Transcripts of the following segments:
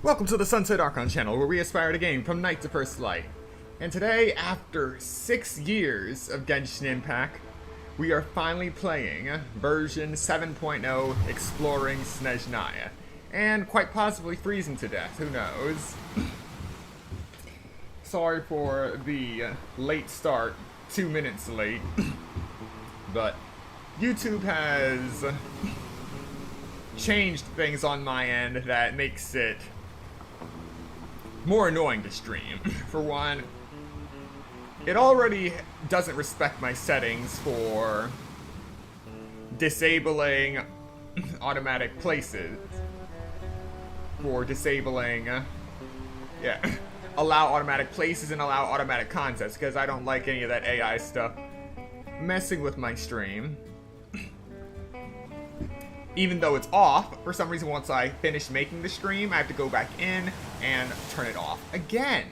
Welcome to the Sunset Archon channel, where we aspire to gain from night to first light. And today, after 6 years of Genshin Impact, we are finally playing version 7.0 exploring Snezhnaya. And quite possibly freezing to death, who knows. Sorry for the late start, 2 minutes late. But YouTube has changed things on my end that makes it more annoying to stream. For one, it already doesn't respect my settings for disabling automatic places, for disabling, allow automatic places and allow automatic contests, because I don't like any of that AI stuff messing with my stream. Even though it's off, for some reason once I finish making the stream, I have to go back in and turn it off again.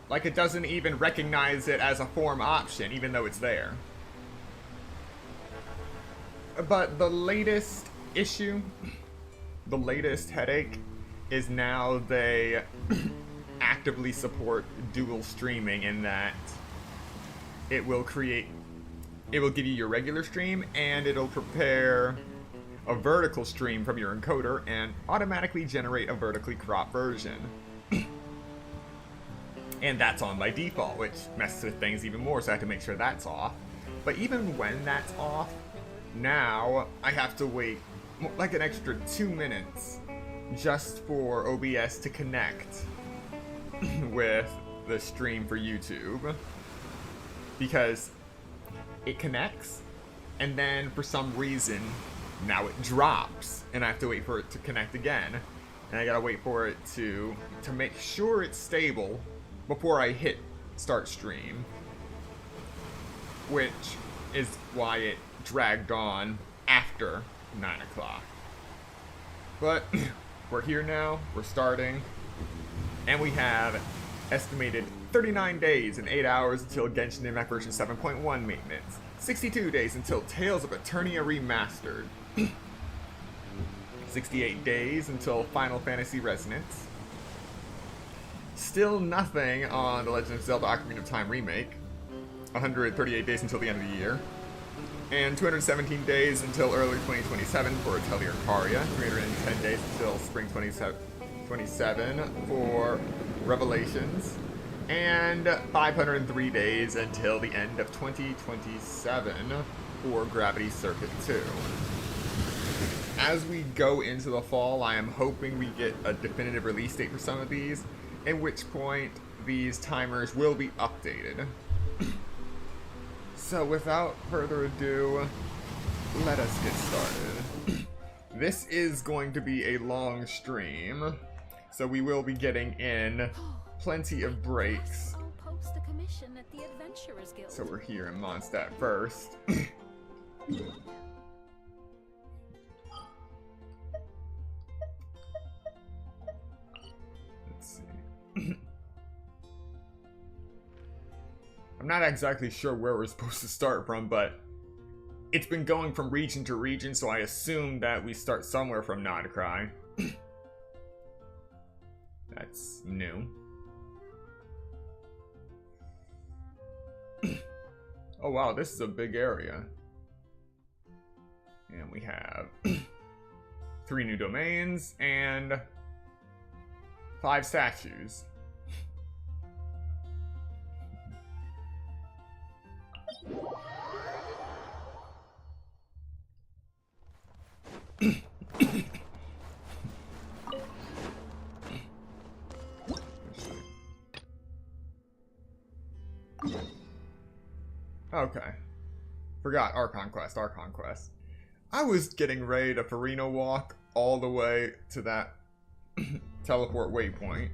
Like it doesn't even recognize it as a form option, even though it's there. But the latest issue, the latest headache, is now they actively support dual streaming, in that it will give you your regular stream, and it'll prepare a vertical stream from your encoder and automatically generate a vertically cropped version. And that's on by default, which messes with things even more, so I have to make sure that's off. But even when that's off, now I have to wait like an extra 2 minutes just for OBS to connect with the stream for YouTube. Because it connects, and then for some reason, now it drops, and I have to wait for it to connect again. And I gotta wait for it to make sure it's stable before I hit start stream. Which is why it dragged on after 9 o'clock. But we're here now, we're starting, and we have estimated 39 days and 8 hours until Genshin Impact version 7.1 maintenance. 62 days until Tales of Eternia Remastered. 68 days until Final Fantasy Resonance. Still nothing on The Legend of Zelda Ocarina of Time Remake. 138 days until the end of the year. And 217 days until early 2027 for Atelier Kaeya. 310 days until spring 2027 for Revelations. And 503 days until the end of 2027 for Gravity Circuit 2. As we go into the fall, I am hoping we get a definitive release date for some of these, at which point these timers will be updated. So without further ado, let us get started. This is going to be a long stream, so we will be getting in plenty of breaks. So we're here in Mondstadt first. Let's see. I'm not exactly sure where we're supposed to start from, but it's been going from region to region, so I assume that we start somewhere from Nodcry. That's new. Oh wow, this is a big area. And we have 3 new domains and 5 statues. Okay. Forgot Archon Quest. I was getting ready to Farina walk all the way to that teleport waypoint.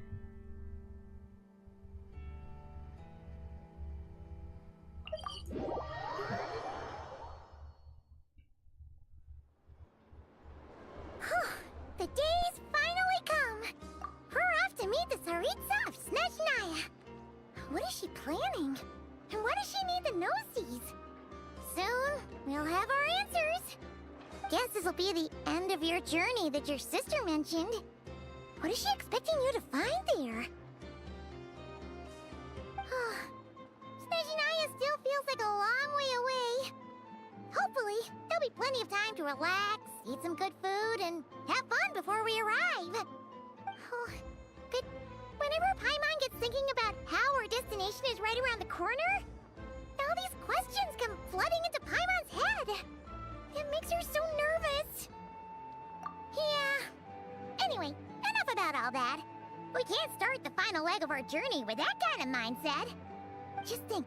The day's finally come! We're off to meet the Tsaritsa of Snezhnaya! What is she planning? And why does she need the nosedies? Soon, we'll have our answers. Guess this'll be the end of your journey that your sister mentioned. What is she expecting you to find there? Snezhnaya still feels like a long way away. Hopefully, there'll be plenty of time to relax, eat some good food, and have fun before we arrive. Oh, but whenever Paimon gets thinking about how our destination is right around the corner, all these questions come flooding into Paimon's head. It makes her so nervous. Yeah. Anyway, enough about all that. We can't start the final leg of our journey with that kind of mindset. Just think,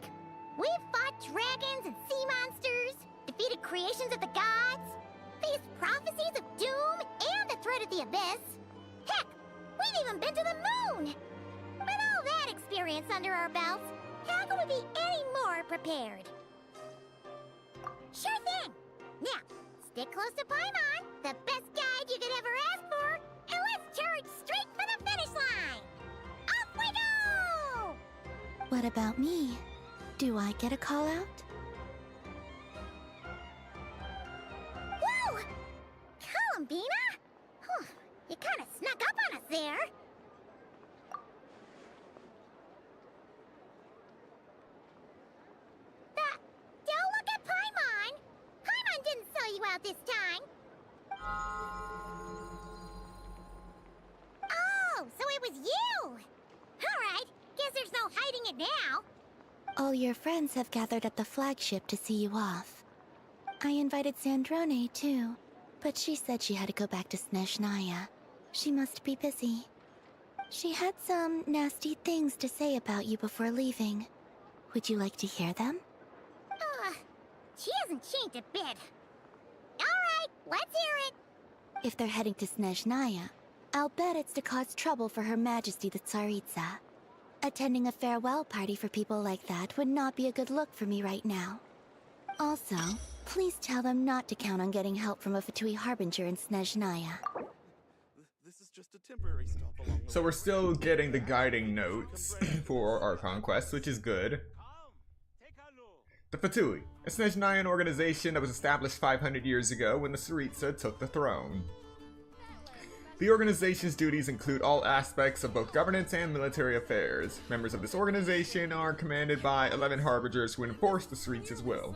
we've fought dragons and sea monsters, defeated creations of the gods, faced prophecies of doom and the threat of the abyss. Heck, we've even been to the moon! With all that experience under our belts, how can we be any more prepared? Sure thing! Now, stick close to Paimon, the best guide you could ever ask for, and let's charge straight for the finish line! Off we go! What about me? Do I get a call out? Whoa! Columbina? Whew, you kind of snuck up on us there. Don't look at Paimon! Paimon didn't sell you out this time. Oh, so it was you! Alright, guess there's no hiding it now. All your friends have gathered at the flagship to see you off. I invited Sandrone too, but she said she had to go back to Snezhnaya. She must be busy. She had some nasty things to say about you before leaving. Would you like to hear them? She hasn't changed a bit. Alright, let's hear it. If they're heading to Snezhnaya, I'll bet it's to cause trouble for Her Majesty the Tsaritsa. Attending a farewell party for people like that would not be a good look for me right now. Also, please tell them not to count on getting help from a Fatui Harbinger in Snezhnaya. This is just a temporary stop along the So we're still getting the guiding notes for our conquest, which is good. The Fatui, a Snezhnayan organization that was established 500 years ago when the Tsaritsa took the throne. The organization's duties include all aspects of both governance and military affairs. Members of this organization are commanded by 11 harbingers who enforce the Tsaritsa's will,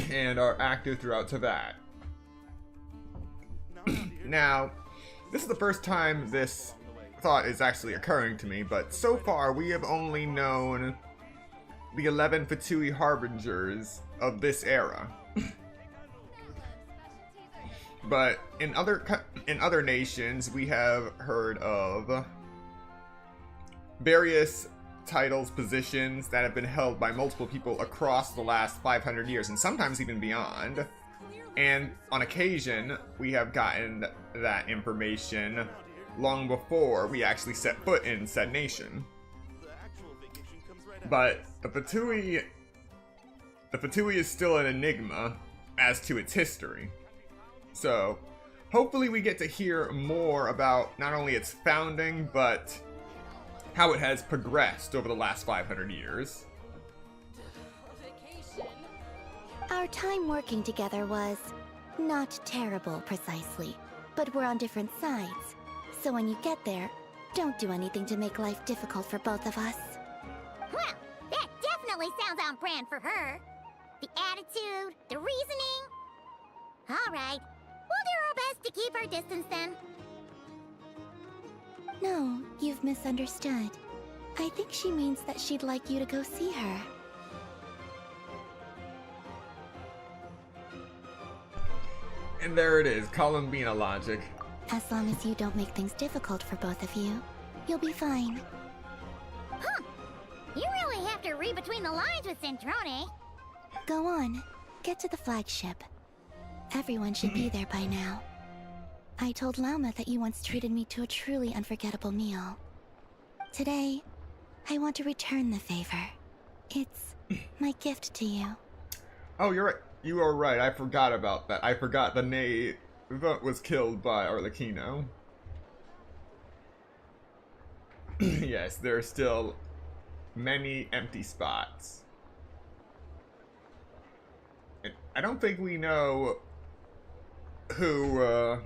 and are active throughout Teyvat. Now, this is the first time this thought is actually occurring to me, but so far we have only known the 11 Fatui Harbingers of this era. But in other nations, we have heard of various titles, positions that have been held by multiple people across the last 500 years, and sometimes even beyond. And on occasion, we have gotten that information long before we actually set foot in said nation. But the Fatui is still an enigma as to its history. So, hopefully we get to hear more about not only its founding, but how it has progressed over the last 500 years. Our time working together was not terrible precisely, but we're on different sides. So when you get there, don't do anything to make life difficult for both of us. Well, that definitely sounds on brand for her. The attitude, the reasoning. Alright, we'll do our best to keep our distance then. No, you've misunderstood. I think she means that she'd like you to go see her. And there it is, Columbina logic. As long as you don't make things difficult for both of you, you'll be fine. Huh. You really have to read between the lines with Sandrone. Go on, get to the flagship. Everyone should be there by now. I told Lauma that you once treated me to a truly unforgettable meal. Today, I want to return the favor. It's my gift to you. Oh, you're right. You are right. I forgot about that. I forgot the Knave was killed by Arlecchino. Yes, there are still many empty spots. And I don't think we know who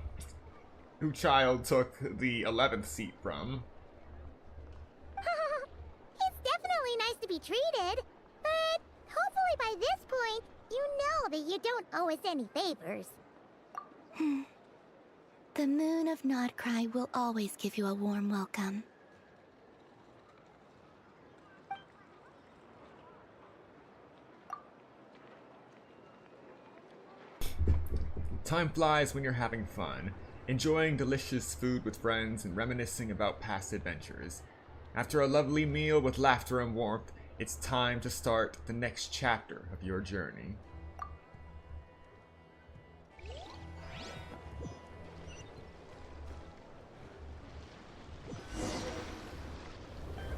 who child took the 11th seat from. It's definitely nice to be treated, but hopefully by this point, you know that you don't owe us any favors. The moon of Nodcry will always give you a warm welcome. Time flies when you're having fun, enjoying delicious food with friends and reminiscing about past adventures. After a lovely meal with laughter and warmth, it's time to start the next chapter of your journey.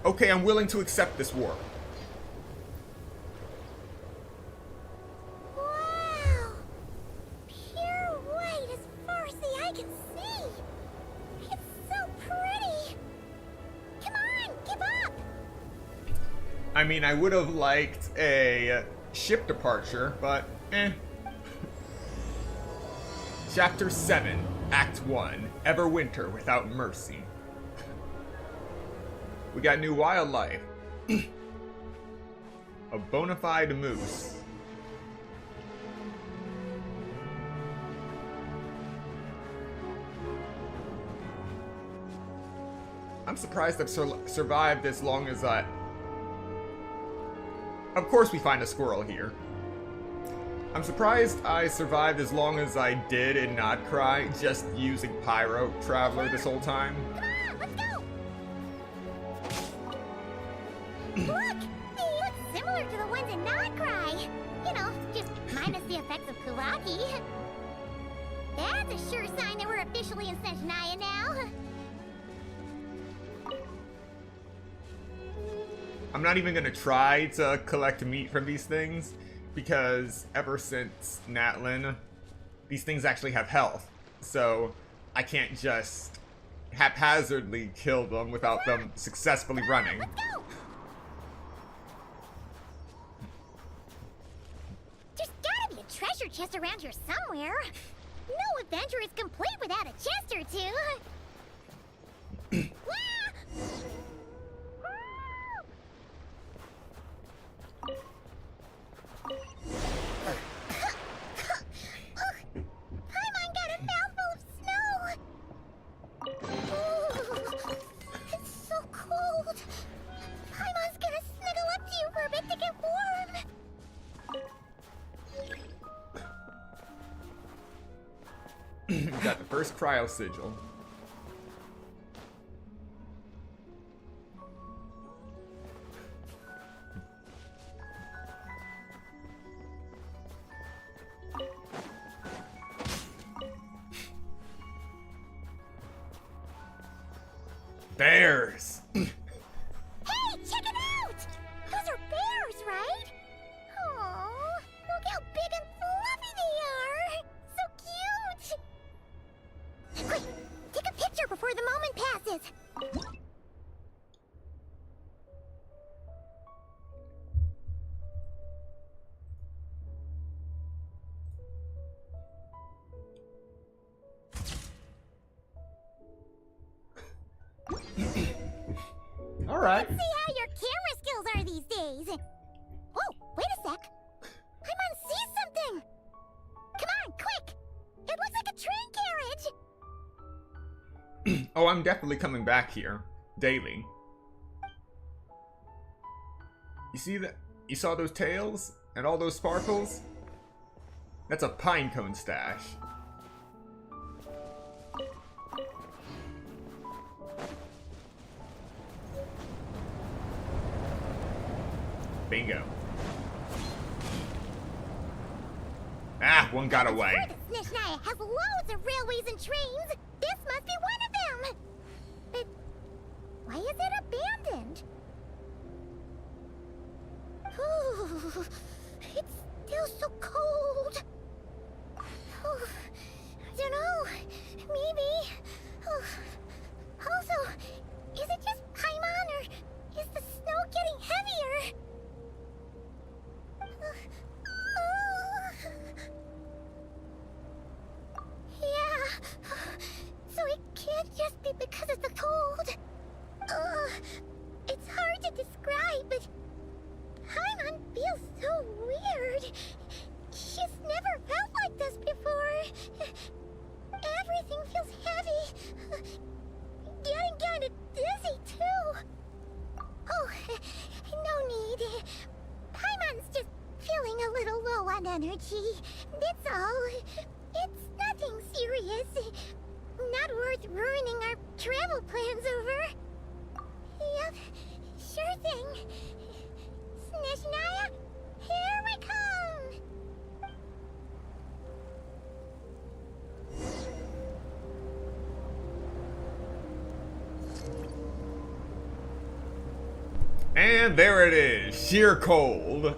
Okay, I'm willing to accept this warp. Wow! Pure white as far as the eye can see! It's so pretty! Come on, keep up! I mean, I would have liked a ship departure, but eh. Chapter 7, Act 1, Everwinter Without Mercy. We got new wildlife. A bona fide moose. I'm surprised I've survived as long as I... Of course we find a squirrel here. I'm surprised I survived as long as I did in Nodcry, just using Pyro Traveler this whole time. Come on, let's go! Look! They look similar to the ones in Nodcry. You know, just minus the effects of Kuraki. That's a sure sign that we're officially in Snezhnaya now. I'm not even gonna try to collect meat from these things, because ever since Natlin, these things actually have health. So I can't just haphazardly kill them without them successfully running. Let's go! There's gotta be a treasure chest around here somewhere. No adventure is complete without a chest or two. Paimon got a mouthful of snow. Ooh, it's so cold. Paimon's gonna snuggle up to you for a bit to get warm. We got the first cryo sigil. Bears! Hey, check it out! Those are bears, right? Aww, look how big and fluffy they are! So cute! Quick, take a picture before the moment passes. Alright. Let's see how your camera skills are these days. Whoa, wait a sec. Paimon sees something. Come on, quick! It looks like a train carriage. Oh, I'm definitely coming back here. Daily. You see that? You saw those tails? And all those sparkles? That's a pinecone stash. Bingo. Ah, one got away. I've heard that Snezhnaya has loads of railways and trains. This must be one of them. But why is it abandoned? Ooh, it's still so cold. Ooh, I don't know. Maybe. Also, is it just Paimon or is the snow getting heavier? Yeah. So it fun energy. That's all. It's nothing serious. Not worth ruining our travel plans over. Yep, sure thing. Snezhnaya, here we come! And there it is, sheer cold.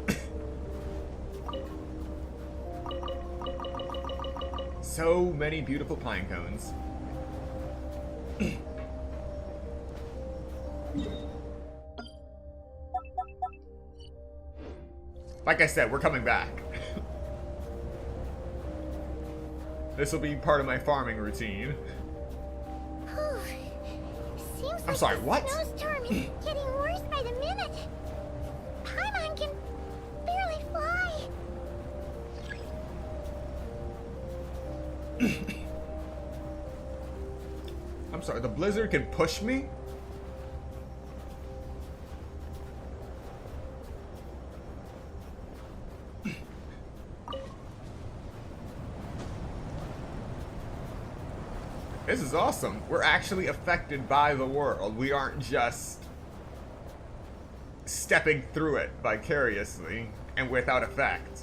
So many beautiful pine cones. Like I said, we're coming back. This will be part of my farming routine. Seems I'm like sorry, the what? snowstorm is getting worse by the minute. Paimon can barely fly. I'm sorry, the blizzard can push me? This is awesome. We're actually affected by the world. We aren't just stepping through it vicariously and without effect.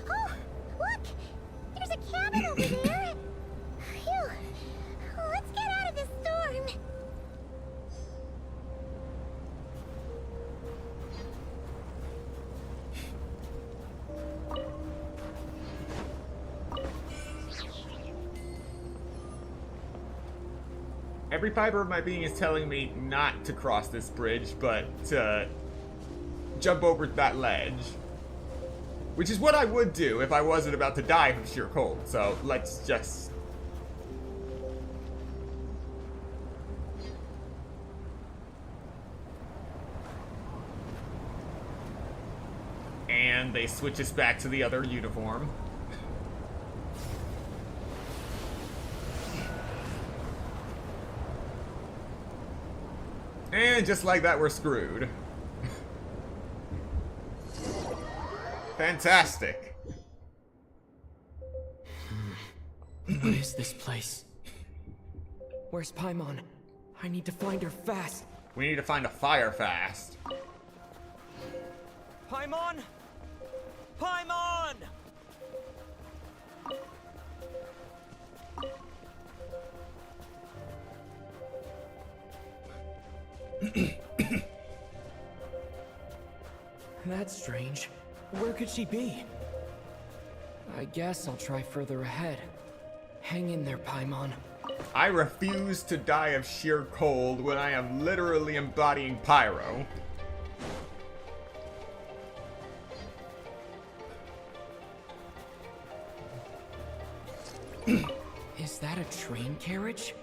Oh, look! There's a cabin over there. Phew. Let's get out of this storm. Every fiber of my being is telling me not to cross this bridge, but to jump over that ledge. Which is what I would do if I wasn't about to die from sheer cold. So let's just... And they switch us back to the other uniform. And just like that, we're screwed. Fantastic. What is this place? Where's Paimon? I need to find her fast. We need to find a fire fast. Paimon! Paimon! That's strange. Where could she be? I guess I'll try further ahead. Hang in there, Paimon. I refuse to die of sheer cold when I am literally embodying pyro. Is that a train carriage?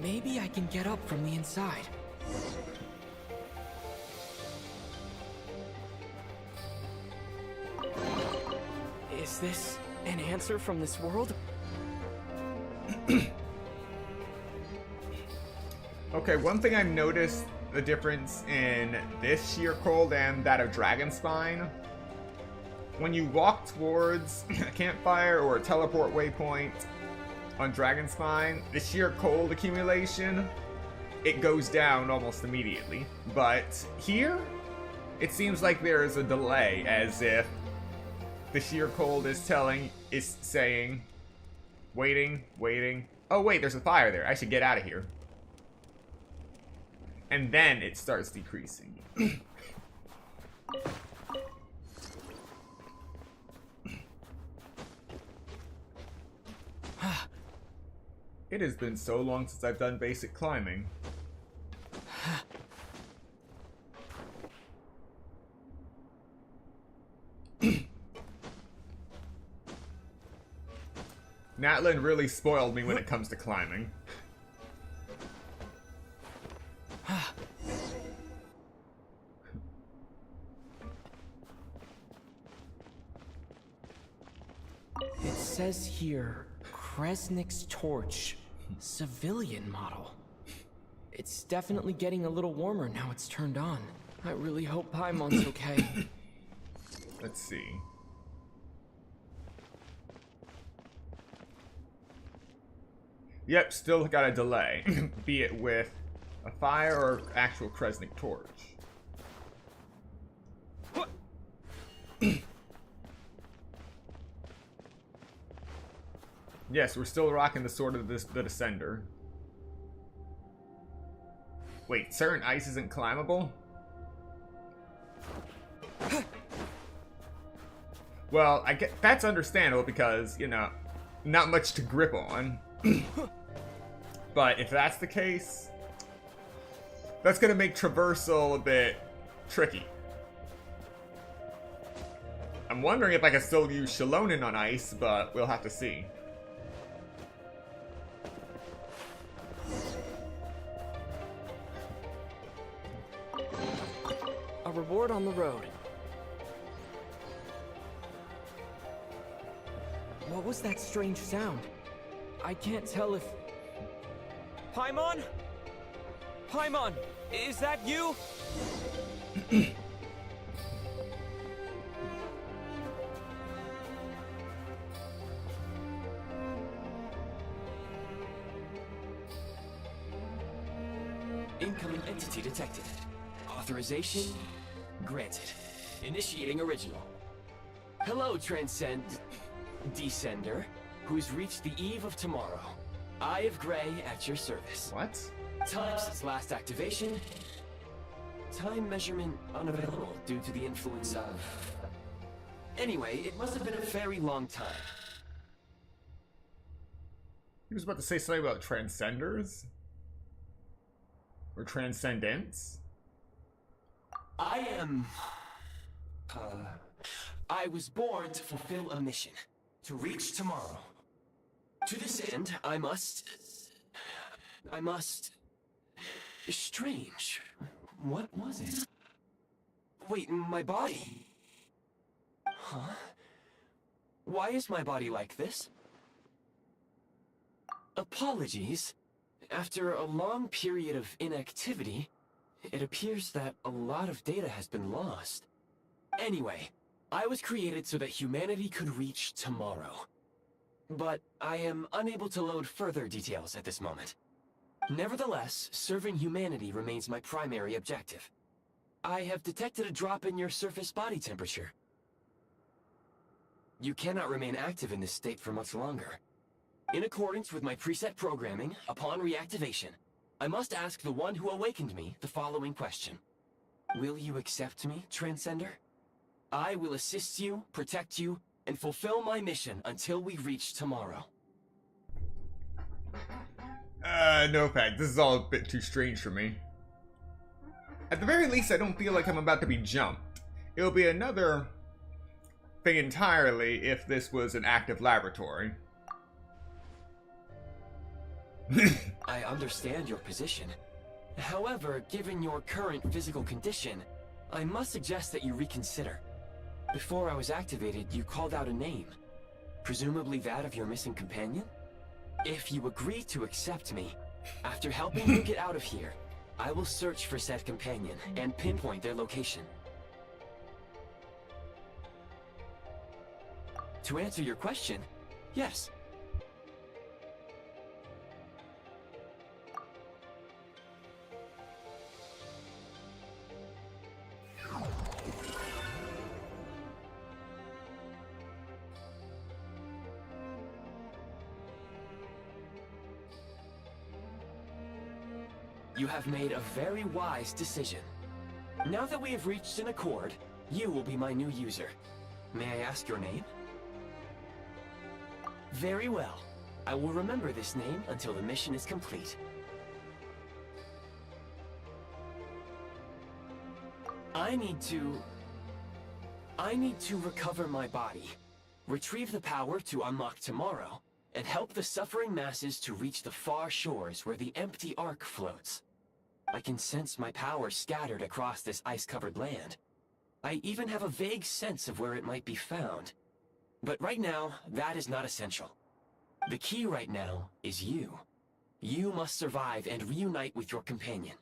Maybe I can get up from the inside. Is this an answer from this world? Okay, one thing I've noticed the difference in this sheer cold and that of Dragonspine. When you walk towards a campfire or a teleport waypoint on Dragonspine, the sheer cold accumulation, it goes down almost immediately. But here, it seems like there is a delay, as if the sheer cold is saying, waiting. Oh wait, there's a fire there. I should get out of here. And then it starts decreasing. It has been so long since I've done basic climbing. Natlin really spoiled me when it comes to climbing. It says here, Kresnik's torch, civilian model. It's definitely getting a little warmer now it's turned on. I really hope Paimon's okay. Let's see. Yep, still got a delay. Be it with a fire or actual Kresnik torch. Yes, we're still rocking the Sword of the Descender. Wait, certain ice isn't climbable? Well, I get that's understandable because, you know, not much to grip on. But if that's the case, that's gonna make traversal a bit tricky. I'm wondering if I can still use Shalonin on ice, but we'll have to see. A reward on the road. What was that strange sound? I can't tell if... Paimon? Paimon, is that you? Incoming entity detected. Authorization granted. Initiating original. Hello, Descender, who's reached the eve of tomorrow. Eye of Grey at your service. What? Time since last activation. Time measurement unavailable due to the influence of... Anyway, it must have been a very long time. He was about to say something about transcenders? Or transcendence? I was born to fulfill a mission. To reach tomorrow. To this end, I must... Strange. What was it? Wait, my body? Huh? Why is my body like this? Apologies. After a long period of inactivity, it appears that a lot of data has been lost. Anyway, I was created so that humanity could reach tomorrow. But I am unable to load further details at this moment. Nevertheless, serving humanity remains my primary objective. I have detected a drop in your surface body temperature. You cannot remain active in this state for much longer. In accordance with my preset programming, upon reactivation, I must ask the one who awakened me the following question. Will you accept me, Transcender? I will assist you, protect you, and fulfill my mission until we reach tomorrow. No, Pack. This is all a bit too strange for me. At the very least, I don't feel like I'm about to be jumped. It'll be another thing entirely if this was an active laboratory. I understand your position. However, given your current physical condition, I must suggest that you reconsider. Before I was activated, you called out a name. Presumably that of your missing companion? If you agree to accept me, after helping you get out of here, I will search for said companion and pinpoint their location. To answer your question, yes. You have made a very wise decision. Now that we have reached an accord, you will be my new user. May I ask your name? Very well. I will remember this name until the mission is complete. I need to recover my body, retrieve the power to unlock tomorrow, and help the suffering masses to reach the far shores where the empty Ark floats. I can sense my power scattered across this ice-covered land. I even have a vague sense of where it might be found. But right now, that is not essential. The key right now is you. You must survive and reunite with your companion.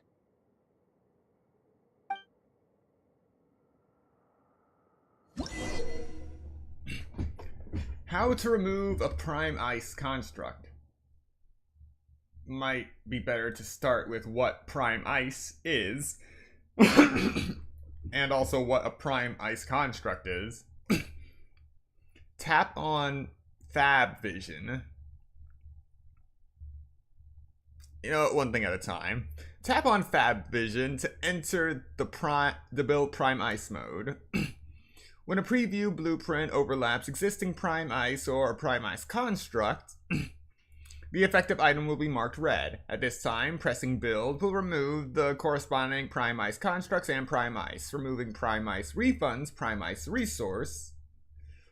How to remove a prime ice construct. Might be better to start with what prime ice is, and also what a prime ice construct is. Tap on Fab Vision. You know, one thing at a time. Tap on Fab Vision to enter the build prime ice mode. When a preview blueprint overlaps existing prime ice or a prime ice construct, the effective item will be marked red. At this time, pressing build will remove the corresponding prime ice constructs and prime ice. Removing prime ice refunds prime ice resource,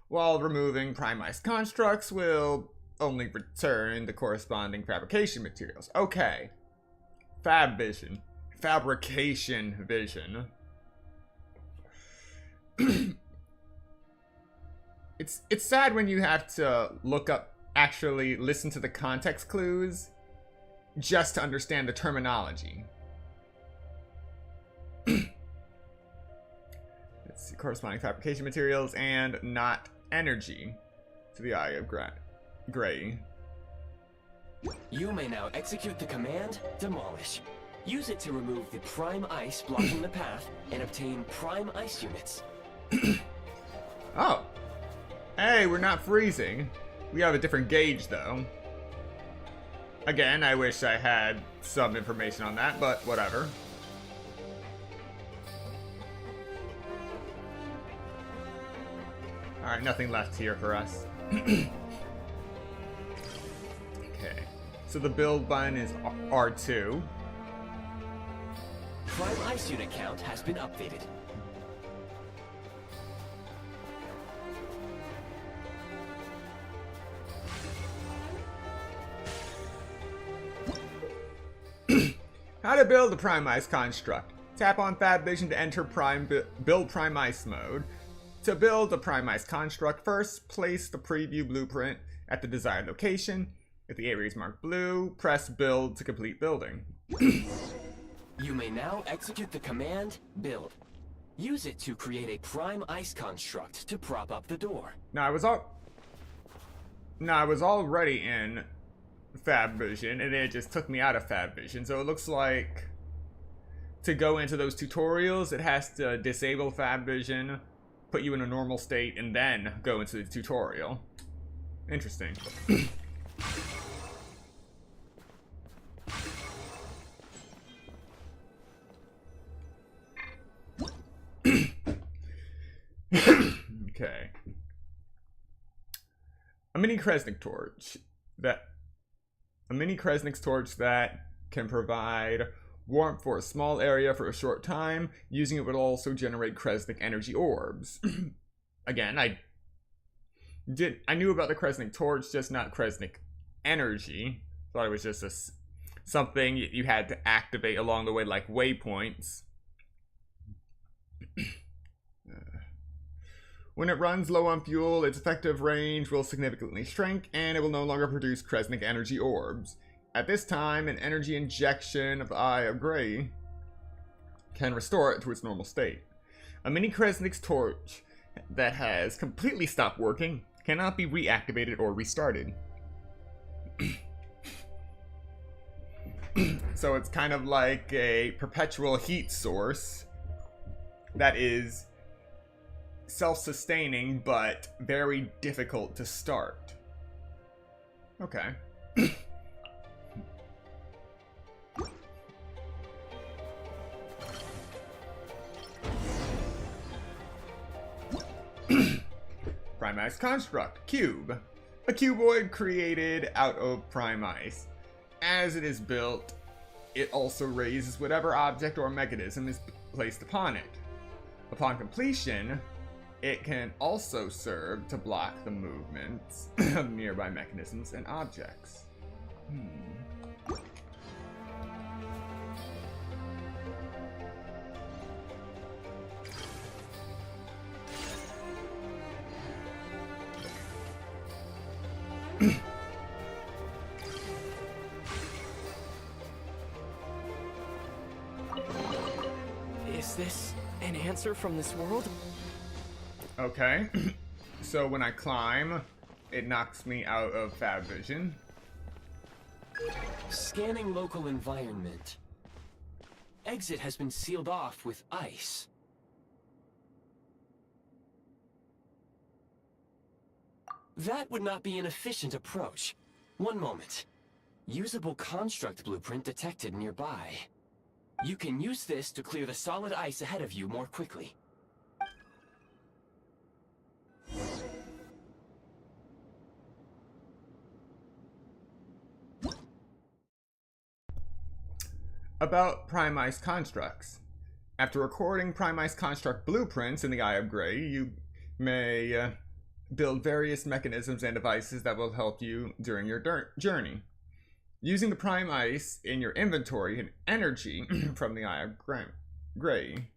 while removing prime ice constructs will only return the corresponding fabrication materials. Okay. Fab Vision. Fabrication Vision. It's sad when you have to look up, actually listen to the context clues just to understand the terminology. Let's see, corresponding fabrication materials and not energy to the Eye of Gray. You may now execute the command Demolish. Use it to remove the prime ice blocking the path and obtain prime ice units. Oh. Hey, we're not freezing. We have a different gauge, though. Again, I wish I had some information on that, but whatever. Alright, nothing left here for us. Okay. So the build button is R2. Prime ice unit count has been updated. How to build a prime ice construct. Tap on Fab Vision to enter build prime ice mode. To build a prime ice construct, first place the preview blueprint at the desired location. If the area is marked blue, press build to complete building. You may now execute the command build. Use it to create a prime ice construct to prop up the door. Now I was already in Fab Vision, and it just took me out of Fab Vision. So it looks like to go into those tutorials, it has to disable Fab Vision, put you in a normal state, and then go into the tutorial. Interesting. Okay. A mini Kresnik torch that can provide warmth for a small area for a short time. Using it would also generate Kresnik energy orbs. Again, I knew about the Kresnik torch, just not Kresnik energy. Thought it was just something you had to activate along the way, like waypoints. When it runs low on fuel, its effective range will significantly shrink, and it will no longer produce Kresnik energy orbs. At this time, an energy injection of the Eye of Gray can restore it to its normal state. A mini Kresnik's torch that has completely stopped working cannot be reactivated or restarted. So it's kind of like a perpetual heat source that is self-sustaining, but very difficult to start. Okay. Prime Ice Construct. Cube. A cuboid created out of prime ice. As it is built, it also raises whatever object or mechanism is placed upon it. Upon completion, it can also serve to block the movements of nearby mechanisms and objects. Is this an answer from this world? Okay. So when I climb, it knocks me out of Fab Vision. Scanning local environment. Exit has been sealed off with ice. That would not be an efficient approach. One moment. Usable construct blueprint detected nearby. You can use this to clear the solid ice ahead of you more quickly. About Prime Ice constructs. After recording Prime Ice construct blueprints in the Eye of Grey, you may build various mechanisms and devices that will help you during your journey. Using the Prime Ice in your inventory and energy from the Eye of Grey.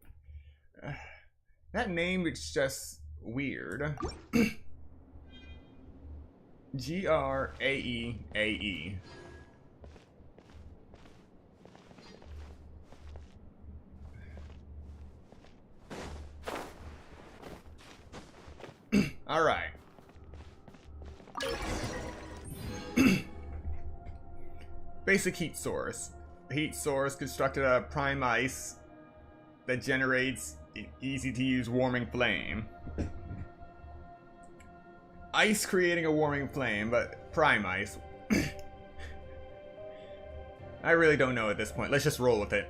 That name is just weird. Graeae. Alright. Basic heat source. The heat source constructed out of prime ice that generates an easy-to-use warming flame. Ice creating a warming flame, but prime ice. I really don't know at this point. Let's just roll with it.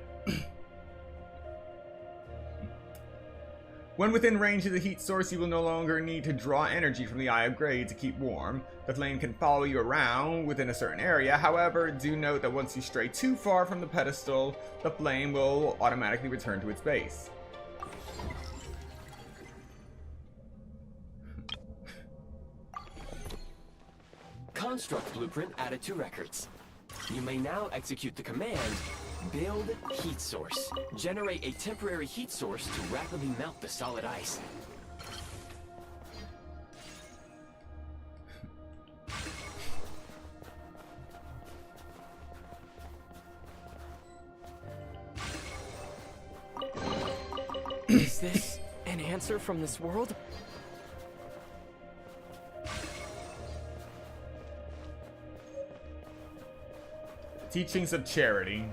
When within range of the heat source, you will no longer need to draw energy from the Eye of Grey to keep warm. The flame can follow you around within a certain area. However, do note that once you stray too far from the pedestal, the flame will automatically return to its base. Construct blueprint added to records. You may now execute the command Build heat source. Generate a temporary heat source to rapidly melt the solid ice. Is this an answer from this world? Teachings of charity.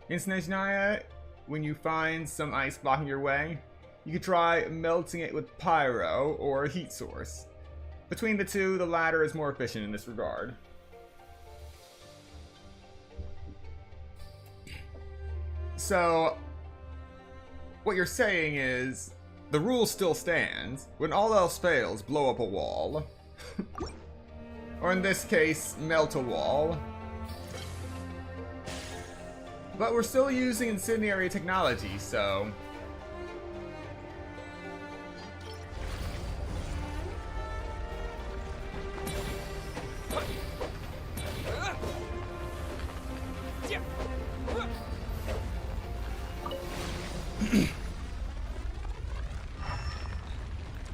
In Snezhnaya, when you find some ice blocking your way, you could try melting it with pyro or a heat source. Between the two, the latter is more efficient in this regard. So, what you're saying is, the rule still stands. When all else fails, blow up a wall. Or in this case, melt a wall. But we're still using incendiary technology, so...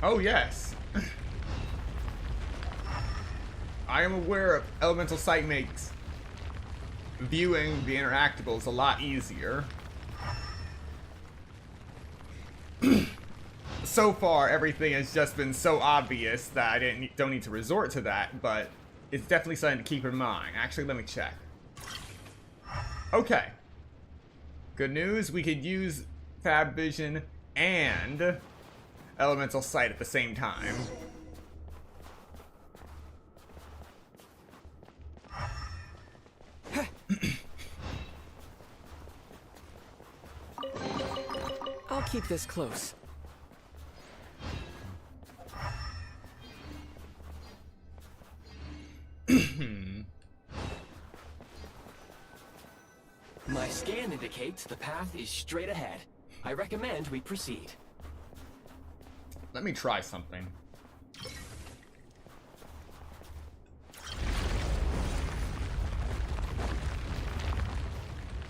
Oh yes! I am aware of Elemental Sight makes viewing the interactables a lot easier. So far, everything has just been so obvious that I don't need to resort to that, but it's definitely something to keep in mind. Actually, let me check. Okay. Good news, we could use Fab Vision and Elemental Sight at the same time. I'll keep this close. My scan indicates the path is straight ahead. I recommend we proceed. Let me try something.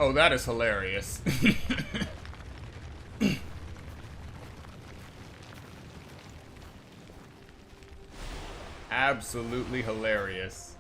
Oh, that is hilarious. Absolutely hilarious.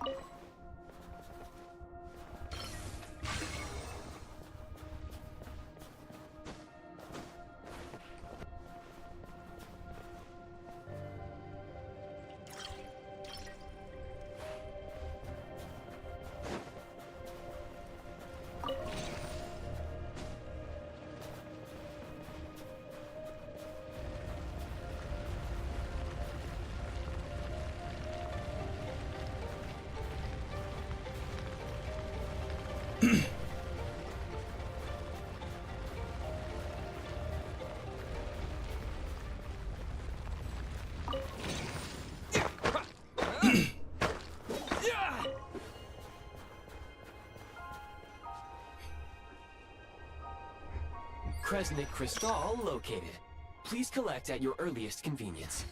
Kresnik Crystal located. Please collect at your earliest convenience.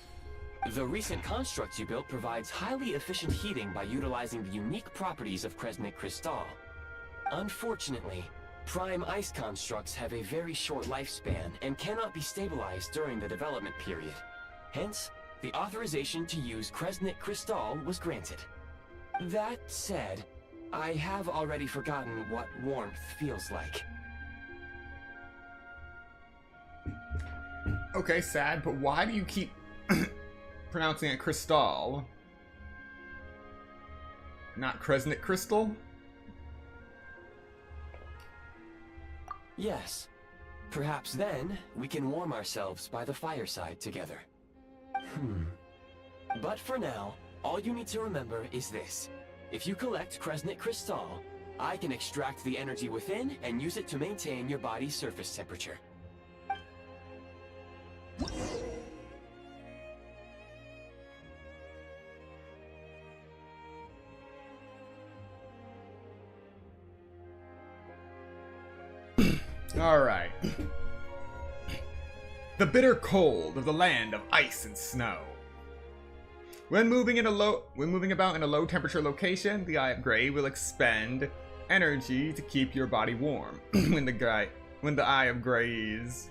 The recent construct you built provides highly efficient heating by utilizing the unique properties of Kresnik Crystal. Unfortunately, prime ice constructs have a very short lifespan and cannot be stabilized during the development period. Hence, the authorization to use Kresnik Crystal was granted. That said, I have already forgotten what warmth feels like. Okay, sad, but why do you keep pronouncing it Crystal? Not Kresnik Crystal? Yes. Perhaps then, we can warm ourselves by the fireside together. But for now, all you need to remember is this. If you collect Kresnik Crystal, I can extract the energy within and use it to maintain your body's surface temperature. Alright. The bitter cold of the land of ice and snow. When moving about in a low temperature location, the Eye of Grey will expend energy to keep your body warm. When the Eye of Grey's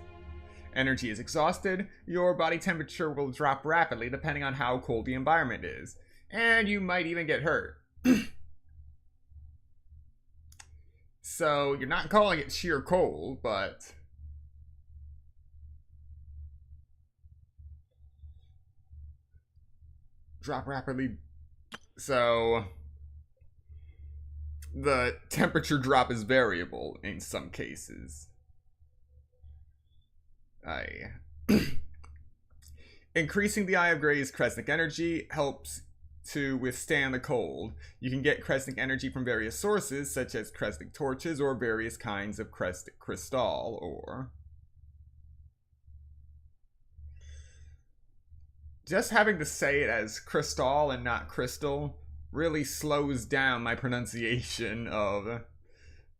energy is exhausted, your body temperature will drop rapidly depending on how cold the environment is, and you might even get hurt. So, you're not calling it sheer cold, but drop rapidly. So, the temperature drop is variable in some cases. Increasing the Eye of Grey's Kresnik energy helps to withstand the cold. You can get Kresnik energy from various sources, such as Kresnik torches or various kinds of Kresnik crystal, or just having to say it as crystal and not crystal really slows down my pronunciation of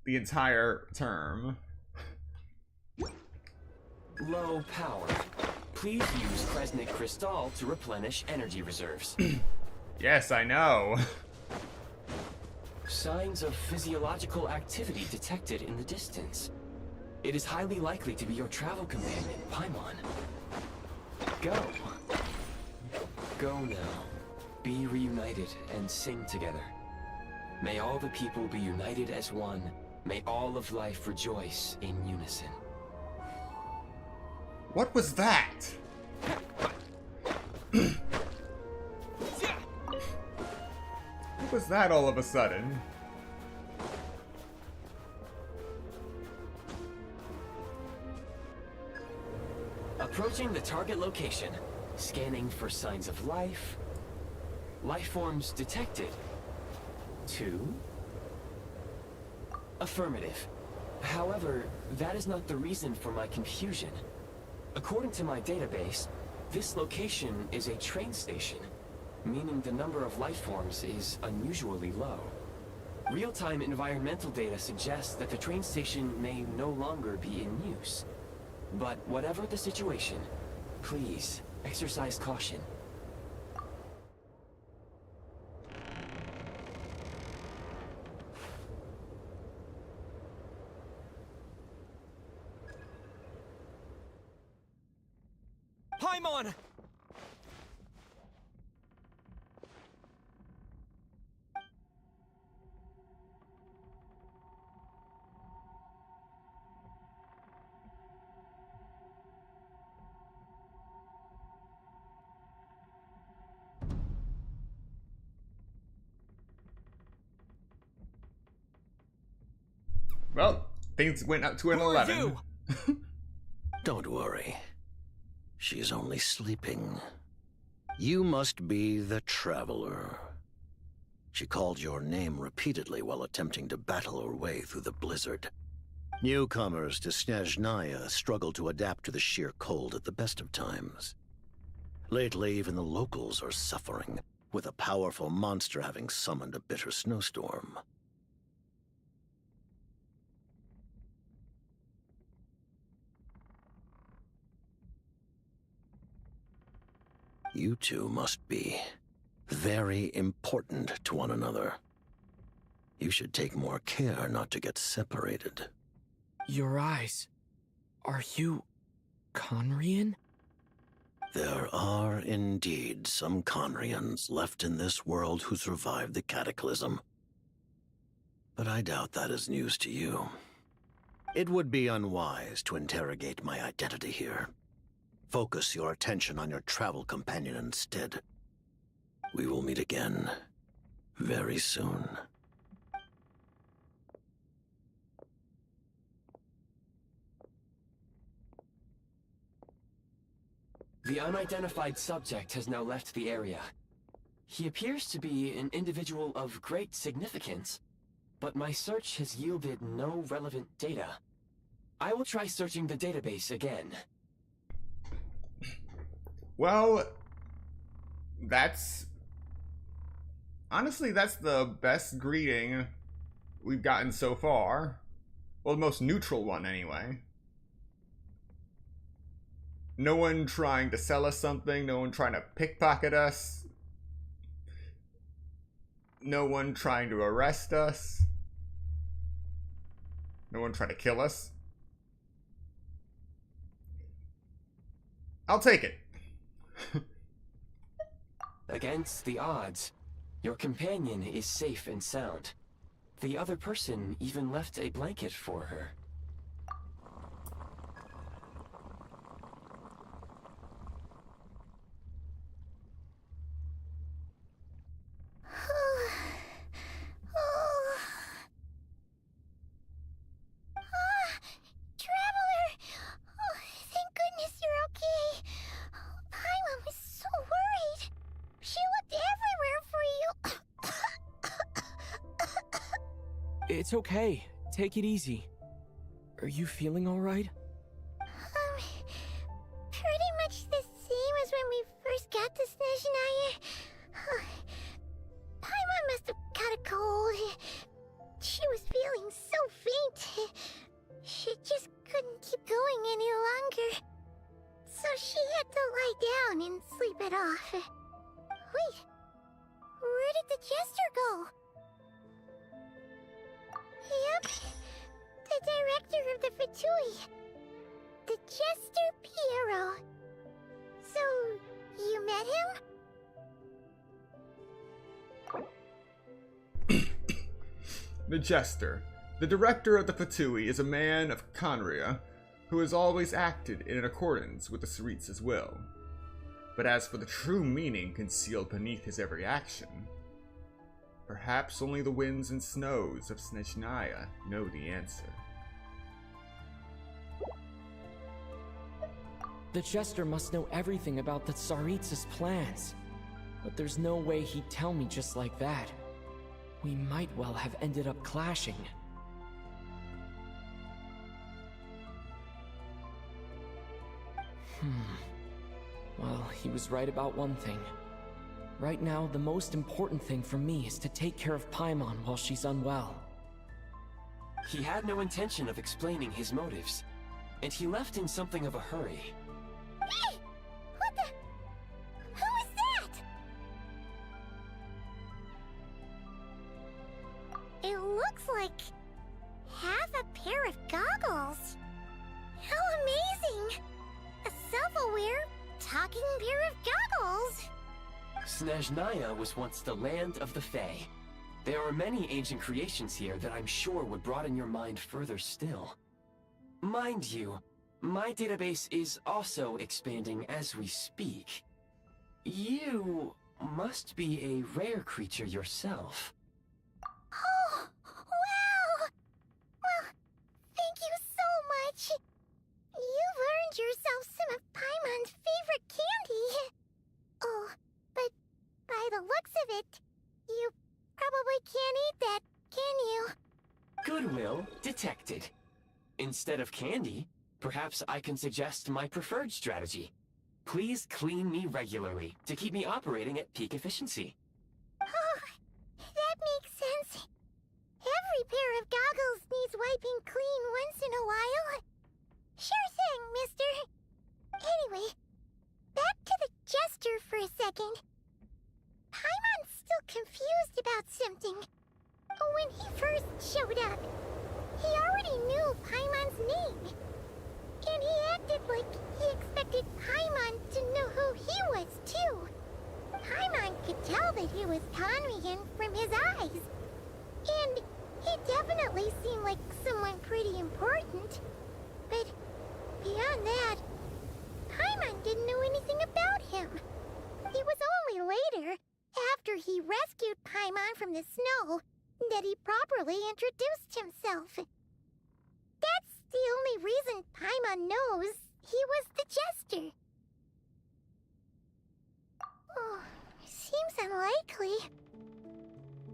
the entire term. Low power. Please use Kresnik Crystal to replenish energy reserves. Yes, I know. Signs of physiological activity detected in the distance. It is highly likely to be your travel companion, Paimon. Go. Go now. Be reunited and sing together. May all the people be united as one. May all of life rejoice in unison. What was that? What was that all of a sudden? Approaching the target location. Scanning for signs of life. Life forms detected. 2. Affirmative. However, that is not the reason for my confusion. According to my database, this location is a train station, meaning the number of life forms is unusually low. Real-time environmental data suggests that the train station may no longer be in use. But whatever the situation, please exercise caution. Paimon! Well, things went up to an Who are 11. you? Don't worry. She's only sleeping. You must be the Traveler. She called your name repeatedly while attempting to battle her way through the blizzard. Newcomers to Snezhnaya struggle to adapt to the sheer cold at the best of times. Lately, even the locals are suffering, with a powerful monster having summoned a bitter snowstorm. You two must be very important to one another. You should take more care not to get separated. Your eyes. Are you Conrian? There are indeed some Conrians left in this world who survived the cataclysm. But I doubt that is news to you. It would be unwise to interrogate my identity here. Focus your attention on your travel companion instead. We will meet again very soon. The unidentified subject has now left the area. He appears to be an individual of great significance, but my search has yielded no relevant data. I will try searching the database again. Well, that's... honestly, that's the best greeting we've gotten so far. Well, the most neutral one, anyway. No one trying to sell us something, no one trying to pickpocket us. No one trying to arrest us. No one trying to kill us. I'll take it. Against the odds, your companion is safe and sound. The other person even left a blanket for her. Traveler! Oh, thank goodness you're okay. Paimon was so worried. She looked everywhere for you. It's okay. Take it easy. Are you feeling alright? Pretty much the same as when we first got to Snezhnaya. Paimon must have caught a cold. She was feeling so faint. She just couldn't keep going any longer. So she had to lie down and sleep it off. Wait, where did the jester go? Yep, the director of the Fatui. The Jester Piero. So, you met him? The Jester, the director of the Fatui, is a man of Conria who has always acted in accordance with the Tsaritsa's will. But as for the true meaning concealed beneath his every action, perhaps only the winds and snows of Snezhnaya know the answer. The Jester must know everything about the Tsaritsa's plans. But there's no way he'd tell me just like that. We might well have ended up clashing. Well, he was right about one thing. Right now, the most important thing for me is to take care of Paimon while she's unwell. He had no intention of explaining his motives, and he left in something of a hurry. Hey! What the... Who is that? It looks like... half a pair of goggles. How amazing! A self-aware, talking pair of goggles! Snezhnaya was once the land of the Fae. There are many ancient creations here that I'm sure would broaden your mind further still. Mind you, my database is also expanding as we speak. You must be a rare creature yourself. Oh, wow! Well, much! You've earned yourself some of Paimon's favorite candy. Oh, but by the looks of it, you probably can't eat that, can you? Goodwill detected. Instead of candy, perhaps I can suggest my preferred strategy. Please clean me regularly to keep me operating at peak efficiency. Oh, that makes sense. Every pair of goggles needs wiping clean once in a while. Sure thing, mister. Anyway, back to the jester for a second. Paimon's still confused about something. When he first showed up, he already knew Paimon's name. And he acted like he expected Paimon to know who he was, too. Paimon could tell that he was Conrian from his eyes. And he definitely seemed like someone pretty important. But beyond that, Paimon didn't know anything about him. It was only later, after he rescued Paimon from the snow, that he properly introduced himself. That's the only reason Paimon knows he was the jester. Oh, seems unlikely.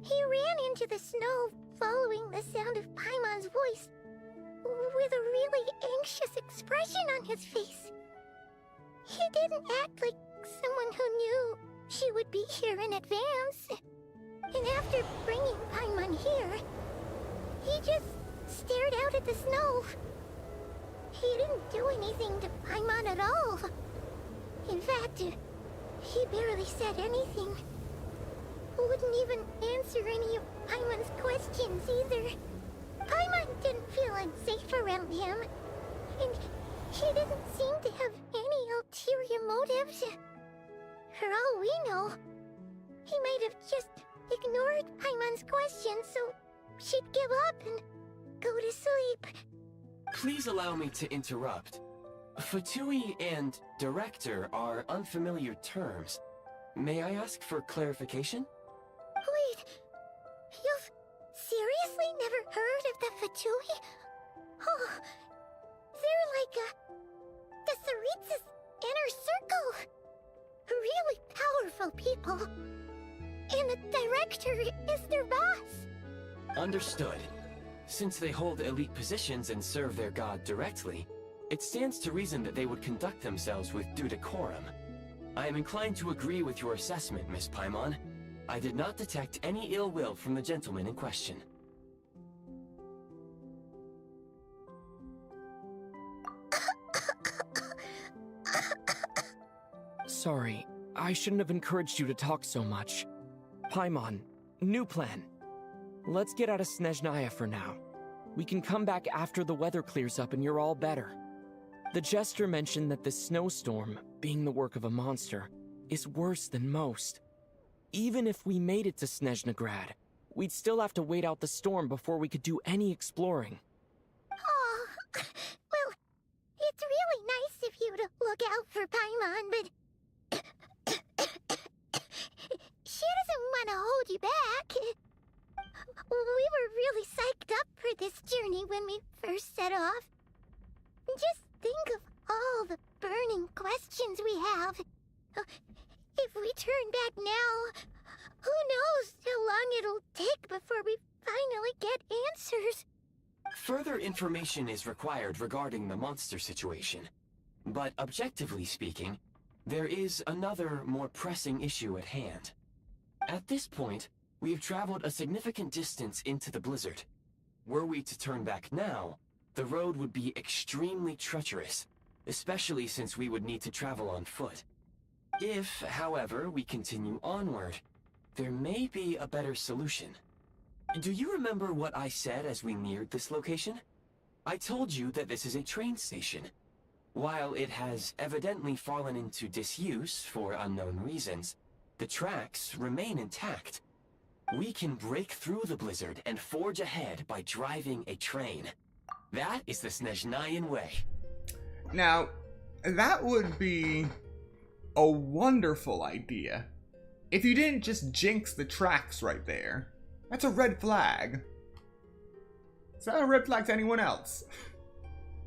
He ran into the snow following the sound of Paimon's voice, with a really anxious expression on his face. He didn't act like someone who knew she would be here in advance. And after bringing Paimon here, he just stared out at the snow. He didn't do anything to Paimon at all. In fact, he barely said anything. Wouldn't even answer any of Paimon's questions either. Paimon didn't feel unsafe around him, and he didn't seem to have any ulterior motives. For all we know, he might have just ignored Paimon's questions so she'd give up and go to sleep. Please allow me to interrupt. Fatui and director are unfamiliar terms. May I ask for clarification? Wait, you've seriously never heard of the Fatui? Oh, they're like the Tsaritsa's inner circle. Really powerful people. And the director is their boss. Understood. Since they hold elite positions and serve their god directly, it stands to reason that they would conduct themselves with due decorum. I am inclined to agree with your assessment, Miss Paimon. I did not detect any ill will from the gentleman in question. Sorry, I shouldn't have encouraged you to talk so much. Paimon, new plan. Let's get out of Snezhnaya for now. We can come back after the weather clears up and you're all better. The jester mentioned that this snowstorm, being the work of a monster, is worse than most. Even if we made it to Snezhnagrad, we'd still have to wait out the storm before we could do any exploring. Oh, well, it's really nice of you to look out for Paimon, but she doesn't want to hold you back. We were really psyched up for this journey when we first set off. Just think of all the burning questions we have. If we turn back now, who knows how long it'll take before we finally get answers. Further information is required regarding the monster situation. But objectively speaking, there is another, more pressing issue at hand. At this point, we have traveled a significant distance into the blizzard. Were we to turn back now, the road would be extremely treacherous, especially since we would need to travel on foot. If, however, we continue onward, there may be a better solution. Do you remember what I said as we neared this location? I told you that this is a train station. While it has evidently fallen into disuse for unknown reasons, the tracks remain intact. We can break through the blizzard and forge ahead by driving a train. That is the Snezhnayan way. Now, that would be a wonderful idea. If you didn't just jinx the tracks right there. That's a red flag. Is that a red flag to anyone else?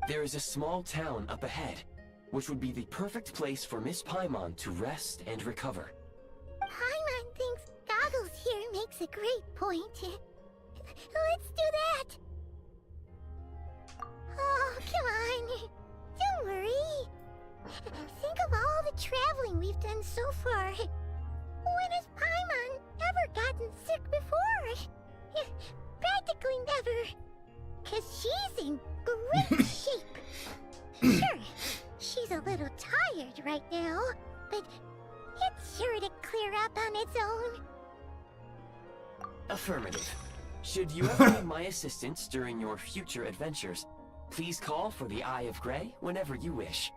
there is a small town up ahead, which would be the perfect place for Miss Paimon to rest and recover. Paimon thinks Goggles here makes a great point. Let's do that! Oh, come on. Don't worry. Think of all the traveling we've done so far. When has Paimon ever gotten sick before? Practically never. 'Cause she's in great shape. Sure, she's a little tired right now, but it's sure to clear up on its own. Affirmative. Should you ever need my assistance during your future adventures, please call for the Eye of Grey whenever you wish.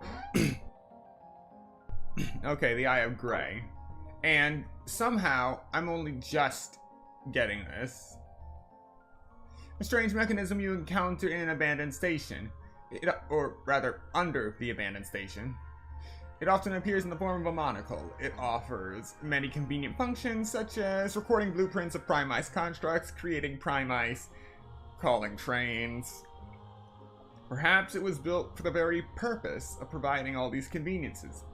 Okay, the Eye of Grey. And somehow, I'm only just getting this. A strange mechanism you encounter in an abandoned station. Or rather, under the abandoned station. It often appears in the form of a monocle. It offers many convenient functions, such as recording blueprints of Prime Ice constructs, creating Prime Ice, calling trains. Perhaps it was built for the very purpose of providing all these conveniences.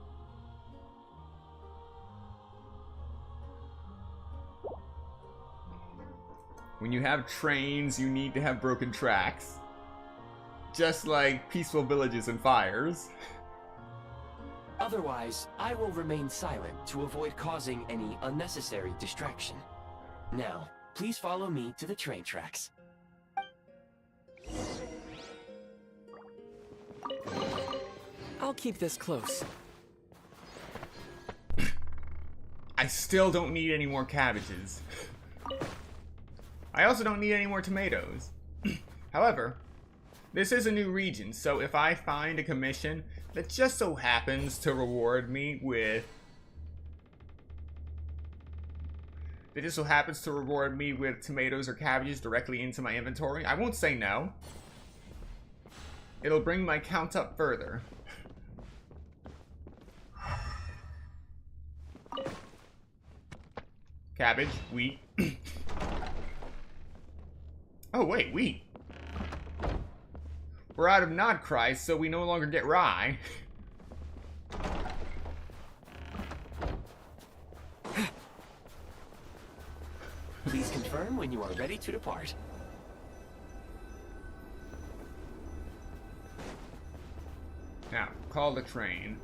When you have trains, you need to have broken tracks. Just like peaceful villages and fires. Otherwise, I will remain silent to avoid causing any unnecessary distraction. Now, please follow me to the train tracks. I'll keep this close. I still don't need any more cabbages. I also don't need any more tomatoes. However, this is a new region, so if I find a commission that just so happens to reward me with... tomatoes or cabbages directly into my inventory, I won't say no. It'll bring my count up further. Cabbage, wheat. Oh wait, wheat. We're out of Nodcry, so we no longer get rye. Please confirm when you are ready to depart. Now, call the train.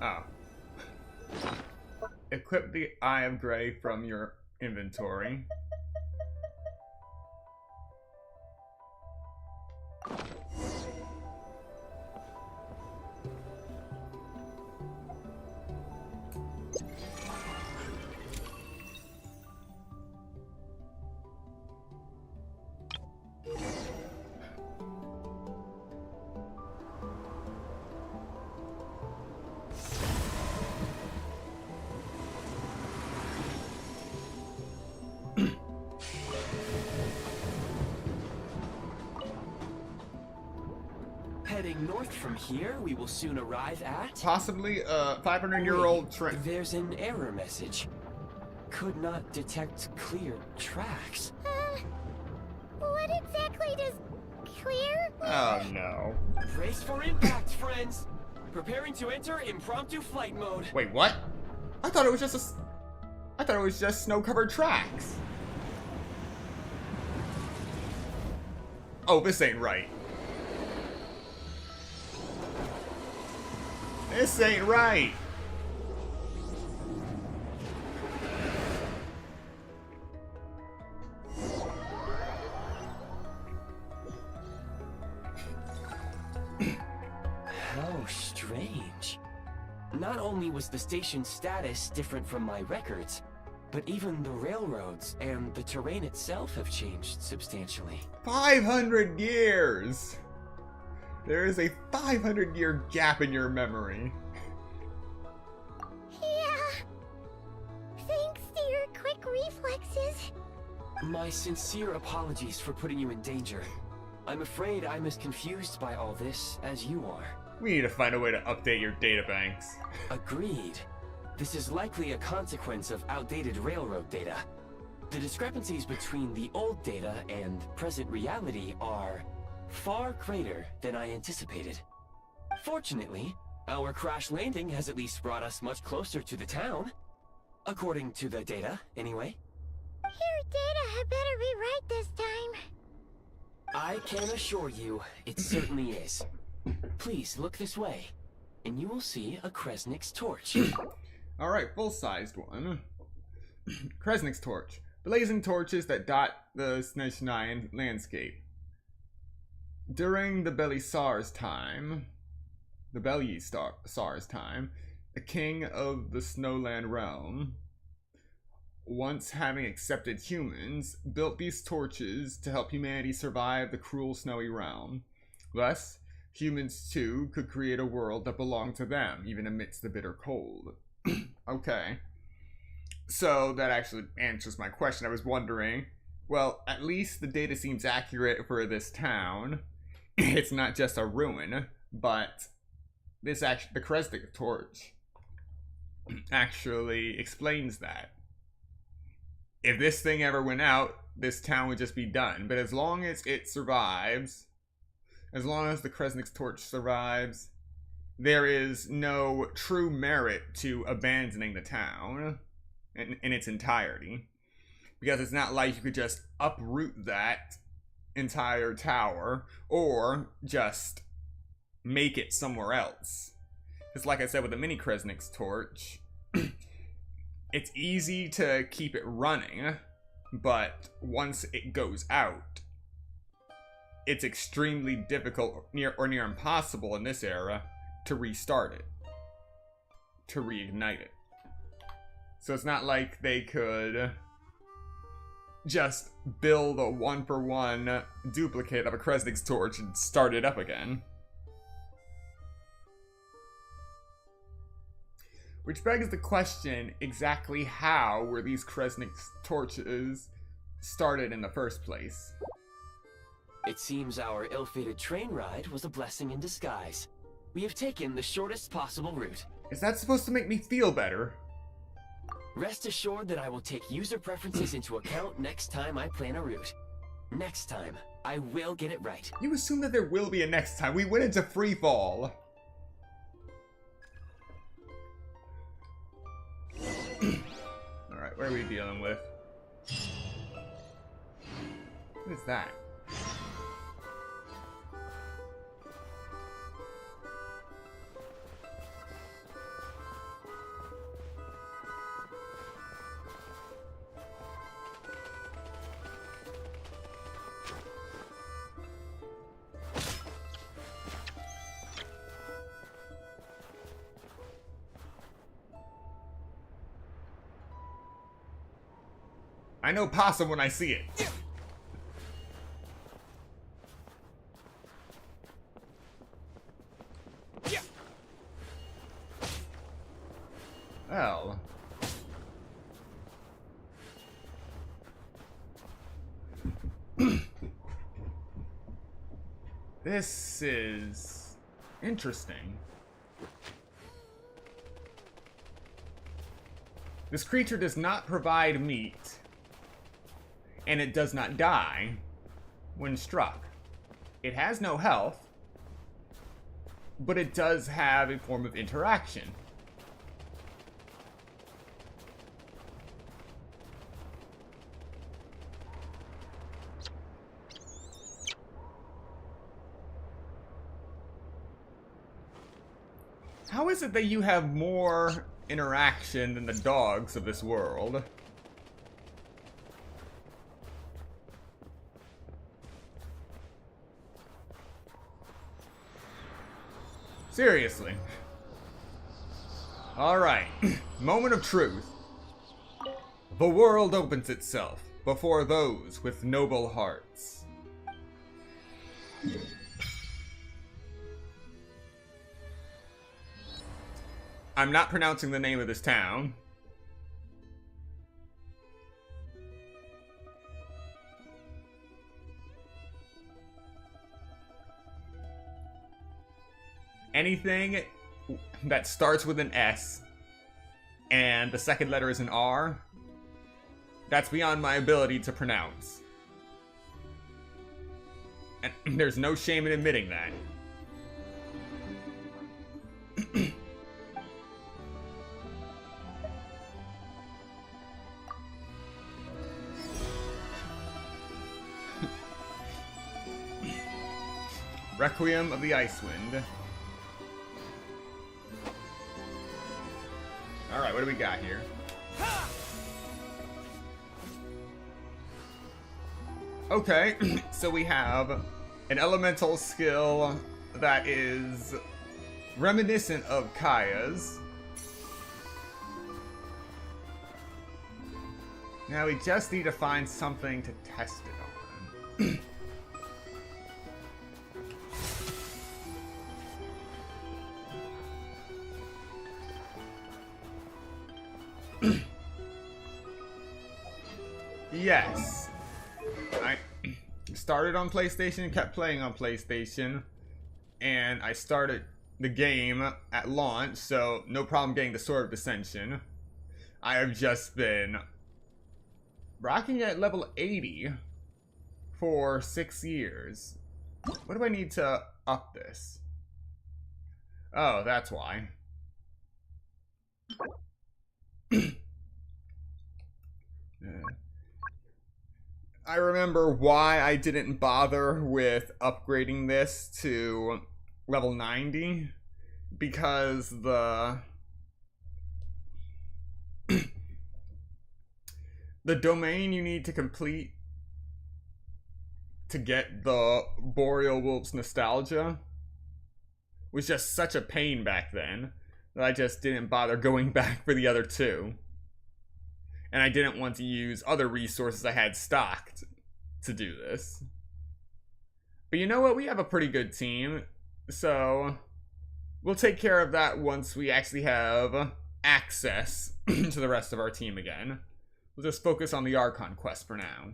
Oh. Equip the Eye of Grey from your inventory. Heading north from here, we will soon arrive at... Possibly a 500-year-old train. There's an error message. Could not detect clear tracks. What exactly does clear mean? Oh no. Brace for impact, friends! Preparing to enter impromptu flight mode. Wait, what? I thought it was just snow-covered tracks. Oh, this ain't right. This ain't right. How strange. Not only was the station's status different from my records, but even the railroads and the terrain itself have changed substantially. 500 years! There is a 500-year gap in your memory. Yeah. Thanks to your quick reflexes. My sincere apologies for putting you in danger. I'm afraid I'm as confused by all this as you are. We need to find a way to update your databanks. Agreed. This is likely a consequence of outdated railroad data. The discrepancies between the old data and present reality are far greater than I anticipated. Fortunately, our crash landing has at least brought us much closer to the town. According to the data, anyway. Your data had better be right this time. I can assure you, it certainly is. Please look this way, and you will see a Kresnik's torch. Alright, full-sized one. Kresnik's torch. Blazing torches that dot the Snezhnayan landscape. During the Belisar's time, the king of the Snowland realm, once having accepted humans, built these torches to help humanity survive the cruel snowy realm. Thus, humans too could create a world that belonged to them, even amidst the bitter cold. Okay. So that actually answers my question. I was wondering, well, at least the data seems accurate for this town. It's not just a ruin, but this the Kresnik torch actually explains that. If this thing ever went out, this town would just be done. But as long as it survives, as long as the Kresnik's torch survives, there is no true merit to abandoning the town in its entirety. Because it's not like you could just uproot that entire tower or just make it somewhere else. Because like I said with the mini Kresnik's torch, it's easy to keep it running, but once it goes out, it's extremely difficult, near impossible in this era, to restart it, to reignite it. So it's not like they could just build a one-for-one duplicate of a Kresnik's torch and start it up again. Which begs the question, exactly how were these Kresnik's torches started in the first place? It seems our ill-fated train ride was a blessing in disguise. We have taken the shortest possible route. Is that supposed to make me feel better? Rest assured that I will take user preferences into account next time I plan a route. Next time, I will get it right. You assume that there will be a next time. We went into free fall. Alright, what are we dealing with? What is that? I know possum when I see it. Well. This is interesting. This creature does not provide meat, and it does not die when struck. It has no health, but it does have a form of interaction. How is it that you have more interaction than the dogs of this world? Seriously. Alright. Moment of truth. The world opens itself before those with noble hearts. I'm not pronouncing the name of this town. anything that starts with an S and the second letter is an R, that's beyond my ability to pronounce. And there's no shame in admitting that. Requiem of the Icewind. Alright, what do we got here? Okay, so we have an elemental skill that is reminiscent of Kaeya's. Now we just need to find something to test it on. Yes. I started on PlayStation and kept playing on PlayStation. And I started the game at launch, so no problem getting the Sword of Dissension. I have just been rocking at level 80 for 6 years. What do I need to up this? Oh, that's why. I remember why I didn't bother with upgrading this to level 90, because the domain you need to complete to get the Boreal Wolf's Nostalgia was just such a pain back then that I just didn't bother going back for the other two. And I didn't want to use other resources I had stocked to do this. But you know what? We have a pretty good team. So we'll take care of that once we actually have access to the rest of our team again. We'll just focus on the Archon quest for now.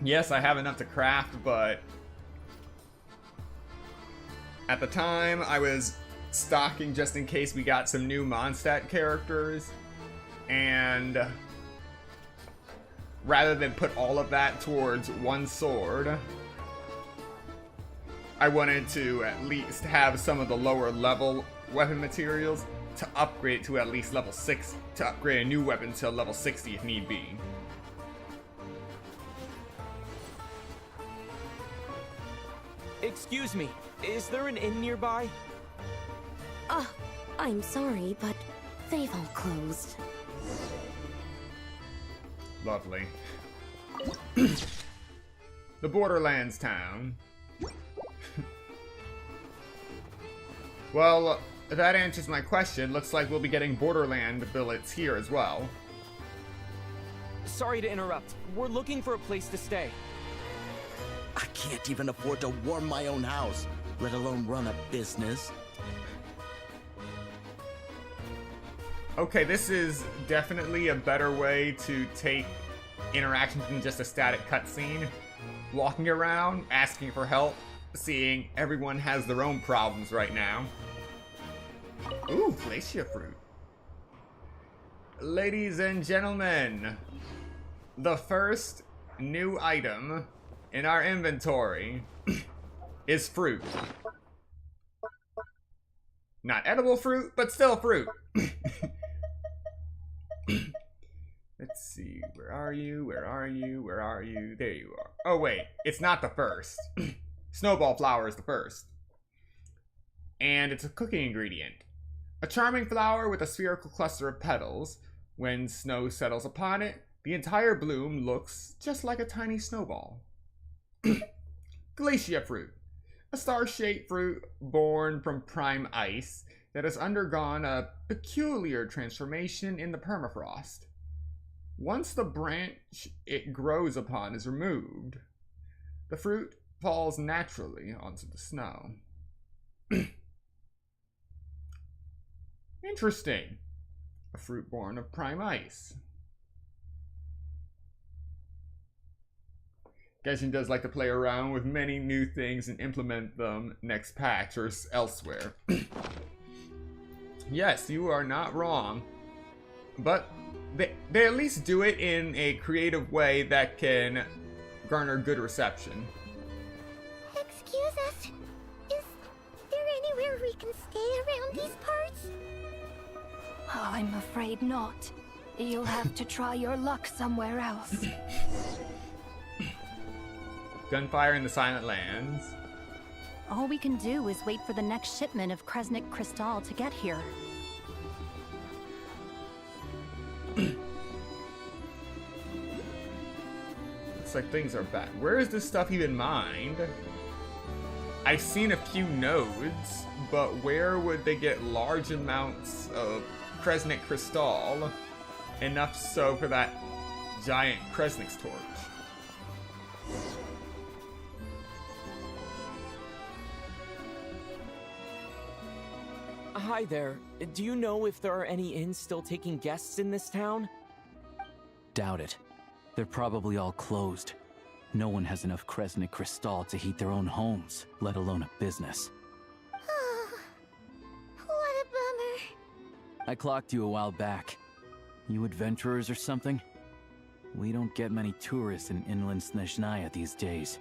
Yes, I have enough to craft, but at the time I was stocking just in case we got some new Mondstadt characters, and rather than put all of that towards one sword, I wanted to at least have some of the lower level weapon materials to upgrade to at least level 6, to upgrade a new weapon to level 60 if need be. Excuse me, is there an inn nearby? I'm sorry, but they've all closed. Lovely. The Borderlands town. Well, that answers my question. Looks like we'll be getting Borderland billets here as well. Sorry to interrupt. We're looking for a place to stay. I can't even afford to warm my own house, let alone run a business. Okay, this is definitely a better way to take interactions than just a static cutscene. Walking around, asking for help, seeing everyone has their own problems right now. Ooh, glacier fruit. Ladies and gentlemen, the first new item in our inventory is fruit. Not edible fruit, but still fruit. Let's see, where are you? Where are you? Where are you? There you are. Oh wait, it's not the first. Snowball flower is the first. And it's a cooking ingredient. A charming flower with a spherical cluster of petals. When snow settles upon it, the entire bloom looks just like a tiny snowball. Glacier fruit. A star-shaped fruit born from prime ice that has undergone a peculiar transformation in the permafrost. Once the branch it grows upon is removed, the fruit falls naturally onto the snow. Interesting. A fruit born of prime ice. Genshin does like to play around with many new things and implement them next patch or elsewhere. Yes, you are not wrong. But they at least do it in a creative way that can garner good reception. Excuse us. Is there anywhere we can stay around these parts? Oh, I'm afraid not. You'll have to try your luck somewhere else. Gunfire in the Silent Lands. All we can do is wait for the next shipment of Kresnik Crystal to get here. Looks like things are bad. Where is this stuff even mined? I've seen a few nodes, but where would they get large amounts of Kresnik Crystal? Enough so for that giant Kresnik's torch. Hi there. Do you know if there are any inns still taking guests in this town? Doubt it. They're probably all closed. No one has enough Kresnik Crystal to heat their own homes, let alone a business. What a bummer. I clocked you a while back. You adventurers or something? We don't get many tourists in inland Snezhnaya these days.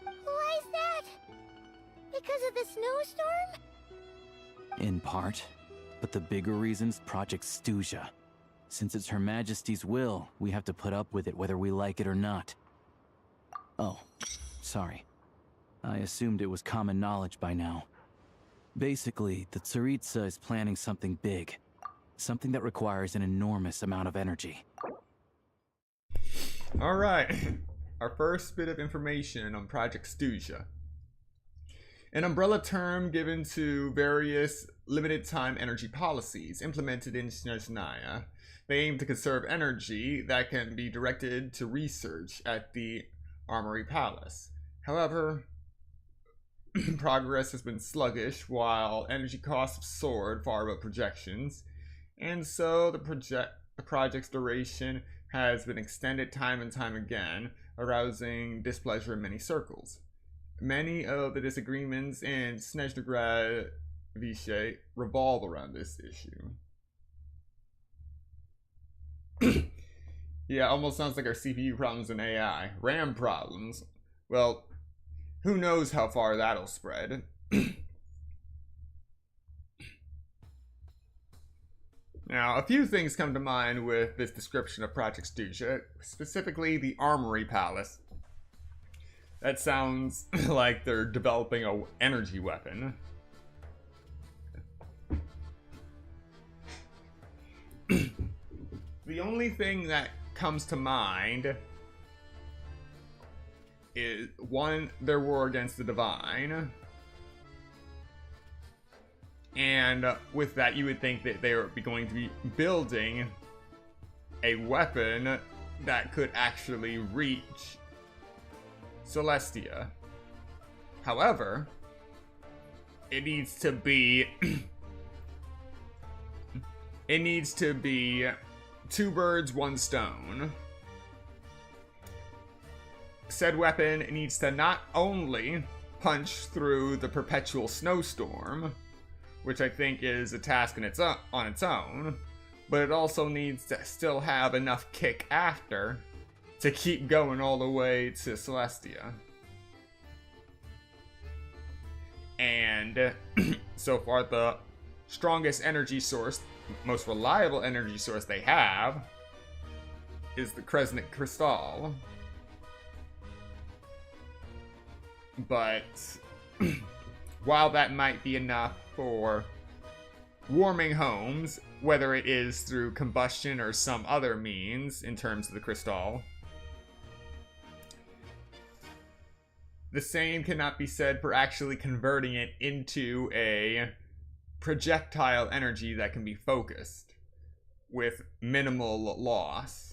Why is that? Because of the snowstorm? In part, but the bigger reason's Project Stuzha. Since it's Her Majesty's will, we have to put up with it whether we like it or not. Oh, sorry. I assumed it was common knowledge by now. Basically, the Tsaritsa is planning something big. Something that requires an enormous amount of energy. Alright, our first bit of information on Project Stuzha. An umbrella term given to various limited-time energy policies implemented in Snezhnaya. They aim to conserve energy that can be directed to research at the Armory Palace. However, progress has been sluggish while energy costs have soared far above projections, and so the project's duration has been extended time and time again, arousing displeasure in many circles. Many of the disagreements in Snezhnaya Vichy revolve around this issue. Yeah, almost sounds like our CPU problems in AI. RAM problems. Well, who knows how far that'll spread. Now, a few things come to mind with this description of Project Stuzha, specifically the Armory Palace. That sounds like they're developing an energy weapon. The only thing that comes to mind is, one, their war against the Divine. And with that, you would think that they are going to be building a weapon that could actually reach Celestia. However, it needs to be two birds, one stone. Said weapon needs to not only punch through the perpetual snowstorm, which I think is a task on its own, but it also needs to still have enough kick after to keep going all the way to Celestia. And so far, the strongest energy source, most reliable energy source they have, is the Kresnik Crystal. But while that might be enough for warming homes, whether it is through combustion or some other means in terms of the crystal, the same cannot be said for actually converting it into a projectile energy that can be focused with minimal loss.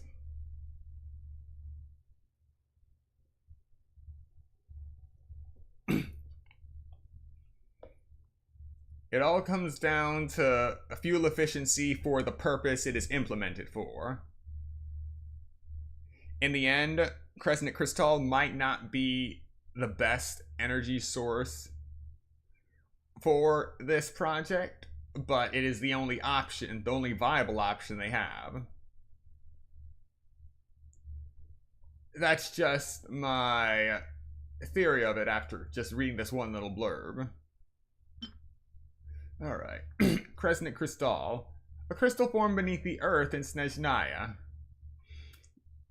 It all comes down to fuel efficiency for the purpose it is implemented for. In the end, Crescent Crystal might not be the best energy source for this project, but it is the only option, the only viable option they have. That's just my theory of it after just reading this one little blurb. Alright. Crescent Crystal. A crystal formed beneath the earth in Snezhnaya.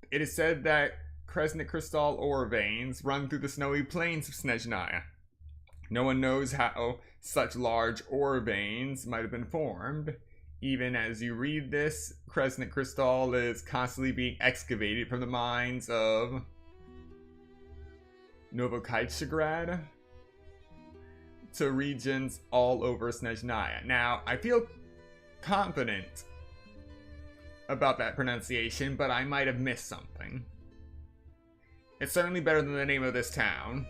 It is said that Crescent Crystal ore veins run through the snowy plains of Snezhnaya. No one knows how such large ore veins might have been formed. Even as you read this, Crescent Crystal is constantly being excavated from the mines of Novokaitsagrad to regions all over Snezhnaya. Now, I feel confident about that pronunciation, but I might have missed something. It's certainly better than the name of this town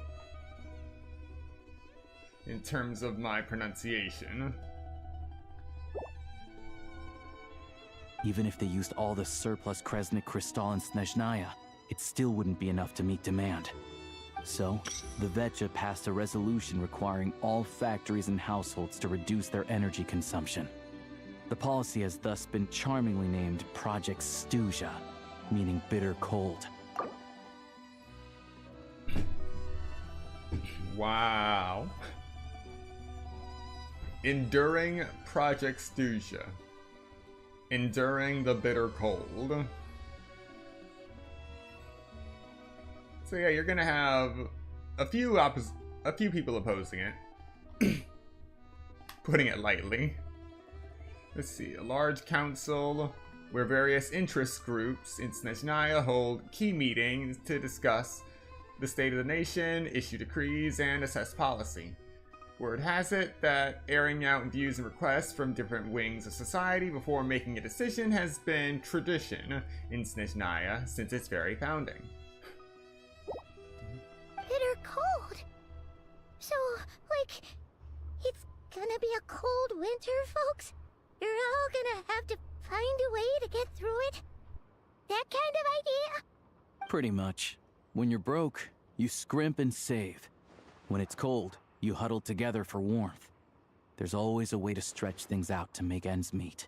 in terms of my pronunciation. Even if they used all the surplus Crescent Crystal in Snezhnaya, it still wouldn't be enough to meet demand. So, the Vetja passed a resolution requiring all factories and households to reduce their energy consumption. The policy has thus been charmingly named Project Stuzha, meaning bitter cold. Wow. Enduring Project Stuzha. Enduring the bitter cold. So yeah, you're gonna have a few people opposing it. Putting it lightly. Let's see, a large council where various interest groups in Snezhnaya hold key meetings to discuss the state of the nation, issue decrees, and assess policy. Word has it that airing out views and requests from different wings of society before making a decision has been tradition in Snezhnaya since its very founding. Bitter cold? So, like, it's gonna be a cold winter, folks? You're all gonna have to find a way to get through it? That kind of idea? Pretty much. When you're broke, you scrimp and save. When it's cold, you huddle together for warmth. There's always a way to stretch things out to make ends meet.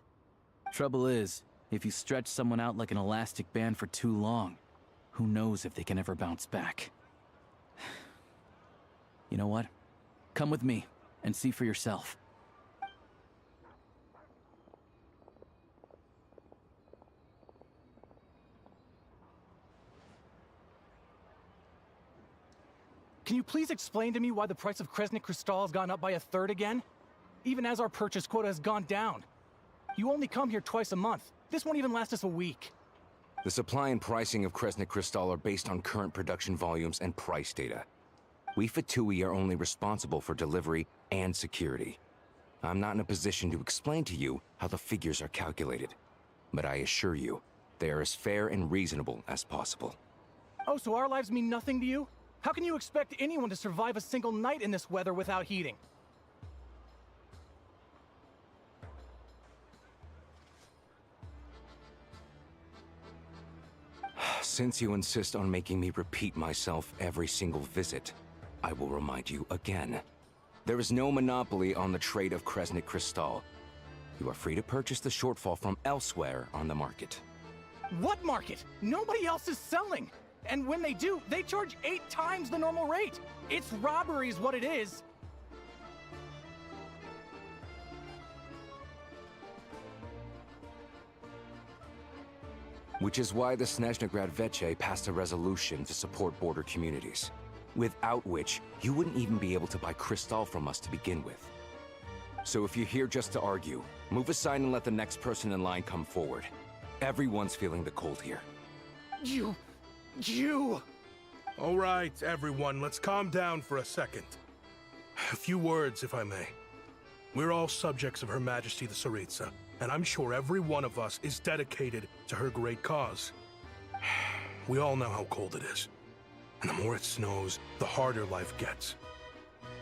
Trouble is, if you stretch someone out like an elastic band for too long, who knows if they can ever bounce back. You know what? Come with me and see for yourself. Can you please explain to me why the price of Crescent Crystal has gone up by 1/3 again? Even as our purchase quota has gone down. You only come here twice a month. This won't even last us a week. The supply and pricing of Crescent Crystal are based on current production volumes and price data. We Fatui are only responsible for delivery and security. I'm not in a position to explain to you how the figures are calculated, but I assure you, they are as fair and reasonable as possible. Oh, so our lives mean nothing to you? How can you expect anyone to survive a single night in this weather without heating? Since you insist on making me repeat myself every single visit, I will remind you again. There is no monopoly on the trade of Crescent Crystal. You are free to purchase the shortfall from elsewhere on the market. What market? Nobody else is selling! And when they do, they charge 8 times the normal rate! It's robbery is what it is! Which is why the Snezhnagrad Veche passed a resolution to support border communities, without which you wouldn't even be able to buy crystal from us to begin with. So if you're here just to argue, move aside and let the next person in line come forward. Everyone's feeling the cold here. You... All right, everyone, let's calm down for a second. A few words, if I may. We're all subjects of Her Majesty the Tsaritsa, and I'm sure every one of us is dedicated to her great cause. We all know how cold it is. And the more it snows, the harder life gets.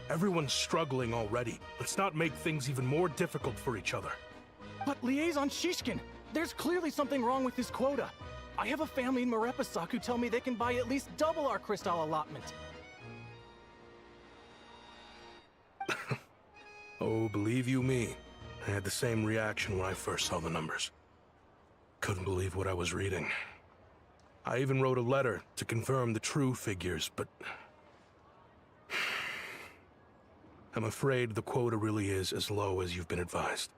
Everyone's struggling already. Let's not make things even more difficult for each other. But Liaison Shishkin, there's clearly something wrong with this quota. I have a family in Marepasak who tell me they can buy at least double our crystal allotment. Oh, believe you me, I had the same reaction when I first saw the numbers. Couldn't believe what I was reading. I even wrote a letter to confirm the true figures, but I'm afraid the quota really is as low as you've been advised.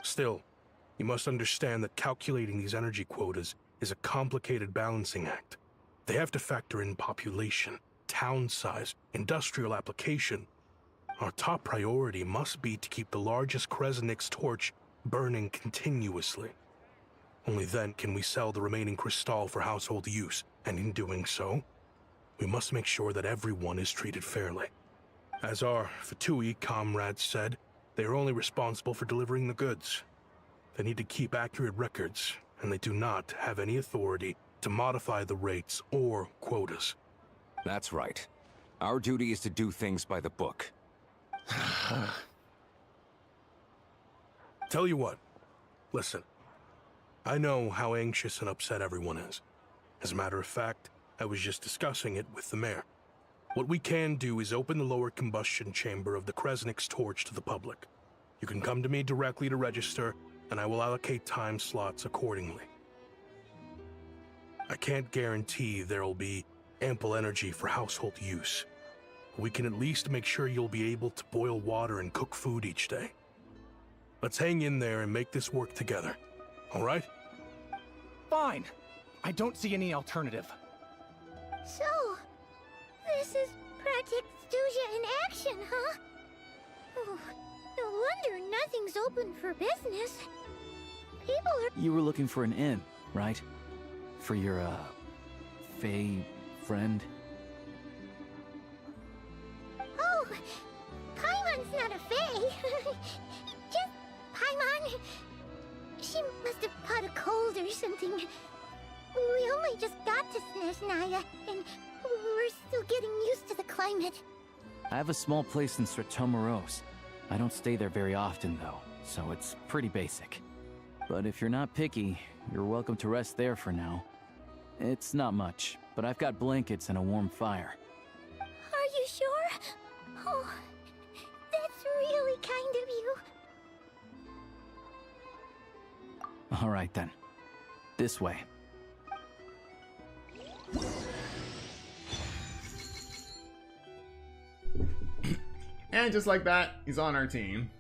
Still, you must understand that calculating these energy quotas is a complicated balancing act. They have to factor in population, town size, industrial application. Our top priority must be to keep the largest Kresnik's torch burning continuously. Only then can we sell the remaining crystal for household use, and in doing so, we must make sure that everyone is treated fairly. As our Fatui comrades said, they are only responsible for delivering the goods. They need to keep accurate records, and they do not have any authority to modify the rates or quotas. That's right. Our duty is to do things by the book. Tell you what, listen. I know how anxious and upset everyone is. As a matter of fact, I was just discussing it with the mayor. What we can do is open the lower combustion chamber of the Kresnik's torch to the public. You can come to me directly to register, and I will allocate time slots accordingly. I can't guarantee there'll be ample energy for household use. We can at least make sure you'll be able to boil water and cook food each day. Let's hang in there and make this work together, all right? Fine. I don't see any alternative. So, this is Project Stuja in action, huh? Oh, no wonder nothing's open for business. People are... You were looking for an inn, right? For your, Fae friend? Oh, Paimon's not a fae. Just Paimon. She must have caught a cold or something. We only just got to Snezhnaya, and we're still getting used to the climate. I have a small place in Stratomaros. I don't stay there very often, though, so it's pretty basic. But if you're not picky, you're welcome to rest there for now. It's not much, but I've got blankets and a warm fire. Are you sure? Oh, that's really kind of you. All right, then. This way. And just like that, he's on our team.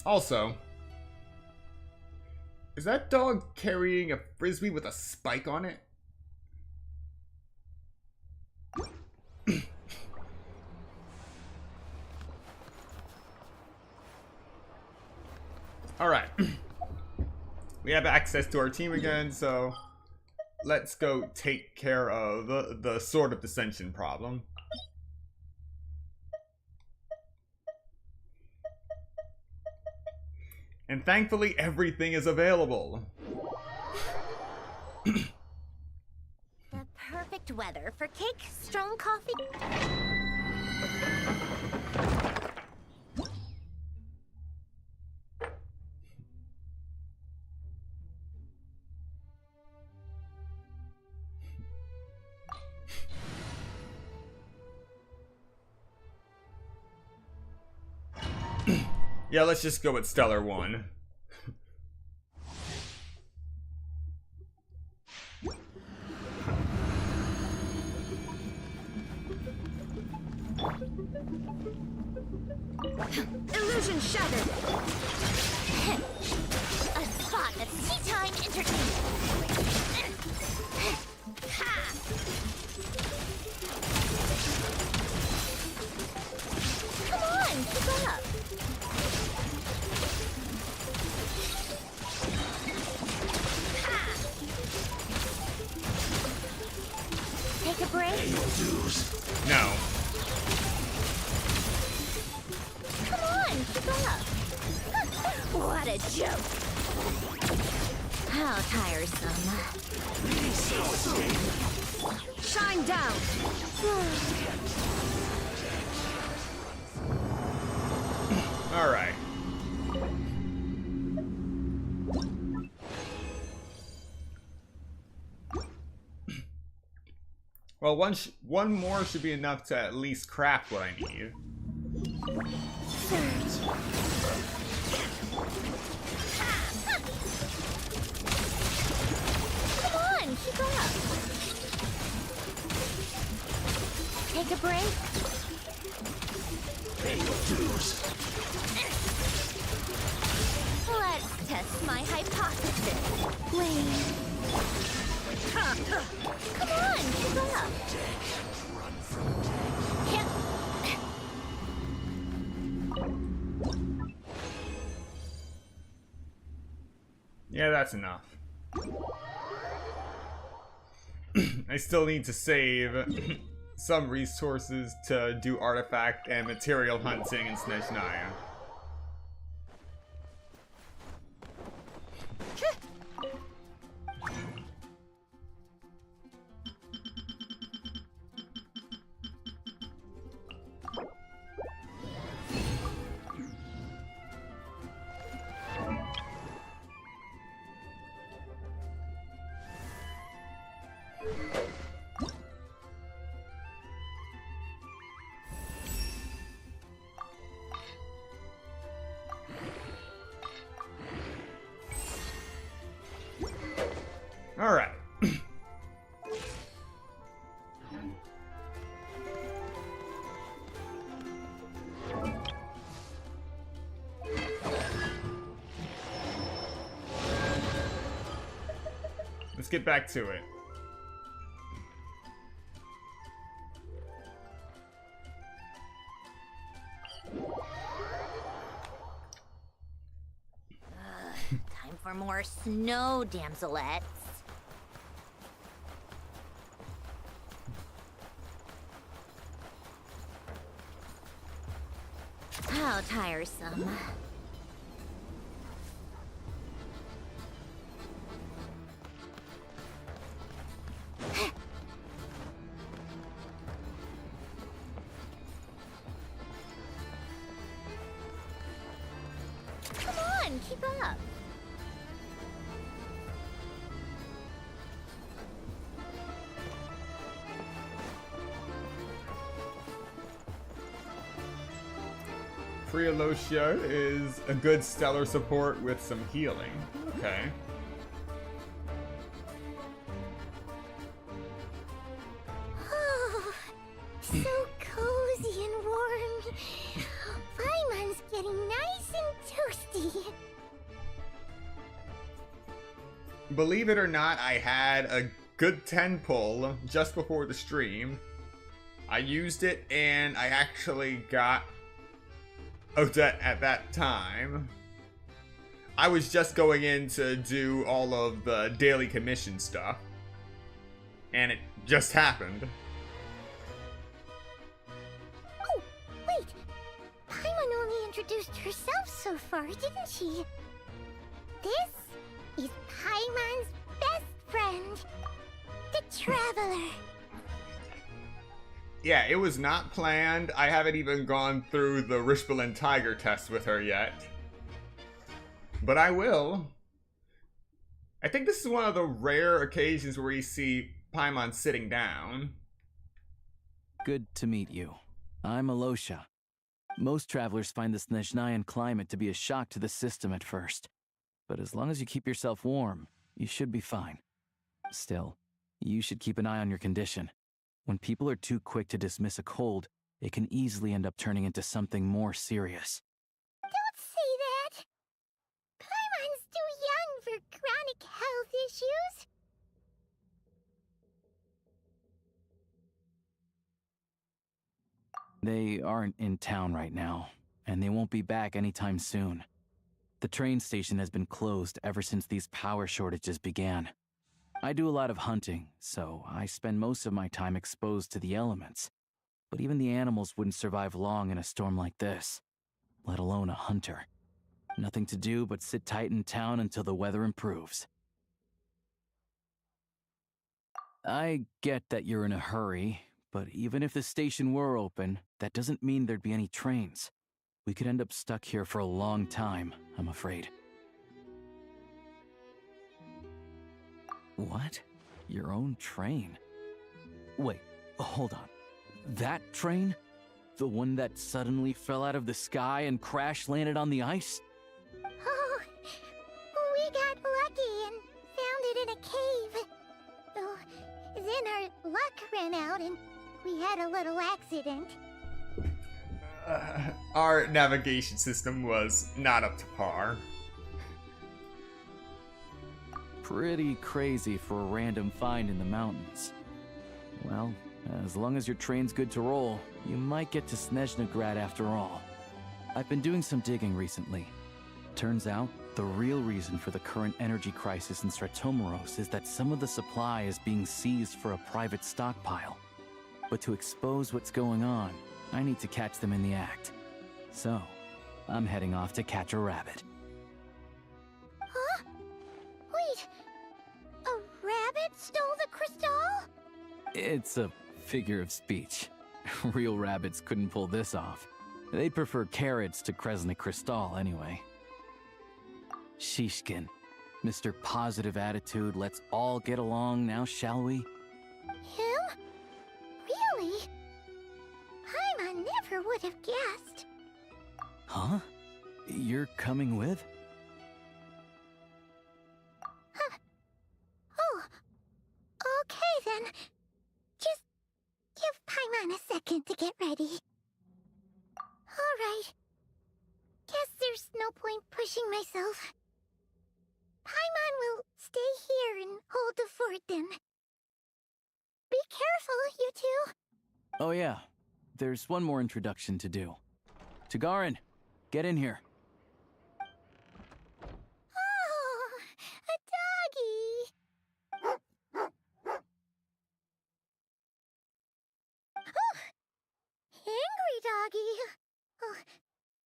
Also, is that dog carrying a frisbee with a spike on it? Alright. We have access to our team again, so let's go take care of the Sword of Dissension problem. And thankfully, everything is available. The perfect weather for cake, strong coffee. Yeah, let's just go with Stellar 1. Illusion shattered. A spot of tea time entertainment. Ha! Come on, keep up. Take a break? No. Come on, keep up. What a joke. How tiresome. Shine down. Alright. Well, one more should be enough to at least craft what I need. Come on, keep up. Take a break. Pay your dues. Let's test my hypothesis. Wait. Come on, keep up. Yeah, that's enough. I still need to save some resources to do artifact and material hunting in Snezhnaya. Alright. Let's get back to it. Time for more snow, damselettes. How tiresome. Come on, keep up. Alocia is a good stellar support with some healing. Okay. Oh, so cozy and warm. Paimon's getting nice and toasty. Believe it or not, I had a good 10 pull just before the stream. I used it and I actually got Odette at that time. I was just going in to do all of the daily commission stuff. And it just happened. Oh, wait. Paimon only introduced herself so far, didn't she? This is Paimon's best friend, the Traveler. Yeah, it was not planned. I haven't even gone through the Rishbalin Tiger test with her yet. But I will. I think this is one of the rare occasions where you see Paimon sitting down. Good to meet you. I'm Alocia. Most travelers find the Snezhnayan climate to be a shock to the system at first. But as long as you keep yourself warm, you should be fine. Still, you should keep an eye on your condition. When people are too quick to dismiss a cold, it can easily end up turning into something more serious. Don't say that! Paimon's too young for chronic health issues. They aren't in town right now, and they won't be back anytime soon. The train station has been closed ever since these power shortages began. I do a lot of hunting, so I spend most of my time exposed to the elements. But even the animals wouldn't survive long in a storm like this, let alone a hunter. Nothing to do but sit tight in town until the weather improves. I get that you're in a hurry, but even if the station were open, that doesn't mean there'd be any trains. We could end up stuck here for a long time, I'm afraid. What? Your own train? Wait, hold on. That train? The one that suddenly fell out of the sky and crash-landed on the ice? Oh, we got lucky and found it in a cave. Oh, then our luck ran out and we had a little accident. Our navigation system was not up to par. Pretty crazy for a random find in the mountains. Well, as long as your train's good to roll, you might get to Snezhnaya after all. I've been doing some digging recently. Turns out, the real reason for the current energy crisis in Stratomeros is that some of the supply is being seized for a private stockpile. But to expose what's going on, I need to catch them in the act. So, I'm heading off to catch a rabbit. Huh? Wait, a rabbit stole the crystal? It's a figure of speech. Real rabbits couldn't pull this off. They'd prefer carrots to Kresnik Crystal anyway. Shishkin, Mr. Positive Attitude, let's all get along now, shall we? Him? Really? Paimon never would have guessed. Huh? You're coming with? Huh. Oh, okay then. Just give Paimon a second to get ready. Alright. Guess there's no point pushing myself. Paimon will stay here and hold the fort then. Be careful, you two. Oh yeah, there's one more introduction to do. Tagarin, get in here. Oh, a doggy. Oh, angry doggy. Oh,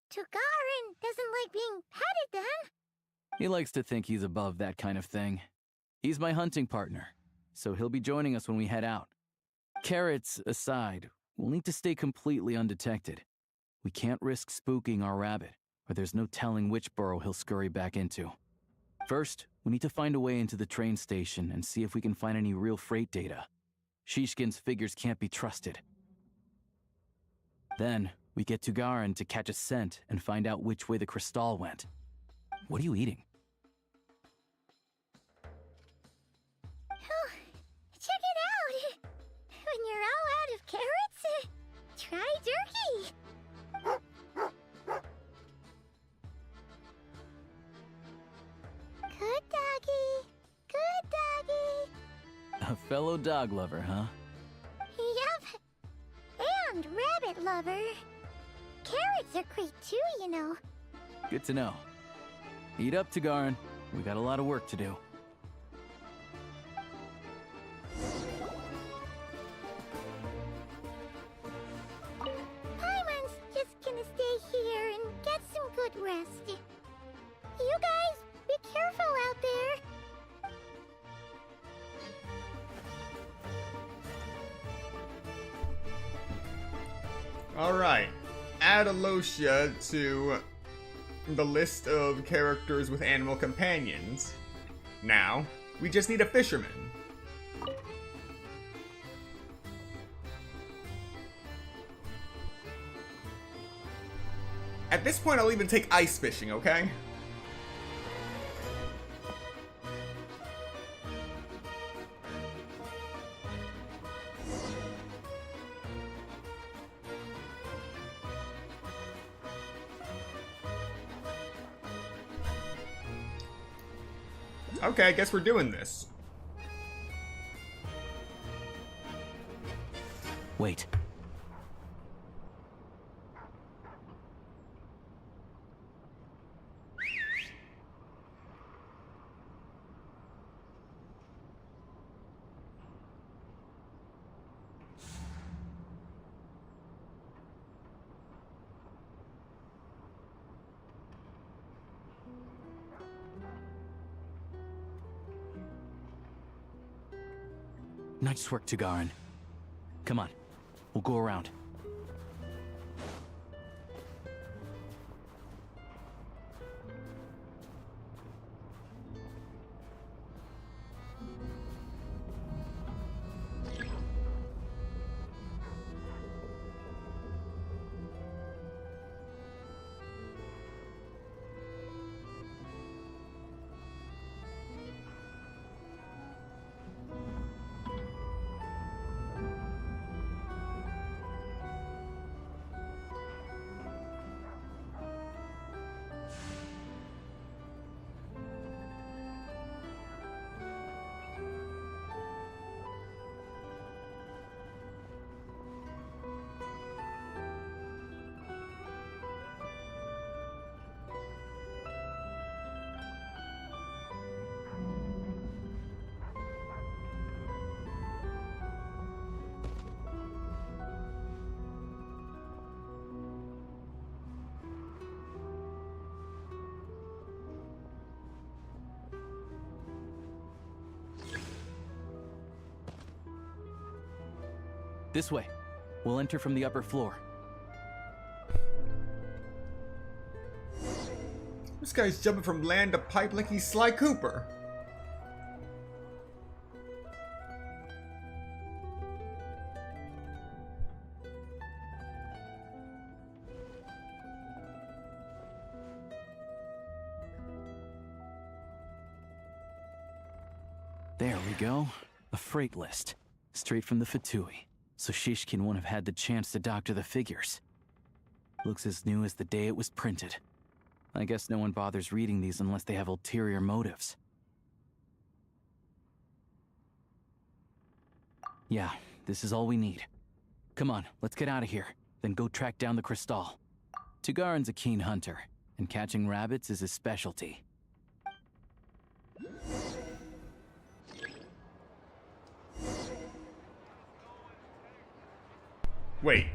Tagarin doesn't like being petted then. He likes to think he's above that kind of thing. He's my hunting partner, so he'll be joining us when we head out. Carrots aside, we'll need to stay completely undetected. We can't risk spooking our rabbit, or there's no telling which burrow he'll scurry back into. First, we need to find a way into the train station and see if we can find any real freight data. Shishkin's figures can't be trusted. Then, we get to Garin to catch a scent and find out which way the crystal went. What are you eating? Oh, check it out. When you're all out of carrots, try jerky. Good doggy. Good doggy. A fellow dog lover, huh? Yup. And rabbit lover. Carrots are great too, you know. Good to know. Eat up, Tagarin. We got a lot of work to do. Paimon's just gonna stay here and get some good rest. You guys, be careful out there. Alright, add Alosia to the list of characters with animal companions. Now, we just need a fisherman. At this point, I'll even take ice fishing, okay? Okay, I guess we're doing this. Wait. Nice work, Tagarin. Come on, we'll go around. This way. We'll enter from the upper floor. This guy's jumping from land to pipe like he's Sly Cooper. There we go. A freight list. Straight from the Fatui. So Shishkin won't have had the chance to doctor the figures. Looks as new as the day it was printed. I guess no one bothers reading these unless they have ulterior motives. Yeah, this is all we need. Come on, let's get out of here. Then go track down the Crystal. Tugarin's a keen hunter, and catching rabbits is his specialty. Wait.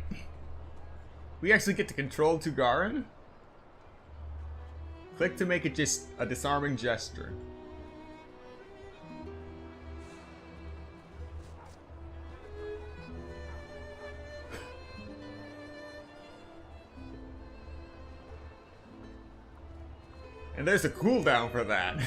We actually get to control Tugarin? Click to make it just a disarming gesture. And there's a cooldown for that.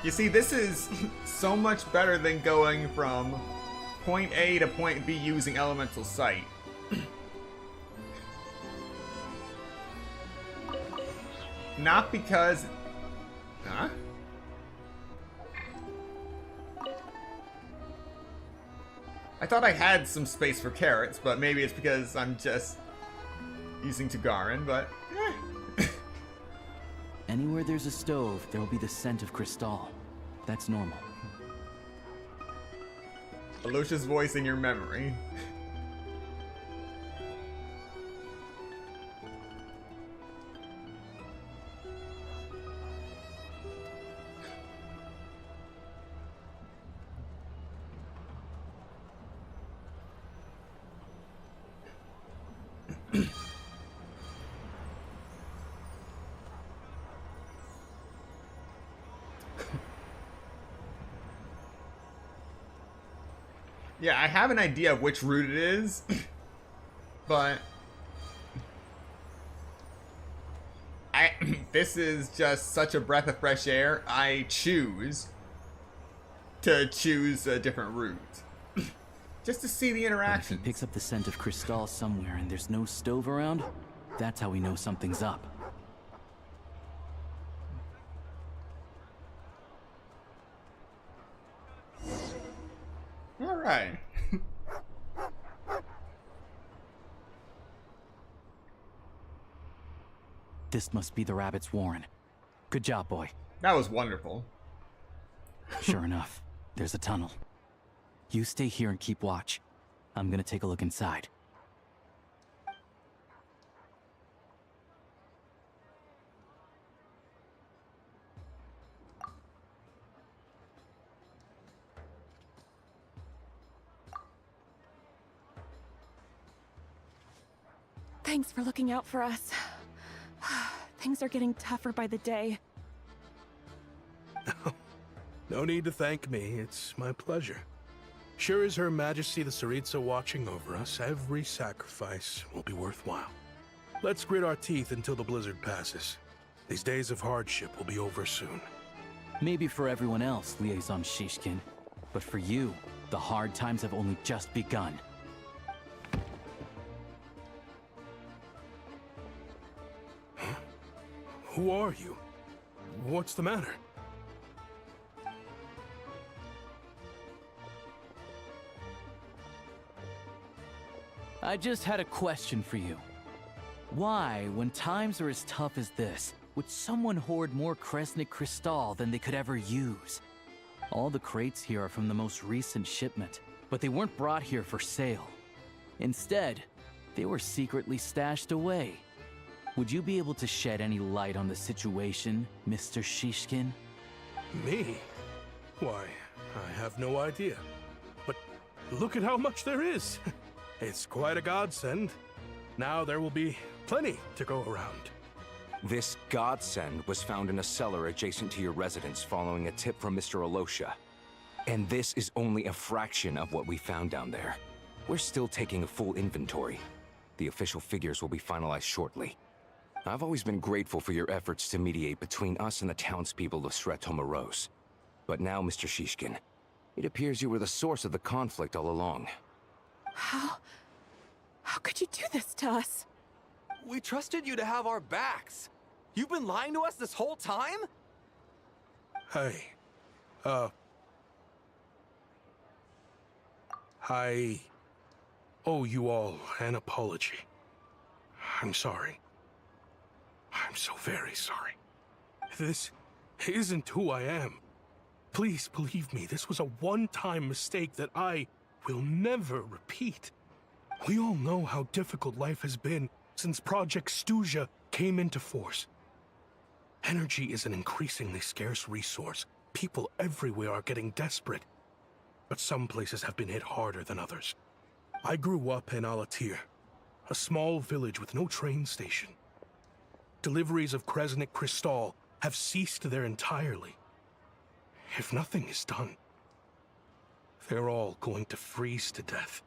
You see, this is so much better than going from point A to point B using Elemental Sight. Not because... Huh? I thought I had some space for carrots, but maybe it's because I'm just using Tugarin, but... Anywhere there's a stove, there will be the scent of Crystal. That's normal. Alocia's voice in your memory. Yeah, I have an idea of which route it is, but this is just such a breath of fresh air. I choose to choose a different route, just to see the interaction. If he picks up the scent of Crystal somewhere and there's no stove around, that's how we know something's up. Alright. This must be the rabbit's warren. Good job, boy. That was wonderful. Sure enough, there's a tunnel. You stay here and keep watch. I'm gonna take a look inside. Thanks for looking out for us. Things are getting tougher by the day. No need to thank me. It's my pleasure. Sure as Her Majesty the Tsaritsa watching over us, every sacrifice will be worthwhile. Let's grit our teeth until the blizzard passes. These days of hardship will be over soon. Maybe for everyone else, Liaison Shishkin. But for you, the hard times have only just begun. Who are you? What's the matter? I just had a question for you. Why, when times are as tough as this, would someone hoard more Kresnik Crystal than they could ever use? All the crates here are from the most recent shipment, but they weren't brought here for sale. Instead, they were secretly stashed away. Would you be able to shed any light on the situation, Mr. Shishkin? Me? Why, I have no idea. But look at how much there is. It's quite a godsend. Now there will be plenty to go around. This godsend was found in a cellar adjacent to your residence following a tip from Mr. Alosha. And this is only a fraction of what we found down there. We're still taking a full inventory. The official figures will be finalized shortly. I've always been grateful for your efforts to mediate between us and the townspeople of Sretomaros. But now, Mr. Shishkin, it appears you were the source of the conflict all along. How could you do this to us? We trusted you to have our backs. You've been lying to us this whole time? Hey, I owe you all an apology. I'm sorry. I'm so very sorry. This isn't who I am. Please believe me, this was a one-time mistake that I will never repeat. We all know how difficult life has been since Project Stuzha came into force. Energy is an increasingly scarce resource. People everywhere are getting desperate. But some places have been hit harder than others. I grew up in Alatir, a small village with no train station. Deliveries of Kresnik Crystal have ceased there entirely. If nothing is done, they're all going to freeze to death.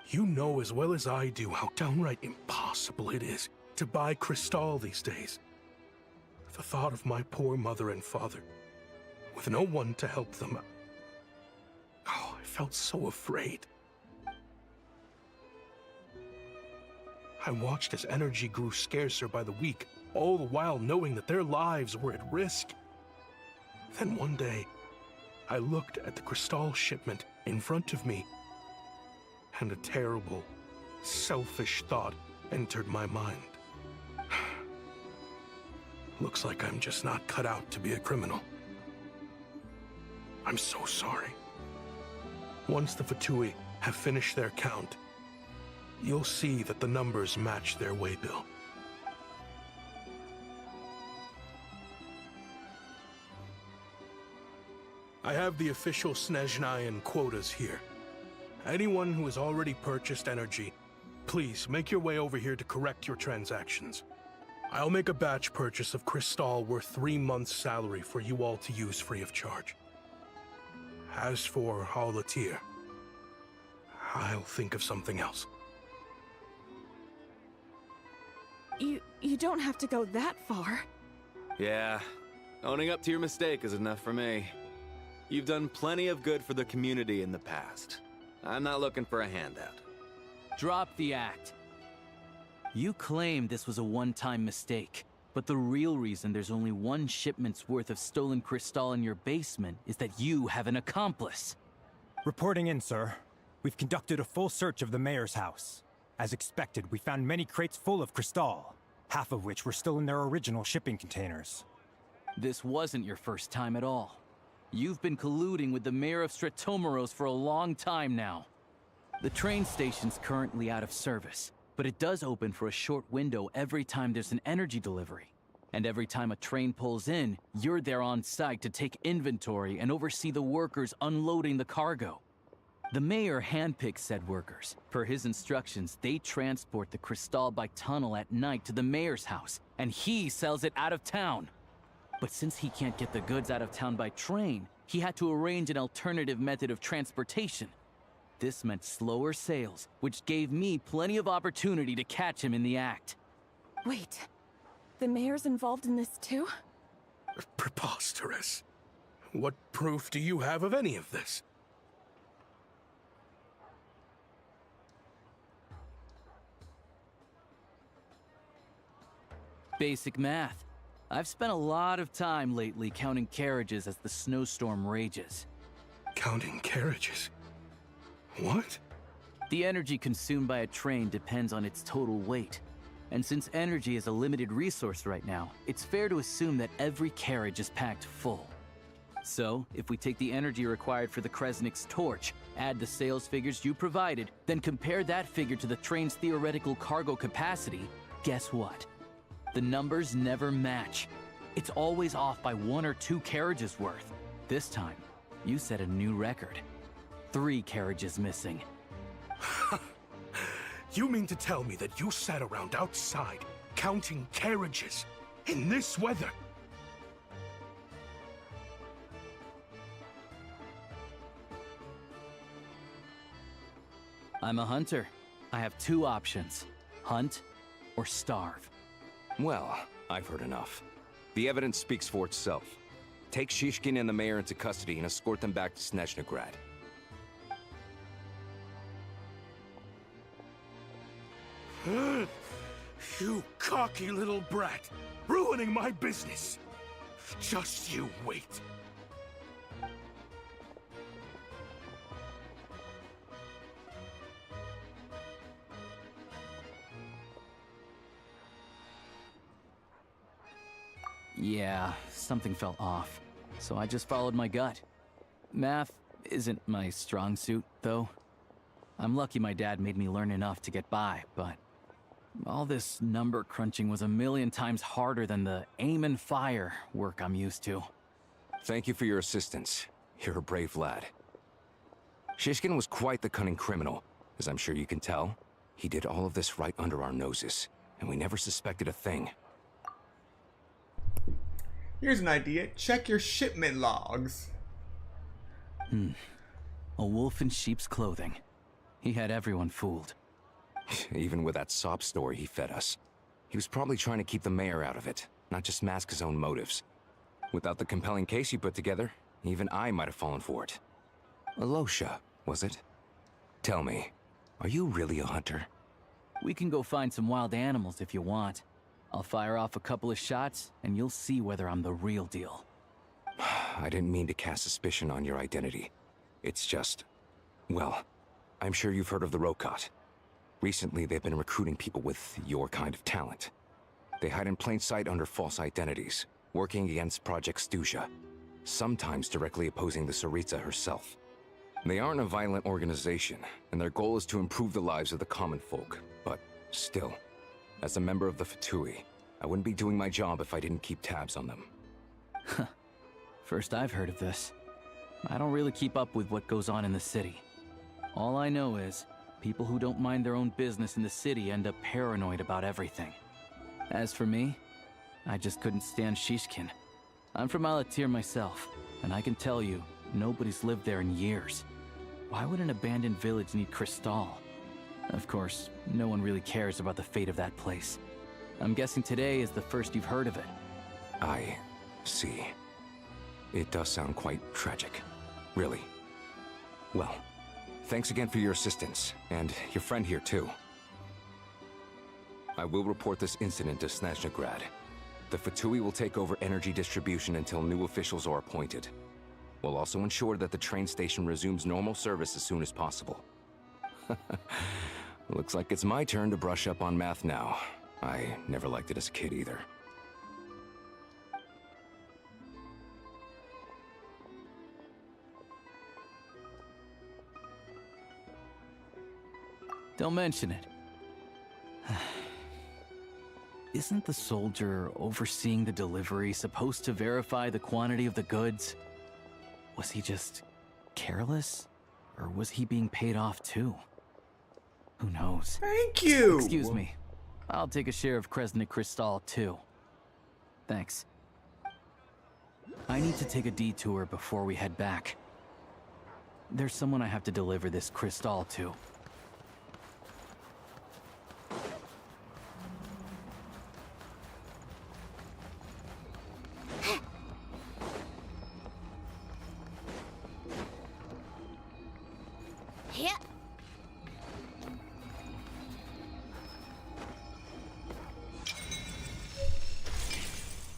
You know as well as I do how downright impossible it is to buy Crystal these days. The thought of my poor mother and father, with no one to help them, I felt so afraid. I watched as energy grew scarcer by the week, all the while knowing that their lives were at risk. Then one day, I looked at the Crystal shipment in front of me, and a terrible, selfish thought entered my mind. Looks like I'm just not cut out to be a criminal. I'm so sorry. Once the Fatui have finished their count, you'll see that the numbers match their waybill. I have the official Snezhnayan quotas here. Anyone who has already purchased energy, please make your way over here to correct your transactions. I'll make a batch purchase of Crystal worth 3 months' salary for you all to use free of charge. As for Alatir, I'll think of something else. You don't have to go that far. Yeah, owning up to your mistake is enough for me. You've done plenty of good for the community in the past. I'm not looking for a handout. Drop the act. You claim this was a one-time mistake, but the real reason there's only one shipment's worth of stolen Crystal in your basement is that you have an accomplice. Reporting in, sir. We've conducted a full search of the mayor's house. As expected, we found many crates full of Crystal, half of which were still in their original shipping containers. This wasn't your first time at all. You've been colluding with the mayor of Sretomaros for a long time now. The train station's currently out of service, but it does open for a short window every time there's an energy delivery. And every time a train pulls in, you're there on site to take inventory and oversee the workers unloading the cargo. The mayor handpicks said workers. Per his instructions, they transport the Crystal by tunnel at night to the mayor's house, and he sells it out of town. But since he can't get the goods out of town by train, he had to arrange an alternative method of transportation. This meant slower sales, which gave me plenty of opportunity to catch him in the act. Wait, the mayor's involved in this too? Preposterous. What proof do you have of any of this? Basic math. I've spent a lot of time lately counting carriages as the snowstorm rages. Counting carriages? What? The energy consumed by a train depends on its total weight. And since energy is a limited resource right now, it's fair to assume that every carriage is packed full. So, if we take the energy required for the Kresnik's torch, add the sales figures you provided, then compare that figure to the train's theoretical cargo capacity, guess what? The numbers never match. It's always off by 1 or 2 carriages worth. This time, you set a new record. 3 carriages missing. You mean to tell me that you sat around outside, counting carriages, in this weather? I'm a hunter. I have 2 options. Hunt or starve. Well, I've heard enough. The evidence speaks for itself. Take Shishkin and the mayor into custody and escort them back to Snezhnaya. You cocky little brat, ruining my business. Just you wait. Yeah, something felt off, so I just followed my gut. Math isn't my strong suit, though. I'm lucky my dad made me learn enough to get by, but all this number crunching was a million times harder than the aim and fire work I'm used to. Thank you for your assistance. You're a brave lad. Shishkin was quite the cunning criminal, as I'm sure you can tell. He did all of this right under our noses, and we never suspected a thing. Here's an idea. Check your shipment logs. A wolf in sheep's clothing. He had everyone fooled. Even with that sob story he fed us. He was probably trying to keep the mayor out of it, not just mask his own motives. Without the compelling case he put together, even I might have fallen for it. Alosha, was it? Tell me, are you really a hunter? We can go find some wild animals if you want. I'll fire off a couple of shots, and you'll see whether I'm the real deal. I didn't mean to cast suspicion on your identity. It's just... well, I'm sure you've heard of the Rokot. Recently, they've been recruiting people with your kind of talent. They hide in plain sight under false identities, working against Project Stuzha, sometimes directly opposing the Tsaritsa herself. They aren't a violent organization, and their goal is to improve the lives of the common folk, but still... as a member of the Fatui, I wouldn't be doing my job if I didn't keep tabs on them. First I've heard of this. I don't really keep up with what goes on in the city. All I know is, people who don't mind their own business in the city end up paranoid about everything. As for me, I just couldn't stand Shishkin. I'm from Alatir myself, and I can tell you, nobody's lived there in years. Why would an abandoned village need Crystal? Of course, no one really cares about the fate of that place. I'm guessing today is the first you've heard of it. I see. It does sound quite tragic. Really. Well, thanks again for your assistance, and your friend here too. I will report this incident to Snezhnaya. The Fatui will take over energy distribution until new officials are appointed. We'll also ensure that the train station resumes normal service as soon as possible. Looks like it's my turn to brush up on math now. I never liked it as a kid either. Don't mention it. Isn't the soldier overseeing the delivery supposed to verify the quantity of the goods? Was he just careless? Or was he being paid off too? Who knows? Thank you! Excuse me. I'll take a share of Kresnik Crystal too. Thanks. I need to take a detour before we head back. There's someone I have to deliver this crystal to.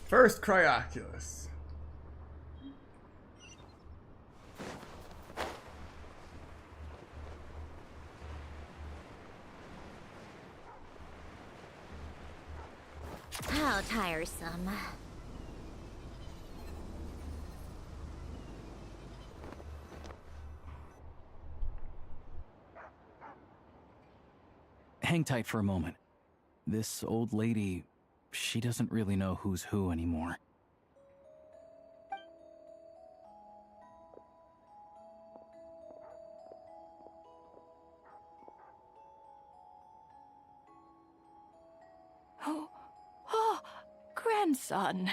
First Cryoculus. How tiresome. hang tight for a moment. This old lady, she doesn't really know who's who anymore. Oh, grandson.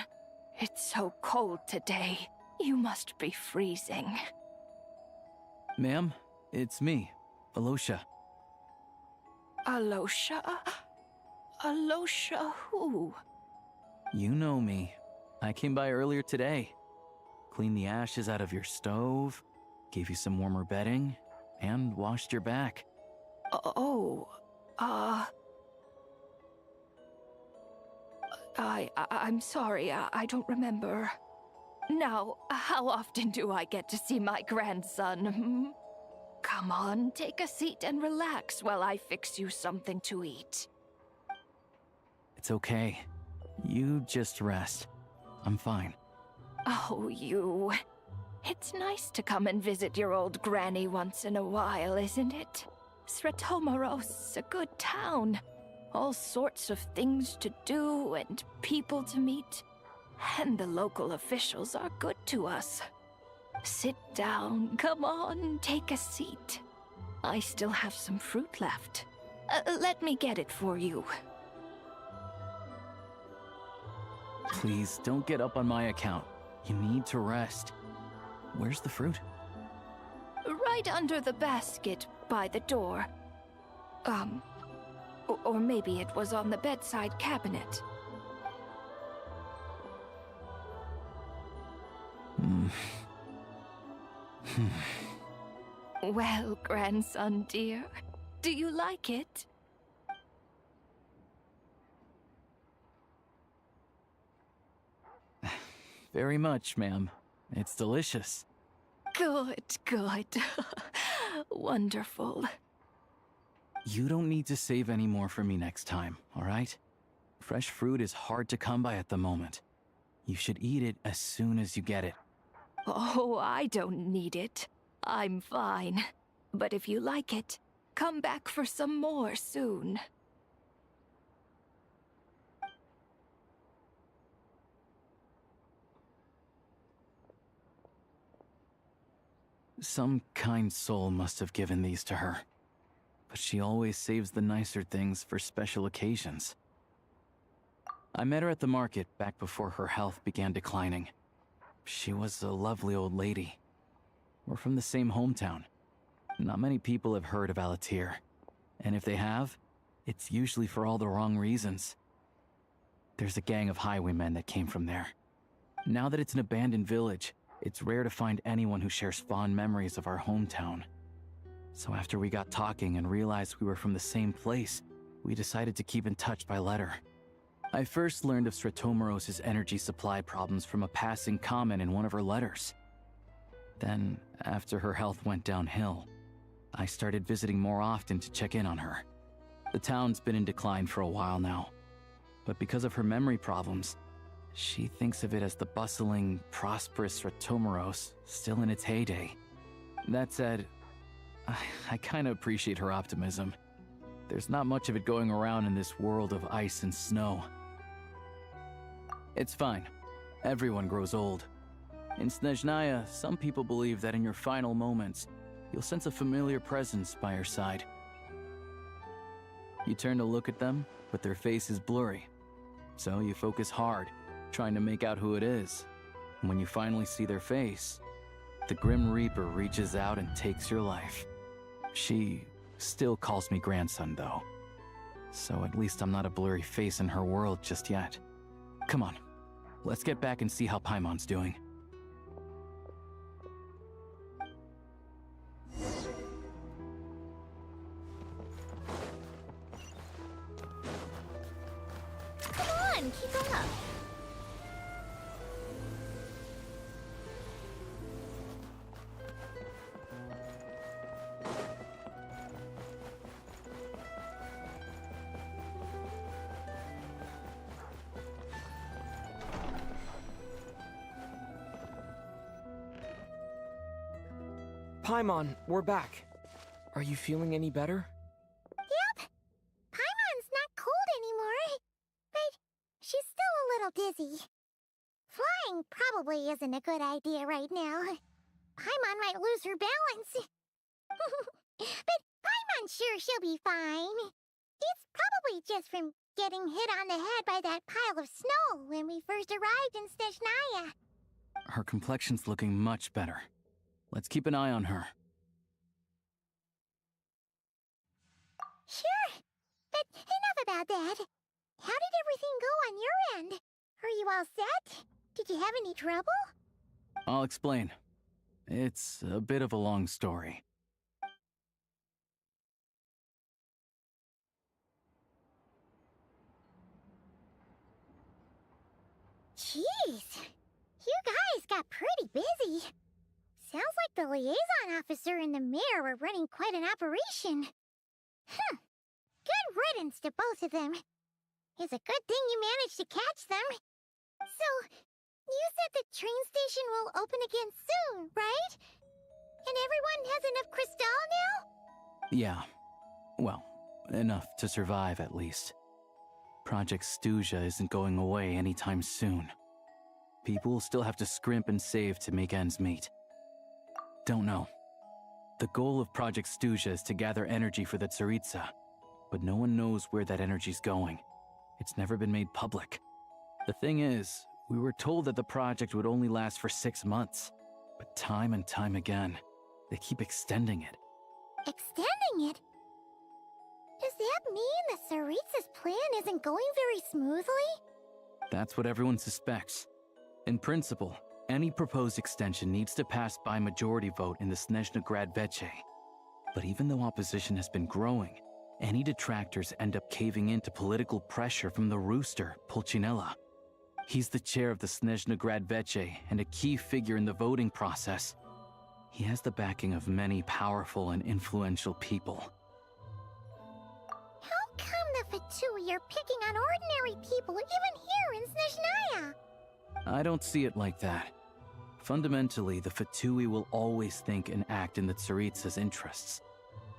It's so cold today. You must be freezing. Ma'am, it's me, Alosha. Alosha? Alosha who? You know me. I came by earlier today. Cleaned the ashes out of your stove, gave you some warmer bedding, and washed your back. I'm sorry, I don't remember. Now, how often do I get to see my grandson? Hmm? Come on, take a seat and relax while I fix you something to eat. It's okay. You just rest. I'm fine. Oh, you. It's nice to come and visit your old granny once in a while, isn't it? Sretomaros, a good town. All sorts of things to do and people to meet. And the local officials are good to us. Sit down, come on, take a seat. I still have some fruit left. Let me get it for you. Please, don't get up on my account. You need to rest. Where's the fruit? Right under the basket by the door. Or maybe it was on the bedside cabinet. Well, grandson dear, do you like it? Very much, ma'am. It's delicious. Good, good. Wonderful. You don't need to save any more for me next time, all right? Fresh fruit is hard to come by at the moment. You should eat it as soon as you get it. Oh, I don't need it. I'm fine. But if you like it, come back for some more soon. Some kind soul must have given these to her. But she always saves the nicer things for special occasions. I met her at the market back before her health began declining. She was a lovely old lady. We're from the same hometown. Not many people have heard of Alatir. And if they have, it's usually for all the wrong reasons. There's a gang of highwaymen that came from there. Now that it's an abandoned village, it's rare to find anyone who shares fond memories of our hometown. So after we got talking and realized we were from the same place, we decided to keep in touch by letter. I first learned of Sretomaros' energy supply problems from a passing comment in one of her letters. Then, after her health went downhill, I started visiting more often to check in on her. The town's been in decline for a while now, but because of her memory problems, she thinks of it as the bustling, prosperous Sretomaros still in its heyday. That said, I kinda appreciate her optimism. There's not much of it going around in this world of ice and snow. It's fine. Everyone grows old. In Snezhnaya, some people believe that in your final moments, you'll sense a familiar presence by your side. You turn to look at them, but their face is blurry. So you focus hard, trying to make out who it is. And when you finally see their face, the Grim Reaper reaches out and takes your life. She still calls me grandson, though. So at least I'm not a blurry face in her world just yet. Come on, let's get back and see how Paimon's doing. Come on, keep up. Paimon, we're back. Are you feeling any better? Yep. probably isn't a good idea right now. Paimon might lose her balance. But Paimon's sure she'll be fine. It's probably just from getting hit on the head by that pile of snow when we first arrived in Snezhnaya. Her complexion's looking much better. Let's keep an eye on her. Sure, but enough about that. How did everything go on your end? Are you all set? Did you have any trouble? I'll explain. It's a bit of a long story. Jeez, you guys got pretty busy. Sounds like the liaison officer and the mayor were running quite an operation. Good riddance to both of them. It's a good thing you managed to catch them. So, you said the train station will open again soon, right? And everyone has enough crystal now? Yeah. Well, enough to survive at least. Project Stuzha isn't going away anytime soon. People will still have to scrimp and save to make ends meet. Don't know. The goal of Project Stuzha is to gather energy for the Tsaritsa, but no one knows where that energy's going. It's never been made public. The thing is, we were told that the project would only last for 6 months, but time and time again, they keep extending it. Extending it? Does that mean the Tsaritsa's plan isn't going very smoothly? That's what everyone suspects. In principle, any proposed extension needs to pass by majority vote in the Snezhnaya Veche. But even though opposition has been growing, any detractors end up caving in to political pressure from the rooster, Pulcinella. He's the chair of the Snezhnaya Veche and a key figure in the voting process. He has the backing of many powerful and influential people. How come the Fatui are picking on ordinary people even here in Snezhnaya? I don't see it like that. Fundamentally, the Fatui will always think and act in the Tsaritsa's interests.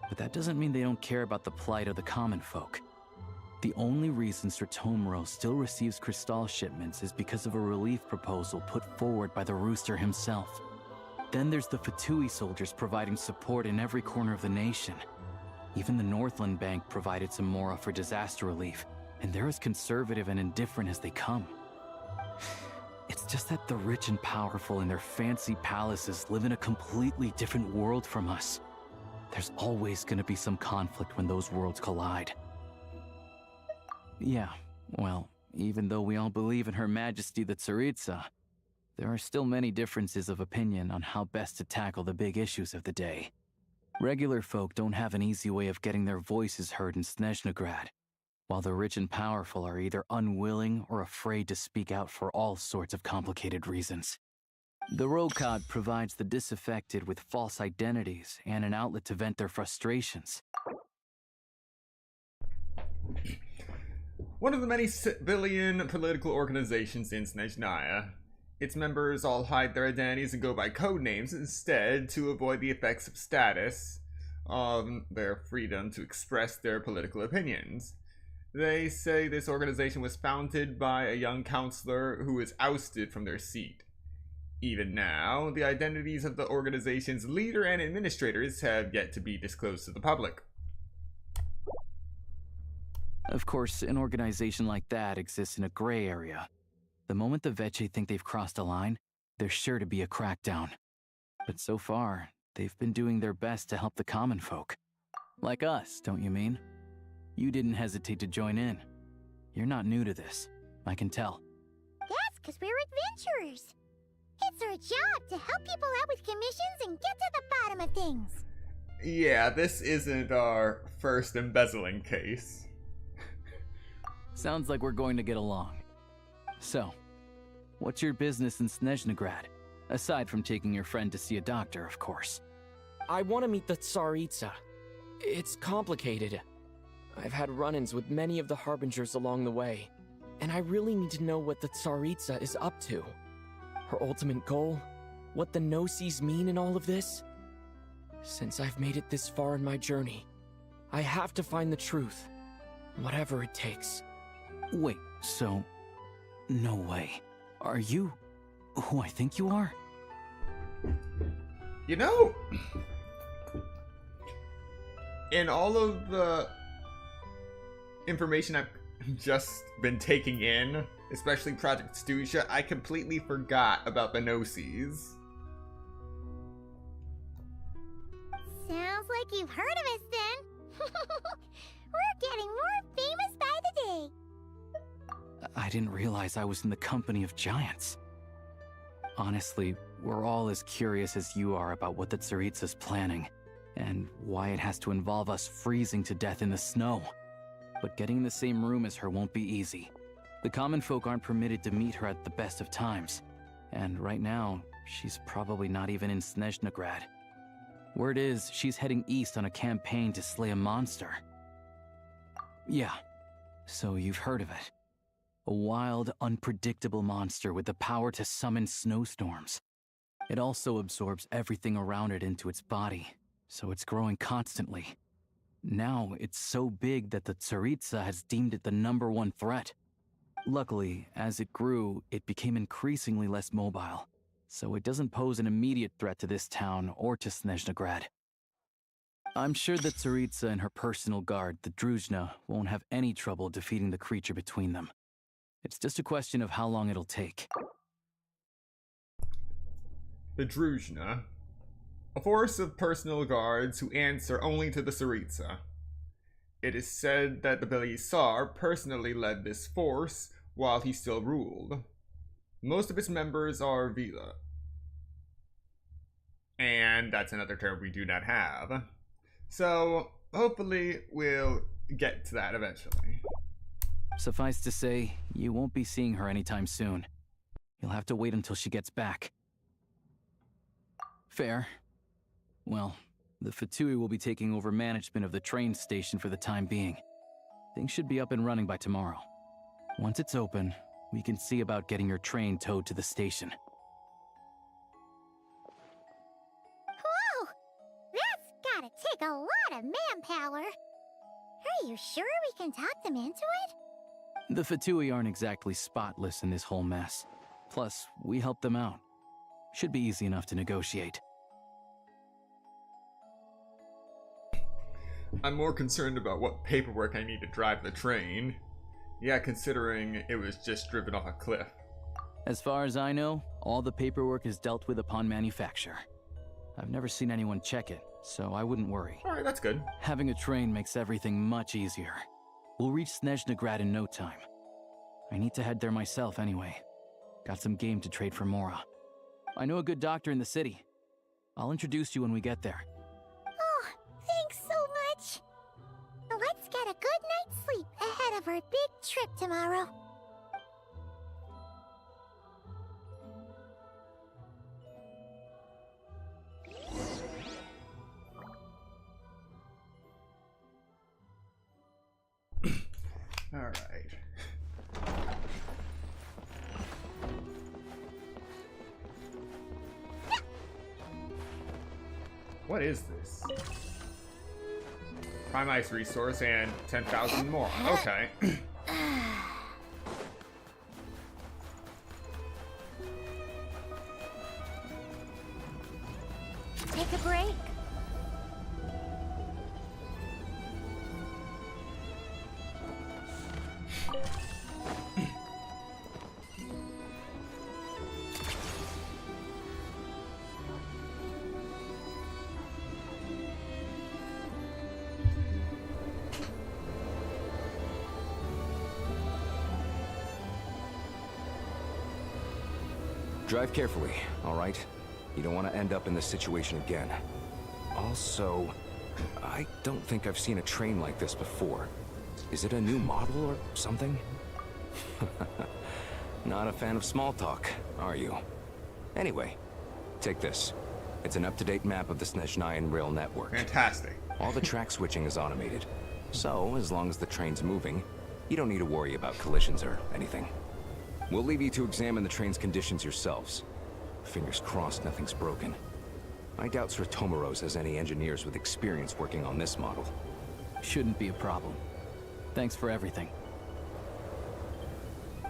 But that doesn't mean they don't care about the plight of the common folk. The only reason Sir Tomoro still receives crystal shipments is because of a relief proposal put forward by the rooster himself. Then there's the Fatui soldiers providing support in every corner of the nation. Even the Northland Bank provided some mora for disaster relief, and they're as conservative and indifferent as they come. It's just that the rich and powerful in their fancy palaces live in a completely different world from us. There's always gonna be some conflict when those worlds collide. Yeah, well, even though we all believe in Her Majesty the Tsaritsa, there are still many differences of opinion on how best to tackle the big issues of the day. Regular folk don't have an easy way of getting their voices heard in Snezhnaya, while the rich and powerful are either unwilling or afraid to speak out for all sorts of complicated reasons. The Rokad provides the disaffected with false identities and an outlet to vent their frustrations. One of the many civilian political organizations in Snezhnaya. Its members all hide their identities and go by code names instead to avoid the effects of status on their freedom to express their political opinions. They say this organization was founded by a young counselor who was ousted from their seat. Even now, the identities of the organization's leader and administrators have yet to be disclosed to the public. Of course, an organization like that exists in a gray area. The moment the Veche think they've crossed a line, there's sure to be a crackdown. But so far, they've been doing their best to help the common folk. Like us, don't you mean? You didn't hesitate to join in. You're not new to this, I can tell. That's because we're adventurers. It's our job to help people out with commissions and get to the bottom of things. Yeah, this isn't our first embezzling case. Sounds like we're going to get along. So, what's your business in Snezhnaya? Aside from taking your friend to see a doctor, of course. I want to meet the Tsaritsa. It's complicated. I've had run-ins with many of the Harbingers along the way, and I really need to know what the Tsaritsa is up to. Her ultimate goal? What the no-sees mean in all of this? Since I've made it this far in my journey, I have to find the truth, whatever it takes. Wait, so... No way. Are you... who I think you are? You know, in all of the information I've just been taking in, especially Project Stuzha, I completely forgot about the Gnosis. Sounds like you've heard of us then. We're getting more famous by the day. I didn't realize I was in the company of giants. Honestly, we're all as curious as you are about what the Tsaritsa's planning, and why it has to involve us freezing to death in the snow. But getting in the same room as her won't be easy. The common folk aren't permitted to meet her at the best of times, and right now, she's probably not even in Snezhnagrad. Word is, she's heading east on a campaign to slay a monster. Yeah, so you've heard of it. A wild, unpredictable monster with the power to summon snowstorms. It also absorbs everything around it into its body, so it's growing constantly. Now, it's so big that the Tsaritsa has deemed it the #1 threat. Luckily, as it grew, it became increasingly less mobile, so it doesn't pose an immediate threat to this town or to Snezhnagrad. I'm sure the Tsaritsa and her personal guard, the Druzhna, won't have any trouble defeating the creature between them. It's just a question of how long it'll take. The Druzhna, a force of personal guards who answer only to the Tsaritsa. It is said that the Belisar personally led this force while he still ruled. Most of its members are Vila. And that's another term we do not have. So, hopefully we'll get to that eventually. Suffice to say, you won't be seeing her anytime soon. You'll have to wait until she gets back. Fair. Well, the Fatui will be taking over management of the train station for the time being. Things should be up and running by tomorrow. Once it's open, we can see about getting your train towed to the station. Whoa! That's gotta take a lot of manpower. Are you sure we can talk them into it? The Fatui aren't exactly spotless in this whole mess. Plus, we helped them out. Should be easy enough to negotiate. I'm more concerned about what paperwork I need to drive the train. Yeah, considering it was just driven off a cliff. As far as I know, all the paperwork is dealt with upon manufacture. I've never seen anyone check it, so I wouldn't worry. Alright, that's good. Having a train makes everything much easier. We'll reach Snezhnagrad in no time. I need to head there myself anyway. Got some game to trade for Mora. I know a good doctor in the city. I'll introduce you when we get there. Oh, thanks so much. Let's get a good night's sleep ahead of our big trip tomorrow. Alright. What is this? Prime Ice resource and 10,000 more. Okay. Take a break. Drive carefully, all right? You don't want to end up in this situation again. Also, I don't think I've seen a train like this before. Is it a new model or something? Not a fan of small talk, are you? Anyway, take this. It's an up-to-date map of the Snezhnayan rail network. Fantastic. All the track switching is automated. So, as long as the train's moving, you don't need to worry about collisions or anything. We'll leave you to examine the train's conditions yourselves. Fingers crossed nothing's broken. I doubt Sratomaros has any engineers with experience working on this model. Shouldn't be a problem. Thanks for everything.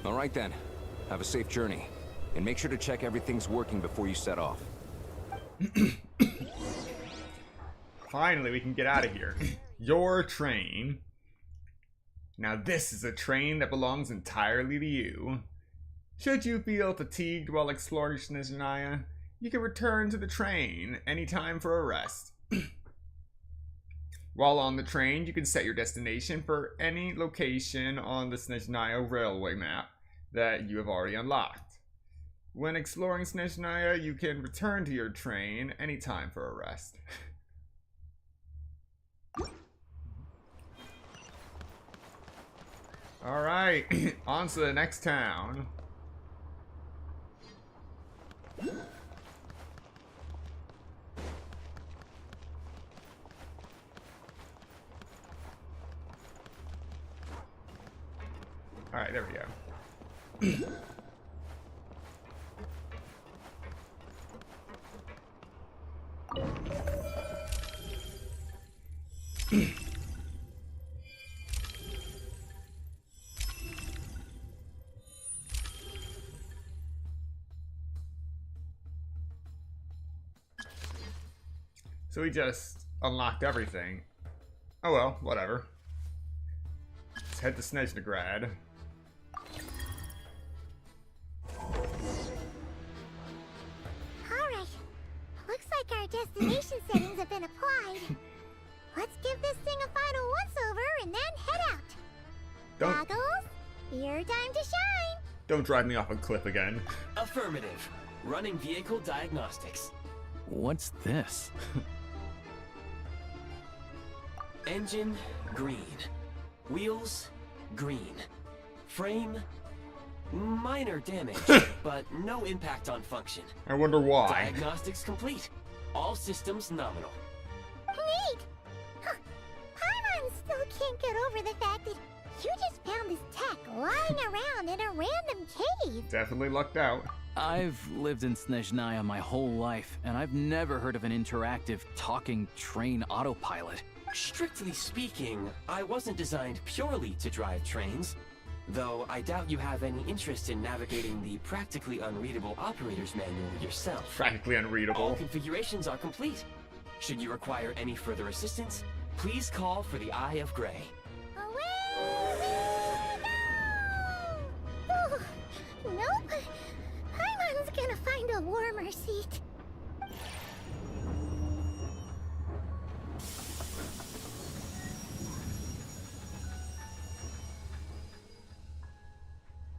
All right then. Have a safe journey. And make sure to check everything's working before you set off. Finally, we can get out of here. Your train. Now this is a train that belongs entirely to you. Should you feel fatigued while exploring Snezhnaya, you can return to the train anytime for a rest. While on the train, you can set your destination for any location on the Snezhnaya railway map that you have already unlocked. When exploring Snezhnaya, you can return to your train anytime for a rest. Alright, on to the next town. Alright, there we go. So we just unlocked everything. Oh well, whatever. Let's head to Snezhnaya. Alright. Looks like our destination settings have been applied. Let's give this thing a final once-over and then head out. Goggles, your time to shine. Don't drive me off a cliff again. Affirmative. Running vehicle diagnostics. What's this? Engine, green. Wheels, green. Frame, minor damage, but no impact on function. I wonder why. Diagnostics complete. All systems nominal. Neat! Huh. Paimon still can't get over the fact that you just found this tech lying around in a random cave. Definitely lucked out. I've lived in Snezhnaya my whole life, and I've never heard of an interactive, talking train autopilot. Strictly speaking, I wasn't designed purely to drive trains, though I doubt you have any interest in navigating the practically unreadable operator's manual yourself. Practically unreadable. All configurations are complete. Should you require any further assistance, please call for the Eye of Grey. Oh, nope. Paimon's gonna find a warmer seat.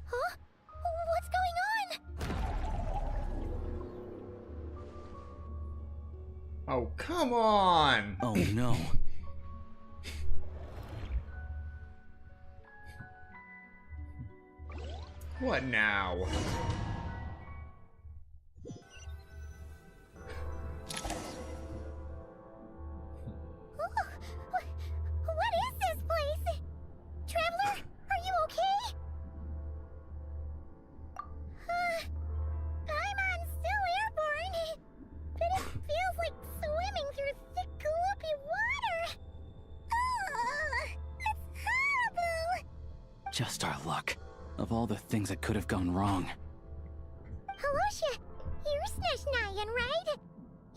Huh? What's going on? Oh, come on! Oh no. What now? What is this place? Traveler, are you okay? Paimon's still airborne, but it feels like swimming through thick, gloopy water. It's horrible. Just our luck. Of all the things that could have gone wrong. Halosha, you're Snezhnayan, right?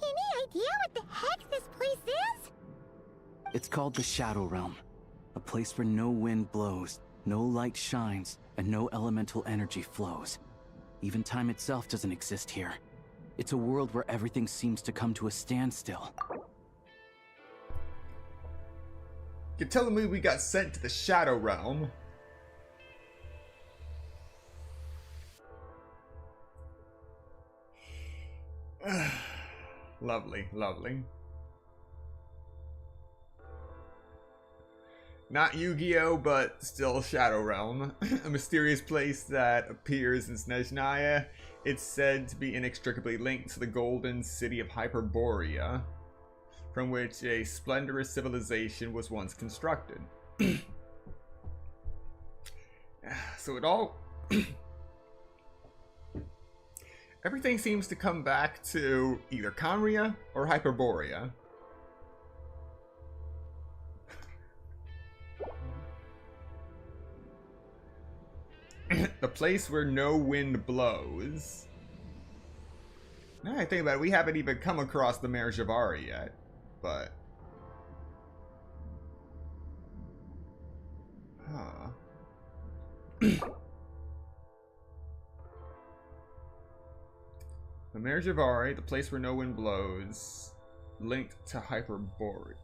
Any idea what the heck this place is? It's called the Shadow Realm. A place where no wind blows, no light shines, and no elemental energy flows. Even time itself doesn't exist here. It's a world where everything seems to come to a standstill. You're telling me we got sent to the Shadow Realm? Lovely, lovely. Not Yu-Gi-Oh, but still Shadow Realm. A mysterious place that appears in Snezhnaya. It's said to be inextricably linked to the golden city of Hyperborea, from which a splendorous civilization was once constructed. So it all... Everything seems to come back to either Kamria or Hyperborea. The place where no wind blows. Now I think about it, we haven't even come across the Mare Javari yet, but... Huh. The Mare Javari, the place where no wind blows, linked to Hyperborea.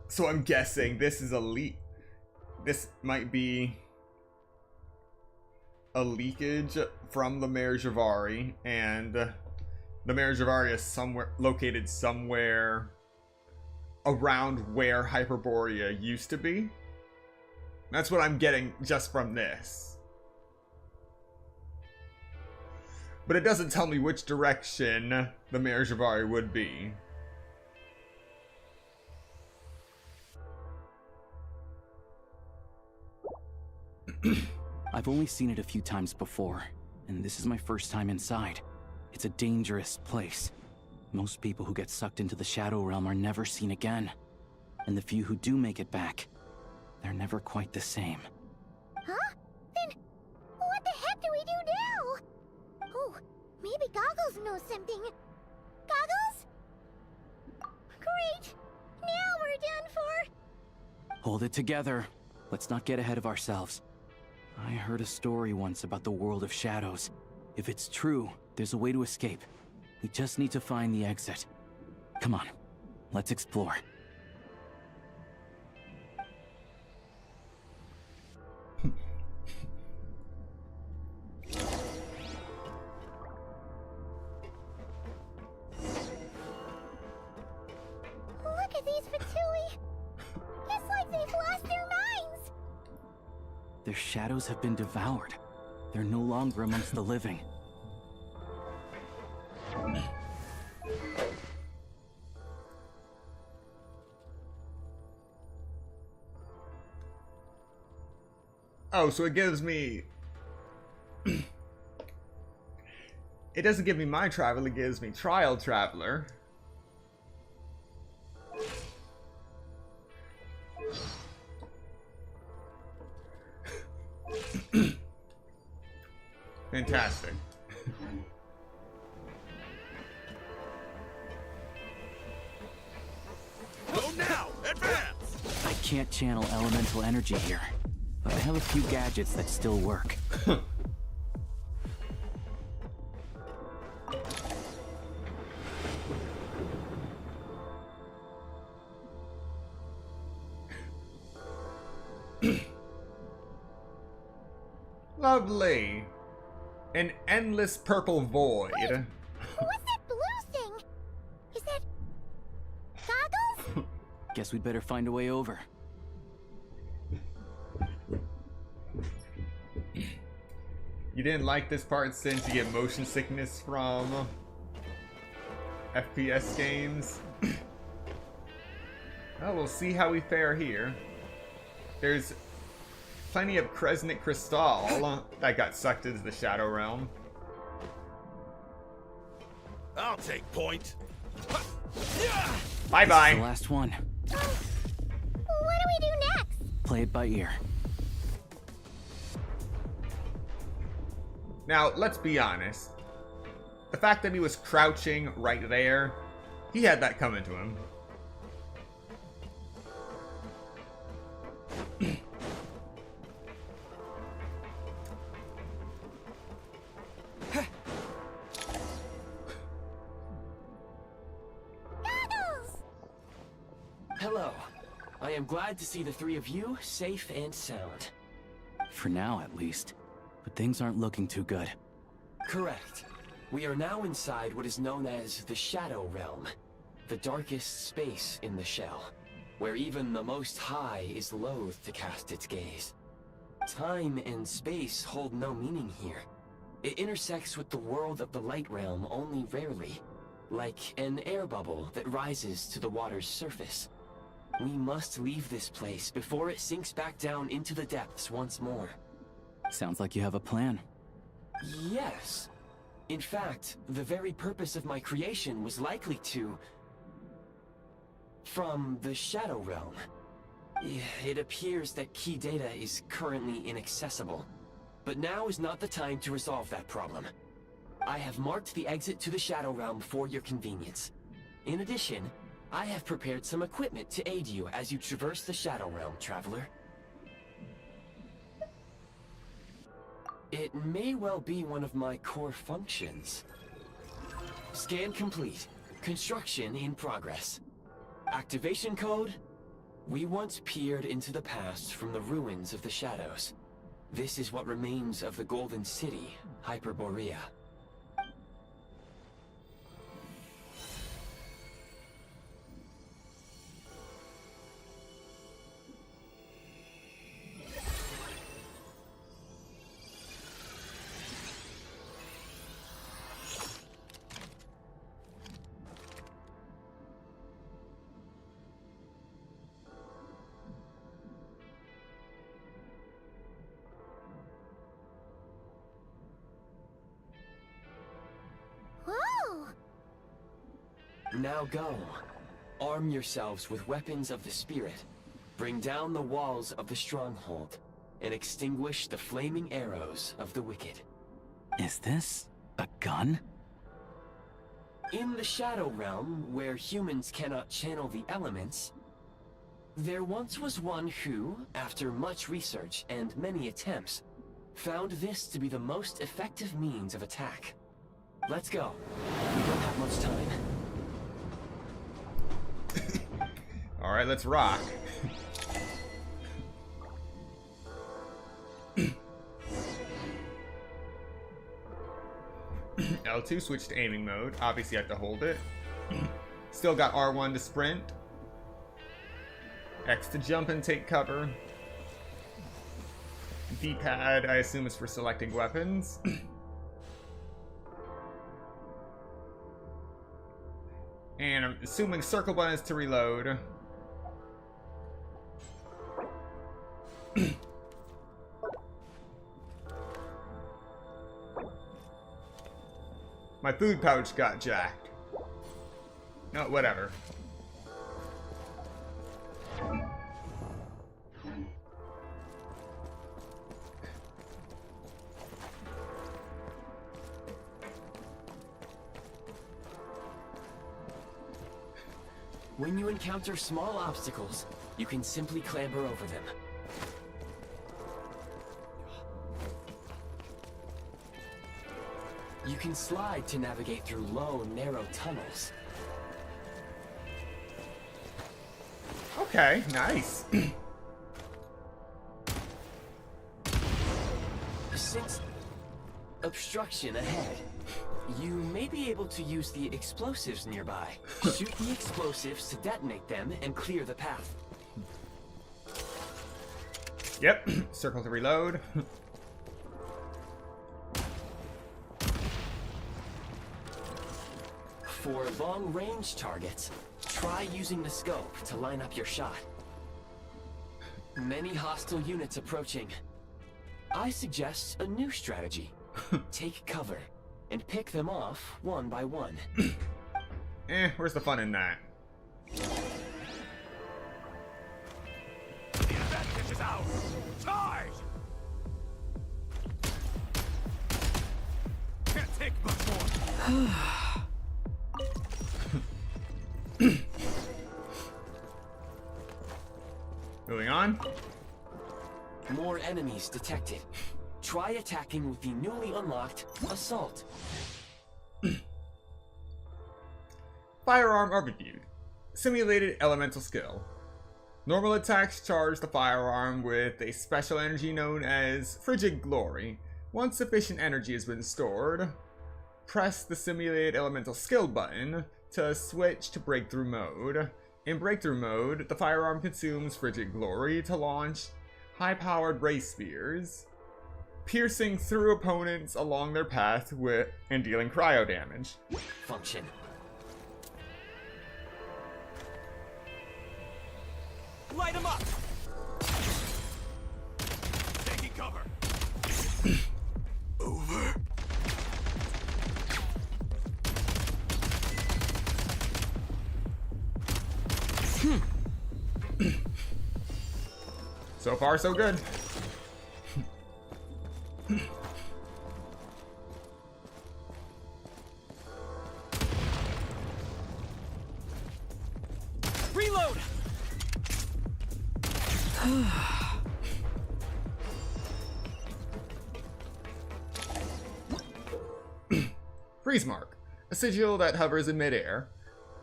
So I'm guessing this is a leak. This might be a leakage from the Mare Javari, and the Mare Javari is located somewhere around where Hyperborea used to be. That's what I'm getting just from this. But it doesn't tell me which direction the Mare Javari would be. I've only seen it a few times before, and this is my first time inside. It's a dangerous place. Most people who get sucked into the Shadow Realm are never seen again. And the few who do make it back, they're never quite the same. Huh? Then what the heck do we do now? Oh, maybe Goggles knows something. Goggles? Great! Now we're done for! Hold it together. Let's not get ahead of ourselves. I heard a story once about the world of shadows. If it's true, there's a way to escape. We just need to find the exit. Come on, let's explore. Look at these Fatui! It's like they've lost their minds! Their shadows have been devoured. They're no longer amongst the living. Oh, so it gives me... It doesn't give me my travel, it gives me Trial Traveler. Fantastic. Go now! Advance! I can't channel elemental energy here, but I have a few gadgets that still work. Lovely. An endless purple void. Wait, what's that blue thing? Is that... Goggles? Guess we'd better find a way over. You didn't like this part since you get motion sickness from FPS games? Well, we'll see how we fare here. There's plenty of Kresnik Crystal that got sucked into the Shadow Realm. I'll take point. Bye-bye. The last one. What do we do next? Play it by ear. Now, let's be honest. The fact that he was crouching right there, he had that coming to him. Hello. I am glad to see the three of you safe and sound. For now, at least. But things aren't looking too good. Correct. We are now inside what is known as the Shadow Realm, the darkest space in the shell, where even the Most High is loath to cast its gaze. Time and space hold no meaning here. It intersects with the world of the Light Realm only rarely, like an air bubble that rises to the water's surface. We must leave this place before it sinks back down into the depths once more. Sounds like you have a plan. Yes. In fact, the very purpose of my creation was likely to... From the Shadow Realm. It appears that key data is currently inaccessible, but now is not the time to resolve that problem. I have marked the exit to the Shadow Realm for your convenience. In addition, I have prepared some equipment to aid you as you traverse the Shadow Realm, traveler. It may well be one of my core functions. Scan complete. Construction in progress. Activation code? We once peered into the past from the ruins of the shadows. This is what remains of the Golden City, Hyperborea. Now go. Arm yourselves with weapons of the spirit. Bring down the walls of the stronghold, and extinguish the flaming arrows of the wicked. Is this a gun? In the Shadow Realm, where humans cannot channel the elements, there once was one who, after much research and many attempts, found this to be the most effective means of attack. Let's go. We don't have much time. Alright, let's rock. L2 switch to aiming mode. Obviously, you have to hold it. Still got R1 to sprint. X to jump and take cover. D-pad, I assume, is for selecting weapons. And I'm assuming circle button is to reload. My food pouch got jacked. No, whatever. When you encounter small obstacles, you can simply clamber over them. You can slide to navigate through low, narrow tunnels. Okay, nice. Since obstruction ahead, you may be able to use the explosives nearby. Shoot the explosives to detonate them and clear the path. Yep, circle to reload. For long-range targets, try using the scope to line up your shot. Many hostile units approaching. I suggest a new strategy. Take cover and pick them off one by one. Where's the fun in that? The advantage is ours! Charge! Can't take much more. Moving on. More enemies detected. Try attacking with the newly unlocked Assault. Firearm overview. Simulated elemental skill. Normal attacks charge the firearm with a special energy known as Frigid Glory. Once sufficient energy has been stored, press the simulated elemental skill button to switch to breakthrough mode. In breakthrough mode, the firearm consumes Frigid Glory to launch high-powered ray spears, piercing through opponents along their path and dealing cryo damage. Function. Light him up! Taking cover. Over. So far, so good. Reload! Freeze mark. A sigil that hovers in midair.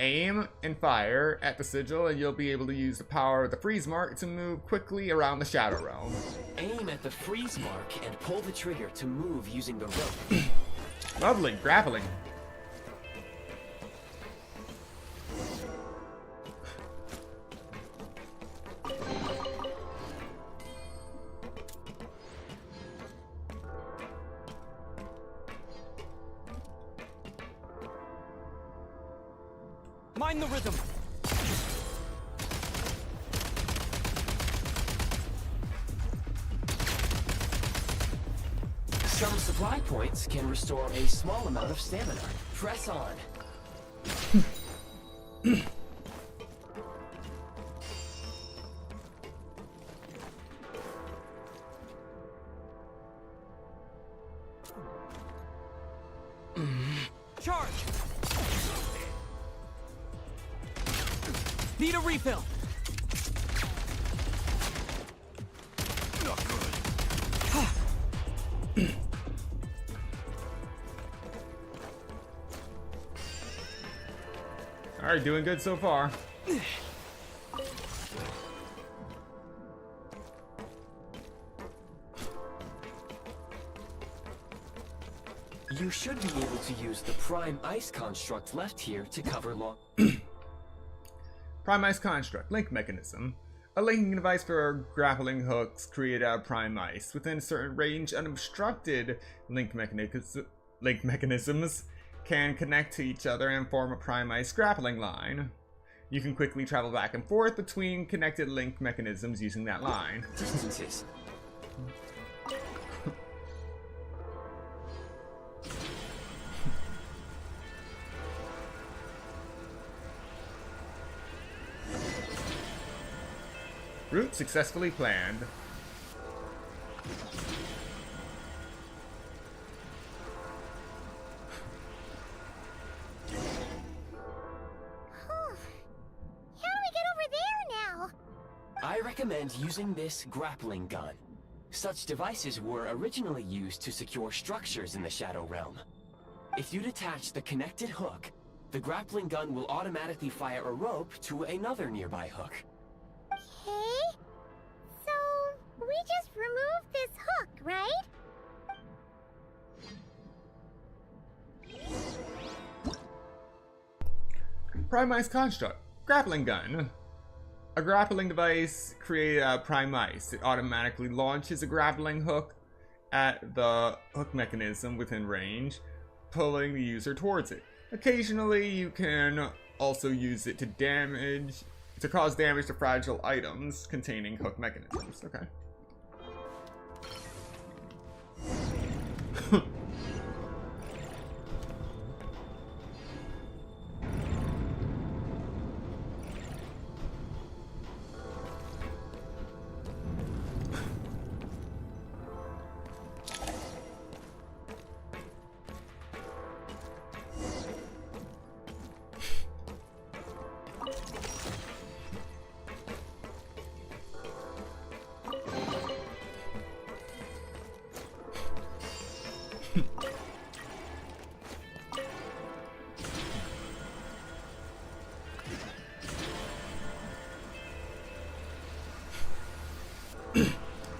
Aim and fire at the sigil and you'll be able to use the power of the freeze mark to move quickly around the Shadow Realm. Aim at the freeze mark and pull the trigger to move using the rope. Lovely, grappling. Mind the rhythm. Some supply points can restore a small amount of stamina. Press on. Charge! Need a refill. Not good. Alright, doing good so far. You should be able to use the Prime Ice construct left here to cover long. Prime Ice Construct, link mechanism. A linking device for grappling hooks created out of Prime Ice. Within a certain range, unobstructed link mechanisms can connect to each other and form a Prime Ice grappling line. You can quickly travel back and forth between connected link mechanisms using that line. Distances. Route successfully planned. I recommend using this grappling gun. Such devices were originally used to secure structures in the Shadow Realm. If you detach the connected hook, the grappling gun will automatically fire a rope to another nearby hook. Okay. So, we just removed this hook, right? Prime Ice Construct. Grappling gun. A grappling device created out of Prime Ice. It automatically launches a grappling hook at the hook mechanism within range, pulling the user towards it. Occasionally, you can also use it to cause damage to fragile items containing hook mechanisms. Okay.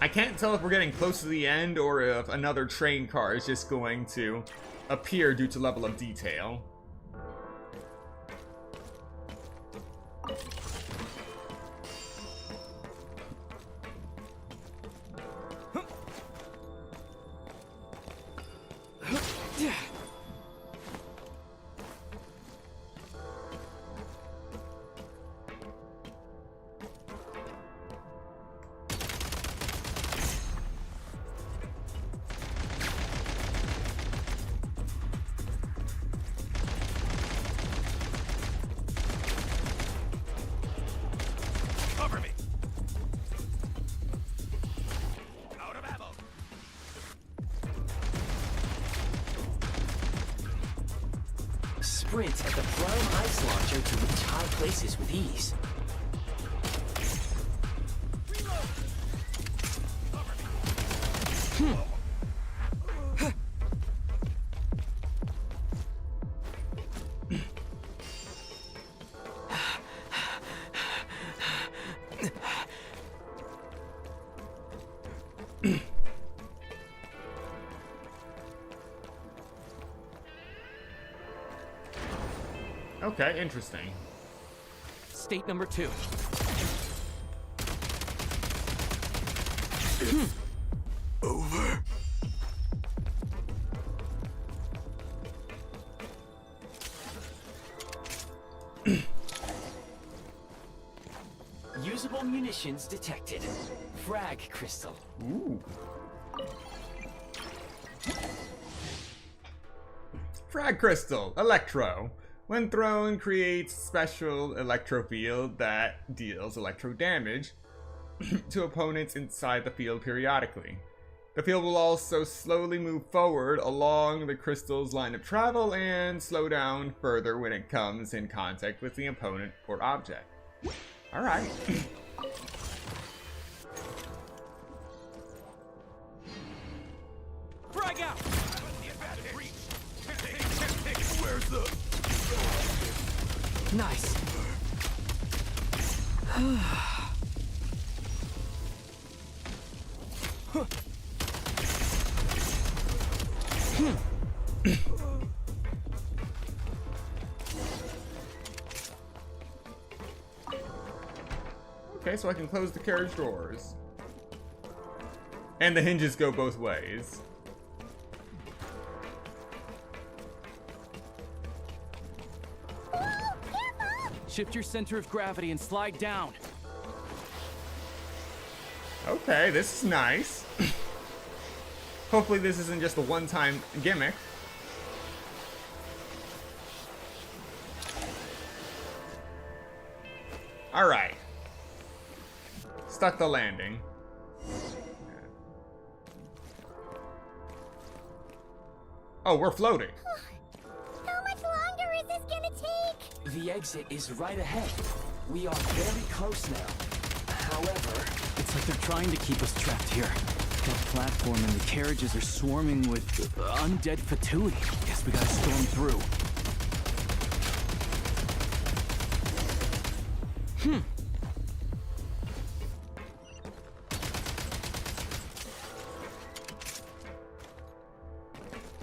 I can't tell if we're getting close to the end or if another train car is just going to appear due to level of detail. sprint at the prime ice launcher to reach high places with ease. Okay, interesting. State number 2. Over. Usable munitions detected. Frag crystal. Ooh. Frag crystal, electro. When thrown, creates special electro field that deals electro damage to opponents inside the field periodically. The field will also slowly move forward along the crystal's line of travel and slow down further when it comes in contact with the opponent or object. Alright. Frag out! Where's the... Nice. Okay, so I can close the carriage doors. And the hinges go both ways. Shift your center of gravity and slide down. Okay, this is nice. Hopefully this isn't just a one-time gimmick. Alright. Stuck the landing. Oh, we're floating. How much longer is this gonna take? The exit is right ahead. We are very close now. However... It's like they're trying to keep us trapped here. That platform and the carriages are swarming with undead fatuity. Guess we gotta storm through.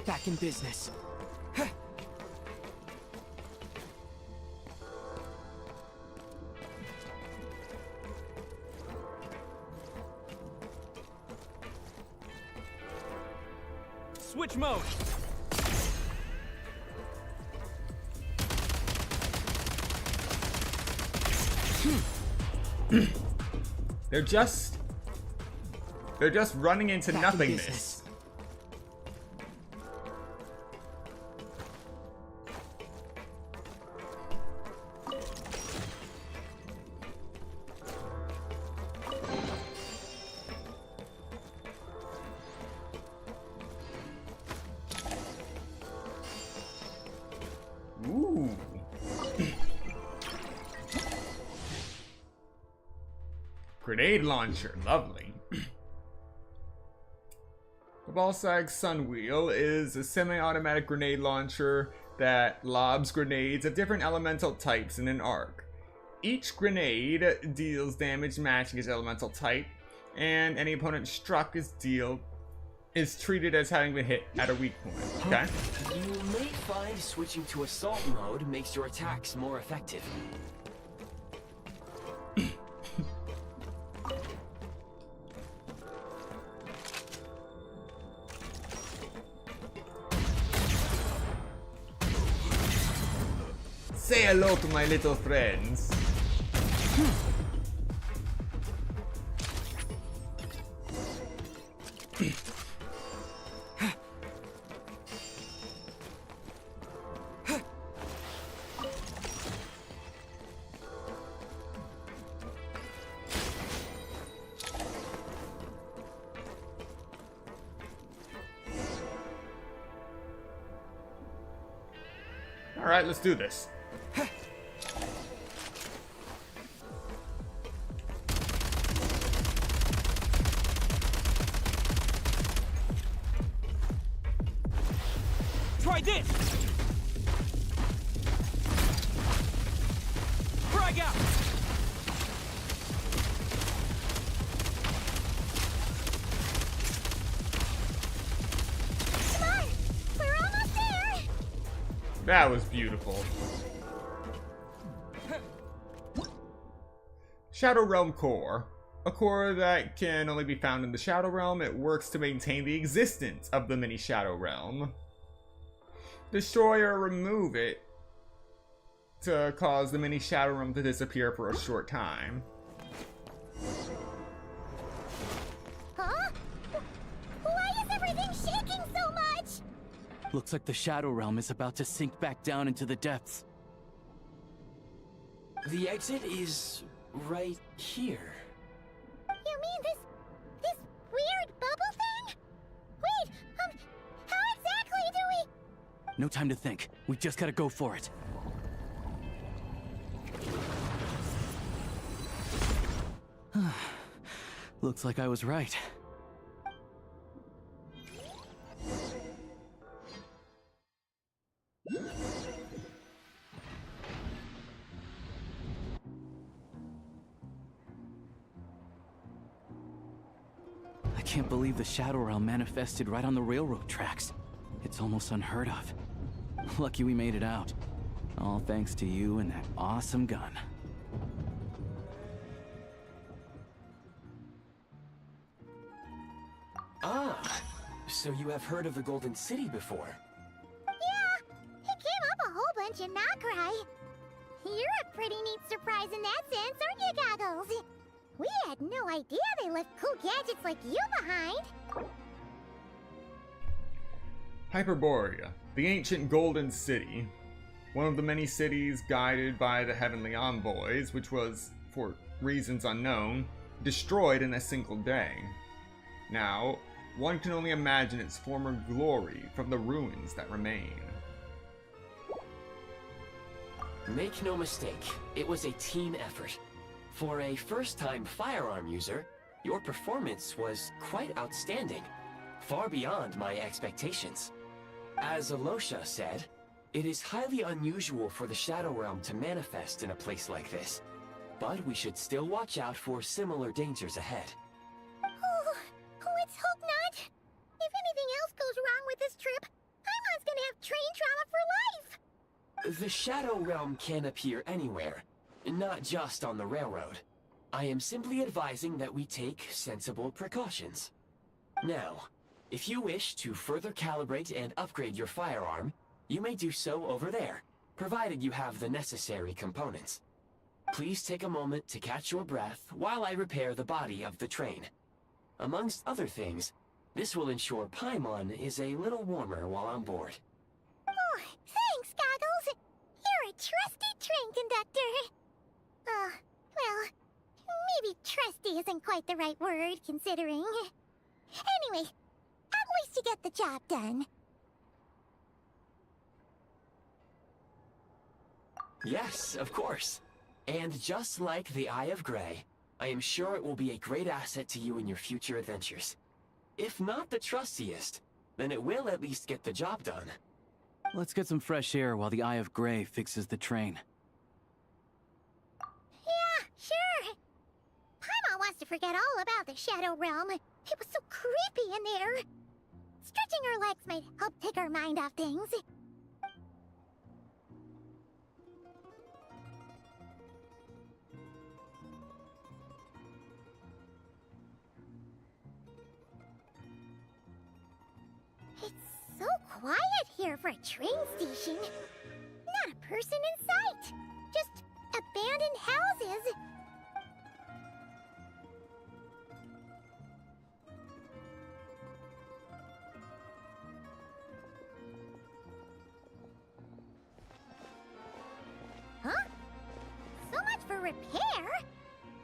Back in business. Switch mode. They're just running into Back in nothingness. business. Ooh. Grenade launcher, lovely. The Balsag Sun Wheel is a semi-automatic grenade launcher that lobs grenades of different elemental types in an arc. Each grenade deals damage matching its elemental type, and any opponent struck is treated as having been hit at a weak point. Okay? You may find switching to assault mode makes your attacks more effective. Say hello to my little friends. Alright, let's do this. Try this! Frag out! Come on! We're almost there! That was beautiful. Shadow Realm Core. A core that can only be found in the Shadow Realm. It works to maintain the existence of the mini Shadow Realm. Destroy or remove it to cause the mini Shadow Realm to disappear for a short time. Huh? Why is everything shaking so much? Looks like the Shadow Realm is about to sink back down into the depths. The exit is right here. You mean this weird bubble thing? Wait, how exactly do we... No time to think. We just gotta go for it. Looks like I was right. I can't believe the Shadow Realm manifested right on the railroad tracks. It's almost unheard of. Lucky we made it out. All thanks to you and that awesome gun. Ah, so you have heard of the Golden City before? Yeah, it came up a whole bunch in Nokrai. You're a pretty neat surprise in that sense, aren't you, Goggles? We had no idea they left cool gadgets like you behind. Hyperborea, the ancient Golden City. One of the many cities guided by the Heavenly Envoys, which was, for reasons unknown, destroyed in a single day. Now, one can only imagine its former glory from the ruins that remain. Make no mistake, it was a team effort. For a first-time firearm user, your performance was quite outstanding, far beyond my expectations. As Alosha said, it is highly unusual for the Shadow Realm to manifest in a place like this, but we should still watch out for similar dangers ahead. Oh, let's hope not. If anything else goes wrong with this trip, Paimon's gonna have train trauma for life. The Shadow Realm can appear anywhere, not just on the railroad. I am simply advising that we take sensible precautions. Now, if you wish to further calibrate and upgrade your firearm, you may do so over there, provided you have the necessary components. Please take a moment to catch your breath while I repair the body of the train. Amongst other things, this will ensure Paimon is a little warmer while on board. Oh, thanks, Goggles. You're a trusty train conductor. Well, maybe trusty isn't quite the right word, considering. Anyway, at least you get the job done. Yes, of course. And just like the Eye of Grey, I am sure it will be a great asset to you in your future adventures. If not the trustiest, then it will at least get the job done. Let's get some fresh air while the Eye of Grey fixes the train. Yeah, sure. Paimon wants to forget all about the Shadow Realm. It was so creepy in there. Stretching our legs might help take our mind off things. It's so quiet here for a train station. Not a person in sight. Just abandoned houses. Huh? So much for repair?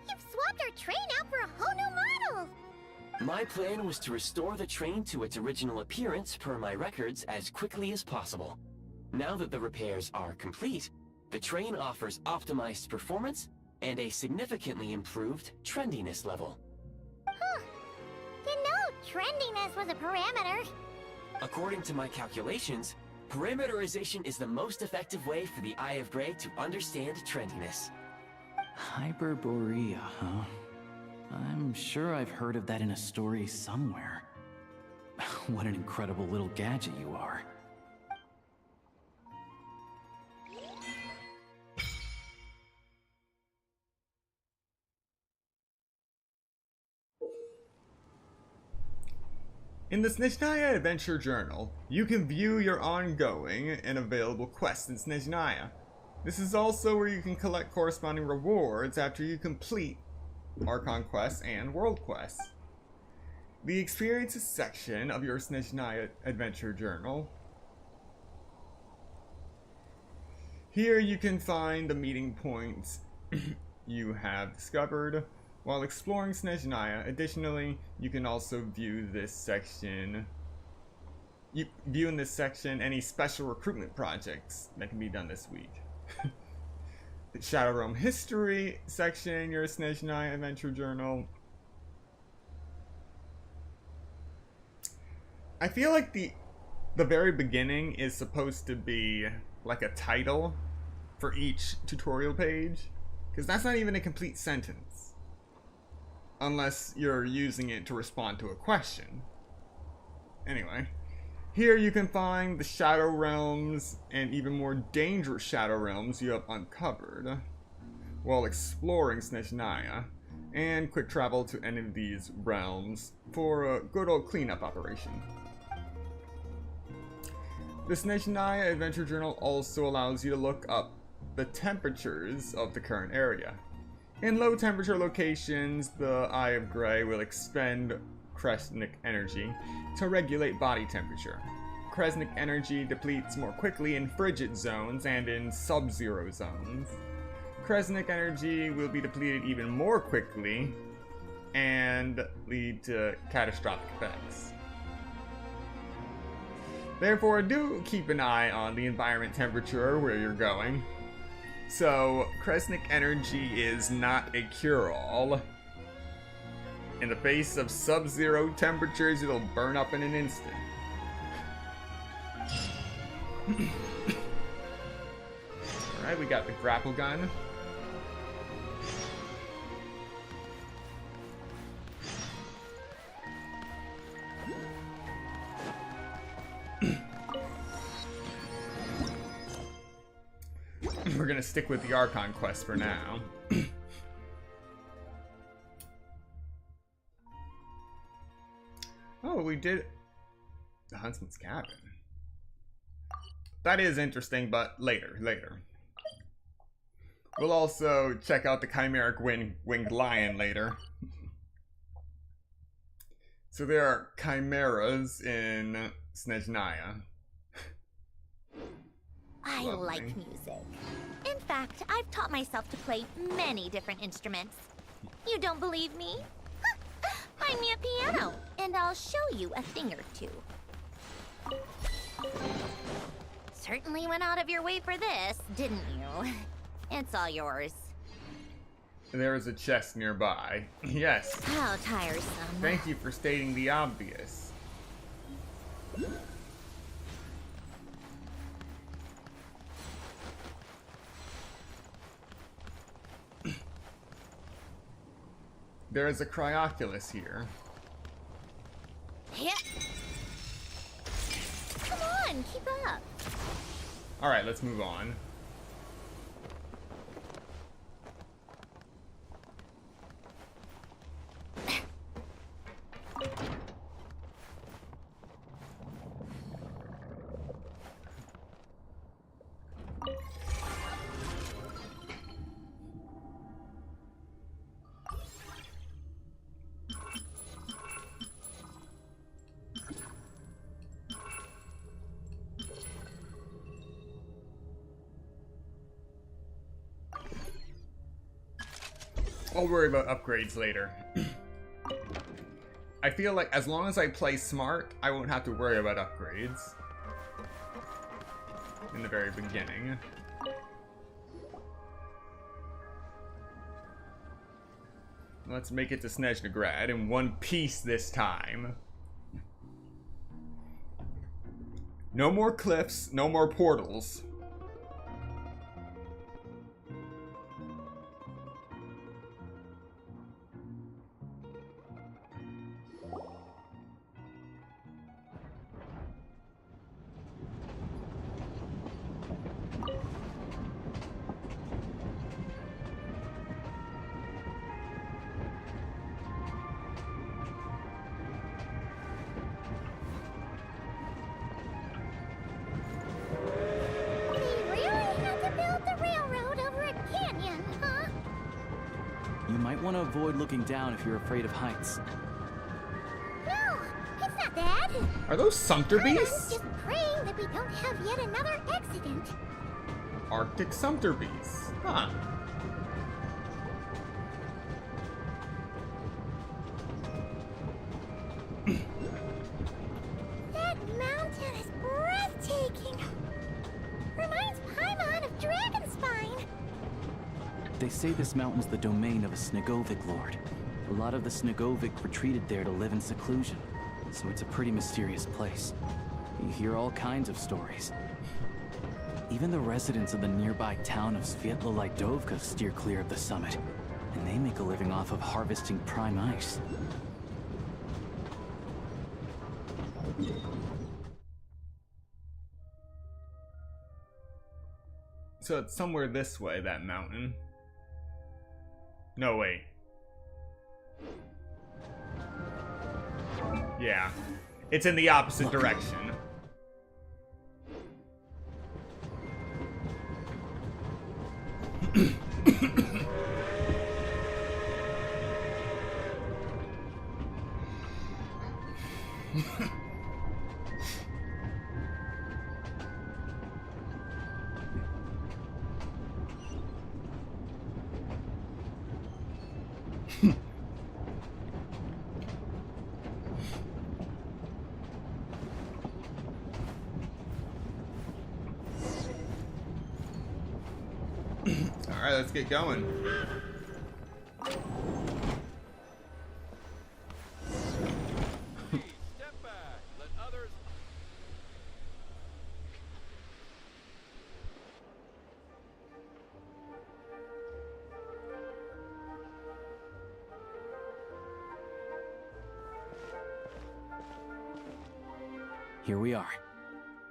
You've swapped our train out for a whole new model! My plan was to restore the train to its original appearance per my records as quickly as possible. Now that the repairs are complete, the train offers optimized performance and a significantly improved trendiness level. Huh. Didn't know trendiness was a parameter. According to my calculations, parameterization is the most effective way for the Eye of Grey to understand trendiness. Hyperborea, huh? I'm sure I've heard of that in a story somewhere. What an incredible little gadget you are. In the Snezhnaya Adventure Journal, you can view your ongoing and available quests in Snezhnaya. This is also where you can collect corresponding rewards after you complete Archon quests and world quests. The experiences section of your Snezhnaya Adventure Journal. Here you can find the meeting points you have discovered while exploring Snezhnaya. Additionally, you can also view this section. View in this section any special recruitment projects that can be done this week. The Shadow Realm History section in your Snezhnaya Adventure Journal. I feel like the very beginning is supposed to be like a title for each tutorial page, because that's not even a complete sentence unless you're using it to respond to a question. Anyway, here you can find the Shadow Realms and even more dangerous Shadow Realms you have uncovered while exploring Snezhnaya, and quick travel to any of these realms for a good old cleanup operation. The Snezhnaya Adventure Journal also allows you to look up the temperatures of the current area. In low temperature locations, the Eye of Grey will expend Kresnik energy to regulate body temperature. Kresnik energy depletes more quickly in frigid zones and in sub-zero zones. Kresnik energy will be depleted even more quickly and lead to catastrophic effects. Therefore, do keep an eye on the environment temperature where you're going. So, Kresnik energy is not a cure-all. In the face of sub-zero temperatures, it'll burn up in an instant. Alright, we got the grapple gun. We're gonna stick with the Archon quest for now. Oh, we did the Huntsman's Cabin. That is interesting, but later. We'll also check out the Chimeric Winged Lion later. So there are chimeras in Snezhnaya. I like music. In fact, I've taught myself to play many different instruments. You don't believe me? Find me a piano, and I'll show you a thing or two. Certainly went out of your way for this, didn't you? It's all yours. There is a chest nearby. Yes. How tiresome. Thank you for stating the obvious. There is a cryoculus here. Yeah. Come on, keep up. Alright, let's move on. I'll worry about upgrades later. I feel like as long as I play smart, I won't have to worry about upgrades. in the very beginning. Let's make it to Snezhnaya in one piece this time. No more cliffs, no more portals. You might want to avoid looking down if you're afraid of heights. No, it's not that. Are those sumpter I'm beasts? just praying that we don't have yet another accident. Arctic sumpter beasts. Huh. That mountain is breathtaking. Reminds Paimon of Dragonspine. They say this mountain's the domain of a Snegovic lord. A lot of the Snegovic retreated there to live in seclusion, so it's a pretty mysterious place. You hear all kinds of stories. Even the residents of the nearby town of Svietlo-Lidovka steer clear of the summit, and they make a living off of harvesting prime ice. So it's somewhere this way, that mountain. No, wait. Yeah. It's in the opposite direction. Alright, let's get going. Here we are.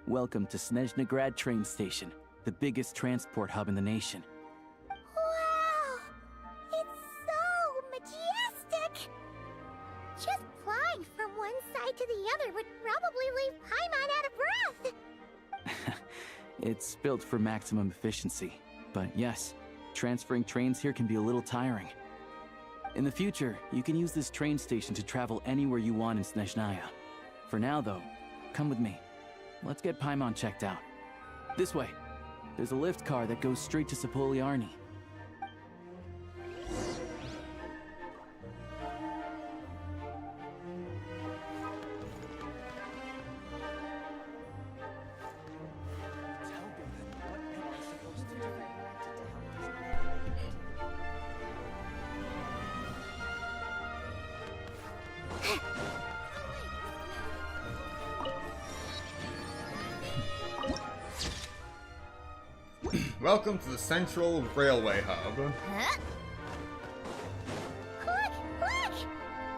Welcome to Snezhnaya train station, the biggest transport hub in the nation. Wow! It's so majestic! Just flying from one side to the other would probably leave Paimon out of breath! It's built for maximum efficiency, but yes, transferring trains here can be a little tiring. In the future, you can use this train station to travel anywhere you want in Snezhnaya. For now, though, come with me. Let's get Paimon checked out. This way. There's a lift car that goes straight to Sapoliarni. Welcome to the Central Railway Hub. Huh? Look! Look!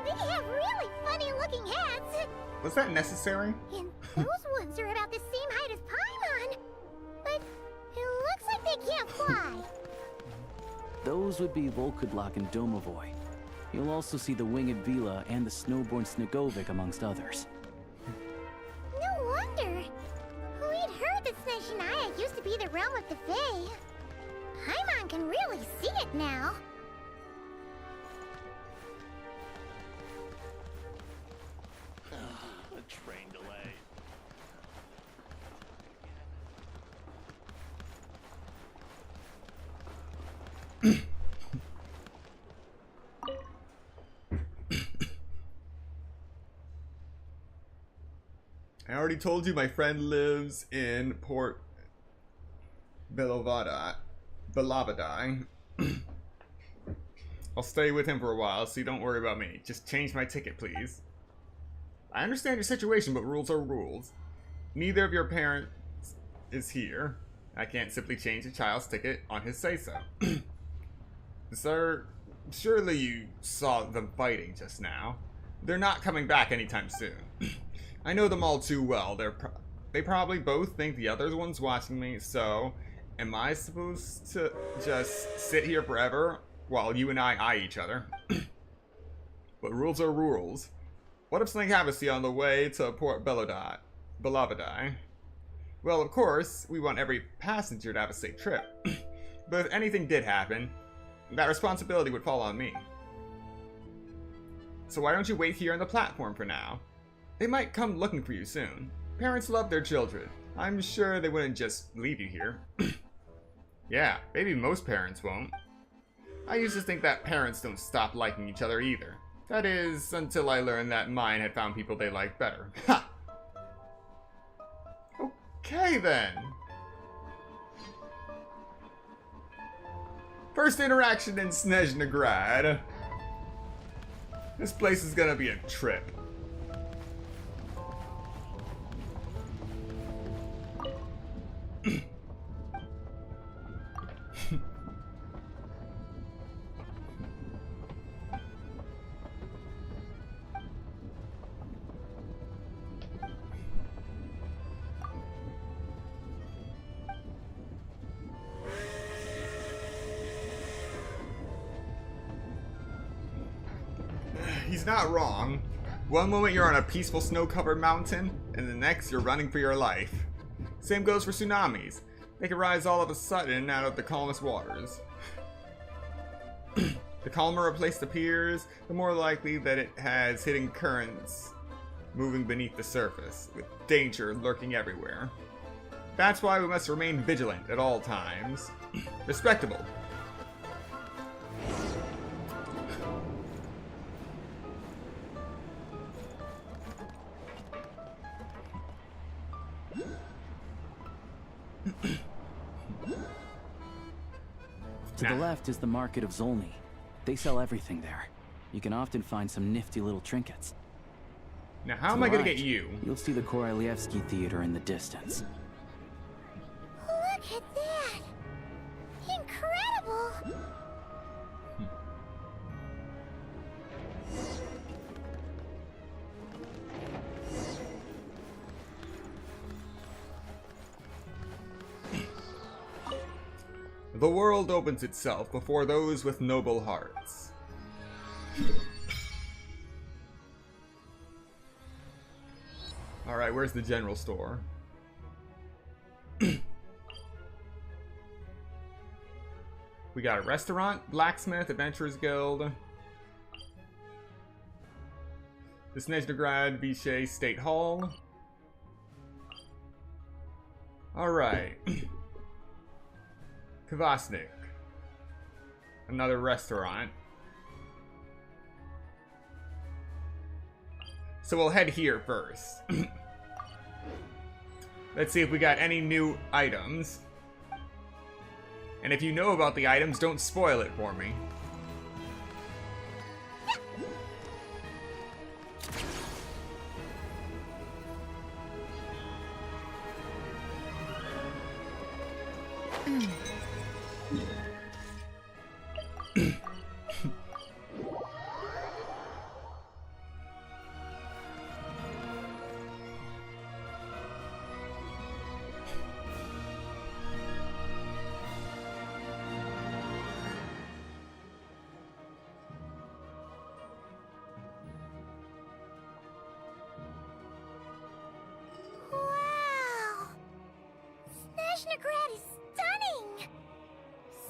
They have really funny-looking hats! Was that necessary? And those ones are about the same height as Paimon! But it looks like they can't fly! Those would be Volkudlak and Domovoy. You'll also see the Winged Vila and the Snowborn Snegovic amongst others. No wonder! We'd heard that Snezhnaya used to be the realm of the Fae. Paimon can really see it now. A train delay. I already told you my friend lives in Port Belavadai. I'll stay with him for a while, so you don't worry about me. Just change my ticket, please. I understand your situation, but rules are rules. Neither of your parents is here. I can't simply change a child's ticket on his say-so. Sir, surely you saw them fighting just now. They're not coming back anytime soon. I know them all too well. They probably both think the other one's watching me, so am I supposed to just sit here forever while you and I eye each other? But rules are rules. What if something happens to you on the way to Port Belavadai? Well, of course, we want every passenger to have a safe trip. But if anything did happen, that responsibility would fall on me. So why don't you wait here on the platform for now? They might come looking for you soon. Parents love their children. I'm sure they wouldn't just leave you here. Yeah, maybe most parents won't. I used to think that parents don't stop liking each other either. That is, until I learned that mine had found people they liked better. Ha! Okay then. First interaction in Snezhnaya. This place is gonna be a trip. He's not wrong. One moment you're on a peaceful snow-covered mountain, and the next you're running for your life. Same goes for tsunamis. They can rise all of a sudden out of the calmest waters. The calmer a place appears, the more likely that it has hidden currents moving beneath the surface, with danger lurking everywhere. That's why we must remain vigilant at all times. Respectable. To the left is the market of Zolny. They sell everything there. You can often find some nifty little trinkets. Now how am I gonna get you? You'll see the Korolyevsky Theater in the distance. Look at that! Incredible! The world opens itself before those with noble hearts. Alright, where's the general store? We got a restaurant, blacksmith, adventurers guild, the Snezhnaya Vichy State Hall. Alright. Kvasnik. Another restaurant. So we'll head here first. Let's see if we got any new items. And if you know about the items, don't spoil it for me. Snezhnaya is stunning!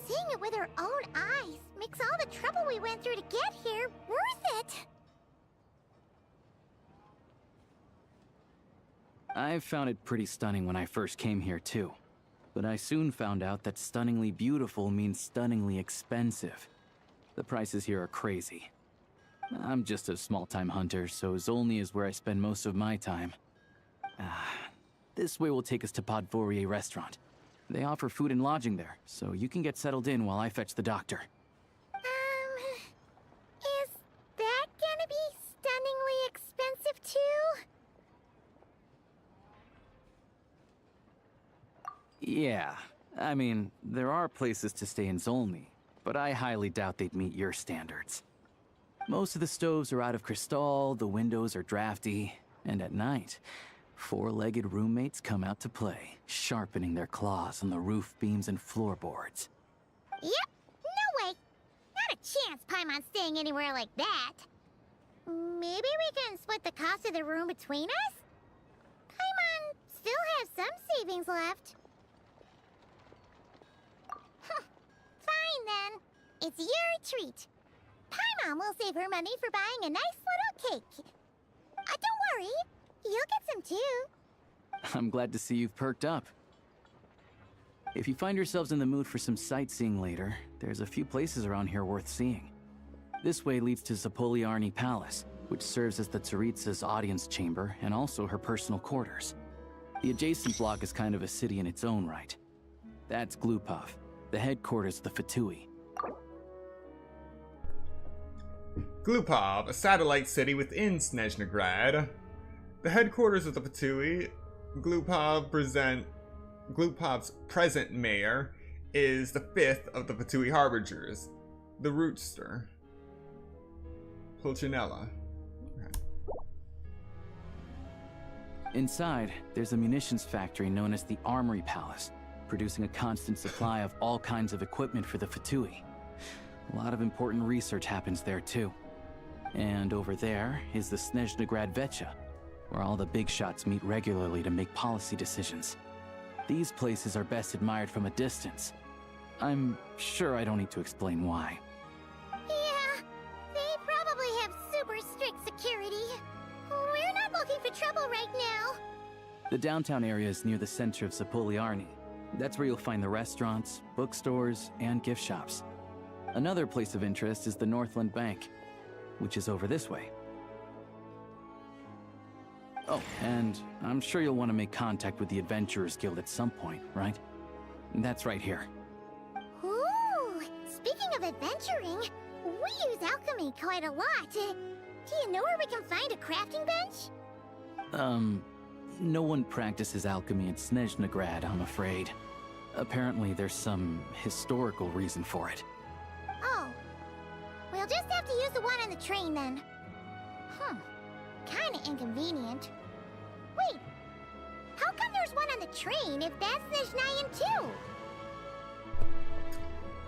Seeing it with our own eyes makes all the trouble we went through to get here worth it! I found it pretty stunning when I first came here too. But I soon found out that stunningly beautiful means stunningly expensive. The prices here are crazy. I'm just a small-time hunter, so Zolny is where I spend most of my time. This way will take us to Podvorier restaurant. They offer food and lodging there, so you can get settled in while I fetch the doctor. Is that gonna be stunningly expensive too? Yeah, I mean, there are places to stay in Zolny, but I highly doubt they'd meet your standards. Most of the stoves are out of crystal, the windows are drafty, and at night, four-legged roommates come out to play, sharpening their claws on the roof beams and floorboards. Yep, no way. Not a chance Paimon's staying anywhere like that. Maybe we can split the cost of the room between us? Paimon still has some savings left. Fine then. It's your treat. Paimon will save her money for buying a nice little cake. Don't worry, you'll get some too. I'm glad to see you've perked up. If you find yourselves in the mood for some sightseeing later, there's a few places around here worth seeing. This way leads to Zapoliarny Palace, which serves as the Tsaritsa's audience chamber and also her personal quarters. The adjacent block is kind of a city in its own right. That's Glupov, the headquarters of the Fatui. Glupov, a satellite city within Snezhnagrad. The headquarters of the Fatui. Glupov's present mayor is the fifth of the Fatui Harbingers, the Rootster. Pulcinella. Inside, there's a munitions factory known as the Armory Palace, producing a constant supply of all kinds of equipment for the Fatui. A lot of important research happens there too. And over there is the Snezhnagrad Vecha, where all the big shots meet regularly to make policy decisions. These places are best admired from a distance. I'm sure I don't need to explain why. Yeah, they probably have super strict security. We're not looking for trouble right now. The downtown area is near the center of Zapoliarny. That's where you'll find the restaurants, bookstores, and gift shops. Another place of interest is the Northland Bank, which is over this way. Oh, and I'm sure you'll want to make contact with the Adventurers Guild at some point, right? That's right here. Ooh, speaking of adventuring, we use alchemy quite a lot. Do you know where we can find a crafting bench? No one practices alchemy in Snezhnagrad, I'm afraid. Apparently there's some historical reason for it. Oh. We'll just have to use the one on the train then. Kinda inconvenient. Wait, how come there's one on the train if that's Snezhnayan too?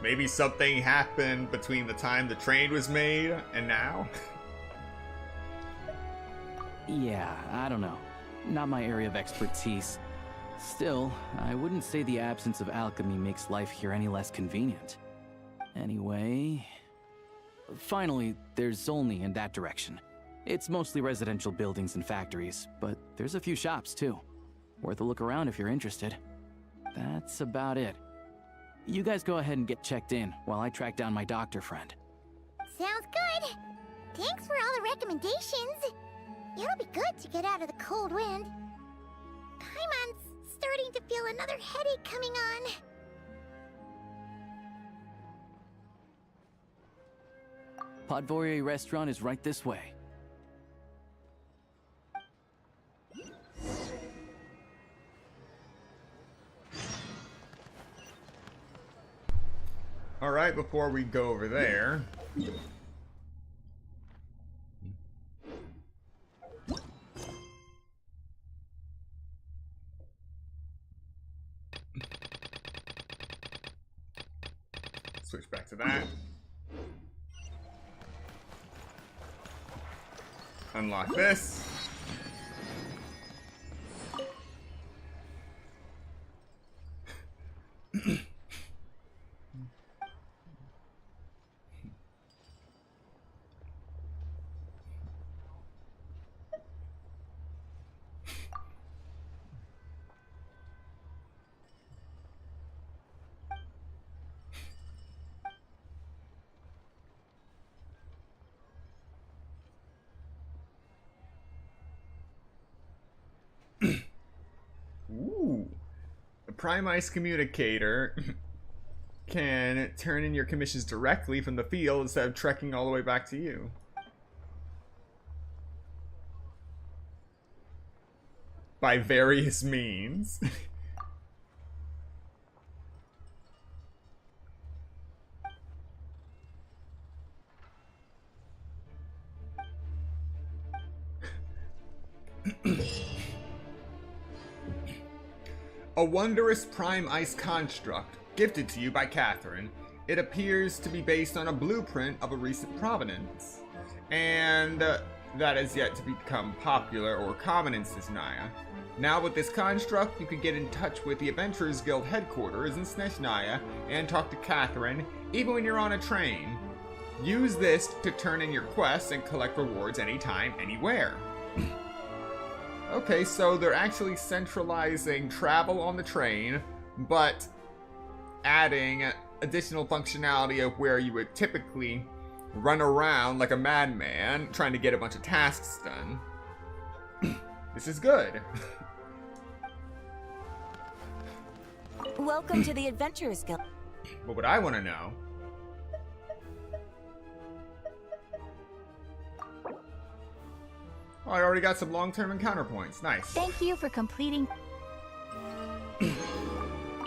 Maybe something happened between the time the train was made and now? Yeah, I don't know. Not my area of expertise. Still, I wouldn't say the absence of alchemy makes life here any less convenient. Anyway... Finally, there's Zolny in that direction. It's mostly residential buildings and factories, but there's a few shops too. Worth a look around if you're interested. That's about it. You guys go ahead and get checked in while I track down my doctor friend. Sounds good. Thanks for all the recommendations. It'll be good to get out of the cold wind. Paimon's starting to feel another headache coming on. Podvorye restaurant is right this way. Alright, before we go over there... Switch back to that. Unlock this. Prime Ice Communicator can turn in your commissions directly from the field instead of trekking all the way back to you. By various means. A wondrous prime ice construct, gifted to you by Catherine. It appears to be based on a blueprint of a recent provenance, and that has yet to become popular or common in Snezhnaya. Now with this construct, you can get in touch with the Adventurers Guild headquarters in Snezhnaya and talk to Catherine, even when you're on a train. Use this to turn in your quests and collect rewards anytime, anywhere. Okay, so they're actually centralizing travel on the train, but adding additional functionality of where you would typically run around like a madman trying to get a bunch of tasks done. This is good. Welcome to the Adventurers Guild. But what I want to know... Oh, I already got some long-term encounter points. Nice. Thank you for completing.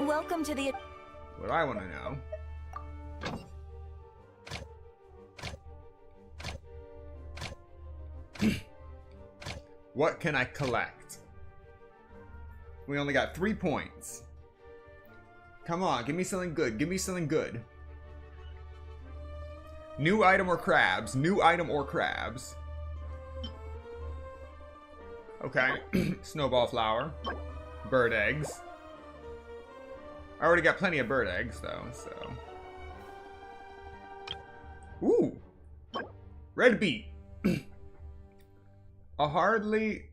Welcome to the... What I want to know... What can I collect? We only got 3 points. Come on, give me something good. Give me something good. New item or crabs. New item or crabs. Okay. Snowball flower. Bird eggs. I already got plenty of bird eggs, though, so... Ooh! Red beet! A hardly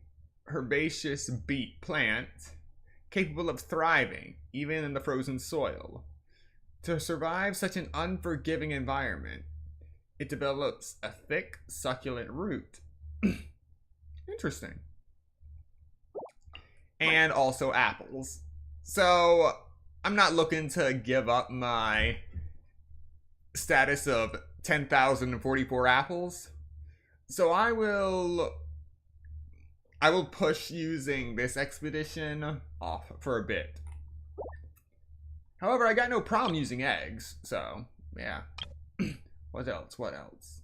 herbaceous beet plant capable of thriving, even in the frozen soil. To survive such an unforgiving environment, it develops a thick, succulent root. Interesting. And also apples. So, I'm not looking to give up my status of 10,044 apples. So I will push using this expedition off for a bit. However, I got no problem using eggs, so yeah. What else? What else?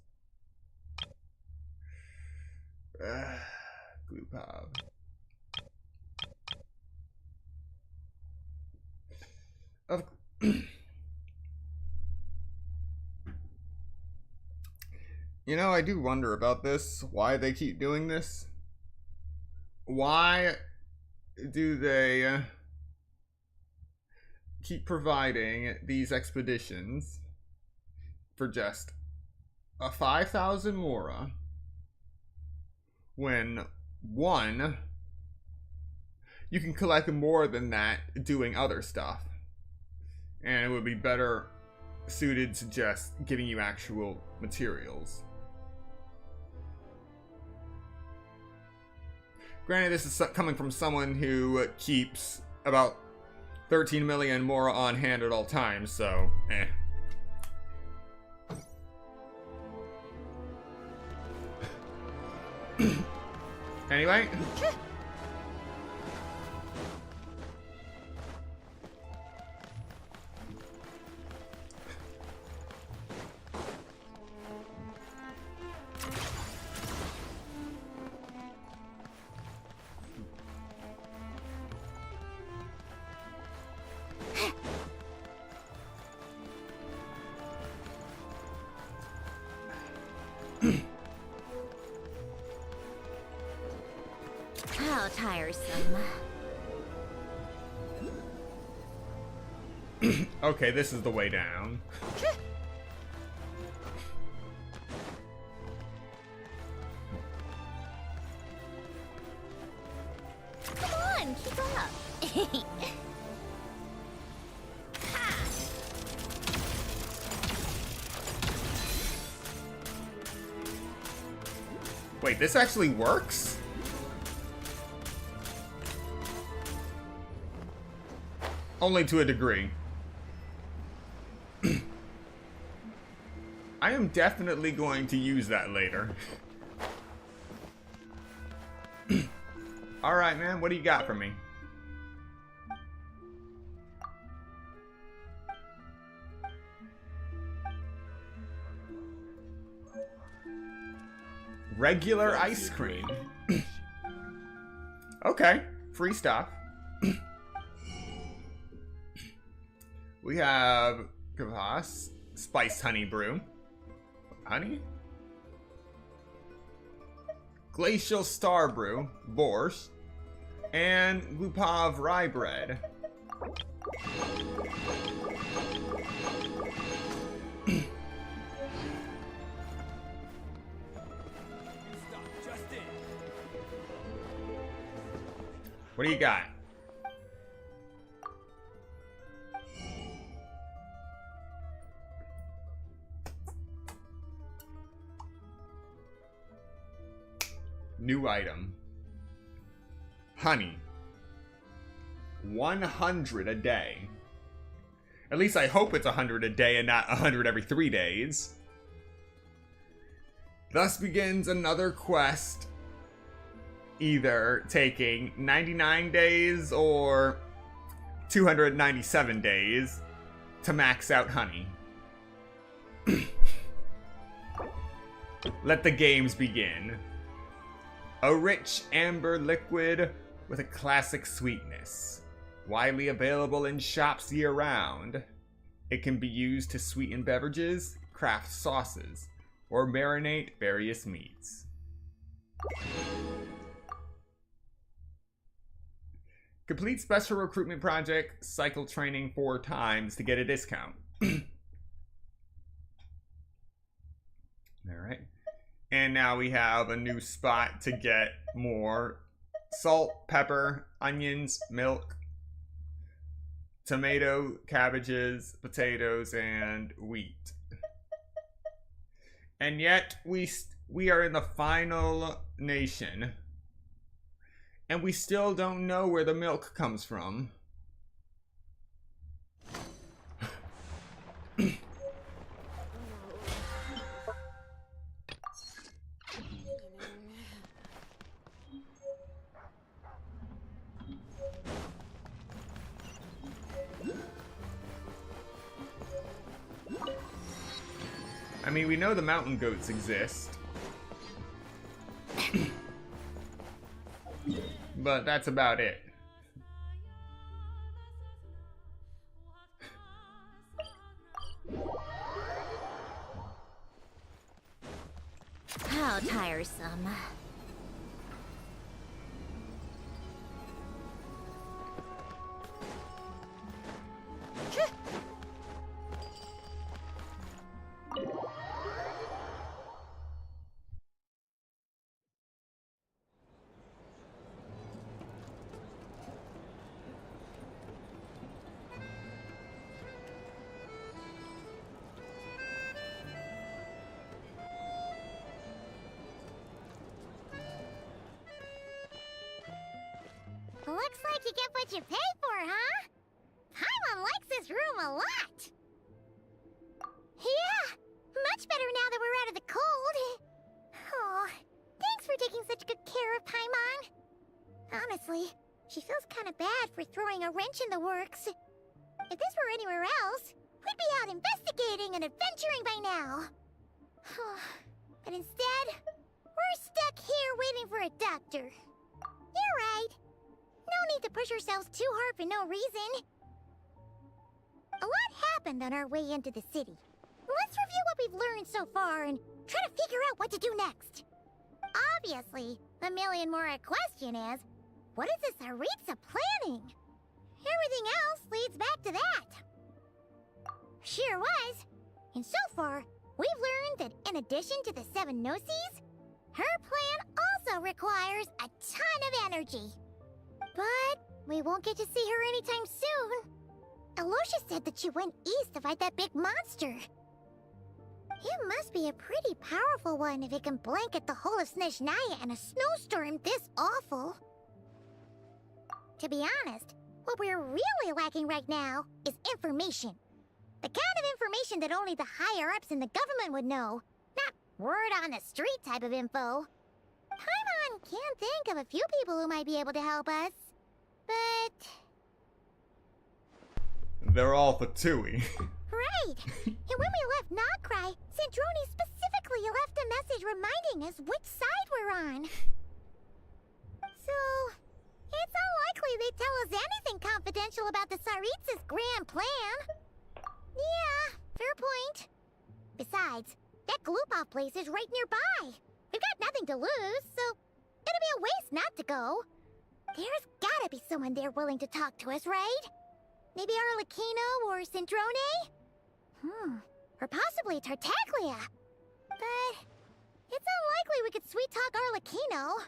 Glue pop. You know, I do wonder about this. Why they keep doing this? Why do they keep providing these expeditions for just a 5,000 mora when, one, you can collect more than that doing other stuff? And it would be better suited to just giving you actual materials. Granted, this is coming from someone who keeps about 13 million more on hand at all times, so eh. Anyway. How tiresome. Okay, this is the way down. Come on, keep up. Wait, this actually works? Only to a degree. I am definitely going to use that later. Alright, man, what do you got for me? Regular ice cream. Okay, free stuff. We have kvass, spiced honey brew. Honey? Glacial star brew, borscht, and Glupov rye bread. What do you got? New item. Honey. 100 a day. At least I hope it's 100 a day and not 100 every 3 days. Thus begins another quest. Either taking 99 days or 297 days to max out honey. Let the games begin. A rich amber liquid with a classic sweetness. Widely available in shops year-round. It can be used to sweeten beverages, craft sauces, or marinate various meats. Complete special recruitment project, cycle training 4 times to get a discount. Alright. And now we have a new spot to get more salt, pepper, onions, milk, tomato, cabbages, potatoes, and wheat. And yet we are in the final nation. And we still don't know where the milk comes from. I mean, we know the mountain goats exist. But that's about it. How tiresome. Looks like you get what you pay for, huh? Paimon likes this room a lot. Yeah, much better now that we're out of the cold. Oh, thanks for taking such good care of Paimon. Honestly, she feels kind of bad for throwing a wrench in the works. If this were anywhere else, we'd be out investigating and adventuring by now. But instead, we're stuck here waiting for a doctor. You're right. No need to push ourselves too hard for no reason. A lot happened on our way into the city. Let's review what we've learned so far and try to figure out what to do next. Obviously, the million more question is, what is this Aritza planning? Everything else leads back to that. Sure was. And so far, we've learned that in addition to the 7 Gnosis, her plan also requires a ton of energy. But we won't get to see her anytime soon. Aloysia said that she went east to fight that big monster. It must be a pretty powerful one if it can blanket the whole of Snezhnaya in a snowstorm this awful. To be honest, What we're really lacking right now is information. The kind of information that only the higher-ups in the government would know. Not word-on-the-street type of info. Paimon can't think of a few people who might be able to help us. But... They're all for Tui. Right! And when we left Nocry, Sandrone specifically left a message reminding us which side we're on. So... it's unlikely they'd tell us anything confidential about the Tsaritsa's grand plan. Yeah, fair point. Besides, that Gloop-off place is right nearby. We've got nothing to lose, so it'd be a waste not to go. There's gotta be someone there willing to talk to us, right? Maybe Arlecchino or Sandrone? Or possibly Tartaglia. But it's unlikely we could sweet-talk Arlecchino,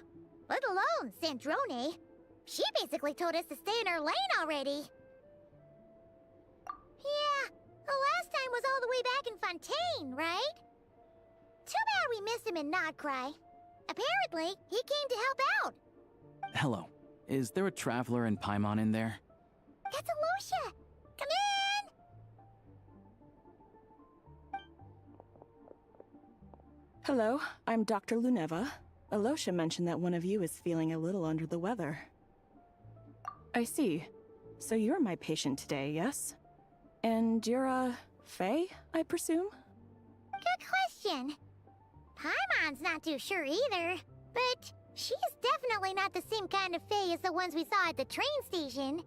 let alone Sandrone. She basically told us to stay in her lane already. Yeah, the last time was all the way back in Fontaine, right? Too bad we missed him in Nocry. Apparently, he came to help out. Hello. Is there a traveler and Paimon in there? That's Alosha! Come in! Hello, I'm Dr. Luneva. Alosha mentioned that one of you is feeling a little under the weather. I see. So you're my patient today, yes? And you're, Faye, I presume? Good question. Paimon's not too sure either, but she's definitely not the same kind of Fae as the ones we saw at the train station.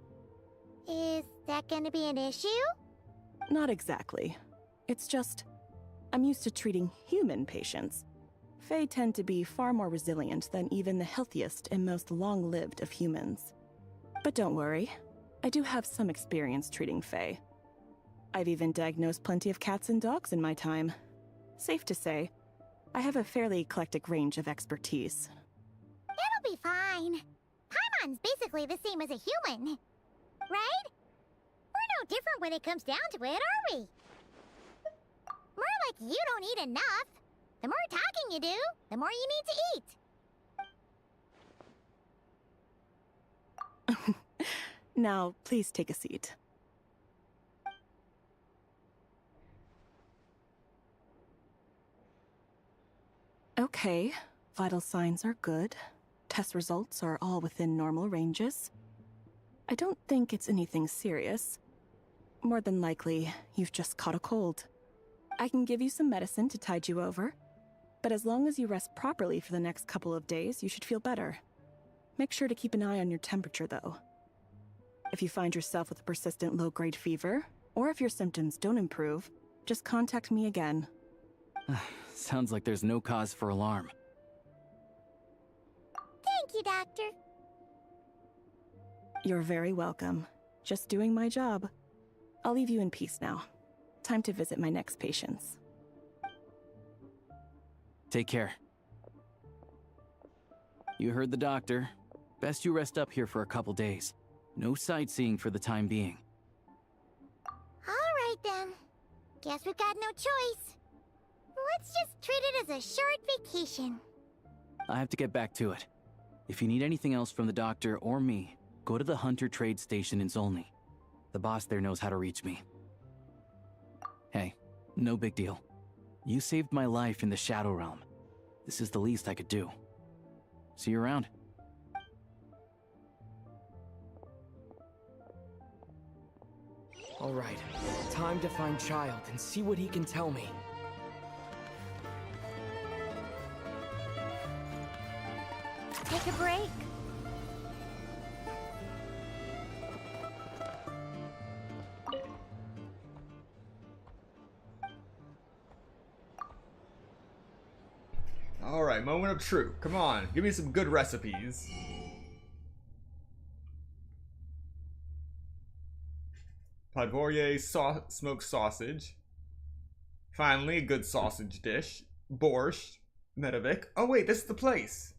Is that gonna be an issue? Not exactly. It's just, I'm used to treating human patients. Fae tend to be far more resilient than even the healthiest and most long-lived of humans. But don't worry, I do have some experience treating Fae. I've even diagnosed plenty of cats and dogs in my time. Safe to say, I have a fairly eclectic range of expertise. It'll be fine. Paimon's basically the same as a human. Right? We're no different when it comes down to it, are we? More like you don't eat enough. The more talking you do, the more you need to eat. Now, please take a seat. Okay, vital signs are good. Test results are all within normal ranges. I don't think it's anything serious. More than likely, you've just caught a cold. I can give you some medicine to tide you over, but as long as you rest properly for the next couple of days, you should feel better. Make sure to keep an eye on your temperature, though. If you find yourself with a persistent low-grade fever, or if your symptoms don't improve, just contact me again. Sounds like there's no cause for alarm. Thank you, Doctor. You're very welcome. Just doing my job. I'll leave you in peace now. Time to visit my next patients. Take care. You heard the doctor. Best you rest up here for a couple days. No sightseeing for the time being. Alright then. Guess we've got no choice. Let's just treat it as a short vacation. I have to get back to it. If you need anything else from the doctor or me, go to the Hunter Trade Station in Zolny. The boss there knows how to reach me. Hey, no big deal. You saved my life in the Shadow Realm. This is the least I could do. See you around. Alright, time to find Child and see what he can tell me. Take a break. Alright, moment of truth. Come on, give me some good recipes. Podvorye smoked sausage. Finally, a good sausage dish. Borscht. Medovik. Oh wait, this is the place.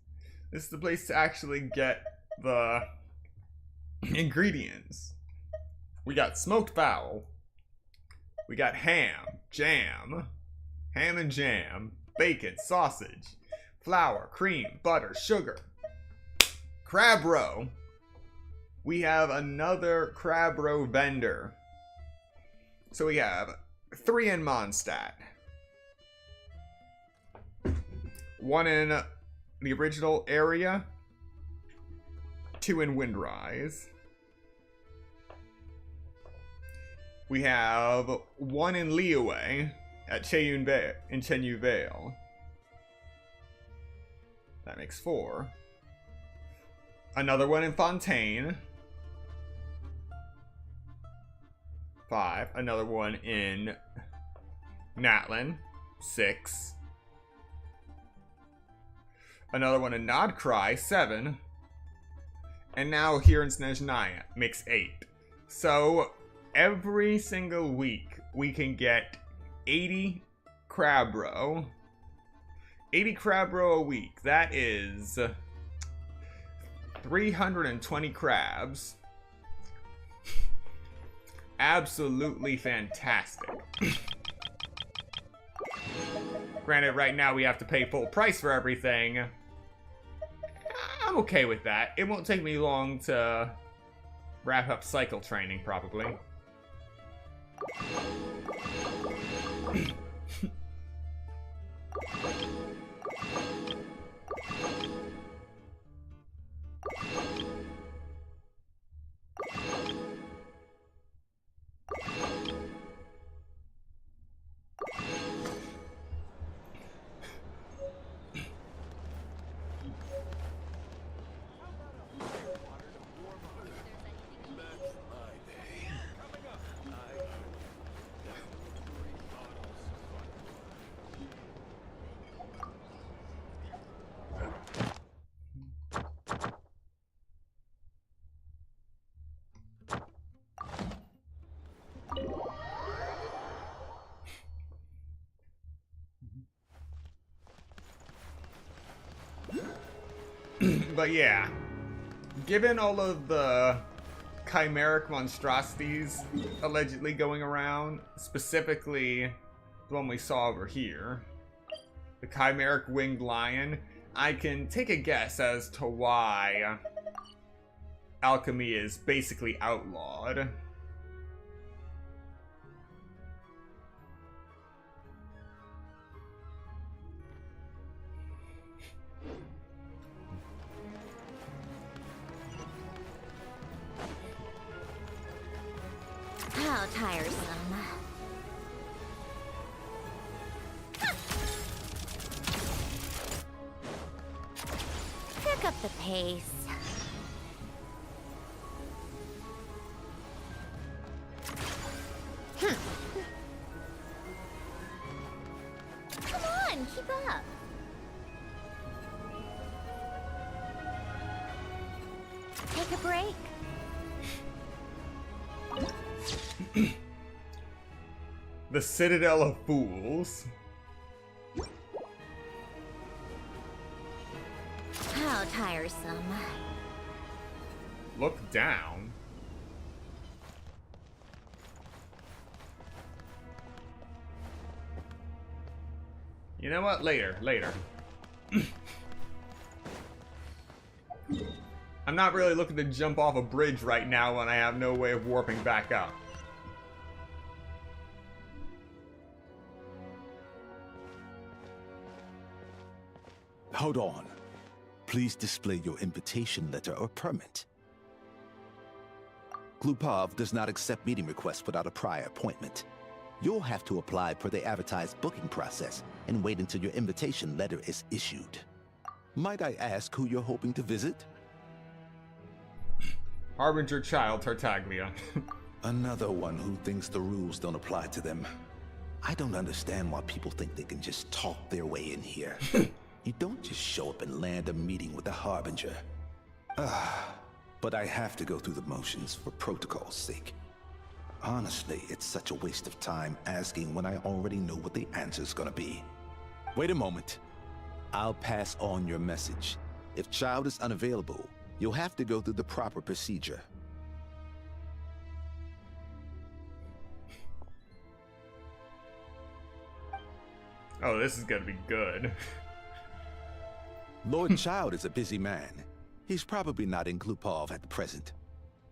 This is the place to actually get the ingredients. We got smoked fowl. We got ham and jam, bacon, sausage, flour, cream, butter, sugar, crab roe, we have another Crabro vendor. So we have 3 in Mondstadt. 1 in the original area. 2 in Windrise. We have 1 in Liyue at Chenyu Vale. That makes 4. Another 1 in Fontaine. 5. Another 1 in Natlin. 6. Another 1 in Nodcry. 7. And now here in Snezhnaya. Makes 8. So every single week we can get 80 Crabro. 80 Crabro a week. That is 320 crabs. Absolutely fantastic. Granted, right now we have to pay full price for everything. I'm okay with that. It won't take me long to wrap up cycle training, probably. But yeah, given all of the chimeric monstrosities allegedly going around, specifically the one we saw over here, the chimeric winged lion, I can take a guess as to why alchemy is basically outlawed. How tiresome. Pick up the pace. Come on, keep up. Take a break. The Citadel of Fools. How tiresome. Look down. You know what? Later. I'm not really looking to jump off a bridge right now when I have no way of warping back up. Hold on. Please display your invitation letter or permit. Glupov does not accept meeting requests without a prior appointment. You'll have to apply per the advertised booking process and wait until your invitation letter is issued. Might I ask who you're hoping to visit? Harbinger Child Tartaglia. Another one who thinks the rules don't apply to them. I don't understand why people think they can just talk their way in here. You don't just show up and land a meeting with the Harbinger. But I have to go through the motions for protocol's sake. Honestly, it's such a waste of time asking when I already know what the answer's gonna be. Wait a moment. I'll pass on your message. If Child is unavailable, you'll have to go through the proper procedure. Oh, this is gonna be good. Lord Child is a busy man. He's probably not in Glupov at the present.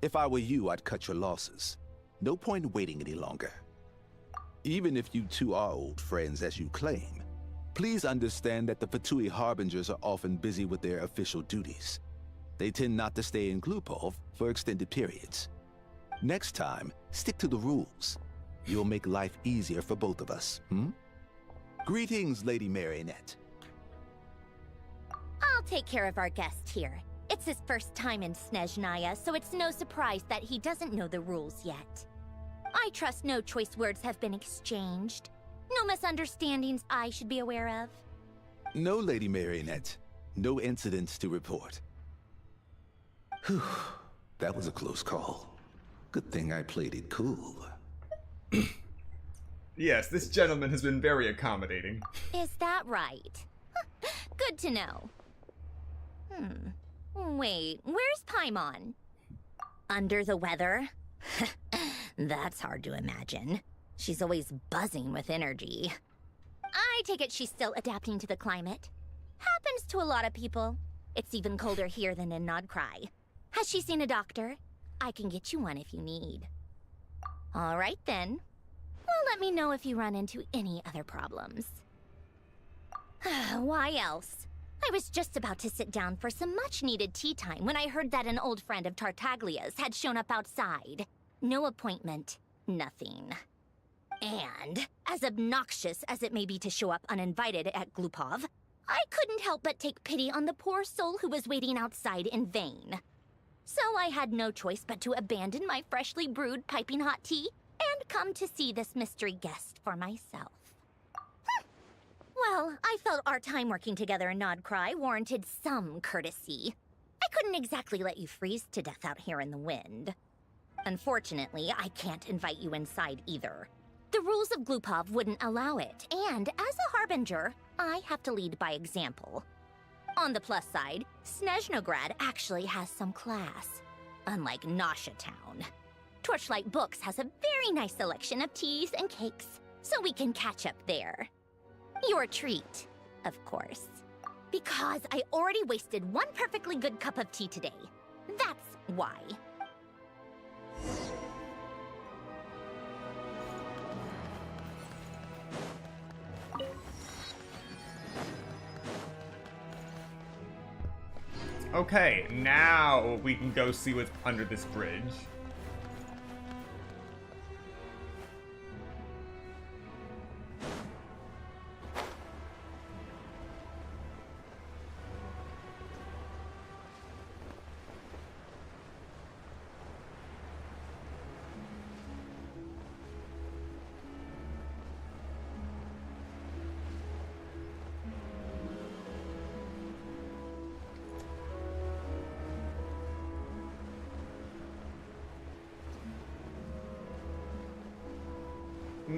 If I were you, I'd cut your losses. No point in waiting any longer. Even if you two are old friends as you claim, please understand that the Fatui Harbingers are often busy with their official duties. They tend not to stay in Glupov for extended periods. Next time, stick to the rules. You'll make life easier for both of us, Greetings, Lady Marionette. I'll take care of our guest here. It's his first time in Snezhnaya, so it's no surprise that he doesn't know the rules yet. I trust no choice words have been exchanged. No misunderstandings I should be aware of. No, Lady Marionette. No incidents to report. Whew. That was a close call. Good thing I played it cool. Yes, this gentleman has been very accommodating. Is that right? Good to know. Wait, where's Paimon? Under the weather? That's hard to imagine. She's always buzzing with energy. I take it she's still adapting to the climate. Happens to a lot of people. It's even colder here than in Nodcry. Has she seen a doctor? I can get you one if you need. All right then. Well, let me know if you run into any other problems. Why else? I was just about to sit down for some much-needed tea time when I heard that an old friend of Tartaglia's had shown up outside. No appointment, nothing. And, as obnoxious as it may be to show up uninvited at Glupov, I couldn't help but take pity on the poor soul who was waiting outside in vain. So I had no choice but to abandon my freshly brewed piping hot tea and come to see this mystery guest for myself. Well, I felt our time working together in Nodcry warranted some courtesy. I couldn't exactly let you freeze to death out here in the wind. Unfortunately, I can't invite you inside either. The rules of Glupov wouldn't allow it, and as a harbinger, I have to lead by example. On the plus side, Snezhnograd actually has some class, unlike Nasha Town. Torchlight Books has a very nice selection of teas and cakes, so we can catch up there. Your treat, of course. Because I already wasted one perfectly good cup of tea today. That's why. Okay, now we can go see what's under this bridge.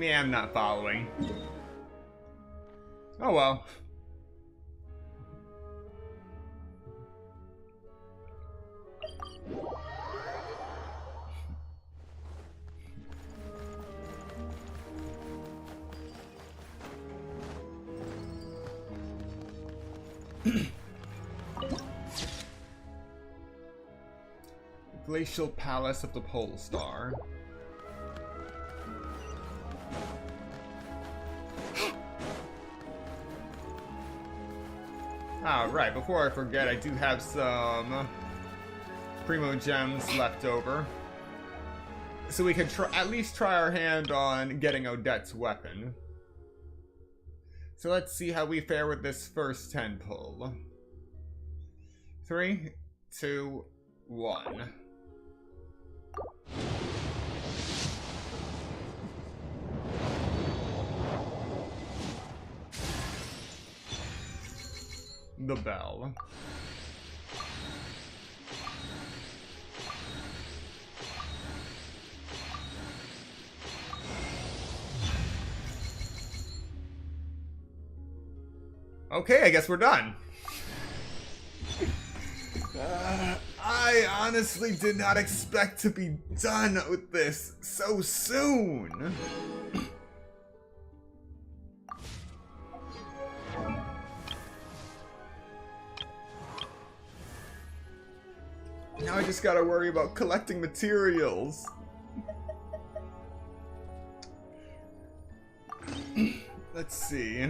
Yeah, I'm not following. Oh well. Glacial Palace of the Pole Star. Right, before I forget, I do have some Primo Gems left over. So we can at least try our hand on getting Odette's weapon. So let's see how we fare with this first 10 pull. 3, 2, 1. The bell. Okay, I guess we're done. I honestly did not expect to be done with this so soon. Now I just gotta worry about collecting materials. Let's see.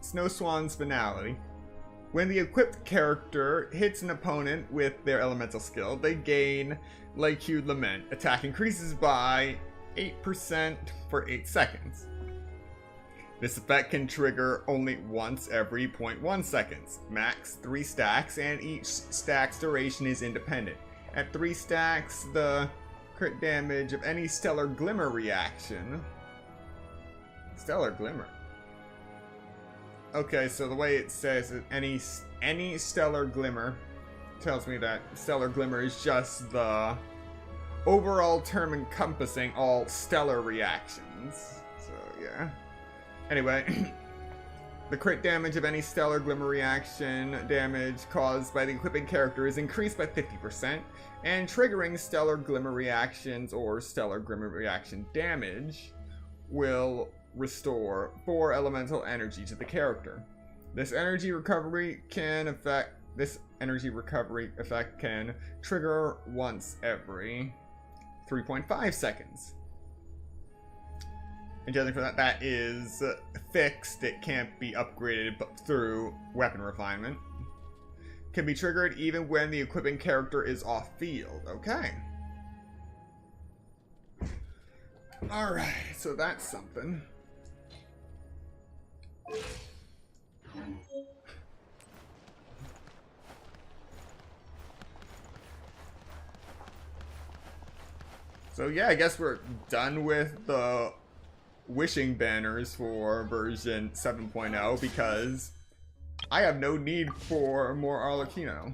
Snow Swan's finality. When the equipped character hits an opponent with their elemental skill, they gain Lake-Hued Lament. Attack increases by 8% for 8 seconds. This effect can trigger only once every 0.1 seconds, max 3 stacks, and each stack's duration is independent. At 3 stacks, the crit damage of any Stellar Glimmer reaction... Stellar Glimmer? Okay, so the way it says it, any Stellar Glimmer tells me that Stellar Glimmer is just the overall term encompassing all stellar reactions. So, yeah. Anyway, the crit damage of any Stellar Glimmer reaction damage caused by the equipping character is increased by 50%, and triggering Stellar Glimmer reactions or Stellar Glimmer reaction damage will restore 4 elemental energy to the character. This energy recovery effect can trigger once every 3.5 seconds. And judging from that is fixed. It can't be upgraded through weapon refinement. Can be triggered even when the equipping character is off field. Okay. Alright, so that's something. So yeah, I guess we're done with the wishing banners for version 7.0 because I have no need for more Arlecchino.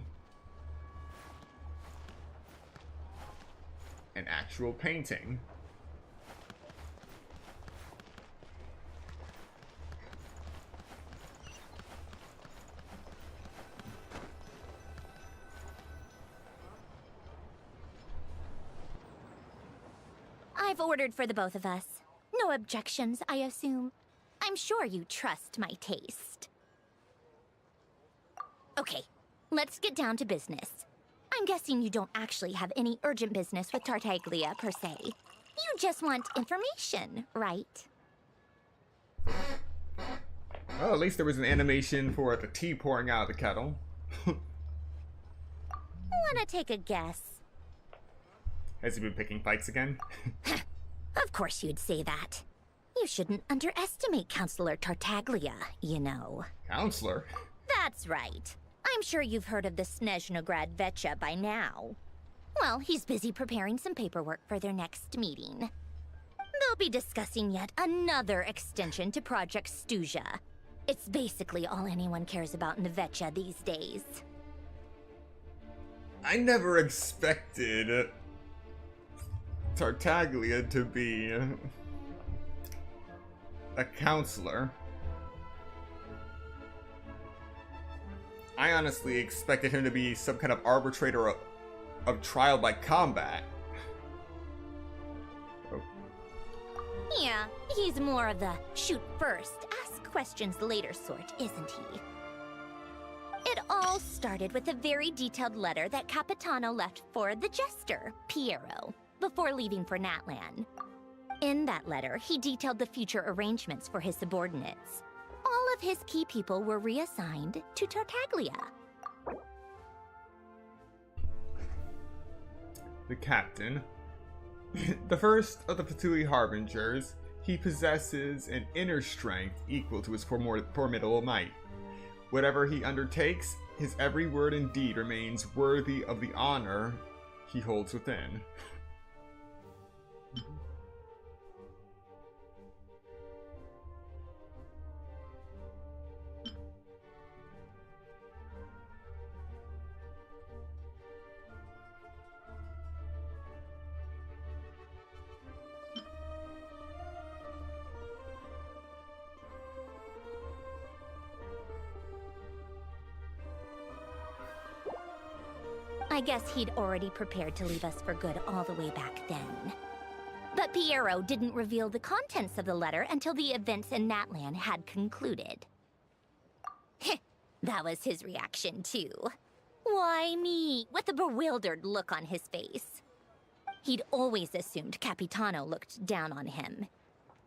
An actual painting. I've ordered for the both of us. No objections, I assume. I'm sure you trust my taste. Okay, let's get down to business. I'm guessing you don't actually have any urgent business with Tartaglia, per se. You just want information, right? Well, at least there was an animation for the tea pouring out of the kettle. Wanna take a guess? Has he been picking fights again? Of course you'd say that. You shouldn't underestimate Counselor Tartaglia, you know. Counselor? That's right. I'm sure you've heard of the Snezhnaya Vetcha by now. Well, he's busy preparing some paperwork for their next meeting. They'll be discussing yet another extension to Project Stuzha. It's basically all anyone cares about in the Vetcha these days. I never expected Tartaglia to be a counselor. I honestly expected him to be some kind of arbitrator of trial by combat. Oh. Yeah, he's more of the shoot first, ask questions later sort, isn't he? It all started with a very detailed letter that Capitano left for the jester, Piero, before leaving for Natlan. In that letter, he detailed the future arrangements for his subordinates. All of his key people were reassigned to Tartaglia. The captain. The first of the Fatui Harbingers, he possesses an inner strength equal to his formidable might. Whatever he undertakes, his every word and deed remains worthy of the honor he holds within. I guess he'd already prepared to leave us for good all the way back then. But Piero didn't reveal the contents of the letter until the events in Natlan had concluded. That was his reaction, too. Why me? With a bewildered look on his face. He'd always assumed Capitano looked down on him.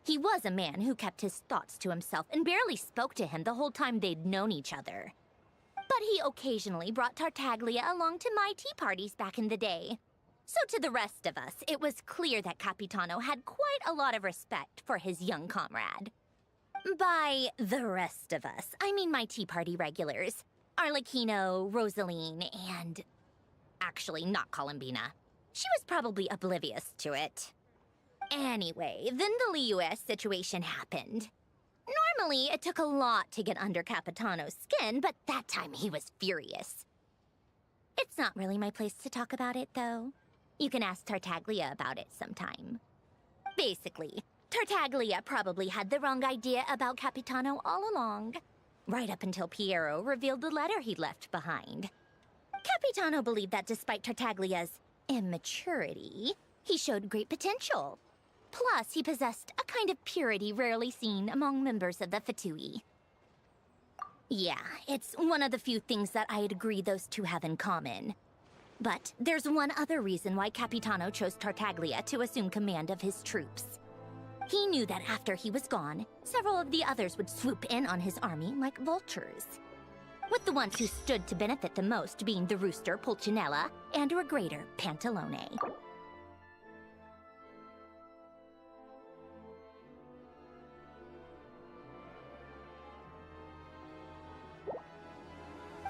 He was a man who kept his thoughts to himself and barely spoke to him the whole time they'd known each other. But he occasionally brought Tartaglia along to my tea parties back in the day. So to the rest of us, it was clear that Capitano had quite a lot of respect for his young comrade. By the rest of us, I mean my tea party regulars. Arlecchino, Rosaline, and... actually, not Columbina. She was probably oblivious to it. Anyway, then the Liu-S situation happened. Normally, it took a lot to get under Capitano's skin, but that time he was furious. It's not really my place to talk about it, though. You can ask Tartaglia about it sometime. Basically, Tartaglia probably had the wrong idea about Capitano all along. Right up until Piero revealed the letter he'd left behind. Capitano believed that despite Tartaglia's immaturity, he showed great potential. Plus, he possessed a kind of purity rarely seen among members of the Fatui. Yeah, it's one of the few things that I'd agree those two have in common. But there's one other reason why Capitano chose Tartaglia to assume command of his troops. He knew that after he was gone, several of the others would swoop in on his army like vultures. With the ones who stood to benefit the most being the rooster Pulcinella and Regrator Pantalone.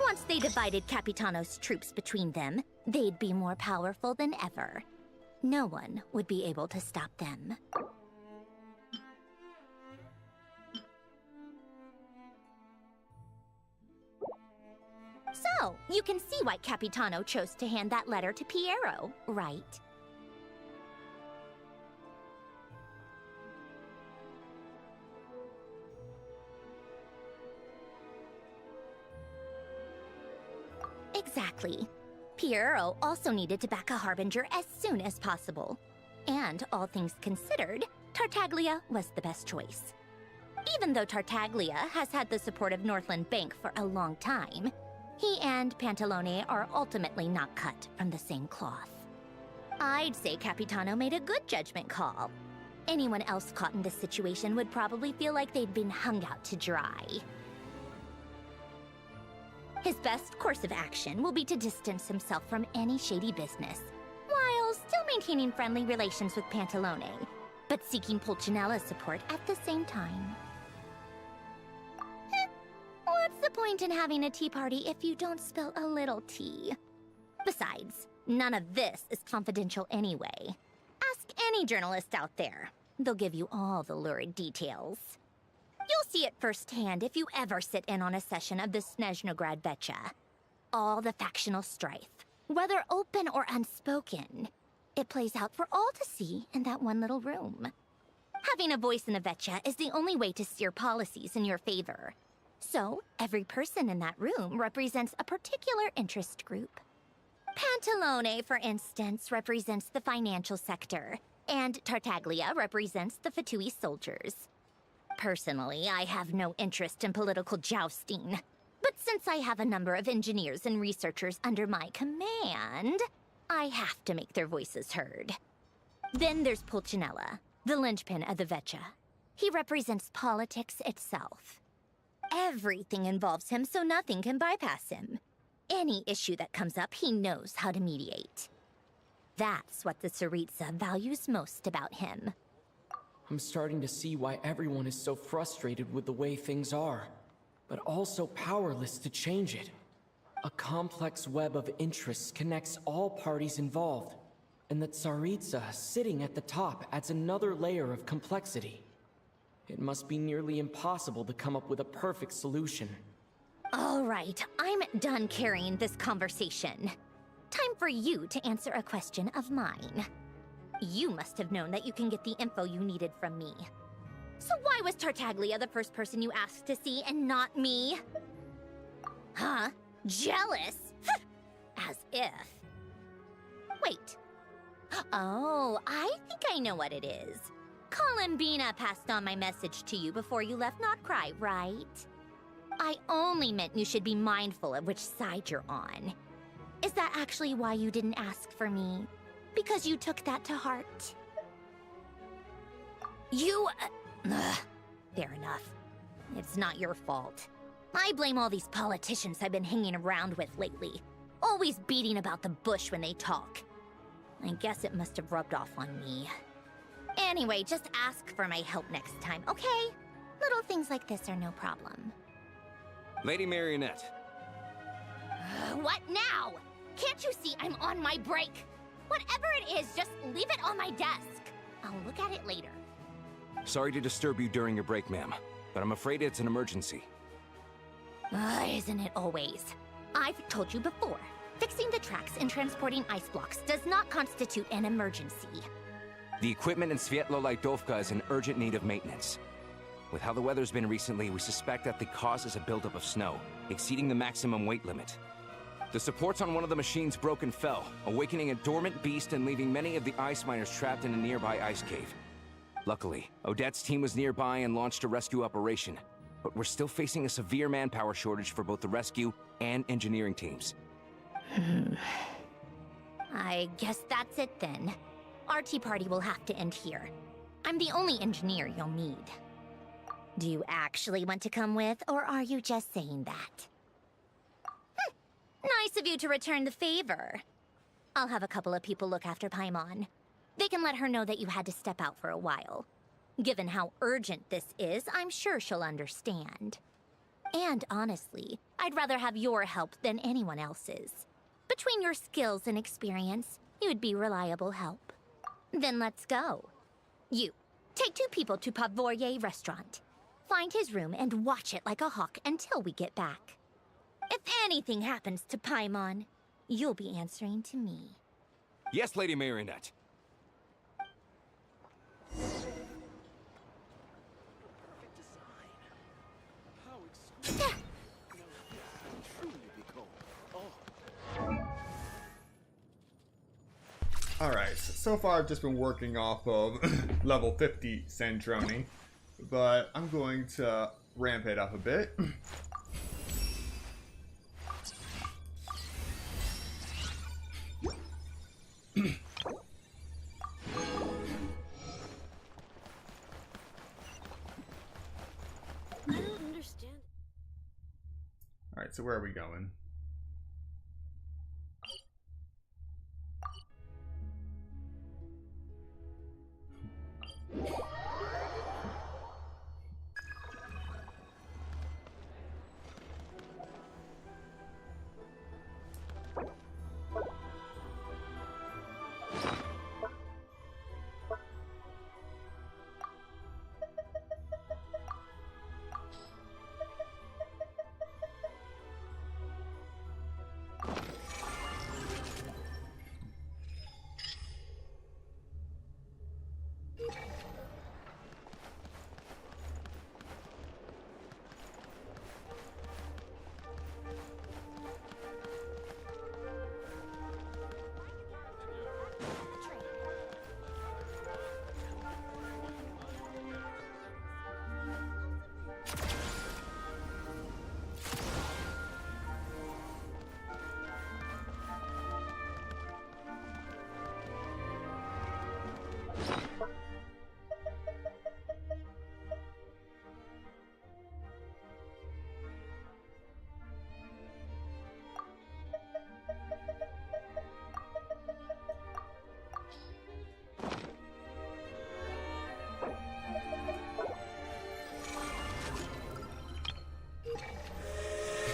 Once they divided Capitano's troops between them, they'd be more powerful than ever. No one would be able to stop them. So, you can see why Capitano chose to hand that letter to Piero, right? Exactly. Piero also needed to back a harbinger as soon as possible. And all things considered, Tartaglia was the best choice. Even though Tartaglia has had the support of Northland Bank for a long time, he and Pantalone are ultimately not cut from the same cloth. I'd say Capitano made a good judgment call. Anyone else caught in this situation would probably feel like they'd been hung out to dry. His best course of action will be to distance himself from any shady business, while still maintaining friendly relations with Pantalone, but seeking Pulcinella's support at the same time. What's the point in having a tea party if you don't spill a little tea? Besides, none of this is confidential anyway. Ask any journalist out there. They'll give you all the lurid details. You'll see it firsthand if you ever sit in on a session of the Snezhnograd Vecha. All the factional strife, whether open or unspoken, it plays out for all to see in that one little room. Having a voice in the Vecha is the only way to steer policies in your favor. So, every person in that room represents a particular interest group. Pantalone, for instance, represents the financial sector, and Tartaglia represents the Fatui soldiers. Personally, I have no interest in political jousting. But since I have a number of engineers and researchers under my command, I have to make their voices heard. Then there's Pulcinella, the linchpin of the Vecha. He represents politics itself. Everything involves him, so nothing can bypass him. Any issue that comes up, he knows how to mediate. That's what the Tsaritsa values most about him. I'm starting to see why everyone is so frustrated with the way things are, but also powerless to change it. A complex web of interests connects all parties involved, and the Tsaritsa sitting at the top adds another layer of complexity. It must be nearly impossible to come up with a perfect solution. All right, I'm done carrying this conversation. Time for you to answer a question of mine. You must have known that you can get the info you needed from me. So why was Tartaglia the first person you asked to see and not me? Huh? Jealous? As if. Wait. Oh, I think I know what it is. Columbina passed on my message to you before you left Not Cry, right? I only meant you should be mindful of which side you're on. Is that actually why you didn't ask for me? Because you took that to heart? You... fair enough. It's not your fault. I blame all these politicians I've been hanging around with lately. Always beating about the bush when they talk. I guess it must have rubbed off on me. Anyway, just ask for my help next time, okay? Little things like this are no problem. Lady Marionette. What now? Can't you see I'm on my break? Whatever it is, just leave it on my desk. I'll look at it later. Sorry to disturb you during your break, ma'am, but I'm afraid it's an emergency. Isn't it always? I've told you before, fixing the tracks and transporting ice blocks does not constitute an emergency. The equipment in Svietlo-Laidovka is in urgent need of maintenance. With how the weather's been recently, we suspect that the cause is a buildup of snow, exceeding the maximum weight limit. The supports on one of the machines broke and fell, awakening a dormant beast and leaving many of the ice miners trapped in a nearby ice cave. Luckily, Odette's team was nearby and launched a rescue operation, but we're still facing a severe manpower shortage for both the rescue and engineering teams. I guess that's it then. Our tea party will have to end here. I'm the only engineer you'll need. Do you actually want to come with, or are you just saying that? Nice of you to return the favor. I'll have a couple of people look after Paimon. They can let her know that you had to step out for a while. Given how urgent this is, I'm sure she'll understand. And honestly, I'd rather have your help than anyone else's. Between your skills and experience, you'd be reliable help. Then let's go. You, take 2 people to Pavourier restaurant. Find his room and watch it like a hawk until we get back. If anything happens to Paimon, you'll be answering to me. Yes, Lady Marionette. Alright, so far I've just been working off of level 50 Snezhnaya, but I'm going to ramp it up a bit. I don't understand. Alright, so where are we going?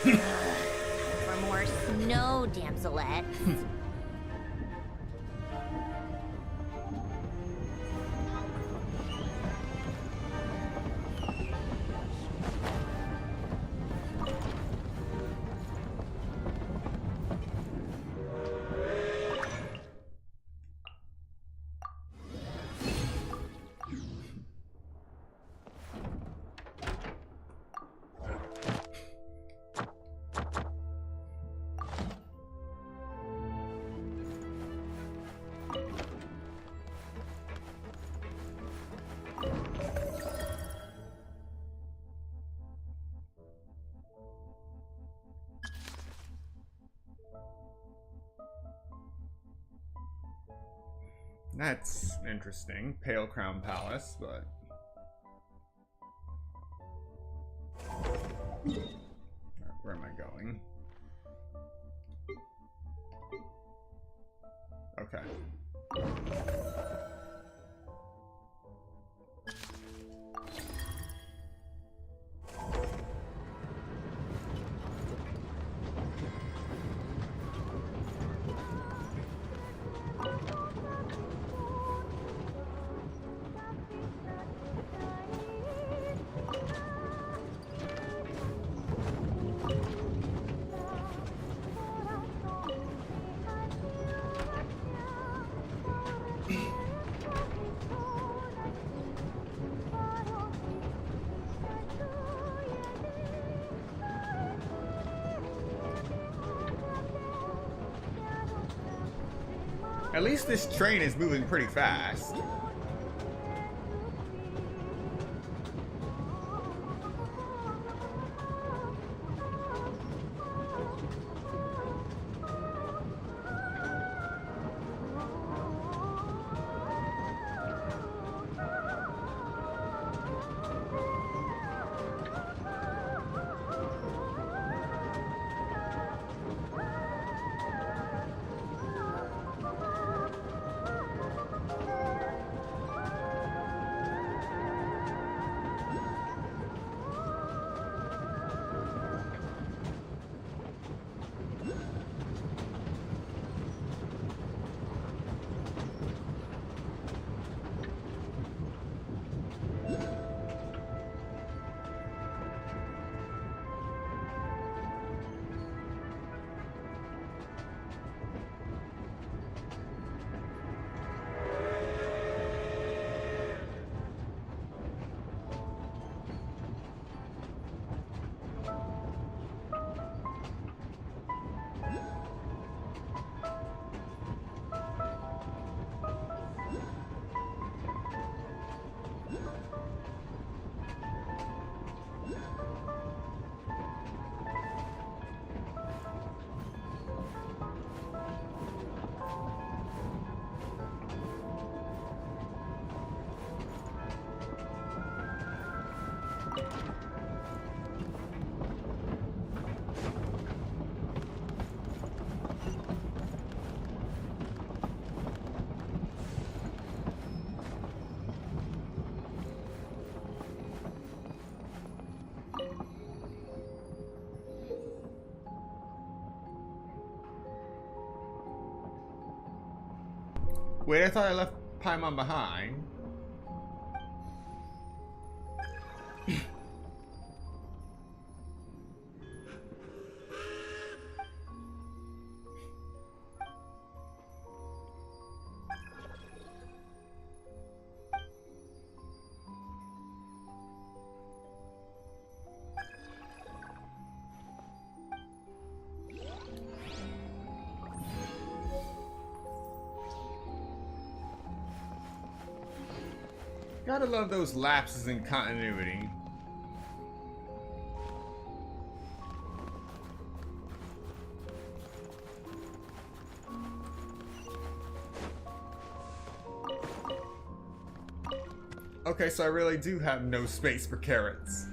For more snow, damselettes. That's interesting. Pale Crown Palace, but... Where am I going? Okay. At least this train is moving pretty fast. Wait, I thought I left Paimon behind. Gotta love those lapses in continuity. Okay, so I really do have no space for carrots.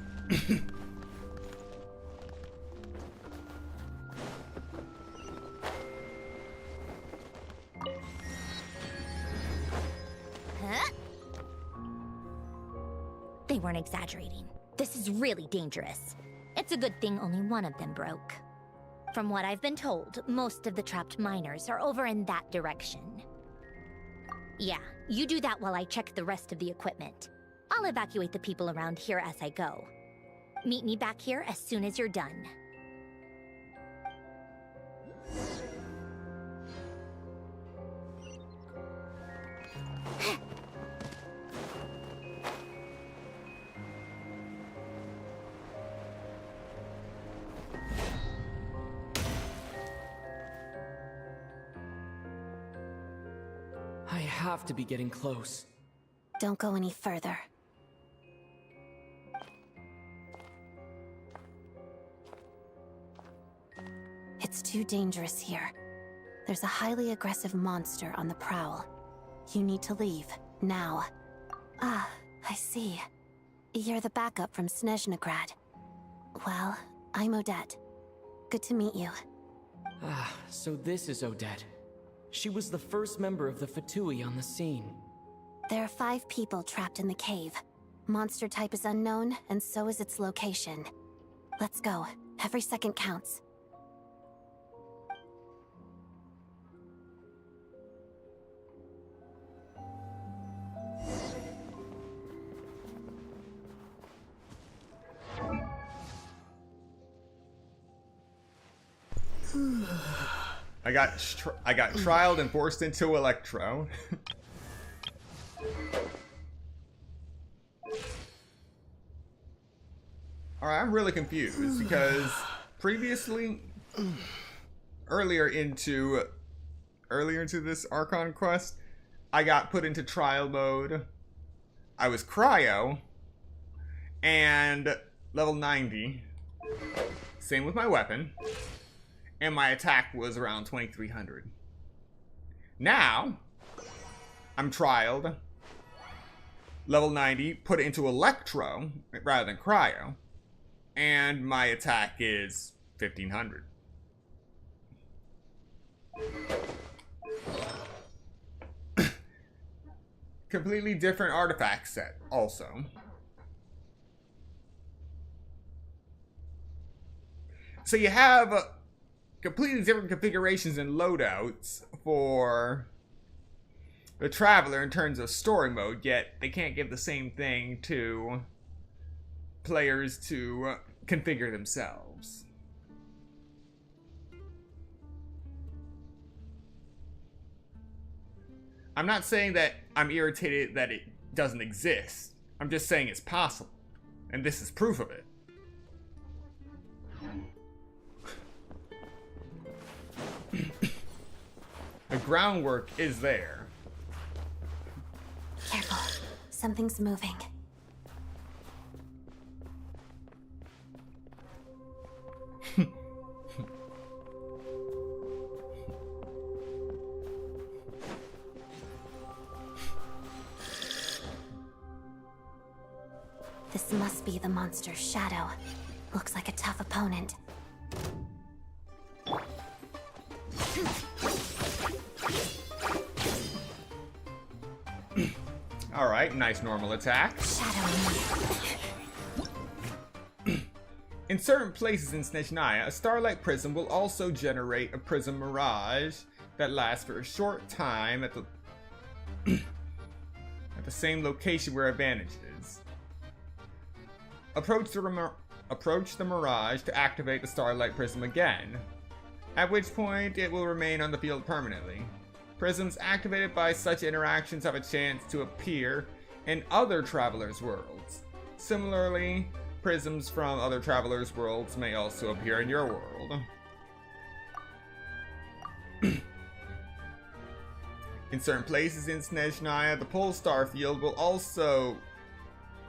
They weren't exaggerating. This is really dangerous. It's a good thing only one of them broke. From what I've been told, most of the trapped miners are over in that direction. Yeah, you do that while I check the rest of the equipment. I'll evacuate the people around here as I go. Meet me back here as soon as you're done. I have to be getting close. Don't go any further. It's too dangerous here. There's a highly aggressive monster on the prowl. You need to leave. Now. Ah, I see. You're the backup from Snezhnaya. Well, I'm Odette. Good to meet you. Ah, so this is Odette. She was the first member of the Fatui on the scene. There are 5 people trapped in the cave. Monster type is unknown, and so is its location. Let's go. Every second counts. I got trialed and forced into Electro. Alright, I'm really confused because previously, earlier into this Archon quest, I got put into trial mode. I was cryo and level 90. Same with my weapon. And my attack was around 2300. Now, I'm trialed, level 90, put it into Electro rather than Cryo, and my attack is 1500. Completely different artifact set, also. So you have completely different configurations and loadouts for the Traveler in terms of story mode, yet they can't give the same thing to players to configure themselves. I'm not saying that I'm irritated that it doesn't exist. I'm just saying it's possible. And this is proof of it. The groundwork is there. Careful. Something's moving. This must be the monster's shadow. Looks like a tough opponent. Alright, nice normal attack. In certain places in Snezhnaya, a starlight prism will also generate a prism mirage that lasts for a short time at the same location where advantage is. Approach the mirage to activate the starlight prism again, at which point it will remain on the field permanently. Prisms activated by such interactions have a chance to appear in other travelers' worlds. Similarly, prisms from other travelers' worlds may also appear in your world. In certain places in Snezhnaya, the pole star field will also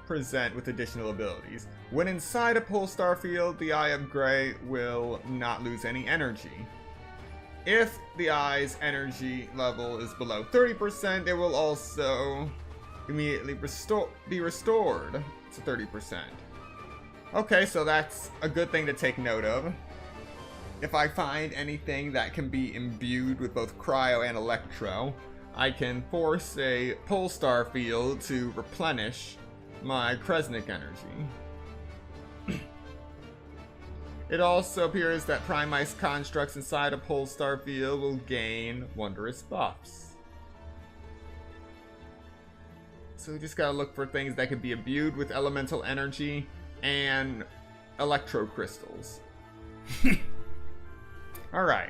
present with additional abilities. When inside a pole star field, the Eye of Grey will not lose any energy. If the eye's energy level is below 30%, it will also immediately be restored to 30%. Okay, so that's a good thing to take note of. If I find anything that can be imbued with both cryo and electro, I can force a pole star field to replenish my Kresnik energy. It also appears that Prime-Ice constructs inside a pole star field will gain wondrous buffs. So we just gotta look for things that can be imbued with elemental energy and electro crystals. Alright.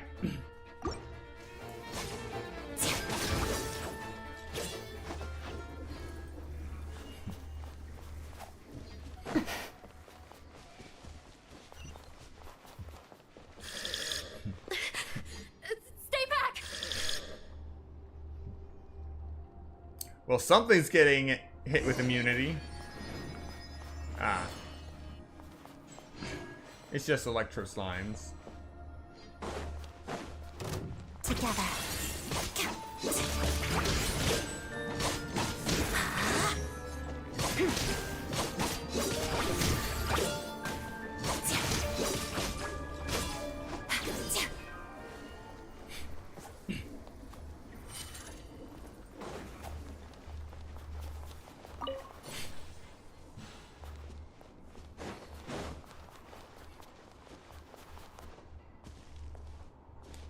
Well, something's getting hit with immunity. Ah. It's just electro slimes. Together.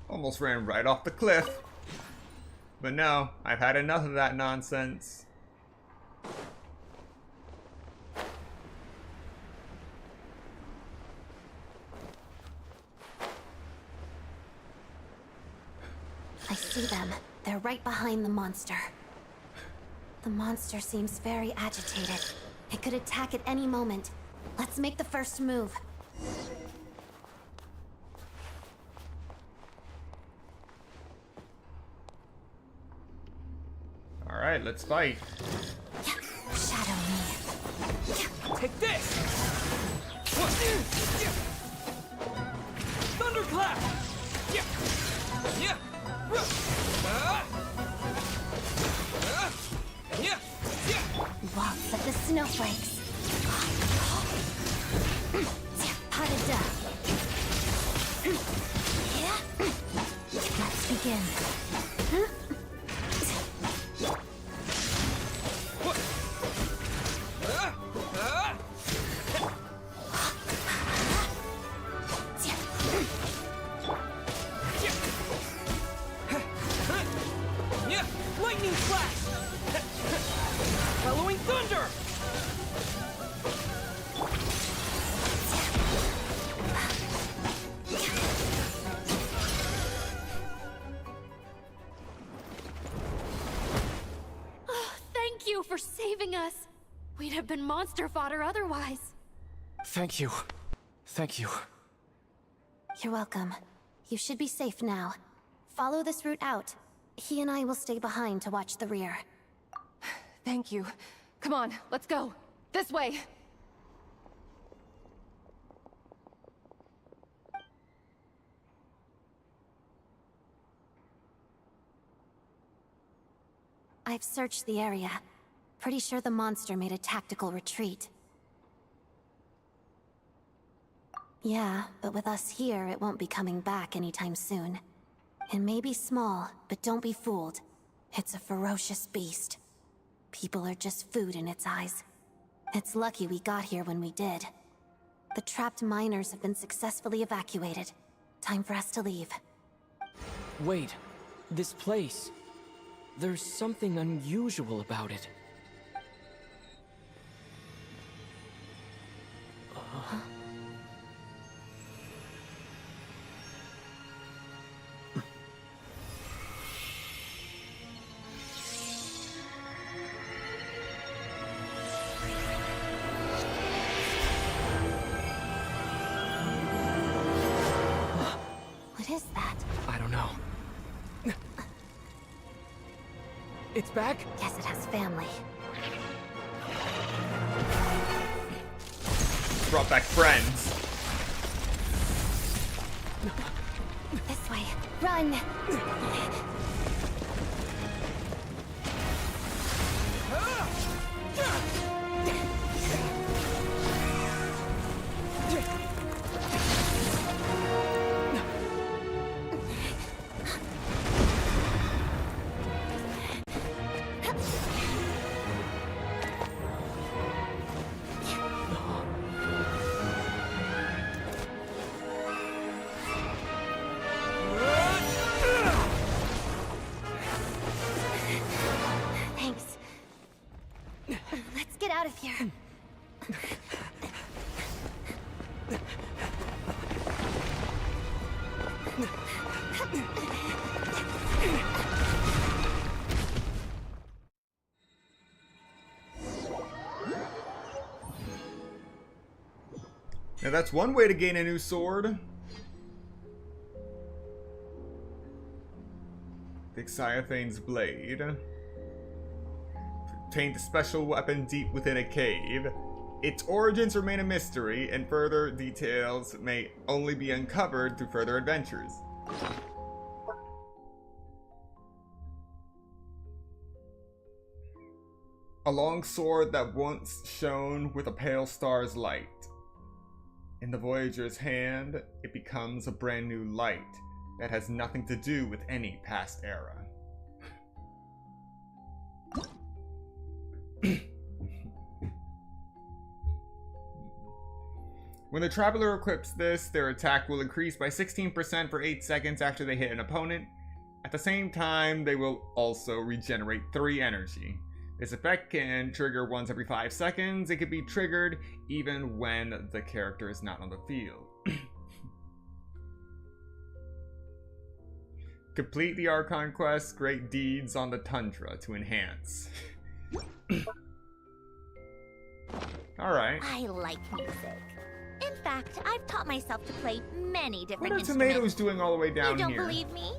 Almost ran right off the cliff. But no, I've had enough of that nonsense. I see them. They're right behind the monster. The monster seems very agitated. It could attack at any moment. Let's make the first move. Alright, let's fight. Shadow me. Take this! Thunderclap! Waltz of the snowflakes. Potted duck. Let's begin. Lightning flash! Bellowing thunder! Oh, thank you for saving us. We'd have been monster fodder otherwise. Thank you. Thank you. You're welcome. You should be safe now. Follow this route out. He and I will stay behind to watch the rear. Thank you. Come on, let's go. This way. I've searched the area. Pretty sure the monster made a tactical retreat. Yeah, but with us here, it won't be coming back anytime soon. It may be small, but don't be fooled. It's a ferocious beast. People are just food in its eyes. It's lucky we got here when we did. The trapped miners have been successfully evacuated. Time for us to leave. Wait, this place. There's something unusual about it. What is that? I don't know. It's back? Guess it has family. Brought back friends. This way. Run! Thanks. Let's get out of here. Now that's one way to gain a new sword. The Xyothane's blade. Obtained a special weapon deep within a cave. Its origins remain a mystery, and further details may only be uncovered through further adventures. A long sword that once shone with a pale star's light. In the Voyager's hand, it becomes a brand new light that has nothing to do with any past era. When the Traveler equips this, their attack will increase by 16% for 8 seconds after they hit an opponent. At the same time, they will also regenerate 3 energy. This effect can trigger once every 5 seconds. It can be triggered even when the character is not on the field. Complete the Archon quest, Great Deeds on the Tundra to enhance. Alright. I like music. In fact, I've taught myself to play many different What are instruments. tomatoes doing all the way down here? here? You don't believe me?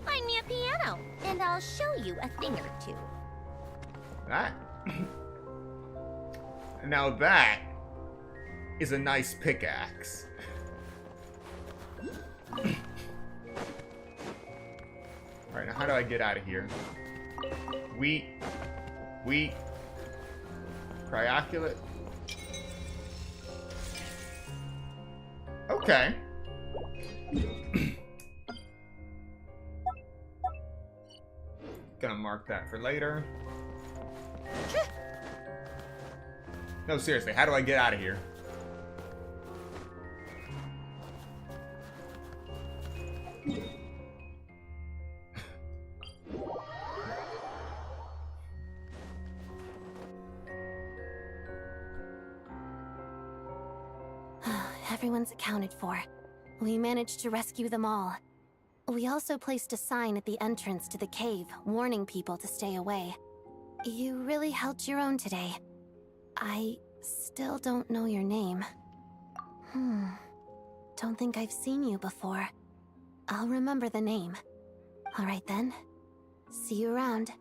Find me a piano, and I'll show you a thing or two. That. Now that is a nice pickaxe. Alright, now how do I get out of here? Wheat. Cryoculate. Okay. Gonna mark that for later. No, seriously, how do I get out of here? Everyone's accounted for. We managed to rescue them all. We also placed a sign at the entrance to the cave, warning people to stay away. You really held your own today. I still don't know your name. Don't think I've seen you before. I'll remember the name. All right then. See you around.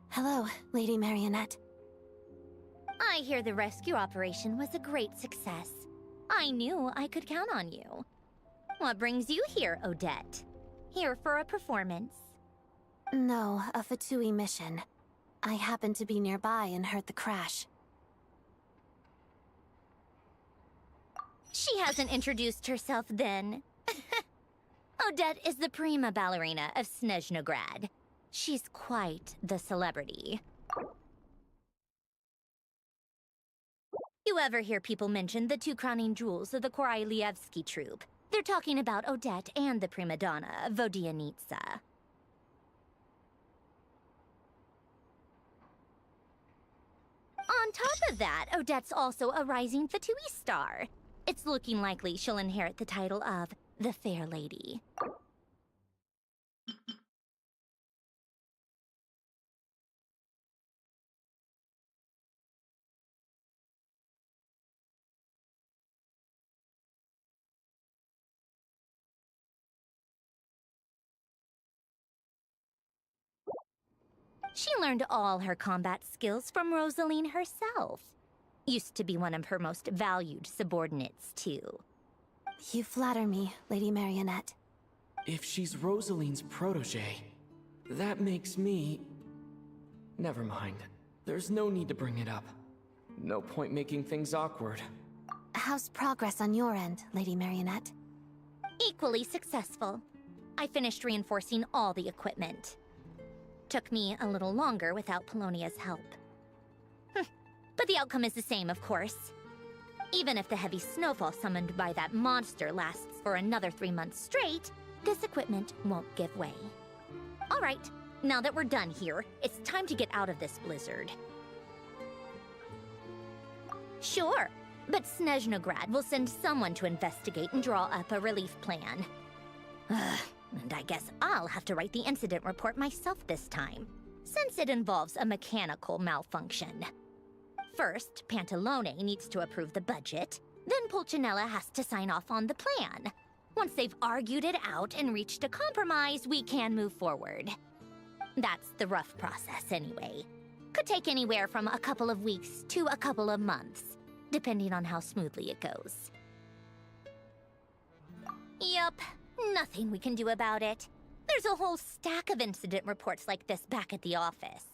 Hello, Lady Marionette. I hear the rescue operation was a great success. I knew I could count on you. What brings you here, Odette? Here for a performance? No, a Fatui mission. I happened to be nearby and heard the crash. She hasn't introduced herself then. Odette is the prima ballerina of Snezhnaya. She's quite the celebrity. You ever hear people mention the 2 crowning jewels of the Korolievsky troupe? They're talking about Odette and the prima donna, Vodianitsa. On top of that, Odette's also a rising Fatui star. It's looking likely she'll inherit the title of the Fair Lady. She learned all her combat skills from Rosaline herself. Used to be one of her most valued subordinates, too. You flatter me, Lady Marionette. If she's Rosaline's protege, that makes me... Never mind. There's no need to bring it up. No point making things awkward. How's progress on your end, Lady Marionette? Equally successful. I finished reinforcing all the equipment. Took me a little longer without Polonia's help. But the outcome is the same, of course. Even if the heavy snowfall summoned by that monster lasts for another 3 months straight, this equipment won't give way. All right, now that we're done here, it's time to get out of this blizzard. Sure, but Snezhnaya will send someone to investigate and draw up a relief plan. And I guess I'll have to write the incident report myself this time, since it involves a mechanical malfunction. First, Pantalone needs to approve the budget, then Pulcinella has to sign off on the plan. Once they've argued it out and reached a compromise, we can move forward. That's the rough process anyway. Could take anywhere from a couple of weeks to a couple of months, depending on how smoothly it goes. Yup, nothing we can do about it. There's a whole stack of incident reports like this back at the office.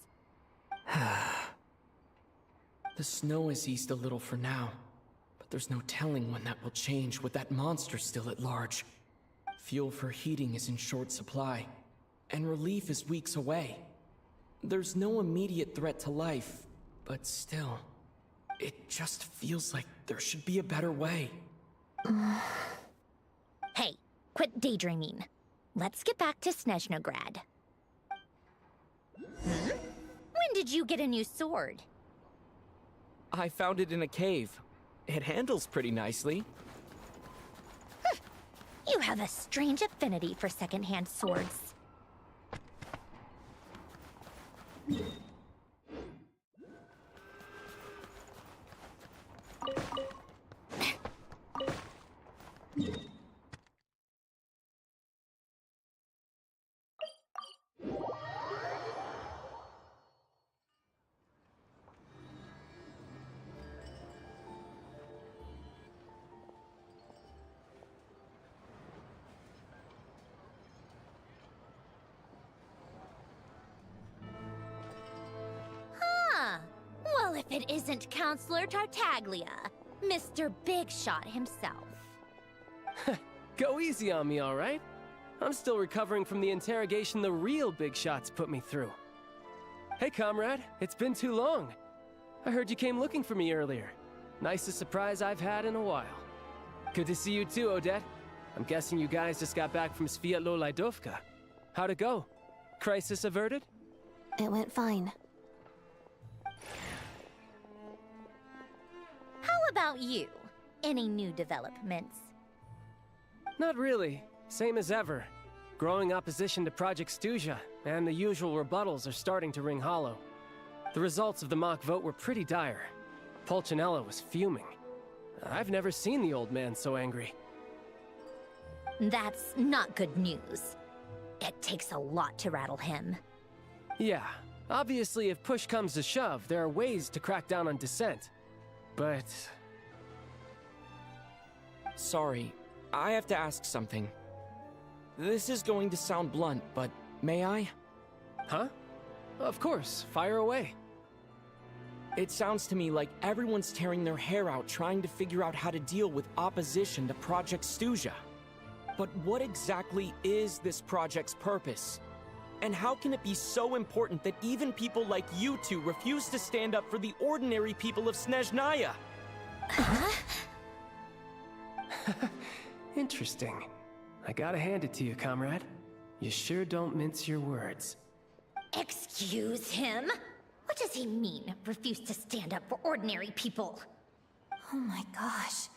The snow has eased a little for now, but there's no telling when that will change with that monster still at large. Fuel for heating is in short supply, and relief is weeks away. There's no immediate threat to life, but still, it just feels like there should be a better way. Hey, quit daydreaming. Let's get back to Snezhnograd. When did you get a new sword? I found it in a cave. It handles pretty nicely. You have a strange affinity for secondhand swords. Well, if it isn't Counselor Tartaglia, Mr. Big Shot himself. Go easy on me, all right? I'm still recovering from the interrogation the real Big Shots put me through. Hey, comrade, it's been too long. I heard you came looking for me earlier. Nicest surprise I've had in a while. Good to see you too, Odette. I'm guessing you guys just got back from Sviatlo Lajdovka. How'd it go? Crisis averted? It went fine. How about you? Any new developments? Not really. Same as ever. Growing opposition to Project Stuzha, and the usual rebuttals are starting to ring hollow. The results of the mock vote were pretty dire. Pulcinella was fuming. I've never seen the old man so angry. That's not good news. It takes a lot to rattle him. Yeah, obviously if push comes to shove, there are ways to crack down on dissent. But... Sorry, I have to ask something. This is going to sound blunt, but may I? Huh? Of course, fire away. It sounds to me like everyone's tearing their hair out trying to figure out how to deal with opposition to Project Stuzha. But what exactly is this project's purpose? And how can it be so important that even people like you two refuse to stand up for the ordinary people of Snezhnaya? Interesting. I gotta hand it to you, comrade. You sure don't mince your words. Excuse him? What does he mean, refuse to stand up for ordinary people? Oh my gosh.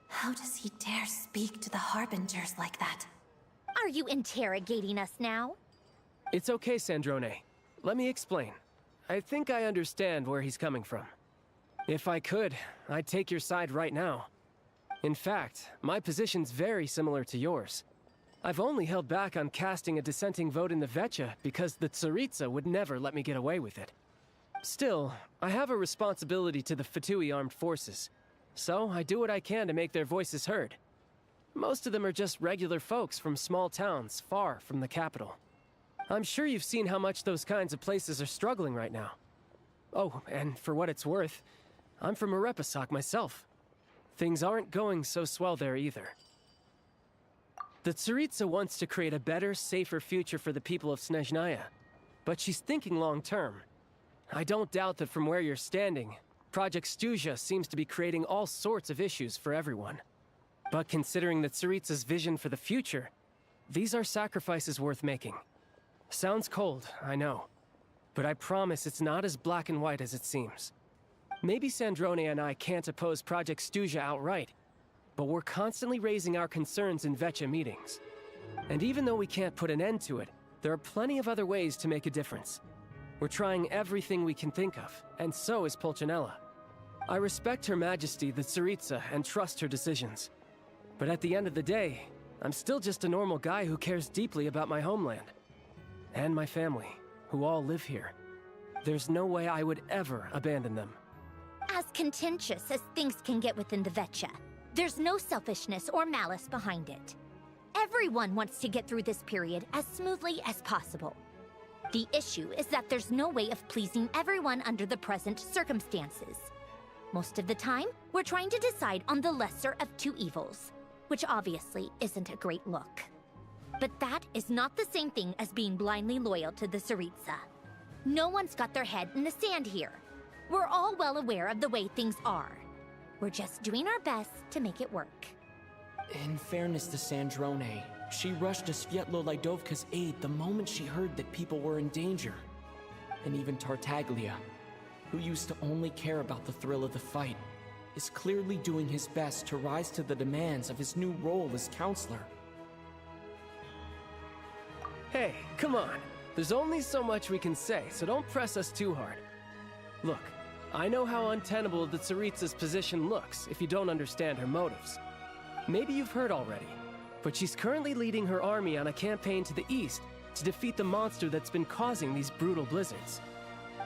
How does he dare speak to the Harbingers like that? Are you interrogating us now? It's okay, Sandrone. Let me explain. I think I understand where he's coming from. If I could, I'd take your side right now. In fact, my position's very similar to yours. I've only held back on casting a dissenting vote in the Vecha because the Tsaritsa would never let me get away with it. Still, I have a responsibility to the Fatui armed forces, so I do what I can to make their voices heard. Most of them are just regular folks from small towns far from the capital. I'm sure you've seen how much those kinds of places are struggling right now. Oh, and for what it's worth, I'm from Arepasak myself. Things aren't going so swell there either. The Tsaritsa wants to create a better, safer future for the people of Snezhnaya, but she's thinking long-term. I don't doubt that from where you're standing, Project Stuzha seems to be creating all sorts of issues for everyone. But considering the Tsaritsa's vision for the future, these are sacrifices worth making. Sounds cold, I know, but I promise it's not as black and white as it seems. Maybe Sandrone and I can't oppose Project Stuzha outright, but we're constantly raising our concerns in Vecha meetings. And even though we can't put an end to it, there are plenty of other ways to make a difference. We're trying everything we can think of, and so is Pulcinella. I respect Her Majesty the Tsaritsa and trust her decisions. But at the end of the day, I'm still just a normal guy who cares deeply about my homeland. And my family, who all live here. There's no way I would ever abandon them. As contentious as things can get within the Vecha, there's no selfishness or malice behind it. Everyone wants to get through this period as smoothly as possible. The issue is that there's no way of pleasing everyone under the present circumstances. Most of the time, we're trying to decide on the lesser of two evils, which obviously isn't a great look. But that is not the same thing as being blindly loyal to the Tsaritsa. No one's got their head in the sand here. We're all well aware of the way things are. We're just doing our best to make it work. In fairness to Snezhnaya, she rushed to Svietlo Lidovka's aid the moment she heard that people were in danger. And even Tartaglia, who used to only care about the thrill of the fight, is clearly doing his best to rise to the demands of his new role as counselor. Hey, come on. There's only so much we can say, so don't press us too hard. Look, I know how untenable the Tsaritsa's position looks if you don't understand her motives. Maybe you've heard already, but she's currently leading her army on a campaign to the east to defeat the monster that's been causing these brutal blizzards.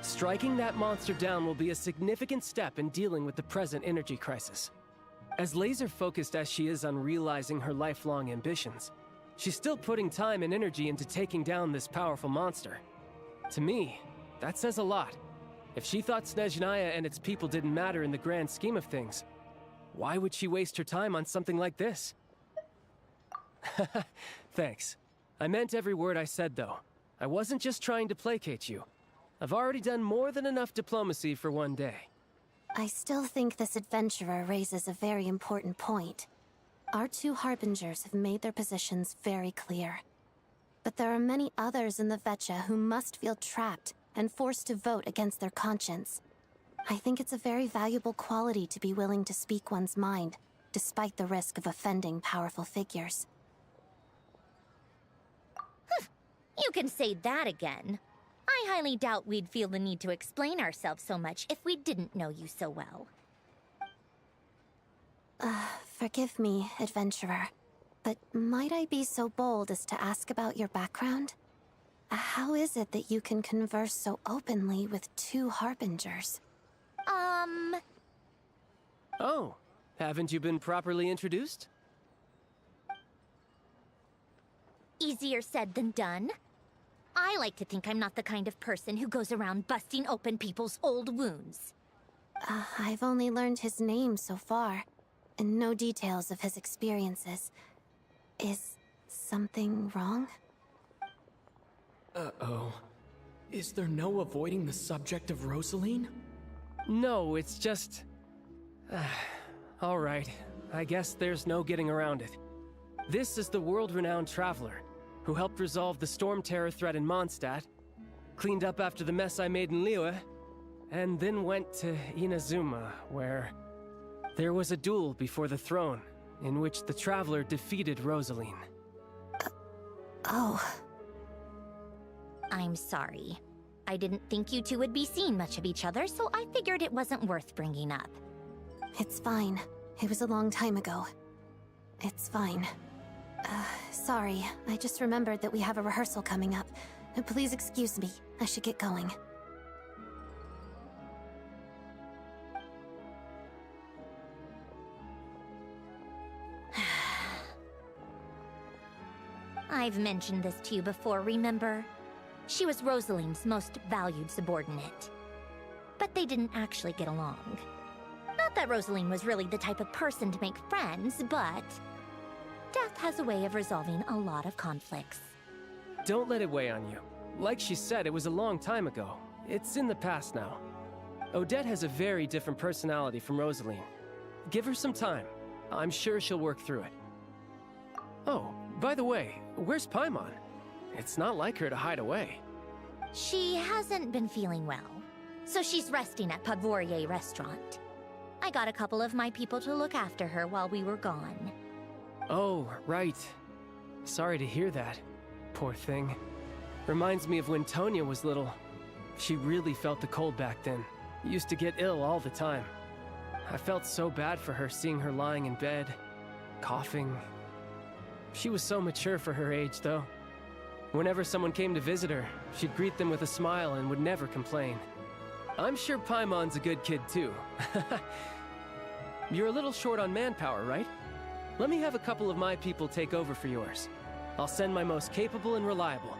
Striking that monster down will be a significant step in dealing with the present energy crisis. As laser-focused as she is on realizing her lifelong ambitions, she's still putting time and energy into taking down this powerful monster. To me, that says a lot. If she thought Snezhnaya and its people didn't matter in the grand scheme of things, why would she waste her time on something like this? Thanks. I meant every word I said, though. I wasn't just trying to placate you. I've already done more than enough diplomacy for one day. I still think this adventurer raises a very important point. Our two harbingers have made their positions very clear. But there are many others in the Vetcha who must feel trapped and forced to vote against their conscience. I think it's a very valuable quality to be willing to speak one's mind, despite the risk of offending powerful figures. You can say that again. I highly doubt we'd feel the need to explain ourselves so much if we didn't know you so well. Forgive me, adventurer, but might I be so bold as to ask about your background? How is it that you can converse so openly with two harbingers? Oh, haven't you been properly introduced? Easier said than done. I like to think I'm not the kind of person who goes around busting open people's old wounds. I've only learned his name so far, and no details of his experiences. Is something wrong? Uh-oh. Is there no avoiding the subject of Rosaline? No, it's just... all right. I guess there's no getting around it. This is the world-renowned traveler, who helped resolve the storm terror threat in Mondstadt, cleaned up after the mess I made in Liyue, and then went to Inazuma, where there was a duel before the throne, in which the traveler defeated Rosaline. Oh. I'm sorry. I didn't think you two would be seeing much of each other, so I figured it wasn't worth bringing up. It's fine. It was a long time ago. It's fine. Sorry. I just remembered that we have a rehearsal coming up. Please excuse me. I should get going. I've mentioned this to you before, remember? She was Rosaline's most valued subordinate. But they didn't actually get along. Not that Rosaline was really the type of person to make friends, but death has a way of resolving a lot of conflicts. Don't let it weigh on you. Like she said, it was a long time ago. It's in the past now. Odette has a very different personality from Rosaline. Give her some time. I'm sure she'll work through it. Oh, by the way, where's Paimon? It's not like her to hide away. She hasn't been feeling well, so she's resting at Podvorier Restaurant. I got a couple of my people to look after her while we were gone. Oh, right. Sorry to hear that. Poor thing. Reminds me of when Tonya was little. She really felt the cold back then. Used to get ill all the time. I felt so bad for her seeing her lying in bed, coughing. She was so mature for her age, though. Whenever someone came to visit her, she'd greet them with a smile and would never complain. I'm sure Paimon's a good kid, too. You're a little short on manpower, right? let me have a couple of my people take over for yours. I'll send my most capable and reliable.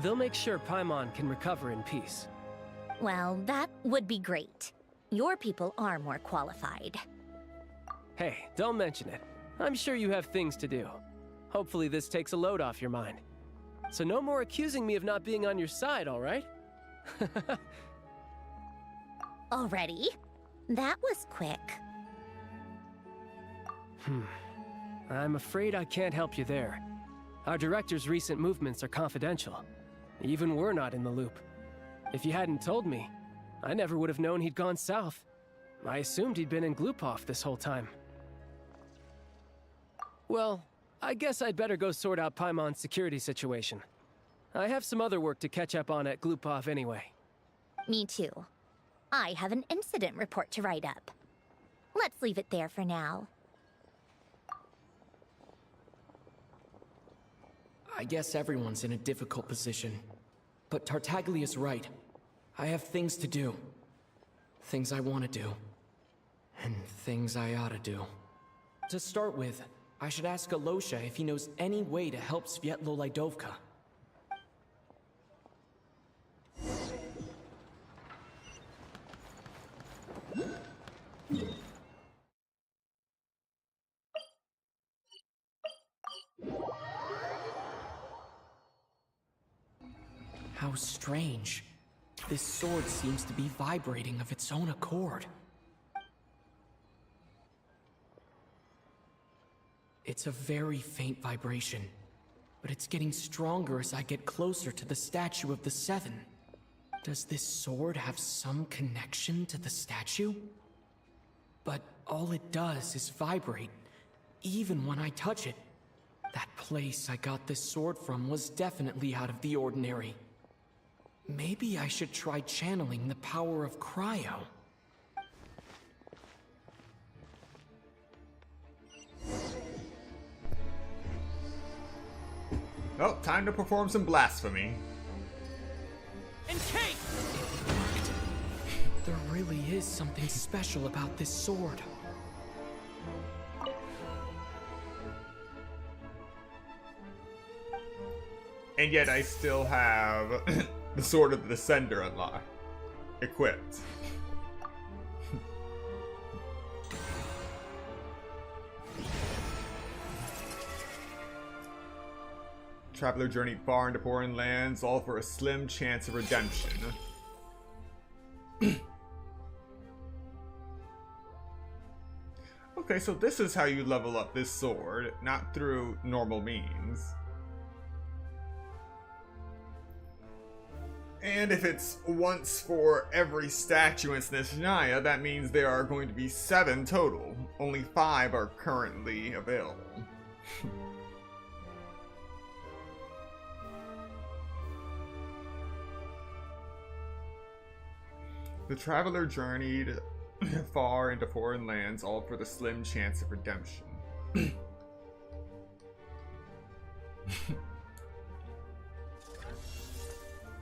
They'll make sure Paimon can recover in peace. Well, that would be great. Your people are more qualified. Hey, don't mention it. I'm sure you have things to do. Hopefully this takes a load off your mind. So no more accusing me of not being on your side, all right? Already? That was quick. I'm afraid I can't help you there. Our director's recent movements are confidential. Even we're not in the loop. If you hadn't told me, I never would have known he'd gone south. I assumed he'd been in Glupov this whole time. Well, I guess I'd better go sort out Paimon's security situation. I have some other work to catch up on at Glupov anyway. Me too. I have an incident report to write up. Let's leave it there for now. I guess everyone's in a difficult position. But Tartaglia's right. I have things to do. Things I want to do. And things I ought to do. To start with, I should ask Alosha if he knows any way to help Svietlo Laidovka. How strange. This sword seems to be vibrating of its own accord. It's a very faint vibration, but it's getting stronger as I get closer to the statue of the Seven. Does this sword have some connection to the statue? But all it does is vibrate, even when I touch it. That place I got this sword from was definitely out of the ordinary. Maybe I should try channeling the power of cryo. Oh, time to perform some blasphemy. And Kate! There really is something special about this sword. And yet I still have the Sword of the Descender unlocked. Equipped. Traveler journeyed far into foreign lands, all for a slim chance of redemption. Okay, so this is how you level up this sword, not through normal means. And if it's once for every statue in Snezhnaya, that means there are going to be 7 total. Only 5 are currently available. The traveler journeyed far into foreign lands, all for the slim chance of redemption.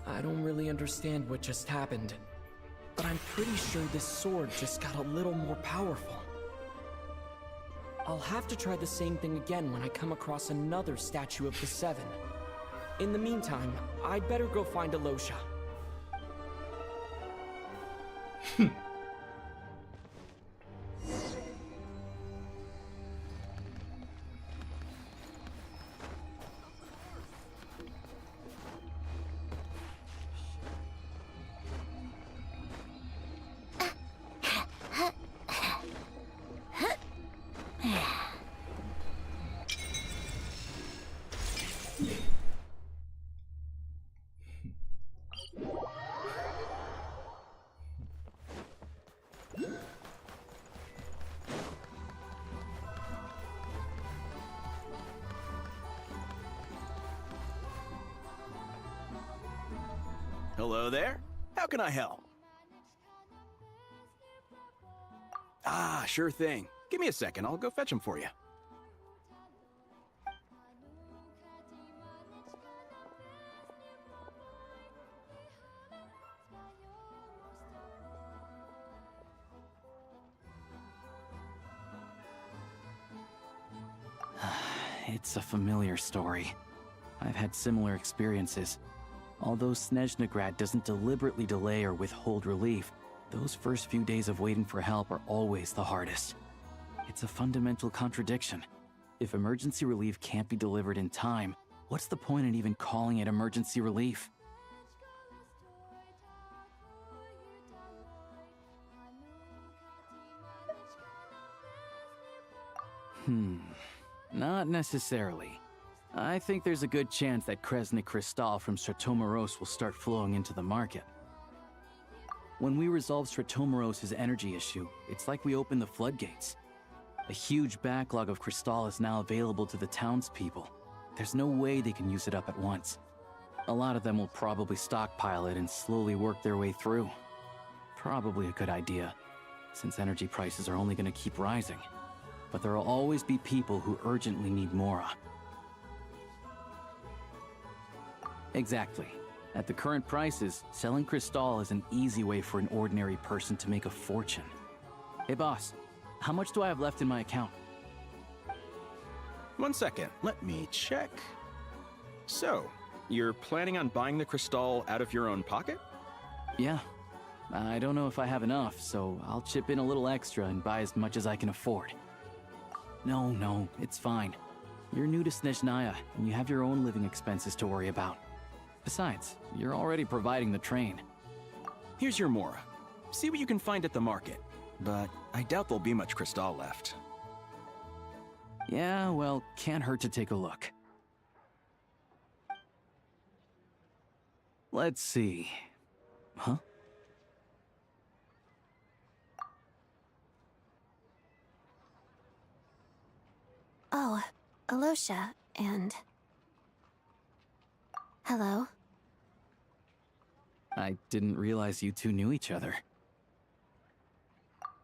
I don't really understand what just happened, but I'm pretty sure this sword just got a little more powerful. I'll have to try the same thing again when I come across another statue of the Seven. In the meantime, I'd better go find Alosha. Hello there. How can I help? Ah, sure thing. Give me a second. I'll go fetch them for you. It's a familiar story. I've had similar experiences. Although Snezhnagrad doesn't deliberately delay or withhold relief, those first few days of waiting for help are always the hardest. It's a fundamental contradiction. If emergency relief can't be delivered in time, what's the point in even calling it emergency relief? Not necessarily. I think there's a good chance that Kresnik Crystal from Stratomeros will start flowing into the market. When we resolve Stratomeros' energy issue, it's like we open the floodgates. A huge backlog of Crystal is now available to the townspeople. There's no way they can use it up at once. A lot of them will probably stockpile it and slowly work their way through. Probably a good idea, since energy prices are only going to keep rising. But there will always be people who urgently need Mora. Exactly. At the current prices, selling Crystal is an easy way for an ordinary person to make a fortune. Hey boss, how much do I have left in my account? 1 second, let me check. So, you're planning on buying the Crystal out of your own pocket? Yeah. I don't know if I have enough, so I'll chip in a little extra and buy as much as I can afford. No, it's fine. You're new to Snezhnaya, and you have your own living expenses to worry about. Besides, you're already providing the train. Here's your Mora. See what you can find at the market. But I doubt there'll be much Crystal left. Yeah, well, can't hurt to take a look. Let's see. Huh? Oh, Alosha, and... Hello? I didn't realize you two knew each other.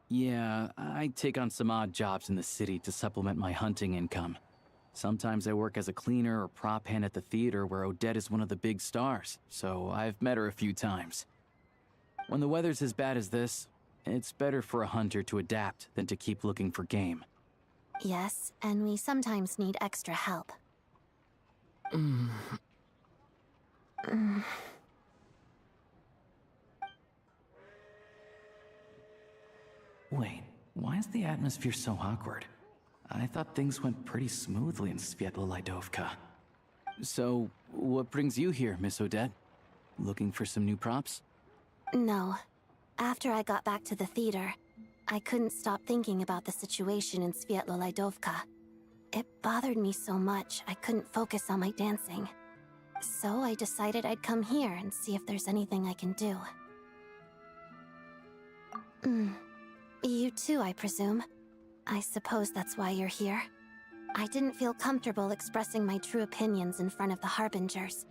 Yeah, I take on some odd jobs in the city to supplement my hunting income. Sometimes I work as a cleaner or prop hand at the theater where Odette is one of the big stars, so I've met her a few times. When the weather's as bad as this, it's better for a hunter to adapt than to keep looking for game. Yes, and we sometimes need extra help. Wait, why is the atmosphere so awkward? I thought things went pretty smoothly in Svietlolaidovka. So, what brings you here, Miss Odette? Looking for some new props? No. After I got back to the theater, I couldn't stop thinking about the situation in Svietlolaidovka. It bothered me so much, I couldn't focus on my dancing. So I decided I'd come here and see if there's anything I can do. You too, I presume. I suppose that's why you're here. I didn't feel comfortable expressing my true opinions in front of the Harbingers.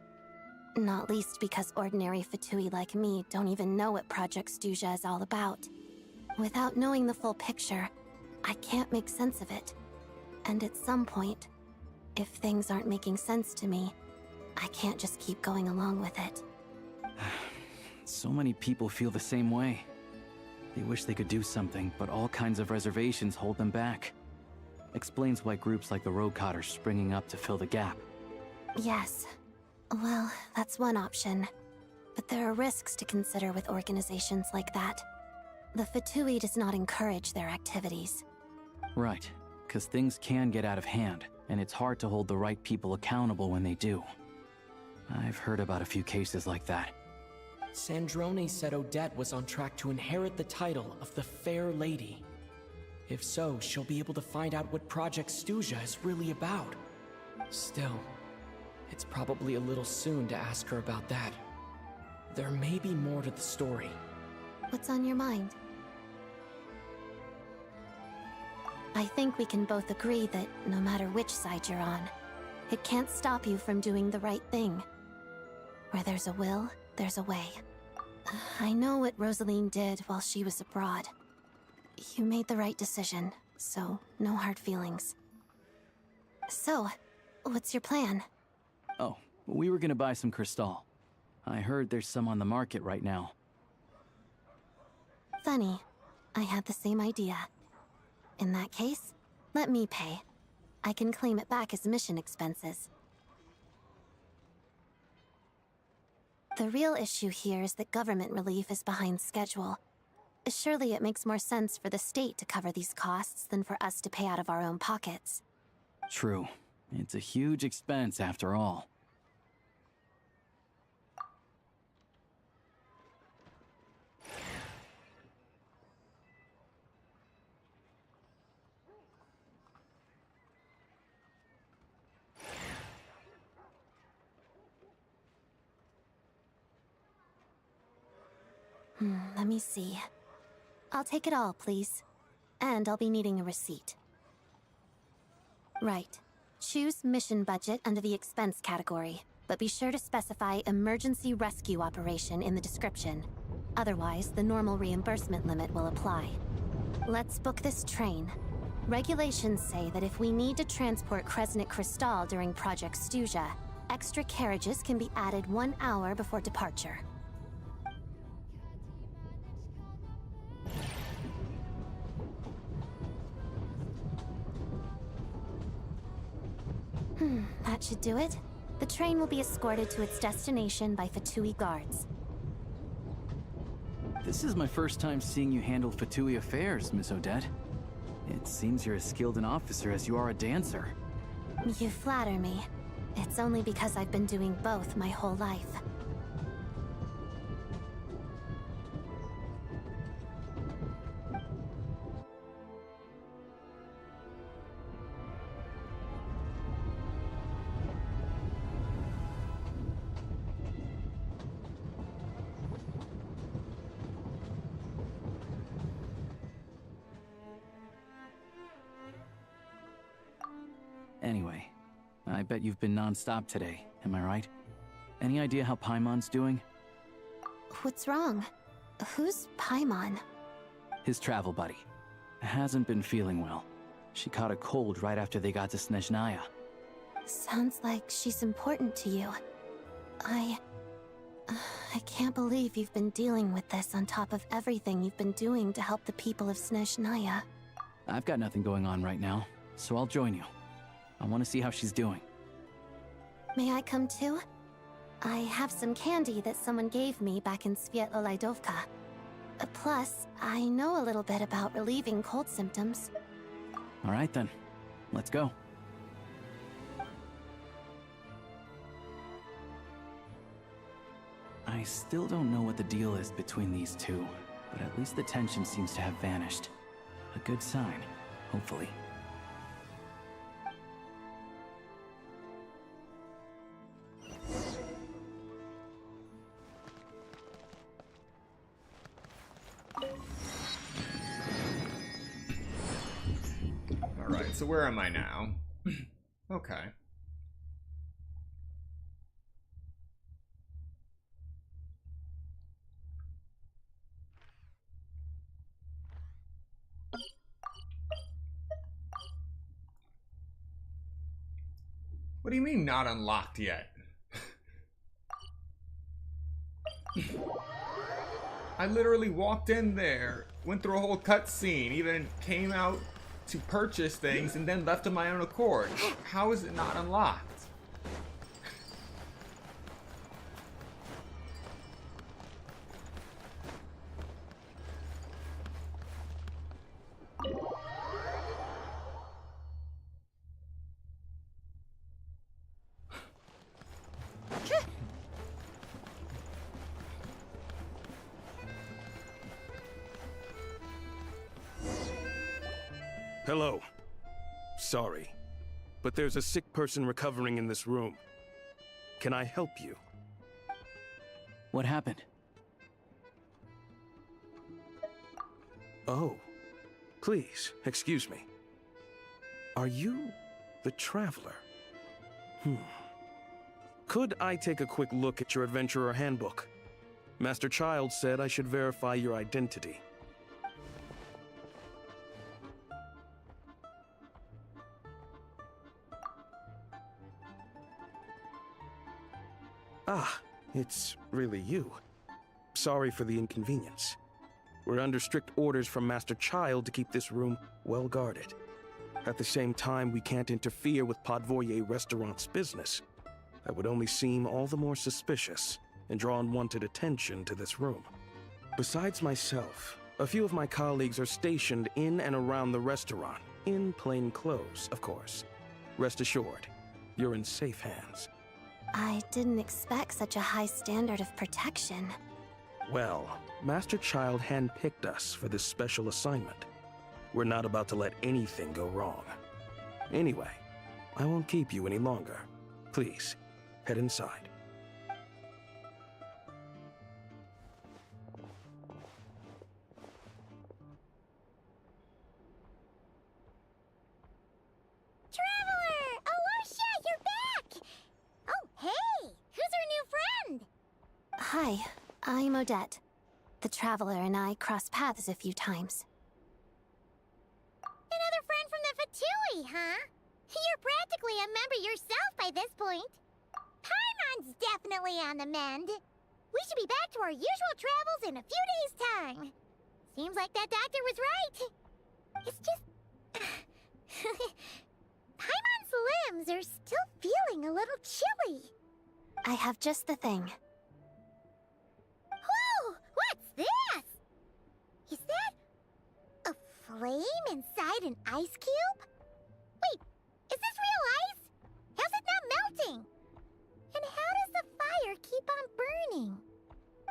Not least because ordinary Fatui like me don't even know what Project Stuzha is all about. Without knowing the full picture, I can't make sense of it. And at some point, if things aren't making sense to me, I can't just keep going along with it. So many people feel the same way. They wish they could do something, but all kinds of reservations hold them back. Explains why groups like the Roadcott are springing up to fill the gap. Yes. Well, that's one option. But there are risks to consider with organizations like that. The Fatui does not encourage their activities. Right, because things can get out of hand, and it's hard to hold the right people accountable when they do. I've heard about a few cases like that. Sandrone said Odette was on track to inherit the title of the Fair Lady. If so, she'll be able to find out what Project Stuzha is really about. Still, it's probably a little soon to ask her about that. There may be more to the story. What's on your mind? I think we can both agree that no matter which side you're on, it can't stop you from doing the right thing. Where there's a will, there's a way. I know what Rosaline did while she was abroad. You made the right decision, so no hard feelings. So, what's your plan? Oh, we were gonna buy some Crystal. I heard there's some on the market right now. Funny. I had the same idea. In that case, let me pay. I can claim it back as mission expenses. The real issue here is that government relief is behind schedule. Surely it makes more sense for the state to cover these costs than for us to pay out of our own pockets. True. It's a huge expense after all. Let me see. I'll take it all, please. And I'll be needing a receipt. Right. Choose mission budget under the expense category, but be sure to specify emergency rescue operation in the description. Otherwise, the normal reimbursement limit will apply. Let's book this train. Regulations say that if we need to transport Kresnik Crystal during Project Stuja, extra carriages can be added 1 hour before departure. That should do it. The train will be escorted to its destination by Fatui guards. This is my first time seeing you handle Fatui affairs, Miss Odette. It seems you're as skilled an officer as you are a dancer. You flatter me. It's only because I've been doing both my whole life. Anyway, I bet you've been non-stop today, am I right? Any idea how Paimon's doing? What's wrong? Who's Paimon? His travel buddy. Hasn't been feeling well. She caught a cold right after they got to Snezhnaya. Sounds like she's important to you. I can't believe you've been dealing with this on top of everything you've been doing to help the people of Snezhnaya. I've got nothing going on right now, so I'll join you. I want to see how she's doing. May I come too? I have some candy that someone gave me back in Svietlolaidovka. Plus, I know a little bit about relieving cold symptoms. All right then, let's go. I still don't know what the deal is between these two, but at least the tension seems to have vanished. A good sign, hopefully. Alright, so where am I now? Okay. What do you mean not unlocked yet? I literally walked in there, went through a whole cutscene, even came out to purchase things, and then left of my own accord. How is it not unlocked? Hello. Sorry, but there's a sick person recovering in this room. Can I help you? What happened? Oh. Please, excuse me. Are you the Traveler? Could I take a quick look at your Adventurer Handbook? Master Child said I should verify your identity. Ah, it's really you. Sorry for the inconvenience. We're under strict orders from Master Child to keep this room well guarded. At the same time, we can't interfere with Podvoye Restaurant's business. That would only seem all the more suspicious and draw unwanted attention to this room. Besides myself, a few of my colleagues are stationed in and around the restaurant, in plain clothes, of course. Rest assured, you're in safe hands. I didn't expect such a high standard of protection. Well, Master Child handpicked us for this special assignment. We're not about to let anything go wrong. Anyway, I won't keep you any longer. Please, head inside. Traveler! Alicia, you're back! Oh, hey! Who's our new friend? Hi, I'm Odette. The Traveler and I crossed paths a few times. Another friend from the Fatui, huh? You're practically a member yourself by this point. Paimon's definitely on the mend. We should be back to our usual travels in a few days' time. Seems like that doctor was right. It's just... Paimon's limbs are still feeling a little chilly. I have just the thing. Whoa! What's this? Is that... a flame inside an ice cube? Wait, is this real ice? How's it not melting? And how does the fire keep on burning?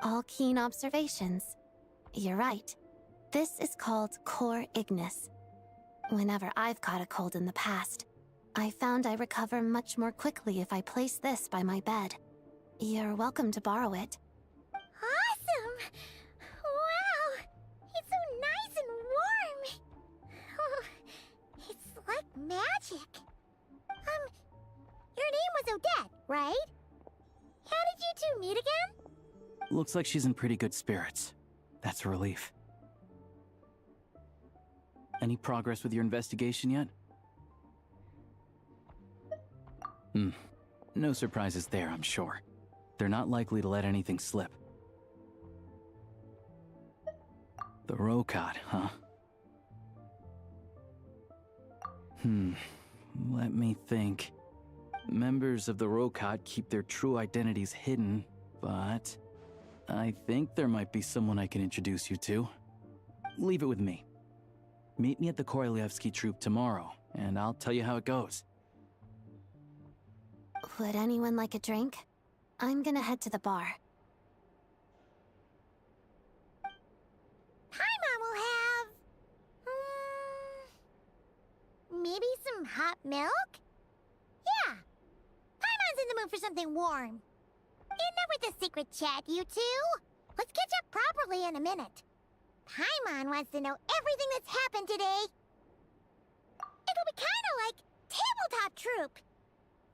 All keen observations. You're right. This is called core ignis. Whenever I've caught a cold in the past, I found I recover much more quickly if I place this by my bed. You're welcome to borrow it. Awesome! Wow! It's so nice and warm! Oh, it's like magic. Your name was Odette, right? How did you two meet again? Looks like she's in pretty good spirits. That's a relief. Any progress with your investigation yet? No surprises there, I'm sure. They're not likely to let anything slip. The Rokot, huh? Let me think. Members of the Rokot keep their true identities hidden, but I think there might be someone I can introduce you to. Leave it with me. Meet me at the Korolyevsky troop tomorrow, and I'll tell you how it goes. Would anyone like a drink? I'm gonna head to the bar. Paimon will have... maybe some hot milk? Yeah. Paimon's in the mood for something warm. Enough with the secret chat, you two. Let's catch up properly in a minute. Paimon wants to know everything that's happened today. It'll be kinda like tabletop troop.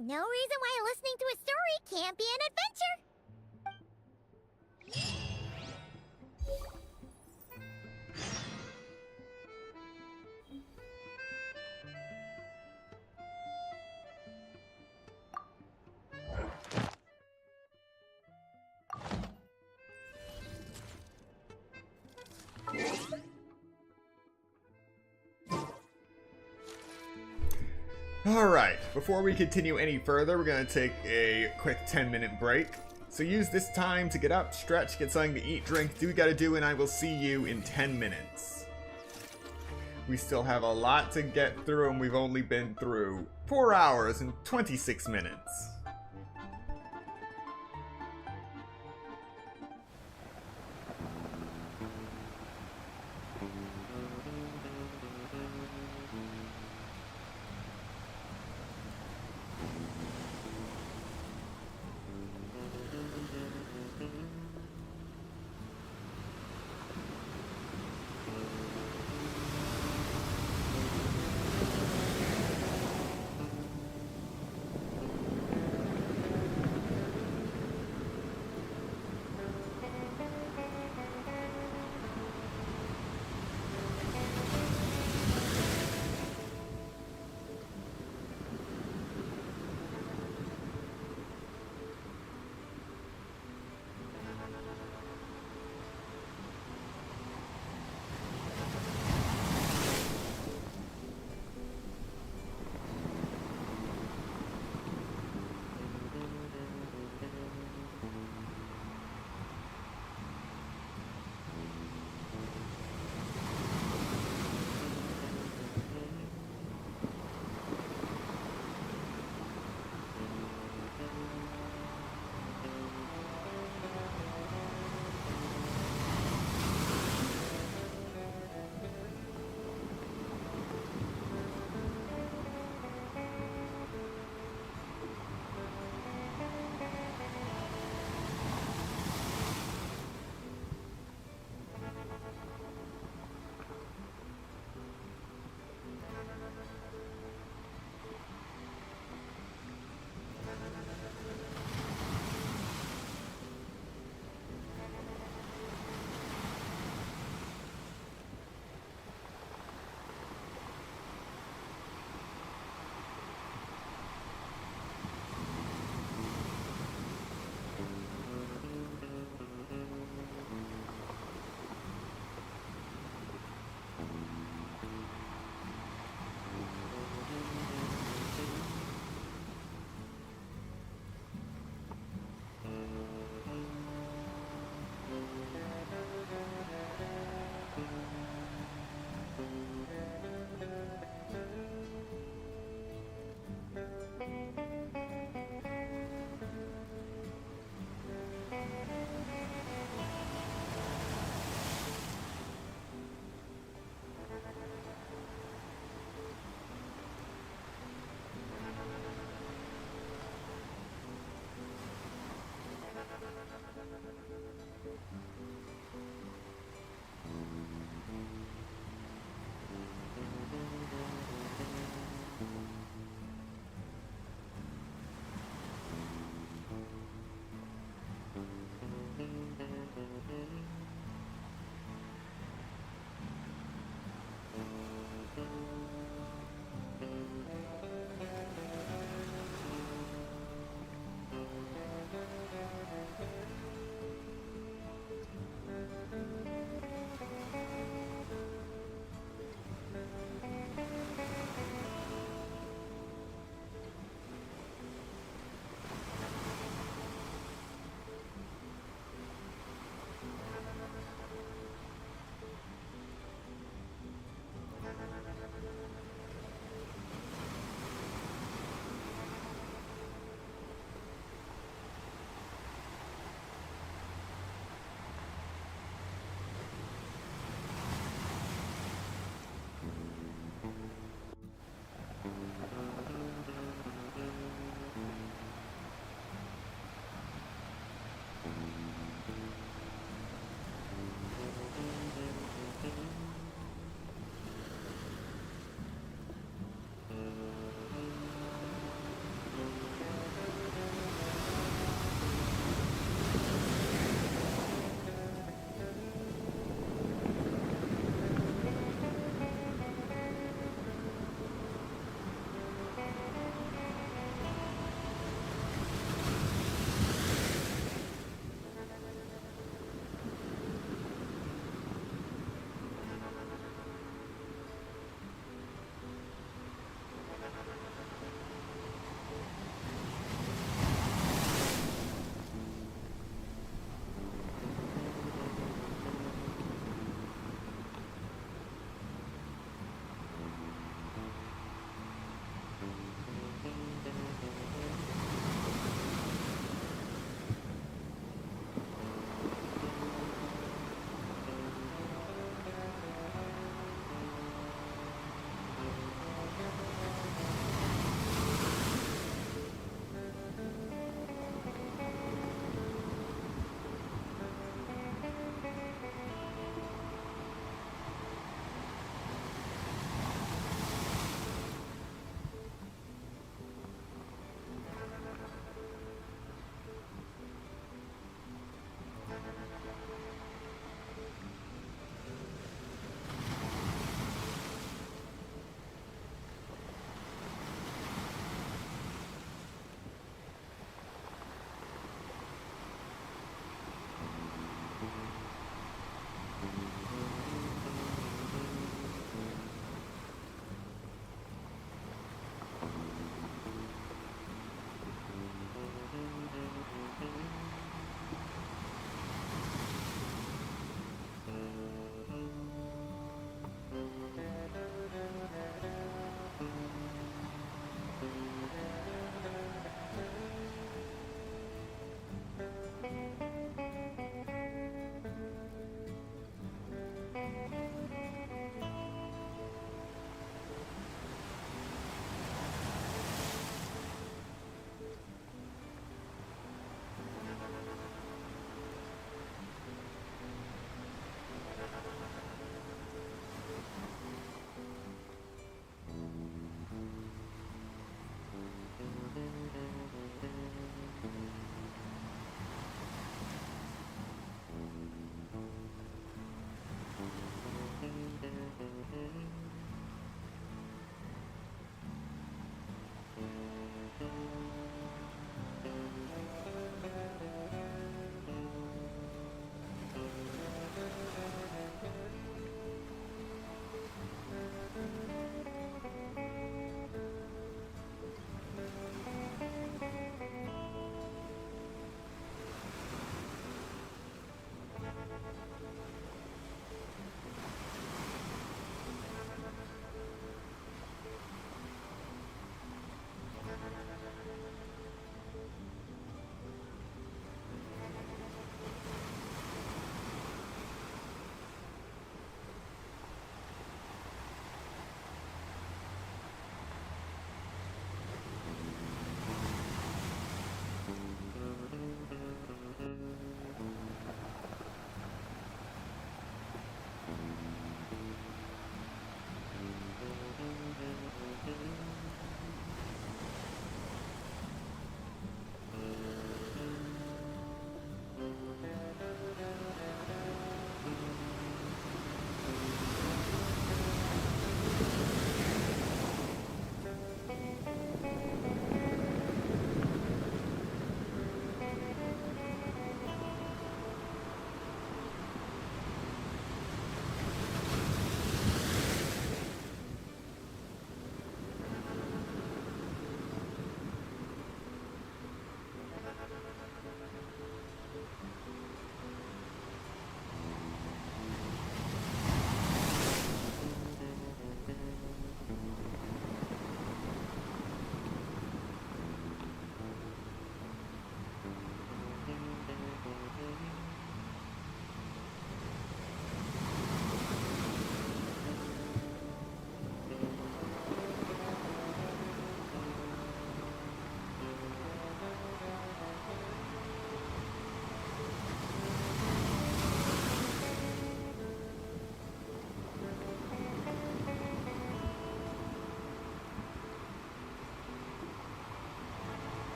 No reason why listening to a story can't be an adventure. Alright, before we continue any further, we're going to take a quick 10-minute break. So use this time to get up, stretch, get something to eat, drink, do what you gotta do, and I will see you in 10 minutes. We still have a lot to get through, and we've only been through 4 hours and 26 minutes.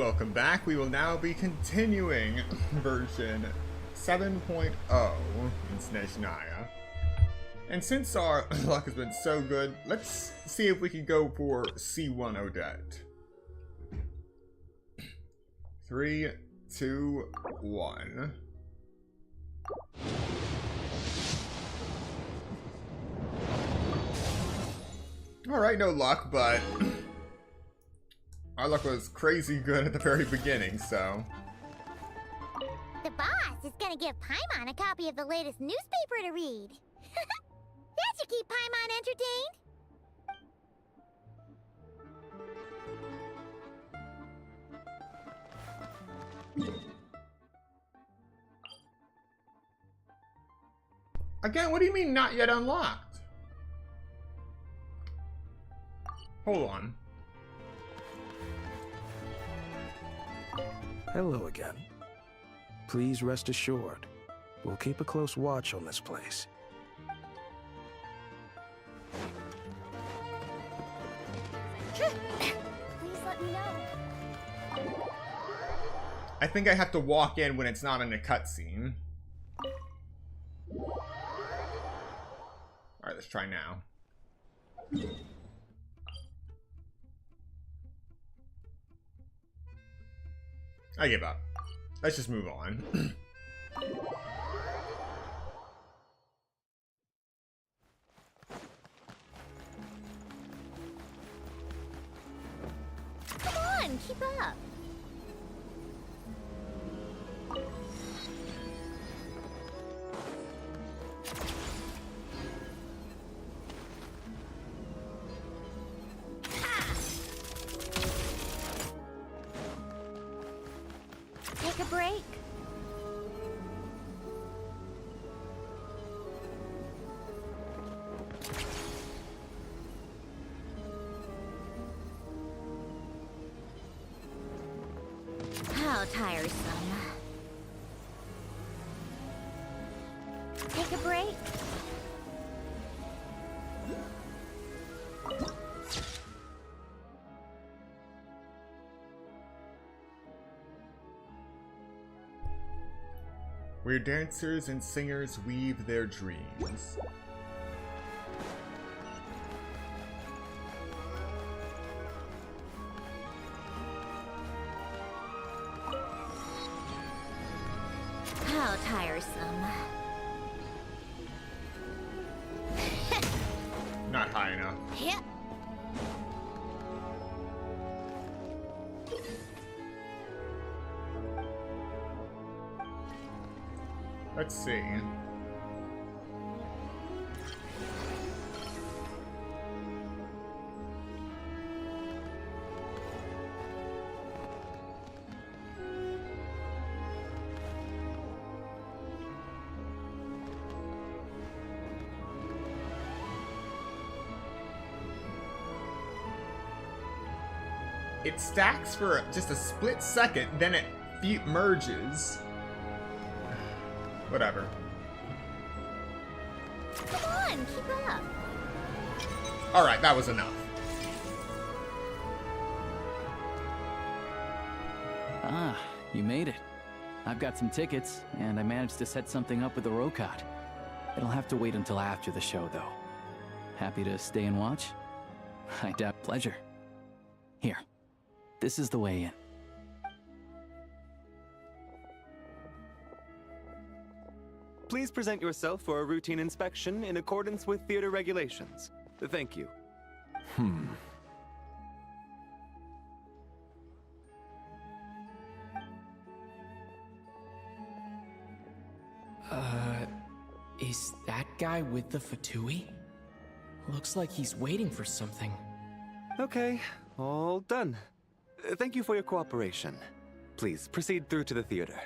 welcome back. We will now be continuing version 7.0 in Snezhnaya. And since our luck has been so good, let's see if we can go for C1 Odette. 3, 2, 1. Alright, no luck, but our luck was crazy good at the very beginning, so. The boss is gonna give Paimon a copy of the latest newspaper to read. That should keep Paimon entertained. Again, what do you mean not yet unlocked? Hold on. Hello again. Please rest assured, we'll keep a close watch on this place. Please let me know. I think I have to walk in when it's not in a cutscene. Alright, let's try now. I give up. Let's just move on. Come on, keep up. Take a break. How tiresome. Take a break. Where dancers and singers weave their dreams. How tiresome. Not high enough. Yep. Let's see. It stacks for just a split second, then it merges. Whatever. Come on, keep up. Alright, that was enough. Ah, you made it. I've got some tickets, and I managed to set something up with the Rokot. It'll have to wait until after the show, though. Happy to stay and watch? I doubt pleasure. Here, this is the way in. Please present yourself for a routine inspection in accordance with theater regulations. Thank you. Is that guy with the Fatui? Looks like he's waiting for something. Okay, all done. Thank you for your cooperation. Please proceed through to the theater.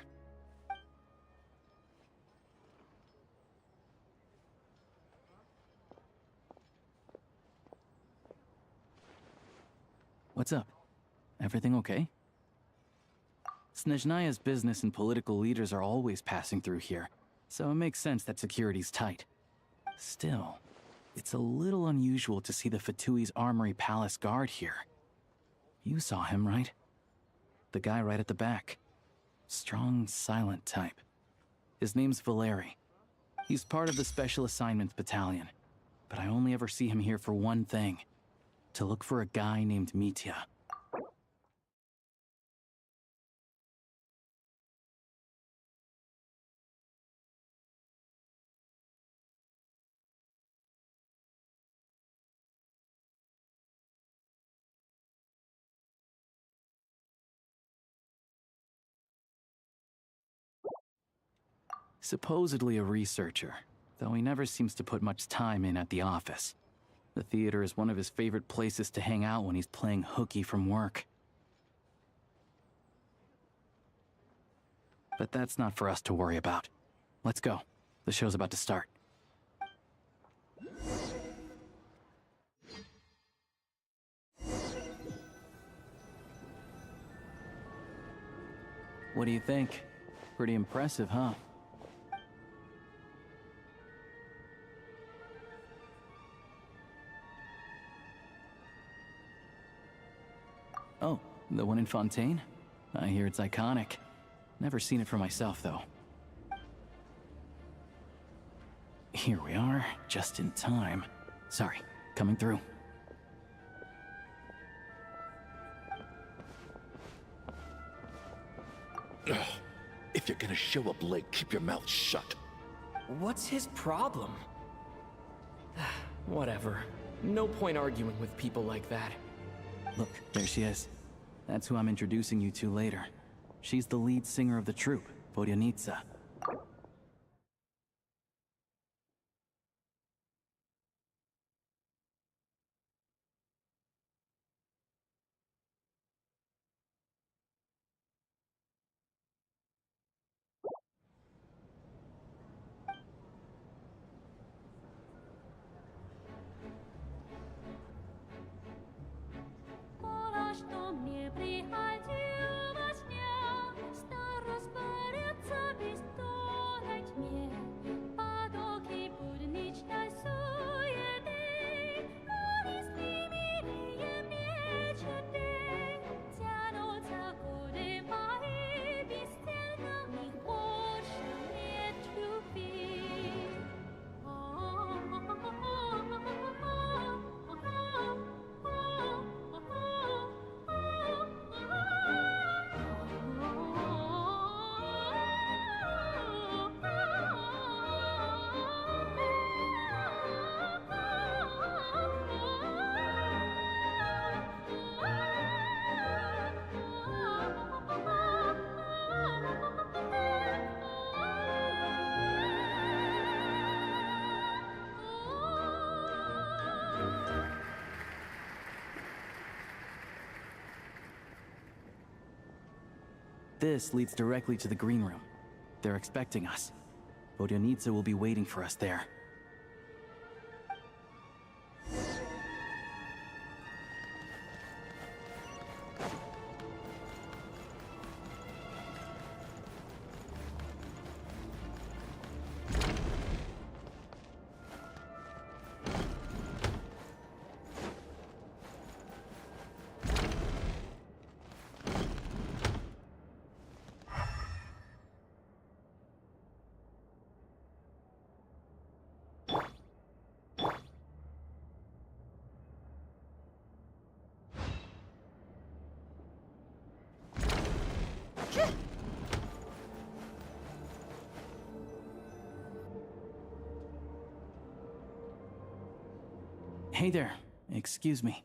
What's up? Everything okay? Snezhnaya's business and political leaders are always passing through here, so it makes sense that security's tight. Still, it's a little unusual to see the Fatui's Armory Palace guard here. You saw him, right? The guy right at the back. Strong, silent type. His name's Valeri. He's part of the Special Assignments Battalion. But I only ever see him here for one thing. To look for a guy named Mitya. Supposedly a researcher, though he never seems to put much time in at the office. The theater is one of his favorite places to hang out when he's playing hooky from work. But that's not for us to worry about. Let's go. The show's about to start. What do you think? Pretty impressive, huh? Oh, the one in Fontaine? I hear it's iconic. Never seen it for myself, though. Here we are, just in time. Sorry, coming through. Ugh. If you're gonna show up late, keep your mouth shut. What's his problem? Whatever. No point arguing with people like that. Look, there she is. That's who I'm introducing you to later. She's the lead singer of the troupe, Vodyanitsa. Что мне приходилось дня, старость борется бесстонной тьме, потоки будничной суеты, неизмеримые мечты, тянутся годы мои, бесцельно в них больше нет любви. This leads directly to the green room. They're expecting us. Vodyanitsa will be waiting for us there. Hey there. Excuse me.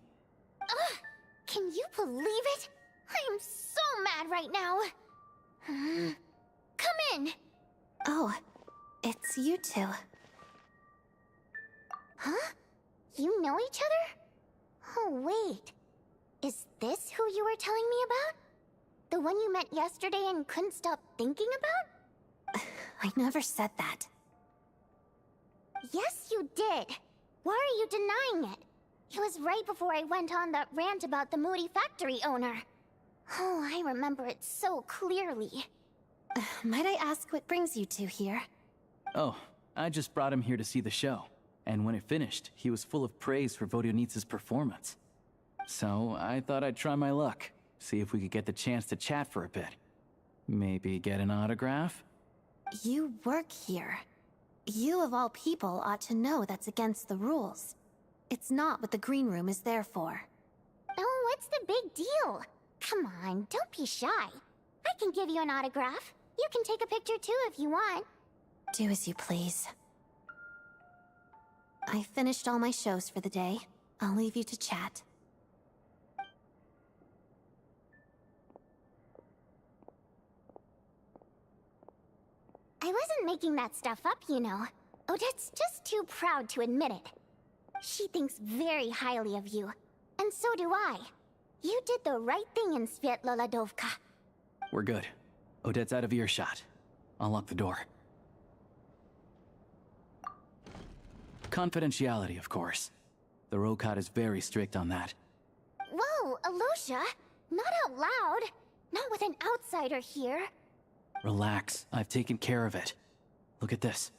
Can you believe it? I am so mad right now. Come in. Oh, it's you two. Huh? You know each other? Oh, wait. Is this who you were telling me about? The one you met yesterday and couldn't stop thinking about? I never said that. Yes, you did. Why are you denying it? It was right before I went on that rant about the moody factory owner. Oh, I remember it so clearly. Might I ask what brings you two here? Oh, I just brought him here to see the show. And when it finished, he was full of praise for Vodyanitsa's performance. So I thought I'd try my luck. See if we could get the chance to chat for a bit. Maybe get an autograph? You work here. You of all people ought to know that's against the rules. It's not what the green room is there for. Oh, what's the big deal? Come on, don't be shy. I can give you an autograph. You can take a picture too if you want. Do as you please. I finished all my shows for the day. I'll leave you to chat. I wasn't making that stuff up, you know. Odette's just too proud to admit it. She thinks very highly of you. And so do I. You did the right thing in Svietloladovka. We're good. Odette's out of earshot. I'll lock the door. Confidentiality, of course. The Rokat is very strict on that. Whoa, Alosha! Not out loud! Not with an outsider here. Relax, I've taken care of it. Look at this.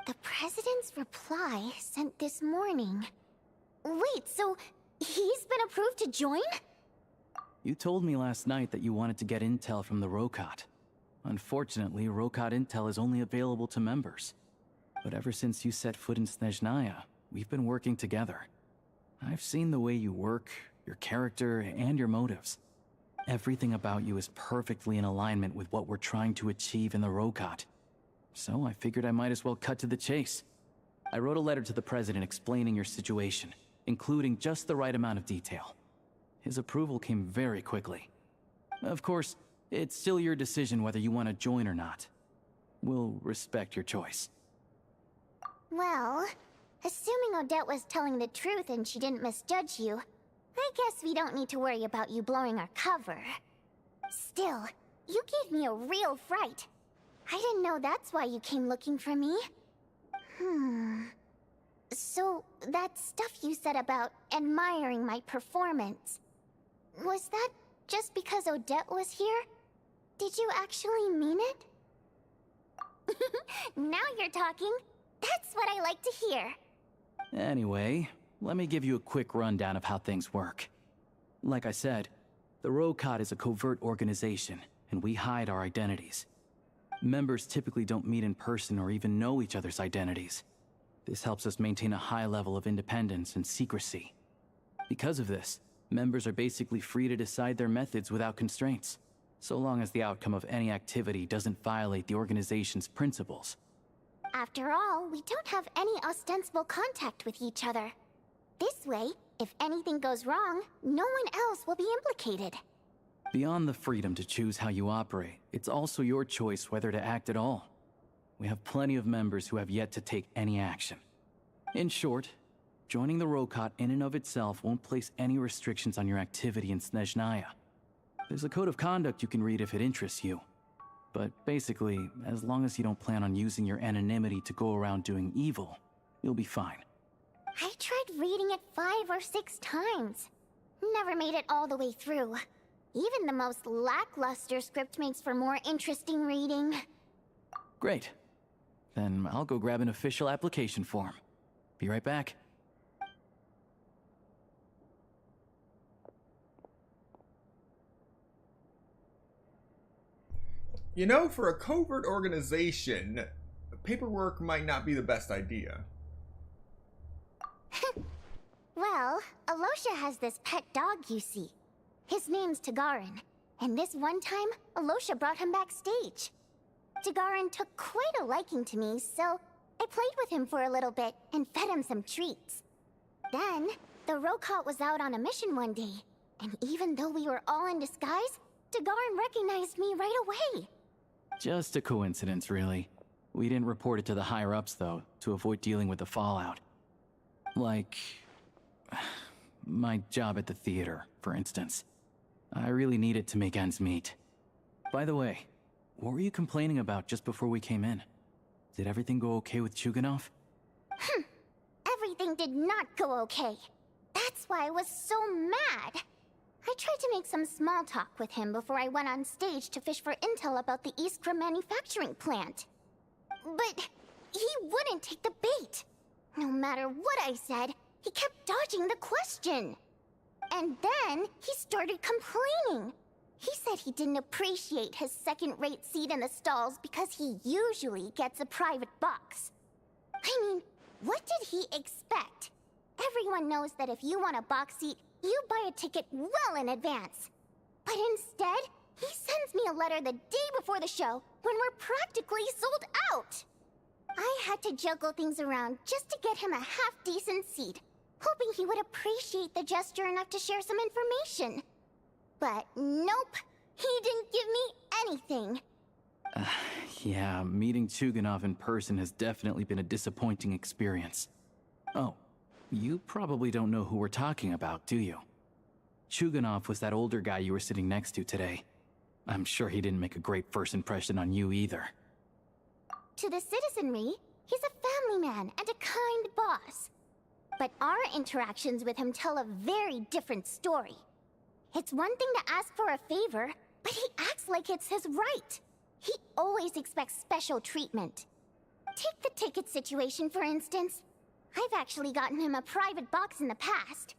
The President's reply sent this morning. Wait, so he's been approved to join? You told me last night that you wanted to get intel from the Rokat. Unfortunately, Rokat intel is only available to members. But ever since you set foot in Snezhnaya, we've been working together. I've seen the way you work, your character, and your motives. Everything about you is perfectly in alignment with what we're trying to achieve in the Rokat. So I figured I might as well cut to the chase. I wrote a letter to the President explaining your situation, including just the right amount of detail. His approval came very quickly. Of course, it's still your decision whether you want to join or not. We'll respect your choice. Well, assuming Odette was telling the truth and she didn't misjudge you, I guess we don't need to worry about you blowing our cover. Still, you gave me a real fright. I didn't know that's why you came looking for me. So, that stuff you said about admiring my performance, was that just because Odette was here? Did you actually mean it? Now you're talking. That's what I like to hear. Anyway, let me give you a quick rundown of how things work. Like I said, the Rokat is a covert organization, and we hide our identities. Members typically don't meet in person or even know each other's identities. This helps us maintain a high level of independence and secrecy. Because of this, members are basically free to decide their methods without constraints, so long as the outcome of any activity doesn't violate the organization's principles. After all, we don't have any ostensible contact with each other. This way, if anything goes wrong, no one else will be implicated. Beyond the freedom to choose how you operate, it's also your choice whether to act at all. We have plenty of members who have yet to take any action. In short, joining the Rokat in and of itself won't place any restrictions on your activity in Snezhnaya. There's a code of conduct you can read if it interests you. But basically, as long as you don't plan on using your anonymity to go around doing evil, you'll be fine. I tried reading it 5 or 6 times. Never made it all the way through. Even the most lackluster script makes for more interesting reading. Great. Then I'll go grab an official application form. Be right back. You know, for a covert organization, paperwork might not be the best idea. Well, Alosha has this pet dog, you see. His name's Tagarin, and this one time, Alosha brought him backstage. Tagarin took quite a liking to me, so I played with him for a little bit and fed him some treats. Then, the Rokat was out on a mission one day, and even though we were all in disguise, Tagarin recognized me right away. Just a coincidence, really. We didn't report it to the higher-ups, though, to avoid dealing with the fallout. Like... my job at the theater, for instance. I really needed to make ends meet. By the way, what were you complaining about just before we came in? Did everything go okay with Chuganov? Everything did not go okay. That's why I was so mad. I tried to make some small talk with him before I went on stage to fish for intel about the Iskra manufacturing plant. But he wouldn't take the bait. No matter what I said, he kept dodging the question. And then he started complaining. He said he didn't appreciate his second-rate seat in the stalls because he usually gets a private box. I mean, what did he expect? Everyone knows that if you want a box seat, you buy a ticket well in advance. But instead, he sends me a letter the day before the show when we're practically sold out. I had to juggle things around just to get him a half-decent seat, hoping he would appreciate the gesture enough to share some information. But nope, he didn't give me anything. Yeah, meeting Chuganov in person has definitely been a disappointing experience. Oh, you probably don't know who we're talking about, do you? Chuganov was that older guy you were sitting next to today. I'm sure he didn't make a great first impression on you either. To the citizenry, he's a family man and a kind boss. But our interactions with him tell a very different story. It's one thing to ask for a favor, but he acts like it's his right. He always expects special treatment. Take the ticket situation, for instance. I've actually gotten him a private box in the past.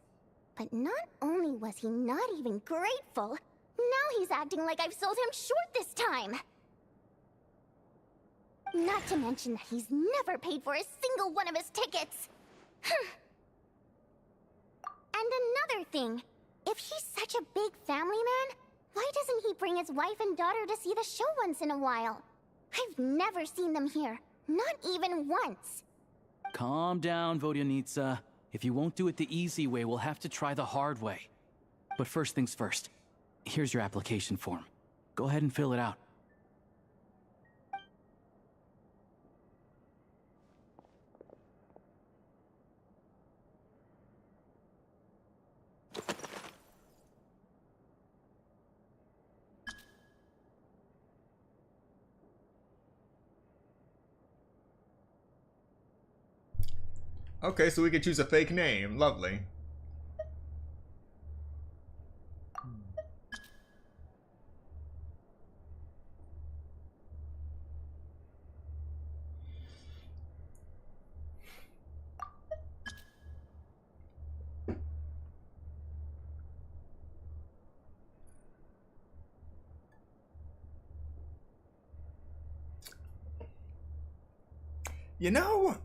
But not only was he not even grateful, now he's acting like I've sold him short this time. Not to mention that he's never paid for a single one of his tickets. And another thing, if he's such a big family man, why doesn't he bring his wife and daughter to see the show once in a while? I've never seen them here, not even once. Calm down, Vodyanitsa. If you won't do it the easy way, we'll have to try the hard way. But first things first, here's your application form. Go ahead and fill it out. Okay, so we can choose a fake name. Lovely. You know,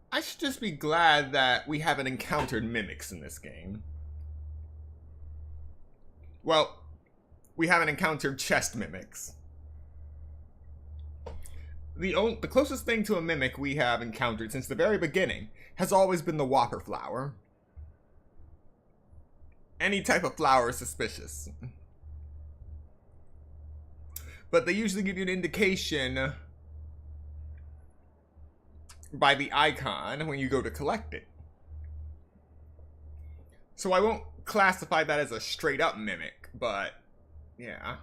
I should just be glad that we haven't encountered mimics in this game. Well, we haven't encountered chest mimics. The closest thing to a mimic we have encountered since the very beginning has always been the Whopper flower. Any type of flower is suspicious. But they usually give you an indication by the icon when you go to collect it. So I won't classify that as a straight up mimic, but yeah.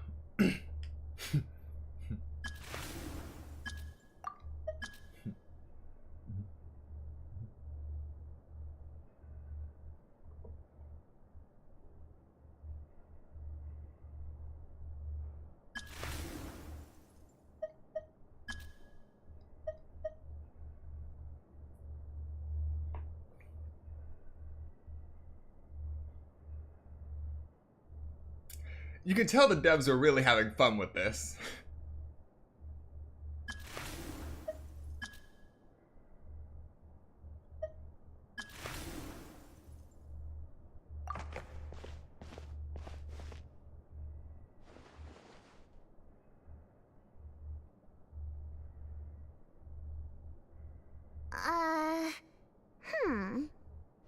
You can tell the devs are really having fun with this.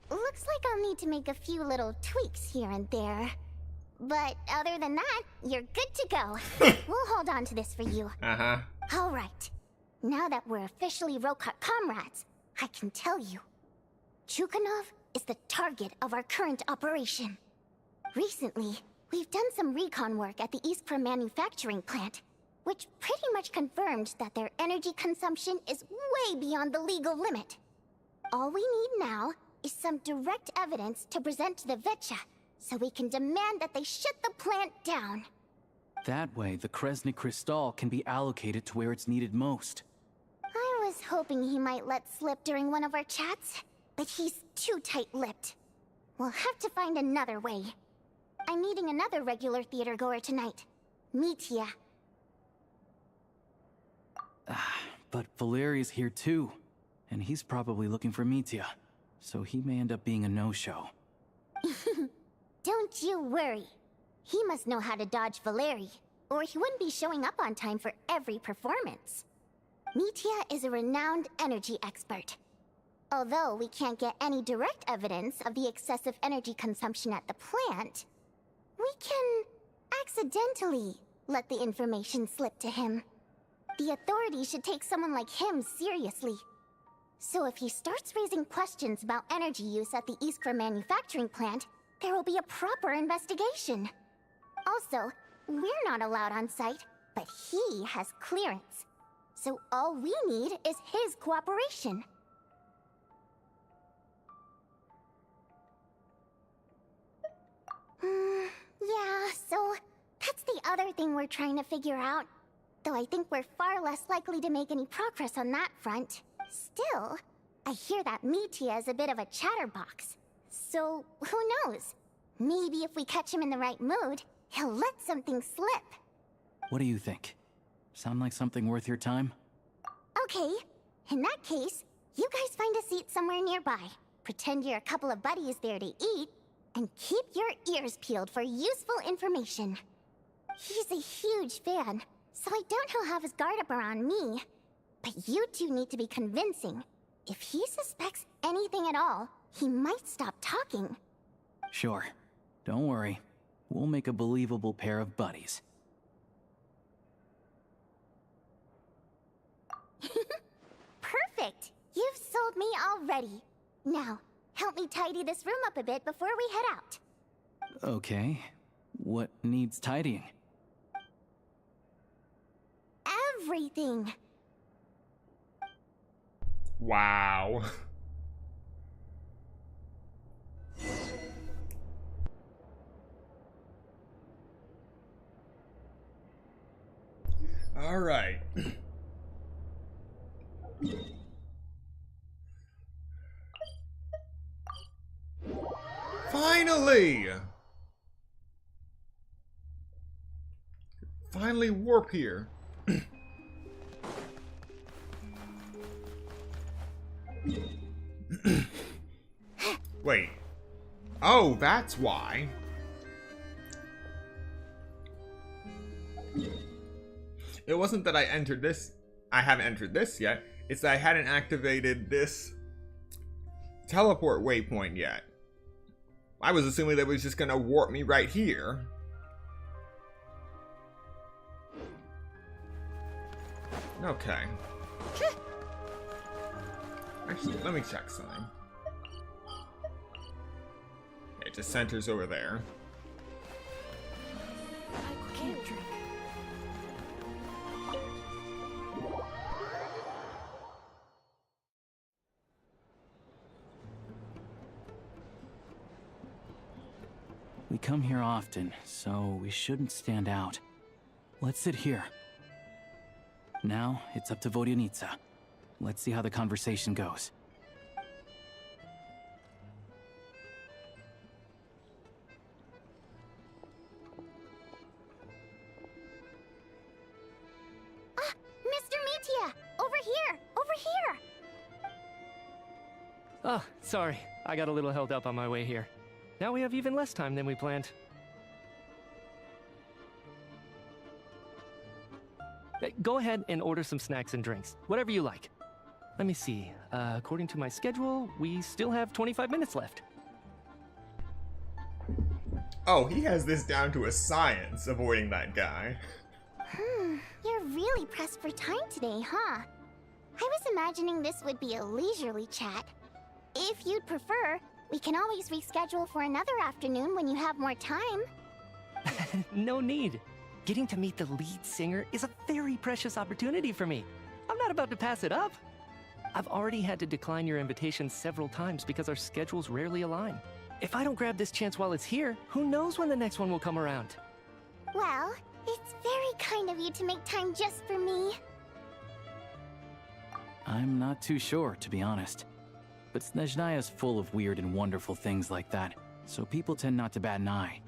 Looks like I'll need to make a few little tweaks here and there. But other than that, you're good to go. We'll hold on to this for you. Uh-huh. All right. Now that we're officially Rokut comrades, I can tell you. Chuganov is the target of our current operation. Recently, we've done some recon work at the Eastpro manufacturing plant, which pretty much confirmed that their energy consumption is way beyond the legal limit. All we need now is some direct evidence to present to the Vetcha, so we can demand that they shut the plant down. That way, the Kresnik Crystal can be allocated to where it's needed most. I was hoping he might let slip during one of our chats. but he's too tight-lipped. We'll have to find another way. I'm meeting another regular theater goer tonight. Mitya. But Valeri's here too, and he's probably looking for Mitya, so he may end up being a no-show. Don't you worry. He must know how to dodge Valeri, or he wouldn't be showing up on time for every performance. Mitya is a renowned energy expert. Although we can't get any direct evidence of the excessive energy consumption at the plant, we can accidentally let the information slip to him. The authorities should take someone like him seriously. So if he starts raising questions about energy use at the Iskra manufacturing plant, there will be a proper investigation. Also, we're not allowed on site, but he has clearance. So all we need is his cooperation. Yeah, so that's the other thing we're trying to figure out. Though I think we're far less likely to make any progress on that front. Still, I hear that Mitya is a bit of a chatterbox. So, who knows? Maybe if we catch him in the right mood, he'll let something slip. What do you think? Sound like something worth your time? Okay, in that case, you guys find a seat somewhere nearby. Pretend you're a couple of buddies there to eat, and keep your ears peeled for useful information. He's a huge fan, so I doubt he'll have his guard up around me. But you two need to be convincing. If he suspects anything at all, he might stop talking. Sure. Don't worry. We'll make a believable pair of buddies. Perfect! You've sold me already. Now, help me tidy this room up a bit before we head out. Okay. What needs tidying? Everything! Wow. All right. Finally! Finally warp here. Wait. Oh, that's why. It wasn't that I entered this. I haven't entered this yet. It's that I hadn't activated this teleport waypoint yet. I was assuming that it was just gonna warp me right here. Okay. Actually, let me check something. It just centers over there. I can't drink. We come here often, so we shouldn't stand out. Let's sit here. Now, it's up to Vodyanica. Let's see how the conversation goes. Mr. Mitya! Over here! Over here! Oh, sorry. I got a little held up on my way here. Now we have even less time than we planned. Go ahead and order some snacks and drinks. Whatever you like. Let me see. According to my schedule, we still have 25 minutes left. Oh, he has this down to a science, avoiding that guy. You're really pressed for time today, huh? I was imagining this would be a leisurely chat. If you'd prefer, we can always reschedule for another afternoon when you have more time. No need. Getting to meet the lead singer is a very precious opportunity for me. I'm not about to pass it up. I've already had to decline your invitation several times because our schedules rarely align. If I don't grab this chance while it's here, who knows when the next one will come around? Well, it's very kind of you to make time just for me. I'm not too sure, to be honest. but Snezhnaya's full of weird and wonderful things like that, so people tend not to bat an eye.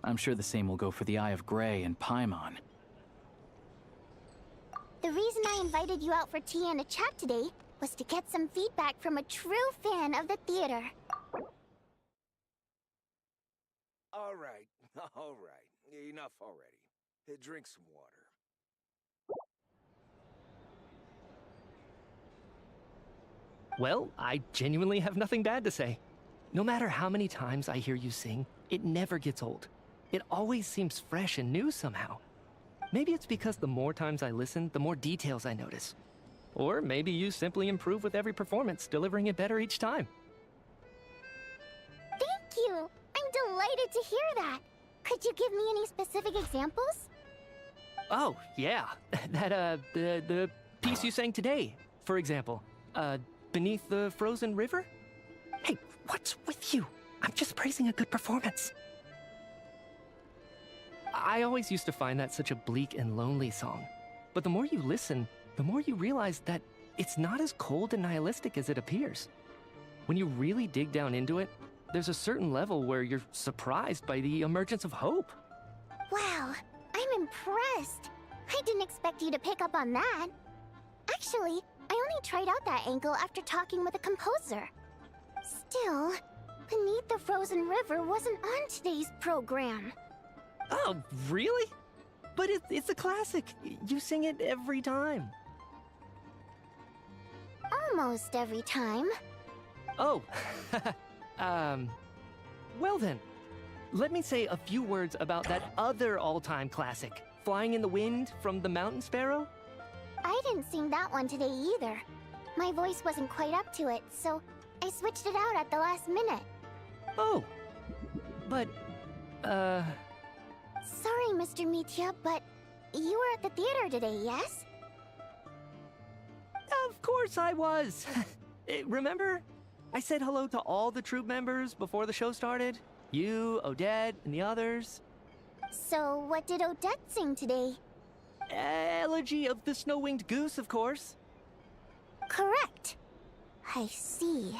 I'm sure the same will go for the Eye of Grey and Paimon. The reason I invited you out for tea and a chat today was to get some feedback from a true fan of the theater. All right. Enough already. Drink some water. Well, I genuinely have nothing bad to say. No matter how many times I hear you sing, it never gets old. It always seems fresh and new somehow. Maybe it's because the more times I listen, the more details I notice. Or maybe you simply improve with every performance, delivering it better each time. Thank you! I'm delighted to hear that! Could you give me any specific examples? Oh, yeah. The piece you sang today, for example. Beneath the Frozen River? Hey, what's with you? I'm just praising a good performance. I always used to find that such a bleak and lonely song. But the more you listen, the more you realize that it's not as cold and nihilistic as it appears. When you really dig down into it, there's a certain level where you're surprised by the emergence of hope. Wow, I'm impressed. I didn't expect you to pick up on that. Actually, I only tried out that angle after talking with a composer. Still, Beneath the Frozen River wasn't on today's program. Oh, really? But it's a classic. You sing it every time. Almost every time. Oh, well then, let me say a few words about that other all-time classic, Flying in the Wind from the Mountain Sparrow. I didn't sing that one today either. My voice wasn't quite up to it, so I switched it out at the last minute. Oh, but, Sorry, Mr. Mitya, but you were at the theater today, yes? Of course I was. Remember? I said hello to all the troupe members before the show started. You, Odette, and the others. So, what did Odette sing today? Elegy of the Snow-Winged Goose, of course. Correct. I see.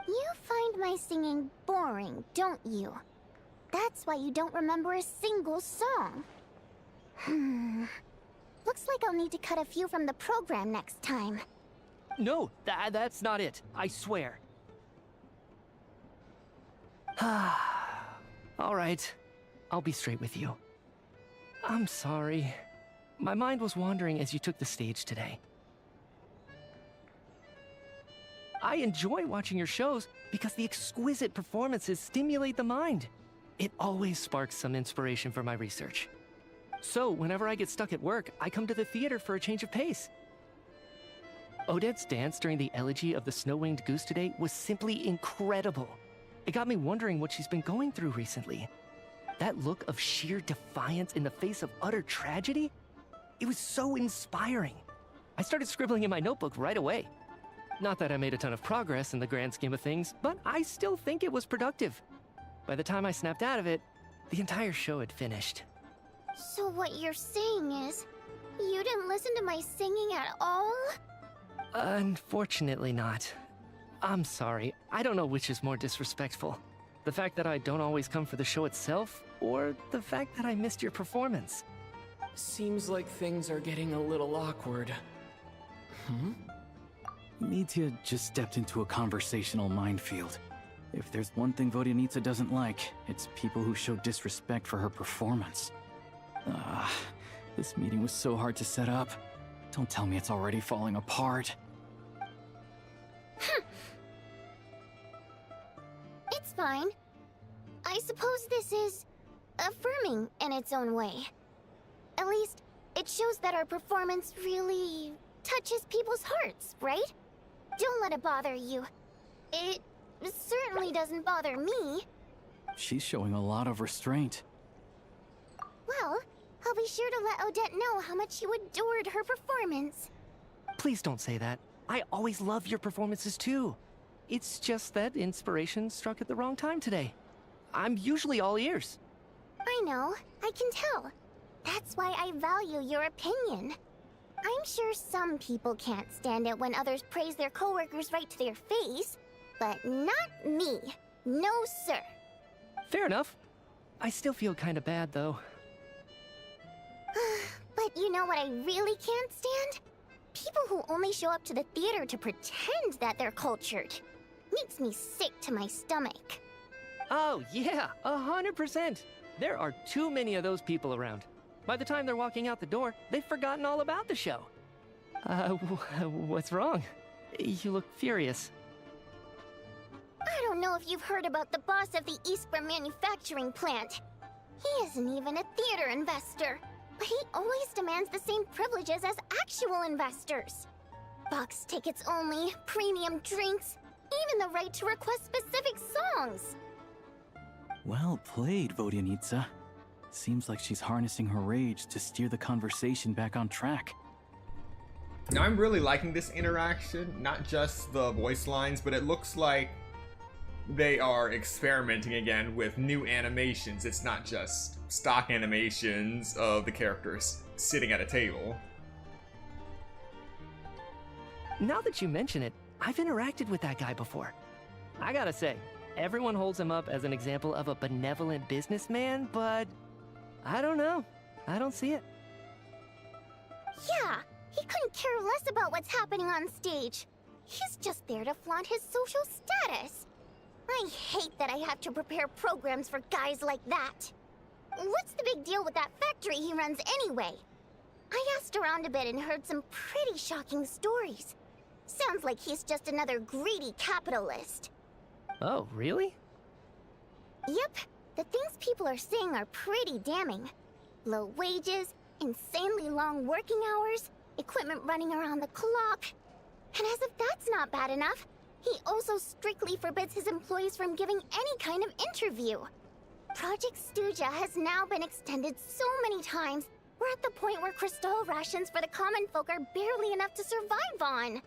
You find my singing boring, don't you? That's why you don't remember a single song. Looks like I'll need to cut a few from the program next time. No, that's not it. I swear. All right. I'll be straight with you. I'm sorry. My mind was wandering as you took the stage today. I enjoy watching your shows because the exquisite performances stimulate the mind. It always sparks some inspiration for my research. So, whenever I get stuck at work, I come to the theater for a change of pace. Odette's dance during the Elegy of the Snow-Winged Goose today was simply incredible. It got me wondering what she's been going through recently. That look of sheer defiance in the face of utter tragedy? It was so inspiring. I started scribbling in my notebook right away. Not that I made a ton of progress in the grand scheme of things, but I still think it was productive. By the time I snapped out of it, the entire show had finished. So what you're saying is, you didn't listen to my singing at all? Unfortunately not. I'm sorry. I don't know which is more disrespectful. The fact that I don't always come for the show itself, or the fact that I missed your performance. Seems like things are getting a little awkward. Mitya just stepped into a conversational minefield. If there's one thing Vodyanitsa doesn't like, it's people who show disrespect for her performance. This meeting was so hard to set up. Don't tell me it's already falling apart. It's fine. I suppose this is affirming in its own way. At least, it shows that our performance really touches people's hearts, right? Don't let it bother you. It certainly doesn't bother me. She's showing a lot of restraint. Well, I'll be sure to let Odette know how much you adored her performance. Please don't say that. I always love your performances too. It's just that inspiration struck at the wrong time today. I'm usually all ears. I know, I can tell. That's why I value your opinion. I'm sure some people can't stand it when others praise their coworkers right to their face, but not me. No, sir. Fair enough. I still feel kinda bad, though. But you know what I really can't stand? People who only show up to the theater to pretend that they're cultured. Makes me sick to my stomach. Oh, yeah, 100%. There are too many of those people around. By the time they're walking out the door, they've forgotten all about the show. What's wrong? You look furious. I don't know if you've heard about the boss of the Iskra manufacturing plant. He isn't even a theater investor, but he always demands the same privileges as actual investors. Box tickets only, premium drinks, even the right to request specific songs. Well played, Vodyanitsa. Seems like she's harnessing her rage to steer the conversation back on track. Now, I'm really liking this interaction, not just the voice lines, but it looks like they are experimenting again with new animations. It's not just stock animations of the characters sitting at a table. Now that you mention it, I've interacted with that guy before. I gotta say, everyone holds him up as an example of a benevolent businessman, but I don't know. I don't see it. Yeah, he couldn't care less about what's happening on stage. He's just there to flaunt his social status. I hate that I have to prepare programs for guys like that. What's the big deal with that factory he runs anyway? I asked around a bit and heard some pretty shocking stories. Sounds like he's just another greedy capitalist. Oh, really? Yep, the things people are saying are pretty damning. Low wages, insanely long working hours, equipment running around the clock. And as if that's not bad enough, he also strictly forbids his employees from giving any kind of interview. Project Stuja has now been extended so many times, we're at the point where crystal rations for the common folk are barely enough to survive on.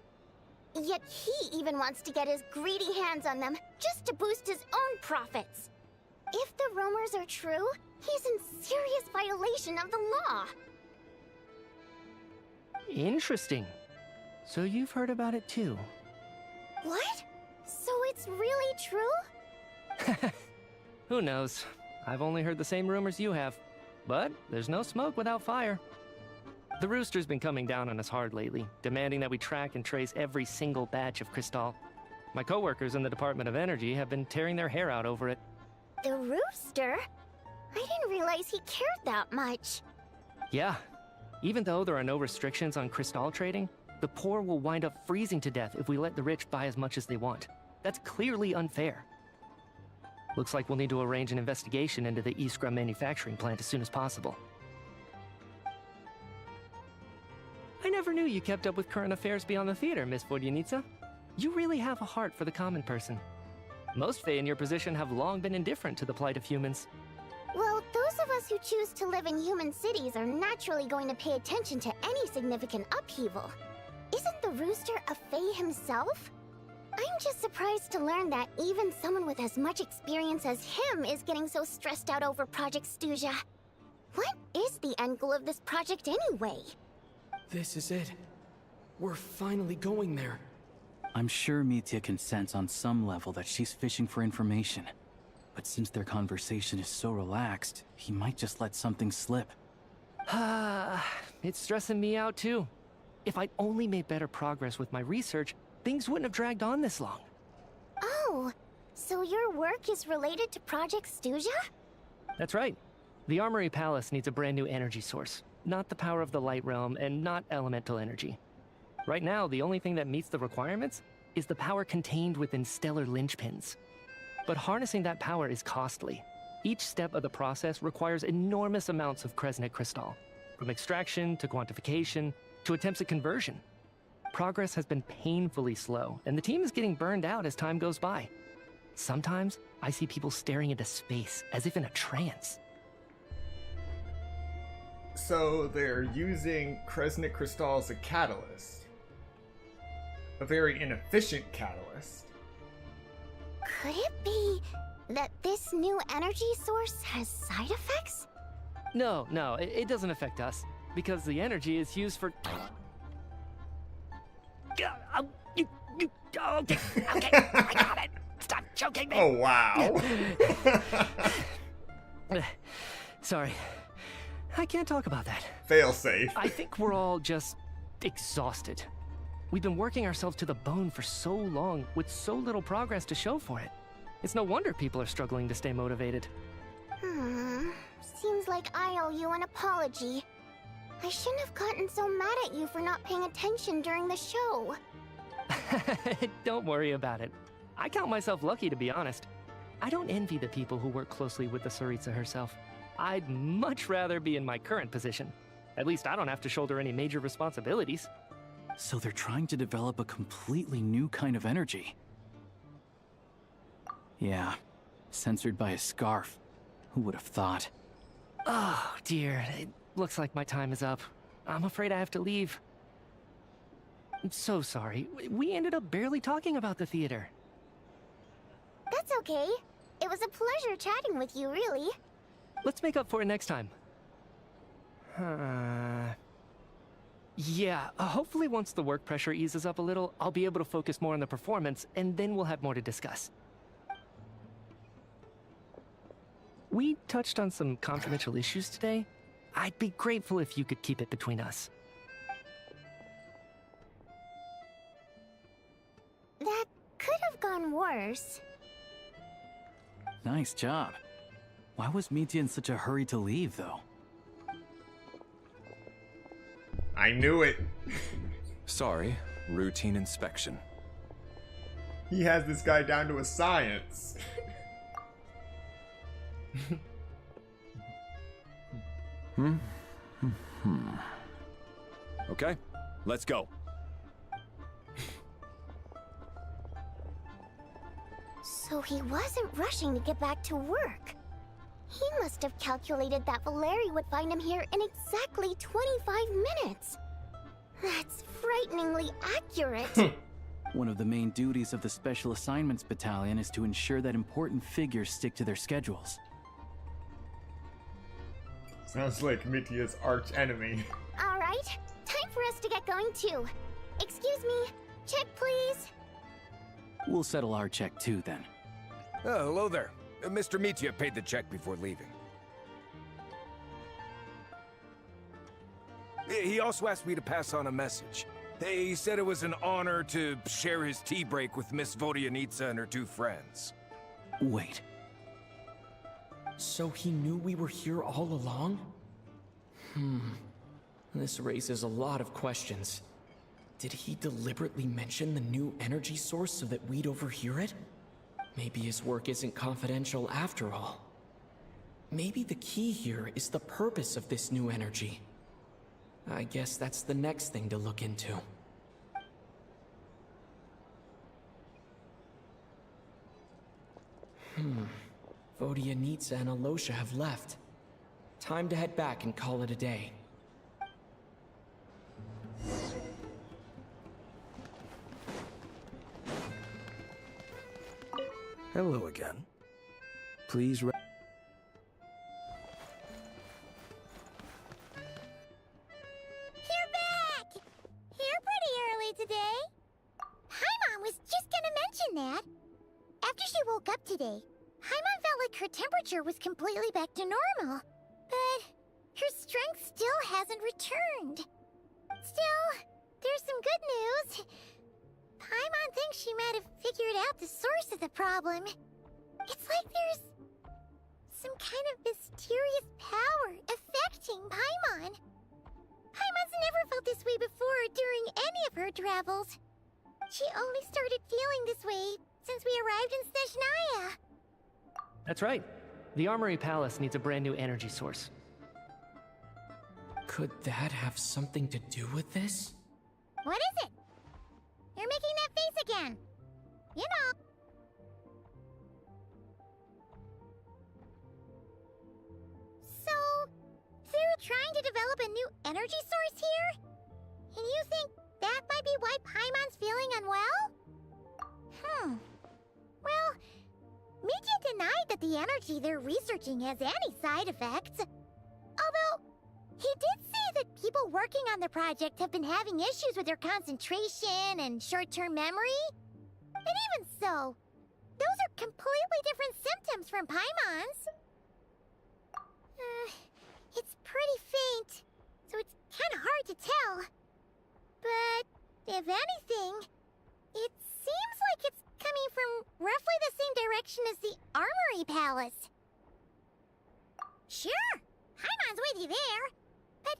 Yet he even wants to get his greedy hands on them just to boost his own profits. If the rumors are true, he's in serious violation of the law. Interesting. So you've heard about it too? What? So it's really true? Who knows? I've only heard the same rumors you have. But there's no smoke without fire. The Rooster's been coming down on us hard lately, demanding that we track and trace every single batch of Crystal. My coworkers in the Department of Energy have been tearing their hair out over it. The Rooster? I didn't realize he cared that much. Yeah. Even though there are no restrictions on Crystal trading, the poor will wind up freezing to death if we let the rich buy as much as they want. That's clearly unfair. Looks like we'll need to arrange an investigation into the Iskra manufacturing plant as soon as possible. I never knew you kept up with current affairs beyond the theater, Miss Vodyanitsa. You really have a heart for the common person. Most Fae in your position have long been indifferent to the plight of humans. Well, those of us who choose to live in human cities are naturally going to pay attention to any significant upheaval. Isn't the Rooster a Fae himself? I'm just surprised to learn that even someone with as much experience as him is getting so stressed out over Project Stuja. What is the end goal of this project anyway? This is it. We're finally going there. I'm sure Mitya can sense on some level that she's fishing for information. But since their conversation is so relaxed, he might just let something slip. It's stressing me out too. If I'd only made better progress with my research, things wouldn't have dragged on this long. Oh, so your work is related to Project Stuja? That's right. The Armory Palace needs a brand new energy source. Not the power of the Light Realm, and not elemental energy. Right now, the only thing that meets the requirements is the power contained within stellar linchpins. But harnessing that power is costly. Each step of the process requires enormous amounts of Kresnik crystal, from extraction to quantification to attempts at conversion. Progress has been painfully slow, and the team is getting burned out as time goes by. Sometimes, I see people staring into space as if in a trance. So they're using Kresnik crystal as a catalyst. A very inefficient catalyst. Could it be that this new energy source has side effects? No, it doesn't affect us, because the energy is used for... Okay, I got it. Stop choking me. Oh, wow. Sorry. I can't talk about that. Fail safe. I think we're all just exhausted. We've been working ourselves to the bone for so long with so little progress to show for it. It's no wonder people are struggling to stay motivated. Seems like I owe you an apology. I shouldn't have gotten so mad at you for not paying attention during the show. Don't worry about it. I count myself lucky, to be honest. I don't envy the people who work closely with the Tsaritsa herself. I'd much rather be in my current position. At least I don't have to shoulder any major responsibilities. So they're trying to develop a completely new kind of energy. Yeah, censored by a scarf. Who would have thought? Oh, dear. It looks like my time is up. I'm afraid I have to leave. I'm so sorry. We ended up barely talking about the theater. That's okay. It was a pleasure chatting with you, really. Let's make up for it next time. Yeah, hopefully once the work pressure eases up a little, I'll be able to focus more on the performance, and then we'll have more to discuss. We touched on some confidential issues today. I'd be grateful if you could keep it between us. That could have gone worse. Nice job. Why was Mitya in such a hurry to leave, though? I knew it. Sorry, routine inspection. He has this guy down to a science. Okay, let's go. So he wasn't rushing to get back to work. He must have calculated that Valeri would find him here in exactly 25 minutes. That's frighteningly accurate. One of the main duties of the Special Assignments Battalion is to ensure that important figures stick to their schedules. Sounds like Mitya's arch enemy. All right, time for us to get going too. Excuse me, check please. We'll settle our check too, then. Oh, hello there. Mr. Mitya paid the check before leaving. He also asked me to pass on a message. He said it was an honor to share his tea break with Miss Vodyanitsa and her two friends. Wait. So he knew we were here all along? This raises a lot of questions. Did he deliberately mention the new energy source so that we'd overhear it? Maybe his work isn't confidential after all. Maybe the key here is the purpose of this new energy. I guess that's the next thing to look into. Vodyanitsa and Alosha have left. Time to head back and call it a day. Hello again. Please You're back! Here pretty early today. Paimon was just gonna mention that. After she woke up today, Paimon felt like her temperature was completely back to normal. But her strength still hasn't returned. Still, there's some good news. Paimon thinks she might have figured out the source of the problem. It's like there's some kind of mysterious power affecting Paimon. Paimon's never felt this way before during any of her travels. She only started feeling this way since we arrived in Snezhnaya. That's right. The Armory Palace needs a brand new energy source. Could that have something to do with this? What is it? You're making that face again. You know. So, they're trying to develop a new energy source here? And you think that might be why Paimon's feeling unwell? Well, Mitya denied that the energy they're researching has any side effects. Although, he did say that people working on the project have been having issues with their concentration and short-term memory. And even so, those are completely different symptoms from Paimon's. It's pretty faint, so it's kind of hard to tell. But if anything, it seems like it's coming from roughly the same direction as the Armory Palace. Sure, Paimon's with you there. But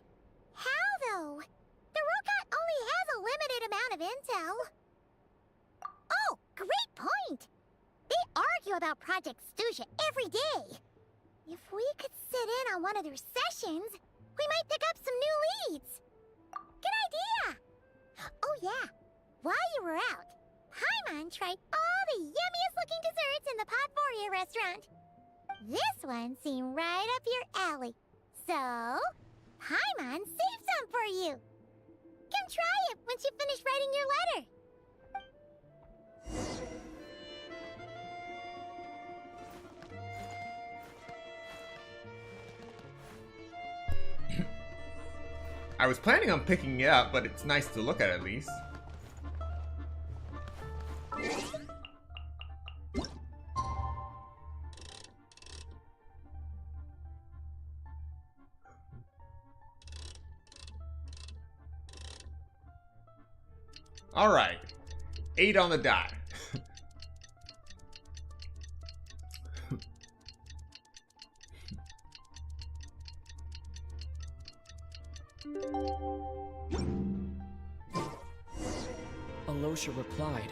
how, though? The robot only has a limited amount of intel. Oh, great point! They argue about Project Stuzha every day. If we could sit in on one of their sessions, we might pick up some new leads. Good idea! Oh yeah, while you were out, Paimon tried all the yummiest looking desserts in the Podvoria restaurant. This one seemed right up your alley. So, Paimon saved some for you. Come try it once you finish writing your letter. I was planning on picking it up, but it's nice to look at least. Alright. 8 on the dot. Alosha replied.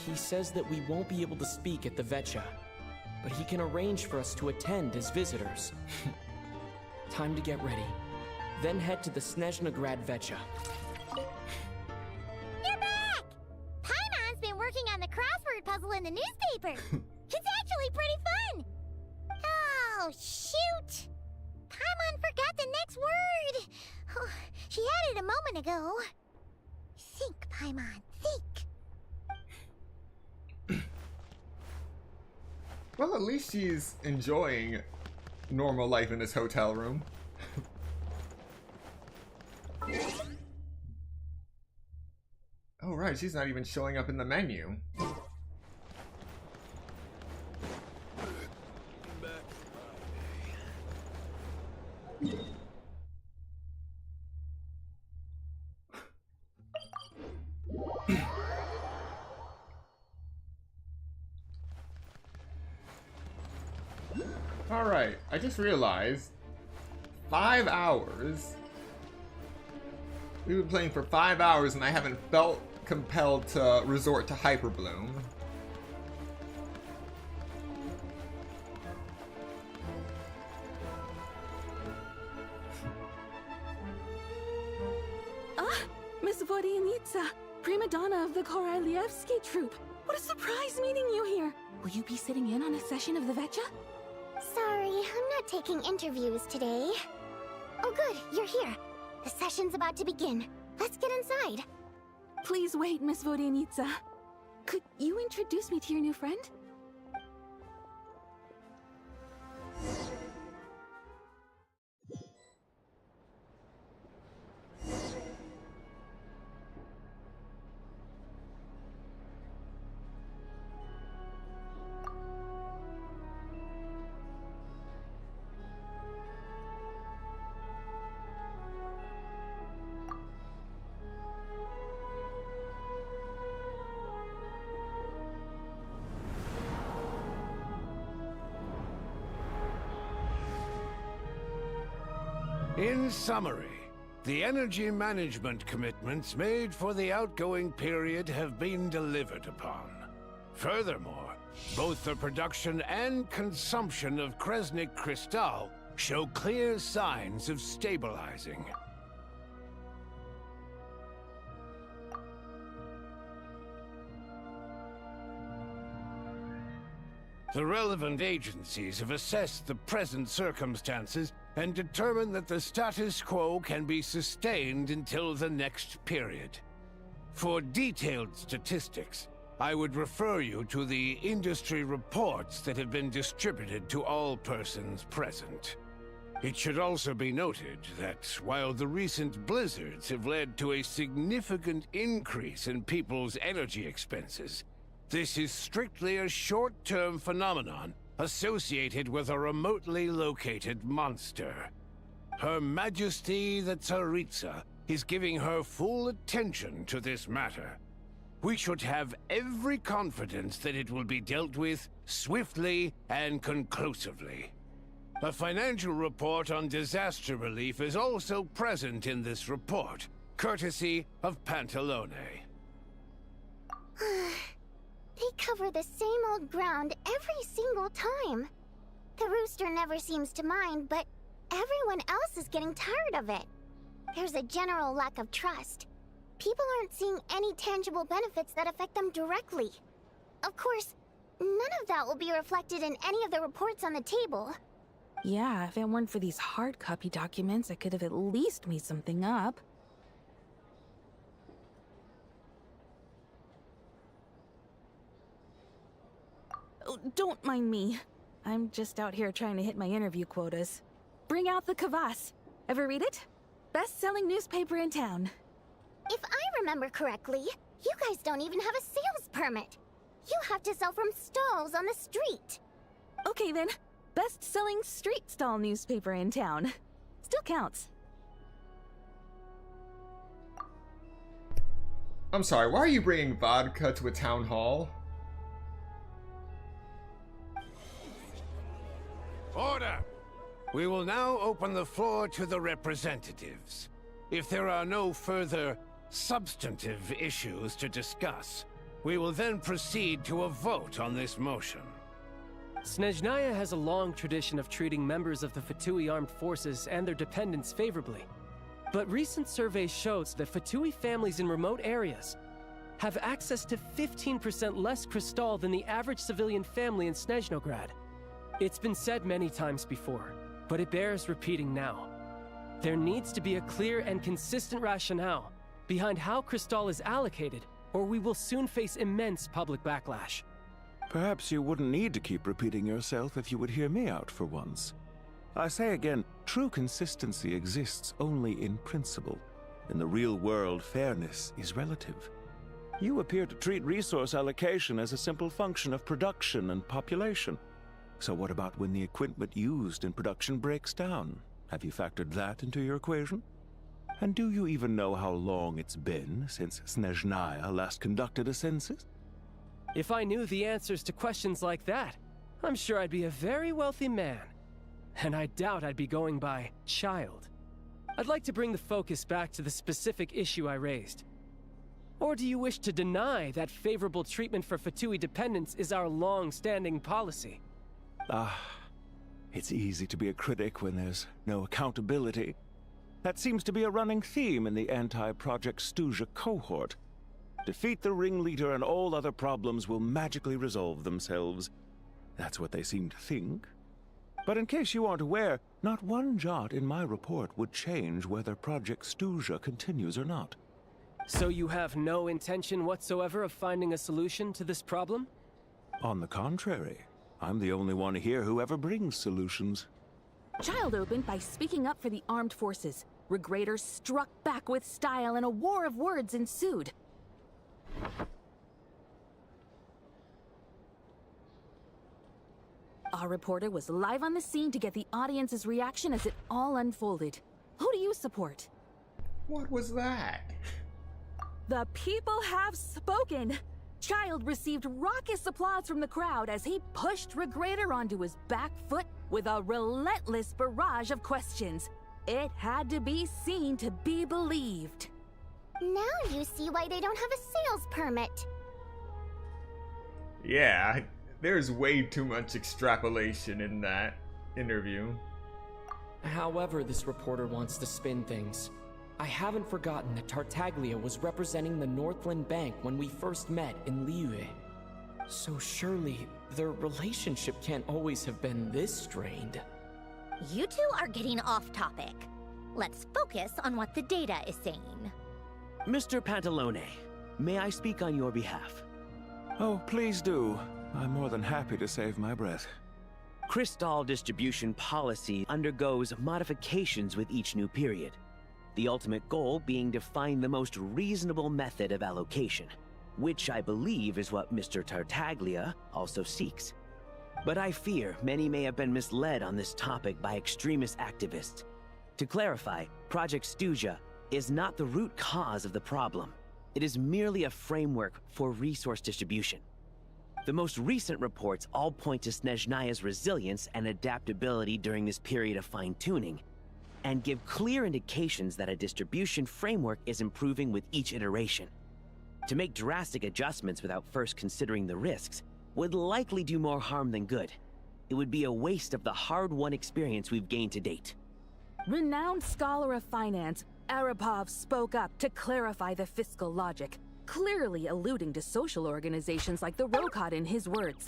He says that we won't be able to speak at the Vetcha, but he can arrange for us to attend as visitors. Time to get ready. Then head to the Snezhnaya Vetcha. You're back! Paimon's been working on the crossword puzzle in the newspaper. It's actually pretty fun. Oh, shoot! Paimon forgot the next word. Oh, she had it a moment ago. Think, Paimon, think. Well, at least she's enjoying normal life in this hotel room. Oh, right, she's not even showing up in the menu. Alright, I just realized 5 hours. We've been playing for 5 hours and I haven't felt compelled to resort to Hyperbloom. Ah, Miss Vodyanitsa, prima donna of the Korolievsky troupe. What a surprise meeting you here. Will you be sitting in on a session of the Vetcha? Sorry, I'm not taking interviews today. Oh good, you're here. The session's about to begin. Let's get inside. Please wait, Miss Vodyanitsa. Could you introduce me to your new friend? In summary, the energy management commitments made for the outgoing period have been delivered upon. Furthermore, both the production and consumption of Kresnik Crystal show clear signs of stabilizing. The relevant agencies have assessed the present circumstances and determined that the status quo can be sustained until the next period. For detailed statistics, I would refer you to the industry reports that have been distributed to all persons present. It should also be noted that while the recent blizzards have led to a significant increase in people's energy expenses, this is strictly a short-term phenomenon associated with a remotely located monster. Her Majesty the Tsaritsa is giving her full attention to this matter. We should have every confidence that it will be dealt with swiftly and conclusively. A financial report on disaster relief is also present in this report, courtesy of Pantalone. They cover the same old ground every single time. The rooster never seems to mind, but everyone else is getting tired of it. There's a general lack of trust. People aren't seeing any tangible benefits that affect them directly. Of course, none of that will be reflected in any of the reports on the table. Yeah, if it weren't for these hard copy documents, I could have at least made something up. Oh, don't mind me. I'm just out here trying to hit my interview quotas. Bring out the kvass. Ever read it? Best-selling newspaper in town. If I remember correctly, you guys don't even have a sales permit. You have to sell from stalls on the street. Okay then. Best-selling street stall newspaper in town. Still counts. I'm sorry, why are you bringing vodka to a town hall? Order! We will now open the floor to the representatives. If there are no further substantive issues to discuss, we will then proceed to a vote on this motion. Snezhnaya has a long tradition of treating members of the Fatui armed forces and their dependents favorably. But recent surveys shows that Fatui families in remote areas have access to 15% less crystal than the average civilian family in Snezhnograd. It's been said many times before, but it bears repeating now. There needs to be a clear and consistent rationale behind how crystal is allocated, or we will soon face immense public backlash. Perhaps you wouldn't need to keep repeating yourself if you would hear me out for once. I say again, true consistency exists only in principle. In the real world, fairness is relative. You appear to treat resource allocation as a simple function of production and population. So what about when the equipment used in production breaks down? Have you factored that into your equation? And do you even know how long it's been since Snezhnaya last conducted a census? If I knew the answers to questions like that, I'm sure I'd be a very wealthy man. And I doubt I'd be going by child. I'd like to bring the focus back to the specific issue I raised. Or do you wish to deny that favorable treatment for Fatui dependents is our long-standing policy? It's easy to be a critic when there's no accountability. That seems to be a running theme in the anti-Project Stuzha cohort. Defeat the ringleader and all other problems will magically resolve themselves. That's what they seem to think. But in case you aren't aware, not one jot in my report would change whether Project Stuzha continues or not. So you have no intention whatsoever of finding a solution to this problem? On the contrary, I'm the only one here who ever brings solutions. Child opened by speaking up for the armed forces. Regrator struck back with style and a war of words ensued. Our reporter was live on the scene to get the audience's reaction as it all unfolded. Who do you support? What was that? The people have spoken! Child received raucous applause from the crowd as he pushed Regrator onto his back foot with a relentless barrage of questions. It had to be seen to be believed. Now you see why they don't have a sales permit. Yeah, there's way too much extrapolation in that interview. However this reporter wants to spin things, I haven't forgotten that Tartaglia was representing the Northland Bank when we first met in Liyue. So surely, their relationship can't always have been this strained. You two are getting off topic. Let's focus on what the data is saying. Mr. Pantalone, may I speak on your behalf? Oh, please do. I'm more than happy to save my breath. Crystal distribution policy undergoes modifications with each new period. The ultimate goal being to find the most reasonable method of allocation, which I believe is what Mr. Tartaglia also seeks. But I fear many may have been misled on this topic by extremist activists. To clarify, Project Stuja is not the root cause of the problem. It is merely a framework for resource distribution. The most recent reports all point to Snezhnaya's resilience and adaptability during this period of fine-tuning, and give clear indications that a distribution framework is improving with each iteration. To make drastic adjustments without first considering the risks would likely do more harm than good. It would be a waste of the hard-won experience we've gained to date. Renowned scholar of finance, Arapov spoke up to clarify the fiscal logic, clearly alluding to social organizations like the Rokot in his words.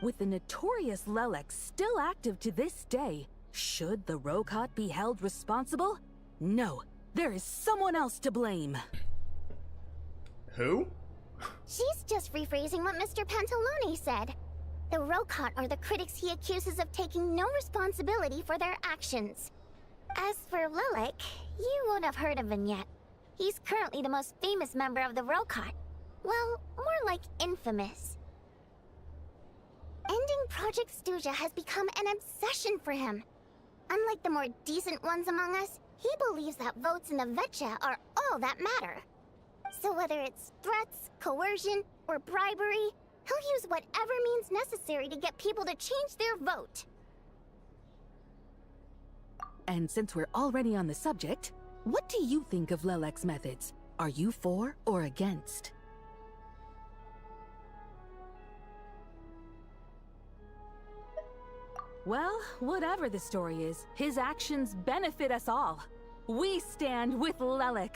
With the notorious Lelek still active to this day, should the Rokot be held responsible? No, there is someone else to blame. Who? She's just rephrasing what Mr. Pantalone said. The Rokot are the critics he accuses of taking no responsibility for their actions. As for Lilac, you won't have heard of him yet. He's currently the most famous member of the Rokot. Well, more like infamous. Ending Project Stuja has become an obsession for him. Unlike the more decent ones among us, he believes that votes in the Vetcha are all that matter. So whether it's threats, coercion, or bribery, he'll use whatever means necessary to get people to change their vote. And since we're already on the subject, what do you think of Lelek's methods? Are you for or against? Well, whatever the story is, his actions benefit us all. We stand with Lelek.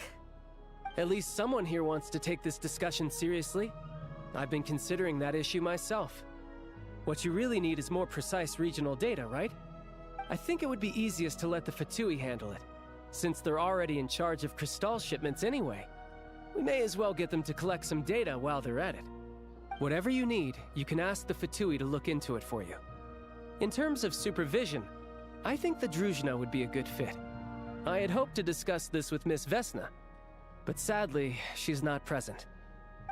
At least someone here wants to take this discussion seriously. I've been considering that issue myself. What you really need is more precise regional data, right? I think it would be easiest to let the Fatui handle it, since they're already in charge of Crystal shipments anyway. We may as well get them to collect some data while they're at it. Whatever you need, you can ask the Fatui to look into it for you. In terms of supervision, I think the Druzhna would be a good fit. I had hoped to discuss this with Miss Vesna, but sadly, she's not present.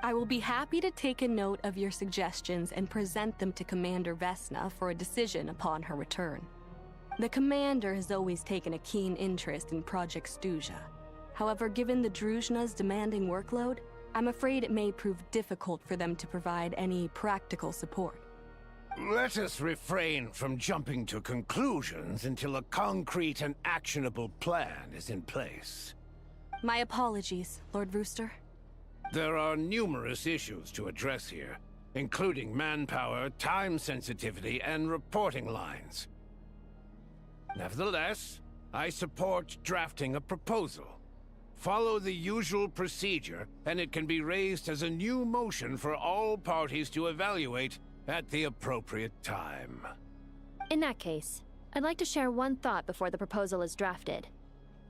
I will be happy to take a note of your suggestions and present them to Commander Vesna for a decision upon her return. The Commander has always taken a keen interest in Project Stuja. However, given the Druzhna's demanding workload, I'm afraid it may prove difficult for them to provide any practical support. Let us refrain from jumping to conclusions until a concrete and actionable plan is in place. My apologies, Lord Rooster. There are numerous issues to address here, including manpower, time sensitivity, and reporting lines. Nevertheless, I support drafting a proposal. Follow the usual procedure, and it can be raised as a new motion for all parties to evaluate at the appropriate time. In that case, I'd like to share one thought before the proposal is drafted.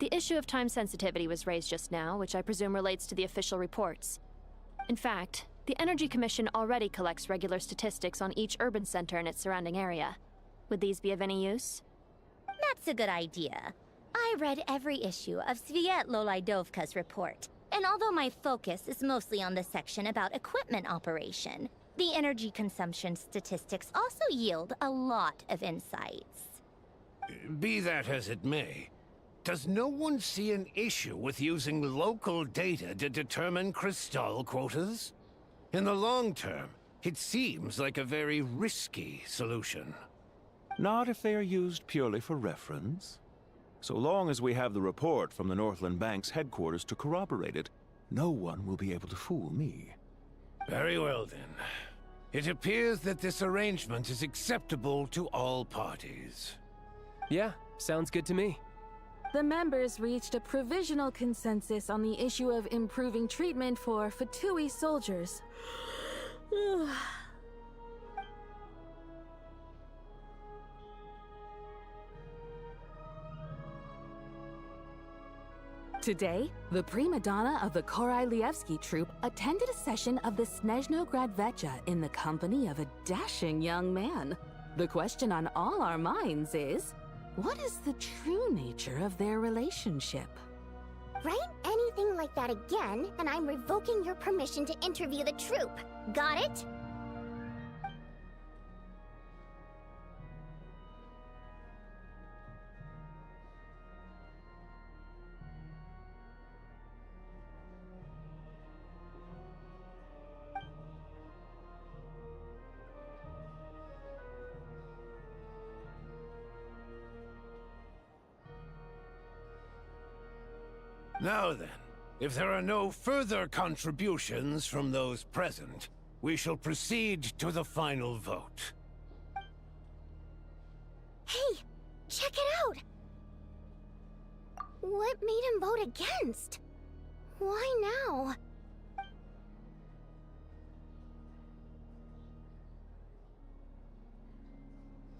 The issue of time sensitivity was raised just now, which I presume relates to the official reports. In fact, the Energy Commission already collects regular statistics on each urban center and its surrounding area. Would these be of any use? That's a good idea. I read every issue of Sviet Laidovka's report, and although my focus is mostly on the section about equipment operation, the energy consumption statistics also yield a lot of insights. Be that as it may, does no one see an issue with using local data to determine Crystal quotas? In the long term, it seems like a very risky solution. Not if they are used purely for reference. So long as we have the report from the Northland Bank's headquarters to corroborate it, no one will be able to fool me. Very well then. It appears that this arrangement is acceptable to all parties. Yeah, sounds good to me. The members reached a provisional consensus on the issue of improving treatment for Fatui soldiers. Today, the prima donna of the Korylevsky troupe attended a session of the Snezhnograd Vecha in the company of a dashing young man. The question on all our minds is, what is the true nature of their relationship? Write anything like that again, and I'm revoking your permission to interview the troupe. Got it? Now then, if there are no further contributions from those present, we shall proceed to the final vote. Hey, check it out! What made him vote against? Why now?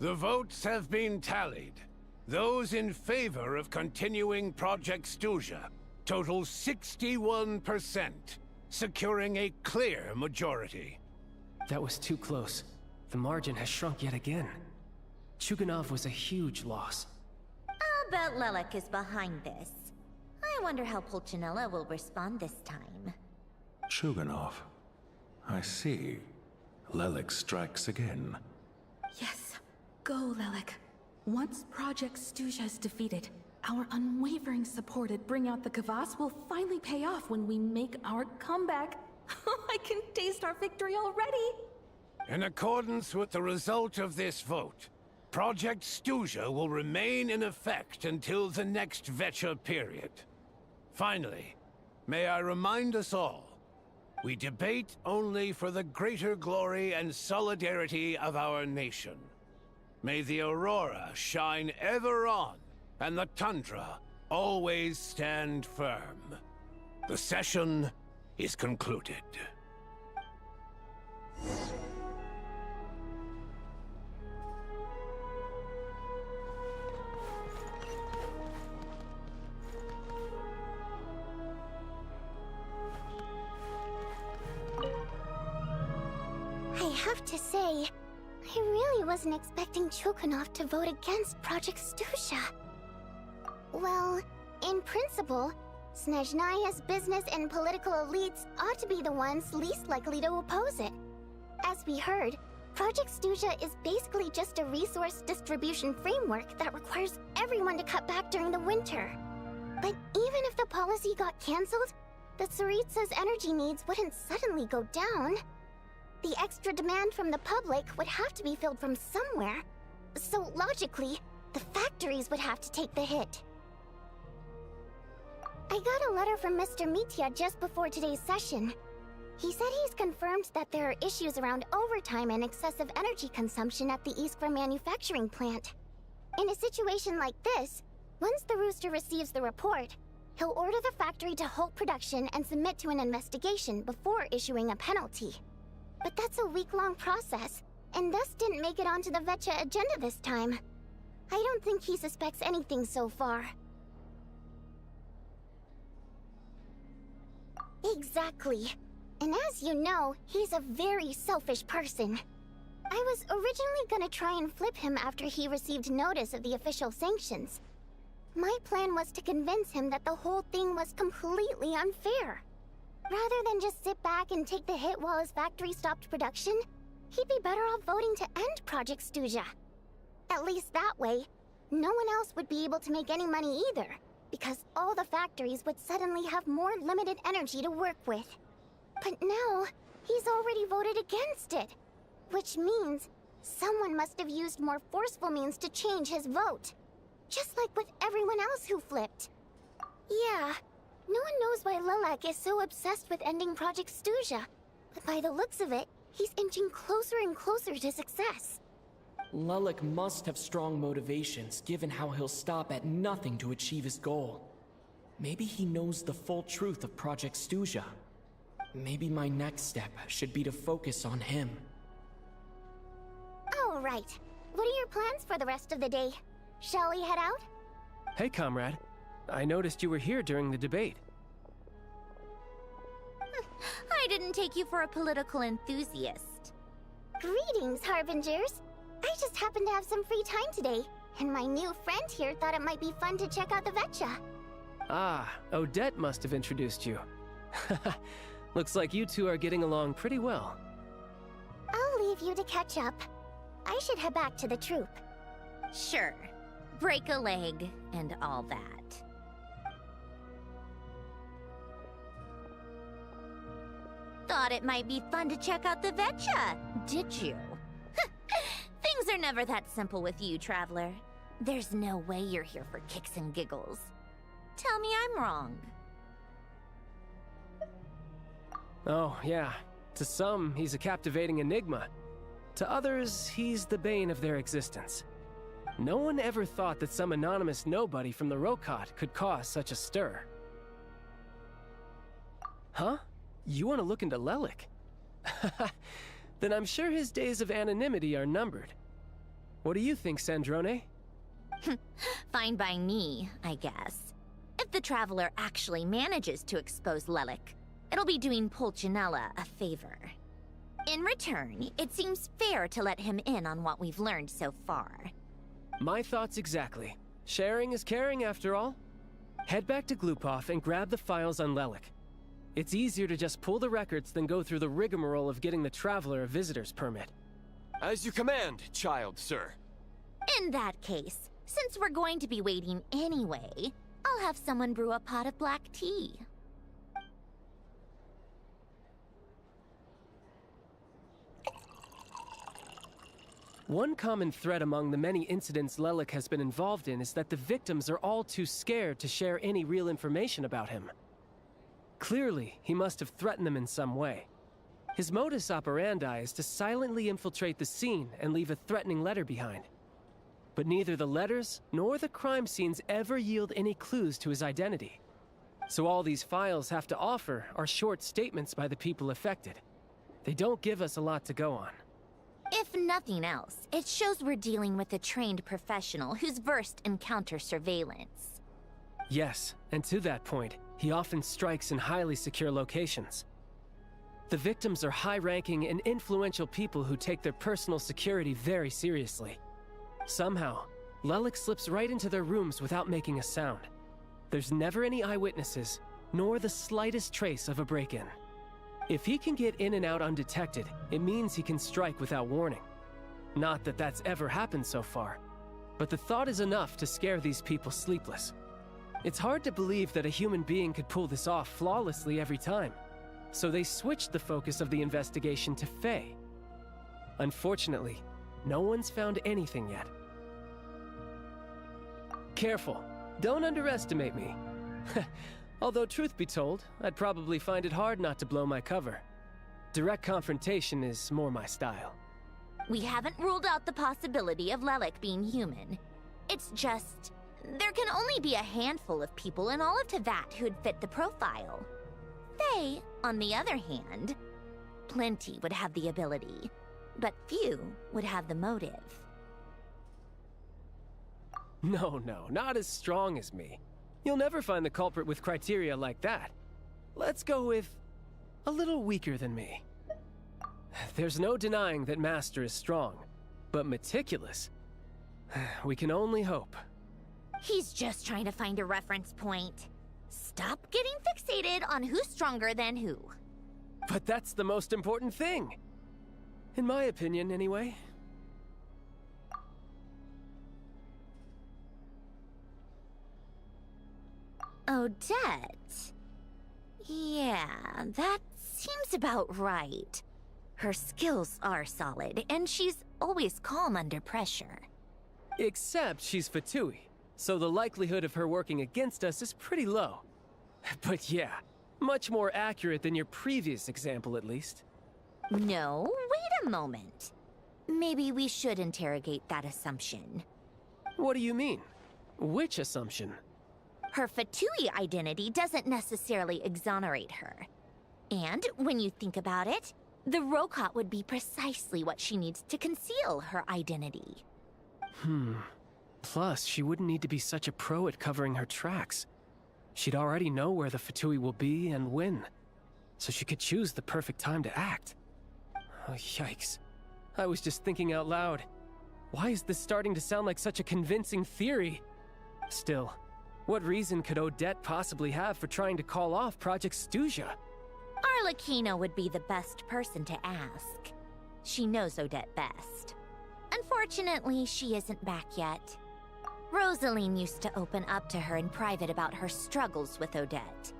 The votes have been tallied. Those in favor of continuing Project Stuzha total 61%, securing a clear majority. That was too close. The margin has shrunk yet again. Chuganov was a huge loss. I'll bet Lelek is behind this. I wonder how Pulcinella will respond this time. Chuganov. I see. Lelek strikes again. Yes, go, Lelek. Once Project Stuzha is defeated, our unwavering support at Bring Out the Kvass will finally pay off when we make our comeback. I can taste our victory already! In accordance with the result of this vote, Project Stuzha will remain in effect until the next Vecha period. Finally, may I remind us all, we debate only for the greater glory and solidarity of our nation. May the aurora shine ever on, and the tundra always stand firm. The session is concluded. I have to say, I really wasn't expecting Chuganov to vote against Project Stuzha. Well, in principle, Snezhnaya's business and political elites ought to be the ones least likely to oppose it. As we heard, Project Stuzha is basically just a resource distribution framework that requires everyone to cut back during the winter. But even if the policy got cancelled, the Tsaritsa's energy needs wouldn't suddenly go down. The extra demand from the public would have to be filled from somewhere. So logically, the factories would have to take the hit. I got a letter from Mr. Mitya just before today's session. He said he's confirmed that there are issues around overtime and excessive energy consumption at the Iskra manufacturing plant. In a situation like this, once the Rooster receives the report, he'll order the factory to halt production and submit to an investigation before issuing a penalty. But that's a week-long process, and thus didn't make it onto the Vecha agenda this time. I don't think he suspects anything so far. Exactly. And as you know, he's a very selfish person. I was originally gonna try and flip him after he received notice of the official sanctions. My plan was to convince him that the whole thing was completely unfair. Rather than just sit back and take the hit while his factory stopped production, he'd be better off voting to end Project Stuzha. At least that way, no one else would be able to make any money either, because all the factories would suddenly have more limited energy to work with. But now, he's already voted against it, which means someone must have used more forceful means to change his vote. Just like with everyone else who flipped. Yeah, no one knows why Lelek is so obsessed with ending Project Stuzha, but by the looks of it, he's inching closer and closer to success. Lelek must have strong motivations, given how he'll stop at nothing to achieve his goal. Maybe he knows the full truth of Project Stuzha. Maybe my next step should be to focus on him. All right. What are your plans for the rest of the day? Shall we head out? Hey, comrade. I noticed you were here during the debate. I didn't take you for a political enthusiast. Greetings, Harbingers. I just happened to have some free time today, and my new friend here thought it might be fun to check out the Vetcha. Ah, Odette must have introduced you. Looks like you two are getting along pretty well. I'll leave you to catch up. I should head back to the troop. Sure. Break a leg and all that. Thought it might be fun to check out the Vetcha, did you? Things are never that simple with you, Traveler. There's no way you're here for kicks and giggles. Tell me I'm wrong. Oh, yeah. To some, he's a captivating enigma. To others, he's the bane of their existence. No one ever thought that some anonymous nobody from the Rokot could cause such a stir. Huh? You want to look into Lelik? Then I'm sure his days of anonymity are numbered. What do you think, Sandrone? Fine by me, I guess. If the Traveler actually manages to expose Lelik, it'll be doing Pulcinella a favor. In return, it seems fair to let him in on what we've learned so far. My thoughts exactly. Sharing is caring, after all. Head back to Glupov and grab the files on Lelik. It's easier to just pull the records than go through the rigmarole of getting the Traveler a visitor's permit. As you command, child, sir. In that case, since we're going to be waiting anyway, I'll have someone brew a pot of black tea. One common thread among the many incidents Lelik has been involved in is that the victims are all too scared to share any real information about him. Clearly, he must have threatened them in some way. His modus operandi is to silently infiltrate the scene and leave a threatening letter behind. But neither the letters nor the crime scenes ever yield any clues to his identity. So all these files have to offer are short statements by the people affected. They don't give us a lot to go on. If nothing else, it shows we're dealing with a trained professional who's versed in counter-surveillance. Yes, and to that point, he often strikes in highly secure locations. The victims are high-ranking and influential people who take their personal security very seriously. Somehow, Lelik slips right into their rooms without making a sound. There's never any eyewitnesses, nor the slightest trace of a break-in. If he can get in and out undetected, it means he can strike without warning. Not that that's ever happened so far, but the thought is enough to scare these people sleepless. It's hard to believe that a human being could pull this off flawlessly every time, so they switched the focus of the investigation to Faye. Unfortunately, no one's found anything yet. Careful, don't underestimate me. Although truth be told, I'd probably find it hard not to blow my cover. Direct confrontation is more my style. We haven't ruled out the possibility of Lelik being human. It's just, there can only be a handful of people in all of Teyvat who'd fit the profile. Faye, on the other hand, plenty would have the ability, but few would have the motive. No, not as strong as me. You'll never find the culprit with criteria like that. Let's go with a little weaker than me. There's no denying that Master is strong, but meticulous. We can only hope. He's just trying to find a reference point. Stop getting fixated on who's stronger than who. But that's the most important thing. In my opinion, anyway. Odette? Yeah, that seems about right. Her skills are solid, and she's always calm under pressure. Except she's Fatui, so the likelihood of her working against us is pretty low. But yeah, much more accurate than your previous example, at least. No, wait a moment. Maybe we should interrogate that assumption. What do you mean? Which assumption? Her Fatui identity doesn't necessarily exonerate her. And when you think about it, the Rokot would be precisely what she needs to conceal her identity. Plus, she wouldn't need to be such a pro at covering her tracks. She'd already know where the Fatui will be and when, so she could choose the perfect time to act. Oh, yikes. I was just thinking out loud. Why is this starting to sound like such a convincing theory? Still, what reason could Odette possibly have for trying to call off Project Stuzha? Arlecchino would be the best person to ask. She knows Odette best. Unfortunately, she isn't back yet. Rosaline used to open up to her in private about her struggles with Odette.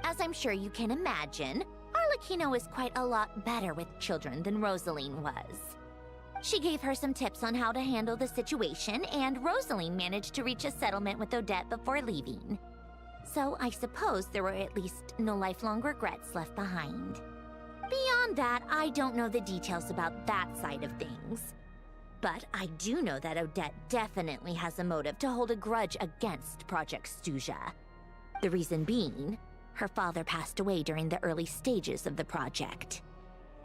As I'm sure you can imagine, Arlecchino is quite a lot better with children than Rosaline was. She gave her some tips on how to handle the situation, and Rosaline managed to reach a settlement with Odette before leaving. So I suppose there were at least no lifelong regrets left behind. Beyond that, I don't know the details about that side of things. But I do know that Odette definitely has a motive to hold a grudge against Project Stuzha. The reason being, her father passed away during the early stages of the project.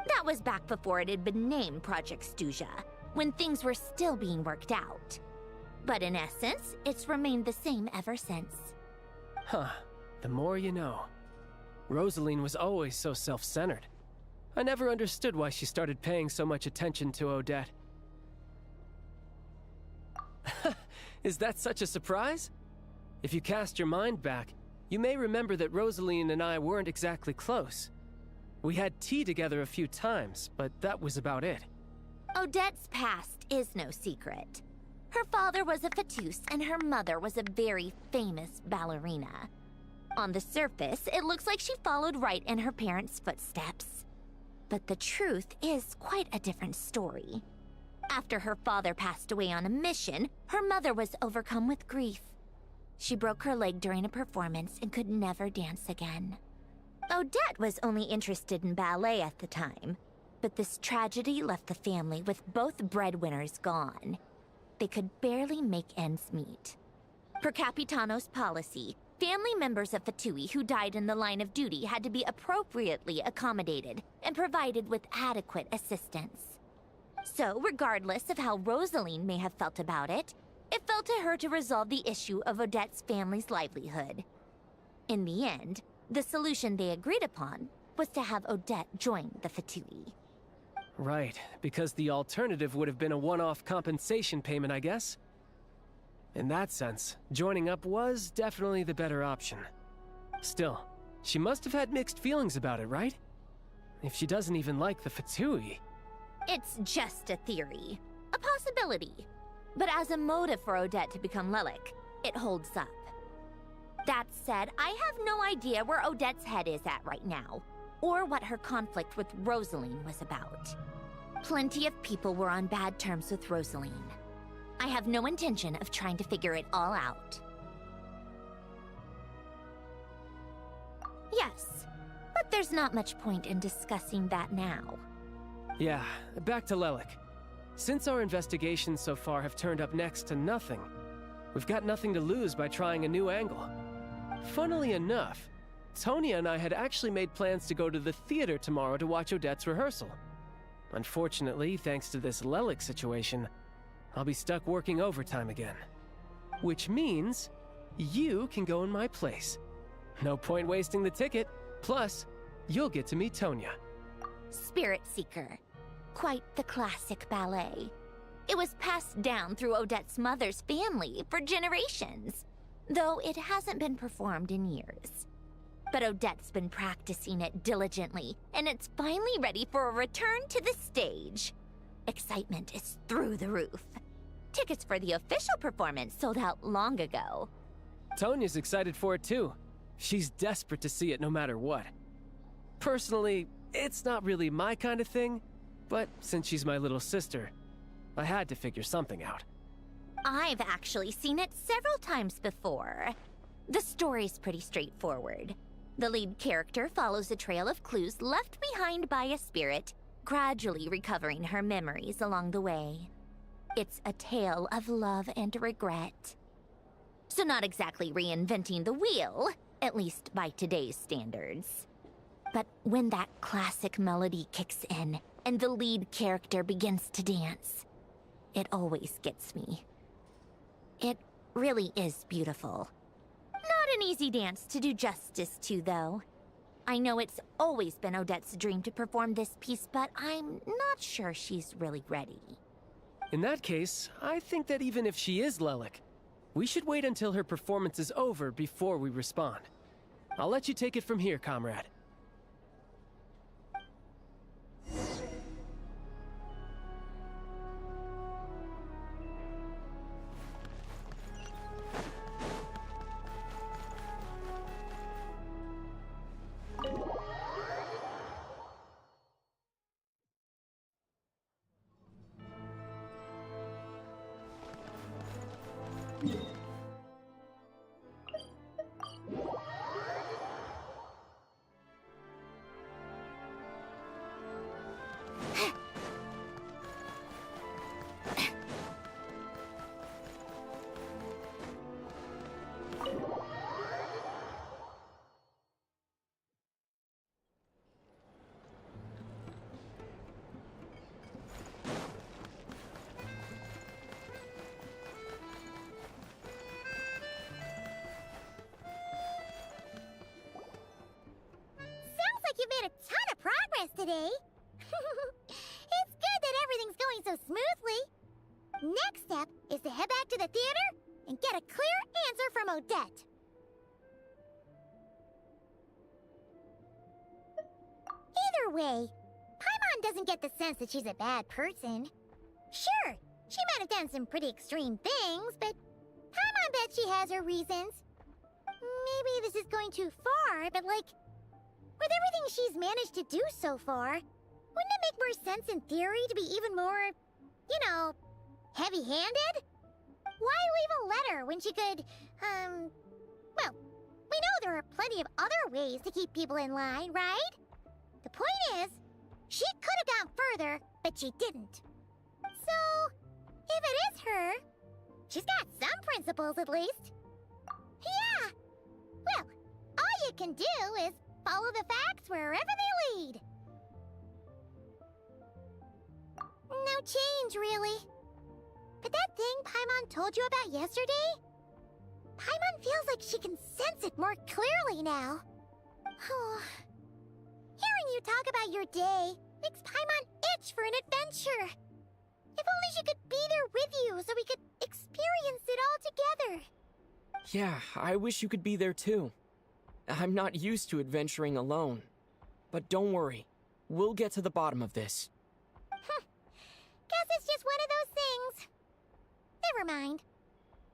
That was back before it had been named Project Stuzha, when things were still being worked out. But in essence, it's remained the same ever since. Huh. The more you know. Rosaline was always so self-centered. I never understood why she started paying so much attention to Odette. Is that such a surprise? If you cast your mind back, you may remember that Rosaline and I weren't exactly close. We had tea together a few times, but that was about it. Odette's past is no secret. Her father was a fatus and her mother was a very famous ballerina. On the surface, it looks like she followed right in her parents' footsteps. But the truth is quite a different story. After her father passed away on a mission, her mother was overcome with grief. She broke her leg during a performance and could never dance again. Odette was only interested in ballet at the time, but this tragedy left the family with both breadwinners gone. They could barely make ends meet. Per Capitano's policy, family members of Fatui who died in the line of duty had to be appropriately accommodated and provided with adequate assistance. So, regardless of how Rosaline may have felt about it, it fell to her to resolve the issue of Odette's family's livelihood. In the end, the solution they agreed upon was to have Odette join the Fatui. Right, because the alternative would have been a one-off compensation payment, I guess. In that sense, joining up was definitely the better option. Still, she must have had mixed feelings about it, right? If she doesn't even like the Fatui... It's just a theory. A possibility. But as a motive for Odette to become Lelik, it holds up. That said, I have no idea where Odette's head is at right now, or what her conflict with Rosaline was about. Plenty of people were on bad terms with Rosaline. I have no intention of trying to figure it all out. Yes, but there's not much point in discussing that now. Yeah, back to Lelik. Since our investigations so far have turned up next to nothing, we've got nothing to lose by trying a new angle. Funnily enough, Tonya and I had actually made plans to go to the theater tomorrow to watch Odette's rehearsal. Unfortunately, thanks to this Lelik situation, I'll be stuck working overtime again. Which means you can go in my place. No point wasting the ticket, plus you'll get to meet Tonya. Spirit Seeker. Quite the classic ballet. It was passed down through Odette's mother's family for generations, though it hasn't been performed in years. But Odette's been practicing it diligently, and it's finally ready for a return to the stage. Excitement is through the roof. Tickets for the official performance sold out long ago. Tonya's excited for it too. She's desperate to see it no matter what. Personally, it's not really my kind of thing, but since she's my little sister, I had to figure something out. I've actually seen it several times before. The story's pretty straightforward. The lead character follows a trail of clues left behind by a spirit, gradually recovering her memories along the way. It's a tale of love and regret. So not exactly reinventing the wheel, at least by today's standards. But when that classic melody kicks in and the lead character begins to dance, it always gets me. It really is beautiful. Not an easy dance to do justice to, though. I know it's always been Odette's dream to perform this piece, but I'm not sure she's really ready. In that case, I think that even if she is Lelik, we should wait until her performance is over before we respond. I'll let you take it from here, comrade. You made a ton of progress today. It's good that everything's going so smoothly. Next step is to head back to the theater and get a clear answer from Odette. Either way, Paimon doesn't get the sense that she's a bad person. Sure, she might have done some pretty extreme things, but Paimon bet she has her reasons. Maybe this is going too far, but like, with everything she's managed to do so far, wouldn't it make more sense in theory to be even more, you know, heavy-handed? Why leave a letter when she could, well, we know there are plenty of other ways to keep people in line, right? The point is, she could have gone further, but she didn't. So, if it is her, she's got some principles at least. Yeah! Well, all you can do is follow the facts wherever they lead. No change, really. But that thing Paimon told you about yesterday? Paimon feels like she can sense it more clearly now. Hearing you talk about your day makes Paimon itch for an adventure. If only she could be there with you so we could experience it all together. Yeah, I wish you could be there too. I'm not used to adventuring alone. But don't worry, we'll get to the bottom of this. Guess it's just one of those things. Never mind.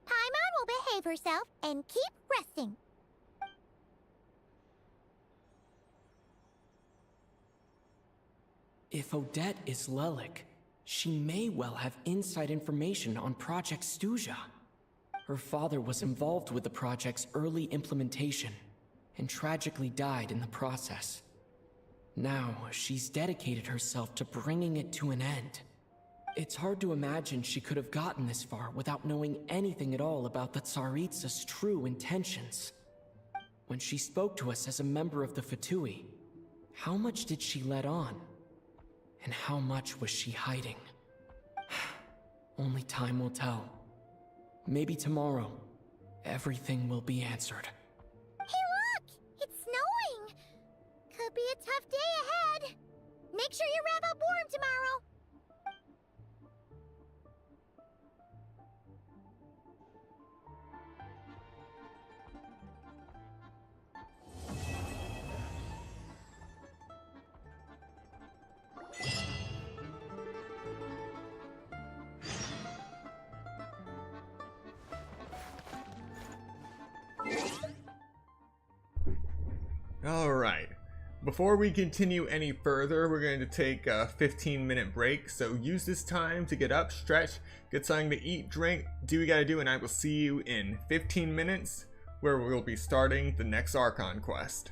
Paimon will behave herself and keep resting. If Odette is Lelik, she may well have inside information on Project Stuzha. Her father was involved with the project's early implementation, and tragically died in the process. Now, she's dedicated herself to bringing it to an end. It's hard to imagine she could have gotten this far without knowing anything at all about the Tsaritsa's true intentions. When she spoke to us as a member of the Fatui, how much did she let on? And how much was she hiding? Only time will tell. Maybe tomorrow, everything will be answered. Hey look! It's snowing! Could be a tough day ahead. Make sure you wrap up warm tomorrow. Alright, before we continue any further, we're going to take a 15-minute break, so use this time to get up, stretch, get something to eat, drink, do what you gotta do, and I will see you in 15 minutes, where we'll be starting the next Archon quest.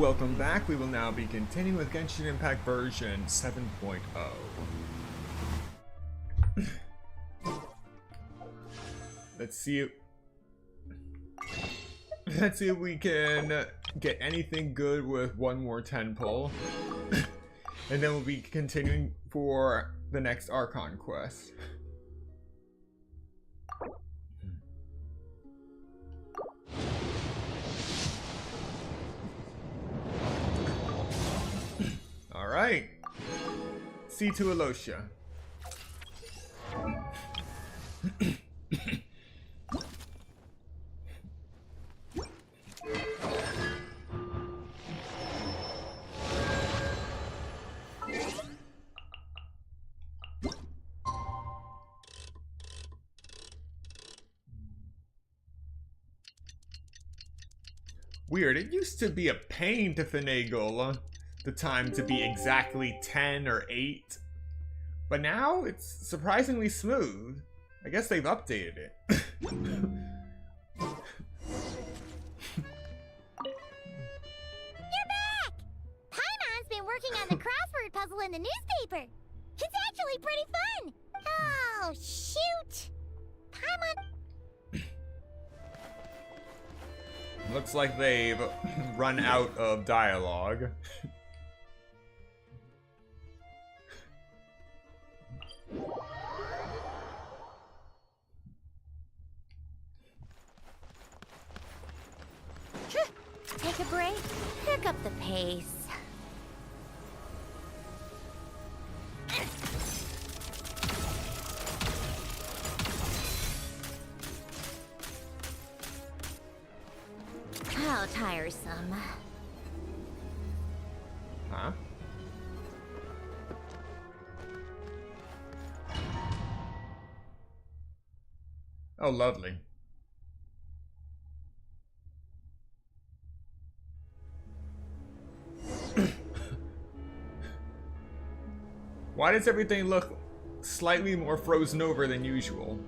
welcome back. We will now be continuing with Genshin Impact version 7.0. Let's see if we can get anything good with one more 10 pull. And then we'll be continuing for the next Archon quest. Alright. C to Alosia. Weird, it used to be a pain to finagle the time to be exactly 10 or 8. But now it's surprisingly smooth. I guess they've updated it. You're back! Paimon's been working on the crossword puzzle in the newspaper. It's actually pretty fun. Oh, shoot. Paimon... Looks like they've run out of dialogue. Take a break, pick up the pace. How tiresome. Huh? Oh, lovely. Why does everything look slightly more frozen over than usual?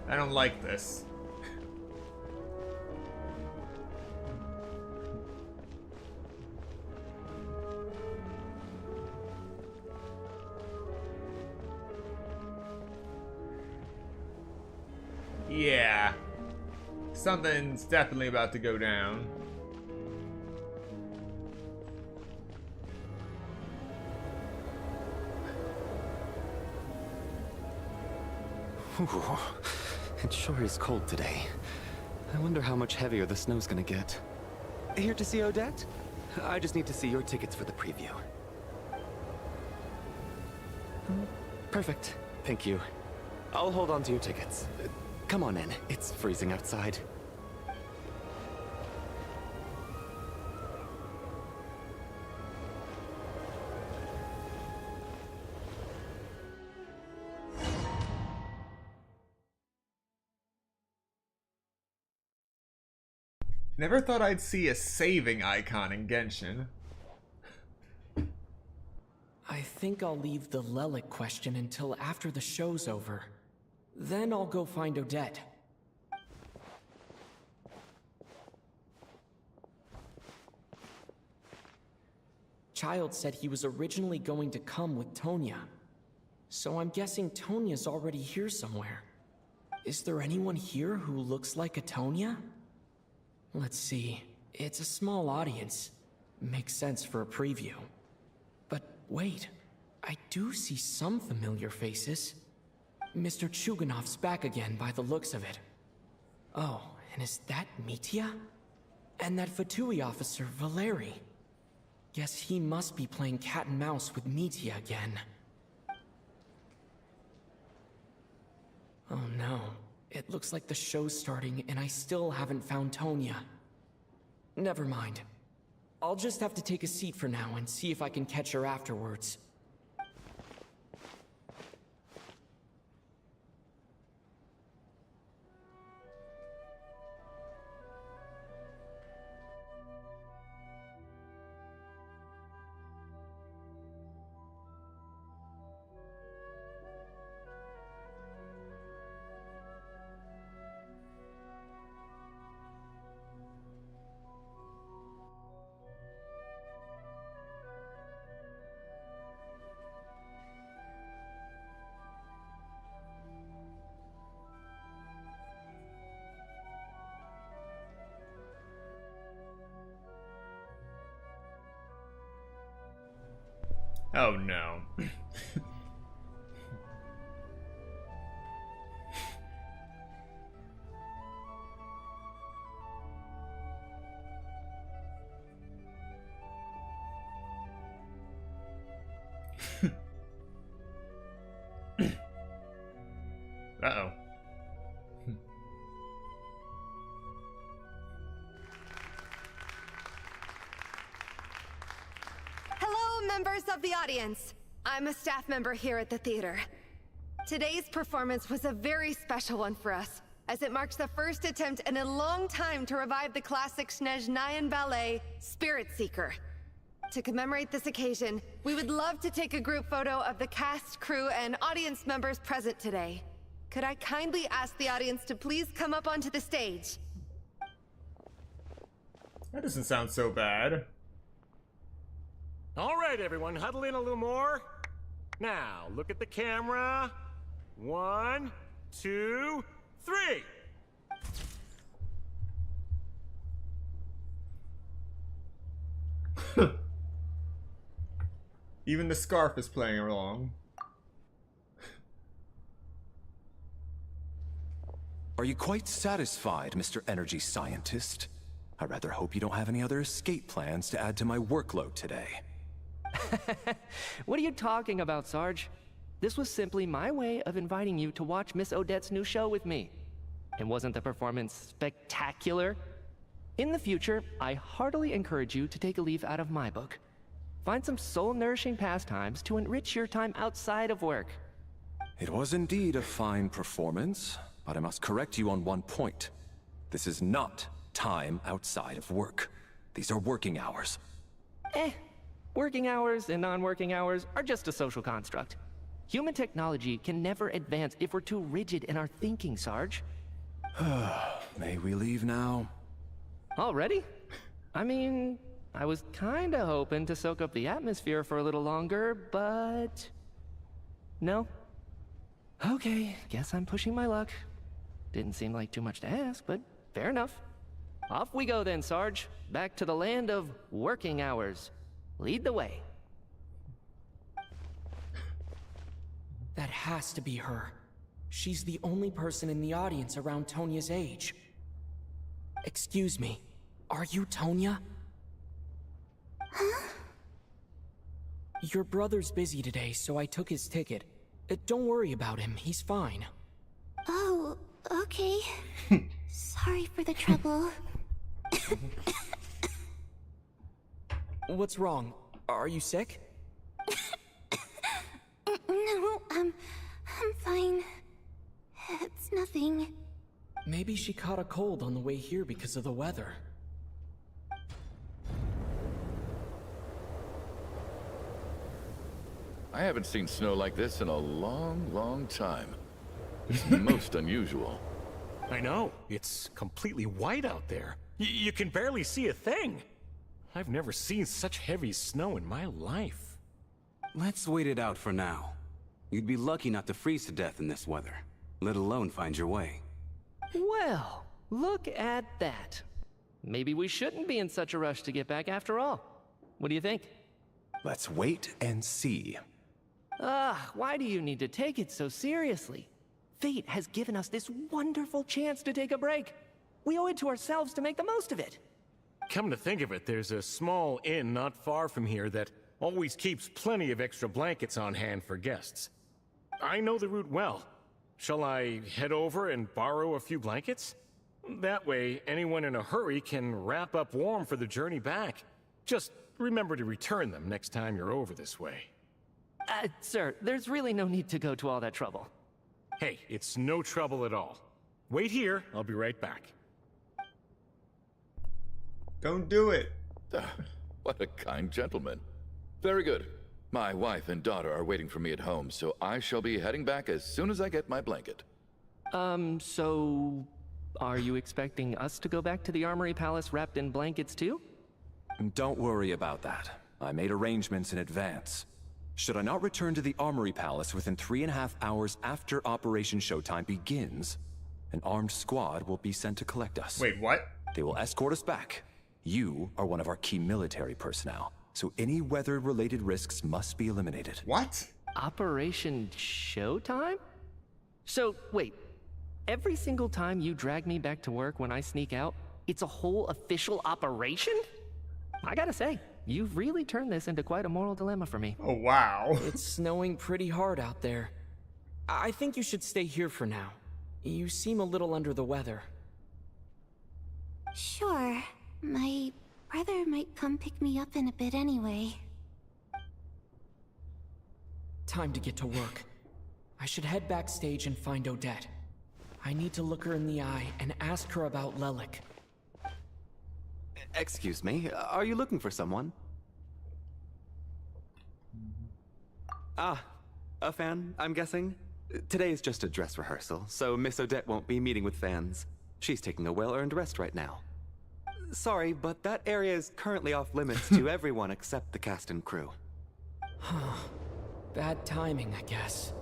I don't like this. Yeah. Something's definitely about to go down. Ooh, it sure is cold today. I wonder how much heavier the snow's gonna get. Here to see Odette? I just need to see your tickets for the preview. Perfect. Thank you. I'll hold on to your tickets. Come on in. It's freezing outside. Never thought I'd see a saving icon in Genshin. I think I'll leave the Lelic question until after the show's over. Then I'll go find Odette. Child said he was originally going to come with Tonya. So I'm guessing Tonya's already here somewhere. Is there anyone here who looks like a Tonya? Let's see. It's a small audience. Makes sense for a preview. But wait, I do see some familiar faces. Mr. Chuganov's back again by the looks of it. Oh, and is that Mitya? And that Fatui officer, Valeri. Guess he must be playing cat and mouse with Mitya again. Oh no. It looks like the show's starting and I still haven't found Tonya. Never mind. I'll just have to take a seat for now and see if I can catch her afterwards. Oh no. Uh-oh. Hello, members of the audience. I'm a staff member here at the theater. Today's performance was a very special one for us, as it marks the first attempt in a long time to revive the classic Snezhnayan ballet, Spirit Seeker. To commemorate this occasion, we would love to take a group photo of the cast, crew, and audience members present today. Could I kindly ask the audience to please come up onto the stage? That doesn't sound so bad. All right, everyone, huddle in a little more. Now, look at the camera. 1, 2, 3. Even the scarf is playing along. Are you quite satisfied, Mr. Energy Scientist? I rather hope you don't have any other escape plans to add to my workload today. What are you talking about, Sarge? This was simply my way of inviting you to watch Miss Odette's new show with me. And wasn't the performance spectacular? In the future, I heartily encourage you to take a leaf out of my book. Find some soul-nourishing pastimes to enrich your time outside of work. It was indeed a fine performance, but I must correct you on one point. This is not time outside of work. These are working hours. Working hours and non-working hours are just a social construct. Human technology can never advance if we're too rigid in our thinking, Sarge. May we leave now? Already? I mean, I was kinda hoping to soak up the atmosphere for a little longer, but... no? Okay, guess I'm pushing my luck. Didn't seem like too much to ask, but fair enough. Off we go then, Sarge. Back to the land of working hours. Lead the way. That has to be her. She's the only person in the audience around Tonya's age. Excuse me, are you Tonya? Huh? Your brother's busy today, so I took his ticket. Don't worry about him, he's fine. Oh, okay. Sorry for the trouble. What's wrong? Are you sick? No, I'm fine. It's nothing. Maybe she caught a cold on the way here because of the weather. I haven't seen snow like this in a long, long time. It's most unusual. I know. It's completely white out there. You can barely see a thing. I've never seen such heavy snow in my life. Let's wait it out for now. You'd be lucky not to freeze to death in this weather, let alone find your way. Well, look at that. Maybe we shouldn't be in such a rush to get back after all. What do you think? Let's wait and see. Why do you need to take it so seriously? Fate has given us this wonderful chance to take a break. We owe it to ourselves to make the most of it. Come to think of it, there's a small inn not far from here that always keeps plenty of extra blankets on hand for guests. I know the route well. Shall I head over and borrow a few blankets? That way, anyone in a hurry can wrap up warm for the journey back. Just remember to return them next time you're over this way. Sir, there's really no need to go to all that trouble. Hey, it's no trouble at all. Wait here, I'll be right back. Don't do it. What a kind gentleman. Very good. My wife and daughter are waiting for me at home, so I shall be heading back as soon as I get my blanket. So... are you expecting us to go back to the Armory Palace wrapped in blankets too? Don't worry about that. I made arrangements in advance. Should I not return to the Armory Palace within 3.5 hours after Operation Showtime begins, an armed squad will be sent to collect us. Wait, what? They will escort us back. You are one of our key military personnel. so any weather-related risks must be eliminated. What? Operation Showtime? So, wait. Every single time you drag me back to work when I sneak out, it's a whole official operation? I gotta say, you've really turned this into quite a moral dilemma for me. Oh, wow. It's snowing pretty hard out there. I think you should stay here for now. You seem a little under the weather. Sure. My brother might come pick me up in a bit anyway. Time to get to work. I should head backstage and find Odette. I need to look her in the eye and ask her about Lelik. Excuse me, are you looking for someone? Ah, a fan, I'm guessing? Today is just a dress rehearsal, so Miss Odette won't be meeting with fans. She's taking a well-earned rest right now. Sorry, but that area is currently off limits to everyone except the cast and crew. Bad timing, I guess.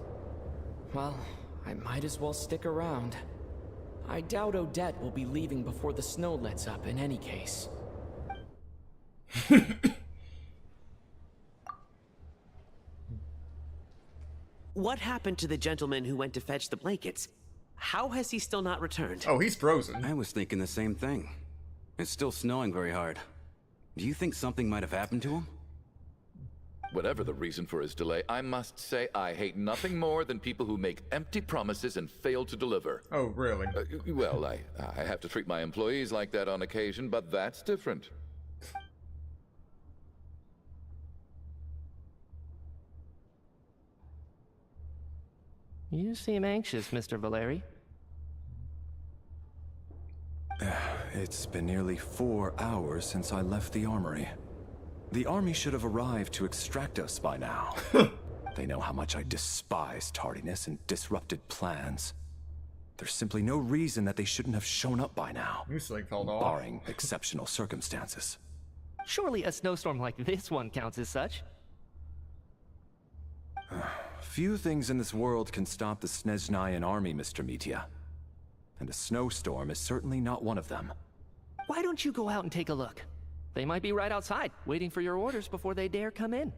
Well, I might as well stick around. I doubt Odette will be leaving before the snow lets up in any case. What happened to the gentleman who went to fetch the blankets? How has he still not returned? Oh, he's frozen. I was thinking the same thing. It's still snowing very hard. Do you think something might have happened to him? Whatever the reason for his delay, I must say I hate nothing more than people who make empty promises and fail to deliver. Oh, really? Well, I have to treat my employees like that on occasion, but that's different. You seem anxious, Mr. Valeri. It's been nearly 4 hours since I left the armory. The army should have arrived to extract us by now. They know how much I despise tardiness and disrupted plans. There's simply no reason that they shouldn't have shown up by now. Barring exceptional circumstances. Surely a snowstorm like this one counts as such. Few things in this world can stop the Snezhnayan army, Mr. Mitya. And a snowstorm is certainly not one of them. Why don't you go out and take a look? They might be right outside, waiting for your orders before they dare come in.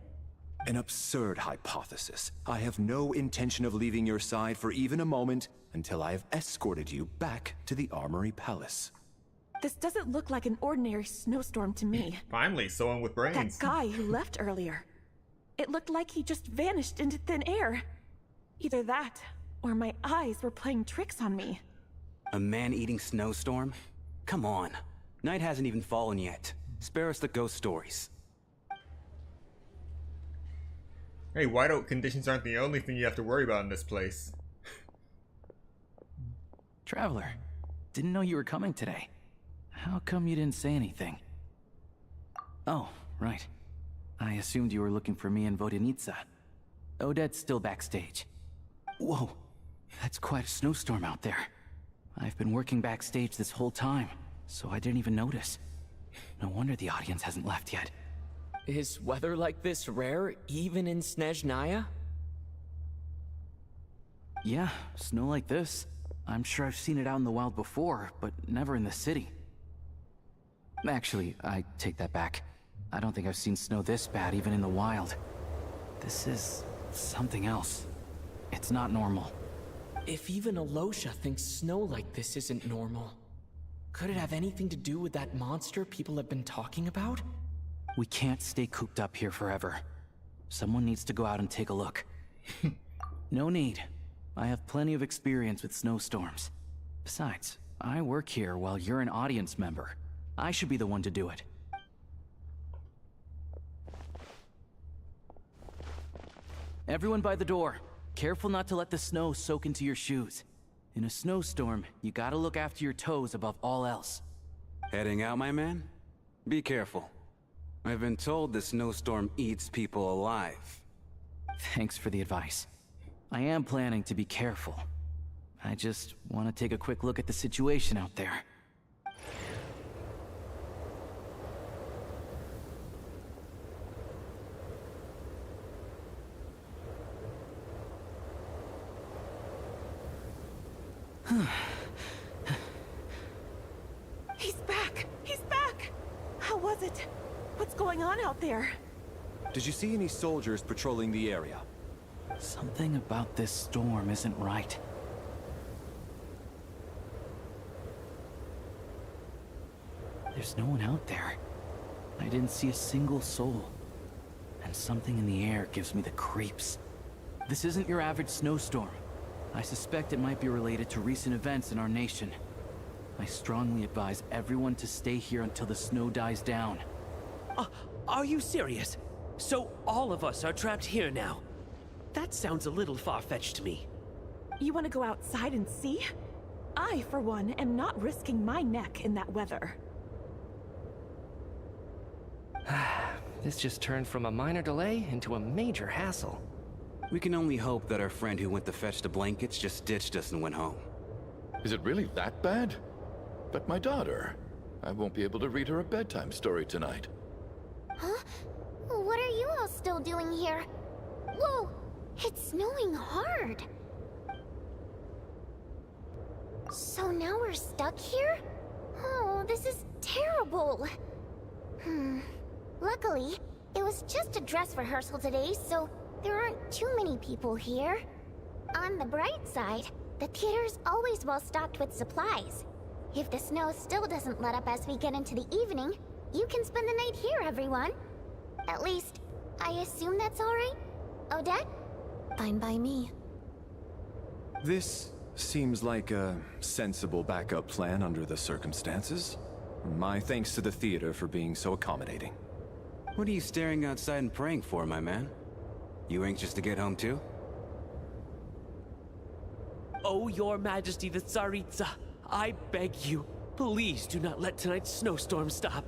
An absurd hypothesis. I have no intention of leaving your side for even a moment until I have escorted you back to the Armory Palace. This doesn't look like an ordinary snowstorm to me. Finally, someone with brains. That guy who left earlier. It looked like he just vanished into thin air. Either that, or my eyes were playing tricks on me. A man-eating snowstorm? Come on. Night hasn't even fallen yet. Spare us the ghost stories. Hey, whiteout conditions aren't the only thing you have to worry about in this place. Traveler, didn't know you were coming today. How come you didn't say anything? Oh, right. I assumed you were looking for me and Vodenitsa. Odette's still backstage. Whoa, that's quite a snowstorm out there. I've been working backstage this whole time, so I didn't even notice. No wonder the audience hasn't left yet. Is weather like this rare, even in Snezhnaya? Yeah, snow like this. I'm sure I've seen it out in the wild before, but never in the city. Actually, I take that back. I don't think I've seen snow this bad even in the wild. This is something else. It's not normal. If even Alosha thinks snow like this isn't normal, could it have anything to do with that monster people have been talking about? We can't stay cooped up here forever. Someone needs to go out and take a look. No need. I have plenty of experience with snowstorms. Besides, I work here while you're an audience member. I should be the one to do it. Everyone by the door. Careful not to let the snow soak into your shoes. In a snowstorm, you gotta look after your toes above all else. Heading out, my man? Be careful. I've been told the snowstorm eats people alive. Thanks for the advice. I am planning to be careful. I just want to take a quick look at the situation out there. He's back! He's back! How was it? What's going on out there? Did you see any soldiers patrolling the area? Something about this storm isn't right. There's no one out there. I didn't see a single soul. And something in the air gives me the creeps. This isn't your average snowstorm. I suspect it might be related to recent events in our nation. I strongly advise everyone to stay here until the snow dies down. Are you serious? So all of us are trapped here now? That sounds a little far-fetched to me. You want to go outside and see? I, for one, am not risking my neck in that weather. This just turned from a minor delay into a major hassle. We can only hope that our friend who went to fetch the blankets just ditched us and went home. Is it really that bad? But my daughter, I won't be able to read her a bedtime story tonight. Huh? What are you all still doing here? Whoa! It's snowing hard! So now we're stuck here? Oh, this is terrible! Luckily, it was just a dress rehearsal today, so there aren't too many people here. On the bright side, the theater's always well stocked with supplies. If the snow still doesn't let up as we get into the evening, you can spend the night here, everyone. At least, I assume that's alright? Odette? Fine by me. This seems like a sensible backup plan under the circumstances. My thanks to the theater for being so accommodating. What are you staring outside and praying for, my man? You anxious to get home too? Oh, your majesty the Tsaritsa, I beg you, please do not let tonight's snowstorm stop.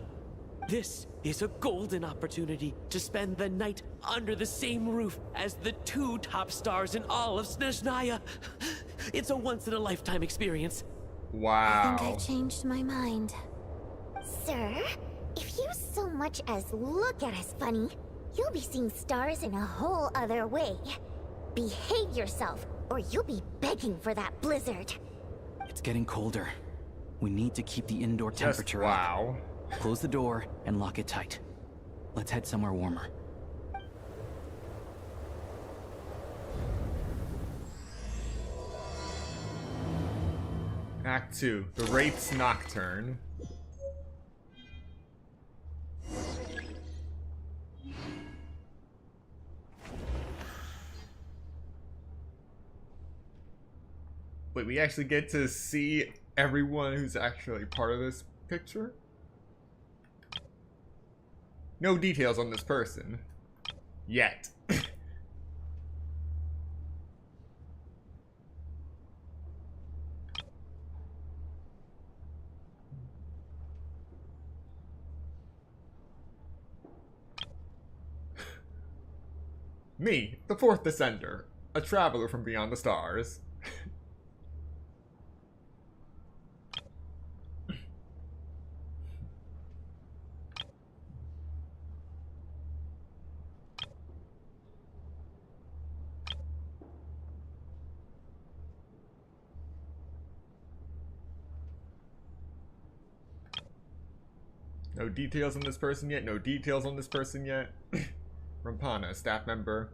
This is a golden opportunity to spend the night under the same roof as the two top stars in all of Snezhnaya. It's a once-in-a-lifetime experience. Wow. I think I changed my mind. Sir, if you so much as look at us funny, you'll be seeing stars in a whole other way. Behave yourself, or you'll be begging for that blizzard. It's getting colder. We need to keep the indoor temperature up. Close the door and lock it tight. Let's head somewhere warmer. Act 2, The Wraith's Nocturne. Wait, we actually get to see everyone who's actually part of this picture? No details on this person. Yet. Me, the fourth descender, a traveler from beyond the stars. No details on this person yet, no details on this person yet. Rampana, staff member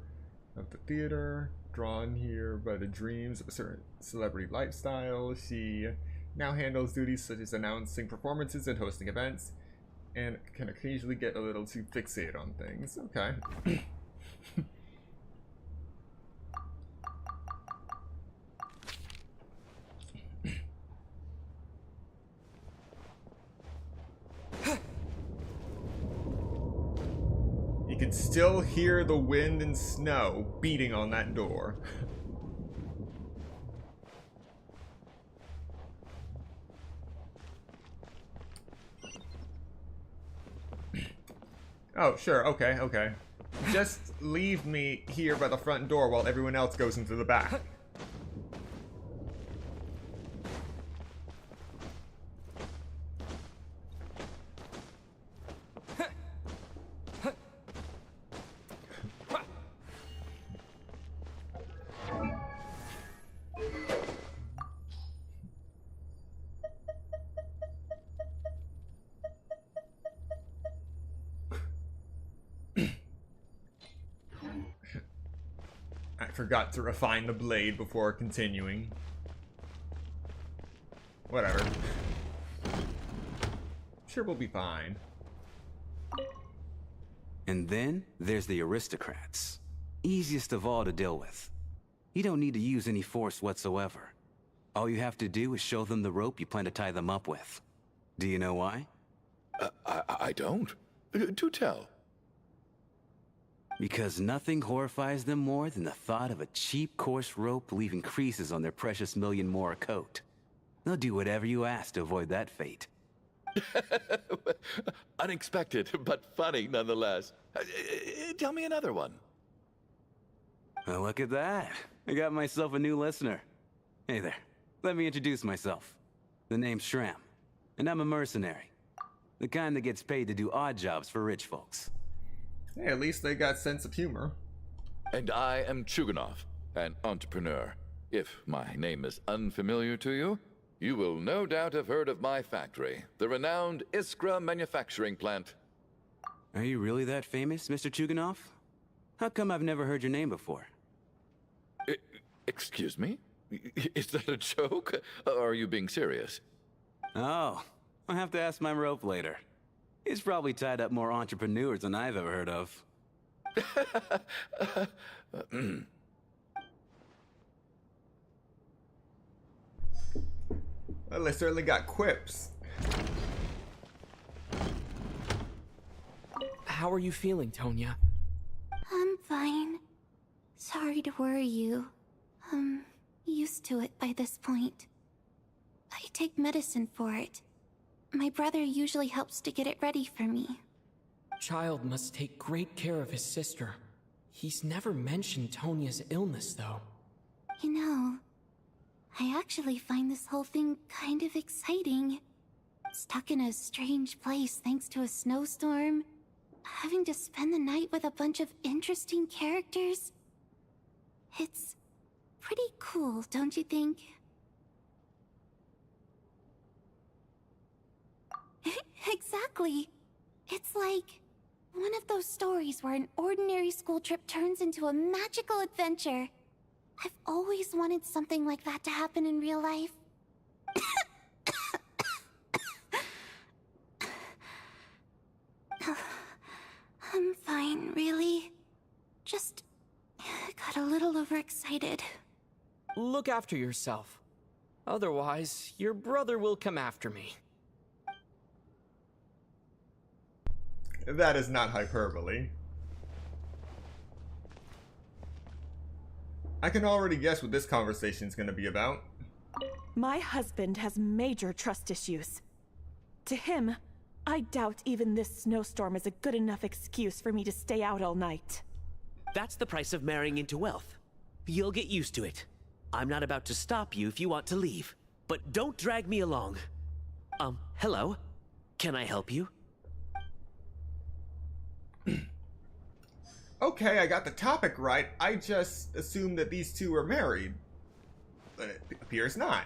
of the theater, drawn here by the dreams of a certain celebrity lifestyle. She now handles duties such as announcing performances and hosting events, and can occasionally get a little too fixated on things. Okay. You can still hear the wind and snow beating on that door. Oh, sure, okay, okay. Just leave me here by the front door while everyone else goes into the back. I forgot to refine the blade before continuing. Whatever. Sure, we'll be fine. And then there's the aristocrats. Easiest of all to deal with. You don't need to use any force whatsoever. All you have to do is show them the rope you plan to tie them up with. Do you know why? I don't. Do tell. Because nothing horrifies them more than the thought of a cheap, coarse rope leaving creases on their precious million more coat. They'll do whatever you ask to avoid that fate. Unexpected, but funny nonetheless. Tell me another one. Well, look at that. I got myself a new listener. Hey there. Let me introduce myself. The name's Shram, and I'm a mercenary. The kind that gets paid to do odd jobs for rich folks. Hey, at least they got sense of humor. And I am Chuganov, an entrepreneur. If my name is unfamiliar to you, you will no doubt have heard of my factory, the renowned Iskra manufacturing plant. Are you really that famous, Mr. Chuganov? How come I've never heard your name before? Excuse me? Is that a joke? Or are you being serious? Oh, I'll have to ask my rope later. He's probably tied up more entrepreneurs than I've ever heard of. Well, they certainly got quips. How are you feeling, Tonya? I'm fine. Sorry to worry you. I'm used to it by this point. I take medicine for it. My brother usually helps to get it ready for me. Child must take great care of his sister. He's never mentioned Tonya's illness, though. You know, I actually find this whole thing kind of exciting. Stuck in a strange place thanks to a snowstorm. Having to spend the night with a bunch of interesting characters. It's pretty cool, don't you think? Exactly. It's like one of those stories where an ordinary school trip turns into a magical adventure. I've always wanted something like that to happen in real life. I'm fine, really. Just got a little overexcited. Look after yourself. Otherwise, your brother will come after me. That is not hyperbole. I can already guess what this conversation is going to be about. My husband has major trust issues. To him, I doubt even this snowstorm is a good enough excuse for me to stay out all night. That's the price of marrying into wealth. You'll get used to it. I'm not about to stop you if you want to leave. But don't drag me along. Hello? Can I help you? Okay, I got the topic right. I just assumed that these two were married. But it appears not.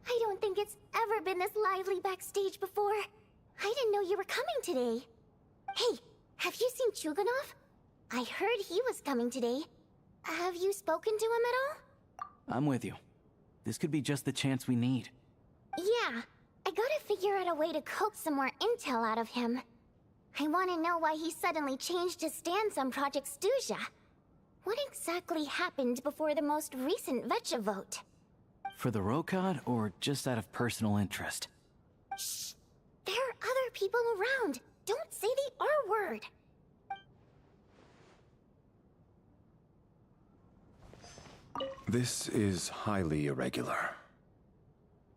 I don't think it's ever been this lively backstage before. I didn't know you were coming today. Hey, have you seen Chuganov? I heard he was coming today. Have you spoken to him at all? I'm with you. This could be just the chance we need. Yeah, I gotta figure out a way to coax some more intel out of him. I want to know why he suddenly changed his stance on Project Stuja. What exactly happened before the most recent Vetcha vote? For the Rokad, or just out of personal interest? Shh! There are other people around. Don't say the R word. This is highly irregular.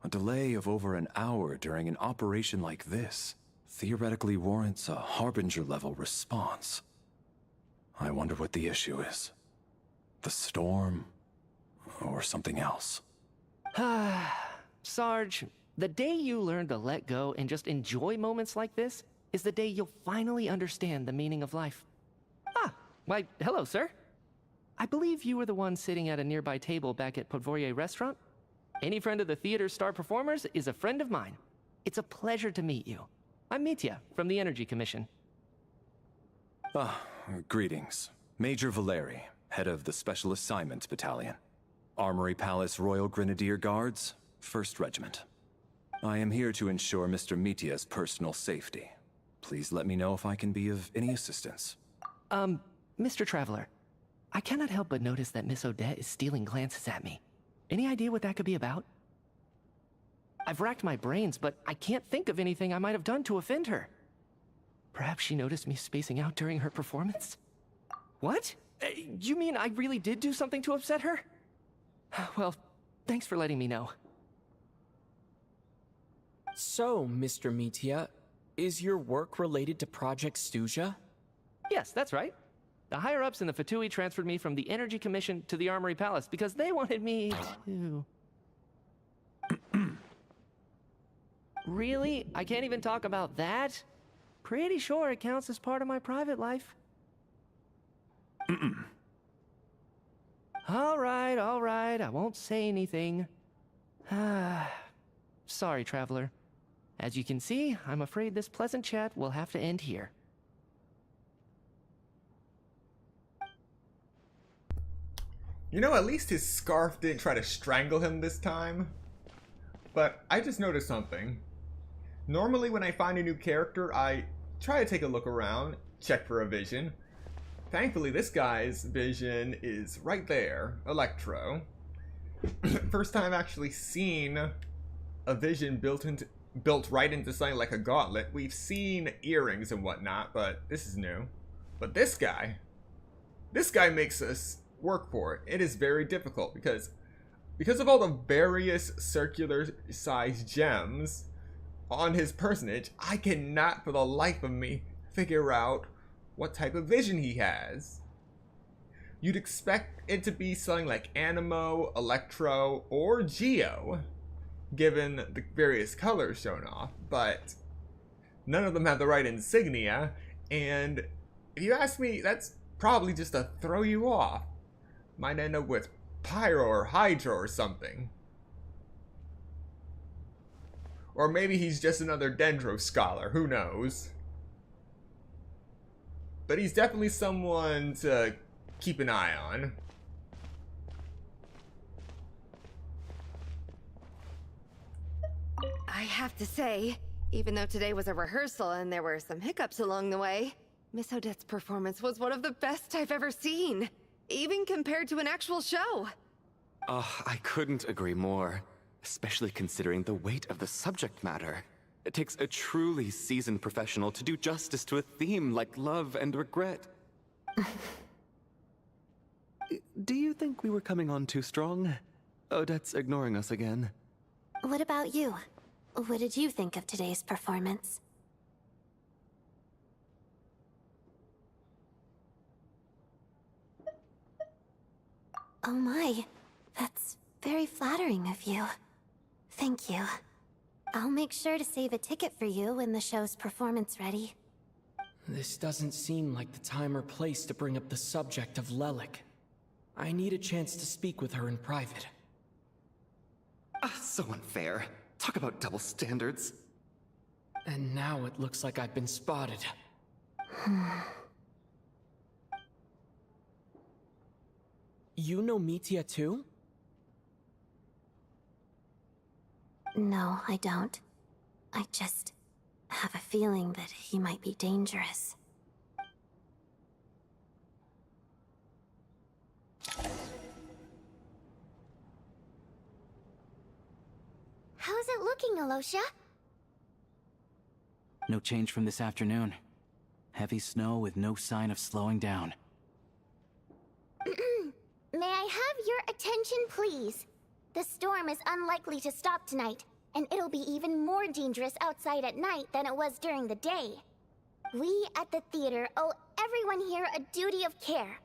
A delay of over an hour during an operation like this theoretically warrants a Harbinger-level response. I wonder what the issue is. The storm, or something else. Sarge, the day you learn to let go and just enjoy moments like this is the day you'll finally understand the meaning of life. Why, hello, sir. I believe you were the one sitting at a nearby table back at Podvorye Restaurant? Any friend of the theater's star performers is a friend of mine. It's a pleasure to meet you. I'm Mitya, from the Energy Commission. Greetings. Major Valeri, head of the Special Assignments Battalion. Armory Palace Royal Grenadier Guards, 1st Regiment. I am here to ensure Mr. Mitya's personal safety. Please let me know if I can be of any assistance. Mr. Traveler, I cannot help but notice that Miss Odette is stealing glances at me. Any idea what that could be about? I've racked my brains, but I can't think of anything I might have done to offend her. Perhaps she noticed me spacing out during her performance? What? You mean I really did do something to upset her? Well, thanks for letting me know. So, Mr. Mitya, is your work related to Project Stuja? Yes, that's right. The higher-ups in the Fatui transferred me from the Energy Commission to the Armory Palace because they wanted me to... Really? I can't even talk about that? Pretty sure it counts as part of my private life. All right, I won't say anything. Sorry, Traveler. As you can see, I'm afraid this pleasant chat will have to end here. You know, at least his scarf didn't try to strangle him this time. But I just noticed something. Normally when I find a new character, I try to take a look around, check for a vision. Thankfully, this guy's vision is right there, Electro. First time I've actually seen a vision built right into something like a gauntlet. We've seen earrings and whatnot, but this is new. But this guy makes us work for it. It is very difficult because of all the various circular sized gems on his personage, I cannot for the life of me figure out what type of vision he has. You'd expect it to be something like Animo, Electro, or Geo, given the various colors shown off, but none of them have the right insignia, and if you ask me, that's probably just to throw you off. Might end up with Pyro or Hydro or something. Or maybe he's just another Dendro scholar, who knows. But he's definitely someone to keep an eye on. I have to say, even though today was a rehearsal and there were some hiccups along the way, Miss Odette's performance was one of the best I've ever seen, even compared to an actual show. I couldn't agree more, especially considering the weight of the subject matter. It takes a truly seasoned professional to do justice to a theme like love and regret. Do you think we were coming on too strong? Odette's ignoring us again. What about you? What did you think of today's performance? Oh my, that's very flattering of you. Thank you. I'll make sure to save a ticket for you when the show's performance ready. This doesn't seem like the time or place to bring up the subject of Lelik. I need a chance to speak with her in private. So unfair. Talk about double standards. And now it looks like I've been spotted. You know Mitya too? No, I don't. I just have a feeling that he might be dangerous. How's it looking, Alosha? No change from this afternoon. Heavy snow with no sign of slowing down. May I have your attention, please? The storm is unlikely to stop tonight, and it'll be even more dangerous outside at night than it was during the day. We at the theater owe everyone here a duty of care.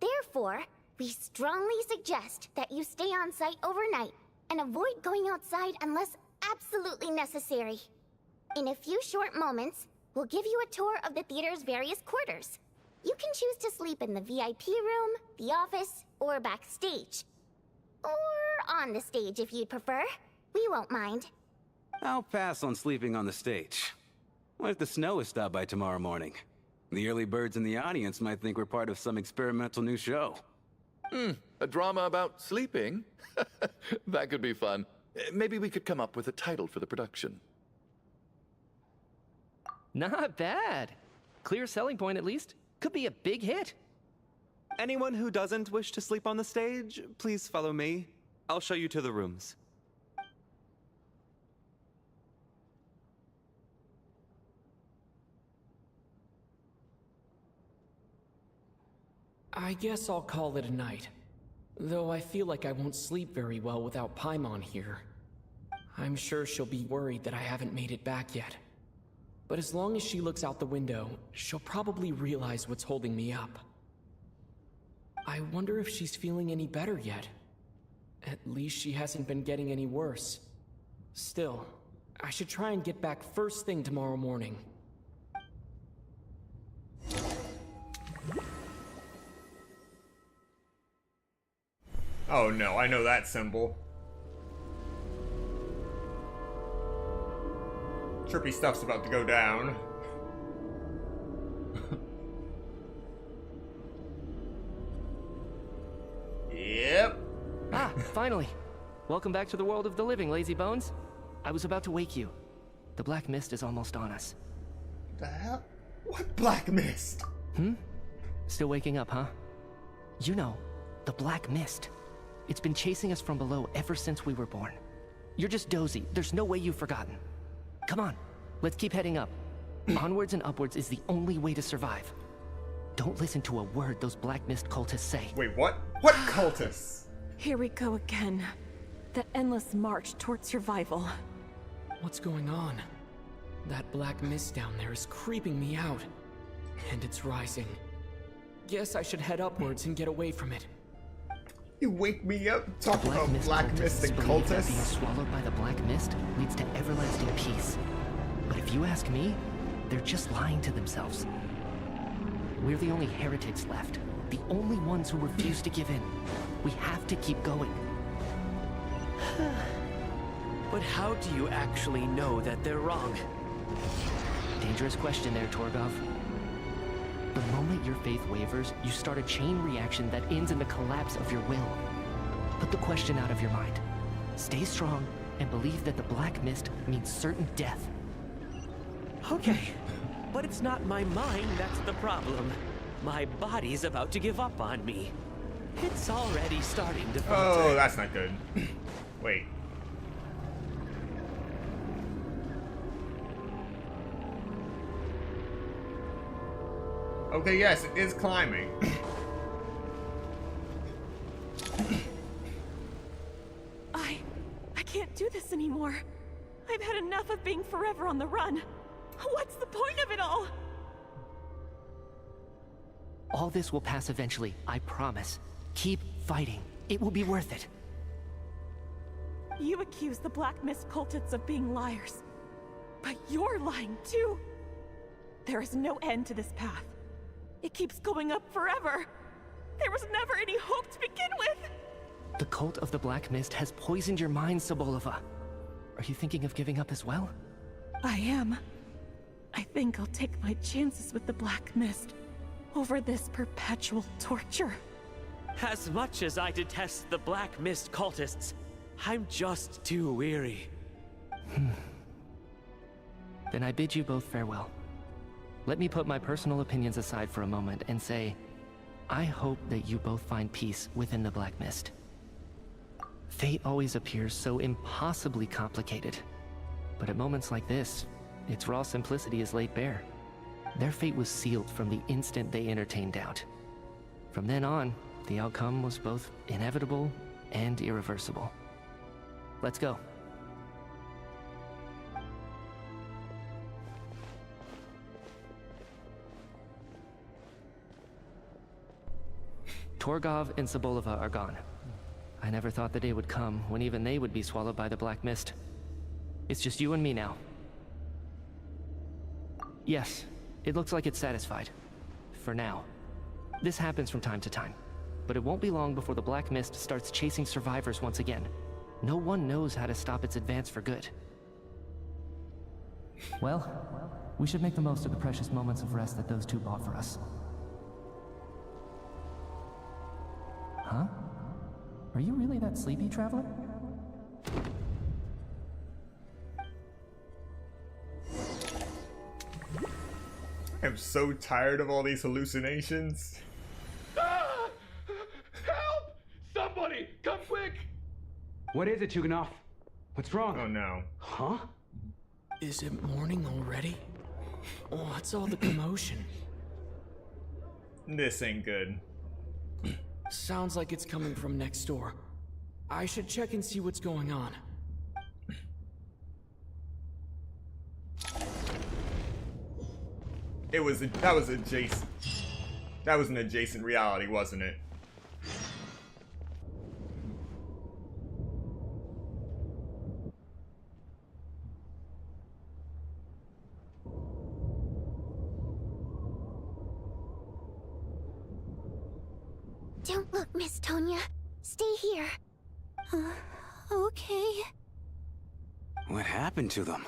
Therefore, we strongly suggest that you stay on site overnight and avoid going outside unless absolutely necessary. In a few short moments, we'll give you a tour of the theater's various quarters. You can choose to sleep in the VIP room, the office, or backstage. Or on the stage if you'd prefer. We won't mind. I'll pass on sleeping on the stage. What if the snow is stopped by tomorrow morning? The early birds in the audience might think we're part of some experimental new show. A drama about sleeping? That could be fun. Maybe we could come up with a title for the production. Not bad. Clear selling point at least. Could be a big hit. Anyone who doesn't wish to sleep on the stage, please follow me. I'll show you to the rooms. I guess I'll call it a night. Though I feel like I won't sleep very well without Paimon here. I'm sure she'll be worried that I haven't made it back yet. But as long as she looks out the window, she'll probably realize what's holding me up. I wonder if she's feeling any better yet. At least she hasn't been getting any worse. Still, I should try and get back first thing tomorrow morning. Oh no, I know that symbol. Trippy stuff's about to go down. Yep. Ah, finally. Welcome back to the world of the living, lazy bones. I was about to wake you. The black mist is almost on us. The hell? What black mist? Still waking up, huh? You know, the black mist. It's been chasing us from below ever since we were born. You're just dozy. There's no way you've forgotten. Come on, let's keep heading up. Onwards and upwards is the only way to survive. Don't listen to a word those black mist cultists say. Wait, what? What cultists? Here we go again. The endless march toward survival. What's going on? That black mist down there is creeping me out. And it's rising. Guess I should head upwards and get away from it. You wake me up talking about black mist and believe that cultists? being swallowed by the black mist leads to everlasting peace. But if you ask me, they're just lying to themselves. We're the only heretics left. The only ones who refuse to give in. We have to keep going. But how do you actually know that they're wrong? Dangerous question there, Torgov. The moment your faith wavers, you start a chain reaction that ends in the collapse of your will. Put the question out of your mind. Stay strong and believe that the black mist means certain death. Okay, but it's not my mind that's the problem. My body's about to give up on me. It's already starting to falter. Oh, that's not good. Wait. Okay, yes, it is climbing. I can't do this anymore. I've had enough of being forever on the run. What's the point of it all? All this will pass eventually, I promise. Keep fighting. It will be worth it. You accuse the Black Mist cultists of being liars. But you're lying too. There is no end to this path. It keeps going up forever. There was never any hope to begin with. The cult of the Black Mist has poisoned your mind, Sobolova. Are you thinking of giving up as well? I am. I think I'll take my chances with the Black Mist over this perpetual torture. As much as I detest the Black Mist cultists, I'm just too weary. Then I bid you both farewell. Let me put my personal opinions aside for a moment and say, I hope that you both find peace within the Black Mist. Fate always appears so impossibly complicated. But at moments like this, its raw simplicity is laid bare. Their fate was sealed from the instant they entertained doubt. From then on, the outcome was both inevitable and irreversible. Let's go. Torgov and Sobolova are gone. I never thought the day would come when even they would be swallowed by the Black Mist. It's just you and me now. Yes, it looks like it's satisfied. for now. This happens from time to time, but it won't be long before the Black Mist starts chasing survivors once again. No one knows how to stop its advance for good. Well, we should make the most of the precious moments of rest that those two bought for us. Huh? Are you really that sleepy, Traveler? I'm so tired of all these hallucinations. Ah! Help! Somebody, come quick! What is it, Tuganov? What's wrong? Oh no. Huh? Is it morning already? What's all the commotion? This ain't good. Sounds like it's coming from next door. I should check and see what's going on. That was adjacent. That was an adjacent reality, wasn't it? Don't look, Miss Tonya. Stay here. Okay. What happened to them?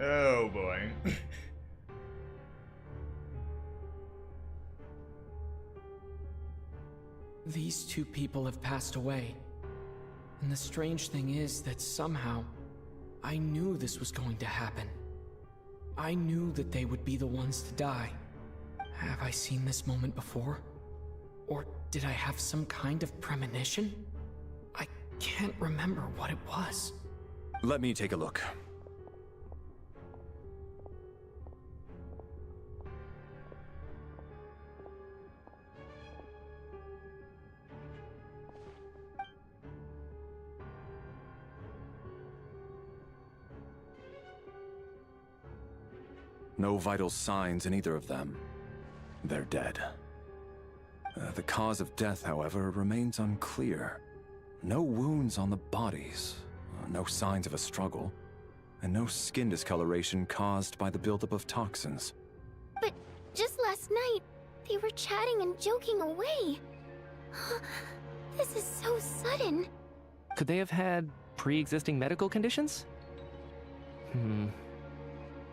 Oh boy. These two people have passed away. And the strange thing is that somehow, I knew this was going to happen. I knew that they would be the ones to die. Have I seen this moment before? Or did I have some kind of premonition? I can't remember what it was. Let me take a look. No vital signs in either of them. They're dead. The cause of death, however, remains unclear. No wounds on the bodies, no signs of a struggle, and no skin discoloration caused by the buildup of toxins. But just last night, they were chatting and joking away. This is so sudden. Could they have had pre-existing medical conditions?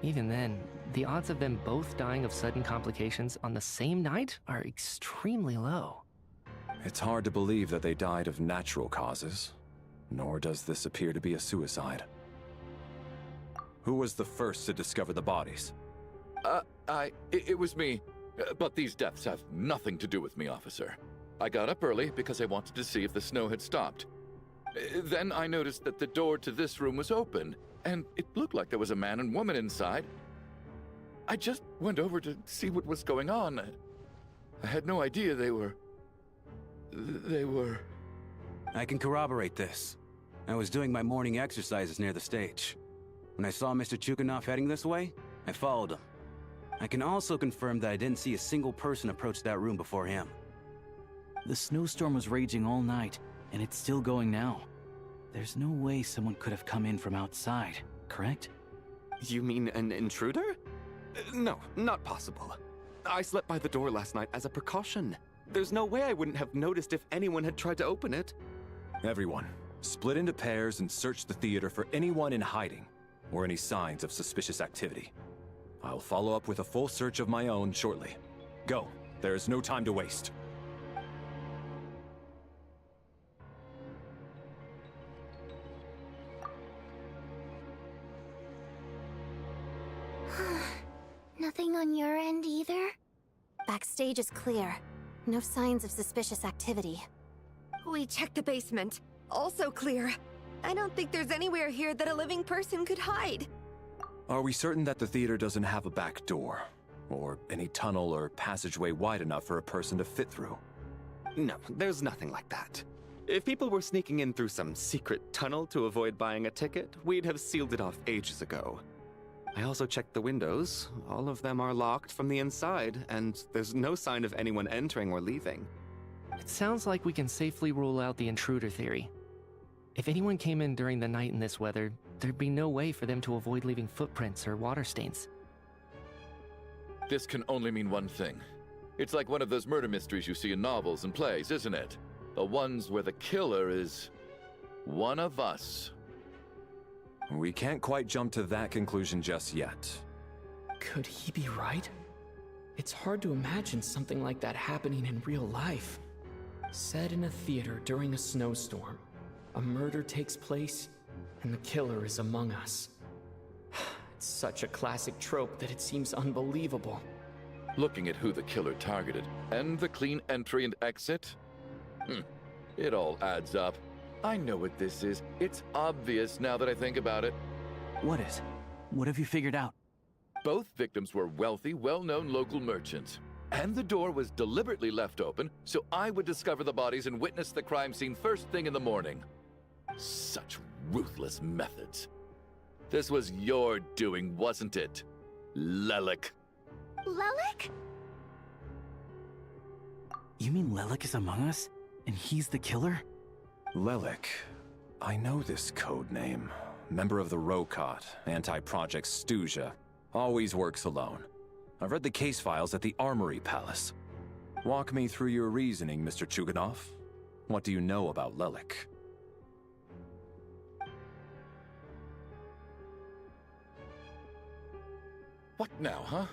Even then, the odds of them both dying of sudden complications on the same night are extremely low. It's hard to believe that they died of natural causes, nor does this appear to be a suicide. Who was the first to discover the bodies? It was me. But these deaths have nothing to do with me, officer. I got up early because I wanted to see if the snow had stopped. Then I noticed that the door to this room was open, and it looked like there was a man and woman inside. I just went over to see what was going on. I had no idea they were... I can corroborate this. I was doing my morning exercises near the stage. When I saw Mr. Tuganov heading this way, I followed him. I can also confirm that I didn't see a single person approach that room before him. The snowstorm was raging all night, and it's still going now. There's no way someone could have come in from outside, correct? You mean an intruder? No, not possible. I slept by the door last night as a precaution. There's no way I wouldn't have noticed if anyone had tried to open it. Everyone, split into pairs and search the theater for anyone in hiding, or any signs of suspicious activity. I'll follow up with a full search of my own shortly. Go, there is no time to waste. Nothing on your end either? Backstage is clear. No signs of suspicious activity. We checked the basement. Also clear. I don't think there's anywhere here that a living person could hide. Are we certain that the theater doesn't have a back door? Or any tunnel or passageway wide enough for a person to fit through? No, there's nothing like that. If people were sneaking in through some secret tunnel to avoid buying a ticket, we'd have sealed it off ages ago. I also checked the windows. All of them are locked from the inside, and there's no sign of anyone entering or leaving. It sounds like we can safely rule out the intruder theory. If anyone came in during the night in this weather, there'd be no way for them to avoid leaving footprints or water stains. This can only mean one thing. It's like one of those murder mysteries you see in novels and plays, isn't it? The ones where the killer is one of us. We can't quite jump to that conclusion just yet. Could he be right? It's hard to imagine something like that happening in real life. Set in a theater during a snowstorm, a murder takes place, and the killer is among us. It's such a classic trope that it seems unbelievable. Looking at who the killer targeted, and the clean entry and exit, it all adds up. I know what this is. It's obvious now that I think about it. What is? What have you figured out? Both victims were wealthy, well-known local merchants. And the door was deliberately left open so I would discover the bodies and witness the crime scene first thing in the morning. Such ruthless methods. This was your doing, wasn't it, Lelik? Lelik? You mean Lelik is among us? And he's the killer? Lelik. I know this code name. Member of the Rokot, anti-Project Stuzha. Always works alone. I've read the case files at the Armory Palace. Walk me through your reasoning, Mr. Chuganov. What do you know about Lelik? What now, huh?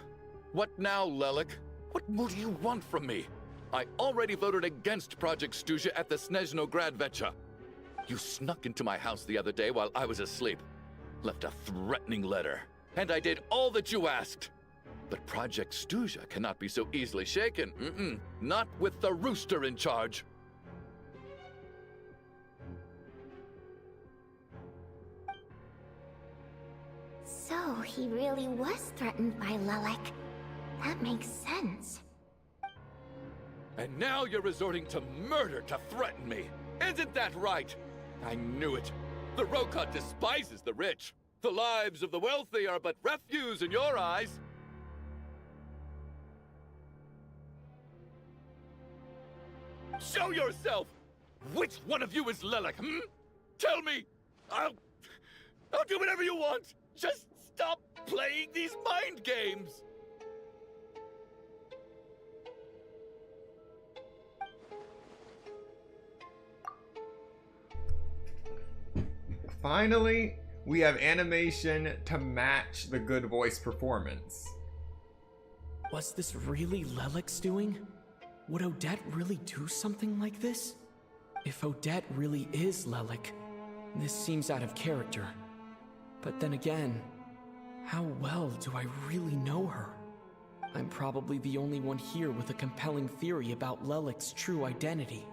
What now, Lelik? What more do you want from me? I already voted against Project Stuzha at the Snezhnaya. You snuck into my house the other day while I was asleep. Left a threatening letter. And I did all that you asked. But Project Stuzha cannot be so easily shaken. Not with the rooster in charge. So he really was threatened by Lelik. That makes sense. And now you're resorting to murder to threaten me. Isn't that right? I knew it. The Rokot despises the rich. The lives of the wealthy are but refuse in your eyes. Show yourself! Which one of you is Lelik, Tell me! I'll do whatever you want! Just stop playing these mind games! Finally, we have animation to match the good voice performance. Was this really Lelik's doing? Would Odette really do something like this? If Odette really is Lelik, this seems out of character. But then again, how well do I really know her? I'm probably the only one here with a compelling theory about Lelik's true identity.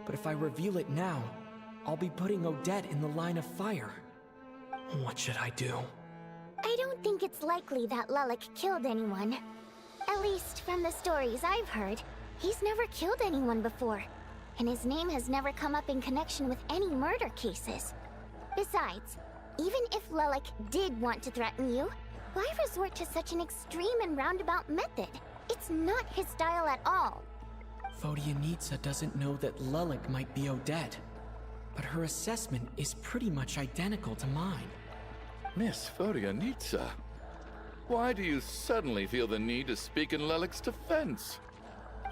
But if I reveal it now, I'll be putting Odette in the line of fire. What should I do? I don't think it's likely that Lelik killed anyone. At least from the stories I've heard, he's never killed anyone before. And his name has never come up in connection with any murder cases. Besides, even if Lelik did want to threaten you, why resort to such an extreme and roundabout method? It's not his style at all. Vodyanitsa doesn't know that Lelik might be Odette, but her assessment is pretty much identical to mine. Miss Vodyanitsa, why do you suddenly feel the need to speak in Lelik's defense?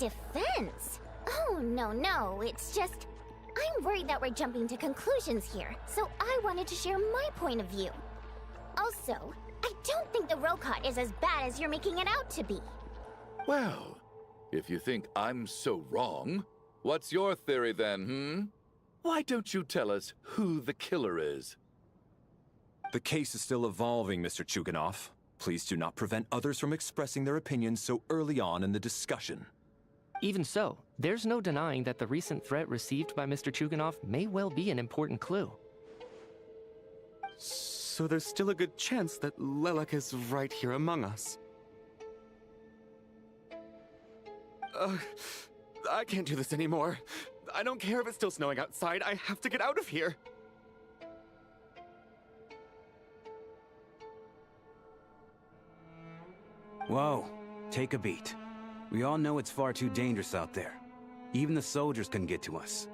Defense? Oh, no, it's just... I'm worried that we're jumping to conclusions here, so I wanted to share my point of view. Also, I don't think the Rokot is as bad as you're making it out to be. Well, if you think I'm so wrong, what's your theory then, Why don't you tell us who the killer is? The case is still evolving, Mr. Chuganov. Please do not prevent others from expressing their opinions so early on in the discussion. Even so, there's no denying that the recent threat received by Mr. Chuganov may well be an important clue. So there's still a good chance that Lelik is right here among us. I can't do this anymore. I don't care if it's still snowing outside. I have to get out of here. Whoa, take a beat. We all know it's far too dangerous out there. Even the soldiers couldn't get to us.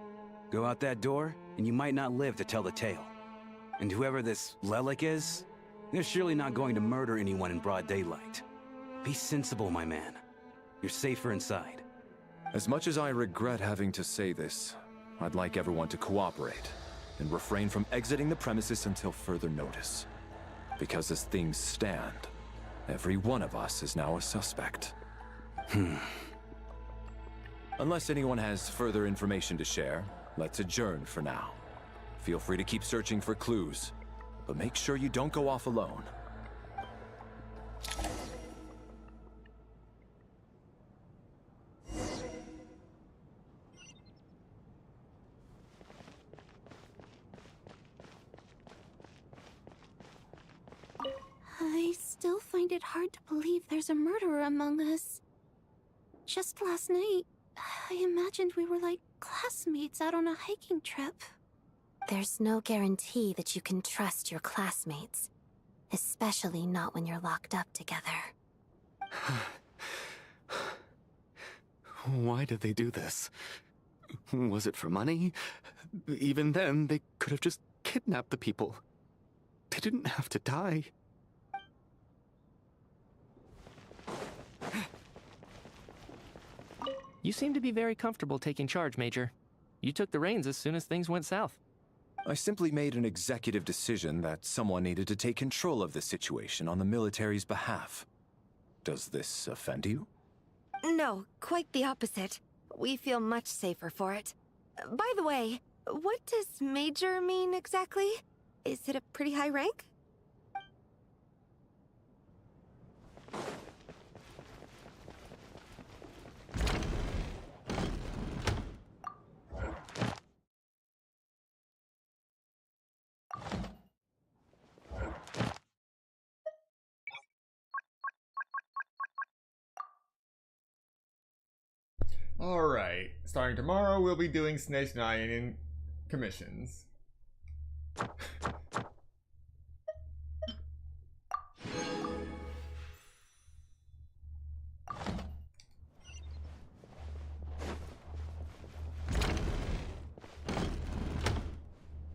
Go out that door, and you might not live to tell the tale. And whoever this Lelik is, they're surely not going to murder anyone in broad daylight. Be sensible, my man. You're safer inside. As much as I regret having to say this, I'd like everyone to cooperate and refrain from exiting the premises until further notice. Because as things stand, every one of us is now a suspect. Unless anyone has further information to share, let's adjourn for now. Feel free to keep searching for clues, but make sure you don't go off alone. I still find it hard to believe there's a murderer among us. Just last night, I imagined we were like classmates out on a hiking trip. There's no guarantee that you can trust your classmates, especially not when you're locked up together. Why did they do this? Was it for money? Even then, they could have just kidnapped the people. They didn't have to die. You seem to be very comfortable taking charge, Major. You took the reins as soon as things went south. I simply made an executive decision that someone needed to take control of the situation on the military's behalf. Does this offend you? No, quite the opposite. We feel much safer for it. By the way, what does Major mean exactly? Is it a pretty high rank? Alright, starting tomorrow, we'll be doing Snezhnaya commissions.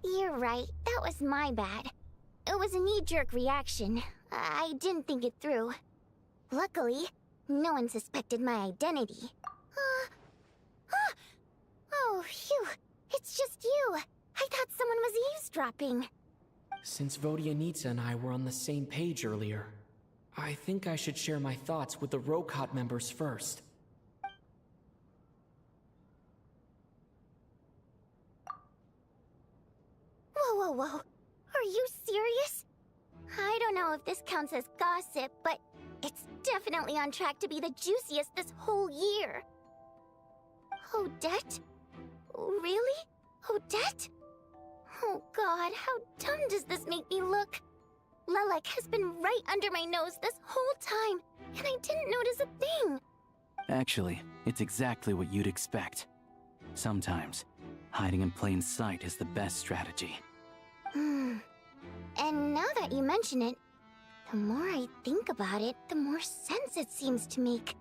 You're right, that was my bad. It was a knee-jerk reaction. I didn't think it through. Luckily, no one suspected my identity. Oh, phew. It's just you. I thought someone was eavesdropping. Since Vodyanitsa and I were on the same page earlier, I think I should share my thoughts with the Rokot members first. Whoa. Are you serious? I don't know if this counts as gossip, but it's definitely on track to be the juiciest this whole year. Odette? Really? Odette? Oh god, how dumb does this make me look? Lelik has been right under my nose this whole time, and I didn't notice a thing. Actually, it's exactly what you'd expect. Sometimes, hiding in plain sight is the best strategy. And now that you mention it, the more I think about it, the more sense it seems to make.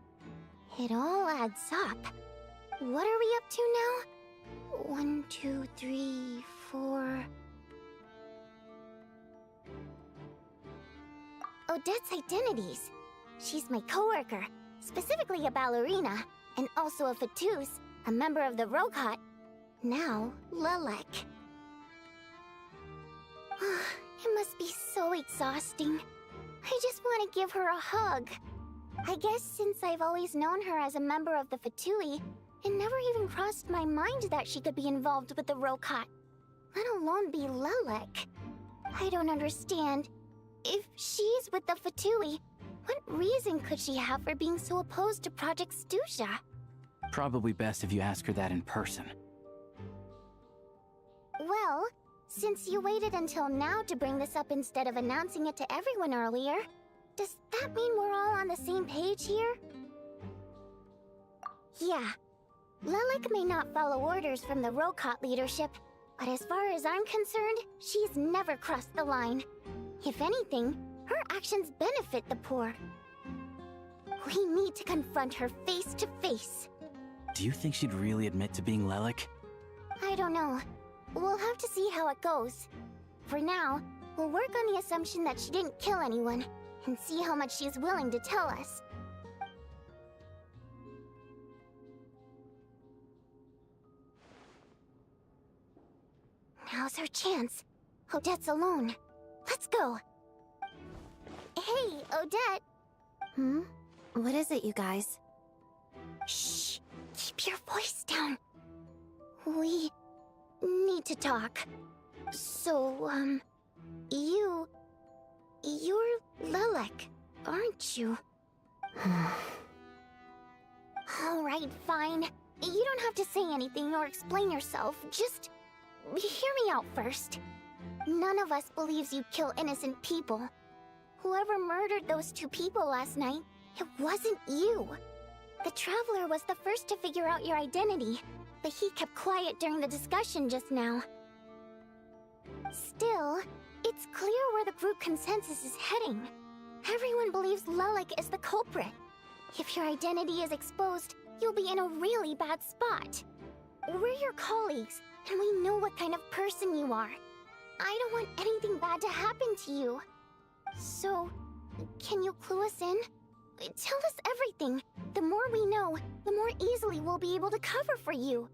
It all adds up. What are we up to now? 1, 2, 3, 4... Odette's identities. She's my coworker, specifically a ballerina, and also a Fatous, a member of the Rokot. Now, Lelik. It must be so exhausting. I just want to give her a hug. I guess since I've always known her as a member of the Fatui, it never even crossed my mind that she could be involved with the Rokot, let alone be Lelik. I don't understand. If she's with the Fatui, what reason could she have for being so opposed to Project Stusha? Probably best if you ask her that in person. Well, since you waited until now to bring this up instead of announcing it to everyone earlier, does that mean we're all on the same page here? Yeah. Lelik may not follow orders from the Rokot leadership, but as far as I'm concerned, she's never crossed the line. If anything, her actions benefit the poor. We need to confront her face to face. Do you think she'd really admit to being Lelik? I don't know. We'll have to see how it goes. For now, we'll work on the assumption that she didn't kill anyone, and see how much she's willing to tell us. Now's our chance. Odette's alone. Let's go. Hey, Odette. What is it, you guys? Shh. Keep your voice down. We need to talk. So, you're Lelik, aren't you? Alright, fine. You don't have to say anything or explain yourself. Just hear me out first. None of us believes you kill innocent people. Whoever murdered those 2 people last night, it wasn't you. The Traveler was the first to figure out your identity, but he kept quiet during the discussion just now. Still, it's clear where the group consensus is heading. Everyone believes Lelik is the culprit. If your identity is exposed, you'll be in a really bad spot. We're your colleagues, and we know what kind of person you are. I don't want anything bad to happen to you. So, can you clue us in? Tell us everything. The more we know, the more easily we'll be able to cover for you.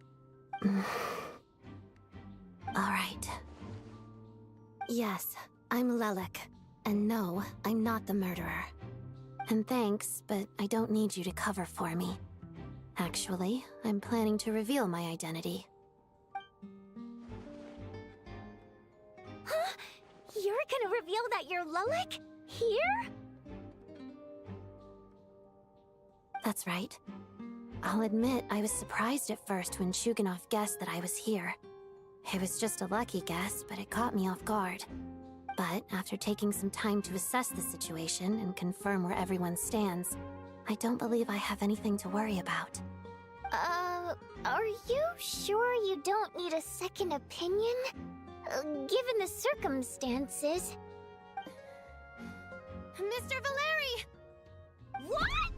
Alright. Yes, I'm Lelik. And no, I'm not the murderer. And thanks, but I don't need you to cover for me. Actually, I'm planning to reveal my identity. Huh? You're gonna reveal that you're Lelik? Here? That's right. I'll admit I was surprised at first when Chuganov guessed that I was here. It was just a lucky guess, but it caught me off guard. But after taking some time to assess the situation and confirm where everyone stands, I don't believe I have anything to worry about. Are you sure you don't need a second opinion? Given the circumstances... Mr. Valeri! What?!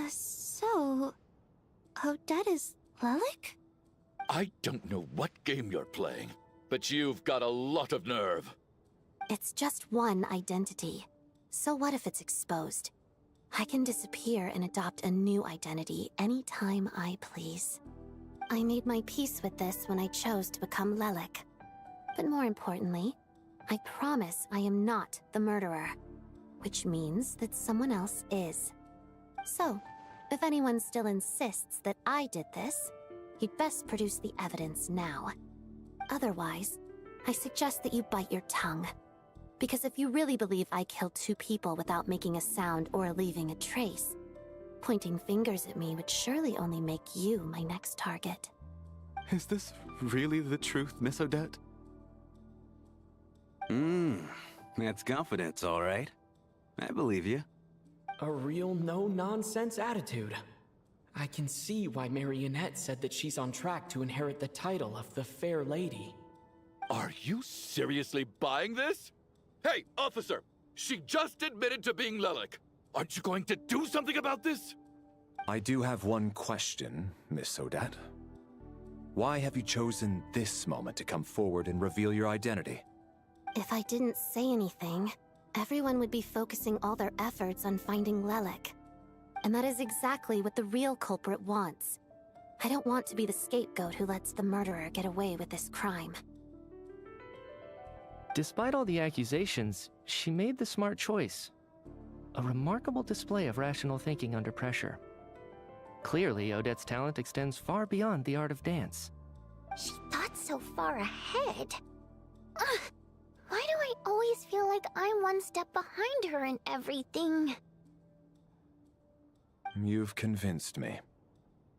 So... Odette is Lelik? I don't know what game you're playing, but you've got a lot of nerve. It's just one identity. So what if it's exposed? I can disappear and adopt a new identity anytime I please. I made my peace with this when I chose to become Lelik. But more importantly, I promise I am not the murderer, which means that someone else is. So, if anyone still insists that I did this, you'd best produce the evidence now. Otherwise, I suggest that you bite your tongue. Because if you really believe I killed 2 people without making a sound or leaving a trace, pointing fingers at me would surely only make you my next target. Is this really the truth, Miss Odette? That's confidence, all right. I believe you. A real no-nonsense attitude. I can see why Marionette said that she's on track to inherit the title of the Fair Lady. Are you seriously buying this? Hey, officer! She just admitted to being Lelik. Aren't you going to do something about this? I do have one question, Miss Odette. Why have you chosen this moment to come forward and reveal your identity? If I didn't say anything, everyone would be focusing all their efforts on finding Lelik. And that is exactly what the real culprit wants. I don't want to be the scapegoat who lets the murderer get away with this crime. Despite all the accusations, she made the smart choice. A remarkable display of rational thinking under pressure. Clearly, Odette's talent extends far beyond the art of dance. She thought so far ahead. Ugh, why do I always feel like I'm one step behind her in everything? You've convinced me.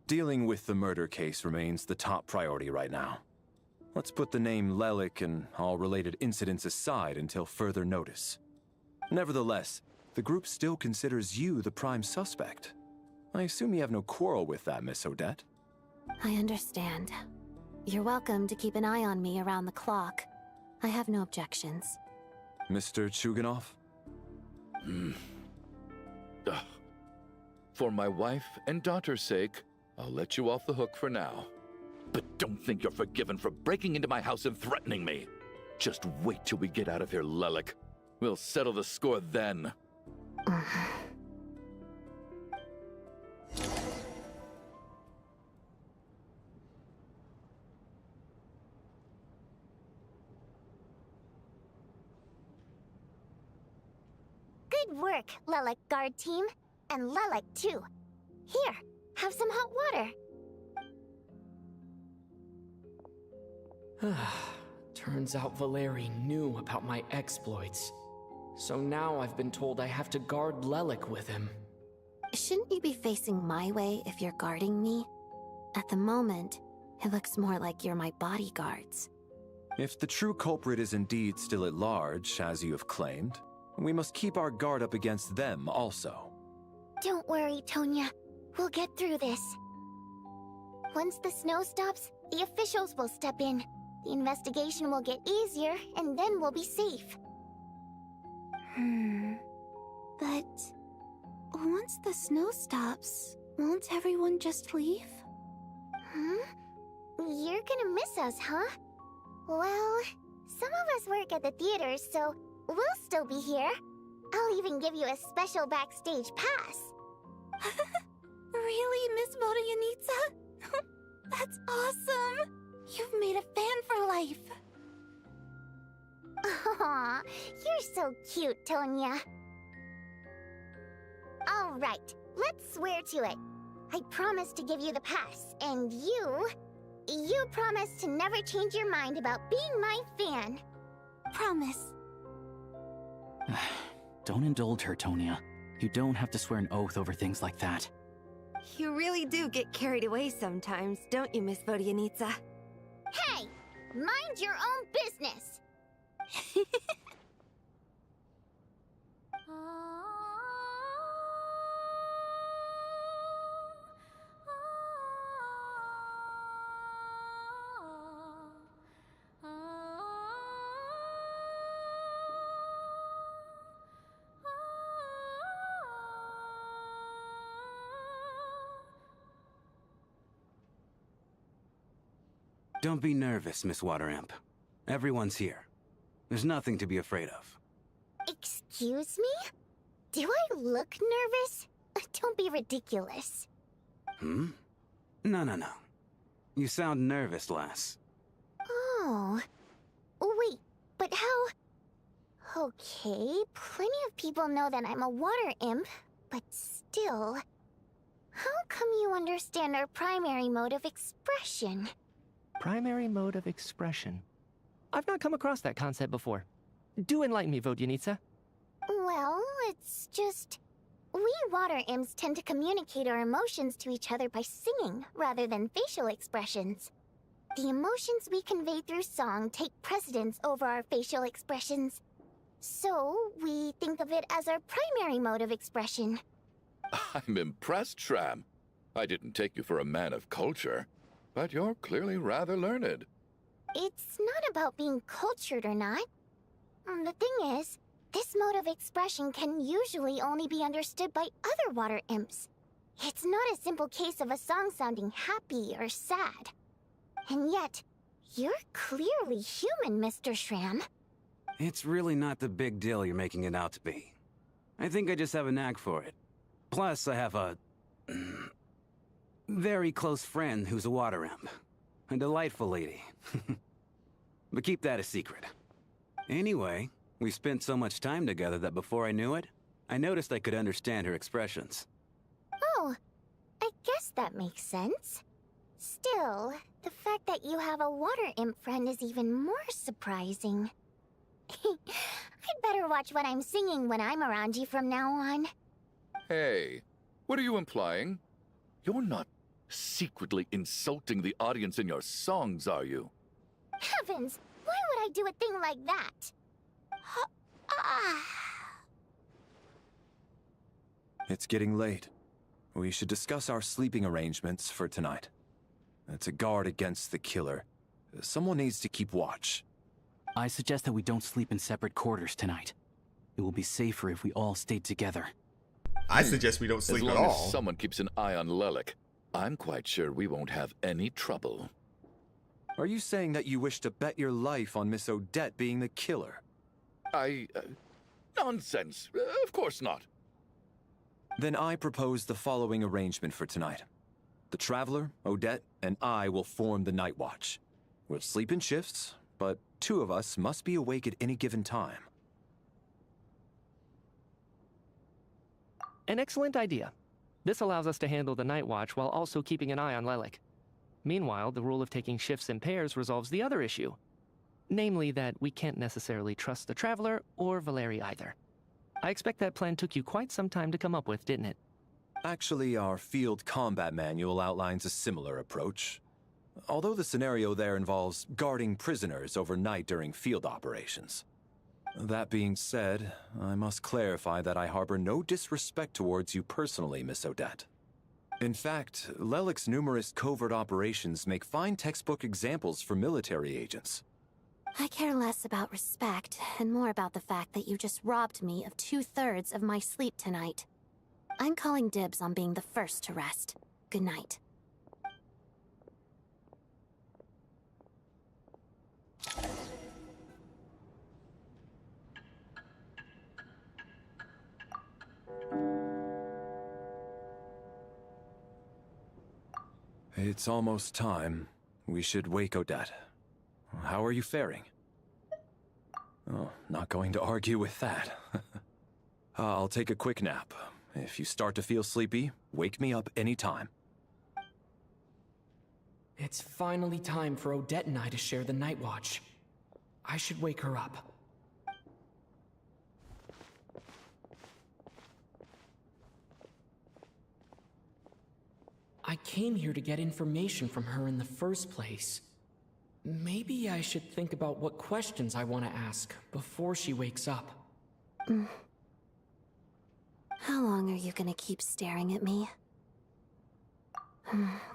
Dealing with the murder case remains the top priority right now. Let's put the name Lelik and all related incidents aside until further notice. Nevertheless, the group still considers you the prime suspect. I assume you have no quarrel with that, Miss Odette? I understand. You're welcome to keep an eye on me around the clock. I have no objections. Mr. Chuganov? For my wife and daughter's sake, I'll let you off the hook for now. But don't think you're forgiven for breaking into my house and threatening me. Just wait till we get out of here, Lelik. We'll settle the score then. Good work, Lelik guard team. And Lelik too. Here, have some hot water. Turns out Valeri knew about my exploits. So now I've been told I have to guard Lelik with him. Shouldn't you be facing my way if you're guarding me? At the moment, it looks more like you're my bodyguards. If the true culprit is indeed still at large, as you have claimed, we must keep our guard up against them also. Don't worry, Tonya. We'll get through this. Once the snow stops, the officials will step in. The investigation will get easier, and then we'll be safe. But once the snow stops, won't everyone just leave? You're gonna miss us, huh? Well, some of us work at the theaters, so we'll still be here. I'll even give you a special backstage pass. Really, Miss Vodoyanitsa? That's awesome! You've made a fan for life. Aw, you're so cute, Tonya. All right, let's swear to it. I promise to give you the pass, and you promise to never change your mind about being my fan. Promise. Don't indulge her, Tonya. You don't have to swear an oath over things like that. You really do get carried away sometimes, don't you, Miss Vodoyanitsa? Hey! Mind your own business! Don't be nervous, Miss Water Imp. Everyone's here. There's nothing to be afraid of. Excuse me? Do I look nervous? Don't be ridiculous. No. You sound nervous, lass. Oh. Wait, but how... Okay, plenty of people know that I'm a water imp, but still... How come you understand our primary mode of expression? Primary mode of expression. I've not come across that concept before. Do enlighten me, Vodoyanitsa. Well, it's just... We water imps tend to communicate our emotions to each other by singing, rather than facial expressions. The emotions we convey through song take precedence over our facial expressions. So, we think of it as our primary mode of expression. I'm impressed, Shram. I didn't take you for a man of culture, but you're clearly rather learned. It's not about being cultured or not. The thing is, this mode of expression can usually only be understood by other water imps. It's not a simple case of a song sounding happy or sad. And yet, you're clearly human, Mr. Shram. It's really not the big deal you're making it out to be. I think I just have a knack for it. Plus, I have a... very close friend who's a water imp. A delightful lady. But keep that a secret. Anyway, we spent so much time together that before I knew it, I noticed I could understand her expressions. Oh, I guess that makes sense. Still, the fact that you have a water imp friend is even more surprising. I'd better watch what I'm singing when I'm around you from now on. Hey, what are you implying? You're not secretly insulting the audience in your songs, are you? Heavens! Why would I do a thing like that? it's getting late. We should discuss our sleeping arrangements for tonight. To guard against the killer, someone needs to keep watch. I suggest that we don't sleep in separate quarters tonight. It will be safer if we all stayed together. I suggest we don't sleep at all. As long as someone keeps an eye on Lelik, I'm quite sure we won't have any trouble. Are you saying that you wish to bet your life on Miss Odette being the killer? Nonsense. Of course not. Then I propose the following arrangement for tonight. The Traveler, Odette, and I will form the Night Watch. We'll sleep in shifts, but 2 of us must be awake at any given time. An excellent idea. This allows us to handle the Night Watch while also keeping an eye on Lelik. Meanwhile, the rule of taking shifts in pairs resolves the other issue. Namely that we can't necessarily trust the Traveler or Valeri either. I expect that plan took you quite some time to come up with, didn't it? Actually, our field combat manual outlines a similar approach. Although the scenario there involves guarding prisoners overnight during field operations. That being said, I must clarify that I harbor no disrespect towards you personally, Miss Odette. In fact, Lelik's numerous covert operations make fine textbook examples for military agents. I care less about respect and more about the fact that you just robbed me of 2/3 of my sleep tonight. I'm calling dibs on being the first to rest. Good night. It's almost time. We should wake Odette. How are you faring? Oh, not going to argue with that. I'll take a quick nap. If you start to feel sleepy, wake me up anytime. It's finally time for Odette and I to share the Night Watch. I should wake her up. I came here to get information from her in the first place. Maybe I should think about what questions I want to ask before she wakes up. How long are you gonna keep staring at me?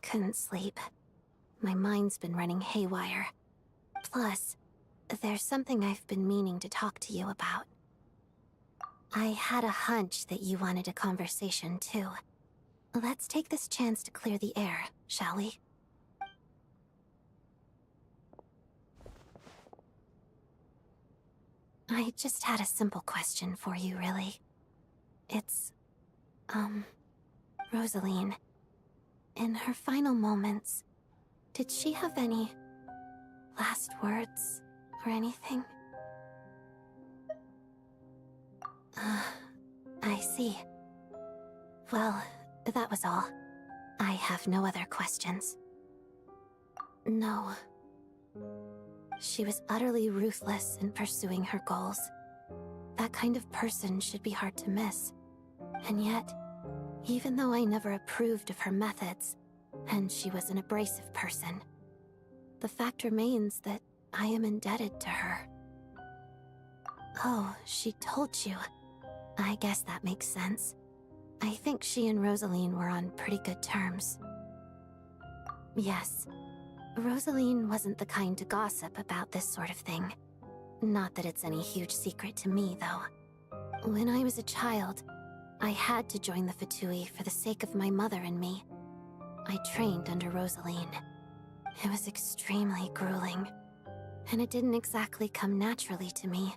Couldn't sleep. My mind's been running haywire. Plus, there's something I've been meaning to talk to you about. I had a hunch that you wanted a conversation too. Let's take this chance to clear the air, shall we? I just had a simple question for you, really. It's, Rosaline. In her final moments, did she have any last words or anything? I see. Well, that was all. I have no other questions. No. She was utterly ruthless in pursuing her goals. That kind of person should be hard to miss. And yet, even though I never approved of her methods, and she was an abrasive person, the fact remains that I am indebted to her. Oh, she told you. I guess that makes sense. I think she and Rosaline were on pretty good terms. Yes. Rosaline wasn't the kind to gossip about this sort of thing. Not that it's any huge secret to me, though. When I was a child, I had to join the Fatui for the sake of my mother and me. I trained under Rosaline. It was extremely grueling, and it didn't exactly come naturally to me.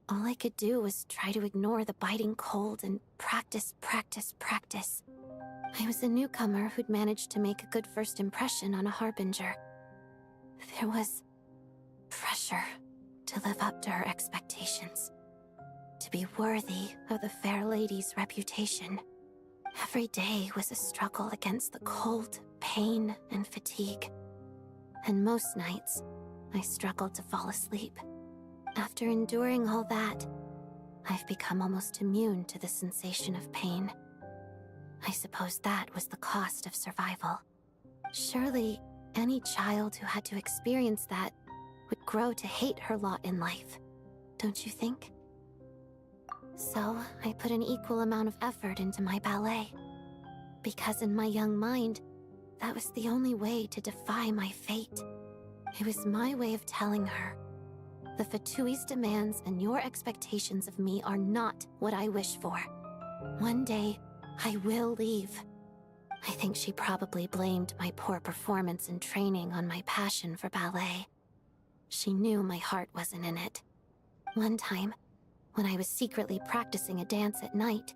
All I could do was try to ignore the biting cold and practice, practice, practice. I was a newcomer who'd managed to make a good first impression on a harbinger. There was pressure to live up to her expectations, to be worthy of the fair lady's reputation. Every day was a struggle against the cold, pain, and fatigue. And most nights, I struggled to fall asleep. After enduring all that, I've become almost immune to the sensation of pain. I suppose that was the cost of survival. Surely, any child who had to experience that would grow to hate her lot in life, don't you think? So I put an equal amount of effort into my ballet. Because in my young mind, that was the only way to defy my fate. It was my way of telling her, the Fatui's demands and your expectations of me are not what I wish for. One day, I will leave. I think she probably blamed my poor performance in training on my passion for ballet. She knew my heart wasn't in it. One time, when I was secretly practicing a dance at night,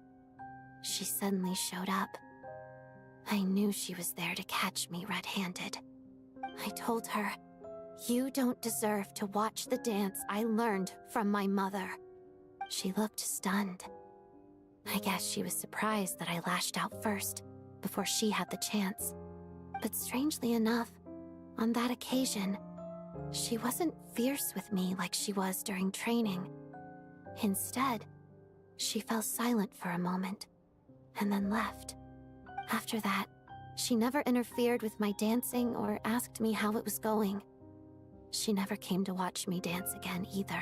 she suddenly showed up. I knew she was there to catch me red-handed. I told her, "You don't deserve to watch the dance I learned from my mother." She looked stunned. I guess she was surprised that I lashed out first, before she had the chance. But strangely enough, on that occasion, she wasn't fierce with me like she was during training. Instead, she fell silent for a moment, and then left. After that, she never interfered with my dancing or asked me how it was going. She never came to watch me dance again either.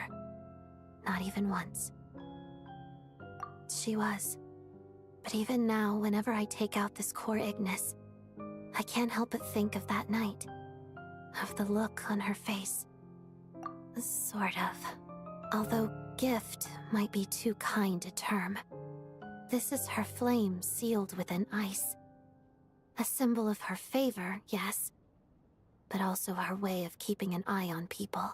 Not even once. She was. But even now, whenever I take out this core Ignis, I can't help but think of that night. Of the look on her face. Sort of. Although gift might be too kind a term. This is her flame sealed within ice. A symbol of her favor, yes, but also her way of keeping an eye on people.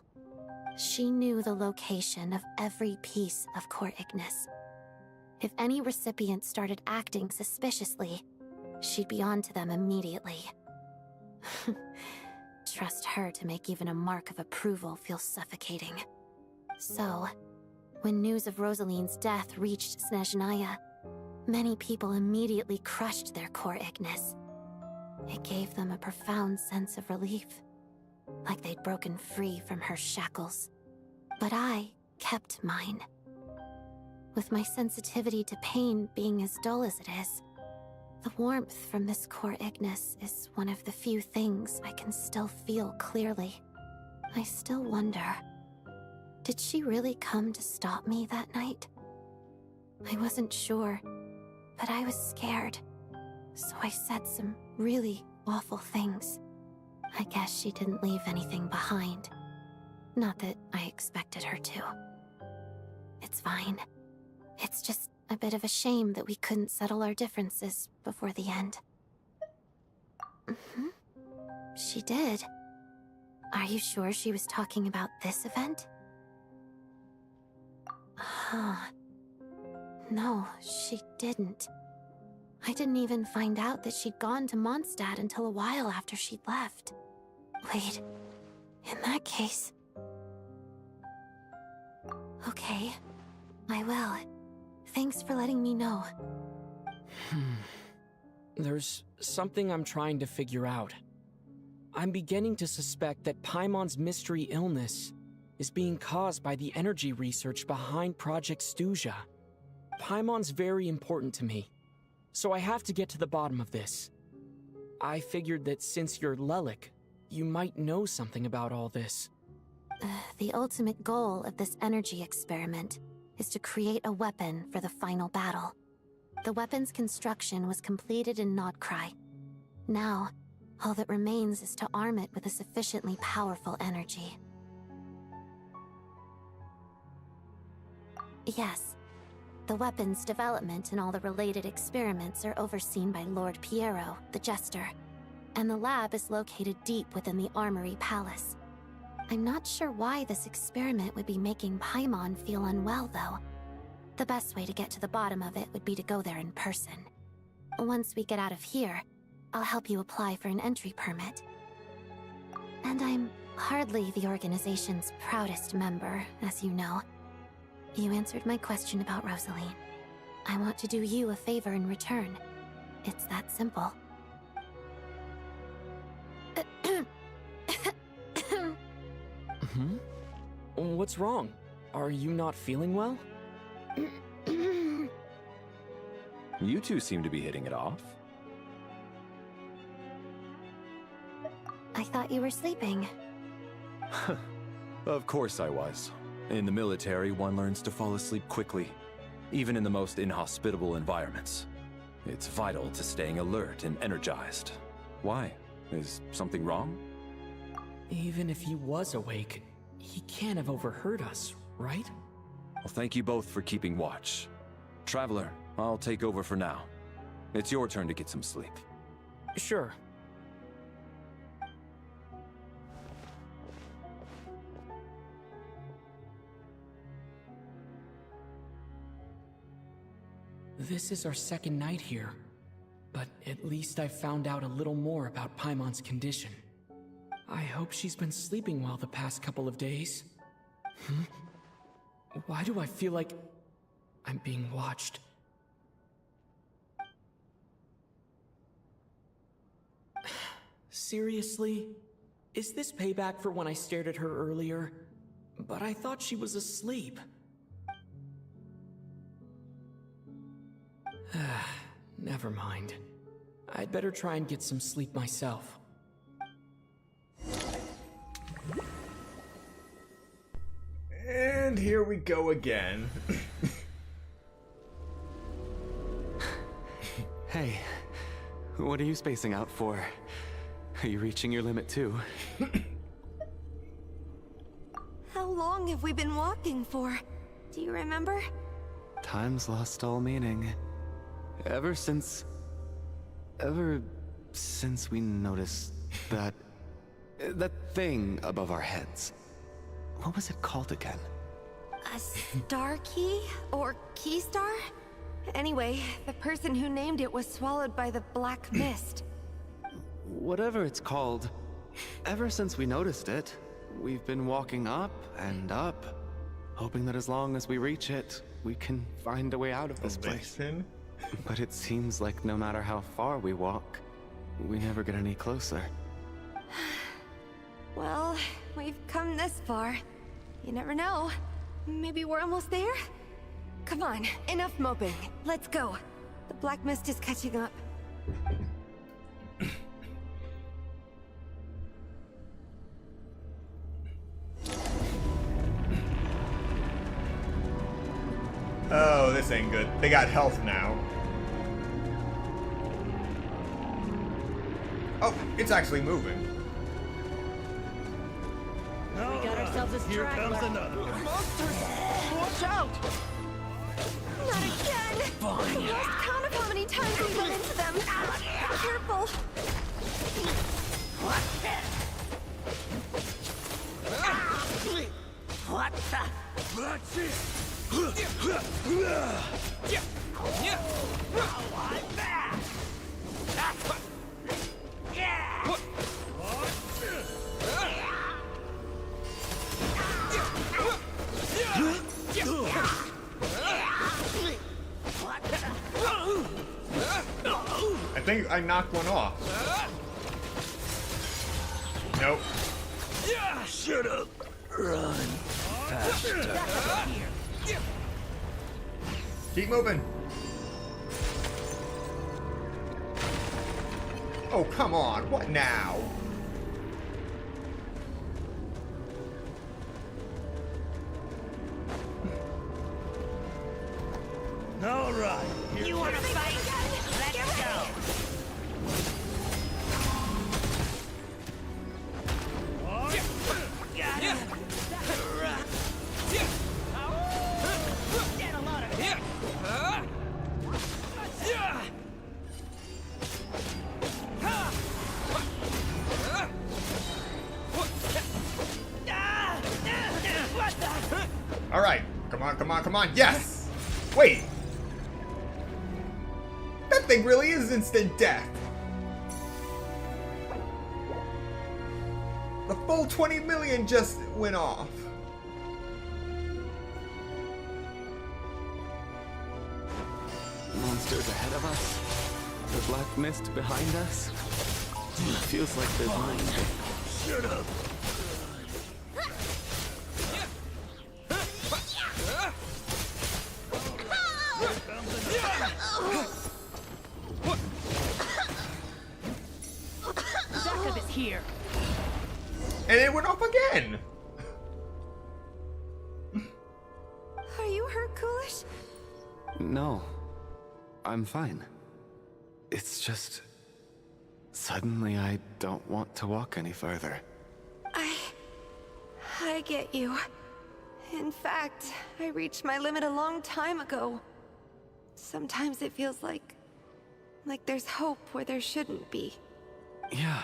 She knew the location of every piece of core Ignis. If any recipient started acting suspiciously, she'd be on to them immediately. Trust her to make even a mark of approval feel suffocating. So, when news of Rosaline's death reached Snezhnaya, many people immediately crushed their core Ignis. It gave them a profound sense of relief, like they'd broken free from her shackles. But I kept mine. With my sensitivity to pain being as dull as it is, the warmth from this core Ignis is one of the few things I can still feel clearly. I still wonder, did she really come to stop me that night? I wasn't sure, but I was scared, so I said some really awful things. I guess she didn't leave anything behind. Not that I expected her to. It's fine. It's just a bit of a shame that we couldn't settle our differences before the end. She did. Are you sure she was talking about this event? No, she didn't. I didn't even find out that she'd gone to Mondstadt until a while after she'd left. Wait, in that case... Okay, I will. Thanks for letting me know. There's something I'm trying to figure out. I'm beginning to suspect that Paimon's mystery illness is being caused by the energy research behind Project Stuja. Paimon's very important to me, so I have to get to the bottom of this. I figured that since you're Lelik, you might know something about all this. The ultimate goal of this energy experiment is to create a weapon for the final battle. The weapon's construction was completed in Nodkrai. Now, all that remains is to arm it with a sufficiently powerful energy. Yes, the weapon's development and all the related experiments are overseen by Lord Piero, the Jester, and the lab is located deep within the Armory Palace. I'm not sure why this experiment would be making Paimon feel unwell, though. The best way to get to the bottom of it would be to go there in person. Once we get out of here, I'll help you apply for an entry permit. And I'm hardly the organization's proudest member, as you know. You answered my question about Rosaline. I want to do you a favor in return. It's that simple. What's wrong? Are you not feeling well? You two seem to be hitting it off. I thought you were sleeping. Of course I was. In the military, one learns to fall asleep quickly. even in the most inhospitable environments. It's vital to staying alert and energized. Why? Is something wrong? Even if he was awake, he can't have overheard us, right? Well, thank you both for keeping watch. Traveler, I'll take over for now. It's your turn to get some sleep. Sure. This is our second night here, but at least I found out a little more about Paimon's condition. I hope she's been sleeping well the past couple of days. Why do I feel like I'm being watched? Seriously? Is this payback for when I stared at her earlier? But I thought she was asleep. Never mind. I'd better try and get some sleep myself. And here we go again. Hey, what are you spacing out for? Are you reaching your limit too? How long have we been walking for? Do you remember? Time's lost all meaning. Ever since we noticed that thing above our heads. What was it called again? A star key? Or key star? Anyway, the person who named it was swallowed by the black mist. Whatever it's called, ever since we noticed it, we've been walking up and up, hoping that as long as we reach it, we can find a way out of this place. But it seems like no matter how far we walk, we never get any closer. Well, we've come this far. You never know. Maybe we're almost there? Come on, enough moping. Let's go. The black mist is catching up. Oh, this ain't good. They got health now. Oh, it's actually moving. We got ourselves a straggler. Here comes another one. Monsters! Watch out! Not again! Fine. I lost count of how many times we run into them. Careful! What the? That's it! Oh, I'm back! I think I knocked one off. Nope. Should've run faster. Keep moving. Oh, come on. What now? All right. You want to fight? Let's go. Got it. Get a lot of it. All right. Come on, come on, come on. Yes. Wait. That thing really is instant death. The full 20 million just went off. Monsters ahead of us. The black mist behind us. It feels like there's no... Shut up. Jacob is here. And it went off again. Are you hurt, Coolish? No, I'm fine. It's just... suddenly I don't want to walk any further. I get you. In fact, I reached my limit a long time ago. Sometimes it feels like there's hope where there shouldn't be. Yeah.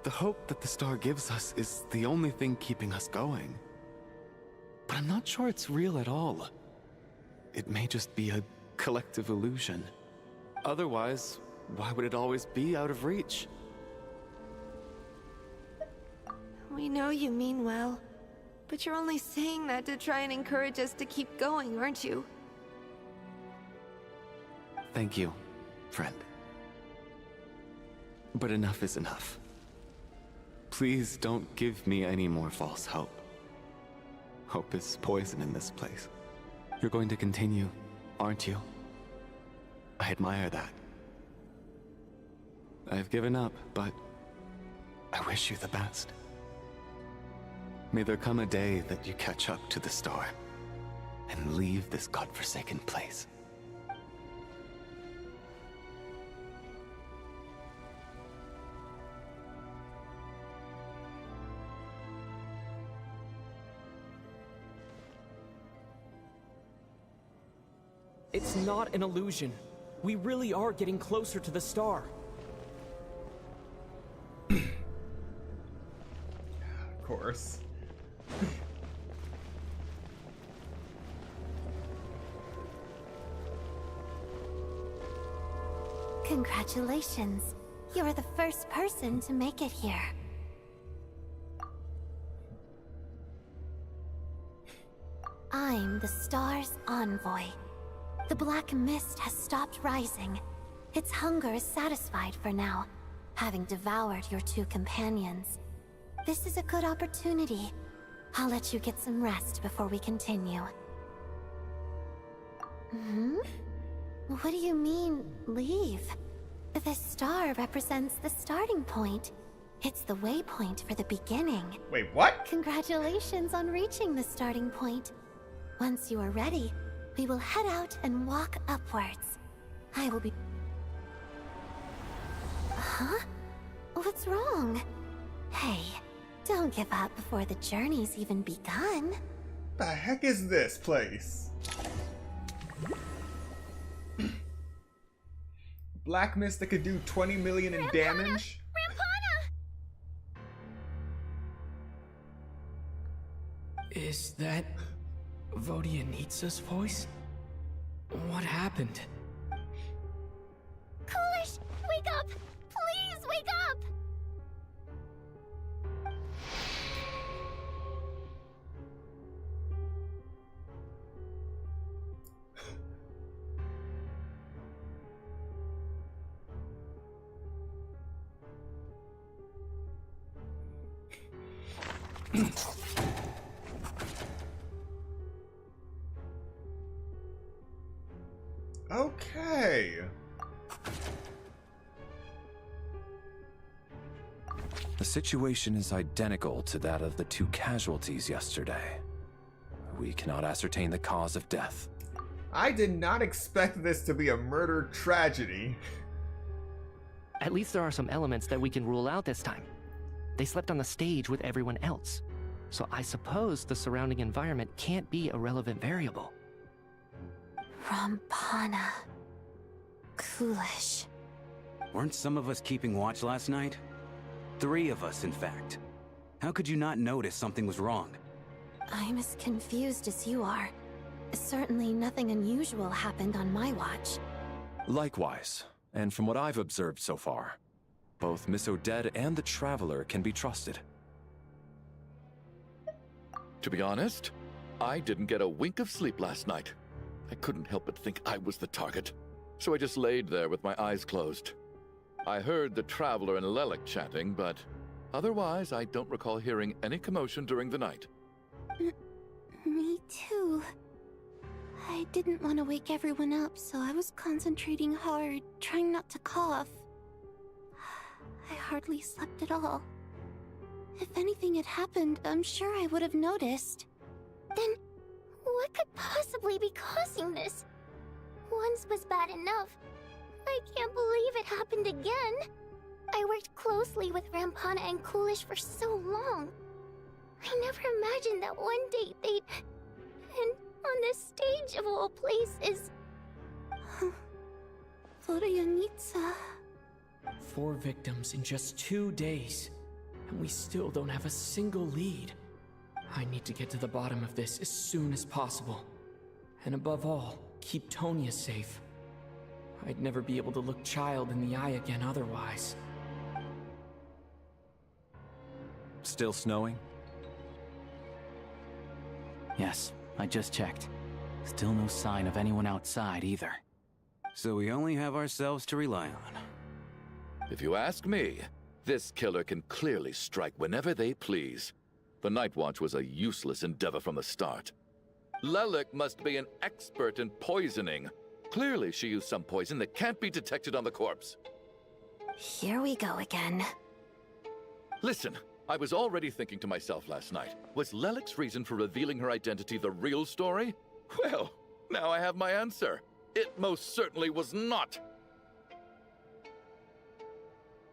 The hope that the star gives us is the only thing keeping us going. But I'm not sure it's real at all. It may just be a collective illusion. Otherwise, why would it always be out of reach? We know you mean well, but you're only saying that to try and encourage us to keep going, aren't you? Thank you, friend. But enough is enough. Please don't give me any more false hope. Hope is poison in this place. You're going to continue, aren't you? I admire that. I've given up, but I wish you the best. May there come a day that you catch up to the star and leave this godforsaken place. It's not an illusion. We really are getting closer to the star. Of course. Congratulations. You're the first person to make it here. I'm the star's envoy. The black mist has stopped rising. Its hunger is satisfied for now, having devoured your two companions. This is a good opportunity. I'll let you get some rest before we continue. What do you mean, leave? The star represents the starting point. It's the waypoint for the beginning. Wait, what? Congratulations on reaching the starting point. Once you are ready, we will head out and walk upwards. I will be... Huh? What's wrong? Hey, don't give up before the journey's even begun. The heck is this place? Black mist that could do 20 million in damage? Is that Vodyanitsa's voice? What happened? Coolish, wake up! Please wake up! Okay. The situation is identical to that of the two casualties yesterday. We cannot ascertain the cause of death. I did not expect this to be a murder tragedy. At least there are some elements that we can rule out this time. They slept on the stage with everyone else, so I suppose the surrounding environment can't be a relevant variable. Rampana. Coolish. Weren't some of us keeping watch last night? 3 of us, in fact. How could you not notice something was wrong? I'm as confused as you are. Certainly nothing unusual happened on my watch. Likewise, and from what I've observed so far, both Miss Odette and the Traveler can be trusted. To be honest, I didn't get a wink of sleep last night. I couldn't help but think I was the target, so I just laid there with my eyes closed. I heard the Traveler and Lelik chatting, but otherwise I don't recall hearing any commotion during the night. Me too. I didn't want to wake everyone up, so I was concentrating hard, trying not to cough. I hardly slept at all. If anything had happened, I'm sure I would have noticed. Then, what could possibly be causing this? Once was bad enough. I can't believe it happened again. I worked closely with Rampana and Coolish for so long. I never imagined that one day they'd... And on the stage of all places... Vodianitsa... 4 victims in just 2 days, and we still don't have a single lead. I need to get to the bottom of this as soon as possible. And above all, keep Tonya safe. I'd never be able to look Child in the eye again otherwise. Still snowing? Yes, I just checked. Still no sign of anyone outside either. So we only have ourselves to rely on. If you ask me, this killer can clearly strike whenever they please. The Night Watch was a useless endeavor from the start. Lelik must be an expert in poisoning. Clearly she used some poison that can't be detected on the corpse. Here we go again. Listen, I was already thinking to myself last night, was Lelik's reason for revealing her identity the real story? Well, now I have my answer. It most certainly was not.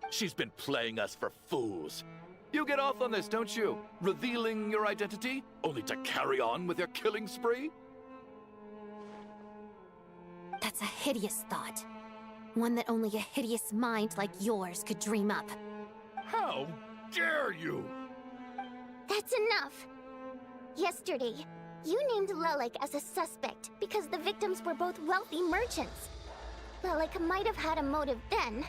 She's been playing us for fools. You get off on this, don't you? Revealing your identity, only to carry on with your killing spree? That's a hideous thought. One that only a hideous mind like yours could dream up. How dare you? That's enough! Yesterday, you named Lelik as a suspect because the victims were both wealthy merchants. Lelik might have had a motive then,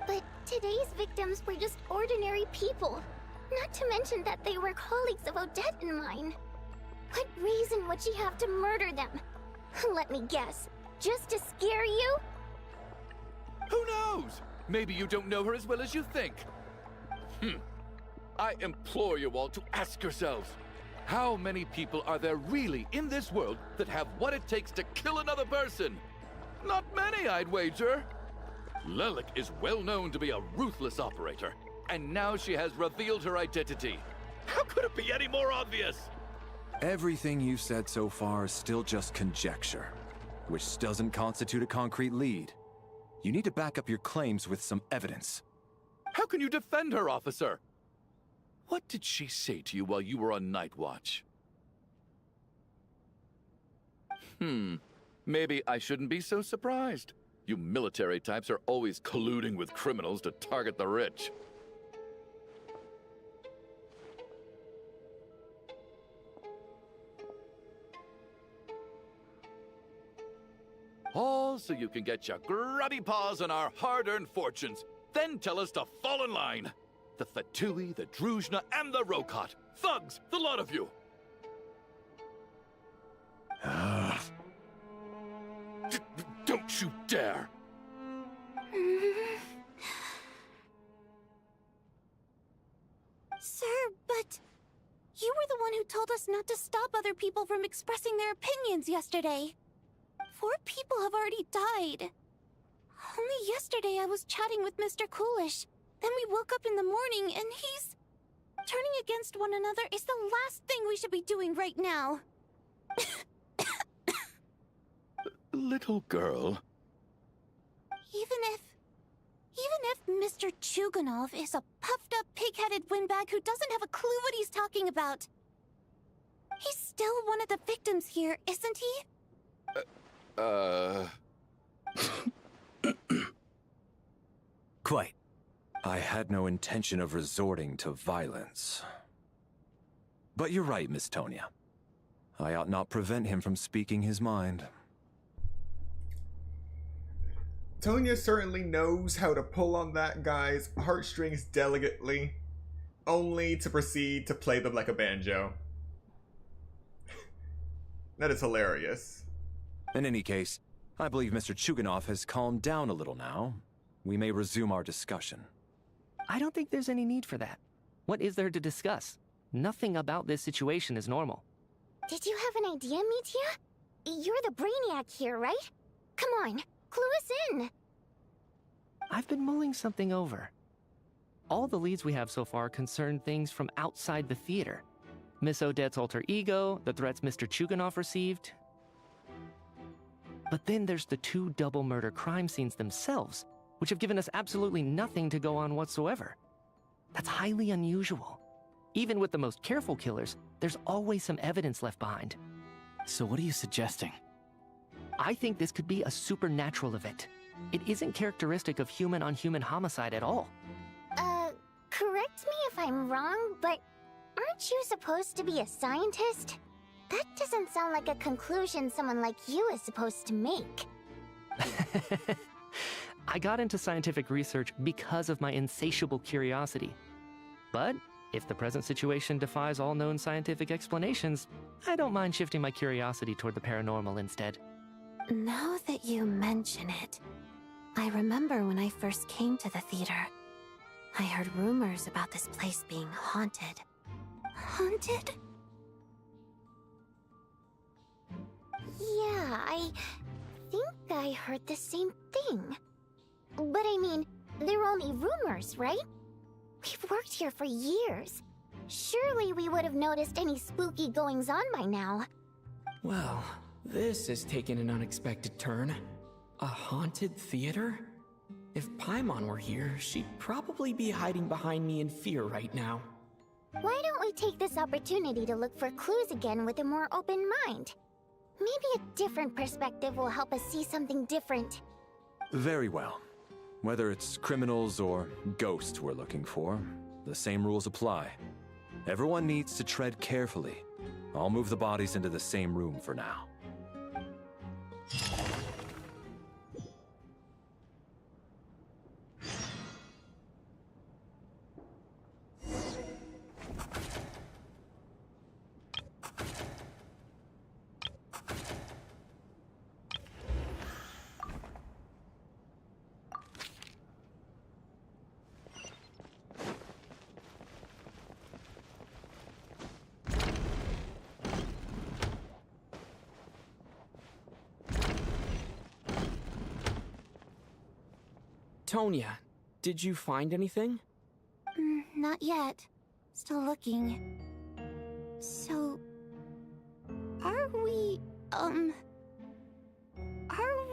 but today's victims were just ordinary people. Not to mention that they were colleagues of Odette and mine. What reason would she have to murder them? Let me guess. Just to scare you? Who knows? Maybe you don't know her as well as you think. I implore you all to ask yourselves, how many people are there really in this world that have what it takes to kill another person? Not many, I'd wager. Lelik is well known to be a ruthless operator, and now she has revealed her identity. How could it be any more obvious? Everything you've said so far is still just conjecture, which doesn't constitute a concrete lead. You need to back up your claims with some evidence. How can you defend her, officer? What did she say to you while you were on Night Watch? Maybe I shouldn't be so surprised. You military types are always colluding with criminals to target the rich. All so you can get your grubby paws on our hard-earned fortunes, then tell us to fall in line. The Fatui, the Druzhna, and the Rokot. Thugs, the lot of you! Don't you dare! Sir, but... You were the one who told us not to stop other people from expressing their opinions yesterday. 4 people have already died. Only yesterday I was chatting with Mr. Coolish. Then we woke up in the morning and he's... Turning against one another is the last thing we should be doing right now. Little girl. Even if Mr. Chuganov is a puffed-up, pig-headed windbag who doesn't have a clue what he's talking about, he's still one of the victims here, isn't he? Quite. I had no intention of resorting to violence. But you're right, Miss Tonya. I ought not prevent him from speaking his mind. Tonya certainly knows how to pull on that guy's heartstrings delicately, only to proceed to play them like a banjo. That is hilarious. In any case, I believe Mr. Chuganov has calmed down a little now. We may resume our discussion. I don't think there's any need for that. What is there to discuss? Nothing about this situation is normal. Did you have an idea, Mitya? You're the brainiac here, right? Come on, clue us in. I've been mulling something over. All the leads we have so far concern things from outside the theater. Miss Odette's alter ego, the threats Mr. Chuganov received. But then there's the 2 double murder crime scenes themselves, which have given us absolutely nothing to go on whatsoever. That's highly unusual. Even with the most careful killers, there's always some evidence left behind. So what are you suggesting? I think this could be a supernatural event. It isn't characteristic of human-on-human homicide at all. Correct me if I'm wrong, but aren't you supposed to be a scientist? That doesn't sound like a conclusion someone like you is supposed to make. I got into scientific research because of my insatiable curiosity. But if the present situation defies all known scientific explanations, I don't mind shifting my curiosity toward the paranormal instead. Now that you mention it, I remember when I first came to the theater. I heard rumors about this place being haunted. Haunted? Yeah, I think I heard the same thing. But I mean, they're only rumors, right? We've worked here for years. Surely we would have noticed any spooky goings-on by now. Well, this has taken an unexpected turn. A haunted theater? If Paimon were here, she'd probably be hiding behind me in fear right now. Why don't we take this opportunity to look for clues again with a more open mind? Maybe a different perspective will help us see something different. Very well. Whether it's criminals or ghosts we're looking for, the same rules apply. Everyone needs to tread carefully. I'll move the bodies into the same room for now. Tonya, did you find anything? Not yet. Still looking. So... Are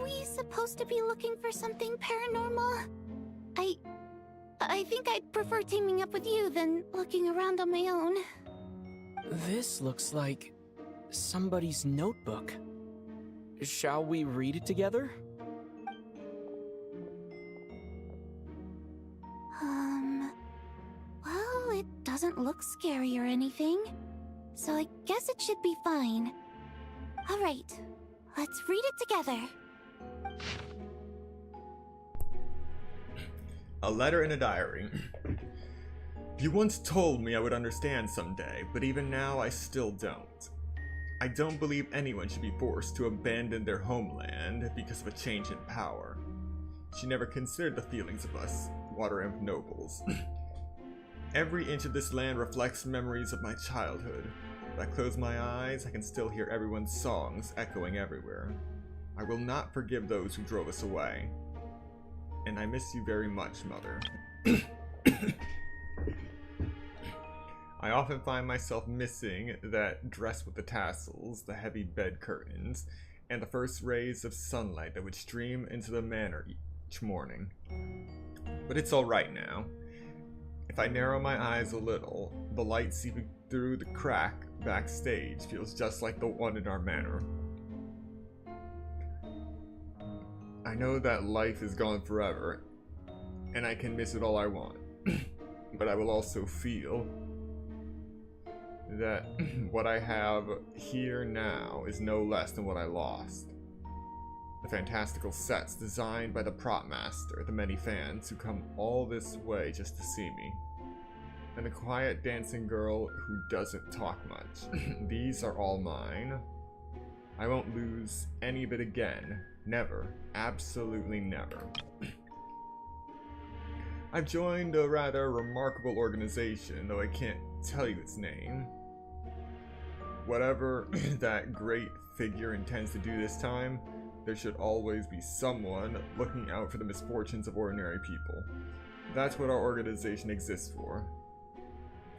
we supposed to be looking for something paranormal? I think I'd prefer teaming up with you than looking around on my own. This looks like somebody's notebook. Shall we read it together? Well, it doesn't look scary or anything, so I guess it should be fine. Alright, let's read it together. A letter in a diary. You once told me I would understand someday, but even now I still don't. I don't believe anyone should be forced to abandon their homeland because of a change in power. She never considered the feelings of us, Water Imp nobles. Every inch of this land reflects memories of my childhood. If I close my eyes, I can still hear everyone's songs echoing everywhere. I will not forgive those who drove us away. And I miss you very much, Mother. I often find myself missing that dress with the tassels, the heavy bed curtains, and the first rays of sunlight that would stream into the manor each morning. But it's alright now. If I narrow my eyes a little, the light seeping through the crack backstage feels just like the one in our manor. I know that life is gone forever, and I can miss it all I want. But I will also feel that what I have here now is no less than what I lost. The fantastical sets designed by the prop master, the many fans who come all this way just to see me, and the quiet dancing girl who doesn't talk much. These are all mine. I won't lose any of it again. Never. Absolutely never. I've joined a rather remarkable organization, though I can't tell you its name. Whatever that great figure intends to do this time, there should always be someone looking out for the misfortunes of ordinary people. That's what our organization exists for.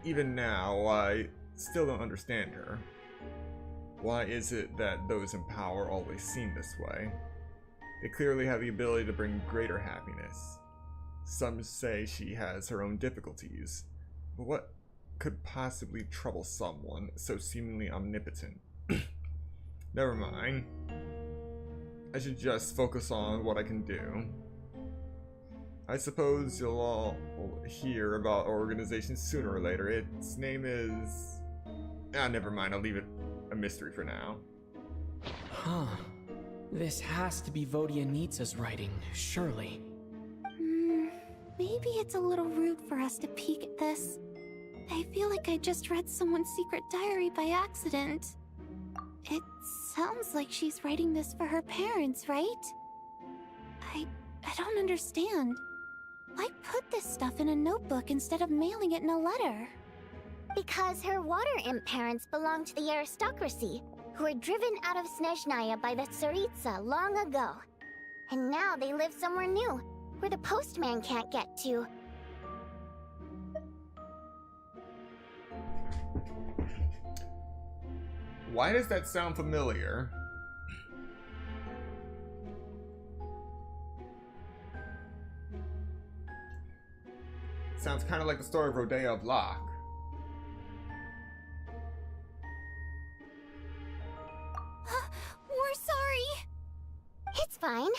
Even now, I still don't understand her. Why is it that those in power always seem this way? They clearly have the ability to bring greater happiness. Some say she has her own difficulties, but what could possibly trouble someone so seemingly omnipotent? Never mind. I should just focus on what I can do. I suppose you'll all hear about our organization sooner or later. Its name is... never mind, I'll leave it a mystery for now. Huh. This has to be Vodyanitsa's writing, surely. Maybe it's a little rude for us to peek at this. I feel like I just read someone's secret diary by accident. It sounds like she's writing this for her parents, right? I don't understand. Why put this stuff in a notebook instead of mailing it in a letter? Because her water imp parents belonged to the aristocracy, who were driven out of Snezhnaya by the Tsaritsa long ago. And now they live somewhere new, where the postman can't get to. Why does that sound familiar? Sounds kind of like the story of Rodea of Locke. We're sorry. It's fine.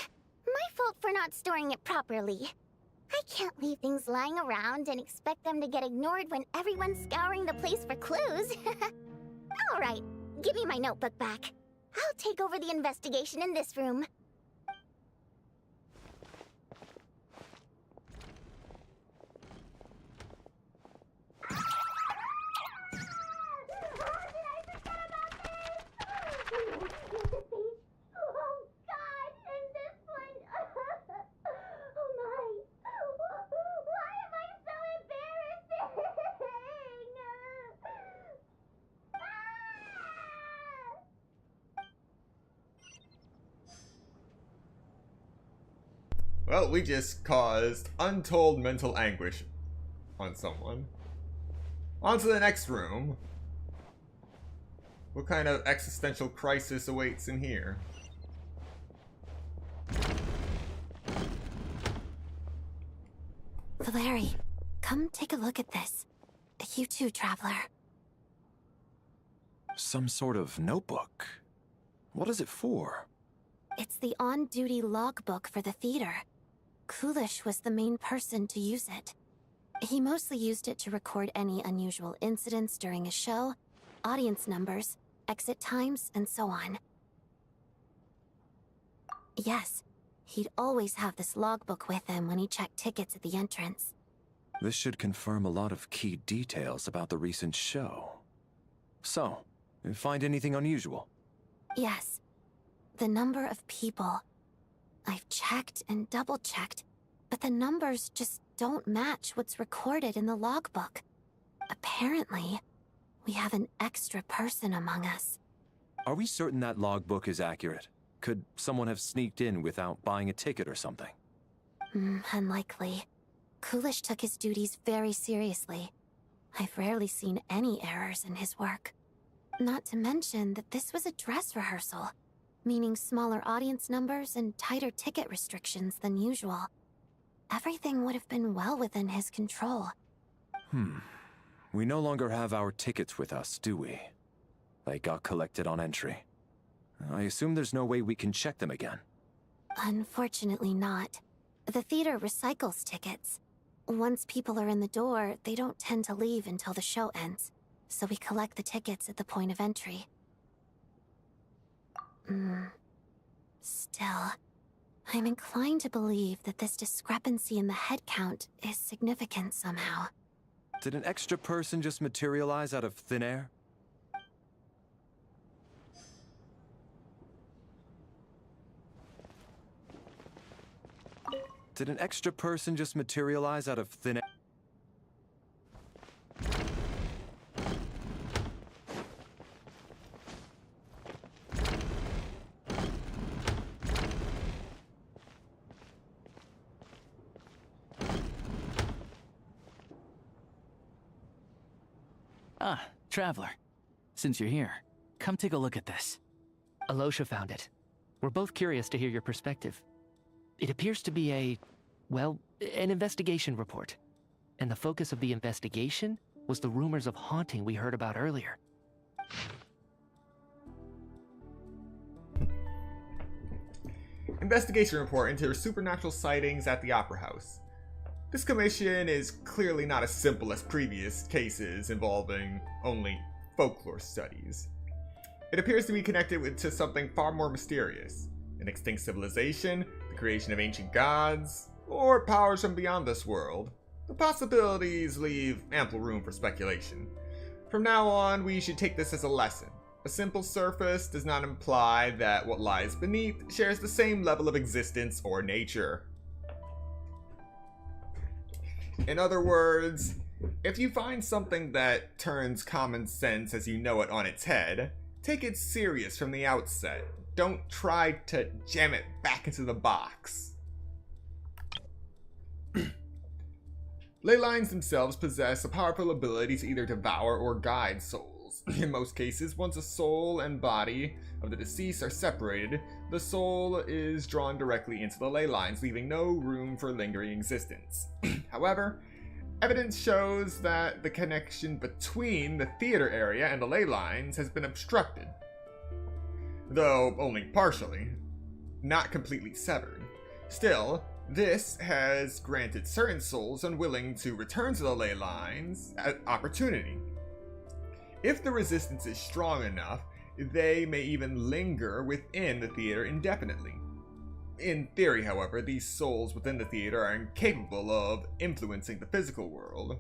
My fault for not storing it properly. I can't leave things lying around and expect them to get ignored when everyone's scouring the place for clues. Alright, give me my notebook back. I'll take over the investigation in this room. Well, we just caused untold mental anguish on someone. On to the next room. What kind of existential crisis awaits in here? Valeri, come take a look at this. You too, Traveler. Some sort of notebook. What is it for? It's the on-duty logbook for the theater. Kulish was the main person to use it. He mostly used it to record any unusual incidents during a show, audience numbers, exit times, and so on. Yes, he'd always have this logbook with him when he checked tickets at the entrance. This should confirm a lot of key details about the recent show. So, you find anything unusual? Yes. The number of people. I've checked and double-checked, but the numbers just don't match what's recorded in the logbook. Apparently, we have an extra person among us. Are we certain that logbook is accurate? Could someone have sneaked in without buying a ticket or something? Unlikely. Kulish took his duties very seriously. I've rarely seen any errors in his work. Not to mention that this was a dress rehearsal, meaning smaller audience numbers and tighter ticket restrictions than usual. Everything would have been well within his control. We no longer have our tickets with us, do we? They got collected on entry. I assume there's no way we can check them again. Unfortunately not. The theater recycles tickets. Once people are in the door, they don't tend to leave until the show ends, so we collect the tickets at the point of entry. Still, I'm inclined to believe that this discrepancy in the head count is significant somehow. Did an extra person just materialize out of thin air? Did an extra person just materialize out of thin air? Ah, Traveler. Since you're here, come take a look at this. Alosha found it. We're both curious to hear your perspective. It appears to be well, an investigation report. And the focus of the investigation was the rumors of haunting we heard about earlier. Investigation report into supernatural sightings at the Opera House. This commission is clearly not as simple as previous cases involving only folklore studies. It appears to be connected to something far more mysterious. An extinct civilization, the creation of ancient gods, or powers from beyond this world. The possibilities leave ample room for speculation. From now on, we should take this as a lesson. A simple surface does not imply that what lies beneath shares the same level of existence or nature. In other words, if you find something that turns common sense as you know it on its head, take it serious from the outset. Don't try to jam it back into the box. Ley lines themselves possess a powerful ability to either devour or guide souls. In most cases, once a soul and body of the deceased are separated, the soul is drawn directly into the ley lines, leaving no room for lingering existence. However, evidence shows that the connection between the theater area and the ley lines has been obstructed, though only partially, not completely severed. Still, this has granted certain souls unwilling to return to the ley lines an opportunity. If the resistance is strong enough, they may even linger within the theater indefinitely. In theory, however, these souls within the theater are incapable of influencing the physical world.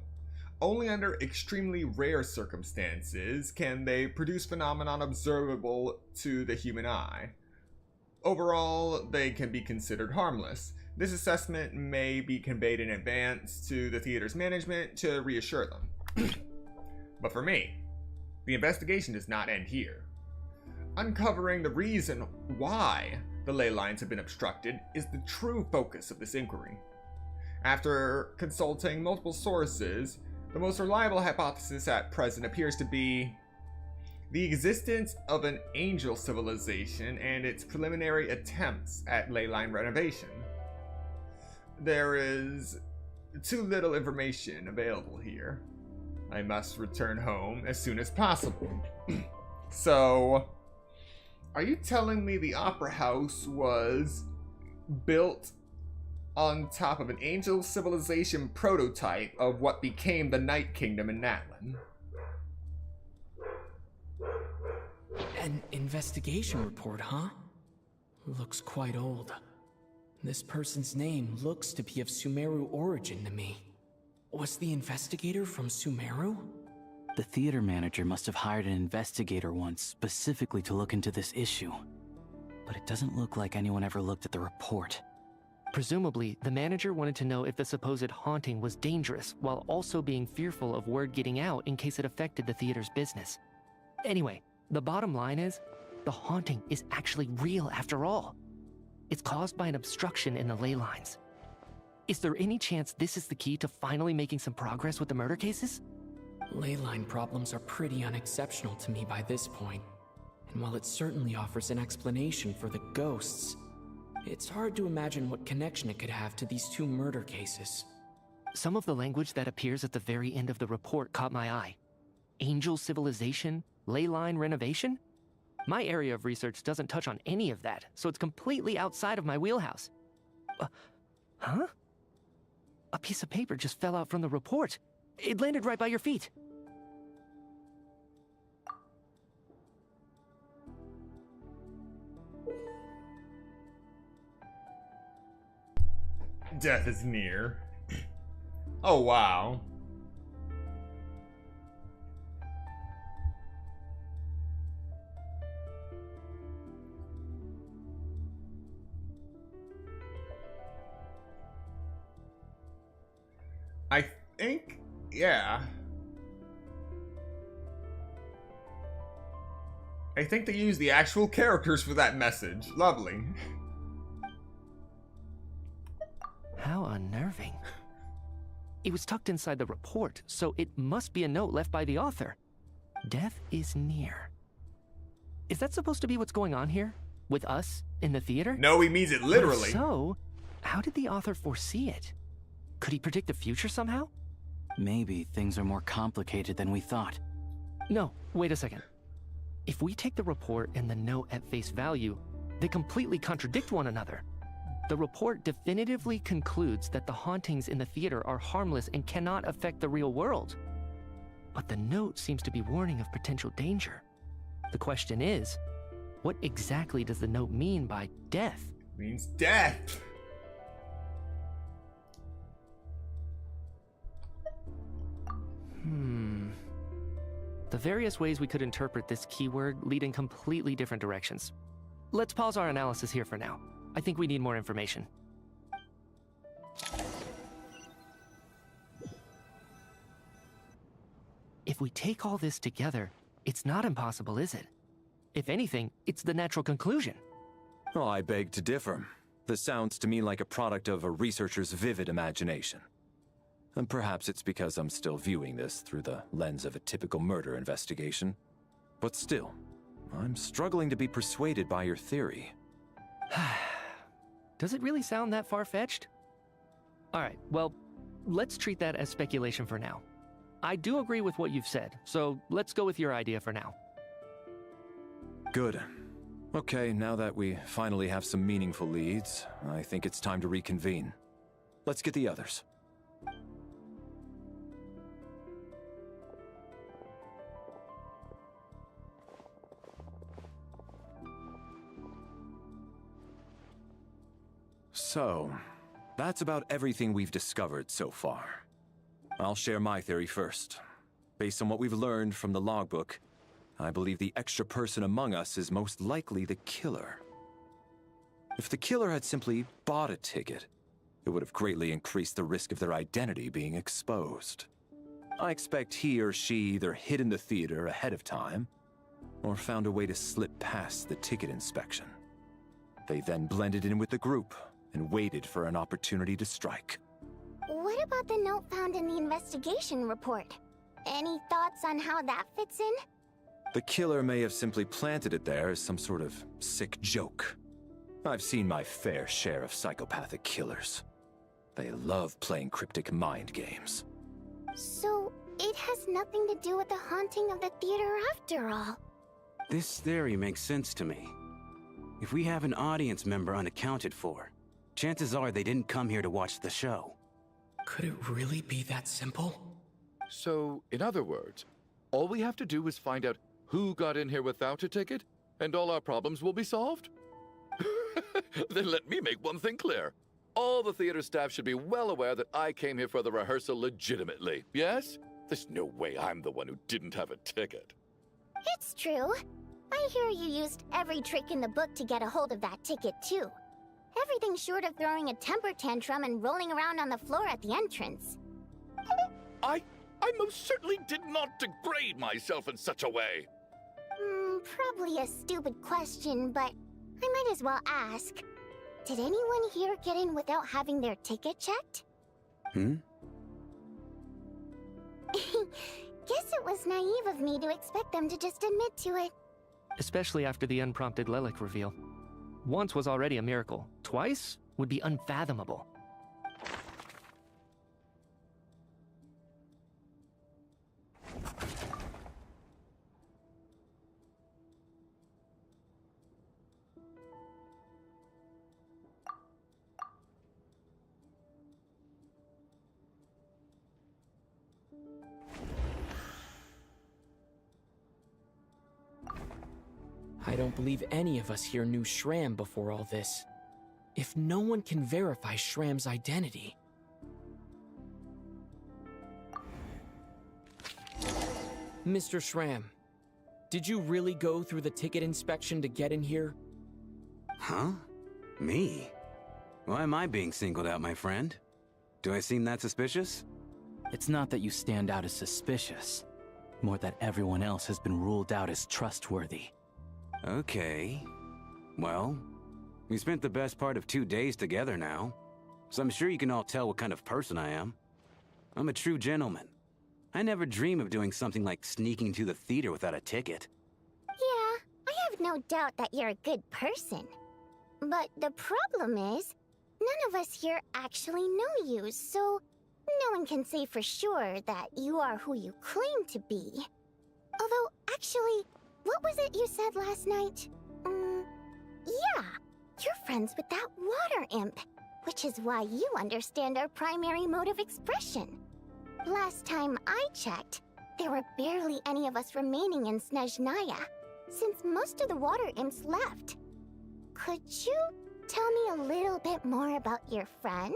Only under extremely rare circumstances can they produce phenomenon observable to the human eye. Overall, they can be considered harmless. This assessment may be conveyed in advance to the theater's management to reassure them. But for me, the investigation does not end here. Uncovering the reason why the ley lines have been obstructed is the true focus of this inquiry. After consulting multiple sources, the most reliable hypothesis at present appears to be the existence of an angel civilization and its preliminary attempts at ley line renovation. There is too little information available here. I must return home as soon as possible. So, are you telling me the Opera House was built on top of an angel civilization prototype of what became the Night Kingdom in Natlan? An investigation report, huh? Looks quite old. This person's name looks to be of Sumeru origin to me. Was the investigator from Sumeru? The theater manager must have hired an investigator once specifically to look into this issue. But it doesn't look like anyone ever looked at the report. Presumably, the manager wanted to know if the supposed haunting was dangerous, while also being fearful of word getting out in case it affected the theater's business. Anyway, the bottom line is, the haunting is actually real after all. It's caused by an obstruction in the ley lines. Is there any chance this is the key to finally making some progress with the murder cases? Ley line problems are pretty unexceptional to me by this point. And while it certainly offers an explanation for the ghosts, it's hard to imagine what connection it could have to these two murder cases. Some of the language that appears at the very end of the report caught my eye. Angel civilization, ley line renovation? My area of research doesn't touch on any of that, so it's completely outside of my wheelhouse. Huh? A piece of paper just fell out from the report. It landed right by your feet. Death is near. Oh, wow. I think, yeah. I think they used the actual characters for that message. Lovely. How unnerving. It was tucked inside the report, so it must be a note left by the author. Death is near. Is that supposed to be what's going on here? With us in the theater? No, he means it literally. So, how did the author foresee it? Could he predict the future somehow? Maybe things are more complicated than we thought. No, wait a second. If we take the report and the note at face value, they completely contradict one another. The report definitively concludes that the hauntings in the theater are harmless and cannot affect the real world. But the note seems to be warning of potential danger. The question is, what exactly does the note mean by death? Means death. The various ways we could interpret this keyword lead in completely different directions. Let's pause our analysis here for now. I think we need more information. If we take all this together, it's not impossible, is it? If anything, it's the natural conclusion. Well, I beg to differ. This sounds to me like a product of a researcher's vivid imagination. And perhaps it's because I'm still viewing this through the lens of a typical murder investigation. But still, I'm struggling to be persuaded by your theory. Does it really sound that far-fetched? Alright, well, let's treat that as speculation for now. I do agree with what you've said, so let's go with your idea for now. Good. Okay, now that we finally have some meaningful leads, I think it's time to reconvene. Let's get the others. So, that's about everything we've discovered so far. I'll share my theory first. Based on what we've learned from the logbook, I believe the extra person among us is most likely the killer. If the killer had simply bought a ticket, it would have greatly increased the risk of their identity being exposed. I expect he or she either hid in the theater ahead of time, or found a way to slip past the ticket inspection. They then blended in with the group and waited for an opportunity to strike. What about the note found in the investigation report? Any thoughts on how that fits in? The killer may have simply planted it there as some sort of sick joke. I've seen my fair share of psychopathic killers. They love playing cryptic mind games. So, it has nothing to do with the haunting of the theater after all. This theory makes sense to me. If we have an audience member unaccounted for, chances are they didn't come here to watch the show. Could it really be that simple? So, in other words, all we have to do is find out who got in here without a ticket, and all our problems will be solved? Then let me make one thing clear. All the theater staff should be well aware that I came here for the rehearsal legitimately, yes? There's no way I'm the one who didn't have a ticket. It's true. I hear you used every trick in the book to get a hold of that ticket, too. Everything short of throwing a temper tantrum and rolling around on the floor at the entrance. I most certainly did not degrade myself in such a way. Probably a stupid question, but I might as well ask. Did anyone here get in without having their ticket checked? Hmm? Guess it was naive of me to expect them to just admit to it. Especially after the unprompted Lelic reveal. Once was already a miracle. Twice would be unfathomable. I don't believe any of us here knew Shram before all this. If no one can verify Shram's identity... Mr. Shram, did you really go through the ticket inspection to get in here? Huh? Me? Why am I being singled out, my friend? Do I seem that suspicious? It's not that you stand out as suspicious, more that everyone else has been ruled out as trustworthy. Okay. Well, we spent the best part of 2 days together now, so I'm sure you can all tell what kind of person I am. I'm a true gentleman. I never dream of doing something like sneaking to the theater without a ticket. Yeah, I have no doubt that you're a good person. But the problem is, none of us here actually know you, so no one can say for sure that you are who you claim to be. Although, actually, what was it you said last night? Yeah, you're friends with that water imp, which is why you understand our primary mode of expression. Last time I checked, there were barely any of us remaining in Snezhnaya, since most of the water imps left. Could you tell me a little bit more about your friend?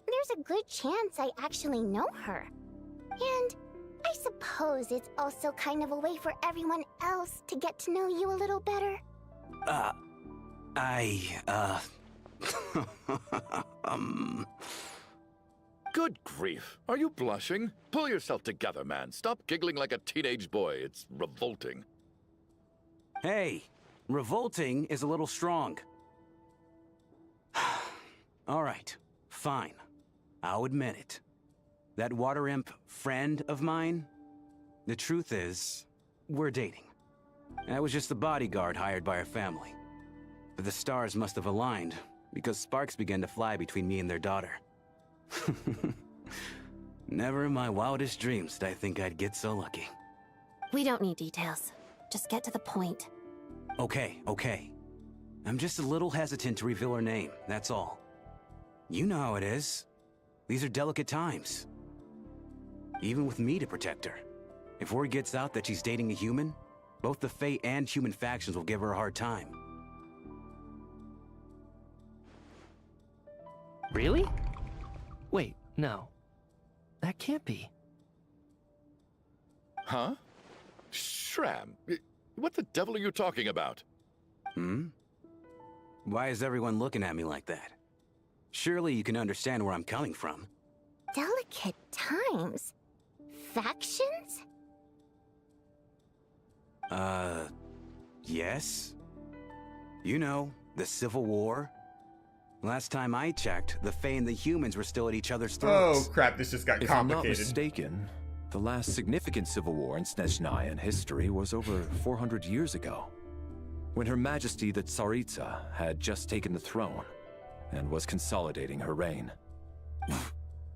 There's a good chance I actually know her. And I suppose it's also kind of a way for everyone else to get to know you a little better. Good grief. Are you blushing? Pull yourself together, man. Stop giggling like a teenage boy. It's revolting. Hey, revolting is a little strong. All right, fine. I'll admit it. That water imp friend of mine, the truth is, we're dating. I was just the bodyguard hired by our family. But the stars must have aligned, because sparks began to fly between me and their daughter. Never in my wildest dreams did I think I'd get so lucky. We don't need details. Just get to the point. Okay. I'm just a little hesitant to reveal her name, that's all. You know how it is. These are delicate times. Even with me to protect her. If word gets out that she's dating a human, both the Fae and human factions will give her a hard time. Really? Wait, no. That can't be. Huh? Shram, what the devil are you talking about? Why is everyone looking at me like that? Surely you can understand where I'm coming from. Delicate times? Factions? Yes? You know, the Civil War? Last time I checked, the Fae and the humans were still at each other's throats. Oh crap, this just got If I'm not complicated. mistaken, the last significant civil war in Snezhnayan history was over 400 years ago, when Her Majesty the Tsaritsa had just taken the throne and was consolidating her reign.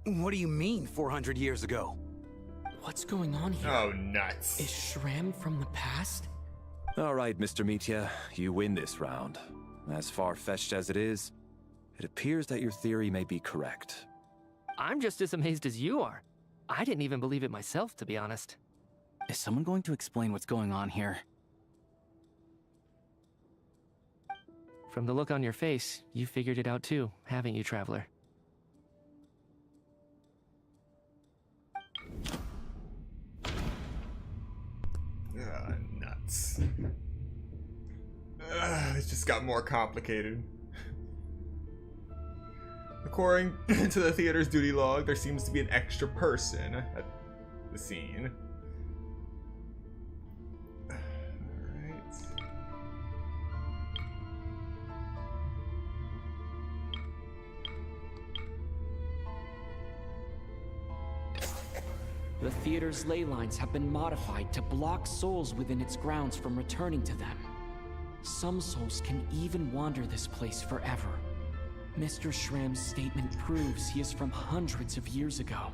What do you mean, 400 years ago? What's going on here? Oh, nuts. Is Shram from the past? All right, Mr. Mitya, you win this round. As far-fetched as it is, it appears that your theory may be correct. I'm just as amazed as you are. I didn't even believe it myself, to be honest. Is someone going to explain what's going on here? From the look on your face, you figured it out too, haven't you, Traveler? Nuts. It just got more complicated. According to the theater's duty log, there seems to be an extra person at the scene. Alright. The theater's ley lines have been modified to block souls within its grounds from returning to them. Some souls can even wander this place forever. Mr. Shram's statement proves he is from hundreds of years ago.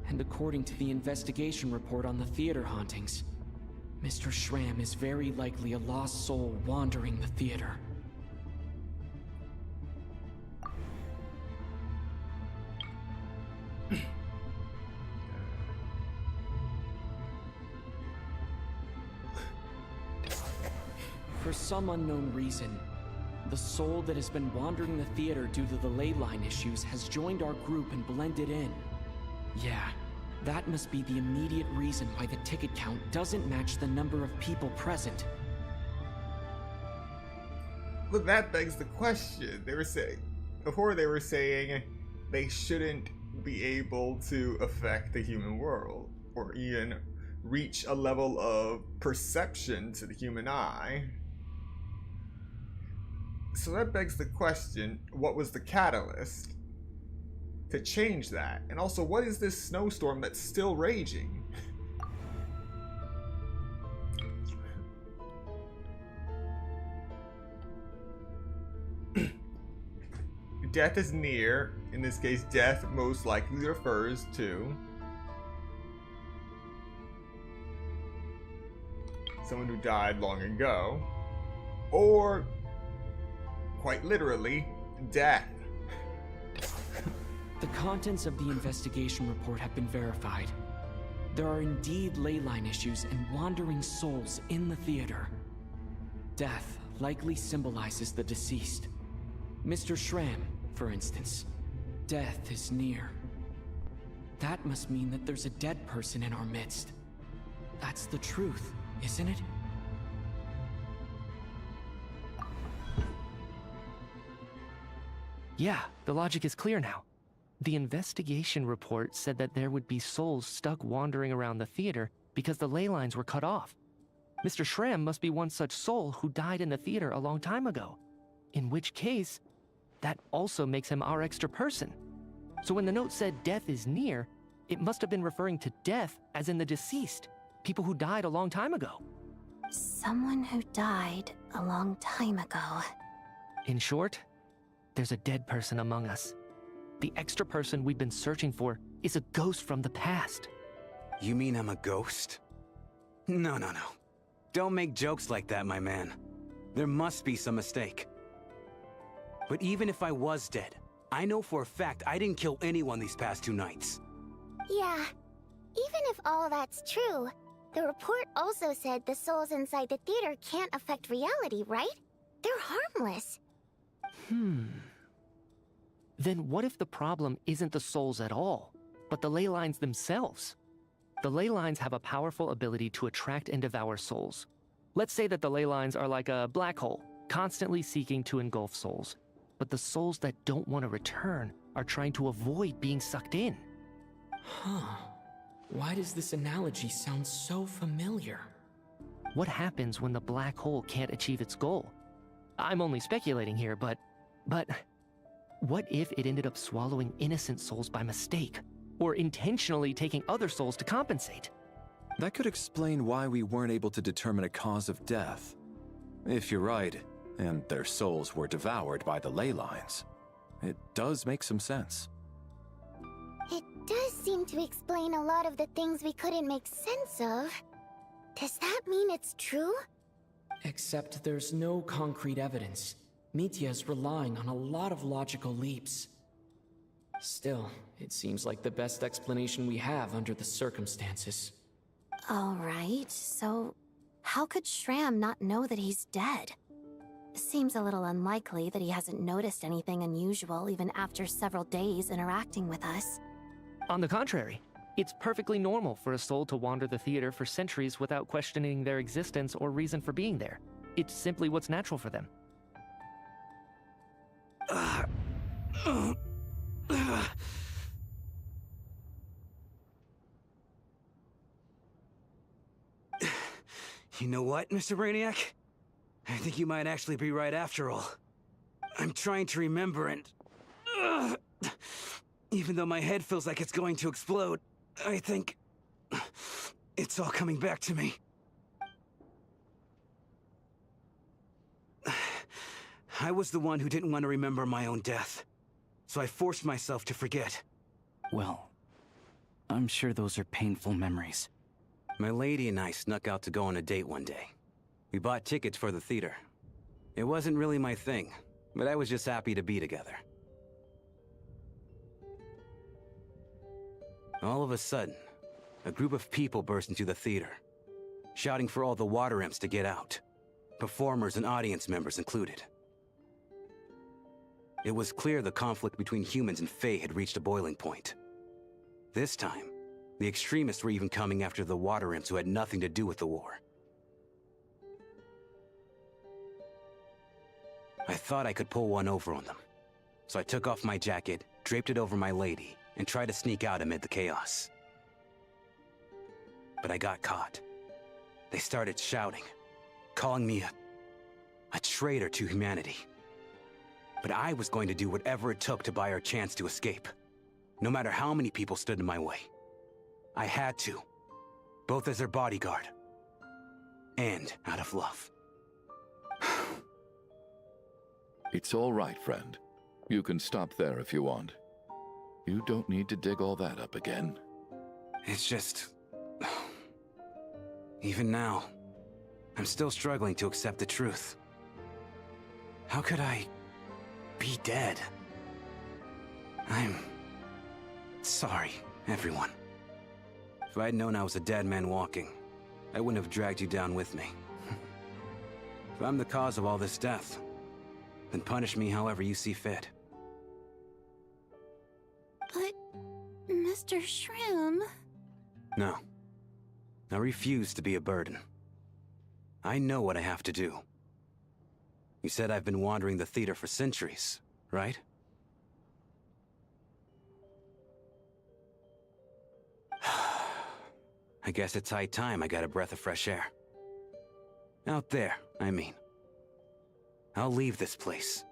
And according to the investigation report on the theater hauntings, Mr. Shram is very likely a lost soul wandering the theater. For some unknown reason, the soul that has been wandering the theater due to the ley line issues has joined our group and blended in. Yeah, that must be the immediate reason why the ticket count doesn't match the number of people present. Look, that begs the question. They were saying they shouldn't be able to affect the human world or even reach a level of perception to the human eye. So that begs the question, what was the catalyst to change that? And also, what is this snowstorm that's still raging? death is near. In this case, death most likely refers to someone who died long ago, or quite literally, death. The contents of the investigation report have been verified. There are indeed leyline issues and wandering souls in the theater. Death likely symbolizes the deceased. Mr. Schramm, for instance. Death is near. That must mean that there's a dead person in our midst. That's the truth, isn't it? Yeah, the logic is clear now. The investigation report said that there would be souls stuck wandering around the theater because the ley lines were cut off. Mr. Schramm must be one such soul who died in the theater a long time ago. In which case, that also makes him our extra person. So when the note said death is near, it must have been referring to death as in the deceased, people who died a long time ago. Someone who died a long time ago. In short, there's a dead person among us. The extra person we've been searching for is a ghost from the past. You mean I'm a ghost? No. Don't make jokes like that, my man. There must be some mistake. But even if I was dead, I know for a fact I didn't kill anyone these past 2 nights. Yeah, even if all that's true, the report also said the souls inside the theater can't affect reality, right? They're harmless. Then what if the problem isn't the souls at all, but the ley lines themselves? The ley lines have a powerful ability to attract and devour souls. Let's say that the ley lines are like a black hole, constantly seeking to engulf souls. But the souls that don't want to return are trying to avoid being sucked in. Huh. Why does this analogy sound so familiar? What happens when the black hole can't achieve its goal? I'm only speculating here, but what if it ended up swallowing innocent souls by mistake? Or intentionally taking other souls to compensate? That could explain why we weren't able to determine a cause of death. If you're right, and their souls were devoured by the ley lines, it does make some sense. It does seem to explain a lot of the things we couldn't make sense of. Does that mean it's true? Except there's no concrete evidence. Mitya's relying on a lot of logical leaps. Still, it seems like the best explanation we have under the circumstances. Alright, so how could Schramm not know that he's dead? Seems a little unlikely that he hasn't noticed anything unusual even after several days interacting with us. On the contrary, it's perfectly normal for a soul to wander the theater for centuries without questioning their existence or reason for being there. It's simply what's natural for them. You know what, Mr. Brainiac? I think you might actually be right after all. I'm trying to remember and... even though my head feels like it's going to explode, I think... it's all coming back to me. I was the one who didn't want to remember my own death, so I forced myself to forget. Well, I'm sure those are painful memories. My lady and I snuck out to go on a date one day. We bought tickets for the theater. It wasn't really my thing, but I was just happy to be together. All of a sudden, a group of people burst into the theater, shouting for all the water imps to get out, performers and audience members included. It was clear the conflict between humans and Fae had reached a boiling point. This time, the extremists were even coming after the water imps who had nothing to do with the war. I thought I could pull one over on them, so I took off my jacket, draped it over my lady, and tried to sneak out amid the chaos. But I got caught. They started shouting, calling me a traitor to humanity. But I was going to do whatever it took to buy our chance to escape, no matter how many people stood in my way. I had to, both as their bodyguard and out of love. It's all right, friend. You can stop there if you want. You don't need to dig all that up again. It's just... Even now, I'm still struggling to accept the truth. How could I be dead? I'm sorry, everyone. If I'd known I was a dead man walking, I wouldn't have dragged you down with me. If I'm the cause of all this death, then punish me however you see fit. But, Mr. Shroom... No. I refuse to be a burden. I know what I have to do. You said I've been wandering the theater for centuries, right? I guess it's high time I got a breath of fresh air. Out there, I mean. I'll leave this place,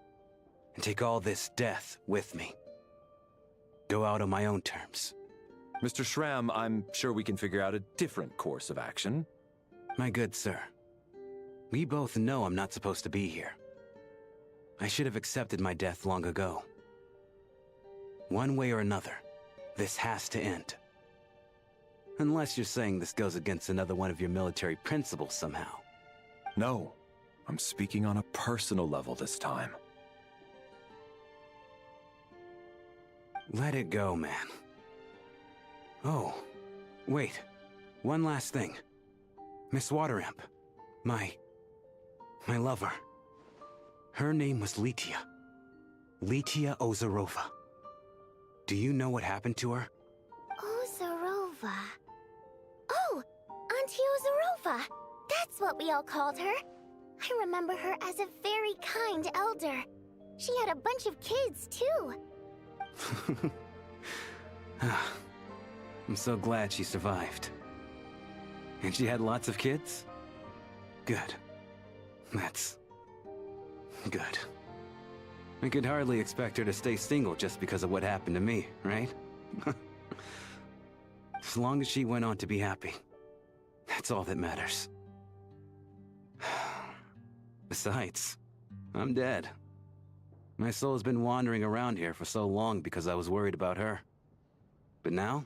and take all this death with me. Go out on my own terms. Mr. Shram, I'm sure we can figure out a different course of action. My good sir, we both know I'm not supposed to be here. I should have accepted my death long ago. One way or another, this has to end. Unless you're saying this goes against another one of your military principles somehow. No, I'm speaking on a personal level this time. Let it go, man. Oh, wait. One last thing. Miss Wateramp. My lover. Her name was Letia. Letia Ozarova. Do you know what happened to her? Ozarova. Oh, Auntie Ozarova. That's what we all called her. I remember her as a very kind elder. She had a bunch of kids, too. I'm so glad she survived. And she had lots of kids? Good. That's... good. I could hardly expect her to stay single just because of what happened to me, right? As long as she went on to be happy, that's all that matters. Besides, I'm dead. My soul's been wandering around here for so long because I was worried about her. But now,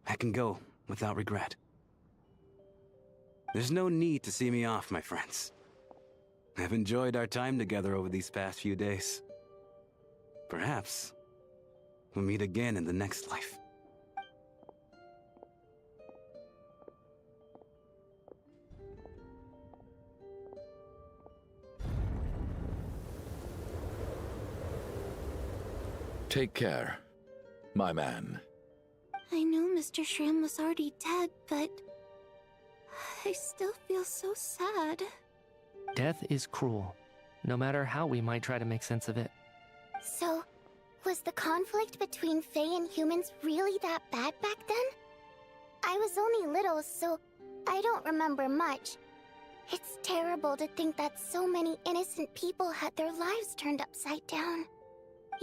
I can go without regret. There's no need to see me off, my friends. I've enjoyed our time together over these past few days. Perhaps we'll meet again in the next life. Take care, my man. I know Mr. Shram was already dead, but... I still feel so sad. Death is cruel, no matter how we might try to make sense of it. So, was the conflict between Fae and humans really that bad back then? I was only little, so I don't remember much. It's terrible to think that so many innocent people had their lives turned upside down.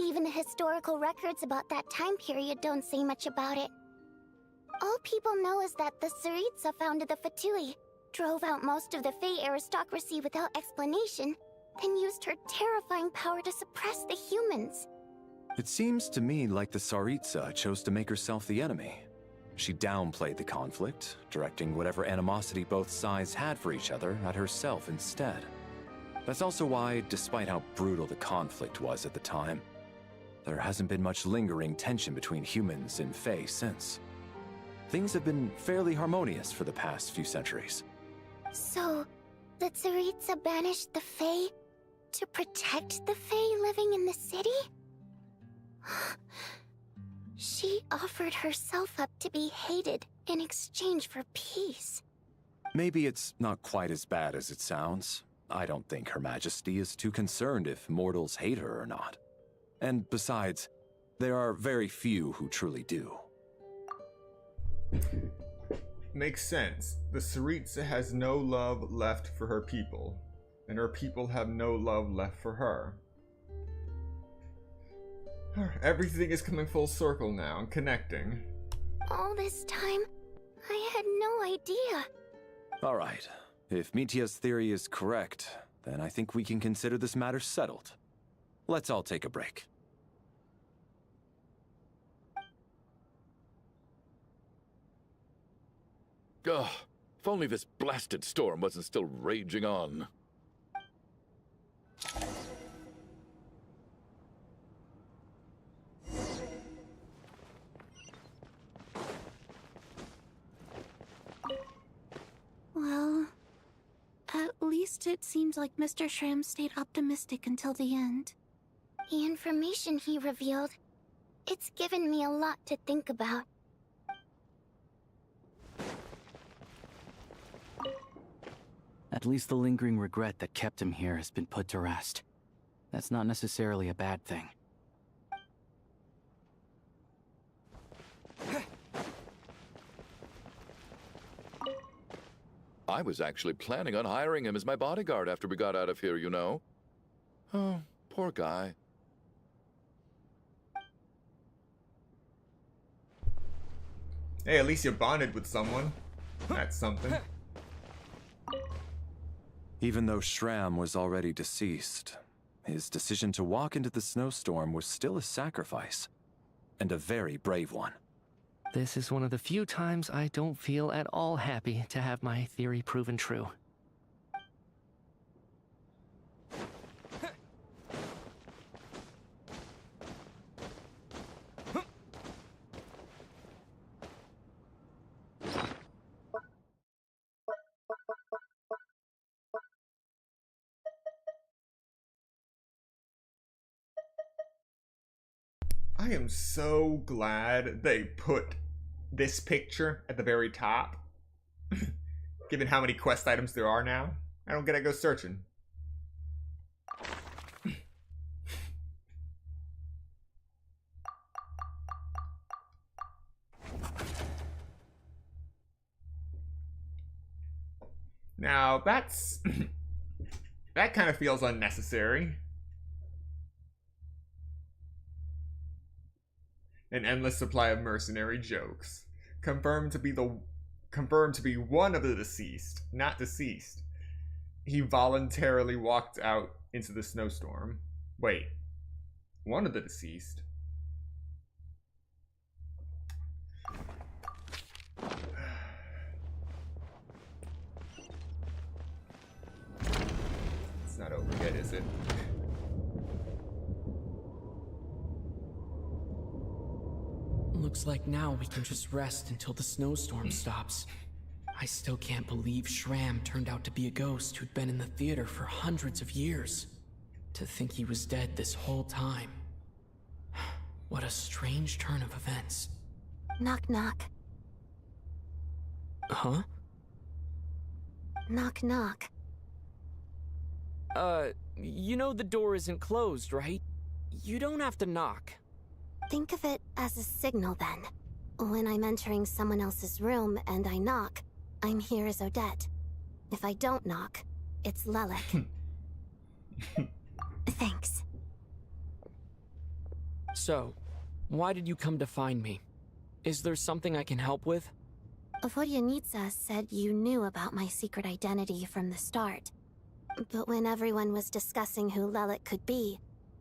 Even the historical records about that time period don't say much about it. All people know is that the Tsaritsa founded the Fatui, drove out most of the Fae aristocracy without explanation, then used her terrifying power to suppress the humans. It seems to me like the Tsaritsa chose to make herself the enemy. She downplayed the conflict, directing whatever animosity both sides had for each other at herself instead. That's also why, despite how brutal the conflict was at the time, there hasn't been much lingering tension between humans and Fae since. Things have been fairly harmonious for the past few centuries. So, the Tsaritsa banished the Fae to protect the Fae living in the city? She offered herself up to be hated in exchange for peace. Maybe it's not quite as bad as it sounds. I don't think Her Majesty is too concerned if mortals hate her or not. And besides, there are very few who truly do. Makes sense. The Tsaritsa has no love left for her people, and her people have no love left for her. Everything is coming full circle now and connecting. All this time, I had no idea. All right. If Mitia's theory is correct, then I think we can consider this matter settled. let's all take a break. Ugh, if only this blasted storm wasn't still raging on. Well, at least it seems like Mr. Shram stayed optimistic until the end. The information he revealed, it's given me a lot to think about. At least the lingering regret that kept him here has been put to rest. That's not necessarily a bad thing. I was actually planning on hiring him as my bodyguard after we got out of here, you know. Oh, poor guy. Hey, at least you bonded with someone. That's something. Even though Shram was already deceased, his decision to walk into the snowstorm was still a sacrifice, and a very brave one. This is one of the few times I don't feel at all happy to have my theory proven true. I am so glad they put this picture at the very top. Given how many quest items there are now, I don't gotta go searching. Now, that's... that kind of feels unnecessary. An endless supply of mercenary jokes. Confirmed to be one of the deceased, not deceased. He voluntarily walked out into the snowstorm. Wait. One of the deceased? It's not over yet, is it? Looks like now we can just rest until the snowstorm stops. I still can't believe Shram turned out to be a ghost who'd been in the theater for hundreds of years. To think he was dead this whole time. What a strange turn of events. Knock knock. Huh? Knock knock. You know the door isn't closed, right? You don't have to knock. Think of it as a signal then. When I'm entering someone else's room and I knock, I'm here as Odette. If I don't knock, it's Lelik. Thanks. So, why did you come to find me? Is there something I can help with? Vodyanitsa said you knew about my secret identity from the start. But when everyone was discussing who Lelik could be,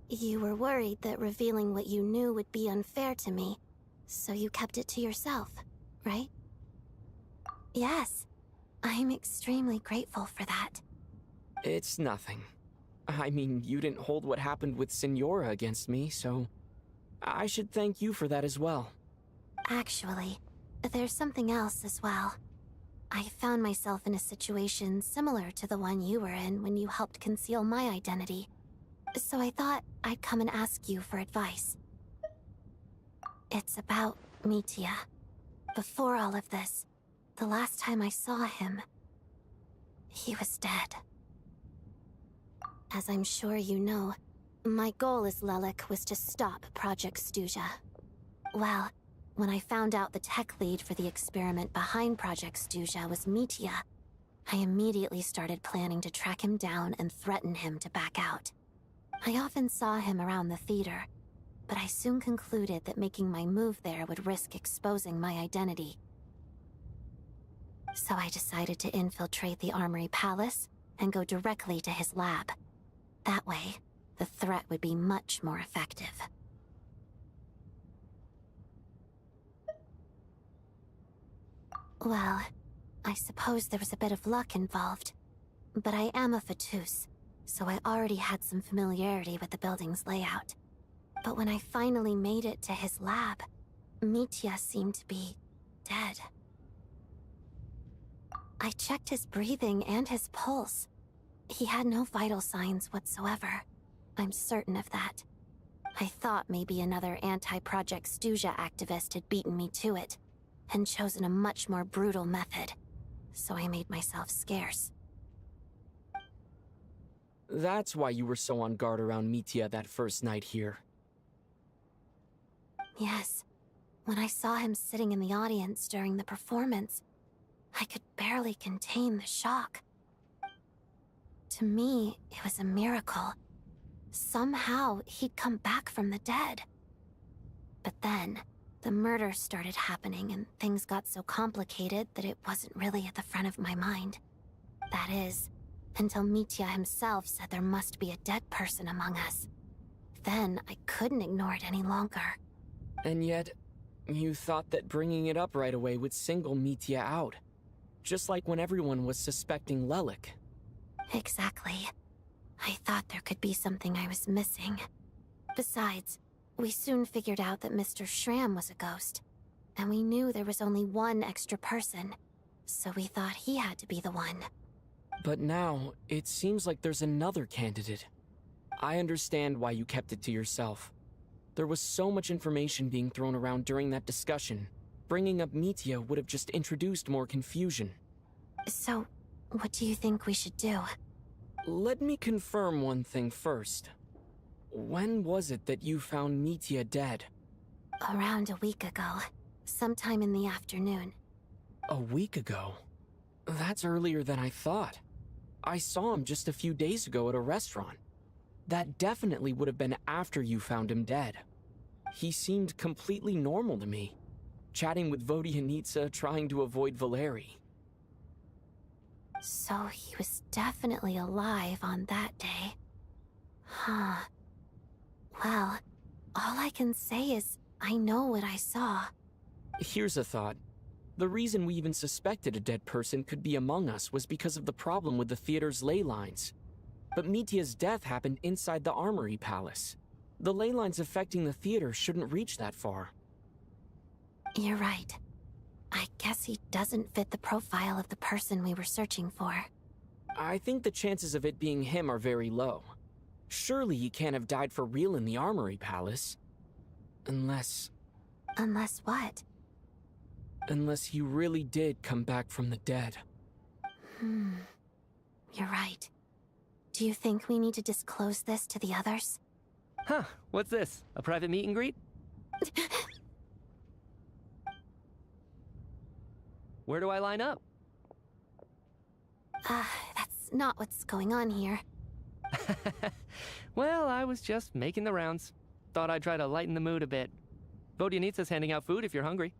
you were worried that revealing what you knew would be unfair to me, so you kept it to yourself, right? Yes, I'm extremely grateful for that. It's nothing. I mean, you didn't hold what happened with Signora against me, so I should thank you for that as well. Actually, there's something else as well. I found myself in a situation similar to the one you were in when you helped conceal my identity. So I thought I'd come and ask you for advice. It's about Mitya. Before all of this, the last time I saw him, he was dead. As I'm sure you know, my goal as Lelik was to stop Project Stuja. Well, when I found out the tech lead for the experiment behind Project Stuja was Mitya, I immediately started planning to track him down and threaten him to back out. I often saw him around the theater, but I soon concluded that making my move there would risk exposing my identity. So I decided to infiltrate the Armory Palace and go directly to his lab. That way, the threat would be much more effective. Well, I suppose there was a bit of luck involved. But I am a Fatus, so I already had some familiarity with the building's layout. But when I finally made it to his lab, Mitya seemed to be dead. I checked his breathing and his pulse. He had no vital signs whatsoever. I'm certain of that. I thought maybe another anti-Project Stuja activist had beaten me to it, and chosen a much more brutal method. So I made myself scarce. That's why you were so on guard around Mitya that first night here. Yes. When I saw him sitting in the audience during the performance, I could barely contain the shock. To me, it was a miracle. Somehow, he'd come back from the dead. But then, the murders started happening and things got so complicated that it wasn't really at the front of my mind. That is, until Mitya himself said there must be a dead person among us. Then, I couldn't ignore it any longer. And yet, you thought that bringing it up right away would single Mitya out. Just like when everyone was suspecting Lelik. Exactly. I thought there could be something I was missing. Besides, we soon figured out that Mr. Schramm was a ghost. And we knew there was only one extra person. So we thought he had to be the one. But now, it seems like there's another candidate. I understand why you kept it to yourself. There was so much information being thrown around during that discussion. Bringing up Mitya would have just introduced more confusion. So, what do you think we should do? Let me confirm one thing first. When was it that you found Mitya dead? Around a week ago. Sometime in the afternoon. A week ago? That's earlier than I thought. I saw him just a few days ago at a restaurant. That definitely would have been after you found him dead. He seemed completely normal to me. Chatting with Vodyanitsa, trying to avoid Valeri. So he was definitely alive on that day. Huh. Well, all I can say is I know what I saw. Here's a thought. The reason we even suspected a dead person could be among us was because of the problem with the theater's ley lines. But Mitya's death happened inside the Armory Palace. The ley lines affecting the theater shouldn't reach that far. You're right. I guess he doesn't fit the profile of the person we were searching for. I think the chances of it being him are very low. Surely he can't have died for real in the Armory Palace. Unless... Unless what? Unless he really did come back from the dead. You're right. Do you think we need to disclose this to the others? Huh, what's this? A private meet and greet? Where do I line up? That's not what's going on here. Well, I was just making the rounds. Thought I'd try to lighten the mood a bit. Vodyanitsa's handing out food if you're hungry.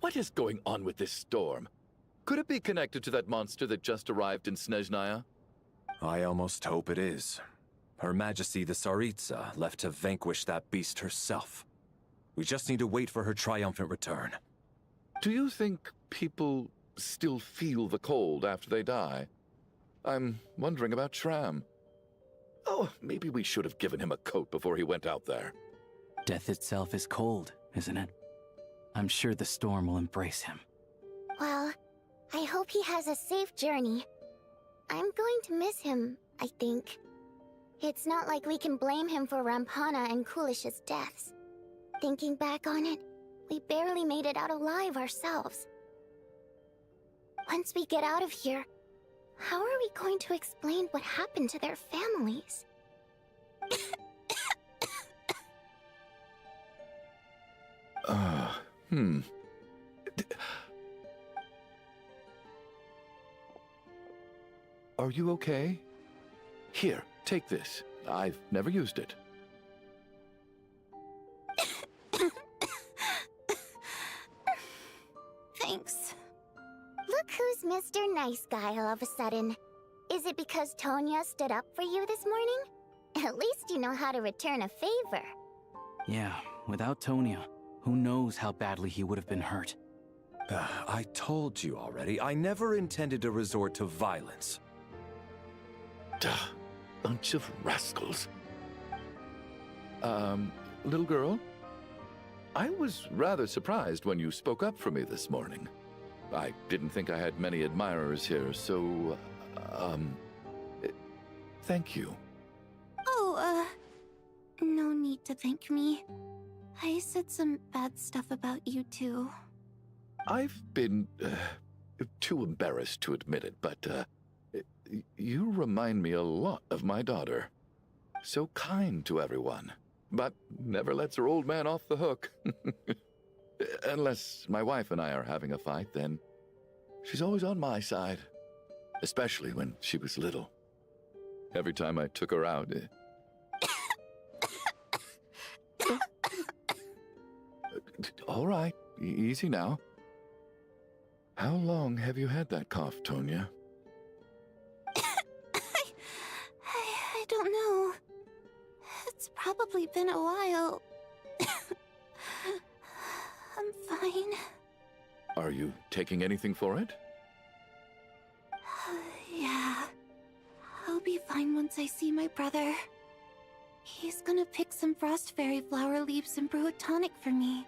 What is going on with this storm? Could it be connected to that monster that just arrived in Snezhnaya? I almost hope it is. Her Majesty the Tsaritsa left to vanquish that beast herself. We just need to wait for her triumphant return. Do you think people still feel the cold after they die? I'm wondering about Schramm. Oh, maybe we should have given him a coat before he went out there. Death itself is cold, isn't it? I'm sure the storm will embrace him. Well, I hope he has a safe journey. I'm going to miss him, I think. It's not like we can blame him for Rampana and Kulish's deaths. Thinking back on it, we barely made it out alive ourselves. Once we get out of here, how are we going to explain what happened to their families? Are you okay? Here, take this. I've never used it. Thanks. Look who's Mr. Nice Guy all of a sudden. Is it because Tonya stood up for you this morning? At least you know how to return a favor. Yeah, without Tonya, who knows how badly he would have been hurt. I told you already, I never intended to resort to violence. Duh, bunch of rascals. Little girl? I was rather surprised when you spoke up for me this morning. I didn't think I had many admirers here, so, thank you. Oh, no need to thank me. I said some bad stuff about you too. I've been, too embarrassed to admit it, but, you remind me a lot of my daughter. So kind to everyone, but never lets her old man off the hook. Unless my wife and I are having a fight, then she's always on my side. Especially when she was little. Every time I took her out... All right, easy now. How long have you had that cough, Tonya? I don't know. It's probably been a while. I'm fine. Are you taking anything for it? Yeah. I'll be fine once I see my brother. He's gonna pick some frost fairy flower leaves and brew a tonic for me.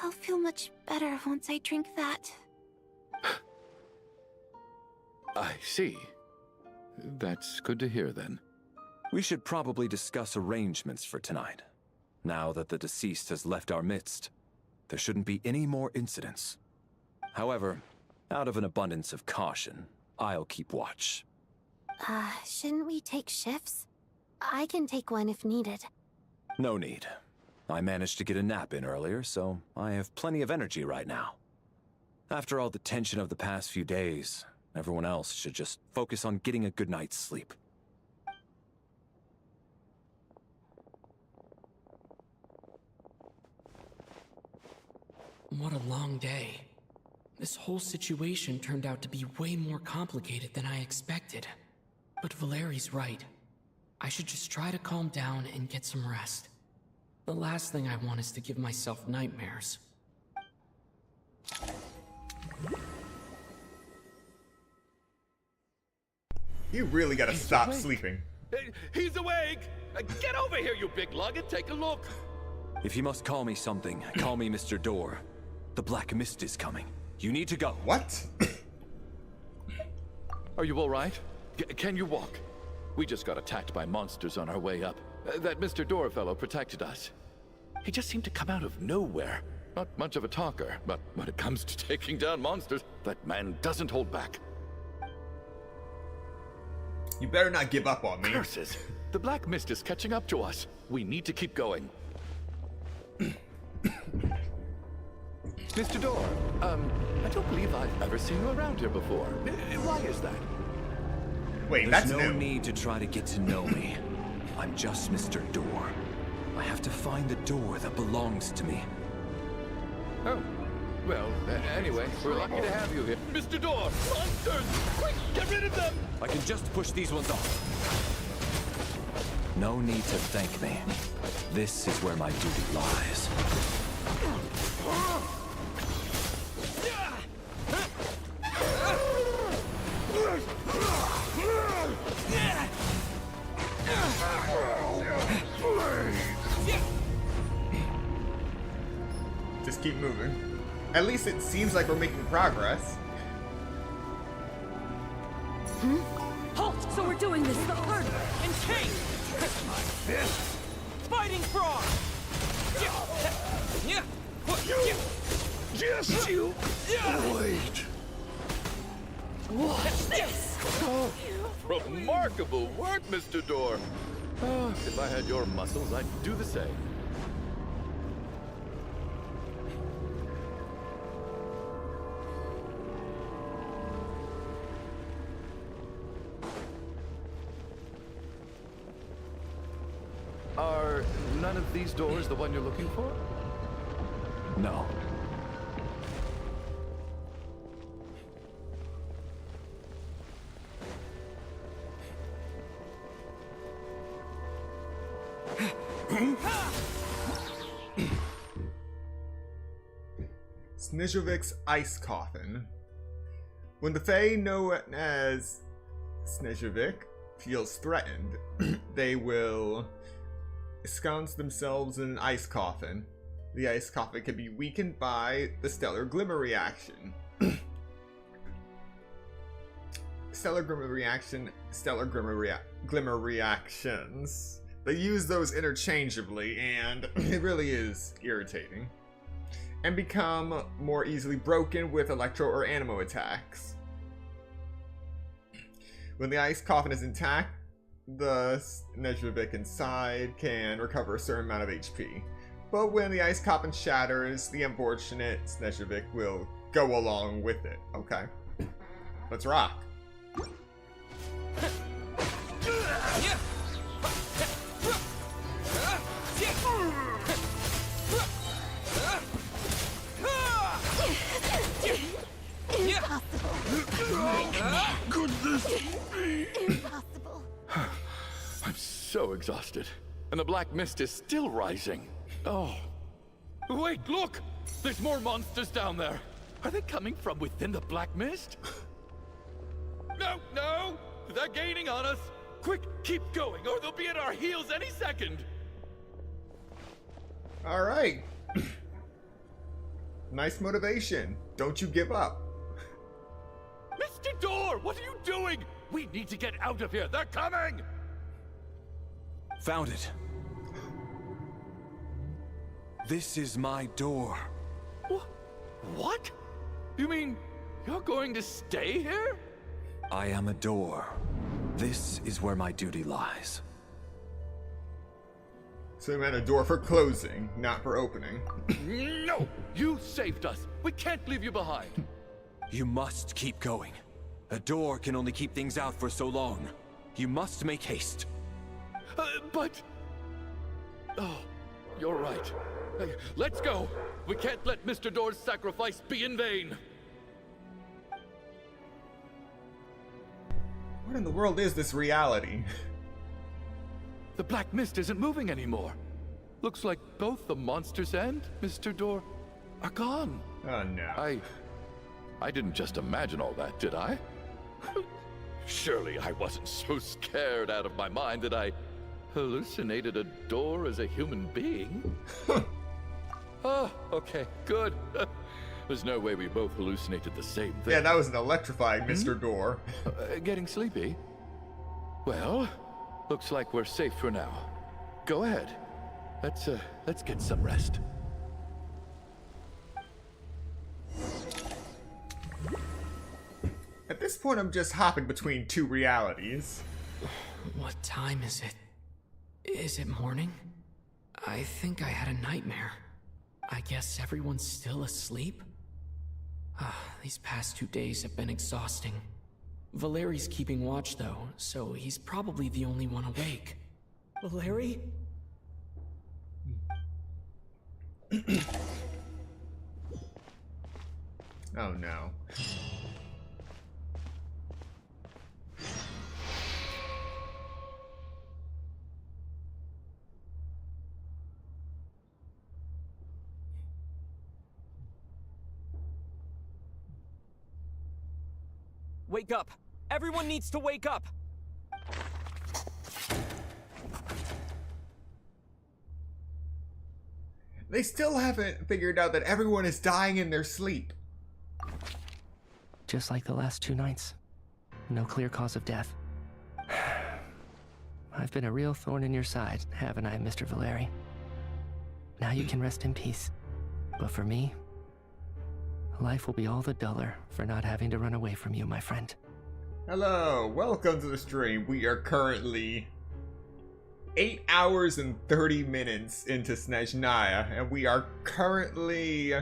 I'll feel much better once I drink that. I see. That's good to hear, then. We should probably discuss arrangements for tonight. Now that the deceased has left our midst, there shouldn't be any more incidents. However, out of an abundance of caution, I'll keep watch. Shouldn't we take shifts? I can take one if needed. No need. I managed to get a nap in earlier, so I have plenty of energy right now. After all the tension of the past few days, everyone else should just focus on getting a good night's sleep. What a long day. This whole situation turned out to be way more complicated than I expected. But Valeri's right. I should just try to calm down and get some rest. The last thing I want is to give myself nightmares. You really gotta stop sleeping. He's awake! Get over here, you big lug, and take a look! If you must call me something, call me Mr. Door. The Black Mist is coming. You need to go. What? Are you all right? Can you walk? We just got attacked by monsters on our way up. That Mr. Door fellow protected us. He just seemed to come out of nowhere. Not much of a talker, but when it comes to taking down monsters, that man doesn't hold back. You better not give up on me. Curses! The Black Mist is catching up to us. We need to keep going. Mr. Door, I don't believe I've ever seen you around here before. Why is that? Wait, There's that's no new. need to try to get to know me. I'm just Mr. Door. I have to find the door that belongs to me. Oh, well, anyway, we're lucky to have you here. Mr. Door, monsters! Quick, get rid of them! I can just push these ones off. No need to thank me. This is where my duty lies. Just keep moving. At least it seems like we're making progress. Halt! So we're doing this the hard way. Encase! Fighting frog! Just you wait. Watch this! Oh, remarkable work, Mr. Door. If I had your muscles, I'd do the same. Are none of these doors the one you're looking for? No. Snezhnovik's Ice Coffin. When the Fae known as Snezhnovik feels threatened, they will ensconce themselves in an ice coffin. The ice coffin can be weakened by the stellar glimmer reaction. Glimmer reactions. They use those interchangeably, and it really is irritating. And become more easily broken with electro or animo attacks. When the ice coffin is intact, the Snezhnovik inside can recover a certain amount of HP. But when the ice coffin shatters, the unfortunate Snezhnovik will go along with it. Okay. Let's rock. Could this be? Impossible. I'm so exhausted. And the black mist is still rising. Oh. Wait, look! There's more monsters down there. Are they coming from within the black mist? No, no! They're gaining on us! Quick, keep going, or they'll be at our heels any second! Alright. Nice motivation. Don't you give up. Mr. Door, what are you doing? We need to get out of here. They're coming! Found it. This is my door. What? You mean you're going to stay here? I am a door. This is where my duty lies. So you meant a door for closing, not for opening. No! You saved us. We can't leave you behind. You must keep going. A door can only keep things out for so long. You must make haste. But... Oh, you're right. Hey, let's go. We can't let Mr. Door's sacrifice be in vain. What in the world is this reality? The black mist isn't moving anymore. Looks like both the monsters and Mr. Door are gone. Oh no. I didn't just imagine all that, did I? Surely I wasn't so scared out of my mind that I hallucinated a door as a human being. Oh, okay, good. There's no way we both hallucinated the same thing. Yeah, that was an electrifying Mr. Door. Getting sleepy? Well, looks like we're safe for now. Go ahead. Let's get some rest. At this point, I'm just hopping between two realities. What time is it? Is it morning? I think I had a nightmare. I guess everyone's still asleep? These past 2 days have been exhausting. Valeri's keeping watch though, so he's probably the only one awake. Valeri? Oh no. Wake up! Everyone needs to wake up! They still haven't figured out that everyone is dying in their sleep. Just like the last 2 nights. No clear cause of death. I've been a real thorn in your side, haven't I, Mr. Valeri? Now you can rest in peace. But for me, life will be all the duller for not having to run away from you, my friend. Hello, welcome to the stream. We are currently 8 hours and 30 minutes into Snezhnaya, and we are currently...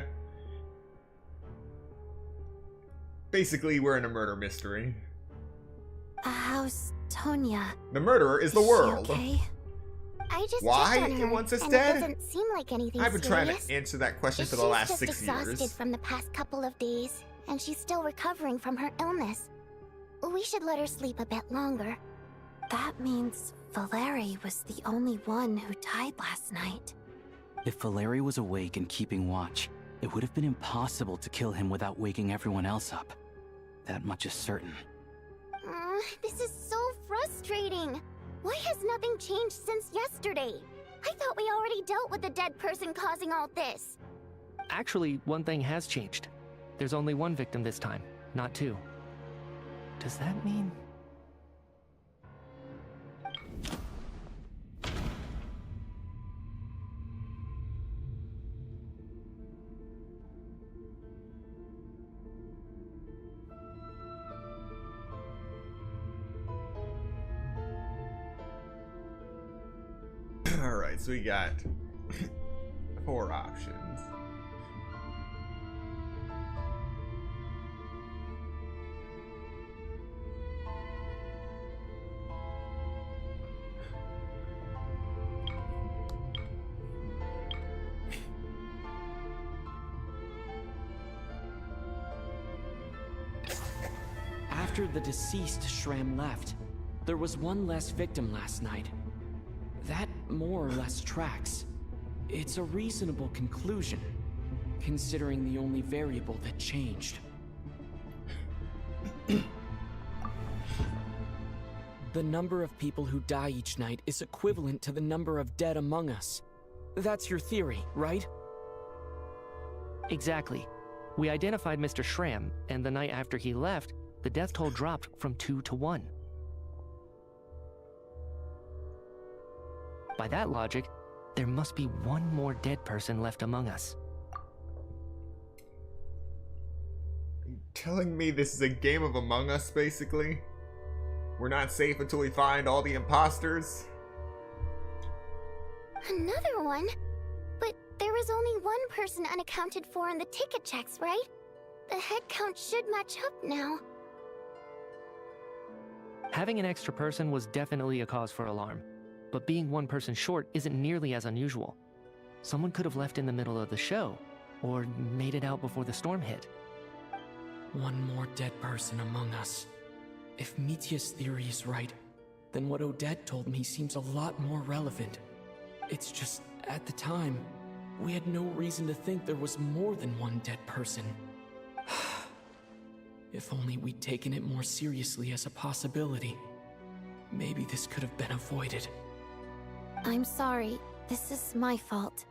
Basically, we're in a murder mystery. How's Tonya? The murderer is the Is she world. okay? I just why checked on her, it wants us and dead? it doesn't seem like anything I've been serious. trying to answer that question If for the last she's 6 just exhausted years. from the past couple of days, and she's still recovering from her illness, we should let her sleep a bit longer. That means Valeri was the only one who died last night. If Valeri was awake and keeping watch, it would have been impossible to kill him without waking everyone else up. That much is certain. This is so frustrating. Why has nothing changed since yesterday? I thought we already dealt with the dead person causing all this. Actually, one thing has changed. There's only one victim this time, not two. Does that mean... Alright, so we got 4 options. After the deceased Shram left, there was one less victim last night. That more or less tracks. It's a reasonable conclusion, considering the only variable that changed. The number of people who die each night is equivalent to the number of dead among us. That's your theory, right? Exactly. We identified Mr. Shram, and the night after he left, the death toll dropped from 2 to 1. By that logic, there must be one more dead person left among us. Telling me this is a game of Among Us, basically? We're not safe until we find all the imposters? Another one? But there was only one person unaccounted for in the ticket checks, right? The head count should match up now. Having an extra person was definitely a cause for alarm, but being one person short isn't nearly as unusual. Someone could have left in the middle of the show, or made it out before the storm hit. One more dead person among us. If Mitya's theory is right, then what Odette told me seems a lot more relevant. It's just, at the time, we had no reason to think there was more than one dead person. If only we'd taken it more seriously as a possibility. Maybe this could have been avoided. I'm sorry. This is my fault.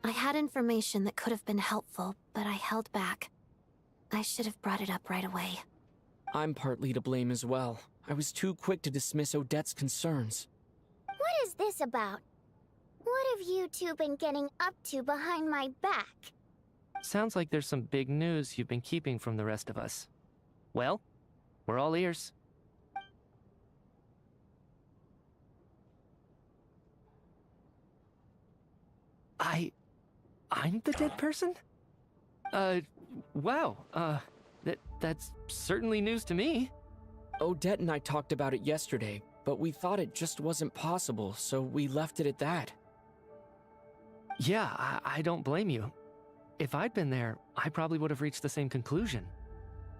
I had information that could have been helpful, but I held back. I should have brought it up right away. I'm partly to blame as well. I was too quick to dismiss Odette's concerns. What is this about? What have you two been getting up to behind my back? Sounds like there's some big news you've been keeping from the rest of us. Well, we're all ears. I'm the dead person? Wow, that's certainly news to me. Odette and I talked about it yesterday, but we thought it just wasn't possible, so we left it at that. Yeah, I don't blame you. If I'd been there, I probably would have reached the same conclusion.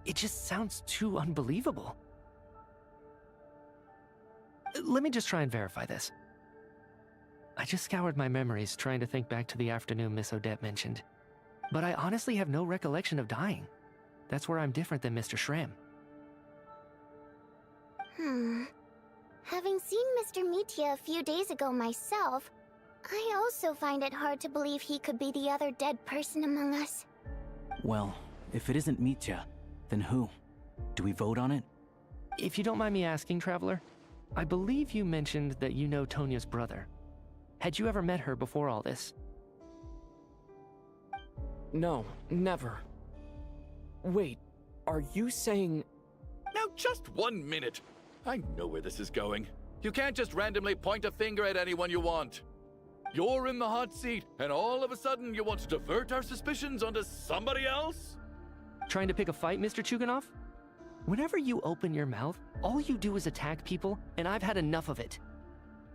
It just sounds too unbelievable. Let me just try and verify this. I just scoured my memories trying to think back to the afternoon Miss Odette mentioned. But I honestly have no recollection of dying. That's where I'm different than Mr. Shram. Having seen Mr. Mitya a few days ago myself, I also find it hard to believe he could be the other dead person among us. Well, if it isn't Mitya, then who? Do we vote on it? If you don't mind me asking, Traveler, I believe you mentioned that you know Tonya's brother. Had you ever met her before all this? No, never. Wait, are you saying... Now just 1 minute. I know where this is going. You can't just randomly point a finger at anyone you want. You're in the hot seat, and all of a sudden you want to divert our suspicions onto somebody else? Trying to pick a fight, Mr. Chuganov? Whenever you open your mouth, all you do is attack people, and I've had enough of it.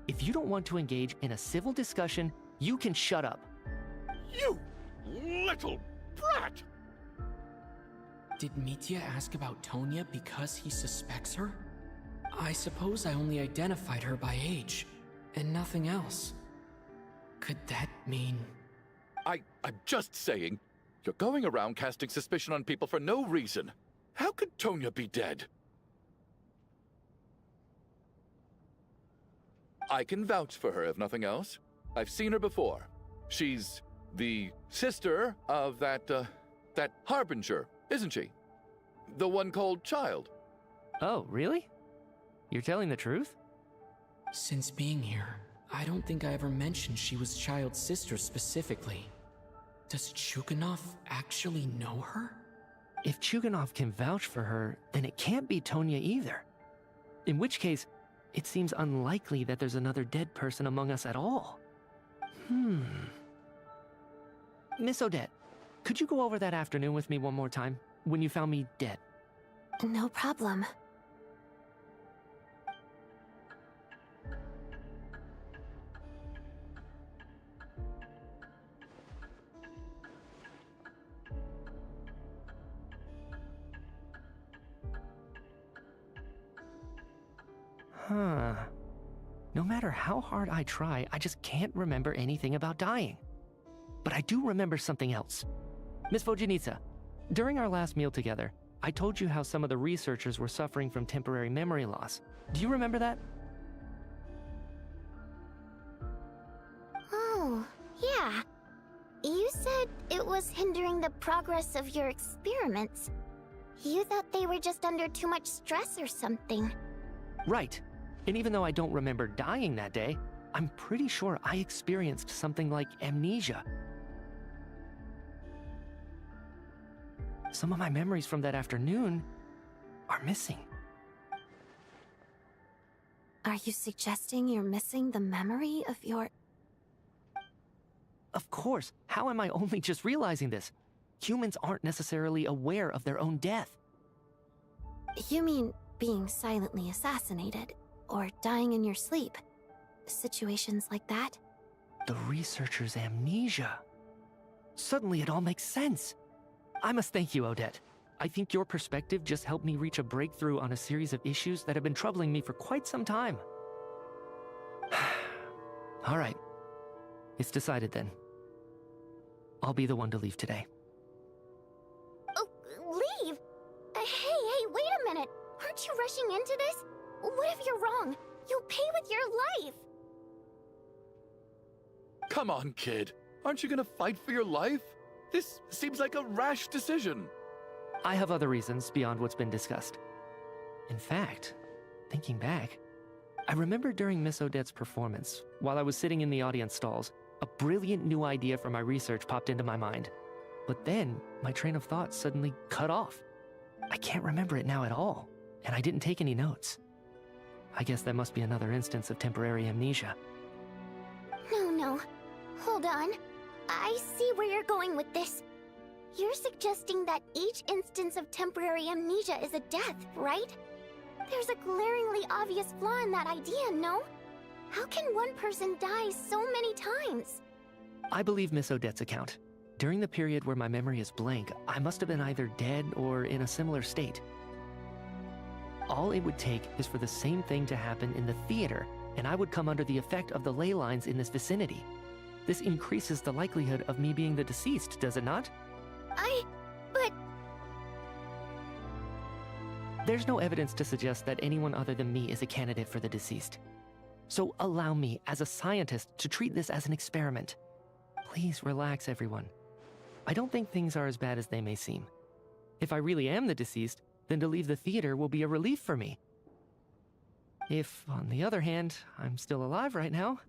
If you don't want to engage in a civil discussion, you can shut up. You little brat! Did Mitya ask about Tonya because he suspects her? I suppose I only identified her by age, and nothing else. Could that mean... I'm just saying, you're going around casting suspicion on people for no reason. How could Tonya be dead? I can vouch for her, if nothing else. I've seen her before. She's the sister of that Harbinger, isn't she? The one called Child. Oh, really? You're telling the truth? Since being here, I don't think I ever mentioned she was Child's sister specifically. Does Chuganov actually know her? If Chuganov can vouch for her, then it can't be Tonya either. In which case, it seems unlikely that there's another dead person among us at all. Miss Odette, could you go over that afternoon with me one more time, when you found me dead? No problem. No matter how hard I try, I just can't remember anything about dying. But I do remember something else. Miss Vojanitsa, during our last meal together, I told you how some of the researchers were suffering from temporary memory loss. Do you remember that? Oh, yeah. You said it was hindering the progress of your experiments. You thought they were just under too much stress or something. Right. And even though I don't remember dying that day, I'm pretty sure I experienced something like amnesia. Some of my memories from that afternoon are missing. Are you suggesting you're missing the memory of your... Of course. How am I only just realizing this? Humans aren't necessarily aware of their own death. You mean being silently assassinated, or dying in your sleep? Situations like that? The researcher's amnesia. Suddenly it all makes sense. I must thank you, Odette. I think your perspective just helped me reach a breakthrough on a series of issues that have been troubling me for quite some time. All right. It's decided then. I'll be the one to leave today. Oh, leave? Hey, wait a minute. Aren't you rushing into this? What if you're wrong? You'll pay with your life. Come on, kid. Aren't you gonna fight for your life? This seems like a rash decision. I have other reasons beyond what's been discussed. In fact, thinking back, I remember during Miss Odette's performance, while I was sitting in the audience stalls, a brilliant new idea for my research popped into my mind. But then, my train of thought suddenly cut off. I can't remember it now at all, and I didn't take any notes. I guess that must be another instance of temporary amnesia. No. Hold on. I see where you're going with this. You're suggesting that each instance of temporary amnesia is a death, right? There's a glaringly obvious flaw in that idea, no? How can one person die so many times? I believe Miss Odette's account. During the period where my memory is blank, I must have been either dead or in a similar state. All it would take is for the same thing to happen in the theater, and I would come under the effect of the ley lines in this vicinity. This increases the likelihood of me being the deceased, does it not? But... There's no evidence to suggest that anyone other than me is a candidate for the deceased. So allow me, as a scientist, to treat this as an experiment. Please relax, everyone. I don't think things are as bad as they may seem. If I really am the deceased, then to leave the theater will be a relief for me. If, on the other hand, I'm still alive right now,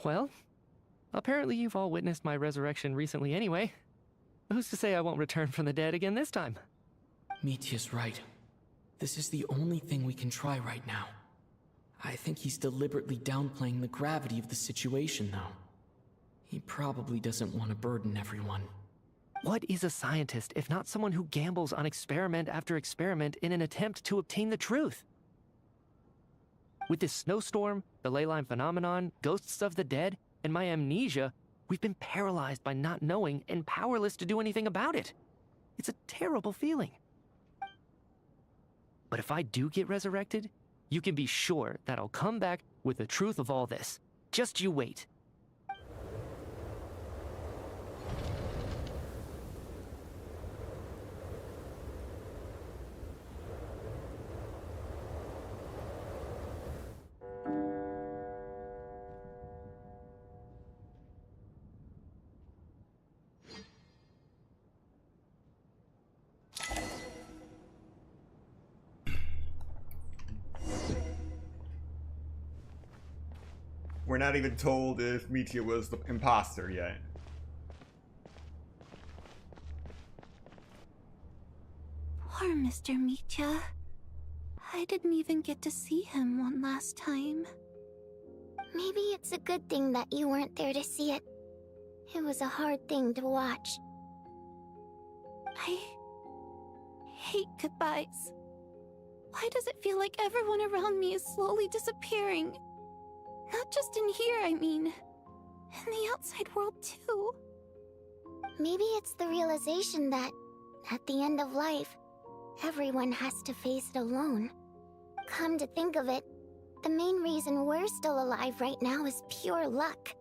well, apparently you've all witnessed my resurrection recently anyway. Who's to say I won't return from the dead again this time? Mitya's right. This is the only thing we can try right now. I think he's deliberately downplaying the gravity of the situation, though. He probably doesn't want to burden everyone. What is a scientist if not someone who gambles on experiment after experiment in an attempt to obtain the truth? With this snowstorm, the ley line phenomenon, ghosts of the dead, and my amnesia, we've been paralyzed by not knowing and powerless to do anything about it. It's a terrible feeling. But if I do get resurrected, you can be sure that I'll come back with the truth of all this. Just you wait. We're not even told if Mitia was the imposter yet. Poor Mr. Mitya. I didn't even get to see him one last time. Maybe it's a good thing that you weren't there to see it. It was a hard thing to watch. I hate goodbyes. Why does it feel like everyone around me is slowly disappearing? Not just in here, I mean. In the outside world, too. Maybe it's the realization that, at the end of life, everyone has to face it alone. Come to think of it, the main reason we're still alive right now is pure luck.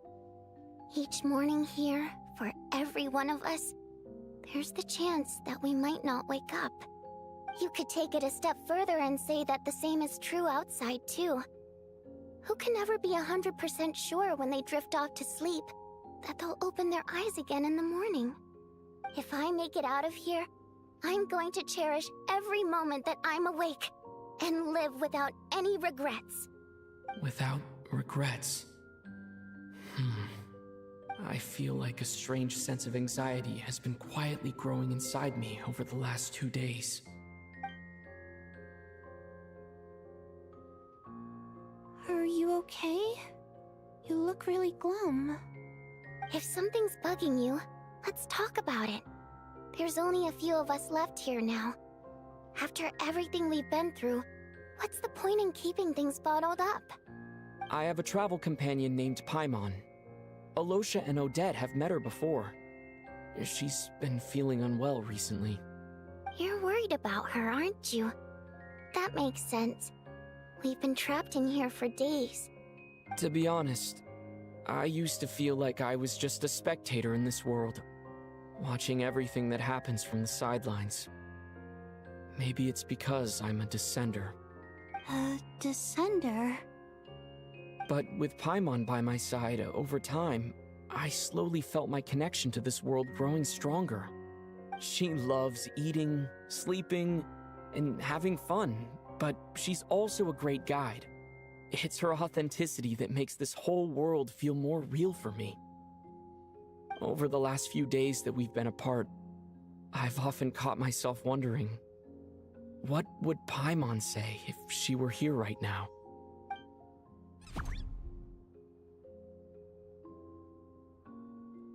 Each morning here, for every one of us, there's the chance that we might not wake up. You could take it a step further and say that the same is true outside, too. Who can never be 100% sure when they drift off to sleep that they'll open their eyes again in the morning? If I make it out of here, I'm going to cherish every moment that I'm awake and live without any regrets. Without regrets. I feel like a strange sense of anxiety has been quietly growing inside me over the last 2 days. Are you okay? You look really glum. If something's bugging you, let's talk about it. There's only a few of us left here now. After everything we've been through, what's the point in keeping things bottled up? I have a travel companion named Paimon. Alosha and Odette have met her before. She's been feeling unwell recently. You're worried about her, aren't you? That makes sense. We've been trapped in here for days. To be honest, I used to feel like I was just a spectator in this world, watching everything that happens from the sidelines. Maybe it's because I'm a descender. A descender? But with Paimon by my side, over time, I slowly felt my connection to this world growing stronger. She loves eating, sleeping, and having fun, but she's also a great guide. It's her authenticity that makes this whole world feel more real for me. Over the last few days that we've been apart, I've often caught myself wondering, what would Paimon say if she were here right now?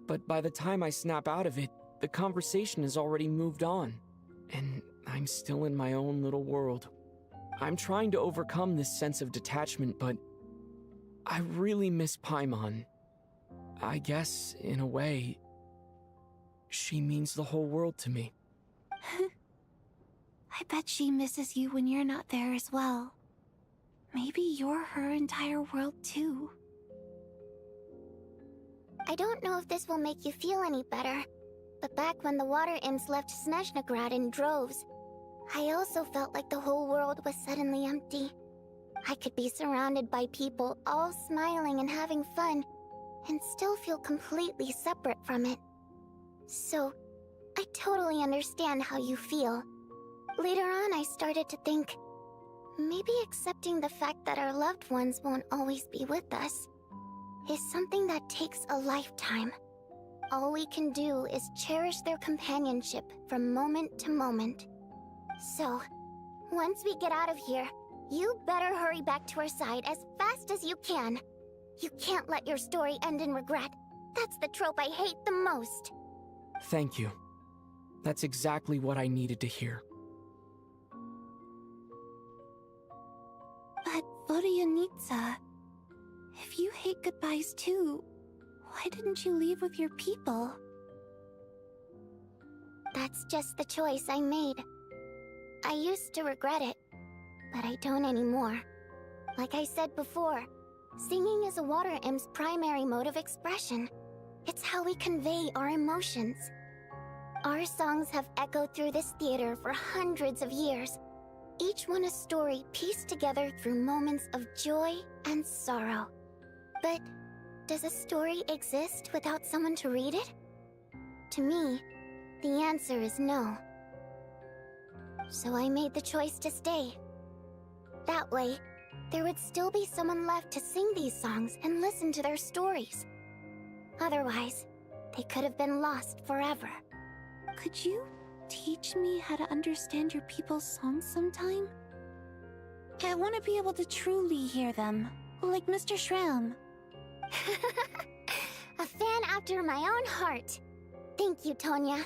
But by the time I snap out of it, the conversation has already moved on, and I'm still in my own little world. I'm trying to overcome this sense of detachment, but I really miss Paimon. I guess, in a way, she means the whole world to me. I bet she misses you when you're not there as well. Maybe you're her entire world too. I don't know if this will make you feel any better, but back when the water imps left Snezhnaya in droves, I also felt like the whole world was suddenly empty. I could be surrounded by people all smiling and having fun, and still feel completely separate from it. So, I totally understand how you feel. Later on, I started to think, maybe accepting the fact that our loved ones won't always be with us is something that takes a lifetime. All we can do is cherish their companionship from moment to moment. So, once we get out of here, you better hurry back to our side as fast as you can. You can't let your story end in regret. That's the trope I hate the most. Thank you. That's exactly what I needed to hear. But Vodyanitsa, if you hate goodbyes too, why didn't you leave with your people? That's just the choice I made. I used to regret it, but I don't anymore. Like I said before, singing is a water imp's primary mode of expression. It's how we convey our emotions. Our songs have echoed through this theater for hundreds of years, each one a story pieced together through moments of joy and sorrow. But does a story exist without someone to read it? To me, the answer is no. So I made the choice to stay. That way, there would still be someone left to sing these songs and listen to their stories. Otherwise, they could have been lost forever. Could you teach me how to understand your people's songs sometime? I want to be able to truly hear them, like Mr. Shram. A fan after my own heart. Thank you, Tonya.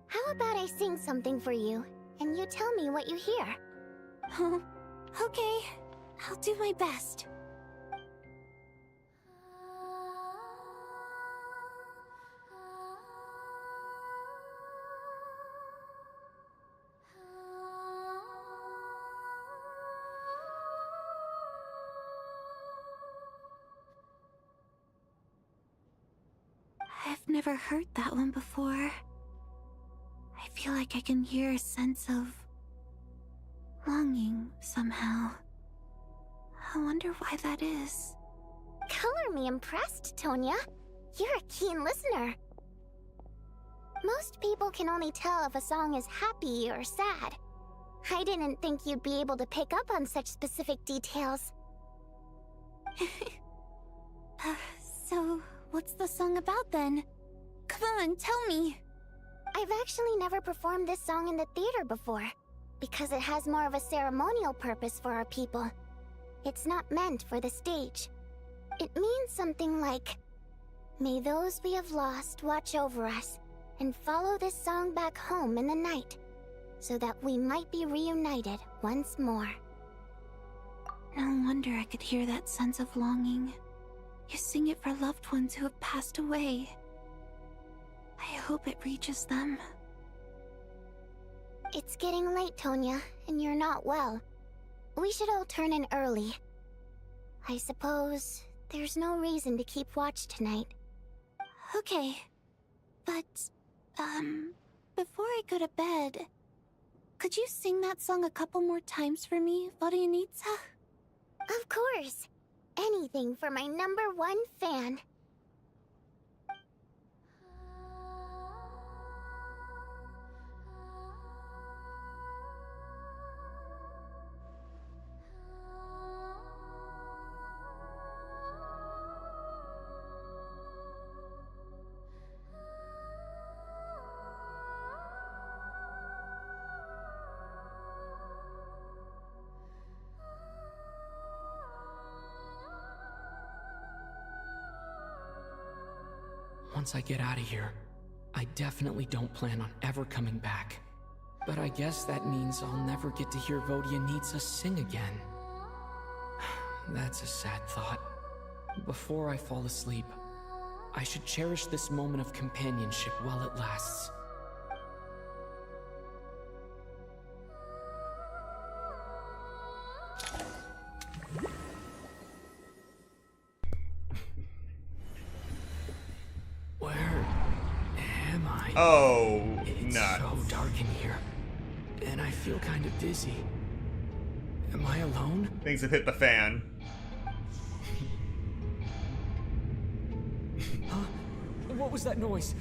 How about I sing something for you, and you tell me what you hear? Okay, I'll do my best. I've never heard that one before. I feel like I can hear a sense of longing somehow. I wonder why that is. Color me impressed, Tonya. You're a keen listener. Most people can only tell if a song is happy or sad. I didn't think you'd be able to pick up on such specific details. So, what's the song about then? Come on, tell me! I've actually never performed this song in the theater before, because it has more of a ceremonial purpose for our people. It's not meant for the stage. It means something like, "May those we have lost watch over us, and follow this song back home in the night, so that we might be reunited once more." No wonder I could hear that sense of longing. You sing it for loved ones who have passed away. I hope it reaches them. It's getting late, Tonya, and you're not well. We should all turn in early. I suppose there's no reason to keep watch tonight. Okay. But, before I go to bed, could you sing that song a couple more times for me, Vodyanitsa? Of course. Anything for my #1 fan. Once I get out of here, I definitely don't plan on ever coming back. But I guess that means I'll never get to hear Vodyanitsa sing again. That's a sad thought. Before I fall asleep, I should cherish this moment of companionship while it lasts. Where am I? Oh, it's nuts. so dark in here, and I feel kind of dizzy. Am I alone? Things have hit the fan. Huh? What was that noise?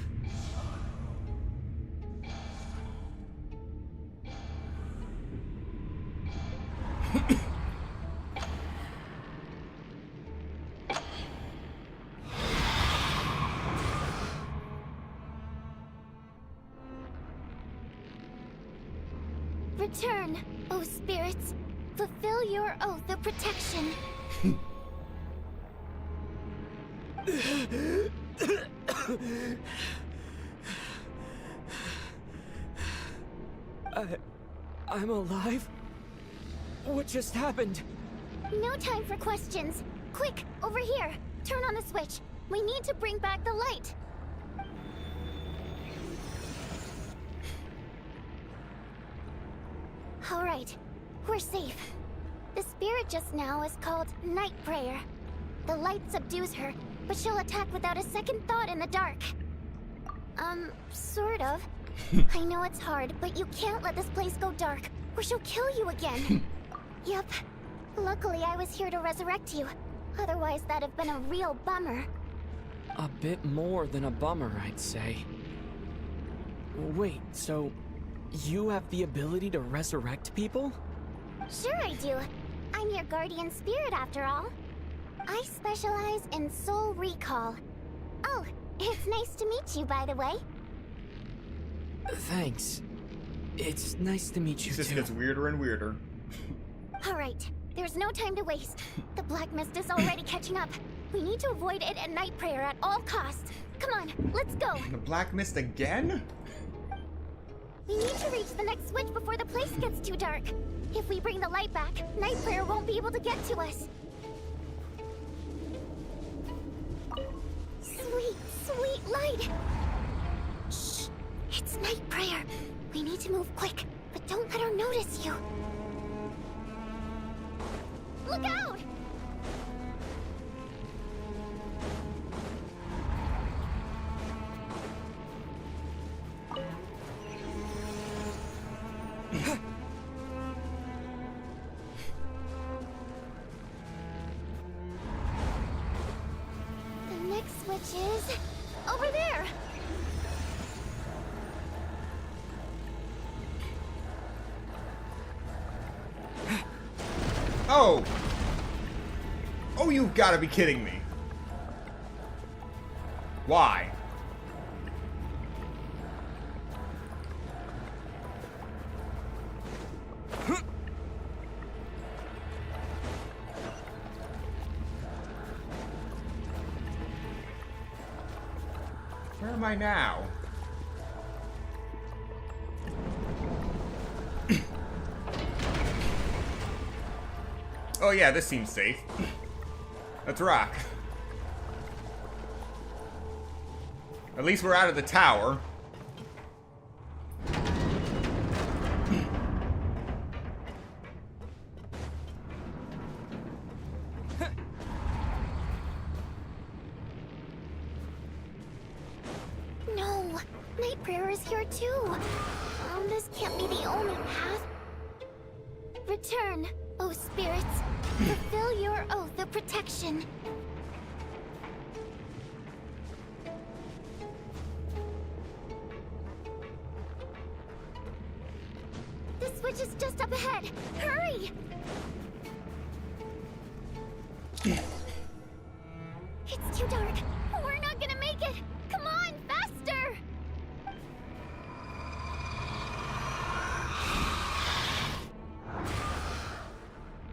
Return, O spirits. Fulfill your oath of protection. I'm alive? What just happened? No time for questions. Quick, over here. Turn on the switch. We need to bring back the light. All right, we're safe. The spirit just now is called Night Prayer. The light subdues her, but she'll attack without a second thought in the dark. Sort of. I know it's hard, but you can't let this place go dark, or she'll kill you again. Yep. Luckily, I was here to resurrect you. Otherwise, that'd have been a real bummer. A bit more than a bummer, I'd say. Wait, so you have the ability to resurrect people? Sure I do. I'm your guardian spirit after all. I specialize in soul recall. Oh, it's nice to meet you, by the way. Thanks. It's nice to meet you, It just too. gets weirder and weirder. All right, there's no time to waste. The black mist is already catching up. We need to avoid it at Night Prayer at all costs. Come on, let's go. The black mist again? We need to reach the next switch before the place gets too dark. If we bring the light back, Night Prayer won't be able to get to us. Sweet, sweet light. Shh, it's Night Prayer. We need to move quick, but don't let her notice you. Look out! The next switch is over there. Oh! Oh, you've got to be kidding me. Why? Where am I now? Oh yeah, this seems safe. Let's rock. At least we're out of the tower. No, Night Prayer is here too. This can't be the only path. Return, O spirits. Fulfill your oath of protection. The switch is just up ahead. Hurry! It's too dark. We're not gonna make it. Come on, faster!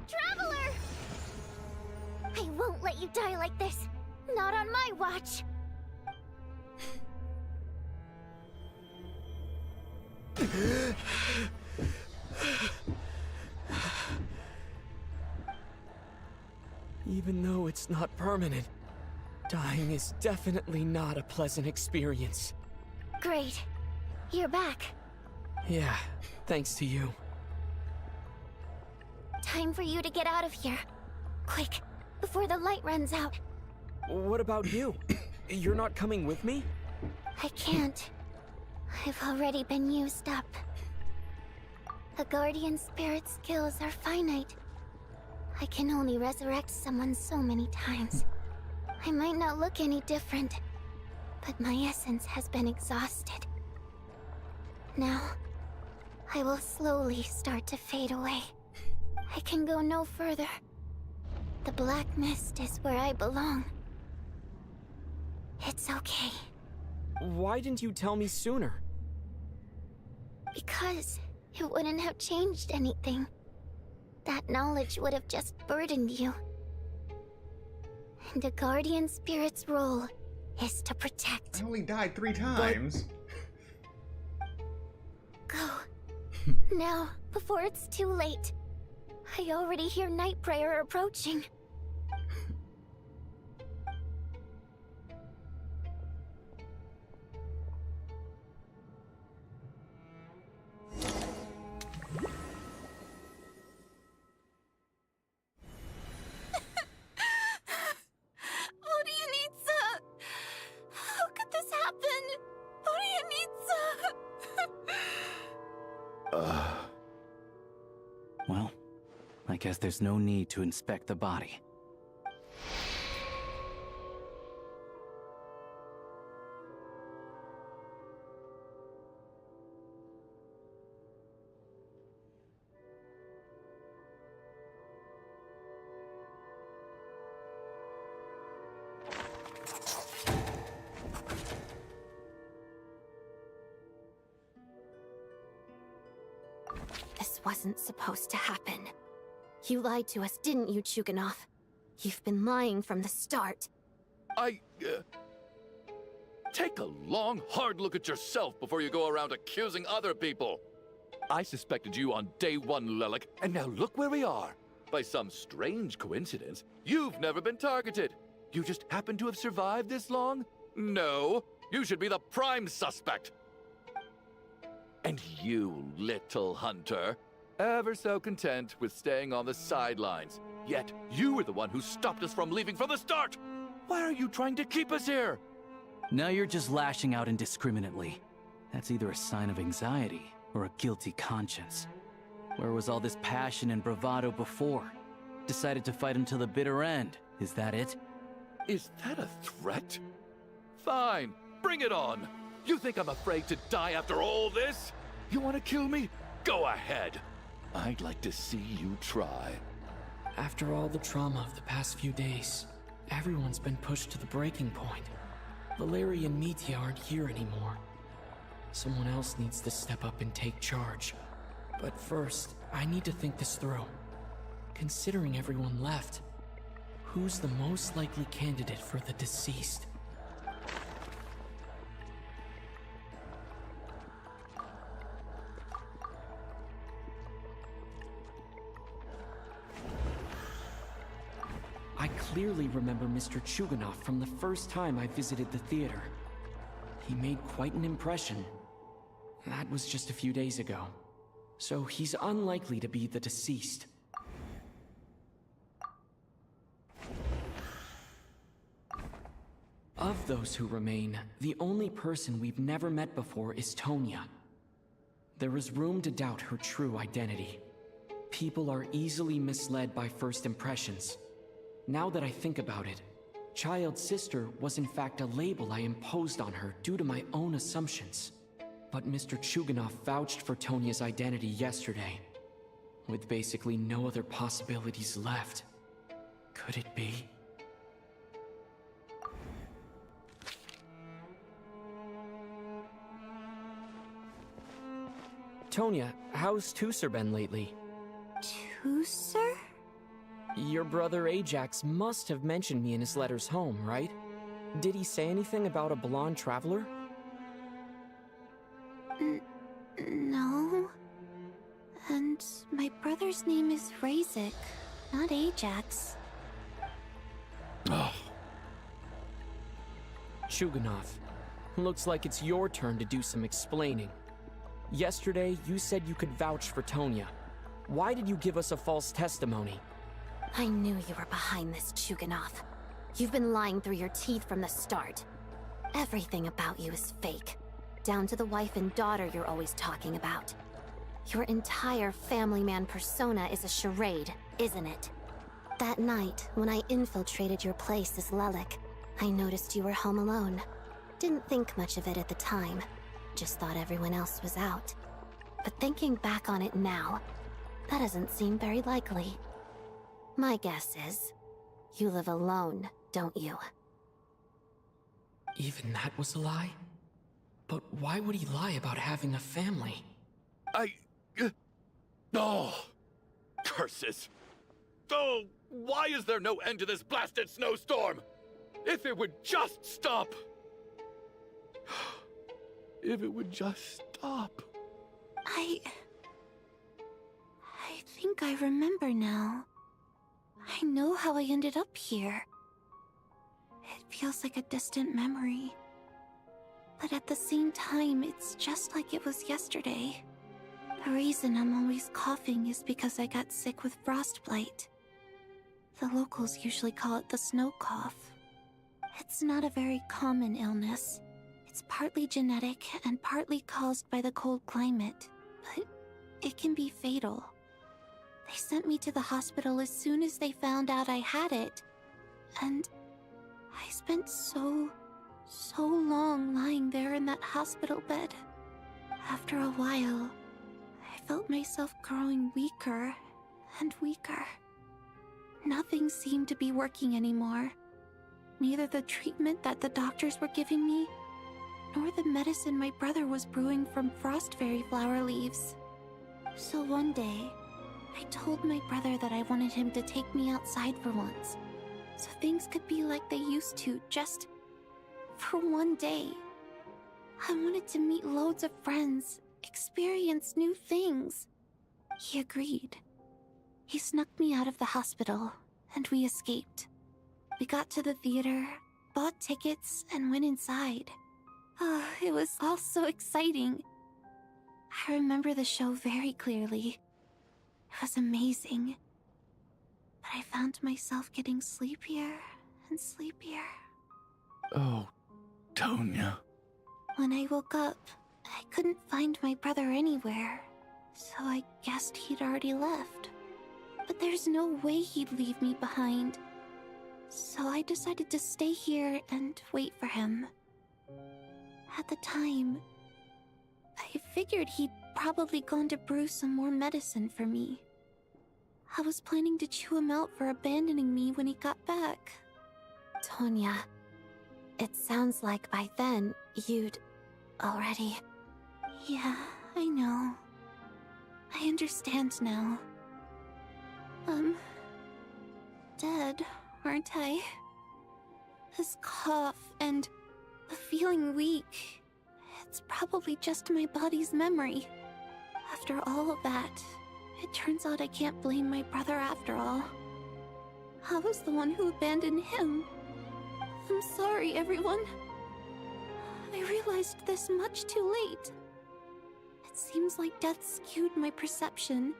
Traveler! I won't let you die like this. Not on my watch. Even though it's not permanent, dying is definitely not a pleasant experience. Great. You're back. Yeah, thanks to you. Time for you to get out of here. Quick, before the light runs out. What about you? You're not coming with me? I can't. I've already been used up. A guardian spirit's skills are finite. I can only resurrect someone so many times. I might not look any different, but my essence has been exhausted. Now, I will slowly start to fade away. I can go no further. The black mist is where I belong. It's okay. Why didn't you tell me sooner? Because it wouldn't have changed anything. That knowledge would have just burdened you. And a guardian spirit's role is to protect. I only died 3 times. Go. Now, before it's too late. I already hear night prayer approaching. How could this happen? Well, I guess there's no need to inspect the body. This wasn't supposed to happen. You lied to us, didn't you, Chuganov? You've been lying from the start. Take a long, hard look at yourself before you go around accusing other people. I suspected you on day one, Lelik, and now look where we are. By some strange coincidence, you've never been targeted. You just happen to have survived this long? No, you should be the prime suspect. And you, little hunter, ever so content with staying on the sidelines. Yet, you were the one who stopped us from leaving from the start! Why are you trying to keep us here? Now you're just lashing out indiscriminately. That's either a sign of anxiety or a guilty conscience. Where was all this passion and bravado before? Decided to fight until the bitter end. Is that it? Is that a threat? Fine, bring it on! You think I'm afraid to die after all this? You want to kill me? Go ahead. I'd like to see you try. After all the trauma of the past few days, everyone's been pushed to the breaking point. Valeri and Mitya aren't here anymore. Someone else needs to step up and take charge. But first, I need to think this through. Considering everyone left, who's the most likely candidate for the deceased? I clearly remember Mr. Chuganov from the first time I visited the theater. He made quite an impression. That was just a few days ago. So he's unlikely to be the deceased. Of those who remain, the only person we've never met before is Tonya. There is room to doubt her true identity. People are easily misled by first impressions. Now that I think about it, Child's sister was in fact a label I imposed on her due to my own assumptions. But Mr. Chuganov vouched for Tonya's identity yesterday. With basically no other possibilities left. Could it be? Tonya, how's Tusser been lately? Tusser? Your brother Ajax must have mentioned me in his letters home, right? Did he say anything about a blonde traveler? No. And my brother's name is Razik, not Ajax. Chuganov, looks like it's your turn to do some explaining. Yesterday, you said you could vouch for Tonya. Why did you give us a false testimony? I knew you were behind this, Chuganov. You've been lying through your teeth from the start. Everything about you is fake. Down to the wife and daughter you're always talking about. Your entire family man persona is a charade, isn't it? That night, when I infiltrated your place as Lelik, I noticed you were home alone. Didn't think much of it at the time. Just thought everyone else was out. But thinking back on it now, that doesn't seem very likely. My guess is, you live alone, don't you? Even that was a lie? But why would he lie about having a family? Oh! Curses! Oh, why is there no end to this blasted snowstorm? If it would just stop! If it would just stop. I think I remember now. I know how I ended up here. It feels like a distant memory. But at the same time, it's just like it was yesterday. The reason I'm always coughing is because I got sick with frostbite. The locals usually call it the snow cough. It's not a very common illness. It's partly genetic and partly caused by the cold climate, but it can be fatal. They sent me to the hospital as soon as they found out I had it, and I spent so long lying there in that hospital bed. After a while, I felt myself growing weaker and weaker. Nothing seemed to be working anymore. Neither the treatment that the doctors were giving me, nor the medicine my brother was brewing from frost fairy flower leaves. So one day, I told my brother that I wanted him to take me outside for once, so things could be like they used to, just for one day. I wanted to meet loads of friends, experience new things. He agreed. He snuck me out of the hospital, and we escaped. We got to the theater, bought tickets, and went inside. Oh, it was all so exciting. I remember the show very clearly. It was amazing. But I found myself getting sleepier and sleepier. Oh, Tonya. When I woke up, I couldn't find my brother anywhere, so I guessed he'd already left. But there's no way he'd leave me behind. So I decided to stay here and wait for him. At the time, I figured he'd probably gone to brew some more medicine for me. I was planning to chew him out for abandoning me when he got back. Tonya, it sounds like by then you'd already... Yeah, I know. I understand now. Dead, aren't I? This cough and the feeling weak, it's probably just my body's memory. After all of that, it turns out I can't blame my brother after all. I was the one who abandoned him. I'm sorry, everyone. I realized this much too late. It seems like death skewed my perception.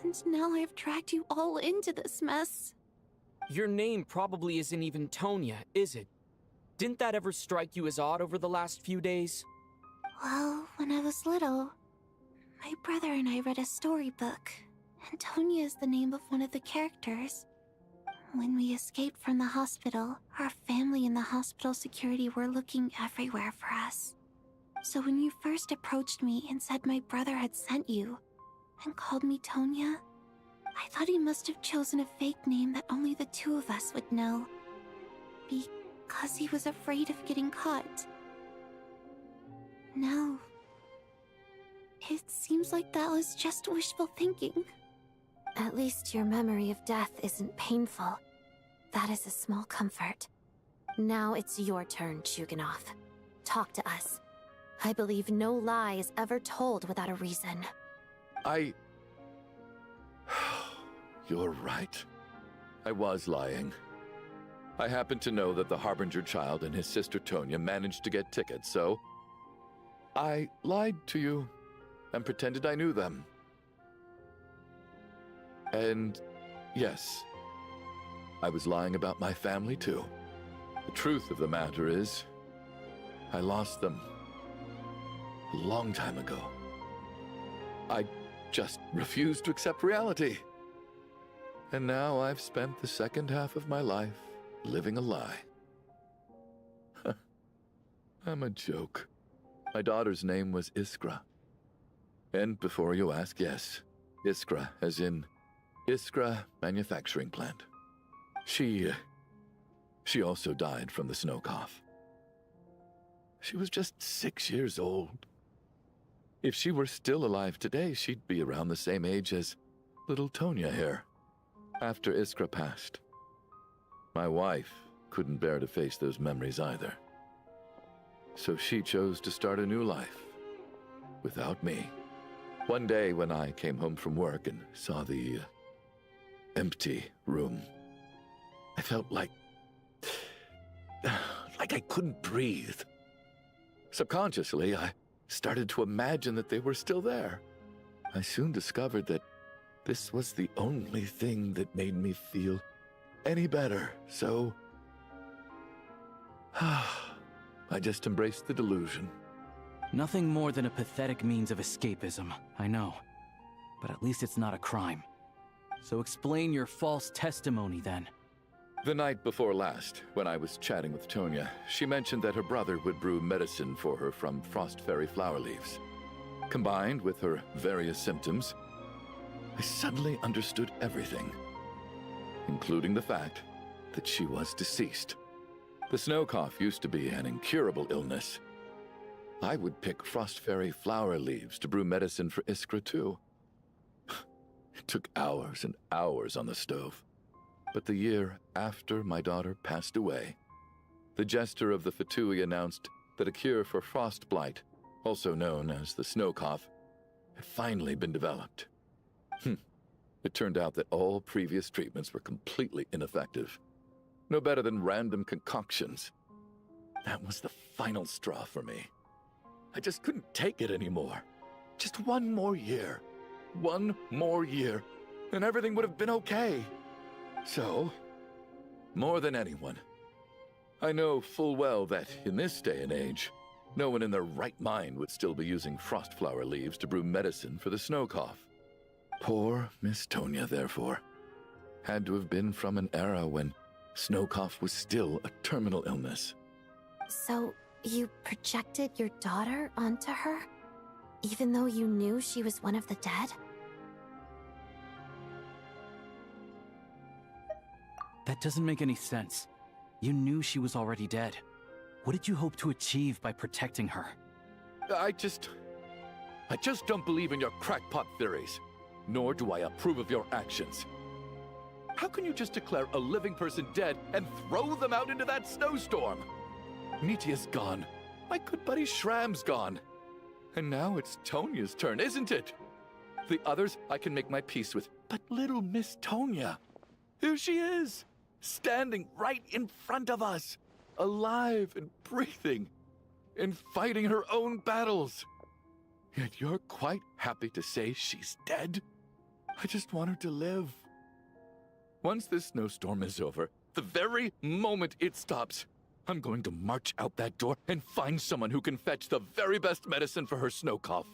And now I've dragged you all into this mess. Your name probably isn't even Tonya, is it? Didn't that ever strike you as odd over the last few days? Well, when I was little, my brother and I read a storybook, and Tonya is the name of one of the characters. When we escaped from the hospital, our family and the hospital security were looking everywhere for us. So when you first approached me and said my brother had sent you, and called me Tonya, I thought he must have chosen a fake name that only the two of us would know. Because he was afraid of getting caught. Now, it seems like that was just wishful thinking. At least your memory of death isn't painful. That is a small comfort. Now it's your turn, Chuganov. Talk to us. I believe no lie is ever told without a reason. You're right. I was lying. I happened to know that the Harbinger child and his sister Tonya managed to get tickets, so I lied to you and pretended I knew them. And yes, I was lying about my family too. The truth of the matter is, I lost them a long time ago. I just refused to accept reality. And now I've spent the second half of my life living a lie. I'm a joke. My daughter's name was Iskra. And before you ask, yes, Iskra, as in Iskra Manufacturing Plant. She also died from the snow cough. She was just 6 years old. If she were still alive today, she'd be around the same age as little Tonya here. After Iskra passed, my wife couldn't bear to face those memories either. So she chose to start a new life without me. One day when I came home from work and saw the empty room, I felt like I couldn't breathe. Subconsciously, I started to imagine that they were still there. I soon discovered that this was the only thing that made me feel any better, so I just embraced the delusion. Nothing more than a pathetic means of escapism, I know. But at least it's not a crime. So explain your false testimony, then. The night before last, when I was chatting with Tonya, she mentioned that her brother would brew medicine for her from frost fairy flower leaves. Combined with her various symptoms, I suddenly understood everything, including the fact that she was deceased. The snow cough used to be an incurable illness. I would pick frost fairy flower leaves to brew medicine for Iskra too. It took hours and hours on the stove. But the year after my daughter passed away, the jester of the Fatui announced that a cure for frostbite, also known as the snow cough, had finally been developed. It turned out that all previous treatments were completely ineffective. No better than random concoctions. That was the final straw for me. I just couldn't take it anymore. Just one more year. One more year, and everything would have been okay. So, more than anyone, I know full well that in this day and age, no one in their right mind would still be using frost flower leaves to brew medicine for the snow cough. Poor Miss Tonya, therefore, had to have been from an era when snow cough was still a terminal illness. So, you projected your daughter onto her? Even though you knew she was one of the dead? That doesn't make any sense. You knew she was already dead. What did you hope to achieve by protecting her? I just don't believe in your crackpot theories, nor do I approve of your actions. How can you just declare a living person dead and throw them out into that snowstorm? Nitia's gone. My good buddy Shram's gone. And now it's Tonya's turn, isn't it? The others I can make my peace with, but little Miss Tonya, here she is, standing right in front of us, alive and breathing, and fighting her own battles. Yet you're quite happy to say she's dead? I just want her to live. Once this snowstorm is over, the very moment it stops, I'm going to march out that door and find someone who can fetch the very best medicine for her snow cough.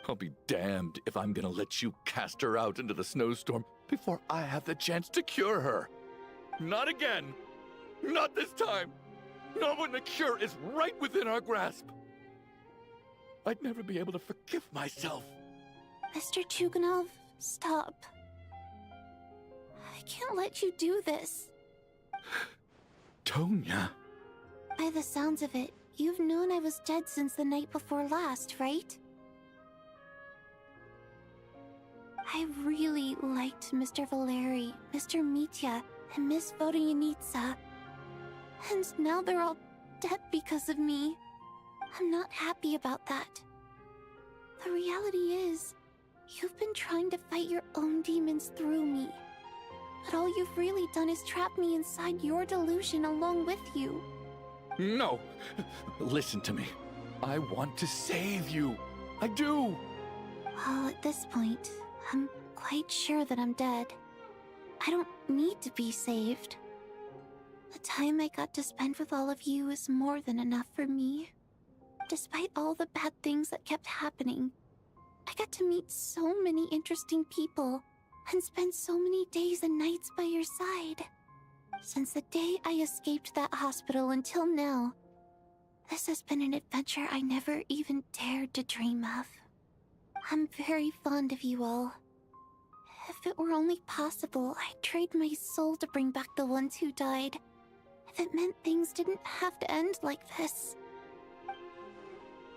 I'll be damned if I'm gonna let you cast her out into the snowstorm before I have the chance to cure her. Not again! Not this time! Not when the cure is right within our grasp! I'd never be able to forgive myself. Mr. Chuganov, stop. I can't let you do this. Tonya. By the sounds of it, you've known I was dead since the night before last, right? I really liked Mr. Valeri, Mr. Mitya, and Miss Vodyanitsa. And now they're all dead because of me. I'm not happy about that. The reality is, you've been trying to fight your own demons through me. But all you've really done is trap me inside your delusion along with you. No! Listen to me. I want to save you. I do! Well, at this point, I'm quite sure that I'm dead. I don't need to be saved. The time I got to spend with all of you is more than enough for me. Despite all the bad things that kept happening, I got to meet so many interesting people and spend so many days and nights by your side. Since the day I escaped that hospital until now, this has been an adventure I never even dared to dream of. I'm very fond of you all. If it were only possible, I'd trade my soul to bring back the ones who died. If it meant things didn't have to end like this.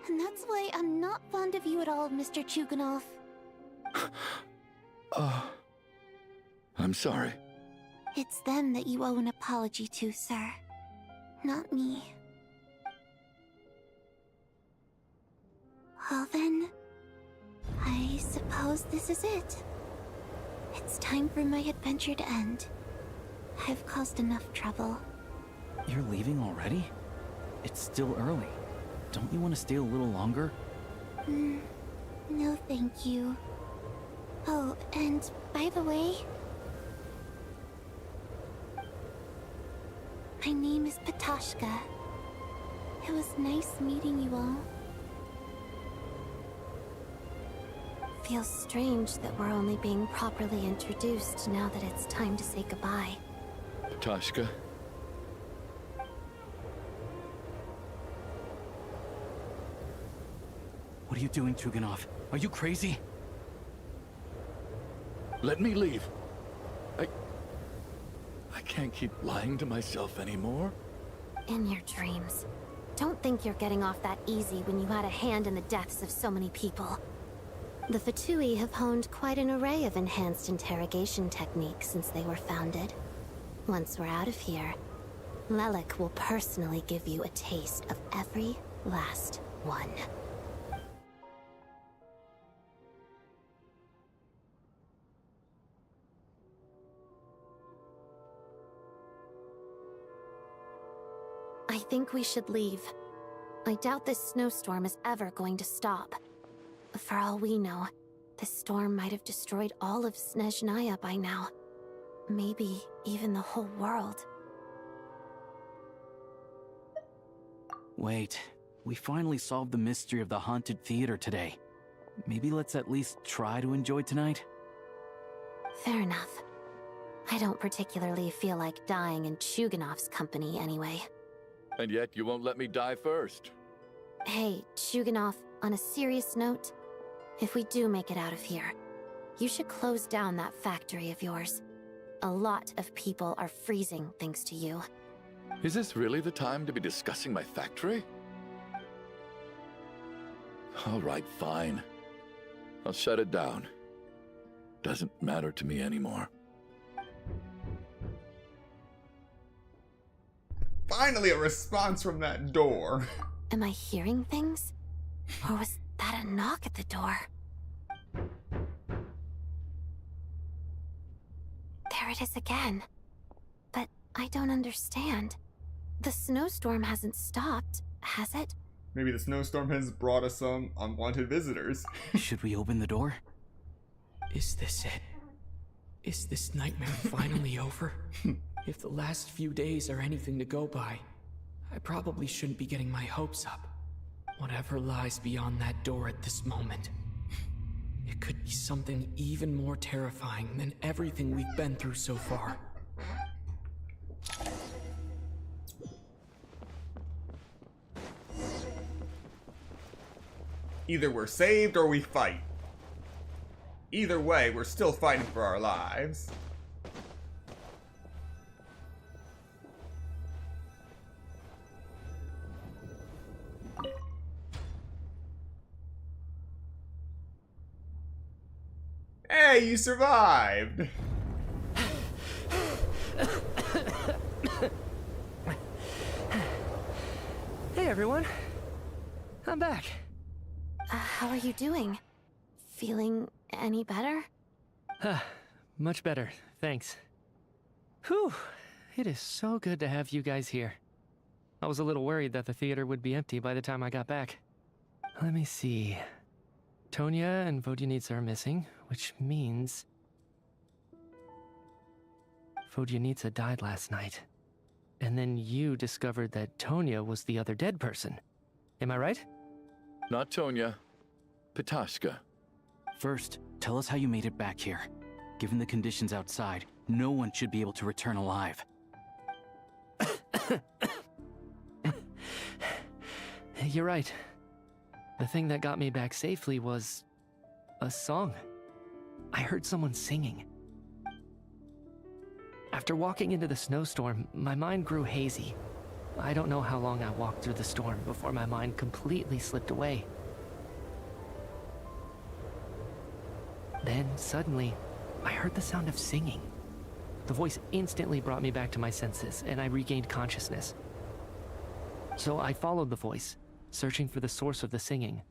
And that's why I'm not fond of you at all, Mr. Chuganov. I'm sorry. It's them that you owe an apology to, sir. Not me. Well then, I suppose this is it. It's time for my adventure to end. I've caused enough trouble. You're leaving already? It's still early. Don't you want to stay a little longer? No thank you. Oh, and by the way... my name is Petashka. It was nice meeting you all. Feels strange that we're only being properly introduced now that it's time to say goodbye. Petashka? What are you doing, Tuganov? Are you crazy? Let me leave. I can't keep lying to myself anymore. In your dreams. Don't think you're getting off that easy when you had a hand in the deaths of so many people. The Fatui have honed quite an array of enhanced interrogation techniques since they were founded. Once we're out of here, Lelik will personally give you a taste of every last one. I think we should leave. I doubt this snowstorm is ever going to stop. For all we know, this storm might have destroyed all of Snezhnaya by now. Maybe even the whole world. Wait, we finally solved the mystery of the haunted theater today. Maybe let's at least try to enjoy tonight? Fair enough. I don't particularly feel like dying in Chuganov's company anyway. And yet you won't let me die first. Hey, Chuganov, on a serious note, if we do make it out of here, you should close down that factory of yours. A lot of people are freezing thanks to you. Is this really the time to be discussing my factory? All right, fine. I'll shut it down. Doesn't matter to me anymore. Finally, a response from that door. Am I hearing things? Or was that a knock at the door? There it is again. But I don't understand. The snowstorm hasn't stopped, has it? Maybe the snowstorm has brought us some unwanted visitors. Should we open the door? Is this it? Is this nightmare finally over? If the last few days are anything to go by, I probably shouldn't be getting my hopes up. Whatever lies beyond that door at this moment, it could be something even more terrifying than everything we've been through so far. Either we're saved or we fight. Either way, we're still fighting for our lives. Hey, you survived! Hey everyone, I'm back. How are you doing? Feeling any better? Much better, thanks. Whew, it is so good to have you guys here. I was a little worried that the theater would be empty by the time I got back. Let me see. Tonya and Vodyanitsa are missing, which means... Vodyanitsa died last night. And then you discovered that Tonya was the other dead person. Am I right? Not Tonya. Petashka. First, tell us how you made it back here. Given the conditions outside, no one should be able to return alive. You're right. The thing that got me back safely was... a song. I heard someone singing. After walking into the snowstorm, my mind grew hazy. I don't know how long I walked through the storm before my mind completely slipped away. Then, suddenly, I heard the sound of singing. The voice instantly brought me back to my senses, and I regained consciousness. So I followed the voice, searching for the source of the singing.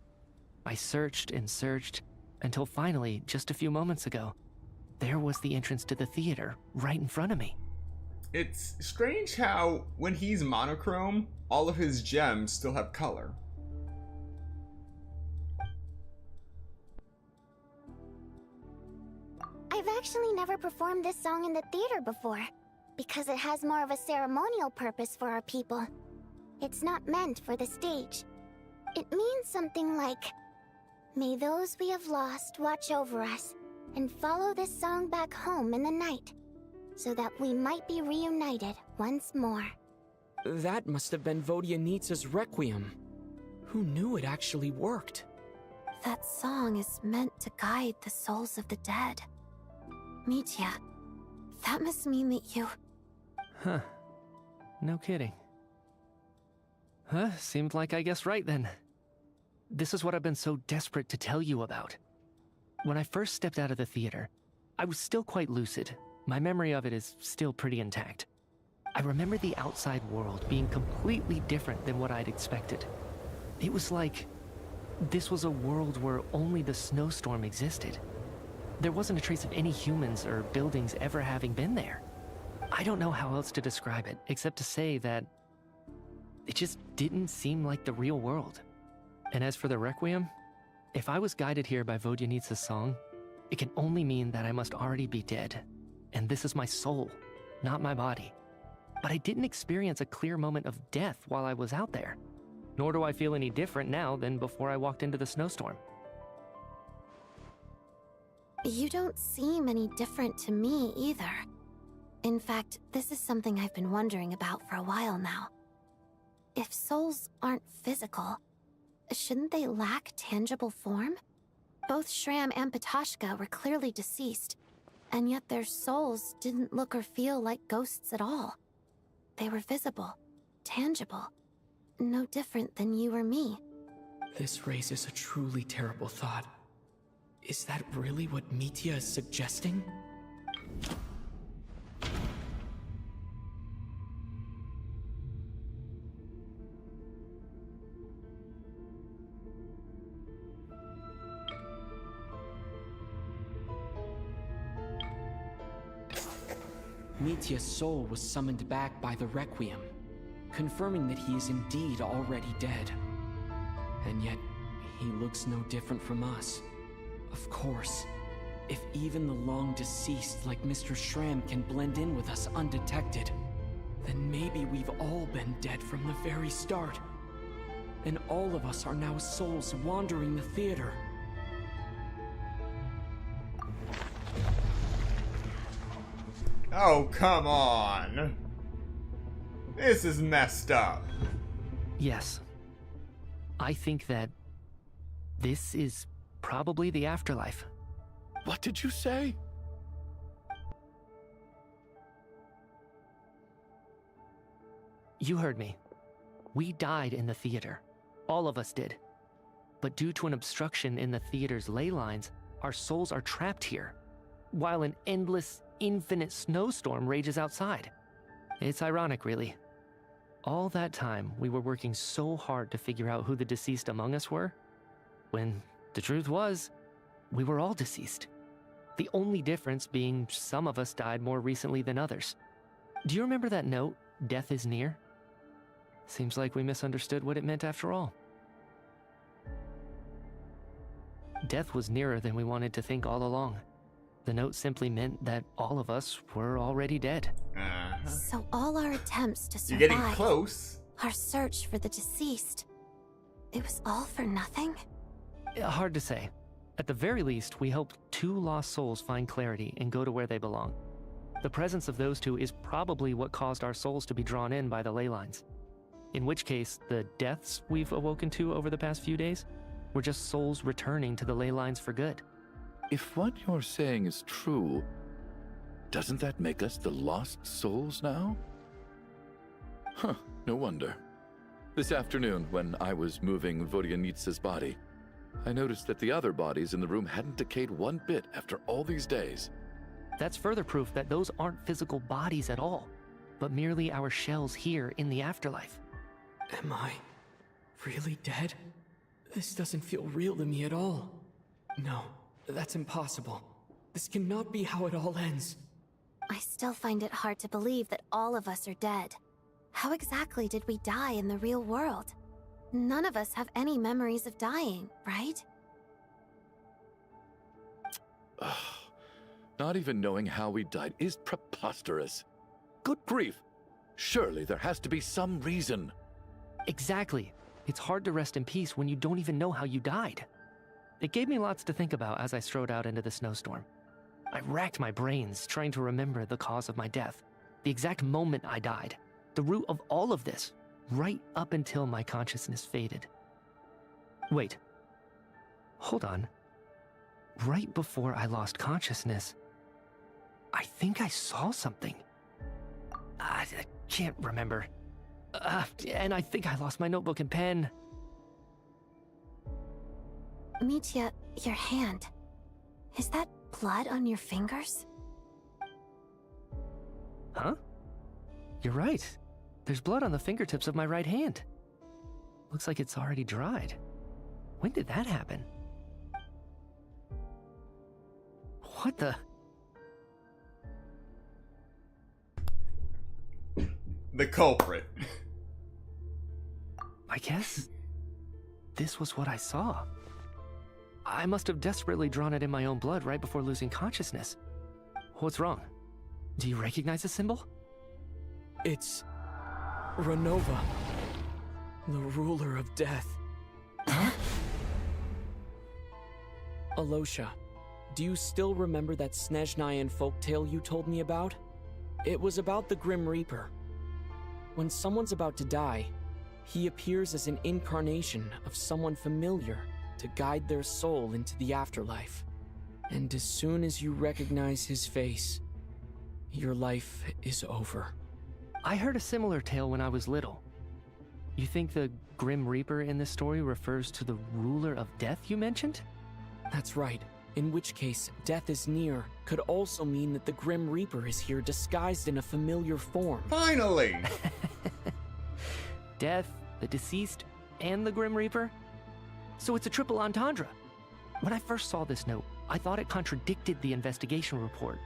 I searched and searched, until finally, just a few moments ago, there was the entrance to the theater right in front of me. It's strange how, when he's monochrome, all of his gems still have color. I've actually never performed this song in the theater before, because it has more of a ceremonial purpose for our people. It's not meant for the stage. It means something like, "May those we have lost watch over us, and follow this song back home in the night, so that we might be reunited once more." That must have been Vodyanitsa's Requiem. Who knew it actually worked? That song is meant to guide the souls of the dead. Mitya, that must mean that you... Huh. No kidding. Huh, seemed like I guessed right then. This is what I've been so desperate to tell you about. When I first stepped out of the theater, I was still quite lucid. My memory of it is still pretty intact. I remember the outside world being completely different than what I'd expected. It was like this was a world where only the snowstorm existed. There wasn't a trace of any humans or buildings ever having been there. I don't know how else to describe it, except to say that it just didn't seem like the real world. And as for the Requiem, if I was guided here by Vodyanitsa's song, it can only mean that I must already be dead. And this is my soul, not my body. But I didn't experience a clear moment of death while I was out there. Nor do I feel any different now than before I walked into the snowstorm. You don't seem any different to me either. In fact, this is something I've been wondering about for a while now. If souls aren't physical, shouldn't they lack tangible form? Both Shram and Patashka were clearly deceased, and yet their souls didn't look or feel like ghosts at all. They were visible, tangible, no different than you or me. This raises a truly terrible thought. Is that really what Mitya is suggesting? Mitya's soul was summoned back by the Requiem, confirming that he is indeed already dead. And yet, he looks no different from us. Of course, if even the long-deceased like Mr. Shram can blend in with us undetected, then maybe we've all been dead from the very start. And all of us are now souls wandering the theater. Oh, come on. This is messed up. Yes. I think that this is probably the afterlife. What did you say? You heard me. We died in the theater. All of us did. But due to an obstruction in the theater's ley lines, our souls are trapped here, while an endless, infinite snowstorm rages outside. It's ironic, really. All that time, we were working so hard to figure out who the deceased among us were, when the truth was, we were all deceased. The only difference being some of us died more recently than others. Do you remember that note, "Death is near"? Seems like we misunderstood what it meant after all. Death was nearer than we wanted to think all along. The note simply meant that all of us were already dead. So all our attempts to survive, You're getting close. our search for the deceased, it was all for nothing? Hard to say. At the very least, we helped 2 lost souls find clarity and go to where they belong. The presence of those 2 is probably what caused our souls to be drawn in by the ley lines. In which case, the deaths we've awoken to over the past few days were just souls returning to the ley lines for good. If what you're saying is true, doesn't that make us the lost souls now? Huh, no wonder. This afternoon, when I was moving Vodyanitsa's body, I noticed that the other bodies in the room hadn't decayed one bit after all these days. That's further proof that those aren't physical bodies at all, but merely our shells here in the afterlife. Am I really dead? This doesn't feel real to me at all. No, That's impossible. This cannot be how it all ends. I still find it hard to believe that all of us are dead. How exactly did we die in the real world? None of us have any memories of dying, right? Not even knowing how we died is preposterous. Good grief! Surely there has to be some reason. Exactly. It's hard to rest in peace when you don't even know how you died. It gave me lots to think about as I strode out into the snowstorm. I racked my brains trying to remember the cause of my death, the exact moment I died, the root of all of this, right up until my consciousness faded. Wait. Hold on. Right before I lost consciousness, I think I saw something. I can't remember. And I think I lost my notebook and pen. Mitya, your hand. Is that blood on your fingers? Huh? You're right. There's blood on the fingertips of my right hand. Looks like it's already dried. When did that happen? What the? The culprit. I guess this was what I saw. I must have desperately drawn it in my own blood right before losing consciousness. What's wrong? Do you recognize the symbol? It's Renova, the ruler of death. Huh? Alosha, do you still remember that Snezhnayan folktale you told me about? It was about the Grim Reaper. When someone's about to die, he appears as an incarnation of someone familiar to guide their soul into the afterlife. And as soon as you recognize his face, your life is over. I heard a similar tale when I was little. You think the Grim Reaper in this story refers to the ruler of death you mentioned? That's right. In which case, death is near could also mean that the Grim Reaper is here disguised in a familiar form. Finally! Death, the deceased, and the Grim Reaper? So it's a triple entendre. When I first saw this note, I thought it contradicted the investigation report.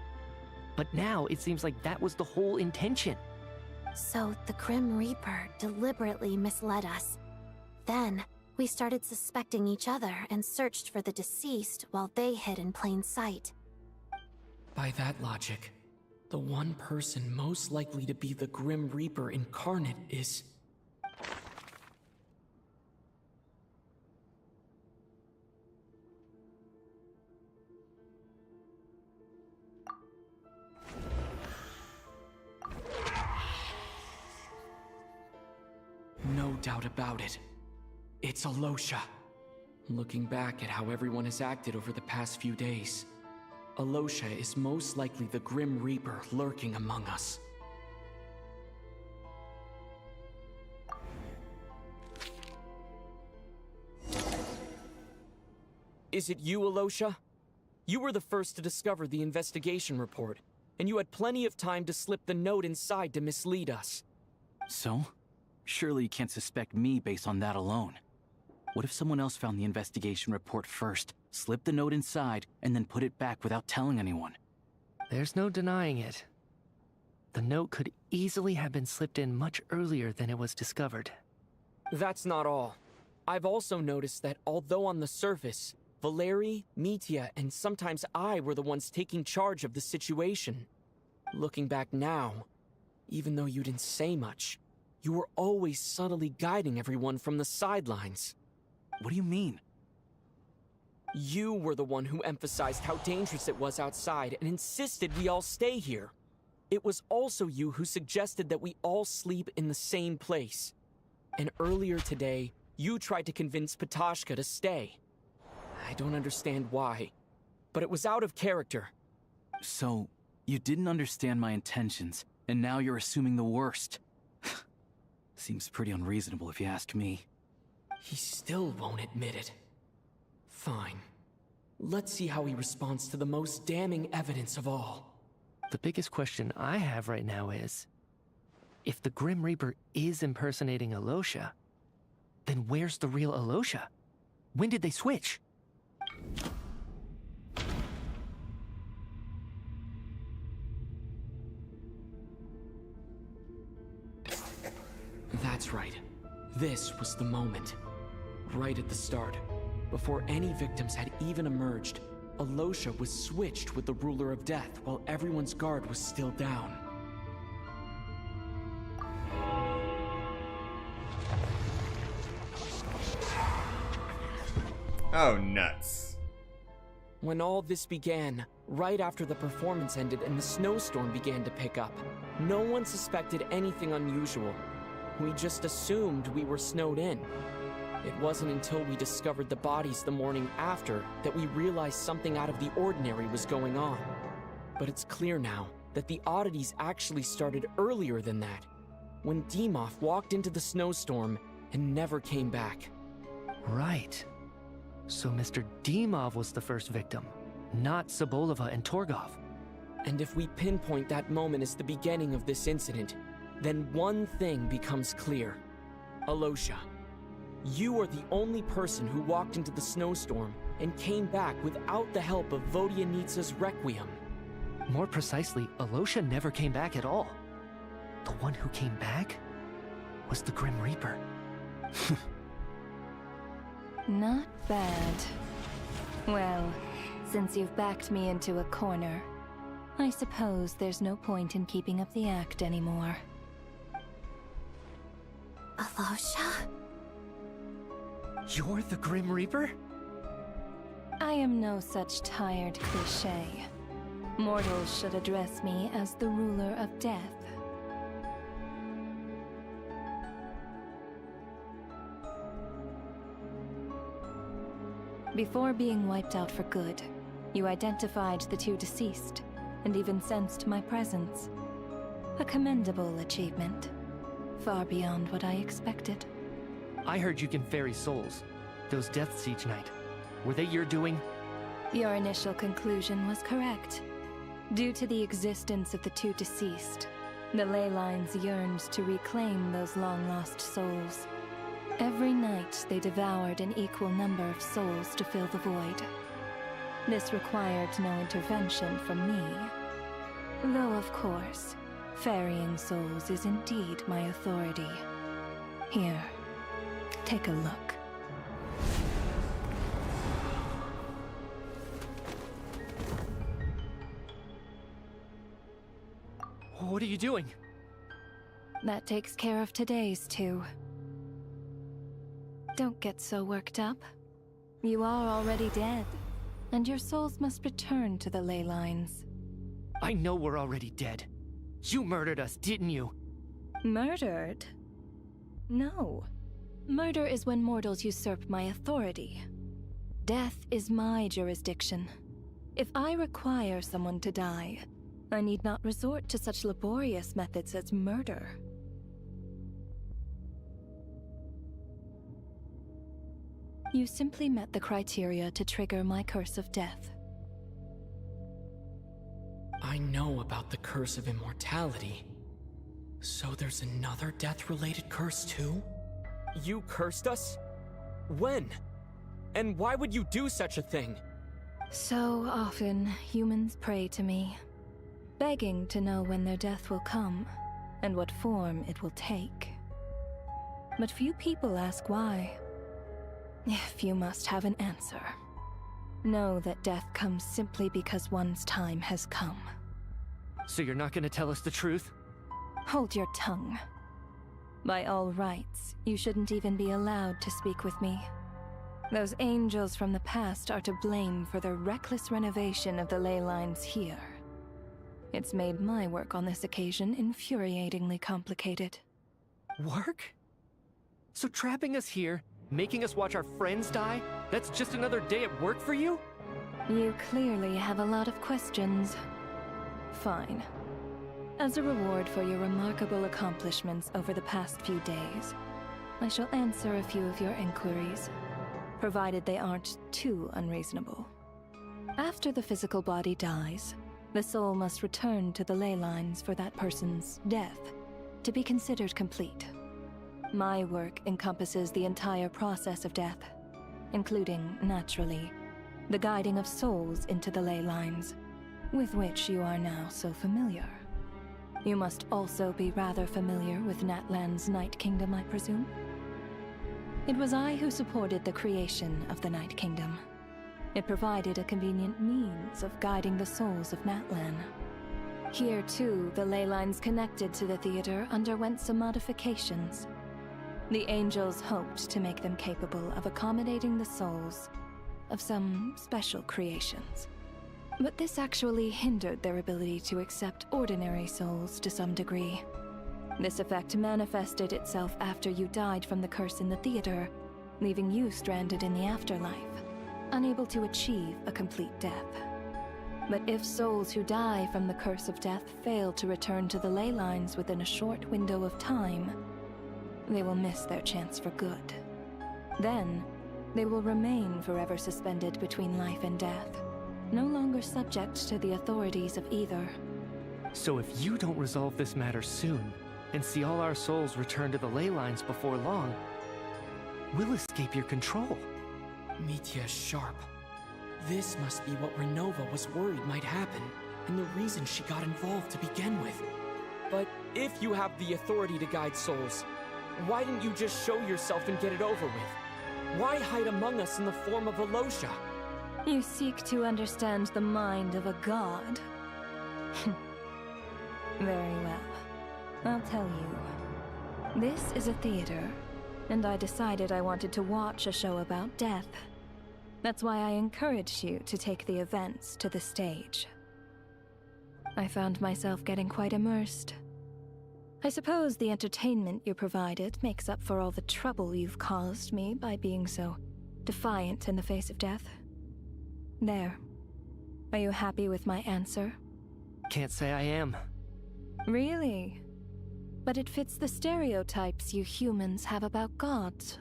But now it seems like that was the whole intention. So the Grim Reaper deliberately misled us. Then, we started suspecting each other and searched for the deceased while they hid in plain sight. By that logic, the one person most likely to be the Grim Reaper incarnate is... No doubt about it. It's Alosha. Looking back at how everyone has acted over the past few days, Alosha is most likely the Grim Reaper lurking among us. Is it you, Alosha? You were the first to discover the investigation report, and you had plenty of time to slip the note inside to mislead us. So? Surely you can't suspect me based on that alone. What if someone else found the investigation report first, slipped the note inside, and then put it back without telling anyone? There's no denying it. The note could easily have been slipped in much earlier than it was discovered. That's not all. I've also noticed that although on the surface, Valeri, Mitya, and sometimes I were the ones taking charge of the situation, looking back now, even though you didn't say much, you were always subtly guiding everyone from the sidelines. What do you mean? You were the one who emphasized how dangerous it was outside and insisted we all stay here. It was also you who suggested that we all sleep in the same place. And earlier today, you tried to convince Patashka to stay. I don't understand why, but it was out of character. So, you didn't understand my intentions, and now you're assuming the worst. Seems pretty unreasonable if you ask me. He still won't admit it. Fine. Let's see how he responds to the most damning evidence of all. The biggest question I have right now is, if the Grim Reaper is impersonating Alosha, then where's the real Alosha? When did they switch? That's right. This was the moment. Right at the start, before any victims had even emerged, Alosha was switched with the Ruler of Death while everyone's guard was still down. Oh, nuts. When all this began, right after the performance ended and the snowstorm began to pick up, no one suspected anything unusual. We just assumed we were snowed in. It wasn't until we discovered the bodies the morning after that we realized something out of the ordinary was going on. But it's clear now that the oddities actually started earlier than that, when Dimov walked into the snowstorm and never came back. Right. So Mr. Dimov was the first victim, not Sobolova and Torgov. And if we pinpoint that moment as the beginning of this incident, then one thing becomes clear. Alosha, you are the only person who walked into the snowstorm and came back without the help of Vodyanitsa's Requiem. More precisely, Alosha never came back at all. The one who came back was the Grim Reaper. Not bad. Well, since you've backed me into a corner, I suppose there's no point in keeping up the act anymore. Alosha? You're the Grim Reaper? I am no such tired cliché. Mortals should address me as the ruler of death. Before being wiped out for good, you identified the two deceased, and even sensed my presence. A commendable achievement. Far beyond what I expected. I heard you can ferry souls. Those deaths each night. Were they your doing? Your initial conclusion was correct. Due to the existence of the two deceased, the ley lines yearned to reclaim those long-lost souls. Every night they devoured an equal number of souls to fill the void. This required no intervention from me. Though, of course, ferrying souls is indeed my authority. Here, take a look. What are you doing? That takes care of today's two. Don't get so worked up. You are already dead, and your souls must return to the ley lines. I know we're already dead. You murdered us, didn't you? Murdered? No. Murder is when mortals usurp my authority. Death is my jurisdiction. If I require someone to die, I need not resort to such laborious methods as murder. You simply met the criteria to trigger my curse of death. I know about the curse of immortality. So there's another death-related curse too? You cursed us? When? And why would you do such a thing? So often, humans pray to me, begging to know when their death will come, and what form it will take. But few people ask why. If you must have an answer, know that death comes simply because one's time has come. So you're not gonna tell us the truth? Hold your tongue. By all rights, you shouldn't even be allowed to speak with me. Those angels from the past are to blame for the reckless renovation of the ley lines here. It's made my work on this occasion infuriatingly complicated. Work? So trapping us here, making us watch our friends die, that's just another day at work for you? You clearly have a lot of questions. Fine. As a reward for your remarkable accomplishments over the past few days, I shall answer a few of your inquiries, provided they aren't too unreasonable. After the physical body dies, the soul must return to the ley lines for that person's death to be considered complete. My work encompasses the entire process of death, including, naturally, the guiding of souls into the ley lines, with which you are now so familiar. You must also be rather familiar with Natlan's Night Kingdom, I presume? It was I who supported the creation of the Night Kingdom. It provided a convenient means of guiding the souls of Natlan. Here, too, the ley lines connected to the theater underwent some modifications. The angels hoped to make them capable of accommodating the souls of some special creations. But this actually hindered their ability to accept ordinary souls to some degree. This effect manifested itself after you died from the curse in the theater, leaving you stranded in the afterlife, unable to achieve a complete death. But if souls who die from the curse of death fail to return to the ley lines within a short window of time, they will miss their chance for good. Then, they will remain forever suspended between life and death, no longer subject to the authorities of either. So if you don't resolve this matter soon, and see all our souls return to the ley lines before long, we'll escape your control. Mitya's sharp. This must be what Renova was worried might happen, and the reason she got involved to begin with. But if you have the authority to guide souls, why didn't you just show yourself and get it over with? Why hide among us in the form of Alosha? You seek to understand the mind of a god. Very well. I'll tell you. This is a theater, and I decided I wanted to watch a show about death. That's why I encouraged you to take the events to the stage. I found myself getting quite immersed. I suppose the entertainment you provided makes up for all the trouble you've caused me by being so defiant in the face of death. There. Are you happy with my answer? Can't say I am. Really? But it fits the stereotypes you humans have about gods.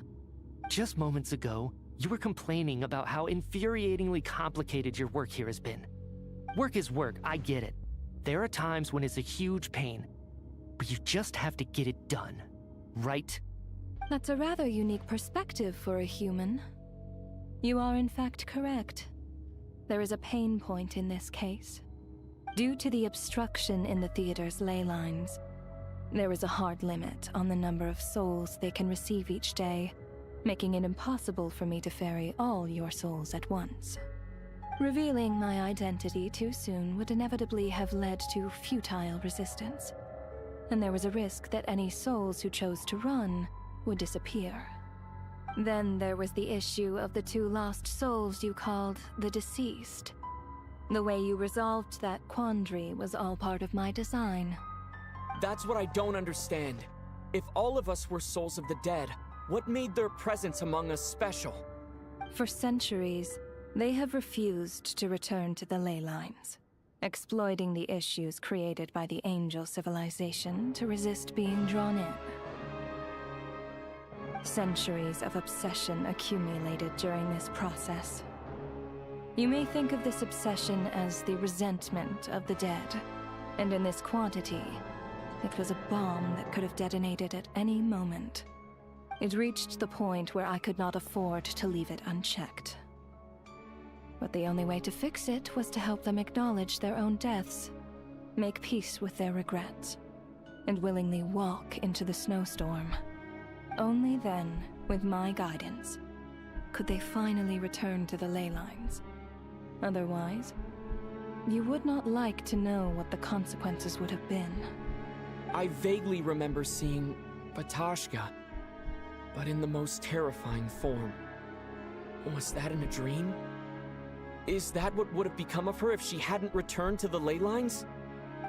Just moments ago, you were complaining about how infuriatingly complicated your work here has been. Work is work, I get it. There are times when it's a huge pain, but you just have to get it done, right? That's a rather unique perspective for a human. You are in fact correct. There is a pain point in this case. Due to the obstruction in the theater's ley lines, there is a hard limit on the number of souls they can receive each day, making it impossible for me to ferry all your souls at once. Revealing my identity too soon would inevitably have led to futile resistance, and there was a risk that any souls who chose to run would disappear. Then there was the issue of the 2 lost souls you called the deceased. The way you resolved that quandary was all part of my design. That's what I don't understand. If all of us were souls of the dead, what made their presence among us special? For centuries, they have refused to return to the ley lines, exploiting the issues created by the angel civilization to resist being drawn in. Centuries of obsession accumulated during this process. You may think of this obsession as the resentment of the dead, and in this quantity, it was a bomb that could have detonated at any moment. It reached the point where I could not afford to leave it unchecked. But the only way to fix it was to help them acknowledge their own deaths, make peace with their regrets, and willingly walk into the snowstorm. Only then, with my guidance, could they finally return to the ley lines. Otherwise, you would not like to know what the consequences would have been. I vaguely remember seeing Batashka, but in the most terrifying form. Was that in a dream? Is that what would have become of her if she hadn't returned to the ley lines?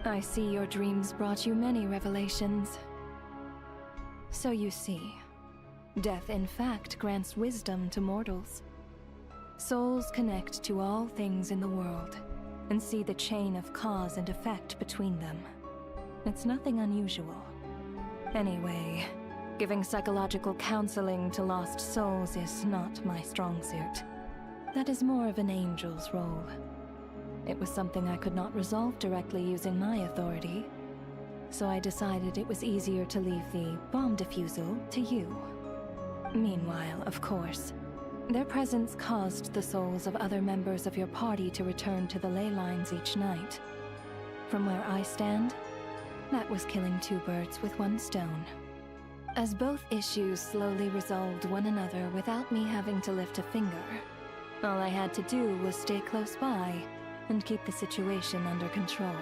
I see your dreams brought you many revelations. So you see, death in fact grants wisdom to mortals. Souls connect to all things in the world and see the chain of cause and effect between them. It's nothing unusual. Anyway, giving psychological counseling to lost souls is not my strong suit. That is more of an angel's role. It was something I could not resolve directly using my authority, so I decided it was easier to leave the bomb defusal to you. Meanwhile, of course, their presence caused the souls of other members of your party to return to the ley lines each night. From where I stand, That was killing two birds with one stone. As both issues slowly resolved one another without me having to lift a finger, all I had to do was stay close by and keep the situation under control.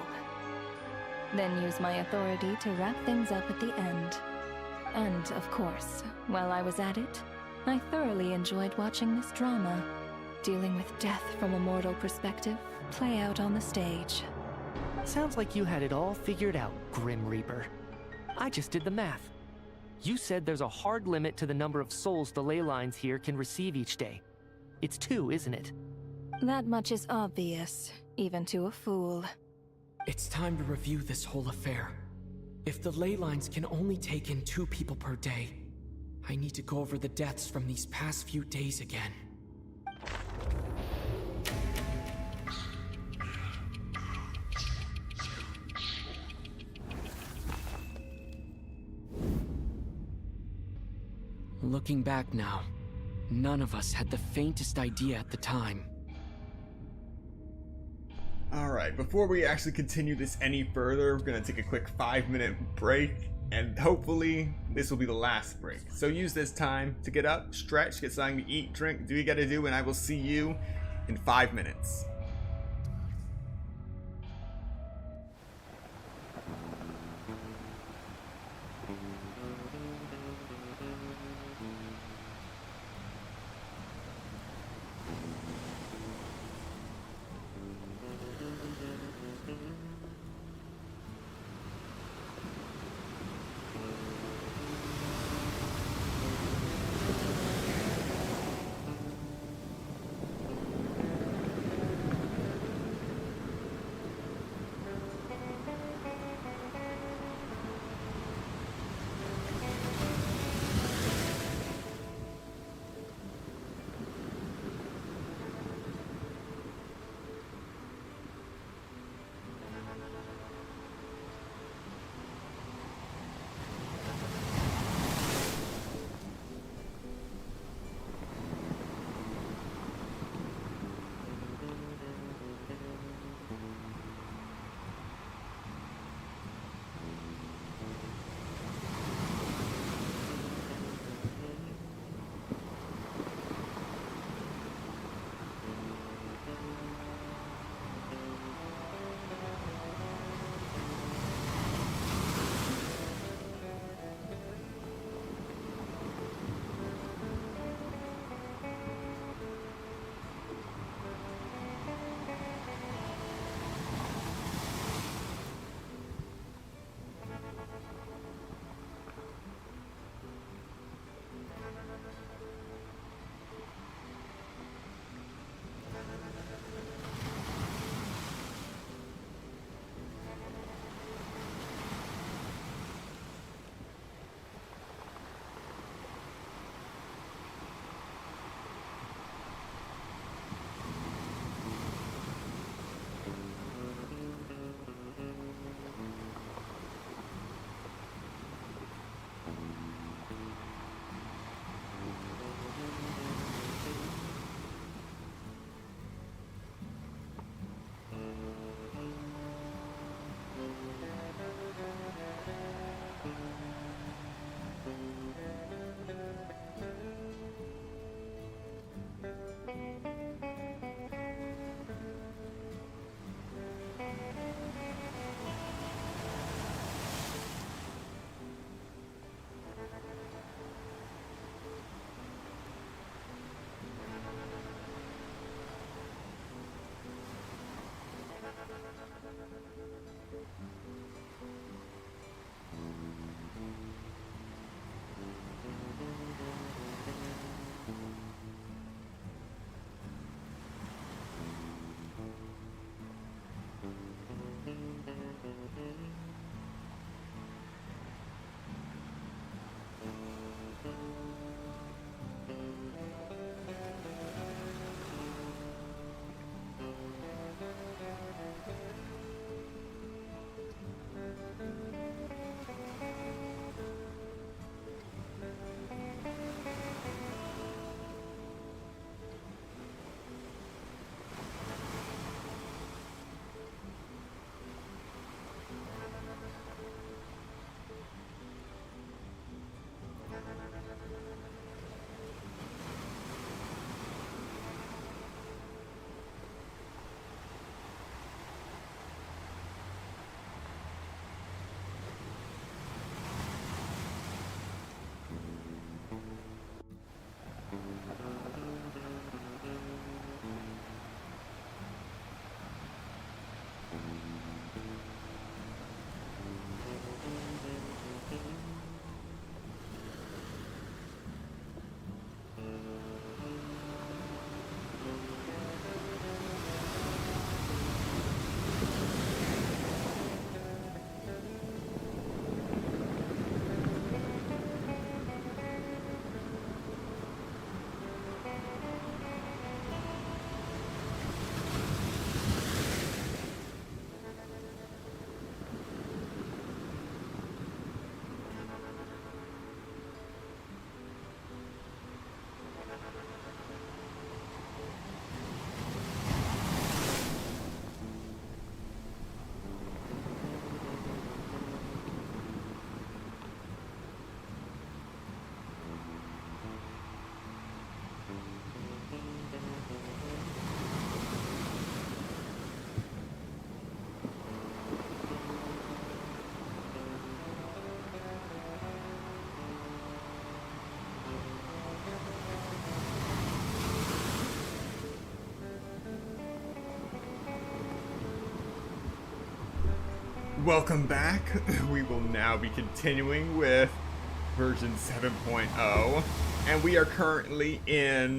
Then use my authority to wrap things up at the end. And, of course, while I was at it, I thoroughly enjoyed watching this drama, dealing with death from a mortal perspective, play out on the stage. Sounds like you had it all figured out, Grim Reaper. I just did the math. You said there's a hard limit to the number of souls the ley lines here can receive each day. It's 2, isn't it? That much is obvious, even to a fool. It's time to review this whole affair. If the ley lines can only take in 2 people per day, I need to go over the deaths from these past few days again. Looking back now, none of us had the faintest idea at the time. Alright, before we actually continue this any further, we're going to take a quick 5-minute break, and hopefully this will be the last break. So use this time to get up, stretch, get something to eat, drink, do what you gotta do, and I will see you in 5 minutes. Welcome back. We will now be continuing with version 7.0, and we are currently in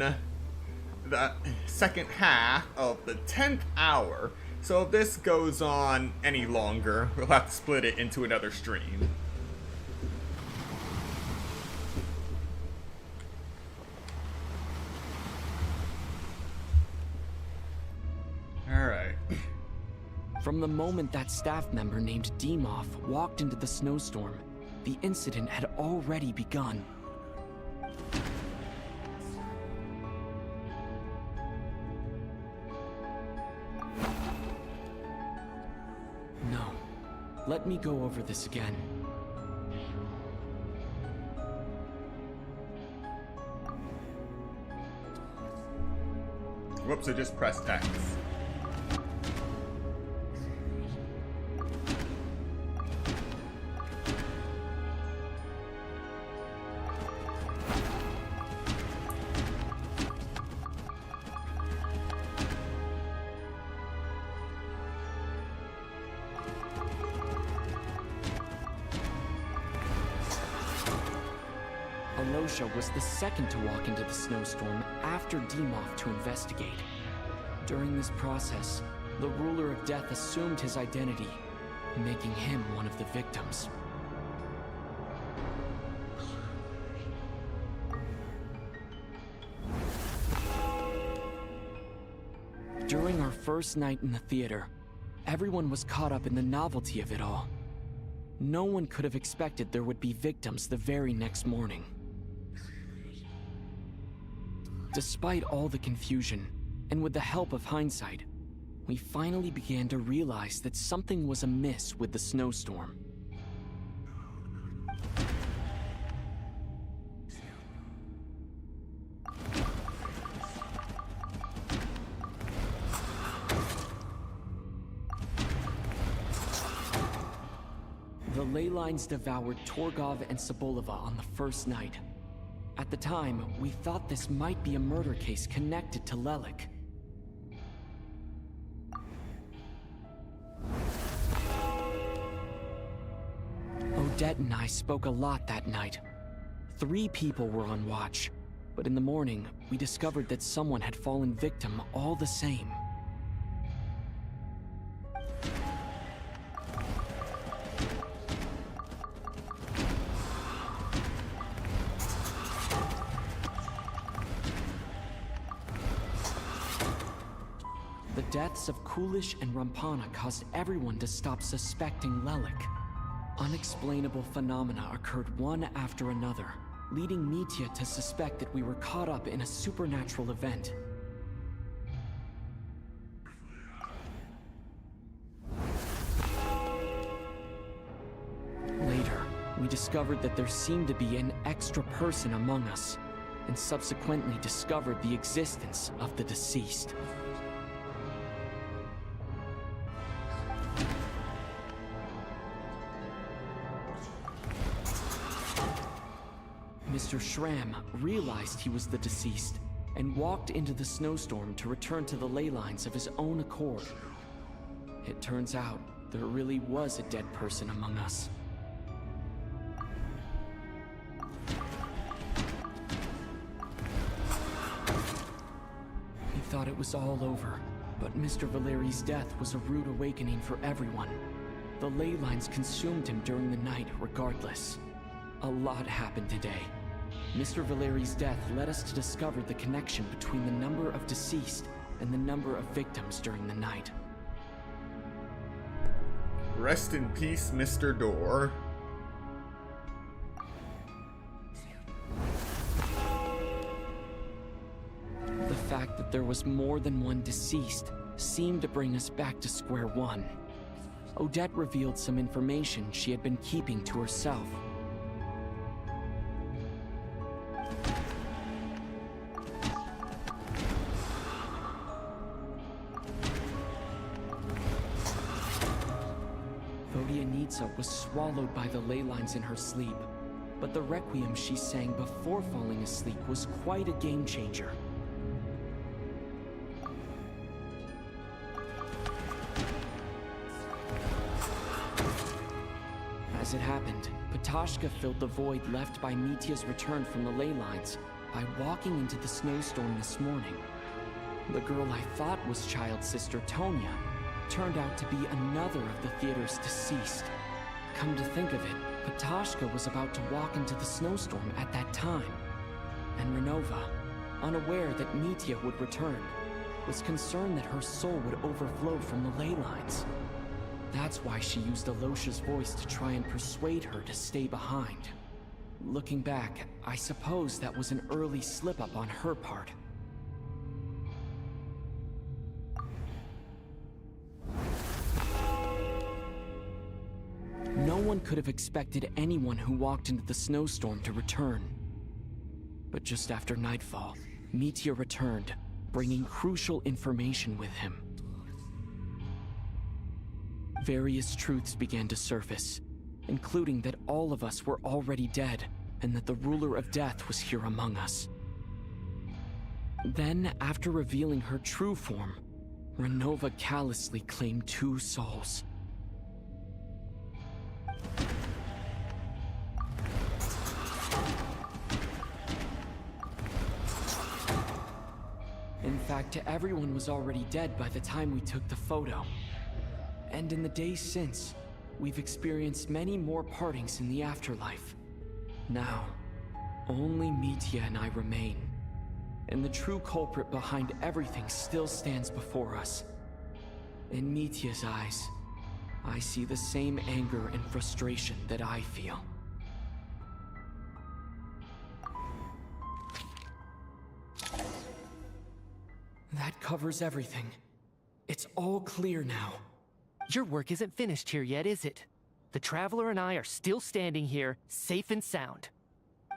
the second half of the 10th hour. So if this goes on any longer, we'll have to split it into another stream. Alright. From the moment that staff member named Demoff walked into the snowstorm, the incident had already begun. No. Let me go over this again. Whoops, I just pressed X. Was the second to walk into the snowstorm after Demoff to investigate. During this process, the ruler of death assumed his identity, making him one of the victims. During our first night in the theater, everyone was caught up in the novelty of it all. No one could have expected there would be victims the very next morning. Despite all the confusion, and with the help of hindsight, we finally began to realize that something was amiss with the snowstorm. The ley lines devoured Torgov and Sobolova on the first night. At the time, we thought this might be a murder case connected to Lelik. Odette and I spoke a lot that night. 3 people were on watch, but in the morning, we discovered that someone had fallen victim all the same. The deaths of Kulish and Rampana caused everyone to stop suspecting Lelik. Unexplainable phenomena occurred one after another, leading Mitya to suspect that we were caught up in a supernatural event. Later, we discovered that there seemed to be an extra person among us, and subsequently discovered the existence of the deceased. Mr. Schramm realized he was the deceased and walked into the snowstorm to return to the ley lines of his own accord. It turns out there really was a dead person among us. We thought it was all over, but Mr. Valeri's death was a rude awakening for everyone. The ley lines consumed him during the night regardless. A lot happened today. Mr. Valeri's death led us to discover the connection between the number of deceased and the number of victims during the night. Rest in peace, Mr. Door. The fact that there was more than one deceased seemed to bring us back to square one. Odette revealed some information she had been keeping to herself. Was swallowed by the ley lines in her sleep, but the requiem she sang before falling asleep was quite a game changer. it happened, Patoshka filled the void left by Mitya's return from the ley lines by walking into the snowstorm this morning. The girl I thought was child's sister Tonya turned out to be another of the theater's deceased. Come to think of it, Patoshka was about to walk into the snowstorm at that time. And Renova, unaware that Mitya would return, was concerned that her soul would overflow from the ley lines. That's why she used Alosha's voice to try and persuade her to stay behind. Looking back, I suppose that was an early slip-up on her part. No one could have expected anyone who walked into the snowstorm to return. But just after nightfall, Mitya returned, bringing crucial information with him. Various truths began to surface, including that all of us were already dead, and that the ruler of death was here among us. Then, after revealing her true form, Renova callously claimed 2 souls. In fact, everyone was already dead by the time we took the photo. And in the days since, we've experienced many more partings in the afterlife. Now, only Mitya and I remain. And the true culprit behind everything still stands before us. In Mitya's eyes, I see the same anger and frustration that I feel. That covers everything. It's all clear now. Your work isn't finished here yet, is it? The Traveler and I are still standing here, safe and sound.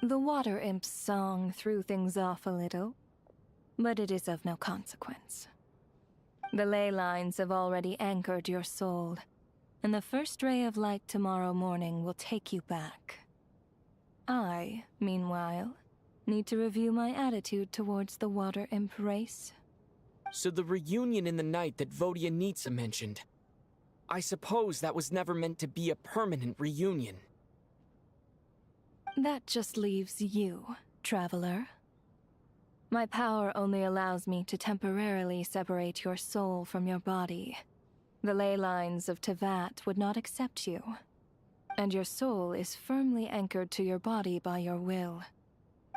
The Water Imp's song threw things off a little, but it is of no consequence. The ley lines have already anchored your soul, and the first ray of light tomorrow morning will take you back. I, meanwhile, need to review my attitude towards the Water Imp race. So the reunion in the night that Vodyanitsa mentioned, I suppose that was never meant to be a permanent reunion. That just leaves you, Traveler. My power only allows me to temporarily separate your soul from your body. The ley lines of Tevat would not accept you, and your soul is firmly anchored to your body by your will.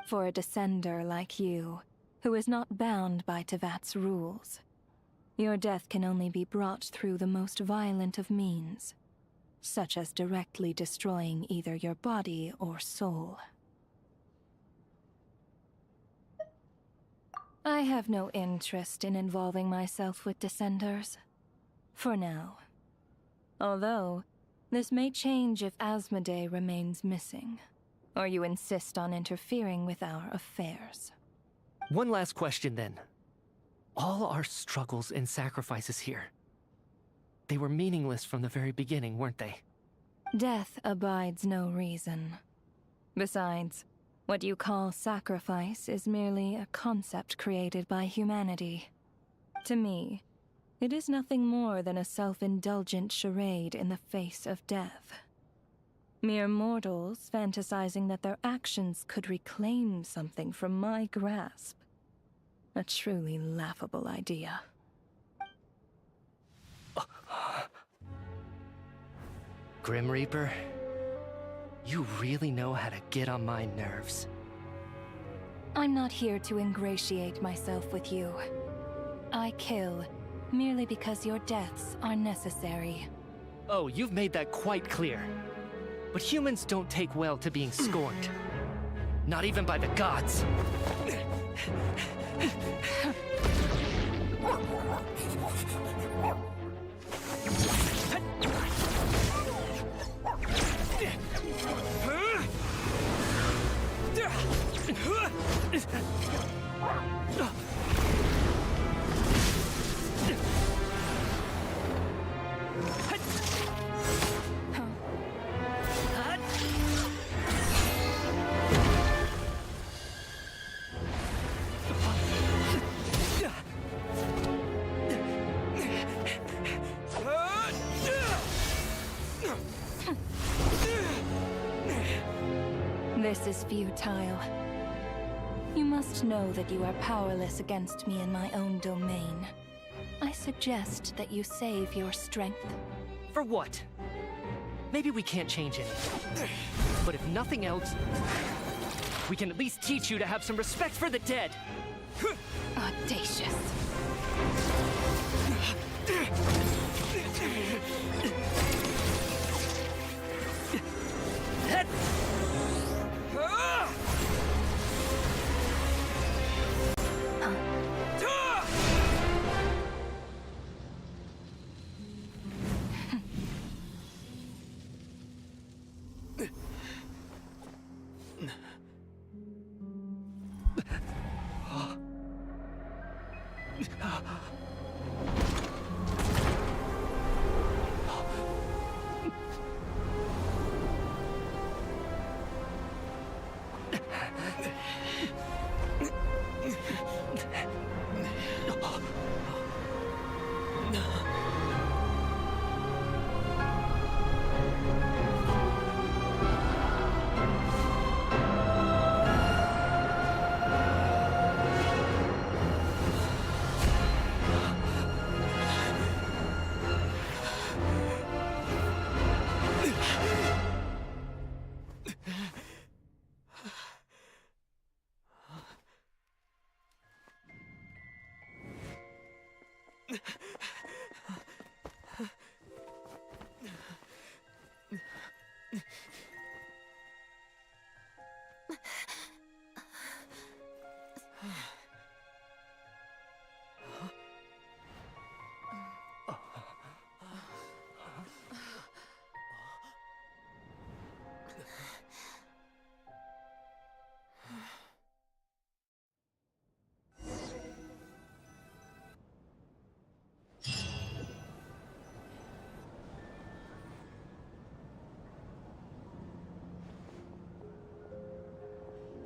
For a descender like you, who is not bound by Tevat's rules, your death can only be brought through the most violent of means, such as directly destroying either your body or soul. I have no interest in involving myself with Descenders, for now. Although, this may change if Asmodee remains missing, or you insist on interfering with our affairs. One last question then. All our struggles and sacrifices here, they were meaningless from the very beginning, weren't they? Death abides no reason. Besides, what you call sacrifice is merely a concept created by humanity. To me, it is nothing more than a self-indulgent charade in the face of death. Mere mortals fantasizing that their actions could reclaim something from my grasp. A truly laughable idea. Grim Reaper, you really know how to get on my nerves. I'm not here to ingratiate myself with you. I kill merely because your deaths are necessary. Oh, you've made that quite clear. But humans don't take well to being scorned. Not even by the gods. This is futile. You must know that you are powerless against me in my own domain. I suggest that you save your strength. For what? Maybe we can't change anything. But if nothing else, we can at least teach you to have some respect for the dead. Audacious.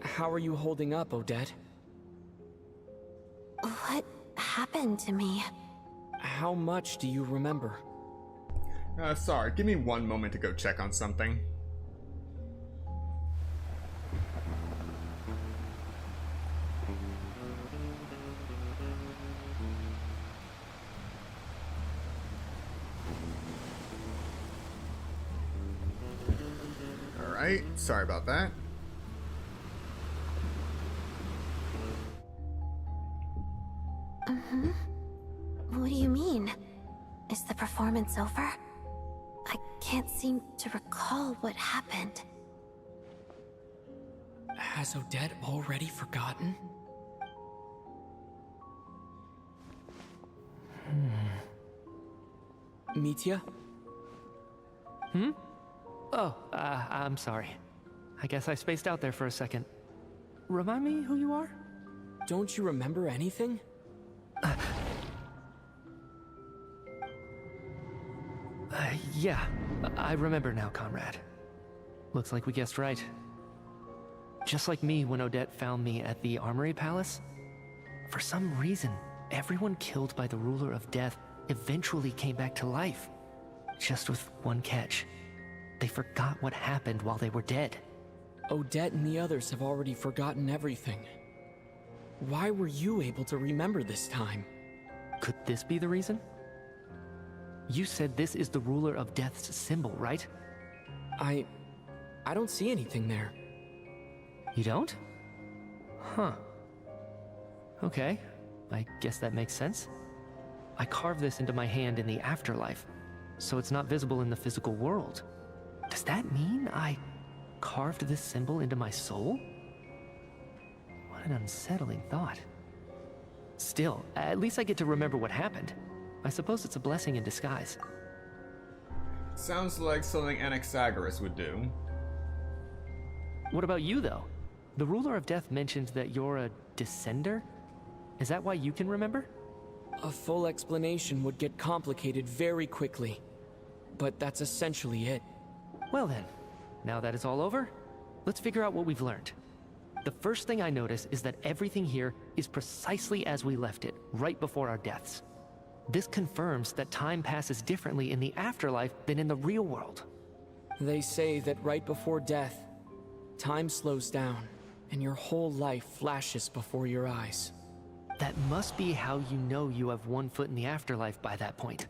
How are you holding up, Odette? What happened to me? How much do you remember? Sorry, give me one moment to go check on something. Alright, sorry about that. What do you mean? Is the performance over? I can't seem to recall what happened. Has Odette already forgotten? Mitya? Oh, I'm sorry. I guess I spaced out there for a second. Remind me who you are? Don't you remember anything? Yeah, I remember now, comrade. Looks like we guessed right. Just like me when Odette found me at the Armory Palace, for some reason, everyone killed by the Ruler of Death eventually came back to life. Just with one catch. They forgot what happened while they were dead. Odette and the others have already forgotten everything. Why were you able to remember this time? Could this be the reason? You said this is the Ruler of Death's symbol, right? I don't see anything there. You don't? Huh. Okay, I guess that makes sense. I carved this into my hand in the afterlife, so it's not visible in the physical world. Does that mean I carved this symbol into my soul? What an unsettling thought. Still, at least I get to remember what happened. I suppose it's a blessing in disguise. Sounds like something Anaxagoras would do. What about you, though? The Ruler of Death mentioned that you're a descender? Is that why you can remember? A full explanation would get complicated very quickly. But that's essentially it. Well then, now that it's all over, let's figure out what we've learned. The first thing I notice is that everything here is precisely as we left it, right before our deaths. This confirms that time passes differently in the afterlife than in the real world. They say that right before death, time slows down, and your whole life flashes before your eyes. That must be how you know you have one foot in the afterlife by that point.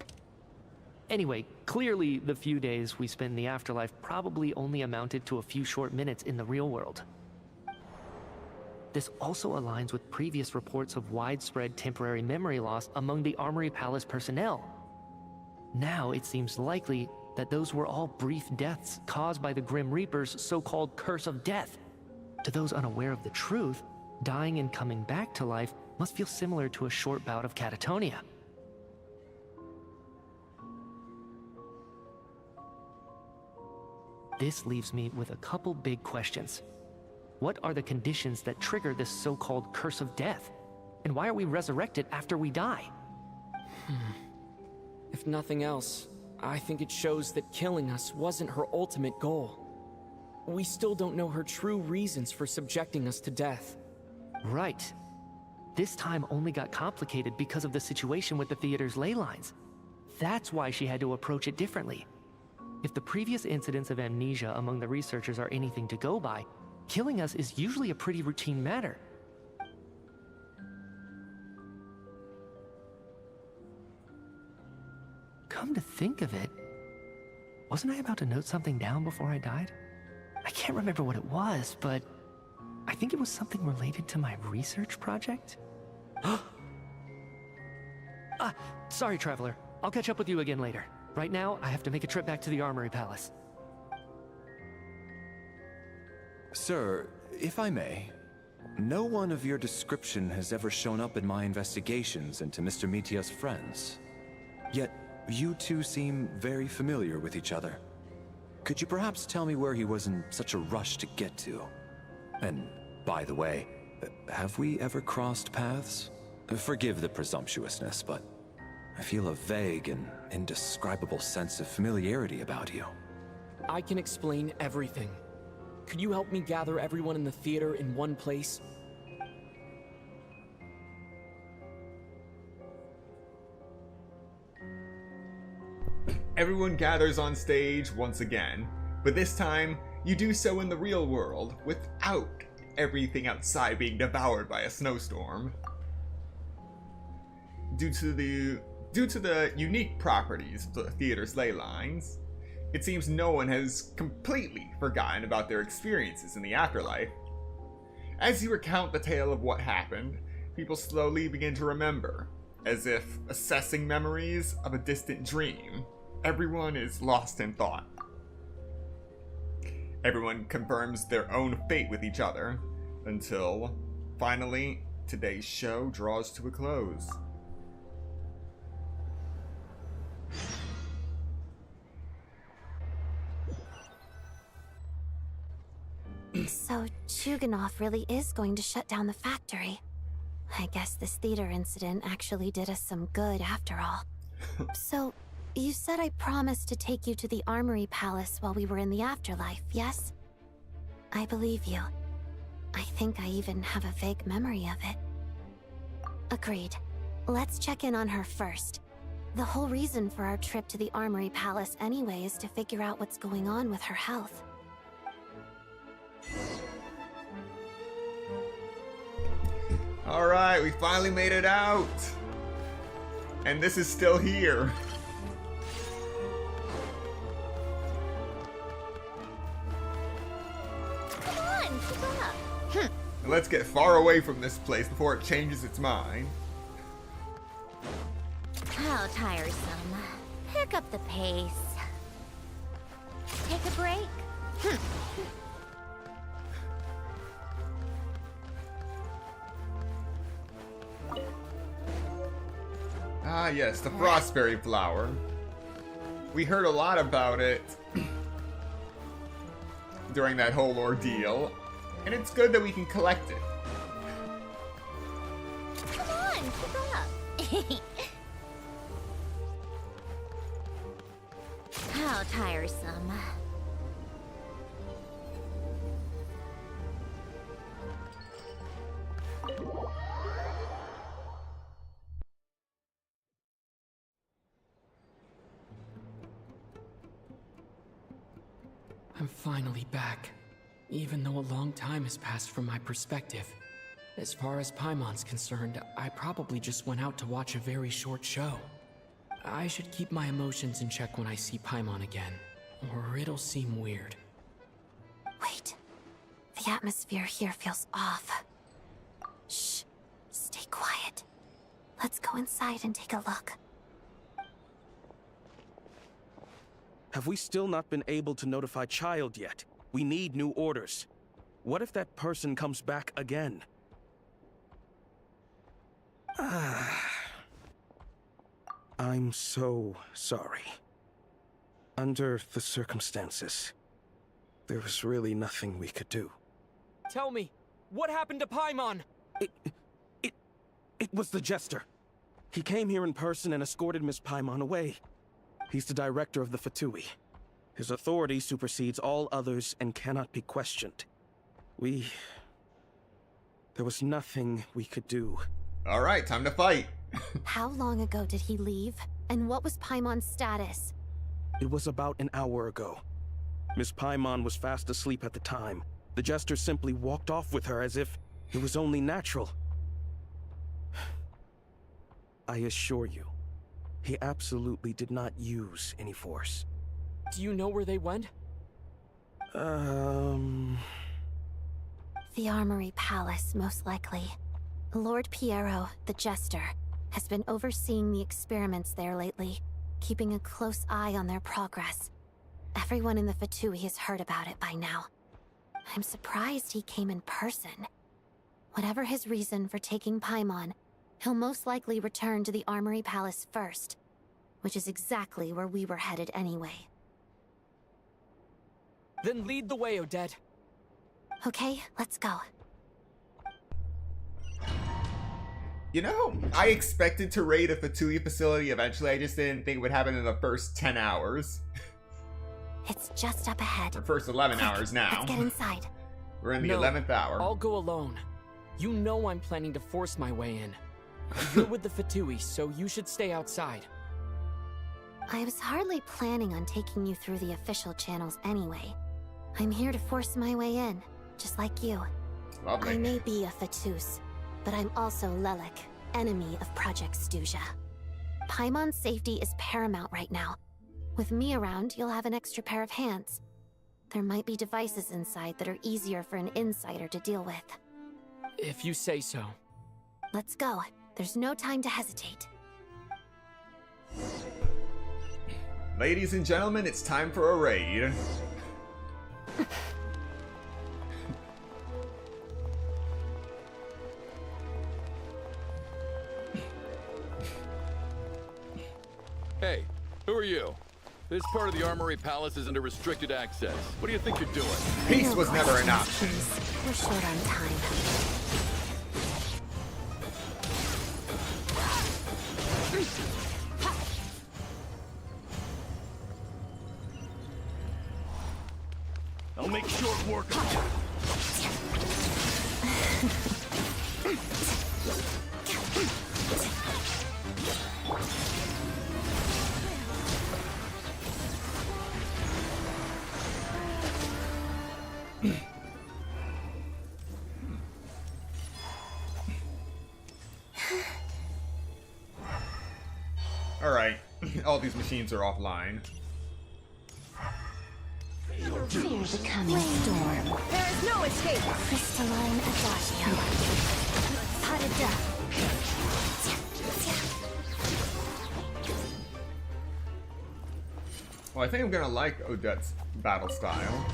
Anyway, clearly the few days we spent in the afterlife probably only amounted to a few short minutes in the real world. This also aligns with previous reports of widespread temporary memory loss among the Armory Palace personnel. Now it seems likely that those were all brief deaths caused by the Grim Reaper's so-called curse of death. To those unaware of the truth, dying and coming back to life must feel similar to a short bout of catatonia. This leaves me with a couple big questions. What are the conditions that trigger this so-called curse of death? And why are we resurrected after we die? If nothing else, I think it shows that killing us wasn't her ultimate goal. We still don't know her true reasons for subjecting us to death. Right. This time only got complicated because of the situation with the theater's ley lines. That's why she had to approach it differently. If the previous incidents of amnesia among the researchers are anything to go by, killing us is usually a pretty routine matter. Come to think of it, wasn't I about to note something down before I died? I can't remember what it was, but I think it was something related to my research project. Sorry, Traveler. I'll catch up with you again later. Right now, I have to make a trip back to the Armory Palace. Sir, if I may, no one of your description has ever shown up in my investigations into Mr. Mitia's friends. Yet, you two seem very familiar with each other. Could you perhaps tell me where he was in such a rush to get to? And, by the way, have we ever crossed paths? Forgive the presumptuousness, but I feel a vague and indescribable sense of familiarity about you. I can explain everything. Could you help me gather everyone in the theater in one place? Everyone gathers on stage once again, but this time you do so in the real world without everything outside being devoured by a snowstorm. Due to the unique properties of the theater's ley lines, it seems no one has completely forgotten about their experiences in the afterlife. As you recount the tale of what happened, people slowly begin to remember, as if assessing memories of a distant dream. Everyone is lost in thought. Everyone confirms their own fate with each other, until, finally, today's show draws to a close. So, Chuganov really is going to shut down the factory. I guess this theater incident actually did us some good after all. So, you said I promised to take you to the Armory Palace while we were in the afterlife, yes? I believe you. I think I even have a vague memory of it. Agreed. Let's check in on her first. The whole reason for our trip to the Armory Palace anyway is to figure out what's going on with her health. Alright, we finally made it out! And this is still here. Come on, keep up. Let's get far away from this place before it changes its mind. How tiresome. Pick up the pace. Take a break. Ah yes, the frostberry flower. We heard a lot about it during that whole ordeal, and it's good that we can collect it. Come on, keep up. How tiresome. I'm finally back. Even though a long time has passed from my perspective, as far as Paimon's concerned, I probably just went out to watch a very short show. I should keep my emotions in check when I see Paimon again, or it'll seem weird. Wait. The atmosphere here feels off. Shh. Stay quiet. Let's go inside and take a look. Have we still not been able to notify Child yet? We need new orders. What if that person comes back again? I'm so sorry. Under the circumstances, there was really nothing we could do. Tell me, what happened to Paimon? It was the Jester. He came here in person and escorted Miss Paimon away. He's the director of the Fatui. His authority supersedes all others and cannot be questioned. There was nothing we could do. Alright, time to fight. How long ago did he leave? And what was Paimon's status? It was about an hour ago. Miss Paimon was fast asleep at the time. The Jester simply walked off with her as if it was only natural. I assure you, he absolutely did not use any force. Do you know where they went? The Armory Palace, most likely. Lord Piero, the Jester, has been overseeing the experiments there lately, keeping a close eye on their progress. Everyone in the Fatui has heard about it by now. I'm surprised he came in person. Whatever his reason for taking Paimon, he'll most likely return to the Armory Palace first, which is exactly where we were headed anyway. Then lead the way, Odette. Okay, let's go. You know, I expected to raid a Fatui facility eventually, I just didn't think it would happen in the first 10 hours. It's just up ahead. Or first 11 hours now. Let's get inside. We're in the 11th hour. I'll go alone. You know I'm planning to force my way in. You're with the Fatui, so you should stay outside. I was hardly planning on taking you through the official channels anyway. I'm here to force my way in, just like you. Lovely. I may be a Fatus, but I'm also Lelik, enemy of Project Stuzha. Paimon's safety is paramount right now. With me around, you'll have an extra pair of hands. There might be devices inside that are easier for an insider to deal with. If you say so. Let's go. There's no time to hesitate. Ladies and gentlemen, it's time for a raid. Hey, who are you? This part of the Armory Palace is under restricted access. What do you think you're doing? Peace was never an option. We're short on time. I'll make short work of you. Alright, all these machines are offline. Fear the coming storm. There is no escape. Crystalline Adagio. Parada. Well, I think I'm gonna like Odette's battle style.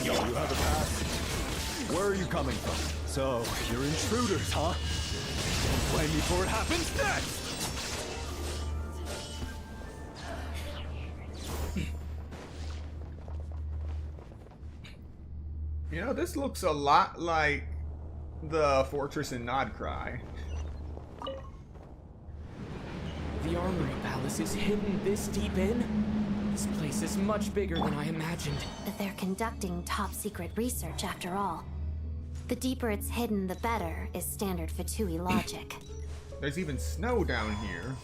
You have a pass. Where are you coming from? So, you're intruders, huh? Don't blame me for what happens next! You know, this looks a lot like the fortress in Nodcry. The Armory Palace is hidden this deep in? This place is much bigger than I imagined. They're conducting top-secret research after all. The deeper it's hidden, the better, is standard Fatui logic. There's even snow down here.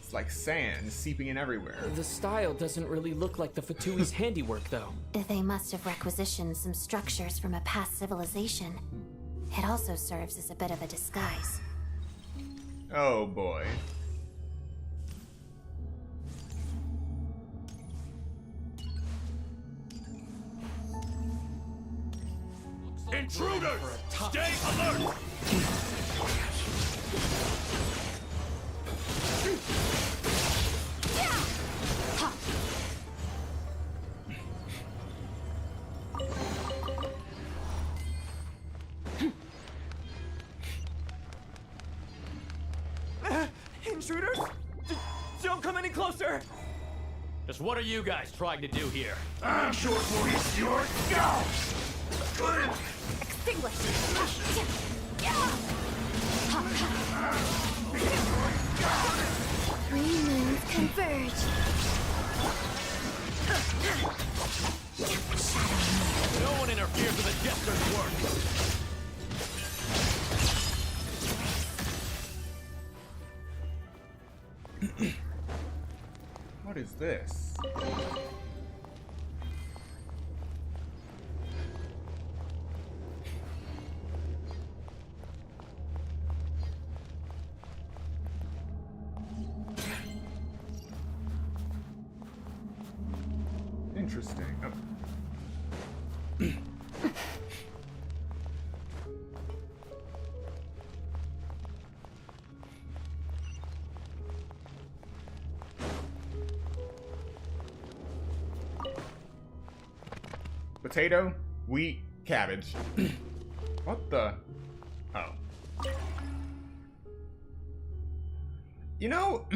It's like sand seeping in everywhere. The style doesn't really look like the Fatui's handiwork, though. They must have requisitioned some structures from a past civilization. It also serves as a bit of a disguise. Oh boy. Intruders! Stay alert! Intruders? Don't come any closer! Just what are you guys trying to do here? I'm sure we'll eat your scalp! Extinguish! Three moons converge. No one interferes with a jester's work. What is this? Interesting. Oh. Potato, wheat, cabbage. What the? Oh. You know,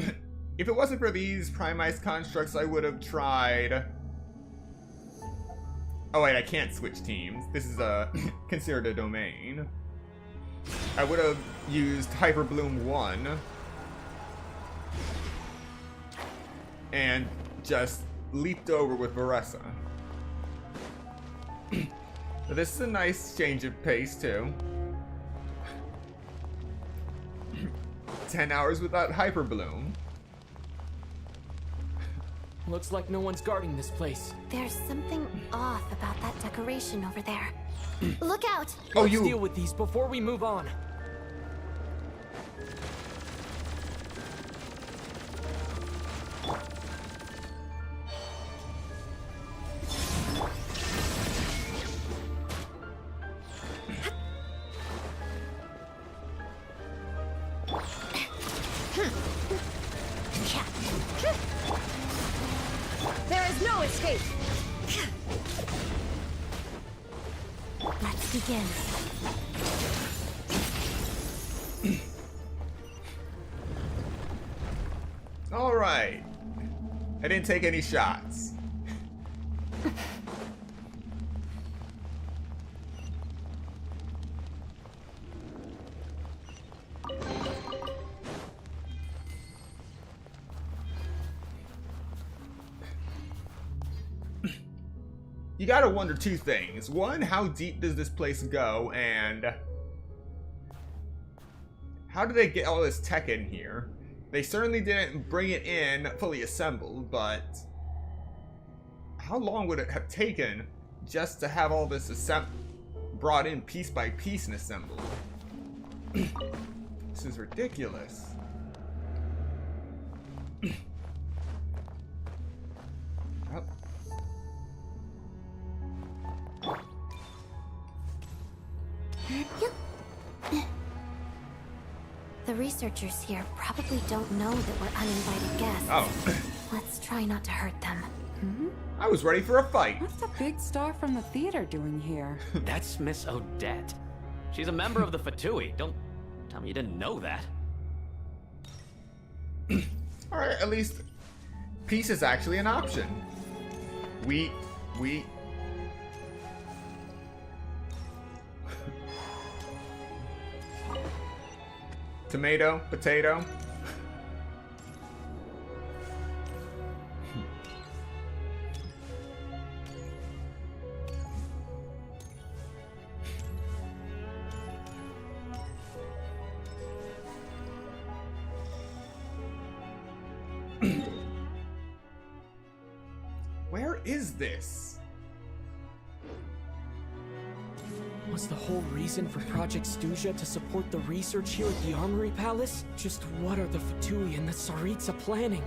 if it wasn't for these Prime-Ice constructs, I would have tried... Oh wait, I can't switch teams. This is considered a domain. I would have used Hyper Bloom 1 and just leaped over with Varessa. But this is a nice change of pace too. 10 hours without Hyper Bloom. Looks like no one's guarding this place. There's something off about that decoration over there. Look out! Let's deal with these before we move on. There is no escape. Let's begin. All right. I didn't take any shots. You gotta wonder two things. One, how deep does this place go? And how do they get all this tech in here? They certainly didn't bring it in fully assembled, but how long would it have taken just to have all this brought in piece by piece and assembled? This is ridiculous. Oh. The researchers here probably don't know that we're uninvited guests. Oh. Let's try not to hurt them. I was ready for a fight. What's the big star from the theater doing here? That's Miss Odette. She's a member of the Fatui. Don't tell me you didn't know that. Alright, at least peace is actually an option. Wheat. Tomato, potato. Where is this? Was the whole reason for Project Stuja to support the research here at the Armory Palace? Just what are the Fatui and the Tsaritsa planning?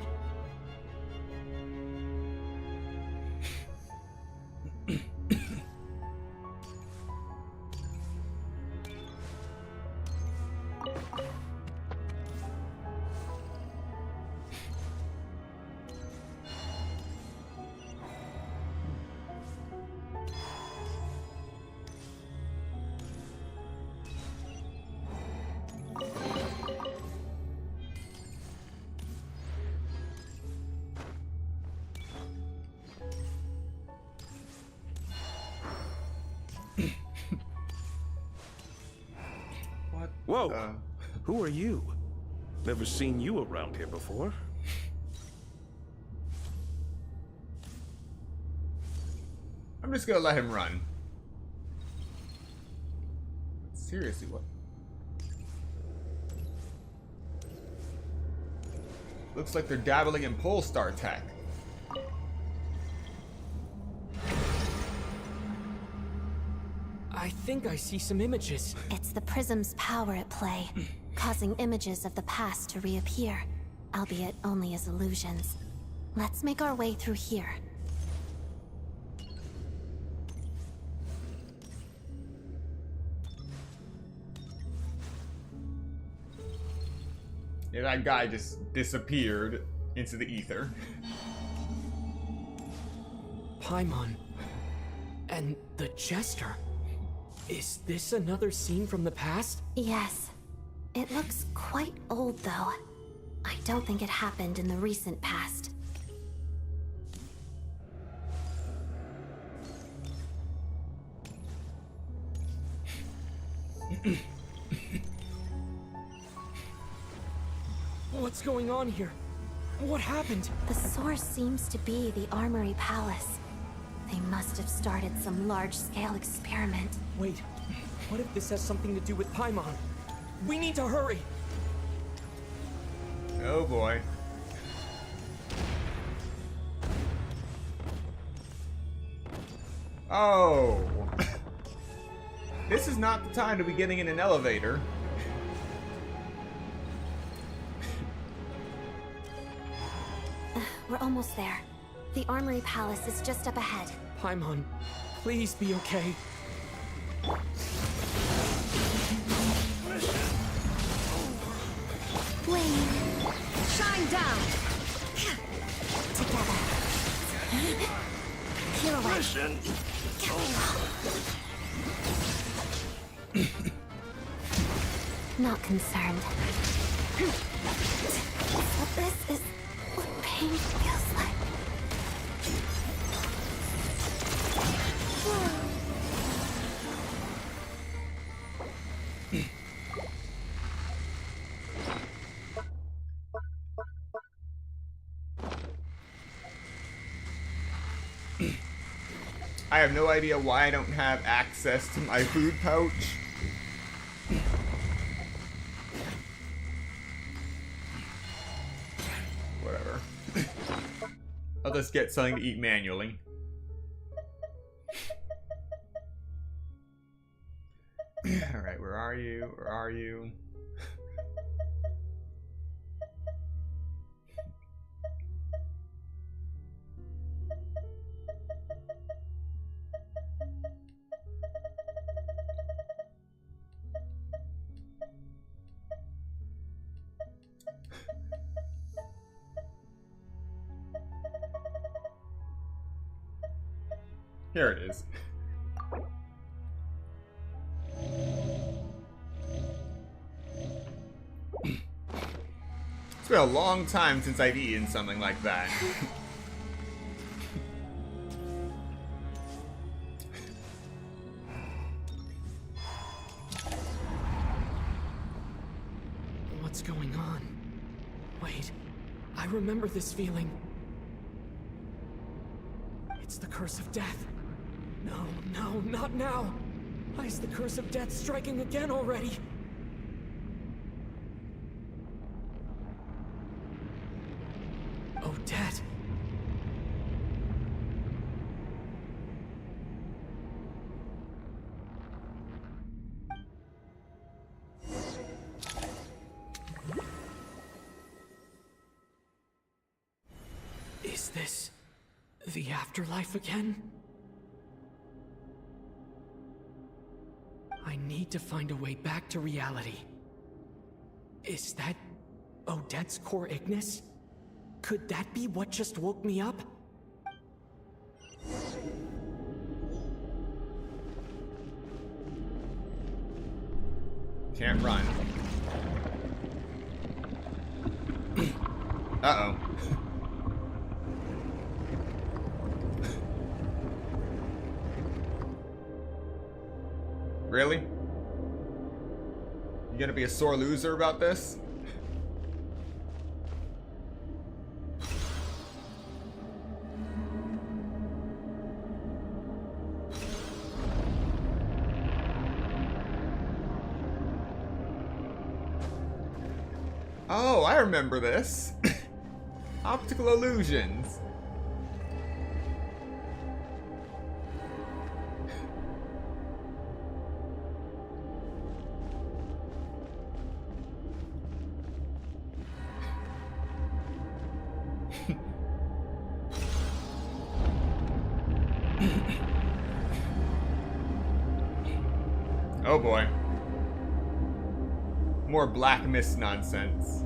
Whoa! Who are you? Never seen you around here before. I'm just gonna let him run. Seriously, what? Looks like they're dabbling in Polestar tech. I think I see some images. It's the prism's power at play, causing images of the past to reappear, albeit only as illusions. Let's make our way through here. Yeah, that guy just disappeared into the ether. Paimon. And the Jester. Is this another scene from the past? Yes. It looks quite old, though. I don't think it happened in the recent past. What's going on here? What happened? The source seems to be the Armory Palace. They must have started some large-scale experiment. Wait, what if this has something to do with Paimon? We need to hurry! Oh boy. Oh. This is not the time to be getting in an elevator. We're almost there. The Armory Palace is just up ahead. Paimon, please be okay. Flame, shine down. Together. Pirouette. Not concerned. So this is what pain feels like. I have no idea why I don't have access to my food pouch. Whatever. I'll just get something to eat manually. Alright, where are you? Where are you? Here it is. It's been a long time since I've eaten something like that. What's going on? Wait, I remember this feeling. It's the curse of death. No, not now. Why is the curse of death striking again already? Is this the afterlife again? I need to find a way back to reality. Is that Odette's core Ignis? Could that be what just woke me up? Can't run. Uh-oh. Really? You gonna be a sore loser about this? Oh, I remember this. Optical illusions. Oh boy. More black mist nonsense.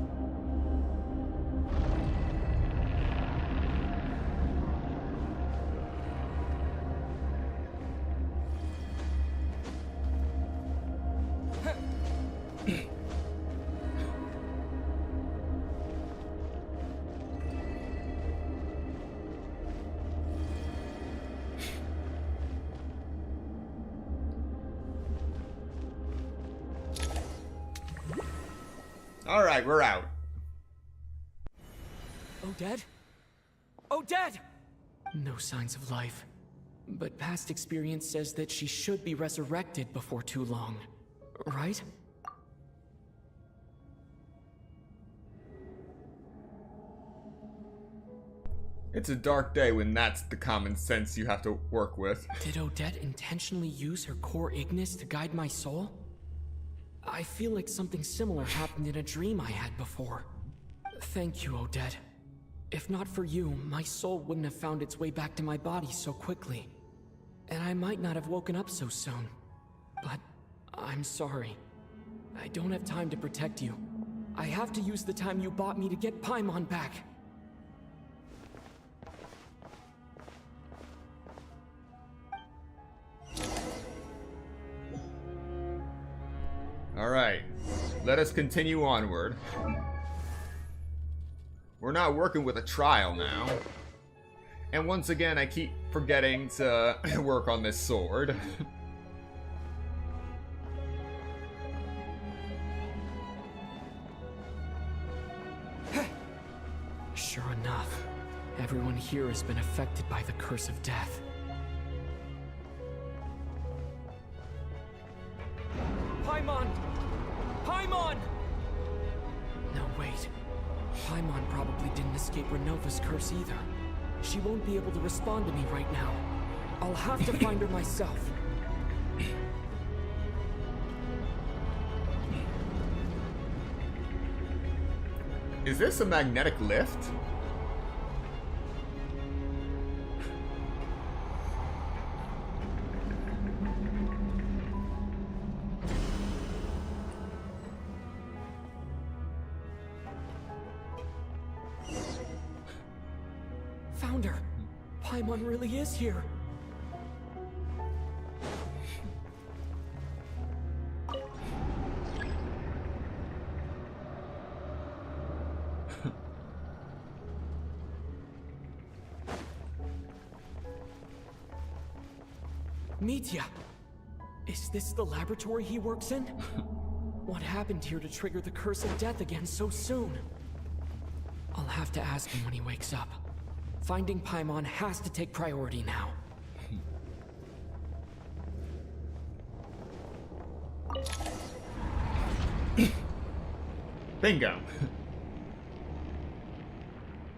Alright, we're out. Odette? Odette! No signs of life. But past experience says that she should be resurrected before too long. Right? It's a dark day when that's the common sense you have to work with. Did Odette intentionally use her core Ignis to guide my soul? I feel like something similar happened in a dream I had before. Thank you, Odette. If not for you, my soul wouldn't have found its way back to my body so quickly. And I might not have woken up so soon. But I'm sorry. I don't have time to protect you. I have to use the time you bought me to get Paimon back. Alright, let us continue onward. We're not working with a trial now. And once again, I keep forgetting to work on this sword. Sure enough, everyone here has been affected by the curse of death. Paimon! Paimon! No, wait. Paimon probably didn't escape Renova's curse either. She won't be able to respond to me right now. I'll have to find her myself. Is this a magnetic lift? Found her. Paimon really is here. Mitya! Is this the laboratory he works in? What happened here to trigger the curse of death again so soon? I'll have to ask him when he wakes up. Finding Paimon has to take priority now. Bingo.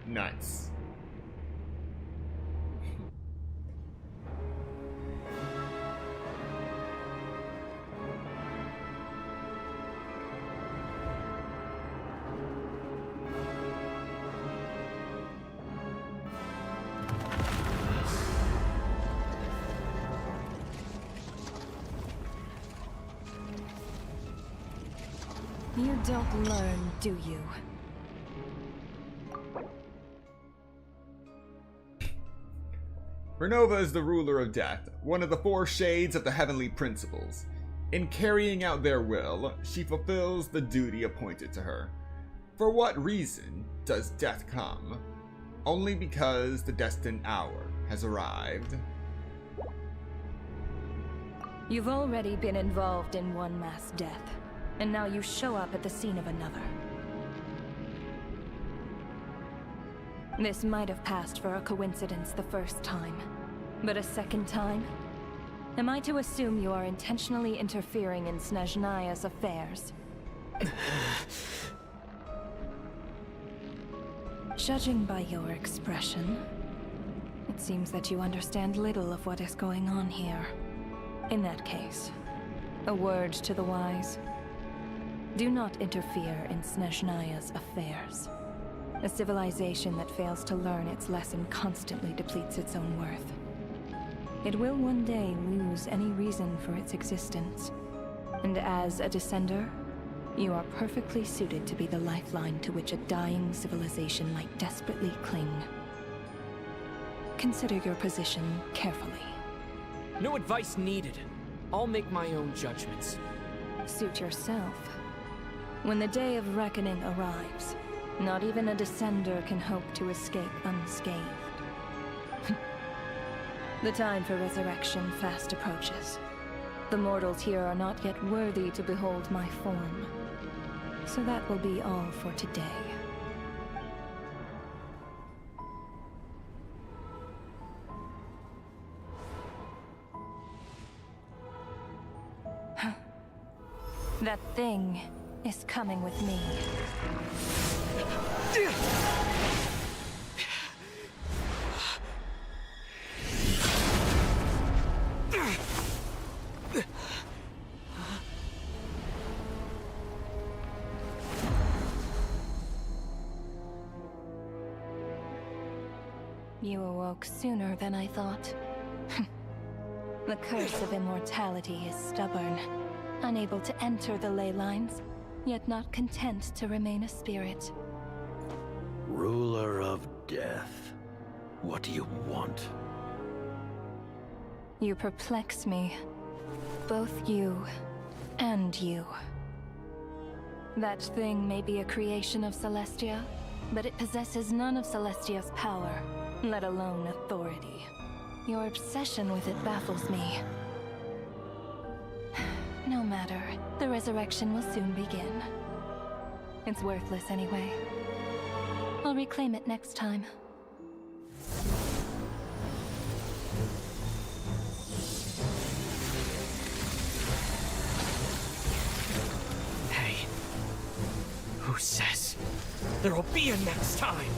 Nuts. You don't learn, do you? Renova is the ruler of death, one of the four shades of the heavenly principles. In carrying out their will, she fulfills the duty appointed to her. For what reason does death come? Only because the destined hour has arrived. You've already been involved in one mass death, and now you show up at the scene of another. This might have passed for a coincidence the first time, but a second time? Am I to assume you are intentionally interfering in Snezhnaya's affairs? Judging by your expression, it seems that you understand little of what is going on here. In that case, a word to the wise. Do not interfere in Snezhnaya's affairs. A civilization that fails to learn its lesson constantly depletes its own worth. It will one day lose any reason for its existence. And as a descender, you are perfectly suited to be the lifeline to which a dying civilization might desperately cling. Consider your position carefully. No advice needed. I'll make my own judgments. Suit yourself. When the day of reckoning arrives, not even a descender can hope to escape unscathed. The time for resurrection fast approaches. The mortals here are not yet worthy to behold my form. So that will be all for today. That thing is coming with me. You awoke sooner than I thought. The curse of immortality is stubborn, unable to enter the ley lines, yet not content to remain a spirit. Ruler of death, what do you want? You perplex me. Both you and you. That thing may be a creation of Celestia, but it possesses none of Celestia's power, let alone authority. Your obsession with it baffles me. No matter, the resurrection will soon begin. It's worthless anyway. I'll reclaim it next time. Hey, who says there'll be a next time?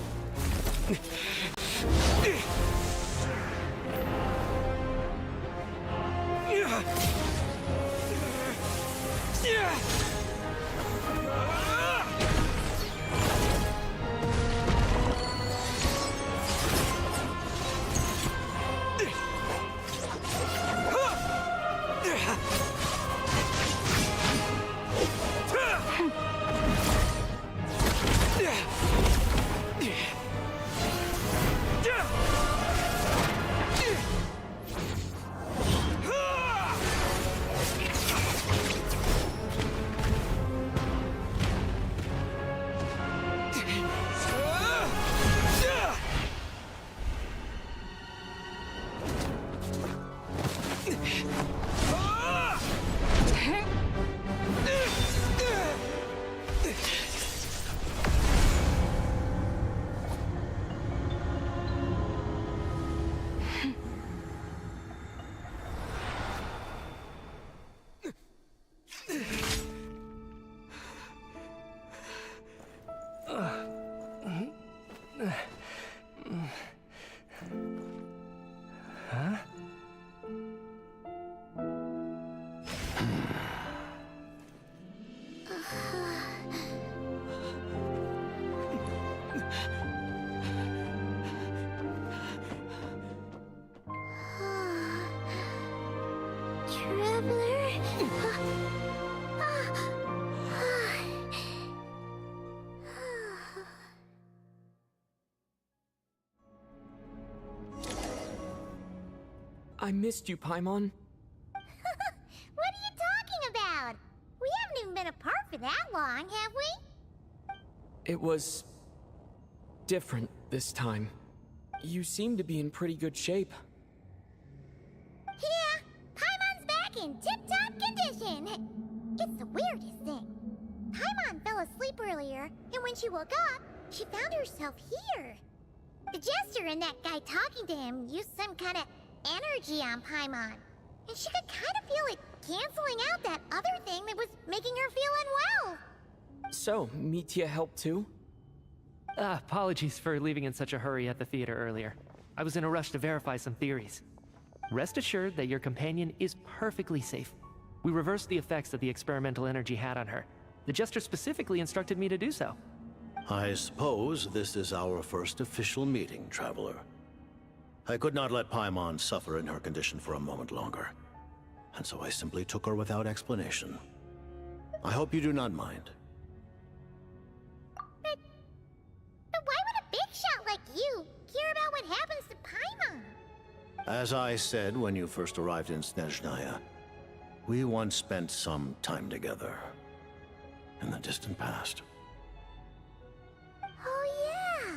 I missed you, Paimon. What are you talking about? We haven't even been apart for that long, have we? It was... different this time. You seem to be in pretty good shape. Yeah, Paimon's back in tip-top condition. It's the weirdest thing. Paimon fell asleep earlier, and when she woke up, she found herself here. The jester and that guy talking to him used some kind of energy on Paimon, and she could kind of feel it canceling out that other thing that was making her feel unwell. So, Mitya helped too? Apologies for leaving in such a hurry at the theater earlier. I was in a rush to verify some theories. Rest assured that your companion is perfectly safe. We reversed the effects that the experimental energy had on her. The jester specifically instructed me to do so. I suppose this is our first official meeting, Traveler. I could not let Paimon suffer in her condition for a moment longer, and so I simply took her without explanation. I hope you do not mind. But why would a big shot like you care about what happens to Paimon? As I said when you first arrived in Snezhnaya, we once spent some time together in the distant past. Oh yeah,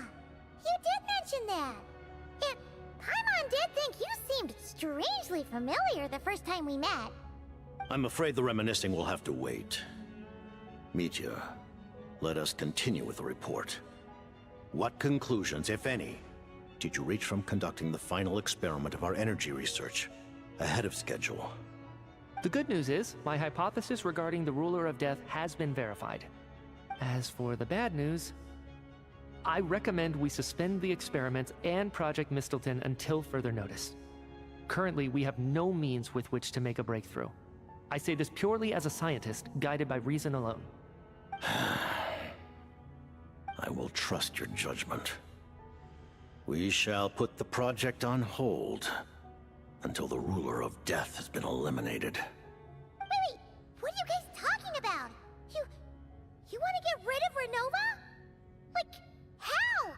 you did mention that. And Paimon did think you seemed strangely familiar the first time we met. I'm afraid the reminiscing will have to wait. Mitya, let us continue with the report. What conclusions, if any, did you reach from conducting the final experiment of our energy research ahead of schedule? The good news is, my hypothesis regarding the Ruler of Death has been verified. As for the bad news, I recommend we suspend the experiments and Project Mistelton until further notice. Currently, we have no means with which to make a breakthrough. I say this purely as a scientist, guided by reason alone. I will trust your judgment. We shall put the project on hold until the Ruler of Death has been eliminated. Wait, what are you guys talking about? You want to get rid of Renova? Like, how?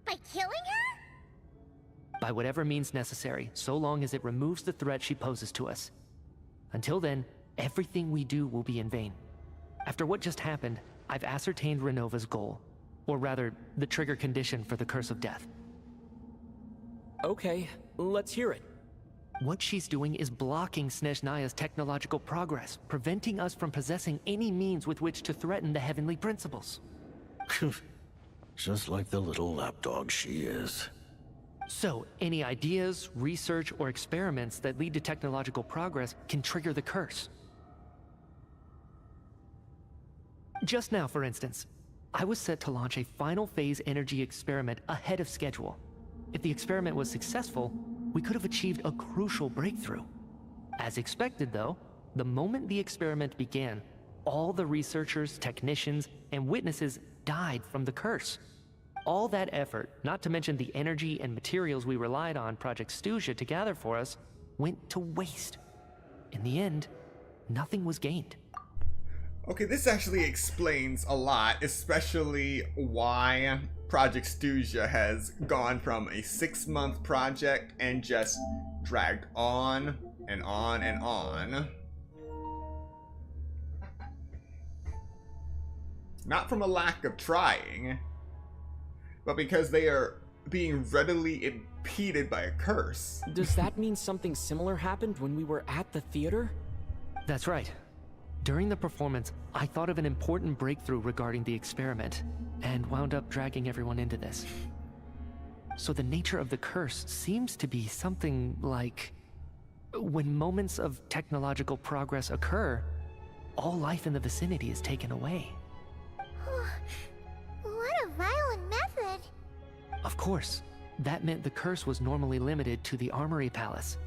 By killing her? By whatever means necessary, so long as it removes the threat she poses to us. Until then, everything we do will be in vain. After what just happened, I've ascertained Renova's goal. Or rather, the trigger condition for the Curse of Death. Okay, let's hear it. What she's doing is blocking Snezhnaya's technological progress, preventing us from possessing any means with which to threaten the heavenly principles. Just like the little lapdog she is. So, any ideas, research, or experiments that lead to technological progress can trigger the curse. Just now, for instance, I was set to launch a final phase energy experiment ahead of schedule. If the experiment was successful, we could have achieved a crucial breakthrough. As expected, though, the moment the experiment began, all the researchers, technicians, and witnesses died from the curse. All that effort, not to mention the energy and materials we relied on Project Stuzha to gather for us, went to waste. In the end, nothing was gained. Okay, this actually explains a lot, especially why Project Stuzha has gone from a 6-month project and just dragged on and on and on. Not from a lack of trying, but because they are being readily impeded by a curse. Does that mean something similar happened when we were at the theater? That's right. During the performance, I thought of an important breakthrough regarding the experiment, and wound up dragging everyone into this. So the nature of the curse seems to be something like... when moments of technological progress occur, all life in the vicinity is taken away. What a violent method! Of course, that meant the curse was normally limited to the Armory Palace.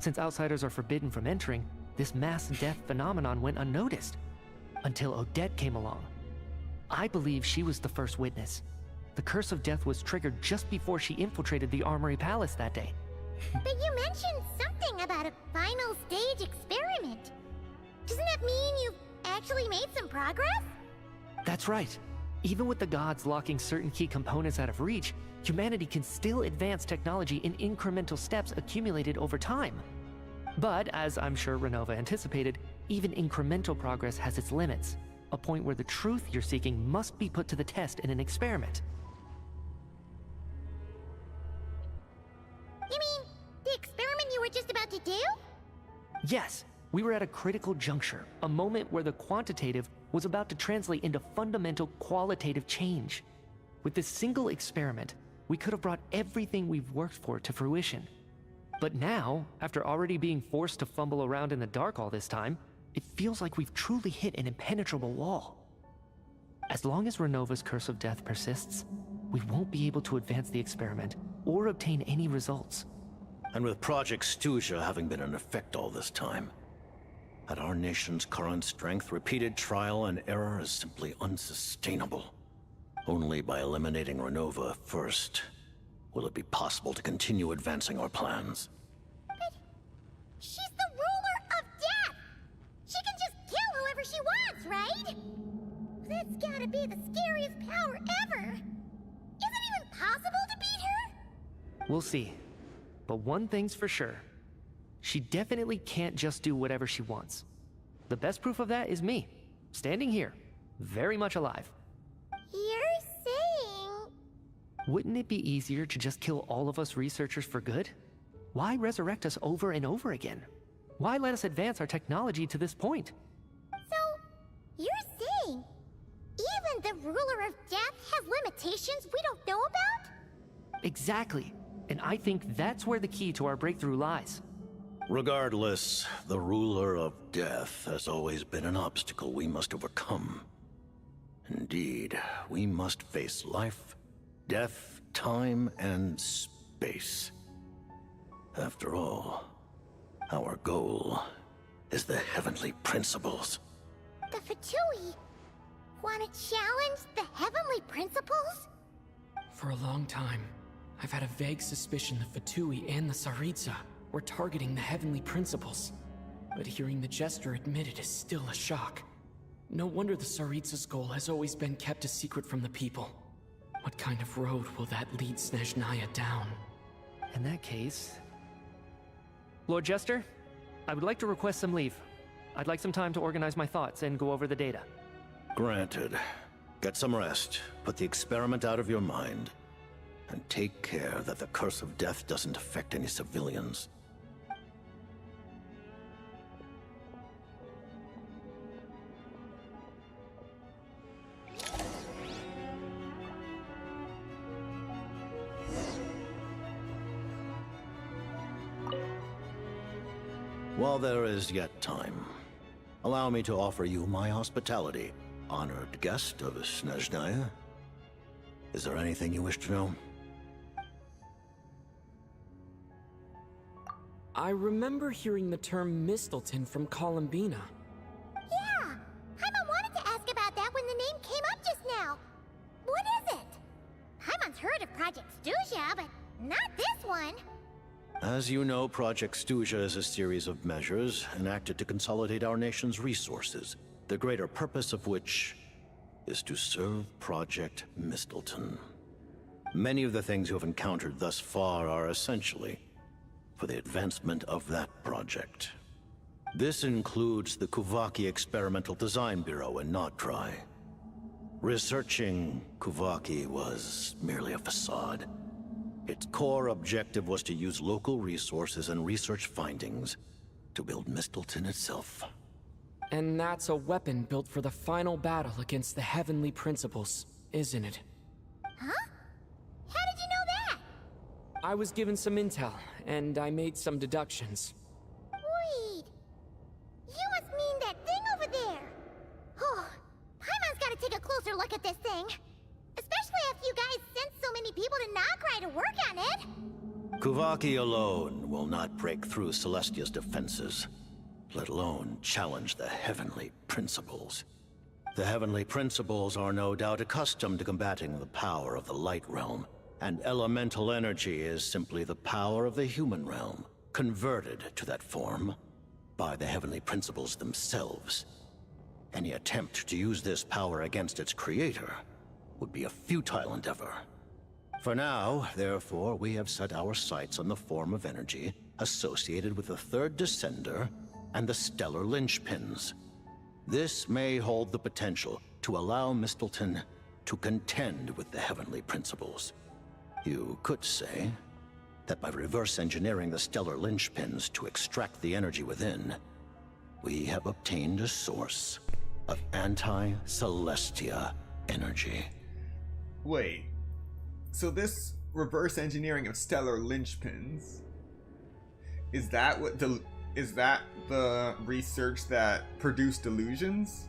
Since outsiders are forbidden from entering, this mass death phenomenon went unnoticed. Until Odette came along. I believe she was the first witness. The Curse of Death was triggered just before she infiltrated the Armory Palace that day. But you mentioned something about a final stage experiment. Doesn't that mean you've actually made some progress? That's right. Even with the gods locking certain key components out of reach, Humanity can still advance technology in incremental steps accumulated over time. But, as I'm sure Renova anticipated, even incremental progress has its limits, a point where the truth you're seeking must be put to the test in an experiment. You mean the experiment you were just about to do? Yes, we were at a critical juncture, a moment where the quantitative was about to translate into fundamental qualitative change. With this single experiment, we could have brought everything we've worked for to fruition. But now, after already being forced to fumble around in the dark all this time, it feels like we've truly hit an impenetrable wall. As long as Renova's curse of death persists, we won't be able to advance the experiment or obtain any results. And with Project Stuzha having been in effect all this time, at our nation's current strength, repeated trial and error is simply unsustainable. Only by eliminating Renova first will it be possible to continue advancing our plans. But she's the ruler of death! She can just kill whoever she wants, right? That's gotta be the scariest power ever! Is it even possible to beat her? We'll see. But one thing's for sure. She definitely can't just do whatever she wants. The best proof of that is me, standing here, very much alive. You're saying... Wouldn't it be easier to just kill all of us researchers for good? Why resurrect us over and over again? Why let us advance our technology to this point? So, you're saying even the ruler of death has limitations we don't know about? Exactly. And I think that's where the key to our breakthrough lies. Regardless, the ruler of death has always been an obstacle we must overcome. Indeed, we must face life, death, time, and space. After all, our goal is the heavenly principles. The Fatui want to challenge the heavenly principles? For a long time, I've had a vague suspicion the Fatui and the Tsaritsa were targeting the heavenly principles. But hearing the Jester admit it is still a shock. No wonder the Tsaritsa's goal has always been kept a secret from the people. What kind of road will that lead Snezhnaya down? In that case... Lord Jester, I would like to request some leave. I'd like some time to organize my thoughts and go over the data. Granted. Get some rest, put the experiment out of your mind, and take care that the curse of death doesn't affect any civilians. While there is yet time, allow me to offer you my hospitality, honored guest of Snezhnaya. Is there anything you wish to know? I remember hearing the term Mistleton from Columbina. Yeah! Paimon wanted to ask about that when the name came up just now. What is it? Paimon's heard of Project Stuzha, but not this one. As you know, Project Stuzha is a series of measures enacted to consolidate our nation's resources, the greater purpose of which is to serve Project Mistleton. Many of the things you have encountered thus far are essentially for the advancement of that project. This includes the Kuvaki Experimental Design Bureau in Nodtrai. Researching Kuvaki was merely a facade. Its core objective was to use local resources and research findings to build Mistleton itself. And that's a weapon built for the final battle against the heavenly principles, isn't it? Huh? How did you know that? I was given some intel, and I made some deductions. Wait. You must mean that thing over there. Oh, Paimon's gotta take a closer look at this thing. Especially after you guys sent so many people to Nodtrai to work on it. Kuvaki alone will not break through Celestia's defenses, let alone challenge the heavenly principles. The heavenly principles are no doubt accustomed to combating the power of the light realm, and elemental energy is simply the power of the human realm, converted to that form by the heavenly principles themselves. Any attempt to use this power against its creator would be a futile endeavor. For now, therefore, we have set our sights on the form of energy associated with the third descender and the stellar linchpins. This may hold the potential to allow Mistleton to contend with the heavenly principles. You could say that by reverse engineering the stellar linchpins to extract the energy within, we have obtained a source of anti-Celestia energy. Wait, so this reverse engineering of stellar linchpins, is that the research that produced illusions?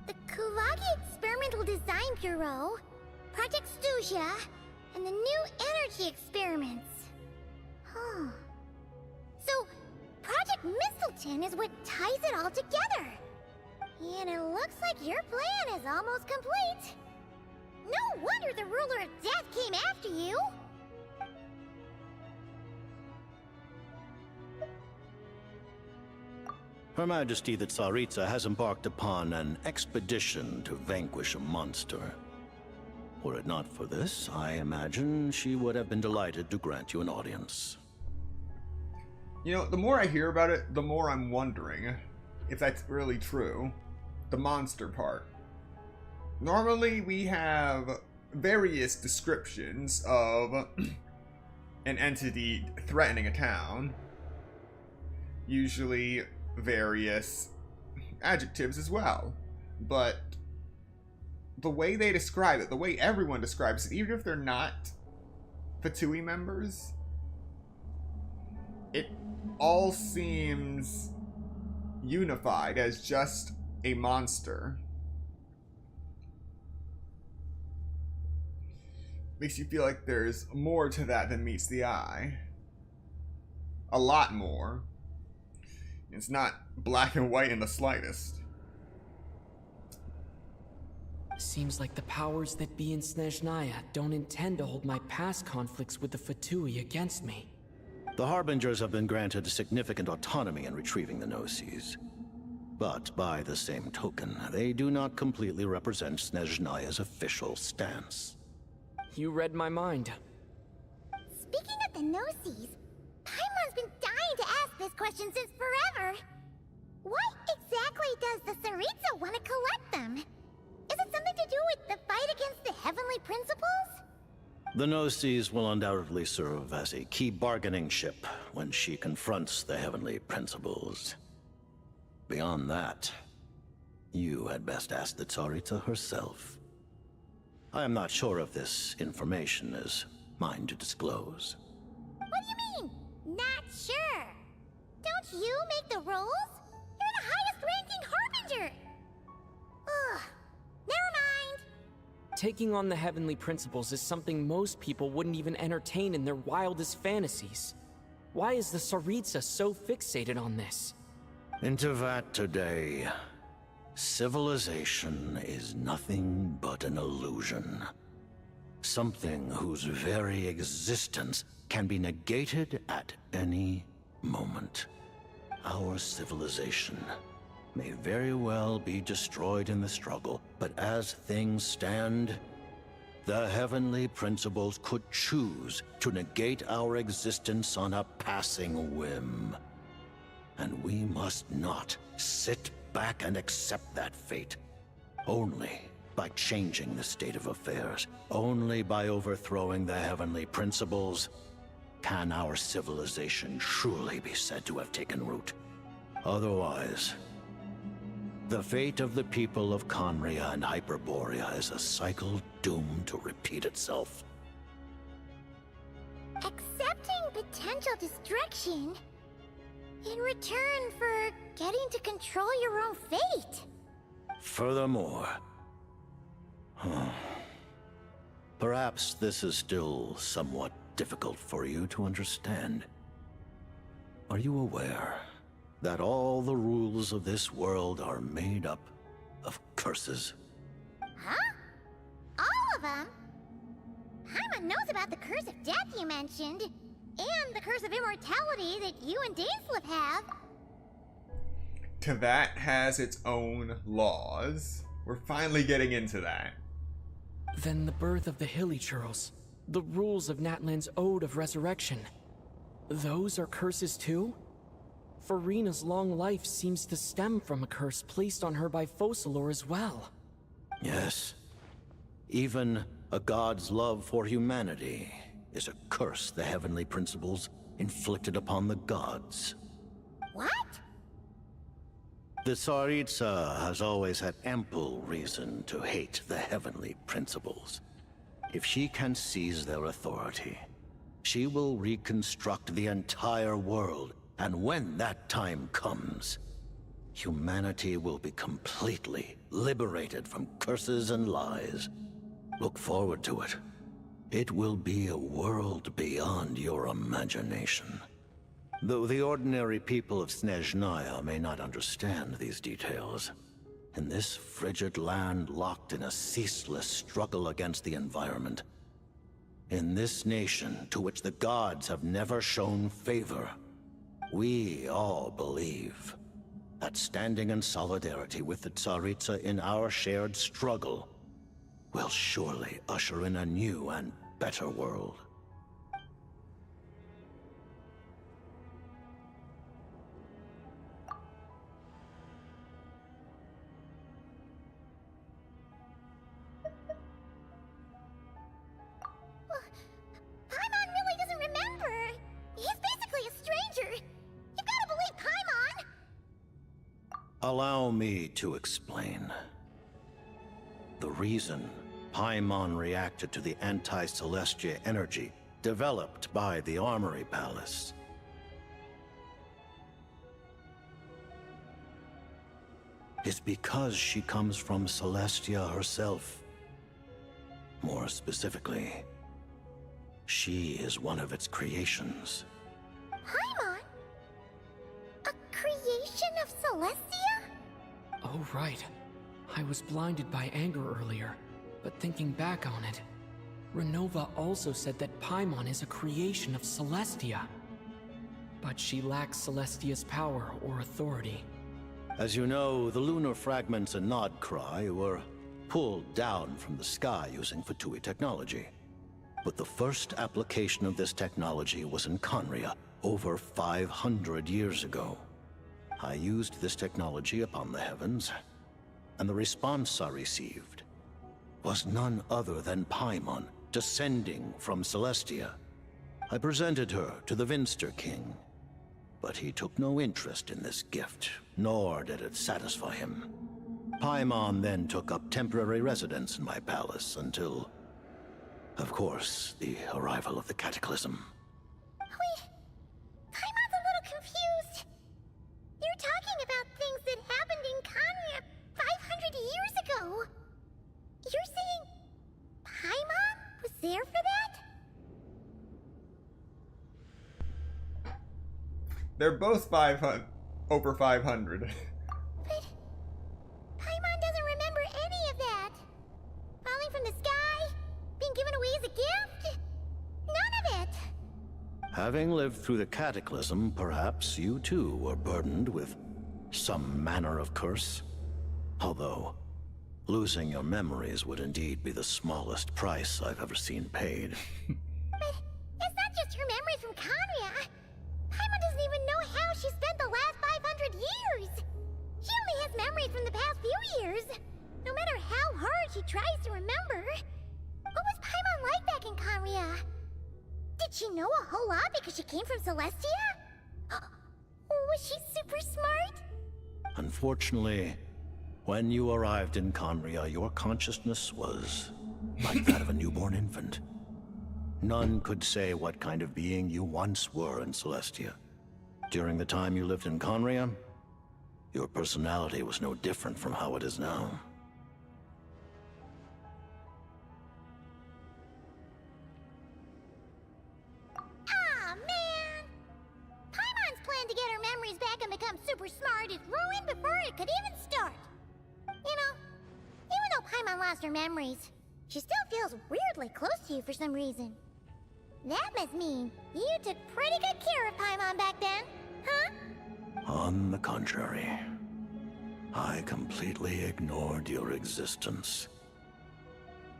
The Kulagi Experimental Design Bureau, Project Stusia, and the new energy experiments. Huh. So, Project Mistleton is what ties it all together. And it looks like your plan is almost complete. No wonder the Ruler of Death came after you. Her Majesty the Tsaritsa has embarked upon an expedition to vanquish a monster. Were it not for this, I imagine she would have been delighted to grant you an audience. You know, the more I hear about it, the more I'm wondering if that's really true. The monster part. Normally we have various descriptions of an entity threatening a town. Usually various adjectives as well. But the way they describe it, the way everyone describes it, even if they're not Fatui members, it all seems unified as just a monster. Makes you feel like there's more to that than meets the eye. A lot more. It's not black and white in the slightest. Seems like the powers that be in Snezhnaya don't intend to hold my past conflicts with the Fatui against me. The Harbingers have been granted significant autonomy in retrieving the Gnosis. But by the same token, they do not completely represent Snezhnaya's official stance. You read my mind. Speaking of the Gnosis, Paimon's been dying to ask this question since forever. Why exactly does the Tsaritsa want to collect them? Is it something to do with the fight against the heavenly principles? The Gnosis will undoubtedly serve as a key bargaining chip when she confronts the heavenly principles. Beyond that, you had best ask the Tsaritsa herself. I am not sure if this information is mine to disclose. What do you mean, not sure? Don't you make the rules? You're the highest-ranking Harbinger! Ugh, never mind. Taking on the heavenly principles is something most people wouldn't even entertain in their wildest fantasies. Why is the Tsaritsa so fixated on this? In Tevat today, civilization is nothing but an illusion. Something whose very existence can be negated at any moment. Our civilization may very well be destroyed in the struggle, but as things stand, the heavenly principles could choose to negate our existence on a passing whim. And we must not sit back and accept that fate. Only by changing the state of affairs, only by overthrowing the heavenly principles, can our civilization truly be said to have taken root. Otherwise, the fate of the people of Conria and Hyperborea is a cycle doomed to repeat itself. Accepting potential destruction in return for getting to control your own fate. Furthermore, perhaps this is still somewhat difficult for you to understand. Are you aware that all the rules of this world are made up of curses? Huh? All of them? Paimon knows about the curse of death you mentioned, and the curse of immortality that you and Dainsleif have. Tevat has its own laws. We're finally getting into that. Then the birth of the Hilly Churls, the rules of Natlan's Ode of Resurrection. Those are curses too? Farina's long life seems to stem from a curse placed on her by Focalor as well. Yes. Even a god's love for humanity is a curse the heavenly principles inflicted upon the gods. What? The Tsaritsa has always had ample reason to hate the heavenly principles. If she can seize their authority, she will reconstruct the entire world, and when that time comes, humanity will be completely liberated from curses and lies. Look forward to it. It will be a world beyond your imagination. Though the ordinary people of Snezhnaya may not understand these details, in this frigid land locked in a ceaseless struggle against the environment, in this nation to which the gods have never shown favor, we all believe that standing in solidarity with the Tsaritsa in our shared struggle will surely usher in a new and better world. Paimon really doesn't remember. He's basically a stranger. You've got to believe Paimon. Allow me to explain. The reason Paimon reacted to the anti-Celestia energy developed by the Armory Palace is because she comes from Celestia herself. More specifically, she is one of its creations. Paimon? A creation of Celestia? Oh, right. I was blinded by anger earlier, but thinking back on it, Renova also said that Paimon is a creation of Celestia. But she lacks Celestia's power or authority. As you know, the lunar fragments in Nodcry were pulled down from the sky using Fatui technology. But the first application of this technology was in Conria over 500 years ago. I used this technology upon the heavens, and the response I received was none other than Paimon descending from Celestia. I presented her to the Vinster King, but he took no interest in this gift, nor did it satisfy him. Paimon then took up temporary residence in my palace until, of course, the arrival of the Cataclysm. Wait, Paimon's a little confused. You're talking about things that happened in Conria 500 years ago. You're saying Paimon was there for that? They're both over 500. But Paimon doesn't remember any of that. Falling from the sky, being given away as a gift, none of it. Having lived through the Cataclysm, perhaps you too were burdened with some manner of curse. Although, losing your memories would indeed be the smallest price I've ever seen paid. But it's not just her memories from Conria. Paimon doesn't even know how she spent the last 500 years. She only has memories from the past few years. No matter how hard she tries to remember. What was Paimon like back in Conria? Did she know a whole lot because she came from Celestia? Was she super smart? Unfortunately, when you arrived in Conria, your consciousness was like that of a newborn infant. None could say what kind of being you once were in Celestia. During the time you lived in Conria, your personality was no different from how it is now. Ah, man! Paimon's plan to get her memories back and become super smart is ruined before it could even start. You know, even though Paimon lost her memories, she still feels weirdly close to you for some reason. That must mean you took pretty good care of Paimon back then, huh? On the contrary, I completely ignored your existence.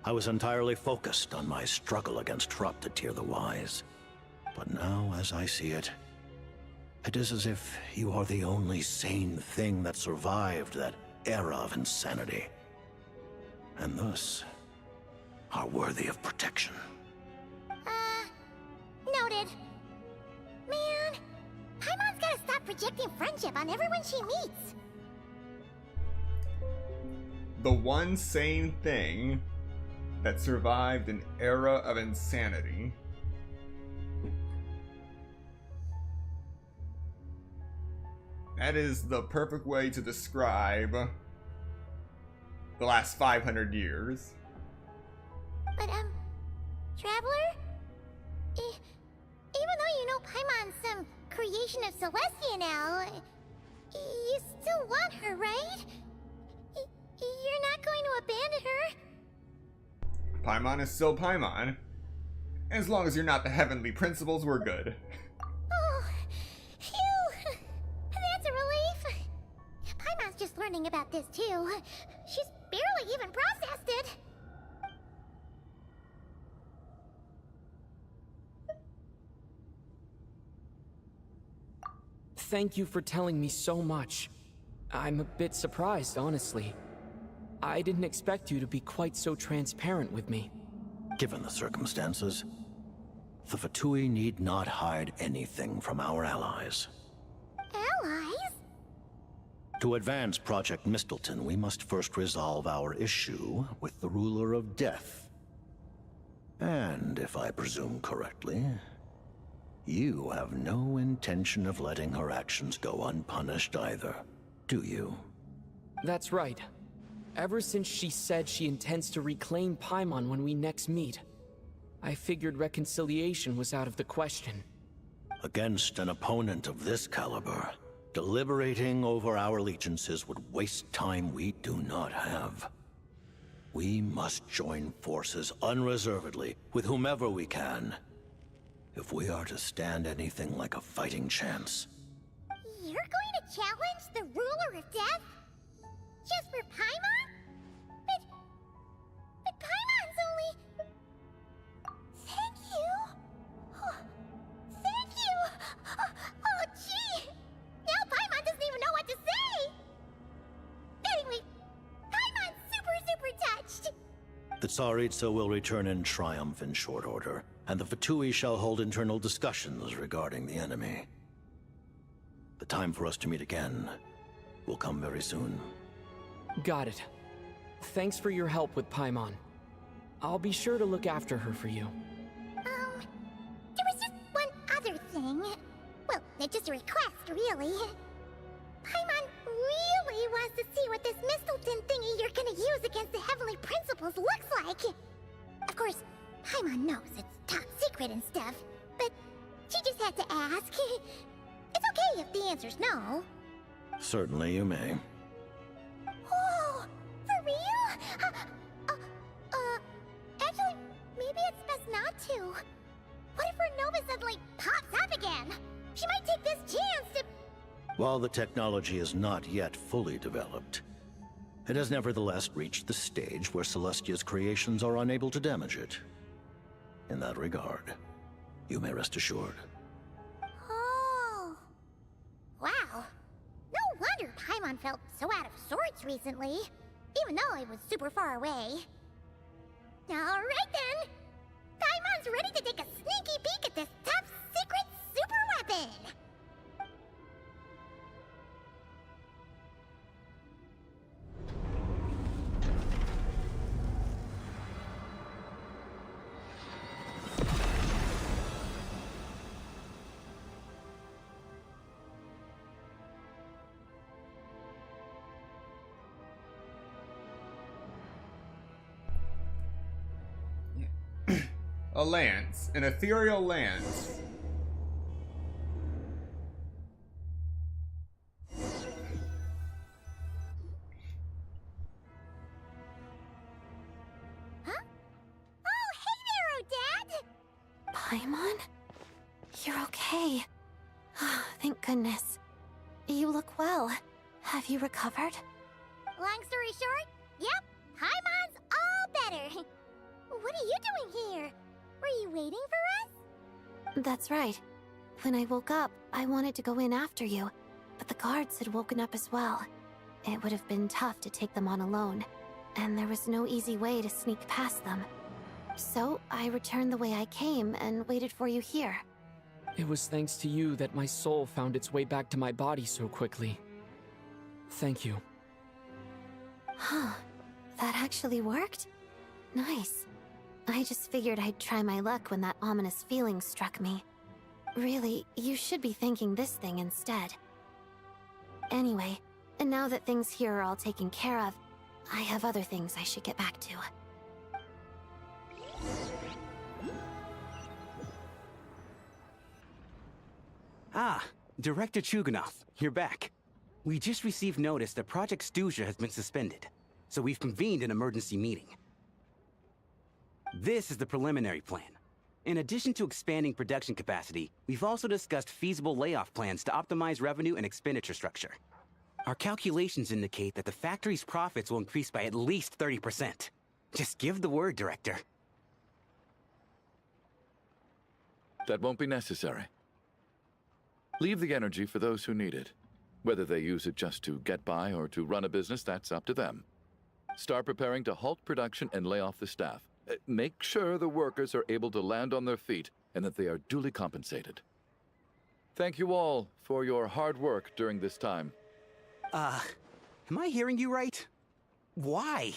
I was entirely focused on my struggle against Thruptatier the Wise. But now, as I see it, it is as if you are the only sane thing that survived that era of insanity. And thus, are worthy of protection. Noted. Man, Paimon's gotta stop projecting friendship on everyone she meets. The one sane thing that survived an era of insanity. That is the perfect way to describe the last 500 years. But, Traveler? Even though you know Paimon's some creation of Celestia now, you still want her, right? You're not going to abandon her? Paimon is still Paimon. As long as you're not the Heavenly Principles, we're good. Oh, phew! That's a relief. Paimon's just learning about this too. She's barely even processed it. Thank you for telling me so much. I'm a bit surprised, honestly. I didn't expect you to be quite so transparent with me. Given the circumstances, the Fatui need not hide anything from our allies. Allies? To advance Project Mistleton, we must first resolve our issue with the Ruler of Death. And, if I presume correctly, you have no intention of letting her actions go unpunished either, do you? That's right. Ever since she said she intends to reclaim Paimon when we next meet, I figured reconciliation was out of the question. Against an opponent of this caliber, deliberating over our allegiances would waste time we do not have. We must join forces unreservedly with whomever we can, if we are to stand anything like a fighting chance. You're going to challenge the Ruler of Death? Just for Paimon? But Paimon's only... Thank you! Oh, thank you! Oh, gee! Now Paimon doesn't even know what to say! Anyway, Paimon's super touched! The Tsaritsa will return in triumph in short order, and the Fatui shall hold internal discussions regarding the enemy. The time for us to meet again will come very soon. Got it. Thanks for your help with Paimon. I'll be sure to look after her for you. There was just one other thing. Well, it's just a request, really. Paimon really wants to see what this Mistleton thingy you're gonna use against the Heavenly Principles looks like. Of course, Paimon knows it's top secret and stuff, but she just had to ask. It's okay if the answer's no. Certainly you may. Oh, for real? Actually, maybe it's best not to. What if her Nova suddenly pops up again? She might take this chance to... While the technology is not yet fully developed, it has nevertheless reached the stage where Celestia's creations are unable to damage it. In that regard, you may rest assured. Oh. Wow. No wonder Paimon felt so out of sorts recently, even though it was super far away. Alright then! Paimon's ready to take a sneaky peek at this top secret super weapon! A lance, an ethereal lance. Huh? Oh, hey there, Odette! Paimon? You're okay. Thank goodness. You look well. Have you recovered? long story short, yep, Paimon's all better. What are you doing here? Were you waiting for us? That's right. When I woke up, I wanted to go in after you, but the guards had woken up as well. It would have been tough to take them on alone, and there was no easy way to sneak past them. So I returned the way I came and waited for you here. It was thanks to you that my soul found its way back to my body so quickly. Thank you. Huh. That actually worked? Nice. I just figured I'd try my luck when that ominous feeling struck me. Really, you should be thanking this thing instead. Anyway, and now that things here are all taken care of, I have other things I should get back to. Ah, Director Chuganov, you're back. We just received notice that Project Snezhnaya has been suspended, so we've convened an emergency meeting. This is the preliminary plan. In addition to expanding production capacity, we've also discussed feasible layoff plans to optimize revenue and expenditure structure. Our calculations indicate that the factory's profits will increase by at least 30%. Just give the word, Director. That won't be necessary. Leave the energy for those who need it. Whether they use it just to get by or to run a business, that's up to them. Start preparing to halt production and lay off the staff. Make sure the workers are able to land on their feet and that they are duly compensated. Thank you all for your hard work during this time. Am I hearing you right? Why?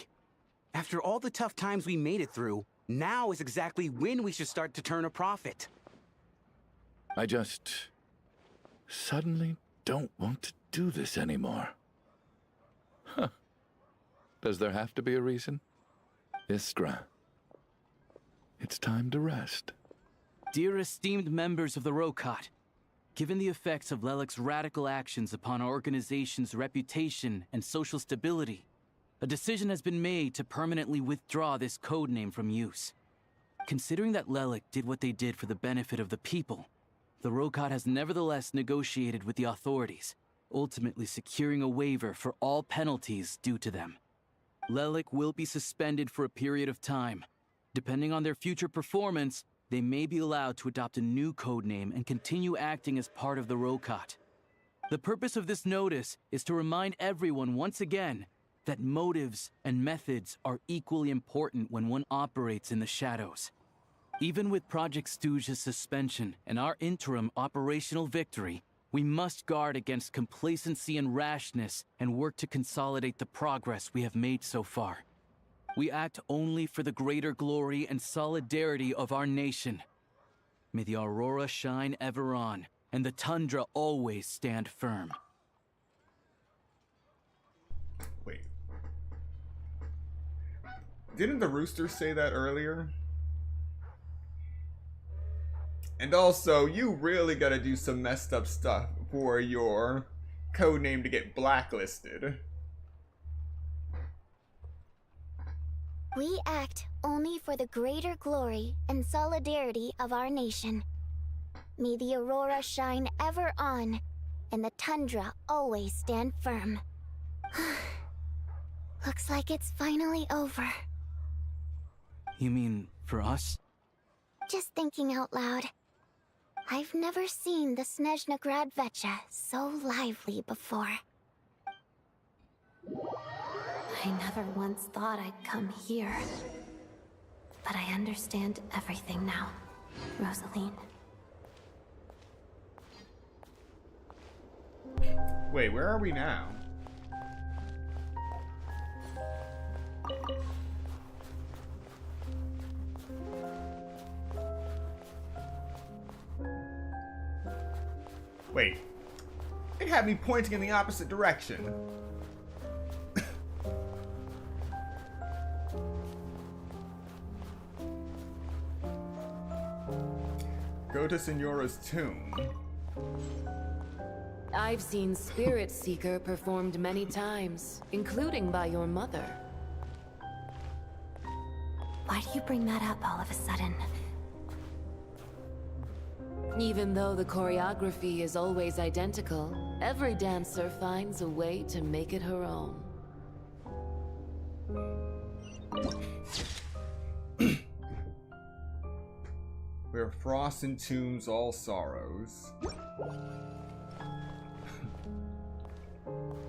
After all the tough times we made it through, now is exactly when we should start to turn a profit. I just suddenly don't want to do this anymore. Huh. Does there have to be a reason? Iskra, it's time to rest. Dear esteemed members of the Rokot, given the effects of Lelic's radical actions upon our organization's reputation and social stability, a decision has been made to permanently withdraw this codename from use. Considering that Lelic did what they did for the benefit of the people, the Rokot has nevertheless negotiated with the authorities, ultimately securing a waiver for all penalties due to them. Lelic will be suspended for a period of time. Depending on their future performance, they may be allowed to adopt a new codename and continue acting as part of the Rokot. The purpose of this notice is to remind everyone once again that motives and methods are equally important when one operates in the shadows. Even with Project Snezhnaya's suspension and our interim operational victory, we must guard against complacency and rashness and work to consolidate the progress we have made so far. We act only for the greater glory and solidarity of our nation. May the aurora shine ever on, and the tundra always stand firm. Wait. Didn't the rooster say that earlier? And also, you really gotta do some messed up stuff for your codename to get blacklisted. We act only for the greater glory and solidarity of our nation. May the aurora shine ever on, and the tundra always stand firm. Looks like it's finally over. You mean for us? Just thinking out loud. I've never seen the Snezhnaya Gradvecha so lively before. I never once thought I'd come here. But I understand everything now, Rosaline. Wait, where are we now? Wait. It had me pointing in the opposite direction. Go to Signora's tomb. I've seen Spirit Seeker performed many times, including by your mother. Why do you bring that up all of a sudden? Even though the choreography is always identical, every dancer finds a way to make it her own. Where frost entombs all sorrows.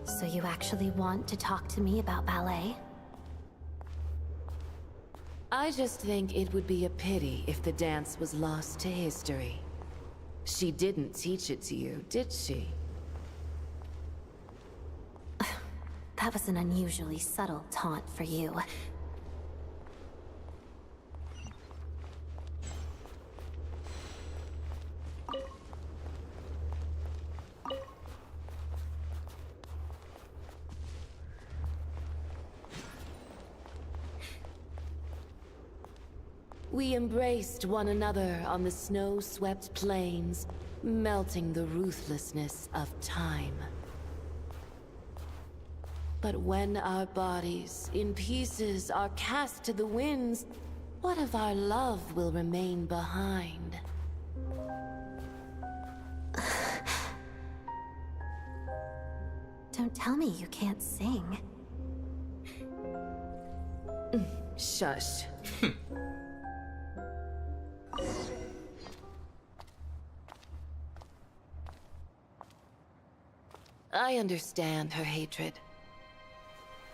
So you actually want to talk to me about ballet? I just think it would be a pity if the dance was lost to history. She didn't teach it to you, did she? That was an unusually subtle taunt for you. We embraced one another on the snow-swept plains, melting the ruthlessness of time. But when our bodies, in pieces, are cast to the winds, what of our love will remain behind? Don't tell me you can't sing. Shush. I understand her hatred.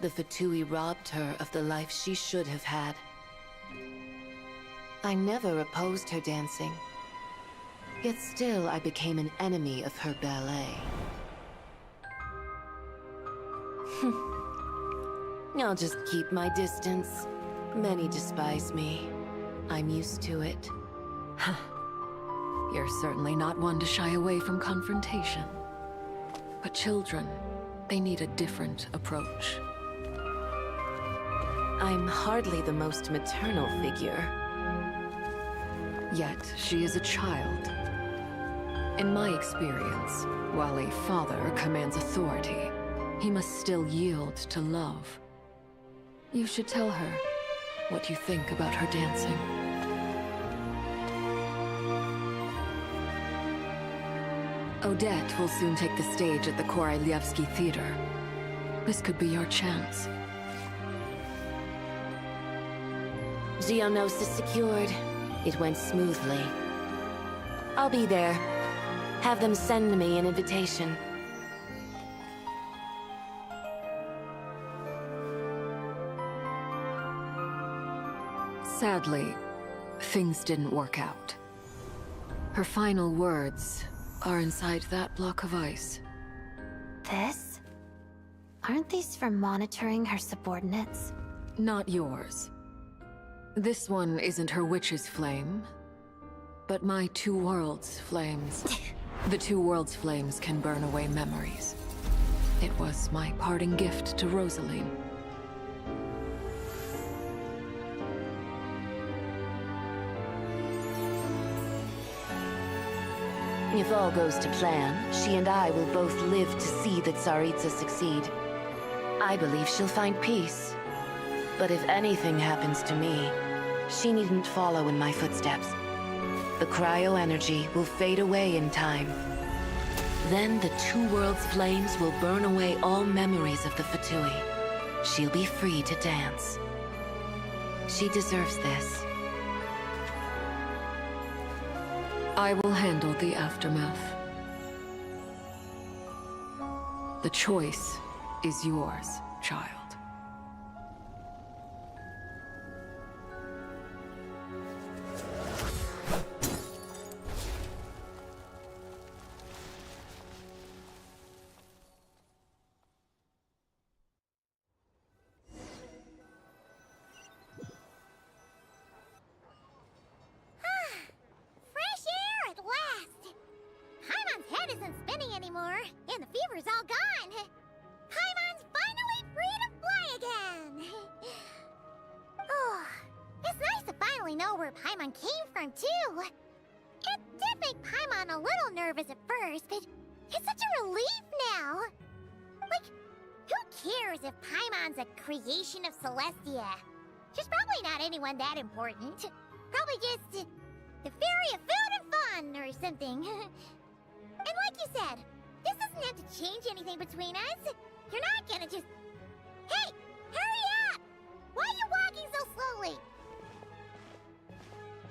The Fatui robbed her of the life she should have had. I never opposed her dancing. Yet still I became an enemy of her ballet. I'll just keep my distance. Many despise me. I'm used to it. You're certainly not one to shy away from confrontation. But children, they need a different approach. I'm hardly the most maternal figure. Yet, she is a child. In my experience, while a father commands authority, he must still yield to love. You should tell her what you think about her dancing. Odette will soon take the stage at the Koralyevsky Theater. This could be your chance. Geonosis secured. It went smoothly. I'll be there. Have them send me an invitation. Sadly, things didn't work out. Her final words are inside that block of ice. This? Aren't these for monitoring her subordinates? Not yours. This one isn't her witch's flame, but my two worlds' flames. The two worlds' flames can burn away memories. It was my parting gift to Rosaline. If all goes to plan, she and I will both live to see the Tsaritsa succeed. I believe she'll find peace. But if anything happens to me, she needn't follow in my footsteps. The cryo-energy will fade away in time. Then the two worlds' flames will burn away all memories of the Fatui. She'll be free to dance. She deserves this. I will handle the aftermath. The choice is yours, child. Creation of Celestia. She's probably not anyone that important. Probably just the fairy of food and fun or something. And like you said, this doesn't have to change anything between us. You're not gonna just... Hey! Hurry up!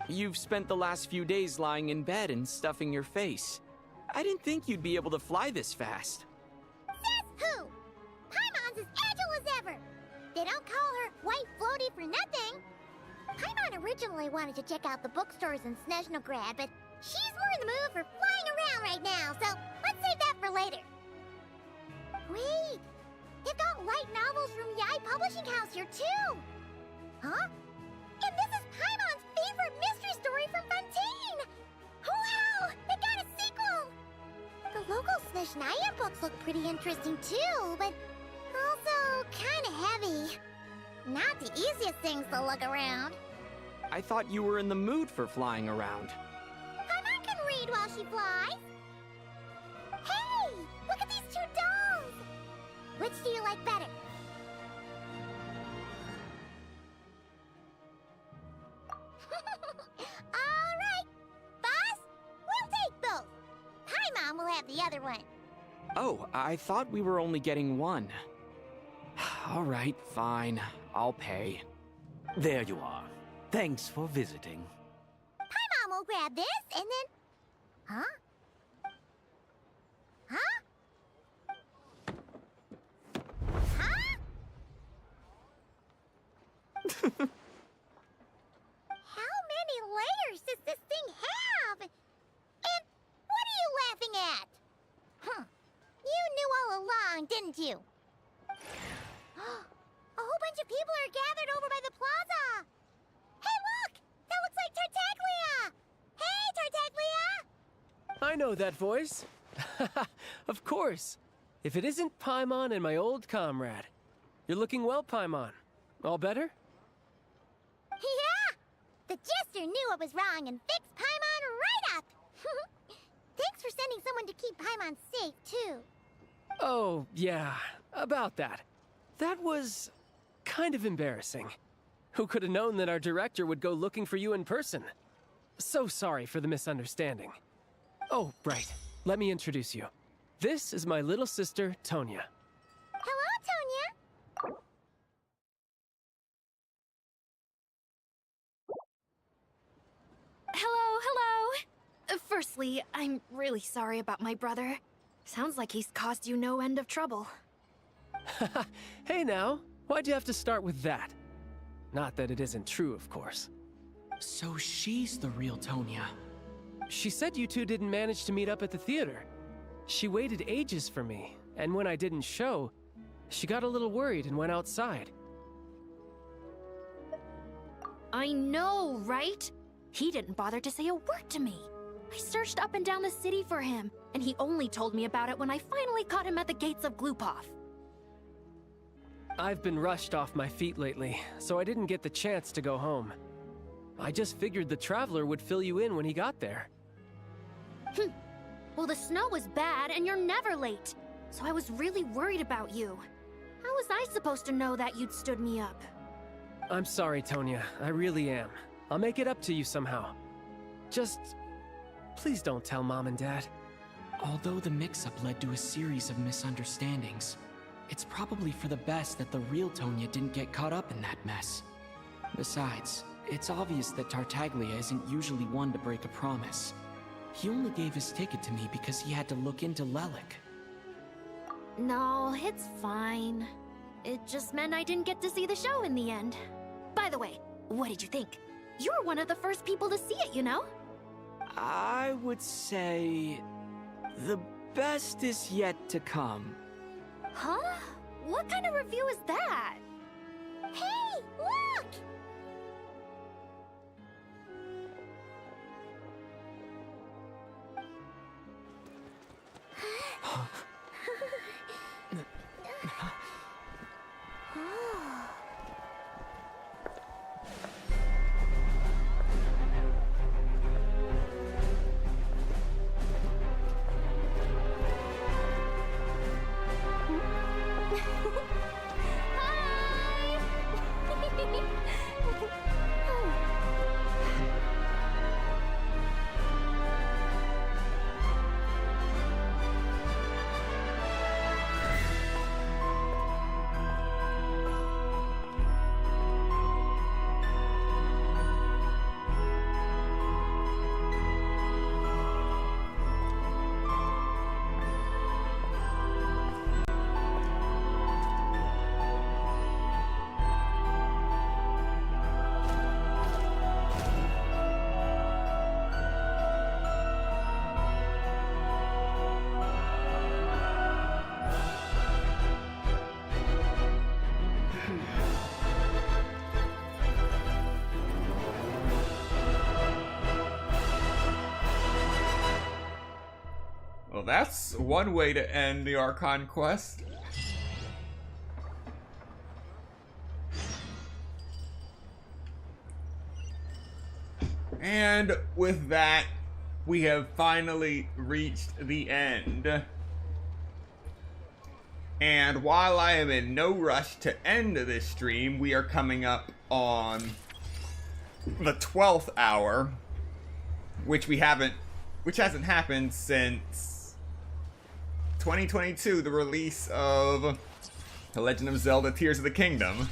You've spent the last few days lying in bed and stuffing your face. I didn't think you'd be able to fly this fast. Says who? Paimon's as agile as ever. They don't call her White Floaty for nothing. Paimon originally wanted to check out the bookstores in Snezhnaya, but she's more in the mood for flying around right now, so let's save that for later. Wait, they've got light novels from Yai Publishing House here too. Huh? And this is Paimon's favorite mystery story from Fontaine! Wow! They got a sequel! The local Snezhnaya books look pretty interesting too, but also kinda heavy. Not the easiest things to look around. I thought you were in the mood for flying around. Paimon can read while she flies. Hey! Look at these two dolls! Which do you like better? Alright! Boss, we'll take both. Paimon will have the other one. Oh, I thought we were only getting one. All right, fine. I'll pay. There you are. Thanks for visiting. Paimon will grab this and then... Huh? Huh? Huh? How many layers does this thing have? And what are you laughing at? Huh. You knew all along, didn't you? A whole bunch of people are gathered over by the plaza. Hey, look! That looks like Tartaglia! Hey, Tartaglia! I know that voice. Of course. If it isn't Paimon and my old comrade. You're looking well, Paimon. All better? Yeah! The jester knew what was wrong and fixed Paimon right up! Thanks for sending someone to keep Paimon safe, too. Oh, yeah. About that. That was... kind of embarrassing. Who could have known that our director would go looking for you in person? So sorry for the misunderstanding. Oh, right. Let me introduce you. This is my little sister, Tonya. Hello, Tonya! Hello. Firstly, I'm really sorry about my brother. Sounds like he's caused you no end of trouble. Hey now, why'd you have to start with that? Not that it isn't true, of course. So she's the real Tonya. She said you two didn't manage to meet up at the theater. She waited ages for me, and when I didn't show, she got a little worried and went outside. I know, right? He didn't bother to say a word to me. I searched up and down the city for him, and he only told me about it when I finally caught him at the gates of Glupov. I've been rushed off my feet lately, so I didn't get the chance to go home. I just figured the Traveler would fill you in when he got there. Well, the snow was bad, and you're never late. So I was really worried about you. How was I supposed to know that you'd stood me up? I'm sorry, Tonya. I really am. I'll make it up to you somehow. Just... please don't tell Mom and Dad. Although the mix-up led to a series of misunderstandings, it's probably for the best that the real Tonya didn't get caught up in that mess. Besides, it's obvious that Tartaglia isn't usually one to break a promise. He only gave his ticket to me because he had to look into Lelik. No, it's fine. It just meant I didn't get to see the show in the end. By the way, what did you think? You were one of the first people to see it, you know? I would say... the best is yet to come. Huh? What kind of review is that? Hey, look! Well, that's one way to end the Archon quest. And with that, we have finally reached the end. And while I am in no rush to end this stream, we are coming up on the 12th hour, which hasn't happened since 2022, the release of The Legend of Zelda Tears of the Kingdom.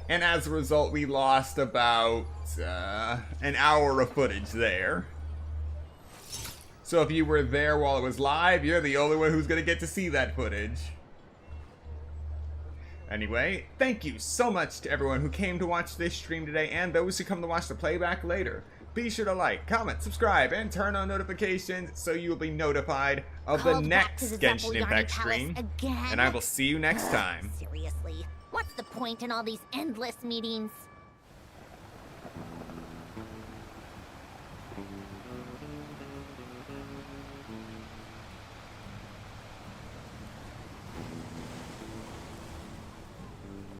And as a result, we lost about an hour of footage there. So if you were there while it was live, you're the only one who's going to get to see that footage. Anyway, thank you so much to everyone who came to watch this stream today and those who come to watch the playback later. Be sure to like, comment, subscribe, and turn on notifications so you will be notified of the next Genshin Impact stream. And I will see you next time. Seriously, what's the point in all these endless meetings?